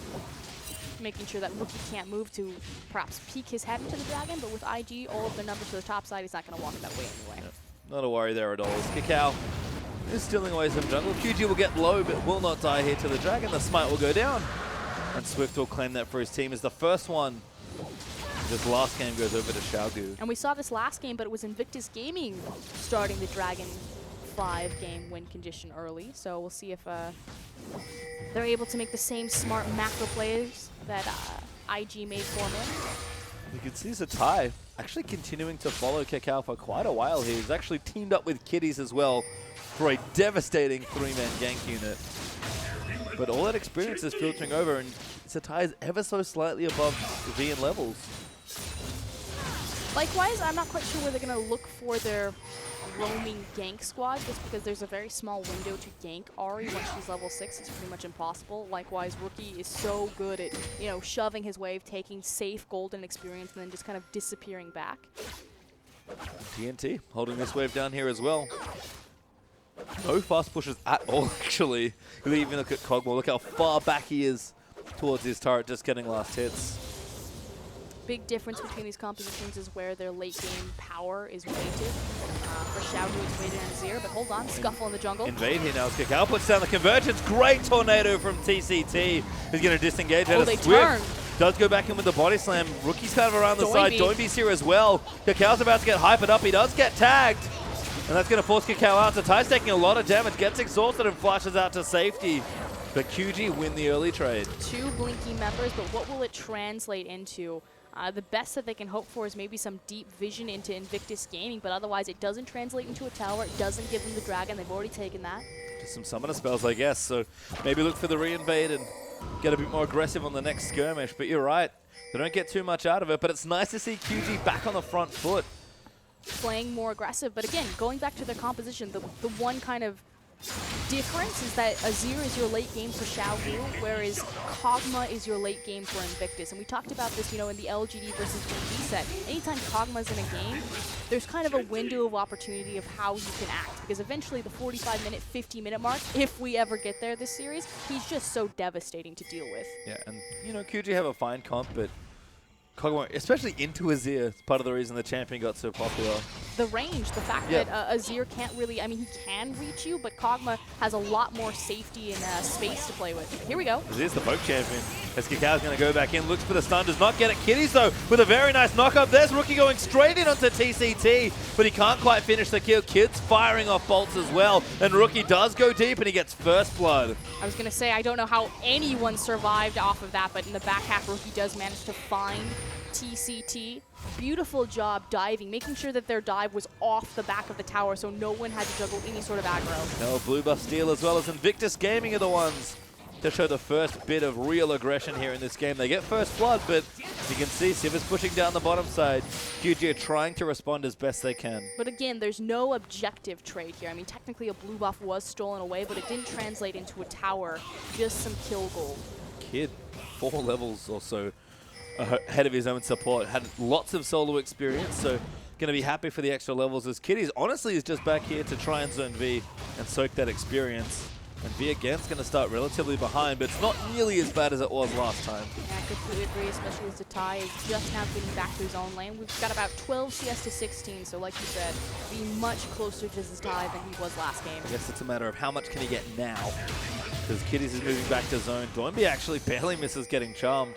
Making sure that Rookie can't move to perhaps peek his head into the Dragon, but with IG, all of the numbers to the top side, he's not going to walk that way anyway. Yep. Not a worry there at all. Kakao is stealing away some jungle. QG will get low, but will not die here to the Dragon. The smite will go down. And Swift will claim that for his team as the first one. This last game goes over to Xiaogu. And we saw this last game, but it was Invictus Gaming starting the Dragon 5-game win condition early. So we'll see if they're able to make the same smart macro plays that IG made for him. You can see Zatai actually continuing to follow Kakao for quite a while here. He's actually teamed up with Kitties as well for a devastating 3-man gank unit. But all that experience is filtering over, and Zatai is ever so slightly above V in levels. Likewise, I'm not quite sure where they're going to look for their roaming gank squad, just because there's a very small window to gank Ahri once she's level 6. It's pretty much impossible. Likewise, Rookie is so good at, you know, shoving his wave, taking safe golden experience, and then just kind of disappearing back. TNT holding this wave down here as well. No fast pushes at all, actually. You even look at Kog'Maw, look how far back he is towards his turret, just getting last hits. Big difference between these compositions is where their late game power is weighted. For Xiaogu, it's weighted on Azir, but hold on, Scuffle in the jungle. Invade here now as Kakao puts down the convergence. Great tornado from TCT. He's going to disengage out of they Swift. turn. Does go back in with the body slam. Rookie's kind of around the side. Doinby. Doinby's here as well. Kakao's about to get hypered up. He does get tagged. And that's going to force Kakao out. So Ty's taking a lot of damage, gets exhausted and flashes out to safety. But QG win the early trade. 2 Blinky members, but what will it translate into? The best that they can hope for is maybe some deep vision into Invictus Gaming, but otherwise it doesn't translate into a tower. It doesn't give them the dragon. They've already taken that. Just some summoner spells, I guess. So maybe look for the reinvade and get a bit more aggressive on the next skirmish. But you're right. They don't get too much out of it, but it's nice to see QG back on the front foot. Playing more aggressive, but again, going back to their composition, the one kind of difference is that Azir is your late game for Xiaogu, whereas Kog'Maw is your late game for Invictus. And we talked about this, you know, in the LGD versus VP set. Anytime Kog'Maw's in a game, there's kind of a window of opportunity of how you can act, because eventually the 45-minute, 50-minute mark, if we ever get there this series, he's just so devastating to deal with. Yeah, and, you know, QG have a fine comp, but Kog'Maw, especially into Azir, is part of the reason the champion got so popular. The range, the fact Yeah. that Azir can't really, I mean, he can reach you, but Kog'Maw has a lot more safety and space to play with. Here we go. Azir's the poke champion. As Kakao's going to go back in, looks for the stun, does not get it. Kitties, though, with a very nice knock-up. There's Rookie going straight in onto TCT, but he can't quite finish the kill. Kid's firing off bolts as well, and Rookie does go deep, and he gets first blood. I was going to say, I don't know how anyone survived off of that, but in the back half, Rookie does manage to find TCT. Beautiful job diving, making sure that their dive was off the back of the tower so no one had to juggle any sort of aggro. No, blue buff steal as well as Invictus Gaming are the ones to show the first bit of real aggression here in this game. They get first blood, but you can see Civ is pushing down the bottom side. QG are trying to respond as best they can. But again, there's no objective trade here. I mean, technically a blue buff was stolen away, but it didn't translate into a tower, just some kill gold. Kid, 4 levels or so ahead of his own support, had lots of solo experience, so going to be happy for the extra levels as Kitties honestly is just back here to try and zone V and soak that experience. And V again is going to start relatively behind, but it's not nearly as bad as it was last time. Yeah, I completely agree, especially as Zatai is just now getting back to his own lane. We've got about 12 CS to 16, so like you said, be much closer to Zatai than he was last game. I guess it's a matter of how much can he get now, because Kitties is moving back to zone. Doinby actually barely misses getting charmed.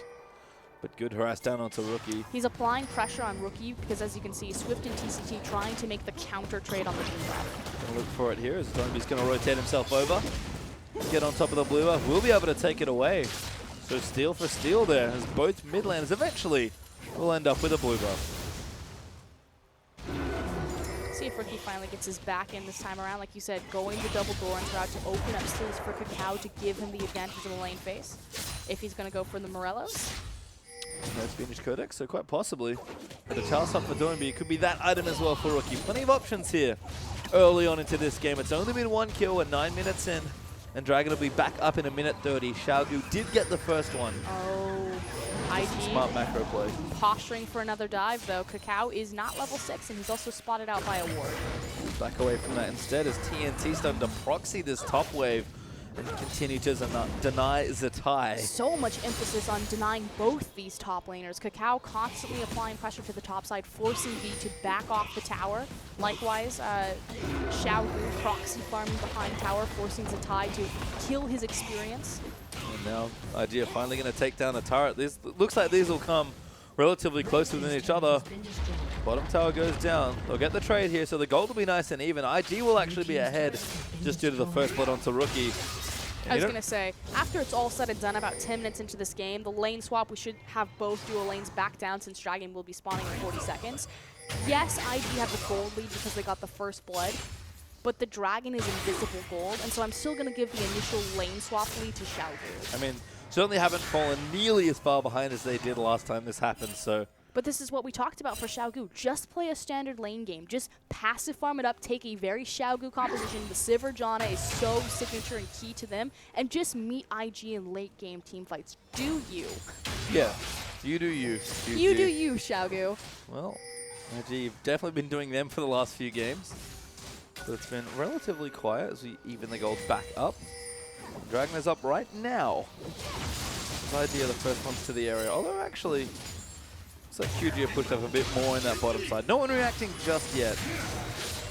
But good harass down onto Rookie. He's applying pressure on Rookie because, as you can see, Swift and TCT trying to make the counter trade on the blue buff. Gonna look for it here as Doinby's gonna rotate himself over. Get on top of the blue buff. We'll be able to take it away. So steal for steal there as both mid laners eventually will end up with a blue buff. See if Rookie finally gets his back in this time around. Like you said, going the double Doran's route to open up space for Kakao to give him the advantage in the lane phase. If he's gonna go for the Morellos. No Spanish Codex, so quite possibly. But a Chalice up for Doinby, it could be that item as well for Rookie. Plenty of options here early on into this game. It's only been 1 kill, we're 9 minutes in, and Dragon will be back up in a minute 30. Xiaogu did get the first one. Oh, IG. Smart macro play. Posturing for another dive, though. Kakao is not level 6, and he's also spotted out by a ward. Back away from that instead as TNT starting to proxy this top wave and continue to deny Zatai. So much emphasis on denying both these top laners. Kakao constantly applying pressure to the top side, forcing V to back off the tower. Likewise, Xiaogu proxy farming behind tower, forcing Zatai to kill his experience. And now Idea finally going to take down the turret. This looks like these will come relatively close within each other. Bottom tower goes down. They'll get the trade here, so the gold will be nice and even. IG will actually be ahead just due to the first blood onto Rookie. I was going to say, after it's all said and done, about 10 minutes into this game, the lane swap, we should have both dual lanes back down since Dragon will be spawning in 40 seconds. Yes, IG have the gold lead because they got the first blood, but the dragon is invisible gold, and so I'm still going to give the initial lane swap lead to Xiaogu. I mean, certainly haven't fallen nearly as far behind as they did last time this happened, so... But this is what we talked about for Xiaogu. Just play a standard lane game. Just passive farm it up, take a very Xiaogu composition. The Sivir Janna is so signature and key to them, and just meet IG in late game team fights. Do you? Yeah, you do you. You do you, Xiaogu. Well, IG, you've definitely been doing them for the last few games. But it's been relatively quiet as we even the gold back up. Dragon is up right now. IG are the first ones to the area, although actually... So QG pushed up a bit more in that bottom side. No one reacting just yet.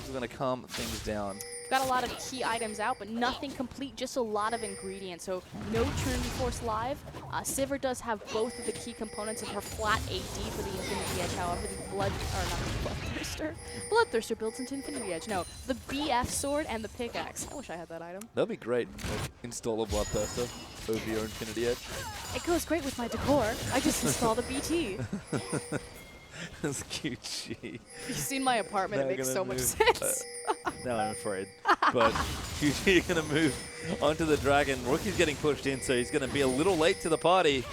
We're going to calm things down. Got a lot of key items out, but nothing complete, just a lot of ingredients. So no Trinity Force live. Sivir does have both of the key components of her flat AD for the Infinity Edge. However, the Bloodthirster builds into Infinity Edge. No, the BF sword and the pickaxe. I wish I had that item. That'd be great. Like, install a Bloodthirster over your Infinity Edge. It goes great with my decor. I just installed a BT. That's QG. You've seen my apartment. Now It makes gonna so much move, sense. Now I'm afraid. But QG are going to move onto the Dragon. Rookie's getting pushed in, so he's going to be a little late to the party.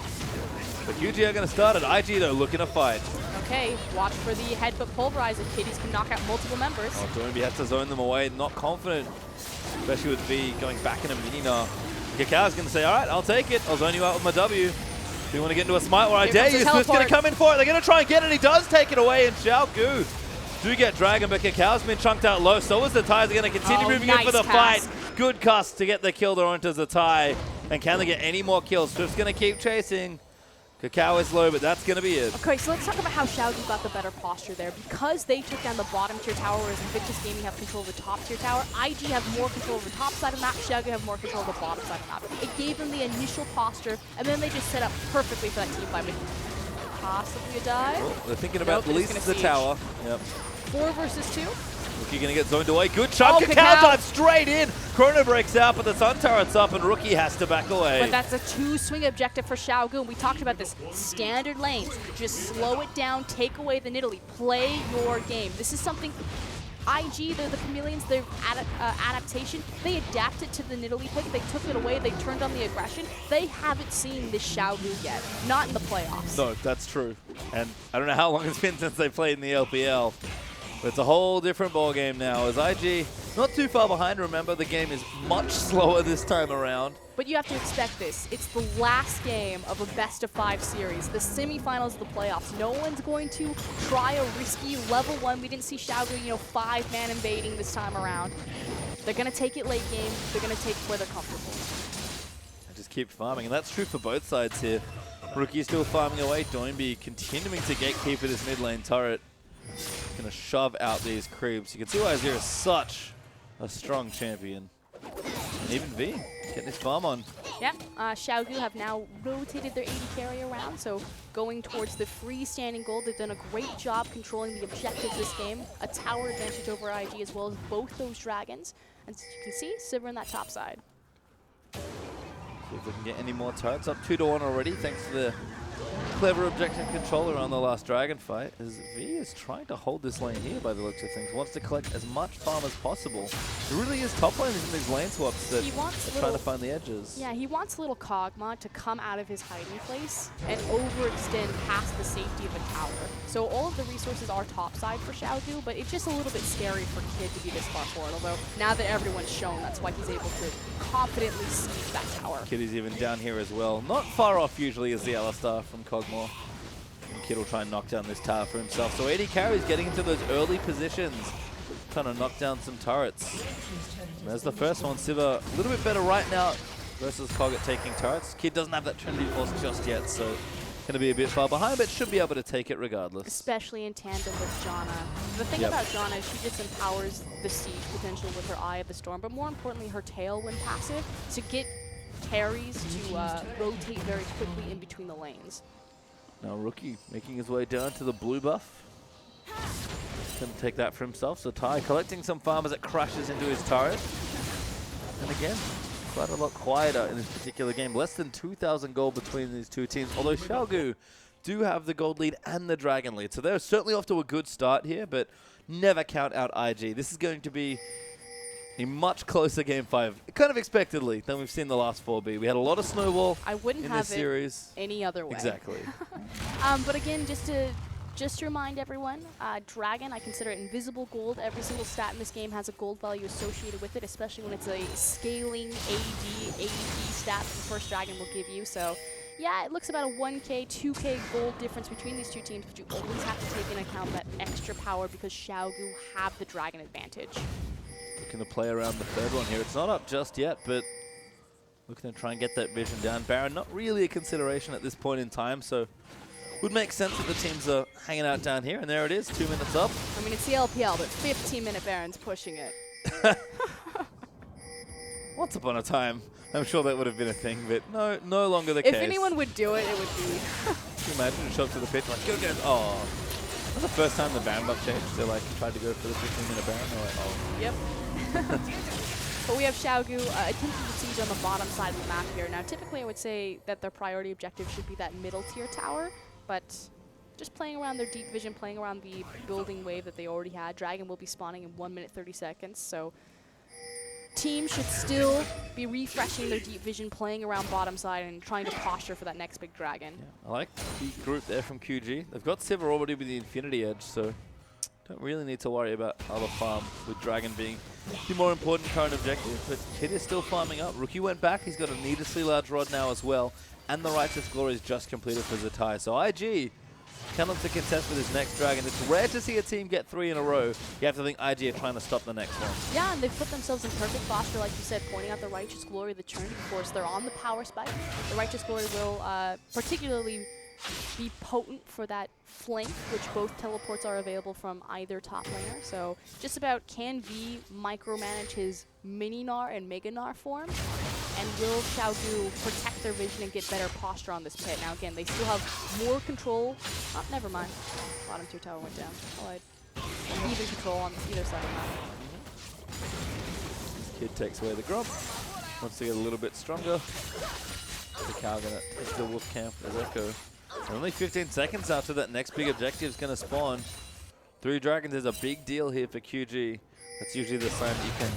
But QG are going to start it. IG, though, looking to fight. Okay, watch for the headbutt pulverizer. Kitties can knock out multiple members. Oh, Doinby has to zone them away. Not confident, especially with V going back in a mini now. Kakao's going to say, all right, I'll take it. I'll zone you out with my W. Do you want to get into a smite? Well, I dare you. Swift's going to come in for it. They're going to try and get it. He does take it away, and Xiaogu do get Dragon, but Kakao's been chunked out low. So is the Zatai. They're going to continue moving in for the fight. Good cuss to get the kill there onto Zatai. And can they get any more kills? Swift's going to keep chasing. Kakao is low, but that's going to be it. Okay, so let's talk about how Xiaogu got the better posture there. Because they took down the bottom tier tower, whereas Invictus Gaming have control of the top tier tower, IG have more control of the top side of the map, Xiaogu have more control of the bottom side of the map. It gave them the initial posture, and then they just set up perfectly for that team fight with possibly a dive. Well, they're thinking about at least the tower. Yep. 4 versus 2. Rookie going to get zoned away. Good shot. Oh, Kakao dives straight in. Chrono breaks out, but the Sun Turret's up, and Rookie has to back away. But that's a 2-swing objective for Xiaogu. We talked about this. Standard lanes. Just slow it down, take away the Nidalee. Play your game. This is something... IG, they're the Chameleons, their adaptation, they adapted to the Nidalee pick. They took it away. They turned on the aggression. They haven't seen this Xiaogu yet. Not in the playoffs. No, that's true. And I don't know how long it's been since they played in the LPL. But it's a whole different ballgame now as IG not too far behind. Remember, the game is much slower this time around. But you have to expect this. It's the last game of a best-of-5 series, the semifinals of the playoffs. No one's going to try a risky level 1. We didn't see Xiaogu, 5-man invading this time around. They're going to take it late game. They're going to take where they're comfortable. And just keep farming, and that's true for both sides here. Rookie still farming away. Doinby continuing to gatekeep this mid lane turret. Going to shove out these creeps. You can see why Azir is such a strong champion. And even V getting his farm on. Yeah, Xiaogu have now rotated their AD carry around, so going towards the freestanding gold. They've done a great job controlling the objectives this game. A tower advantage over IG as well as both those dragons. And as you can see, Sivir on that top side. See if we can get any more turrets. Up 2-1 already, thanks to the clever objective controller on the last dragon fight, as V is trying to hold this lane here by the looks of things. Wants to collect as much farm as possible. It really is top laners in these lane swaps that are trying to find the edges. Yeah, he wants little Kog'Maw to come out of his hiding place and overextend past the safety of a tower. So all of the resources are topside for Xiaogu, but it's just a little bit scary for Kid to be this far forward. Although now that everyone's shown, that's why he's able to confidently siege that tower. Kid is even down here as well. Not far off usually is the Alistar from Kog'Maw. And Kid will try and knock down this tower for himself. So AD carries getting into those early positions, trying to knock down some turrets. And there's the first one. Sivir a little bit better right now versus Kog at taking turrets. Kid doesn't have that Trinity Force just yet, so going to be a bit far behind, but should be able to take it regardless. Especially in tandem with Janna. The thing about Janna is she just empowers the siege potential with her Eye of the Storm, but more importantly her Tailwind passive to get carries to rotate very quickly in between the lanes. Now Rookie making his way down to the blue buff. Going to take that for himself. So Ty collecting some farm as it crashes into his turret. And again, quite a lot quieter in this particular game. Less than 2,000 gold between these two teams. Although Xiaogu do have the gold lead and the dragon lead. So they're certainly off to a good start here, but never count out IG. This is going to be A much closer Game 5, kind of expectedly, than we've seen the last 4B. We had a lot of snowball I wouldn't in have this series. it any other way. Exactly. But again, just to remind everyone, Dragon, I consider it invisible gold. Every single stat in this game has a gold value associated with it, especially when it's a scaling AD stat that the first Dragon will give you. So yeah, it looks about a 1k, 2k gold difference between these two teams, but you always have to take into account that extra power because Xiaogu have the Dragon advantage. Looking to play around the third one here. It's not up just yet, but looking to try and get that vision down. Baron, not really a consideration at this point in time, so would make sense that the teams are hanging out down here, and there it is, 2 minutes up. I mean, it's the LPL, but 15-minute Baron's pushing it. Once upon a time, I'm sure that would have been a thing, but no longer the case. If anyone would do it, it would be. Can you imagine you show up to the pitch like, go get it. Oh. That's the first time the Baron buff changed. They like tried to go for the 15-minute Baron. They're like, oh. Yep. But we have Xiaogu attempting to siege on the bottom side of the map here. Now, typically, I would say that their priority objective should be that middle tier tower, but just playing around their deep vision, playing around the building wave that they already had. Dragon will be spawning in 1 minute 30 seconds, so teams should still be refreshing their deep vision, playing around bottom side, and trying to posture for that next big Dragon. Yeah, I like the group there from QG. They've got Sivir already with the Infinity Edge, so don't really need to worry about other farm, with Dragon being the more important current objective. But Kid is still farming up. Rookie went back. He's got a needlessly large rod now as well. And the Righteous Glory is just completed for Zatai. So IG can look to contest with his next Dragon. It's rare to see a team get 3 in a row. You have to think IG are trying to stop the next one. Yeah, and they've put themselves in perfect posture, like you said, pointing out the Righteous Glory, the turn. Of course, they're on the power spike. The Righteous Glory will particularly be potent for that flank, which both teleports are available from either top laner. So just about can V micromanage his mini Gnar and mega Gnar form, and will Xiaogu protect their vision and get better posture on this pit. Now again, they still have more control. Oh, never mind. Bottom tier tower went down. Alright. Even control on either side of the map. Kid takes away the grub. Wants to get a little bit stronger. The cow gonna take the wolf camp as Echo. And only 15 seconds after that next big objective is going to spawn. 3 dragons is a big deal here for QG. That's usually the sign that you can,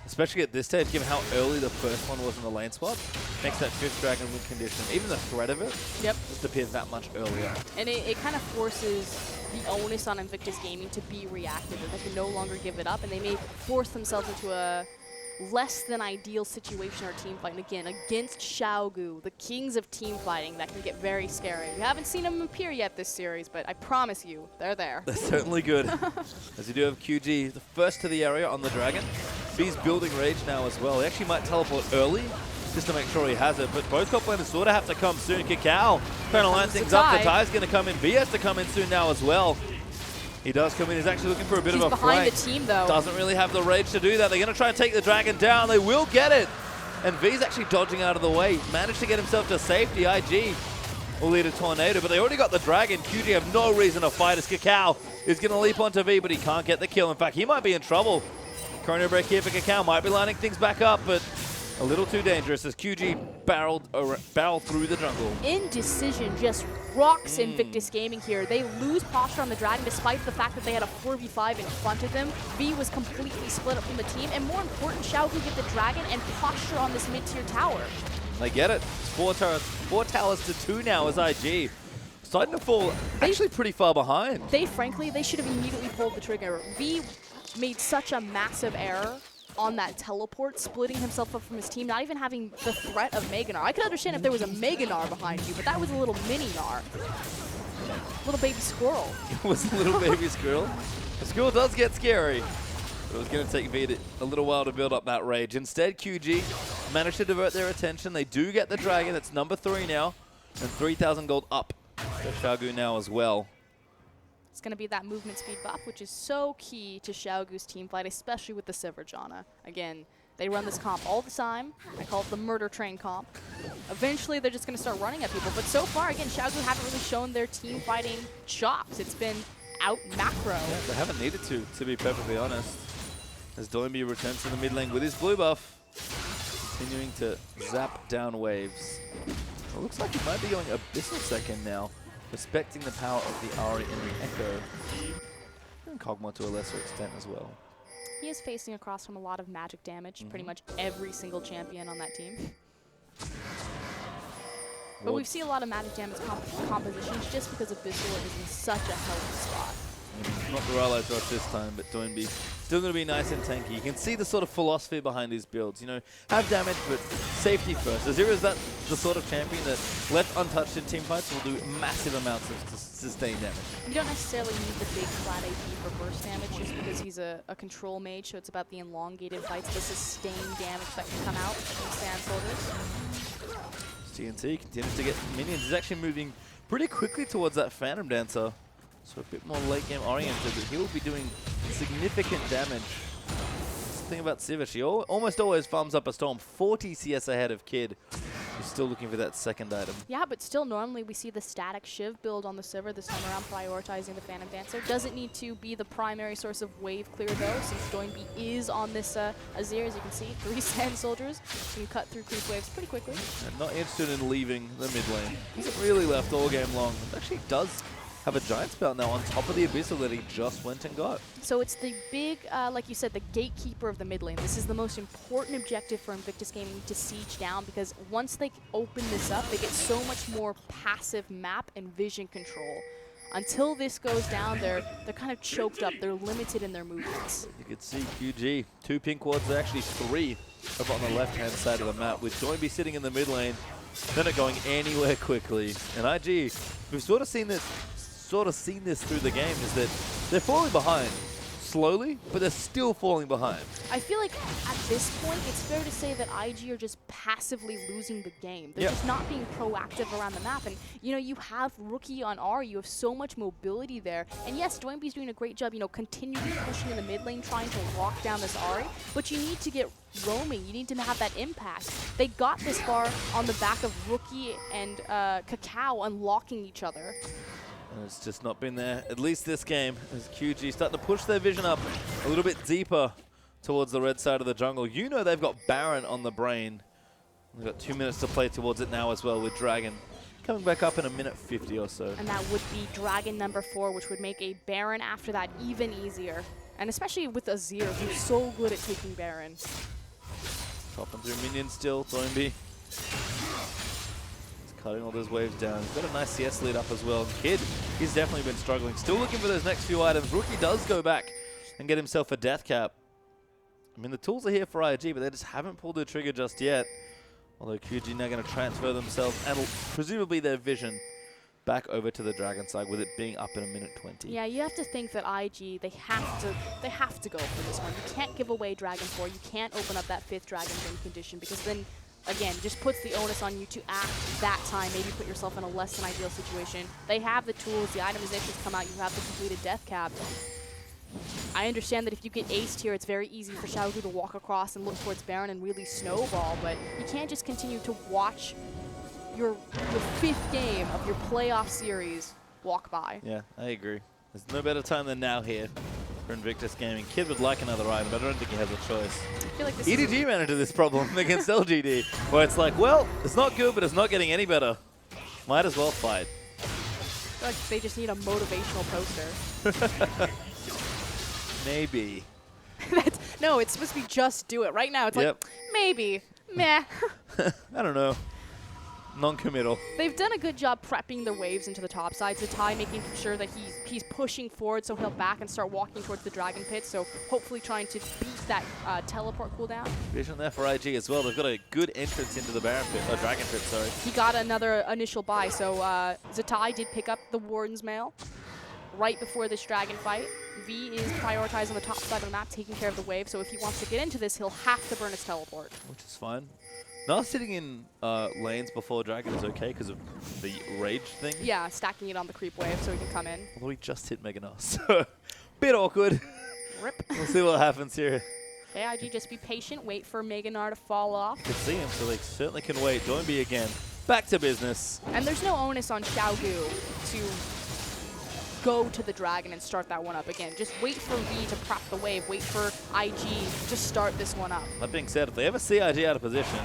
especially at this stage, given how early the first one was in the lane swap, makes that 5th dragon win condition, even the threat of it, just appears that much earlier. And it kind of forces the onus on Invictus Gaming to be reactive, that they can no longer give it up, and they may force themselves into a less than ideal situation or team fight. And again, against Xiaogu, the kings of team fighting, that can get very scary. We haven't seen them appear yet this series, but I promise you, they're there. They're certainly good. As you do have QG, the first to the area on the dragon. B's building rage now as well. He actually might teleport early, just to make sure he has it, but both top laners sort of have to come soon. Cacao trying to line things up. The tie's going to come in. B has to come in soon now as well. He does come in. He's actually looking for a bit of a behind flank. the team, though. Doesn't really have the rage to do that. They're going to try and take the dragon down. They will get it. And V's actually dodging out of the way. Managed to get himself to safety. IG will lead a tornado, but they already got the dragon. QG have no reason to fight as Cacao is going to leap onto V, but he can't get the kill. In fact, he might be in trouble. Chrono break here for Cacao. Might be lining things back up, but a little too dangerous as QG barreled through the jungle. Indecision just rocks Invictus Gaming here. They lose posture on the Dragon despite the fact that they had a 4v5 in front of them. V was completely split up from the team, and more important, Xiaogu get the Dragon and posture on this mid-tier tower. They get it. It's 4 towers to 2 now as IG. Starting to fall actually pretty far behind. Frankly, they should have immediately pulled the trigger. V made such a massive error on that teleport, splitting himself up from his team, not even having the threat of Mega Gnar. I could understand if there was a Mega Gnar behind you, but that was a little mini Gnar. Little baby squirrel. It was a little baby squirrel. The squirrel does get scary, but it was going to take V a little while to build up that rage. Instead, QG managed to divert their attention. They do get the dragon. It's number 3 now, and 3,000 gold up for Xiaogu now as well. It's going to be that movement speed buff, which is so key to Xiaogu's team fight, especially with the Sivir Janna. Again, they run this comp all the time. I call it the murder train comp. Eventually, they're just going to start running at people. But so far, again, Xiaogu haven't really shown their team fighting chops. It's been out macro. Yeah, they haven't needed to be perfectly honest. As Doimby returns to the mid lane with his blue buff, continuing to zap down waves. It looks like he might be going Abyssal second now, respecting the power of the Ahri and the Echo. And Kog'Maw to a lesser extent as well. He is facing across from a lot of magic damage, pretty much every single champion on that team. But we've seen a lot of magic damage compositions just because Abyssal is in such a healthy spot. Not the Rylai's Rush this time, but Doinby still going to be nice and tanky. You can see the sort of philosophy behind his builds. You know, have damage, but safety first. Azir is that the sort of champion that, left untouched in team fights, will do massive amounts of sustained damage. You don't necessarily need the big flat AP for burst damage just because he's a control mage, so it's about the elongated fights, the sustained damage that can come out from Sand Soldiers. TNT continues to get minions. He's actually moving pretty quickly towards that Phantom Dancer. So a bit more late game oriented, but he will be doing significant damage. That's the thing about Sivir, he almost always farms up a Storm, 40 CS ahead of Kid, who's still looking for that second item. Yeah, but still normally we see the static Shiv build on the Sivir this time around, prioritizing the Phantom Dancer. Doesn't need to be the primary source of wave clear though, since Doinby is on this Azir, as you can see. 3 Sand Soldiers can cut through creep waves pretty quickly. And not interested in leaving the mid lane. Hasn't really left all game long. It actually does have a giant spell now on top of the Abyssal that he just went and got. So it's the big, like you said, the gatekeeper of the mid lane. This is the most important objective for Invictus Gaming to siege down, because once they open this up, they get so much more passive map and vision control. Until this goes down, they're kind of choked up. They're limited in their movements. You can see QG, 2 pink wards, actually 3 over on the left-hand side of the map, with Doinby sitting in the mid lane. They're not going anywhere quickly. And IG, we've sort of seen this through the game, is that they're falling behind slowly, but they're still falling behind. I feel like at this point, it's fair to say that IG are just passively losing the game. They're just not being proactive around the map. And, you know, you have Rookie on R, you have so much mobility there. And yes, Doinby's doing a great job, you know, continually pushing in the mid lane, trying to lock down this Ahri. But you need to get roaming. You need to have that impact. They got this far on the back of Rookie and Cacao unlocking each other. And it's just not been there, at least this game, as QG starting to push their vision up a little bit deeper towards the red side of the jungle. You know they've got Baron on the brain. They've got 2 minutes to play towards it now as well, with Dragon coming back up in a minute 50 or so. And that would be Dragon number 4, which would make a Baron after that even easier. And especially with Azir, who's so good at taking Baron. Chopping through minions still, Doinby. Cutting all those waves down. He's got a nice CS lead up as well. Kid, he's definitely been struggling. Still looking for those next few items. Rookie does go back and get himself a death cap. I mean, the tools are here for IG, but they just haven't pulled the trigger just yet. Although QG now going to transfer themselves and presumably their vision back over to the Dragon side, with it being up in a minute 20. Yeah, you have to think that IG, they have to go for this one. You can't give away Dragon 4. You can't open up that 5th Dragon win condition, because then again, just puts the onus on you to act that time, maybe put yourself in a less than ideal situation. They have the tools, the itemizations come out, you have the completed death cap. I understand that if you get aced here, it's very easy for Xiaogu to walk across and look towards Baron and really snowball, but you can't just continue to watch your 5th game of your playoff series walk by. Yeah, I agree. There's no better time than now here for Invictus Gaming. Kid would like another item, but I don't think he has a choice. I feel like this EDG ran into this problem against LGD, where it's like, well, it's not good, but it's not getting any better. Might as well fight. I feel like they just need a motivational poster. Maybe. No, it's supposed to be just do it. Right now, it's like, maybe, meh. I don't know. Non-committal. They've done a good job prepping their waves into the top side. Zatai making sure that he's pushing forward, so he'll back and start walking towards the Dragon Pit, so hopefully trying to beat that teleport cooldown. Vision there for IG as well. They've got a good entrance into the Baron Pit, Dragon Pit, sorry. He got another initial buy, so Zatai did pick up the Warden's Mail right before this Dragon fight. V is prioritizing the top side of the map, taking care of the wave, so if he wants to get into this, he'll have to burn his teleport. Which is fine. Now sitting in lanes before Dragon is okay because of the rage thing. Yeah, stacking it on the creep wave so he can come in. Although he just hit Meganos, so bit awkward. Rip. We'll see what happens here. AIG, just be patient, wait for Meganar to fall off. Can see him, so they certainly can wait. Doinby again. Back to business. And there's no onus on Xiaogu to go to the Dragon and start that one up again. Just wait for V to prop the wave, wait for IG to start this one up. That being said, if they ever see IG out of position,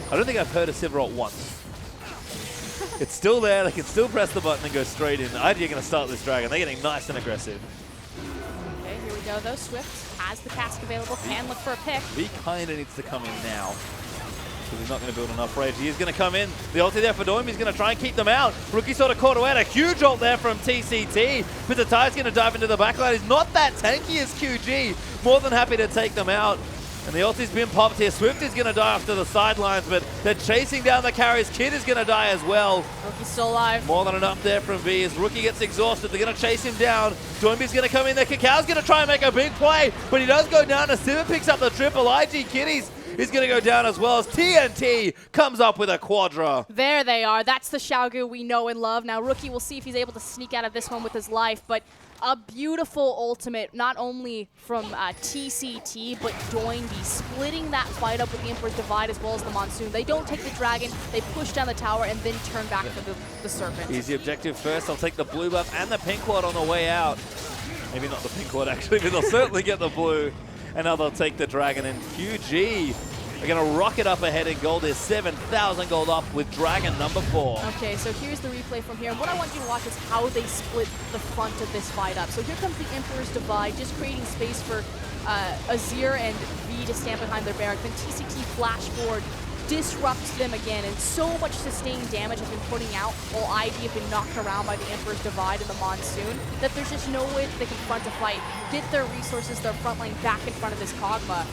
I don't think I've heard a Sivir ult once. It's still there, they can still press the button and go straight in. IG are going to start this Dragon. They're getting nice and aggressive. Okay, here we go. go, though. Swift has the cask available, can look for a pick. V kind of needs to come in now. Because he's not going to build enough rage. He is going to come in. The ulti there for Doim. He's going to try and keep them out. Rookie sort of caught away. A huge ult there from TCT. But the Ty's going to dive into the backline. He's not that tanky as QG. More than happy to take them out. And the ulti's been popped here. Swift is going to die off to the sidelines, but they're chasing down the carries. Kid is going to die as well. Rookie's still alive. More than enough there from V. As Rookie gets exhausted, they're going to chase him down. Doimby's going to come in there. Cacao going to try and make a big play, but he does go down. As Simmer picks up the triple. IG Kitties is going to go down as well as TNT comes up with a quadra. There they are. That's the Xiaogu we know and love. Now, Rookie will see if he's able to sneak out of this one with his life, but a beautiful ultimate, not only from TCT, but Doinby splitting that fight up with the Emperor's Divide as well as the Monsoon. They don't take the Dragon, they push down the tower, and then turn back for the Serpent. Easy objective first. I'll take the blue buff and the pink ward on the way out. Maybe not the pink ward, actually, but they'll certainly get the blue. And now they'll take the Dragon, and QG are going to rocket up ahead in gold. There's 7,000 gold up with Dragon number 4. Okay, so here's the replay from here. And what I want you to watch is how they split the front of this fight up. So here comes the Emperor's Divide, just creating space for Azir and V to stand behind their barrack. Then TCT flash forward, disrupts them again, and so much sustained damage has been putting out while ID have been knocked around by the Emperor's Divide and the Monsoon that there's just no way that they can front a fight, get their resources, their front line back in front of this Kog'Maw.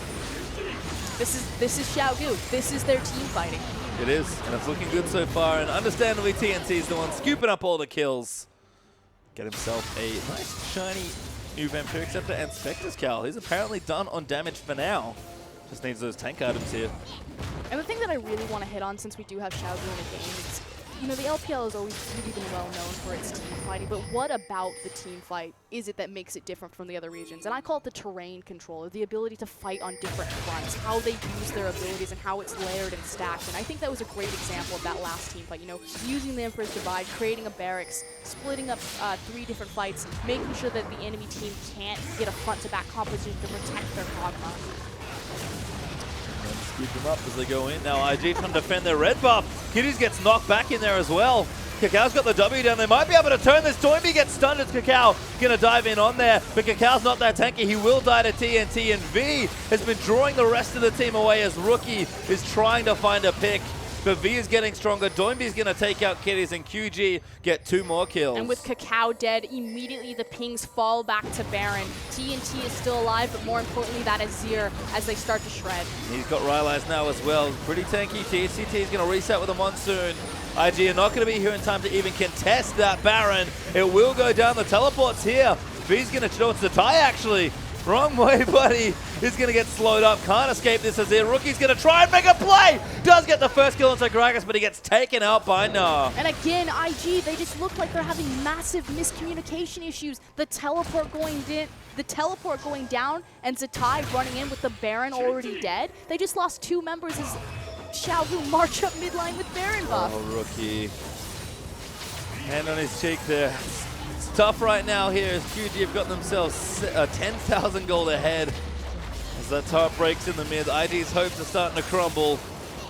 This is Xiaogu. This is their team fighting. It is, and it's looking good so far, and understandably TNT is the one scooping up all the kills. Get himself a nice shiny new Vampiric Scepter and Spectre's Cowl. He's apparently done on damage for now. Just needs those tank items here. And the thing that I really want to hit on, since we do have Xiaogu in the game, is, you know, the LPL has always really been well known for its team fighting, but what about the team fight is it that makes it different from the other regions? And I call it the terrain control, the ability to fight on different fronts, how they use their abilities and how it's layered and stacked. And I think that was a great example of that last team fight, you know, using the Emperor's Divide, creating a barracks, splitting up 3 different fights, making sure that the enemy team can't get a front-to-back composition to protect their Kog'Maw. Scoop them up as they go in. Now IG trying to defend their red buff. Kitties gets knocked back in there as well. Cacao's got the W down. They might be able to turn this. Doimby gets stunned as Cacao going to dive in on there. But Cacao's not that tanky. He will die to TNT. And V has been drawing the rest of the team away as Rookie is trying to find a pick. But V is getting stronger. Doimby's going to take out Kitties, and QG get 2 more kills. And with Cacao dead, immediately the pings fall back to Baron. TNT is still alive, but more importantly, that Azir as they start to shred. He's got Rylai's now as well. Pretty tanky. TCT is going to reset with a Monsoon. IG are not going to be here in time to even contest that Baron. It will go down. The teleport's here. V's going to, no, it's the tie actually. Wrong way, buddy. He's going to get slowed up. Can't escape this Azir. Rookie's going to try and make a play. Does get the first kill into Gragas, but he gets taken out by Nah. And again, IG, they just look like they're having massive miscommunication issues. The teleport going down, and Zatai running in with the Baron already dead. They just lost 2 members as Xiaogu march up midline with Baron buff. Oh, Rookie. Hand on his cheek there. It's tough right now here as QG have got themselves 10,000 gold ahead. As that top breaks in the mid, IG's hopes are starting to crumble.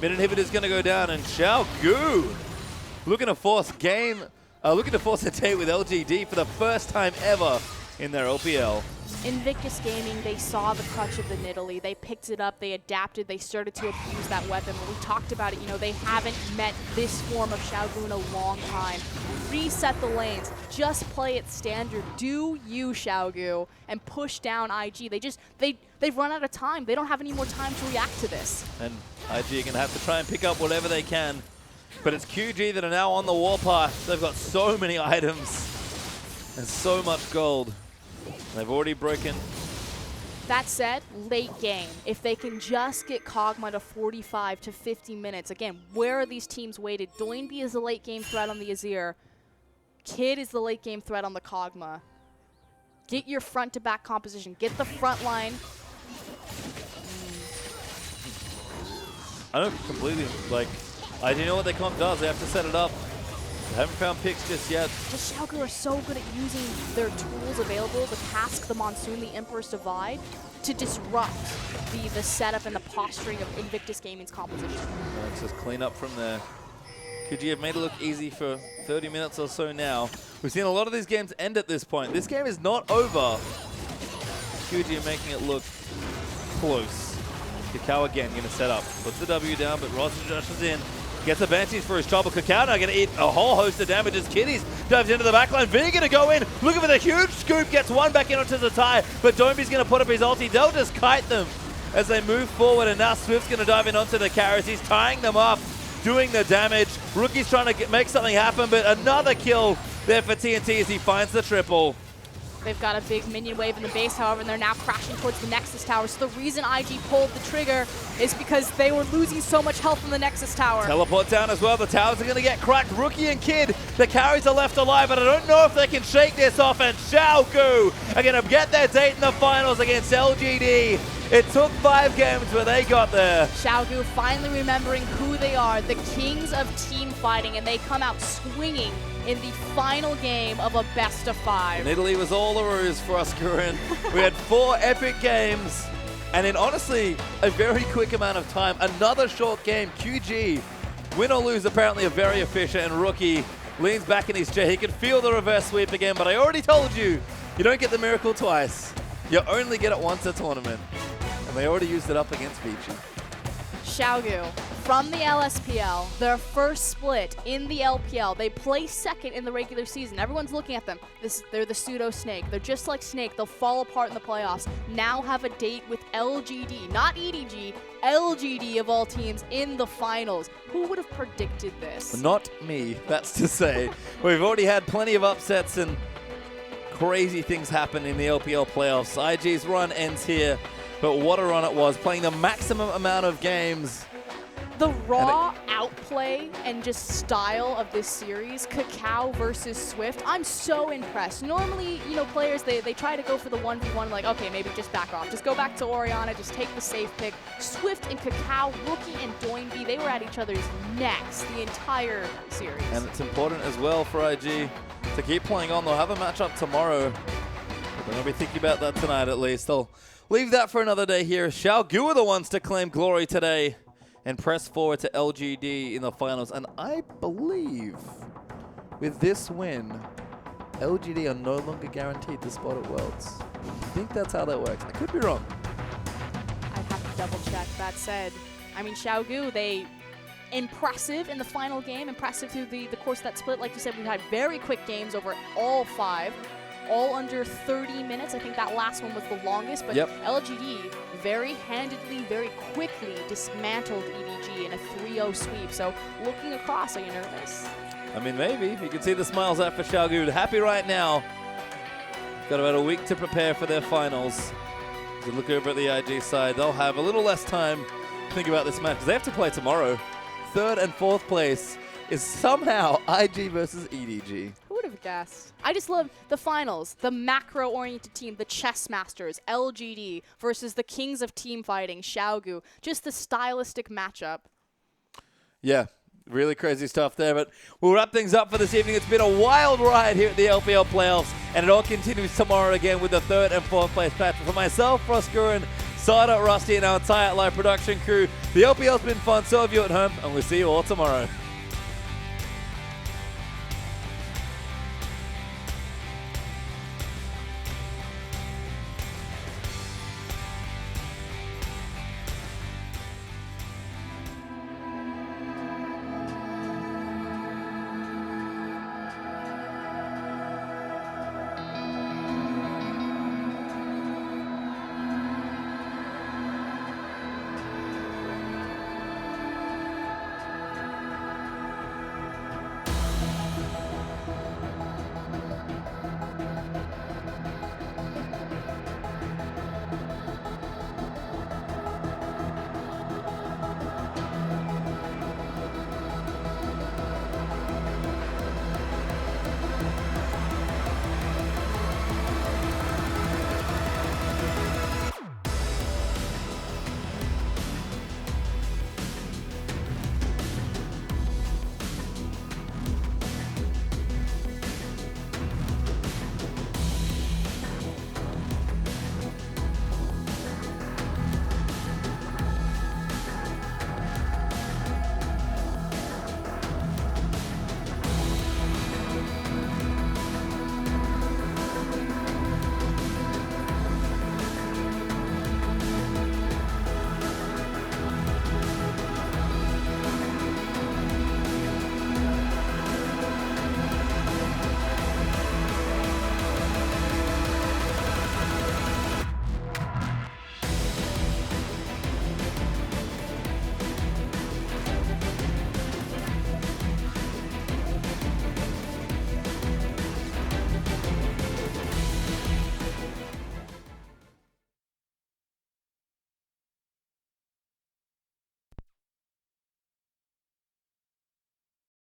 Mid inhibitor's going to go down, and Xiaogu looking to force a date with LGD for the first time ever in their LPL. Invictus Gaming, they saw the crutch of the Nidalee. They picked it up, they adapted, they started to abuse that weapon. When we talked about it, you know, they haven't met this form of Xiaogu in a long time. Reset the lanes, just play it standard. Do you, Xiaogu, and push down IG. They've run out of time. They don't have any more time to react to this. And IG are going to have to try and pick up whatever they can. But it's QG that are now on the warpath. They've got so many items and so much gold. They've already broken. That said, late game, if they can just get Kog'Maw to 45 to 50 minutes, again, where are these teams weighted? Doinby is the late game threat on the Azir. Kid is the late game threat on the Kog'Maw. Get your front to back composition. Get the front line. I don't completely, like, I do know what their comp does. They have to set it up. They haven't found picks just yet. The Xiaogu are so good at using their tools available, the Cask, the Monsoon, the Emperor's Divide, to disrupt the setup and the posturing of Invictus Gaming's composition. Let's just clean up from there. Could you have made it look easy for 30 minutes or so now? We've seen a lot of these games end at this point. This game is not over. QG are making it look close. Kakao again going to set up. Puts the W down, but Ross rushes in. Gets advantage for his trouble. Kakao now going to eat a whole host of damage as Kitties dives into the backline. V going to go in, looking for the huge scoop, gets one back in onto the tie, but Dombey's going to put up his ulti. They'll just kite them as they move forward, and now Swift's going to dive in onto the carries. He's tying them up, doing the damage. Rookie's trying to make something happen, but another kill there for TNT as he finds the triple. They've got a big minion wave in the base, however, and they're now crashing towards the Nexus Tower. So the reason IG pulled the trigger is because they were losing so much health from the Nexus Tower. Teleport down as well. The towers are going to get cracked. Rookie and Kid, the carries are left alive, but I don't know if they can shake this off. And Xiaogu are going to get their date in the finals against LGD. It took 5 games, but they got there. Xiaogu finally remembering who they are, the kings of team fighting, and they come out swinging in the final game of a best of 5. And Italy was all the ruse for us, Corinne. We had 4 epic games, and in honestly a very quick amount of time, another short game. QG, win or lose, apparently a very efficient, and Rookie leans back in his chair. He can feel the reverse sweep again, but I already told you, you don't get the miracle twice. You only get it once a tournament. And they already used it up against Vici. Xiaogu from the LSPL, their first split in the LPL. They place second in the regular season. Everyone's looking at them. They're the pseudo Snake. They're just like Snake. They'll fall apart in the playoffs. Now have a date with LGD, not EDG, LGD of all teams in the finals. Who would have predicted this? Not me, that's to say. We've already had plenty of upsets and crazy things happen in the LPL playoffs. IG's run ends here. But what a run it was, playing the maximum amount of games. The raw outplay and just style of this series, Kakao versus Swift, I'm so impressed. Normally, you know, players, they try to go for the 1v1, like, okay, maybe just back off. Just go back to Orianna, just take the safe pick. Swift and Kakao, Rookie and Doinby, they were at each other's necks the entire series. And it's important as well for IG to keep playing on. They'll have a matchup tomorrow. But they're going to be thinking about that tonight at least. They'll leave that for another day here. Xiaogu are the ones to claim glory today and press forward to LGD in the finals. And I believe with this win, LGD are no longer guaranteed to spot at Worlds. I think that's how that works. I could be wrong. I'd have to double check. That said, I mean, Xiaogu, they impressive in the final game, impressive through the course of that split. Like you said, we had very quick games over all 5. All under 30 minutes. I think that last one was the longest, but LGD very handedly, very quickly dismantled EDG in a 3-0 sweep. So looking across, are you nervous? I mean, maybe. You can see the smiles out for Xiaogu. Happy right now. Got about a week to prepare for their finals. As you look over at the IG side, they'll have a little less time to think about this match because they have to play tomorrow. 3rd and 4th place is somehow IG versus EDG. Who would have guessed? I just love the finals, the macro-oriented team, the chess masters, LGD versus the kings of team fighting, Xiaogu. Just the stylistic matchup. Yeah, really crazy stuff there, but we'll wrap things up for this evening. It's been a wild ride here at the LPL playoffs, and it all continues tomorrow again with the 3rd and 4th place match. For myself, Ross Gurin, Sada, Rusty, and our entire live production crew, the LPL's been fun, so have you at home, and we'll see you all tomorrow.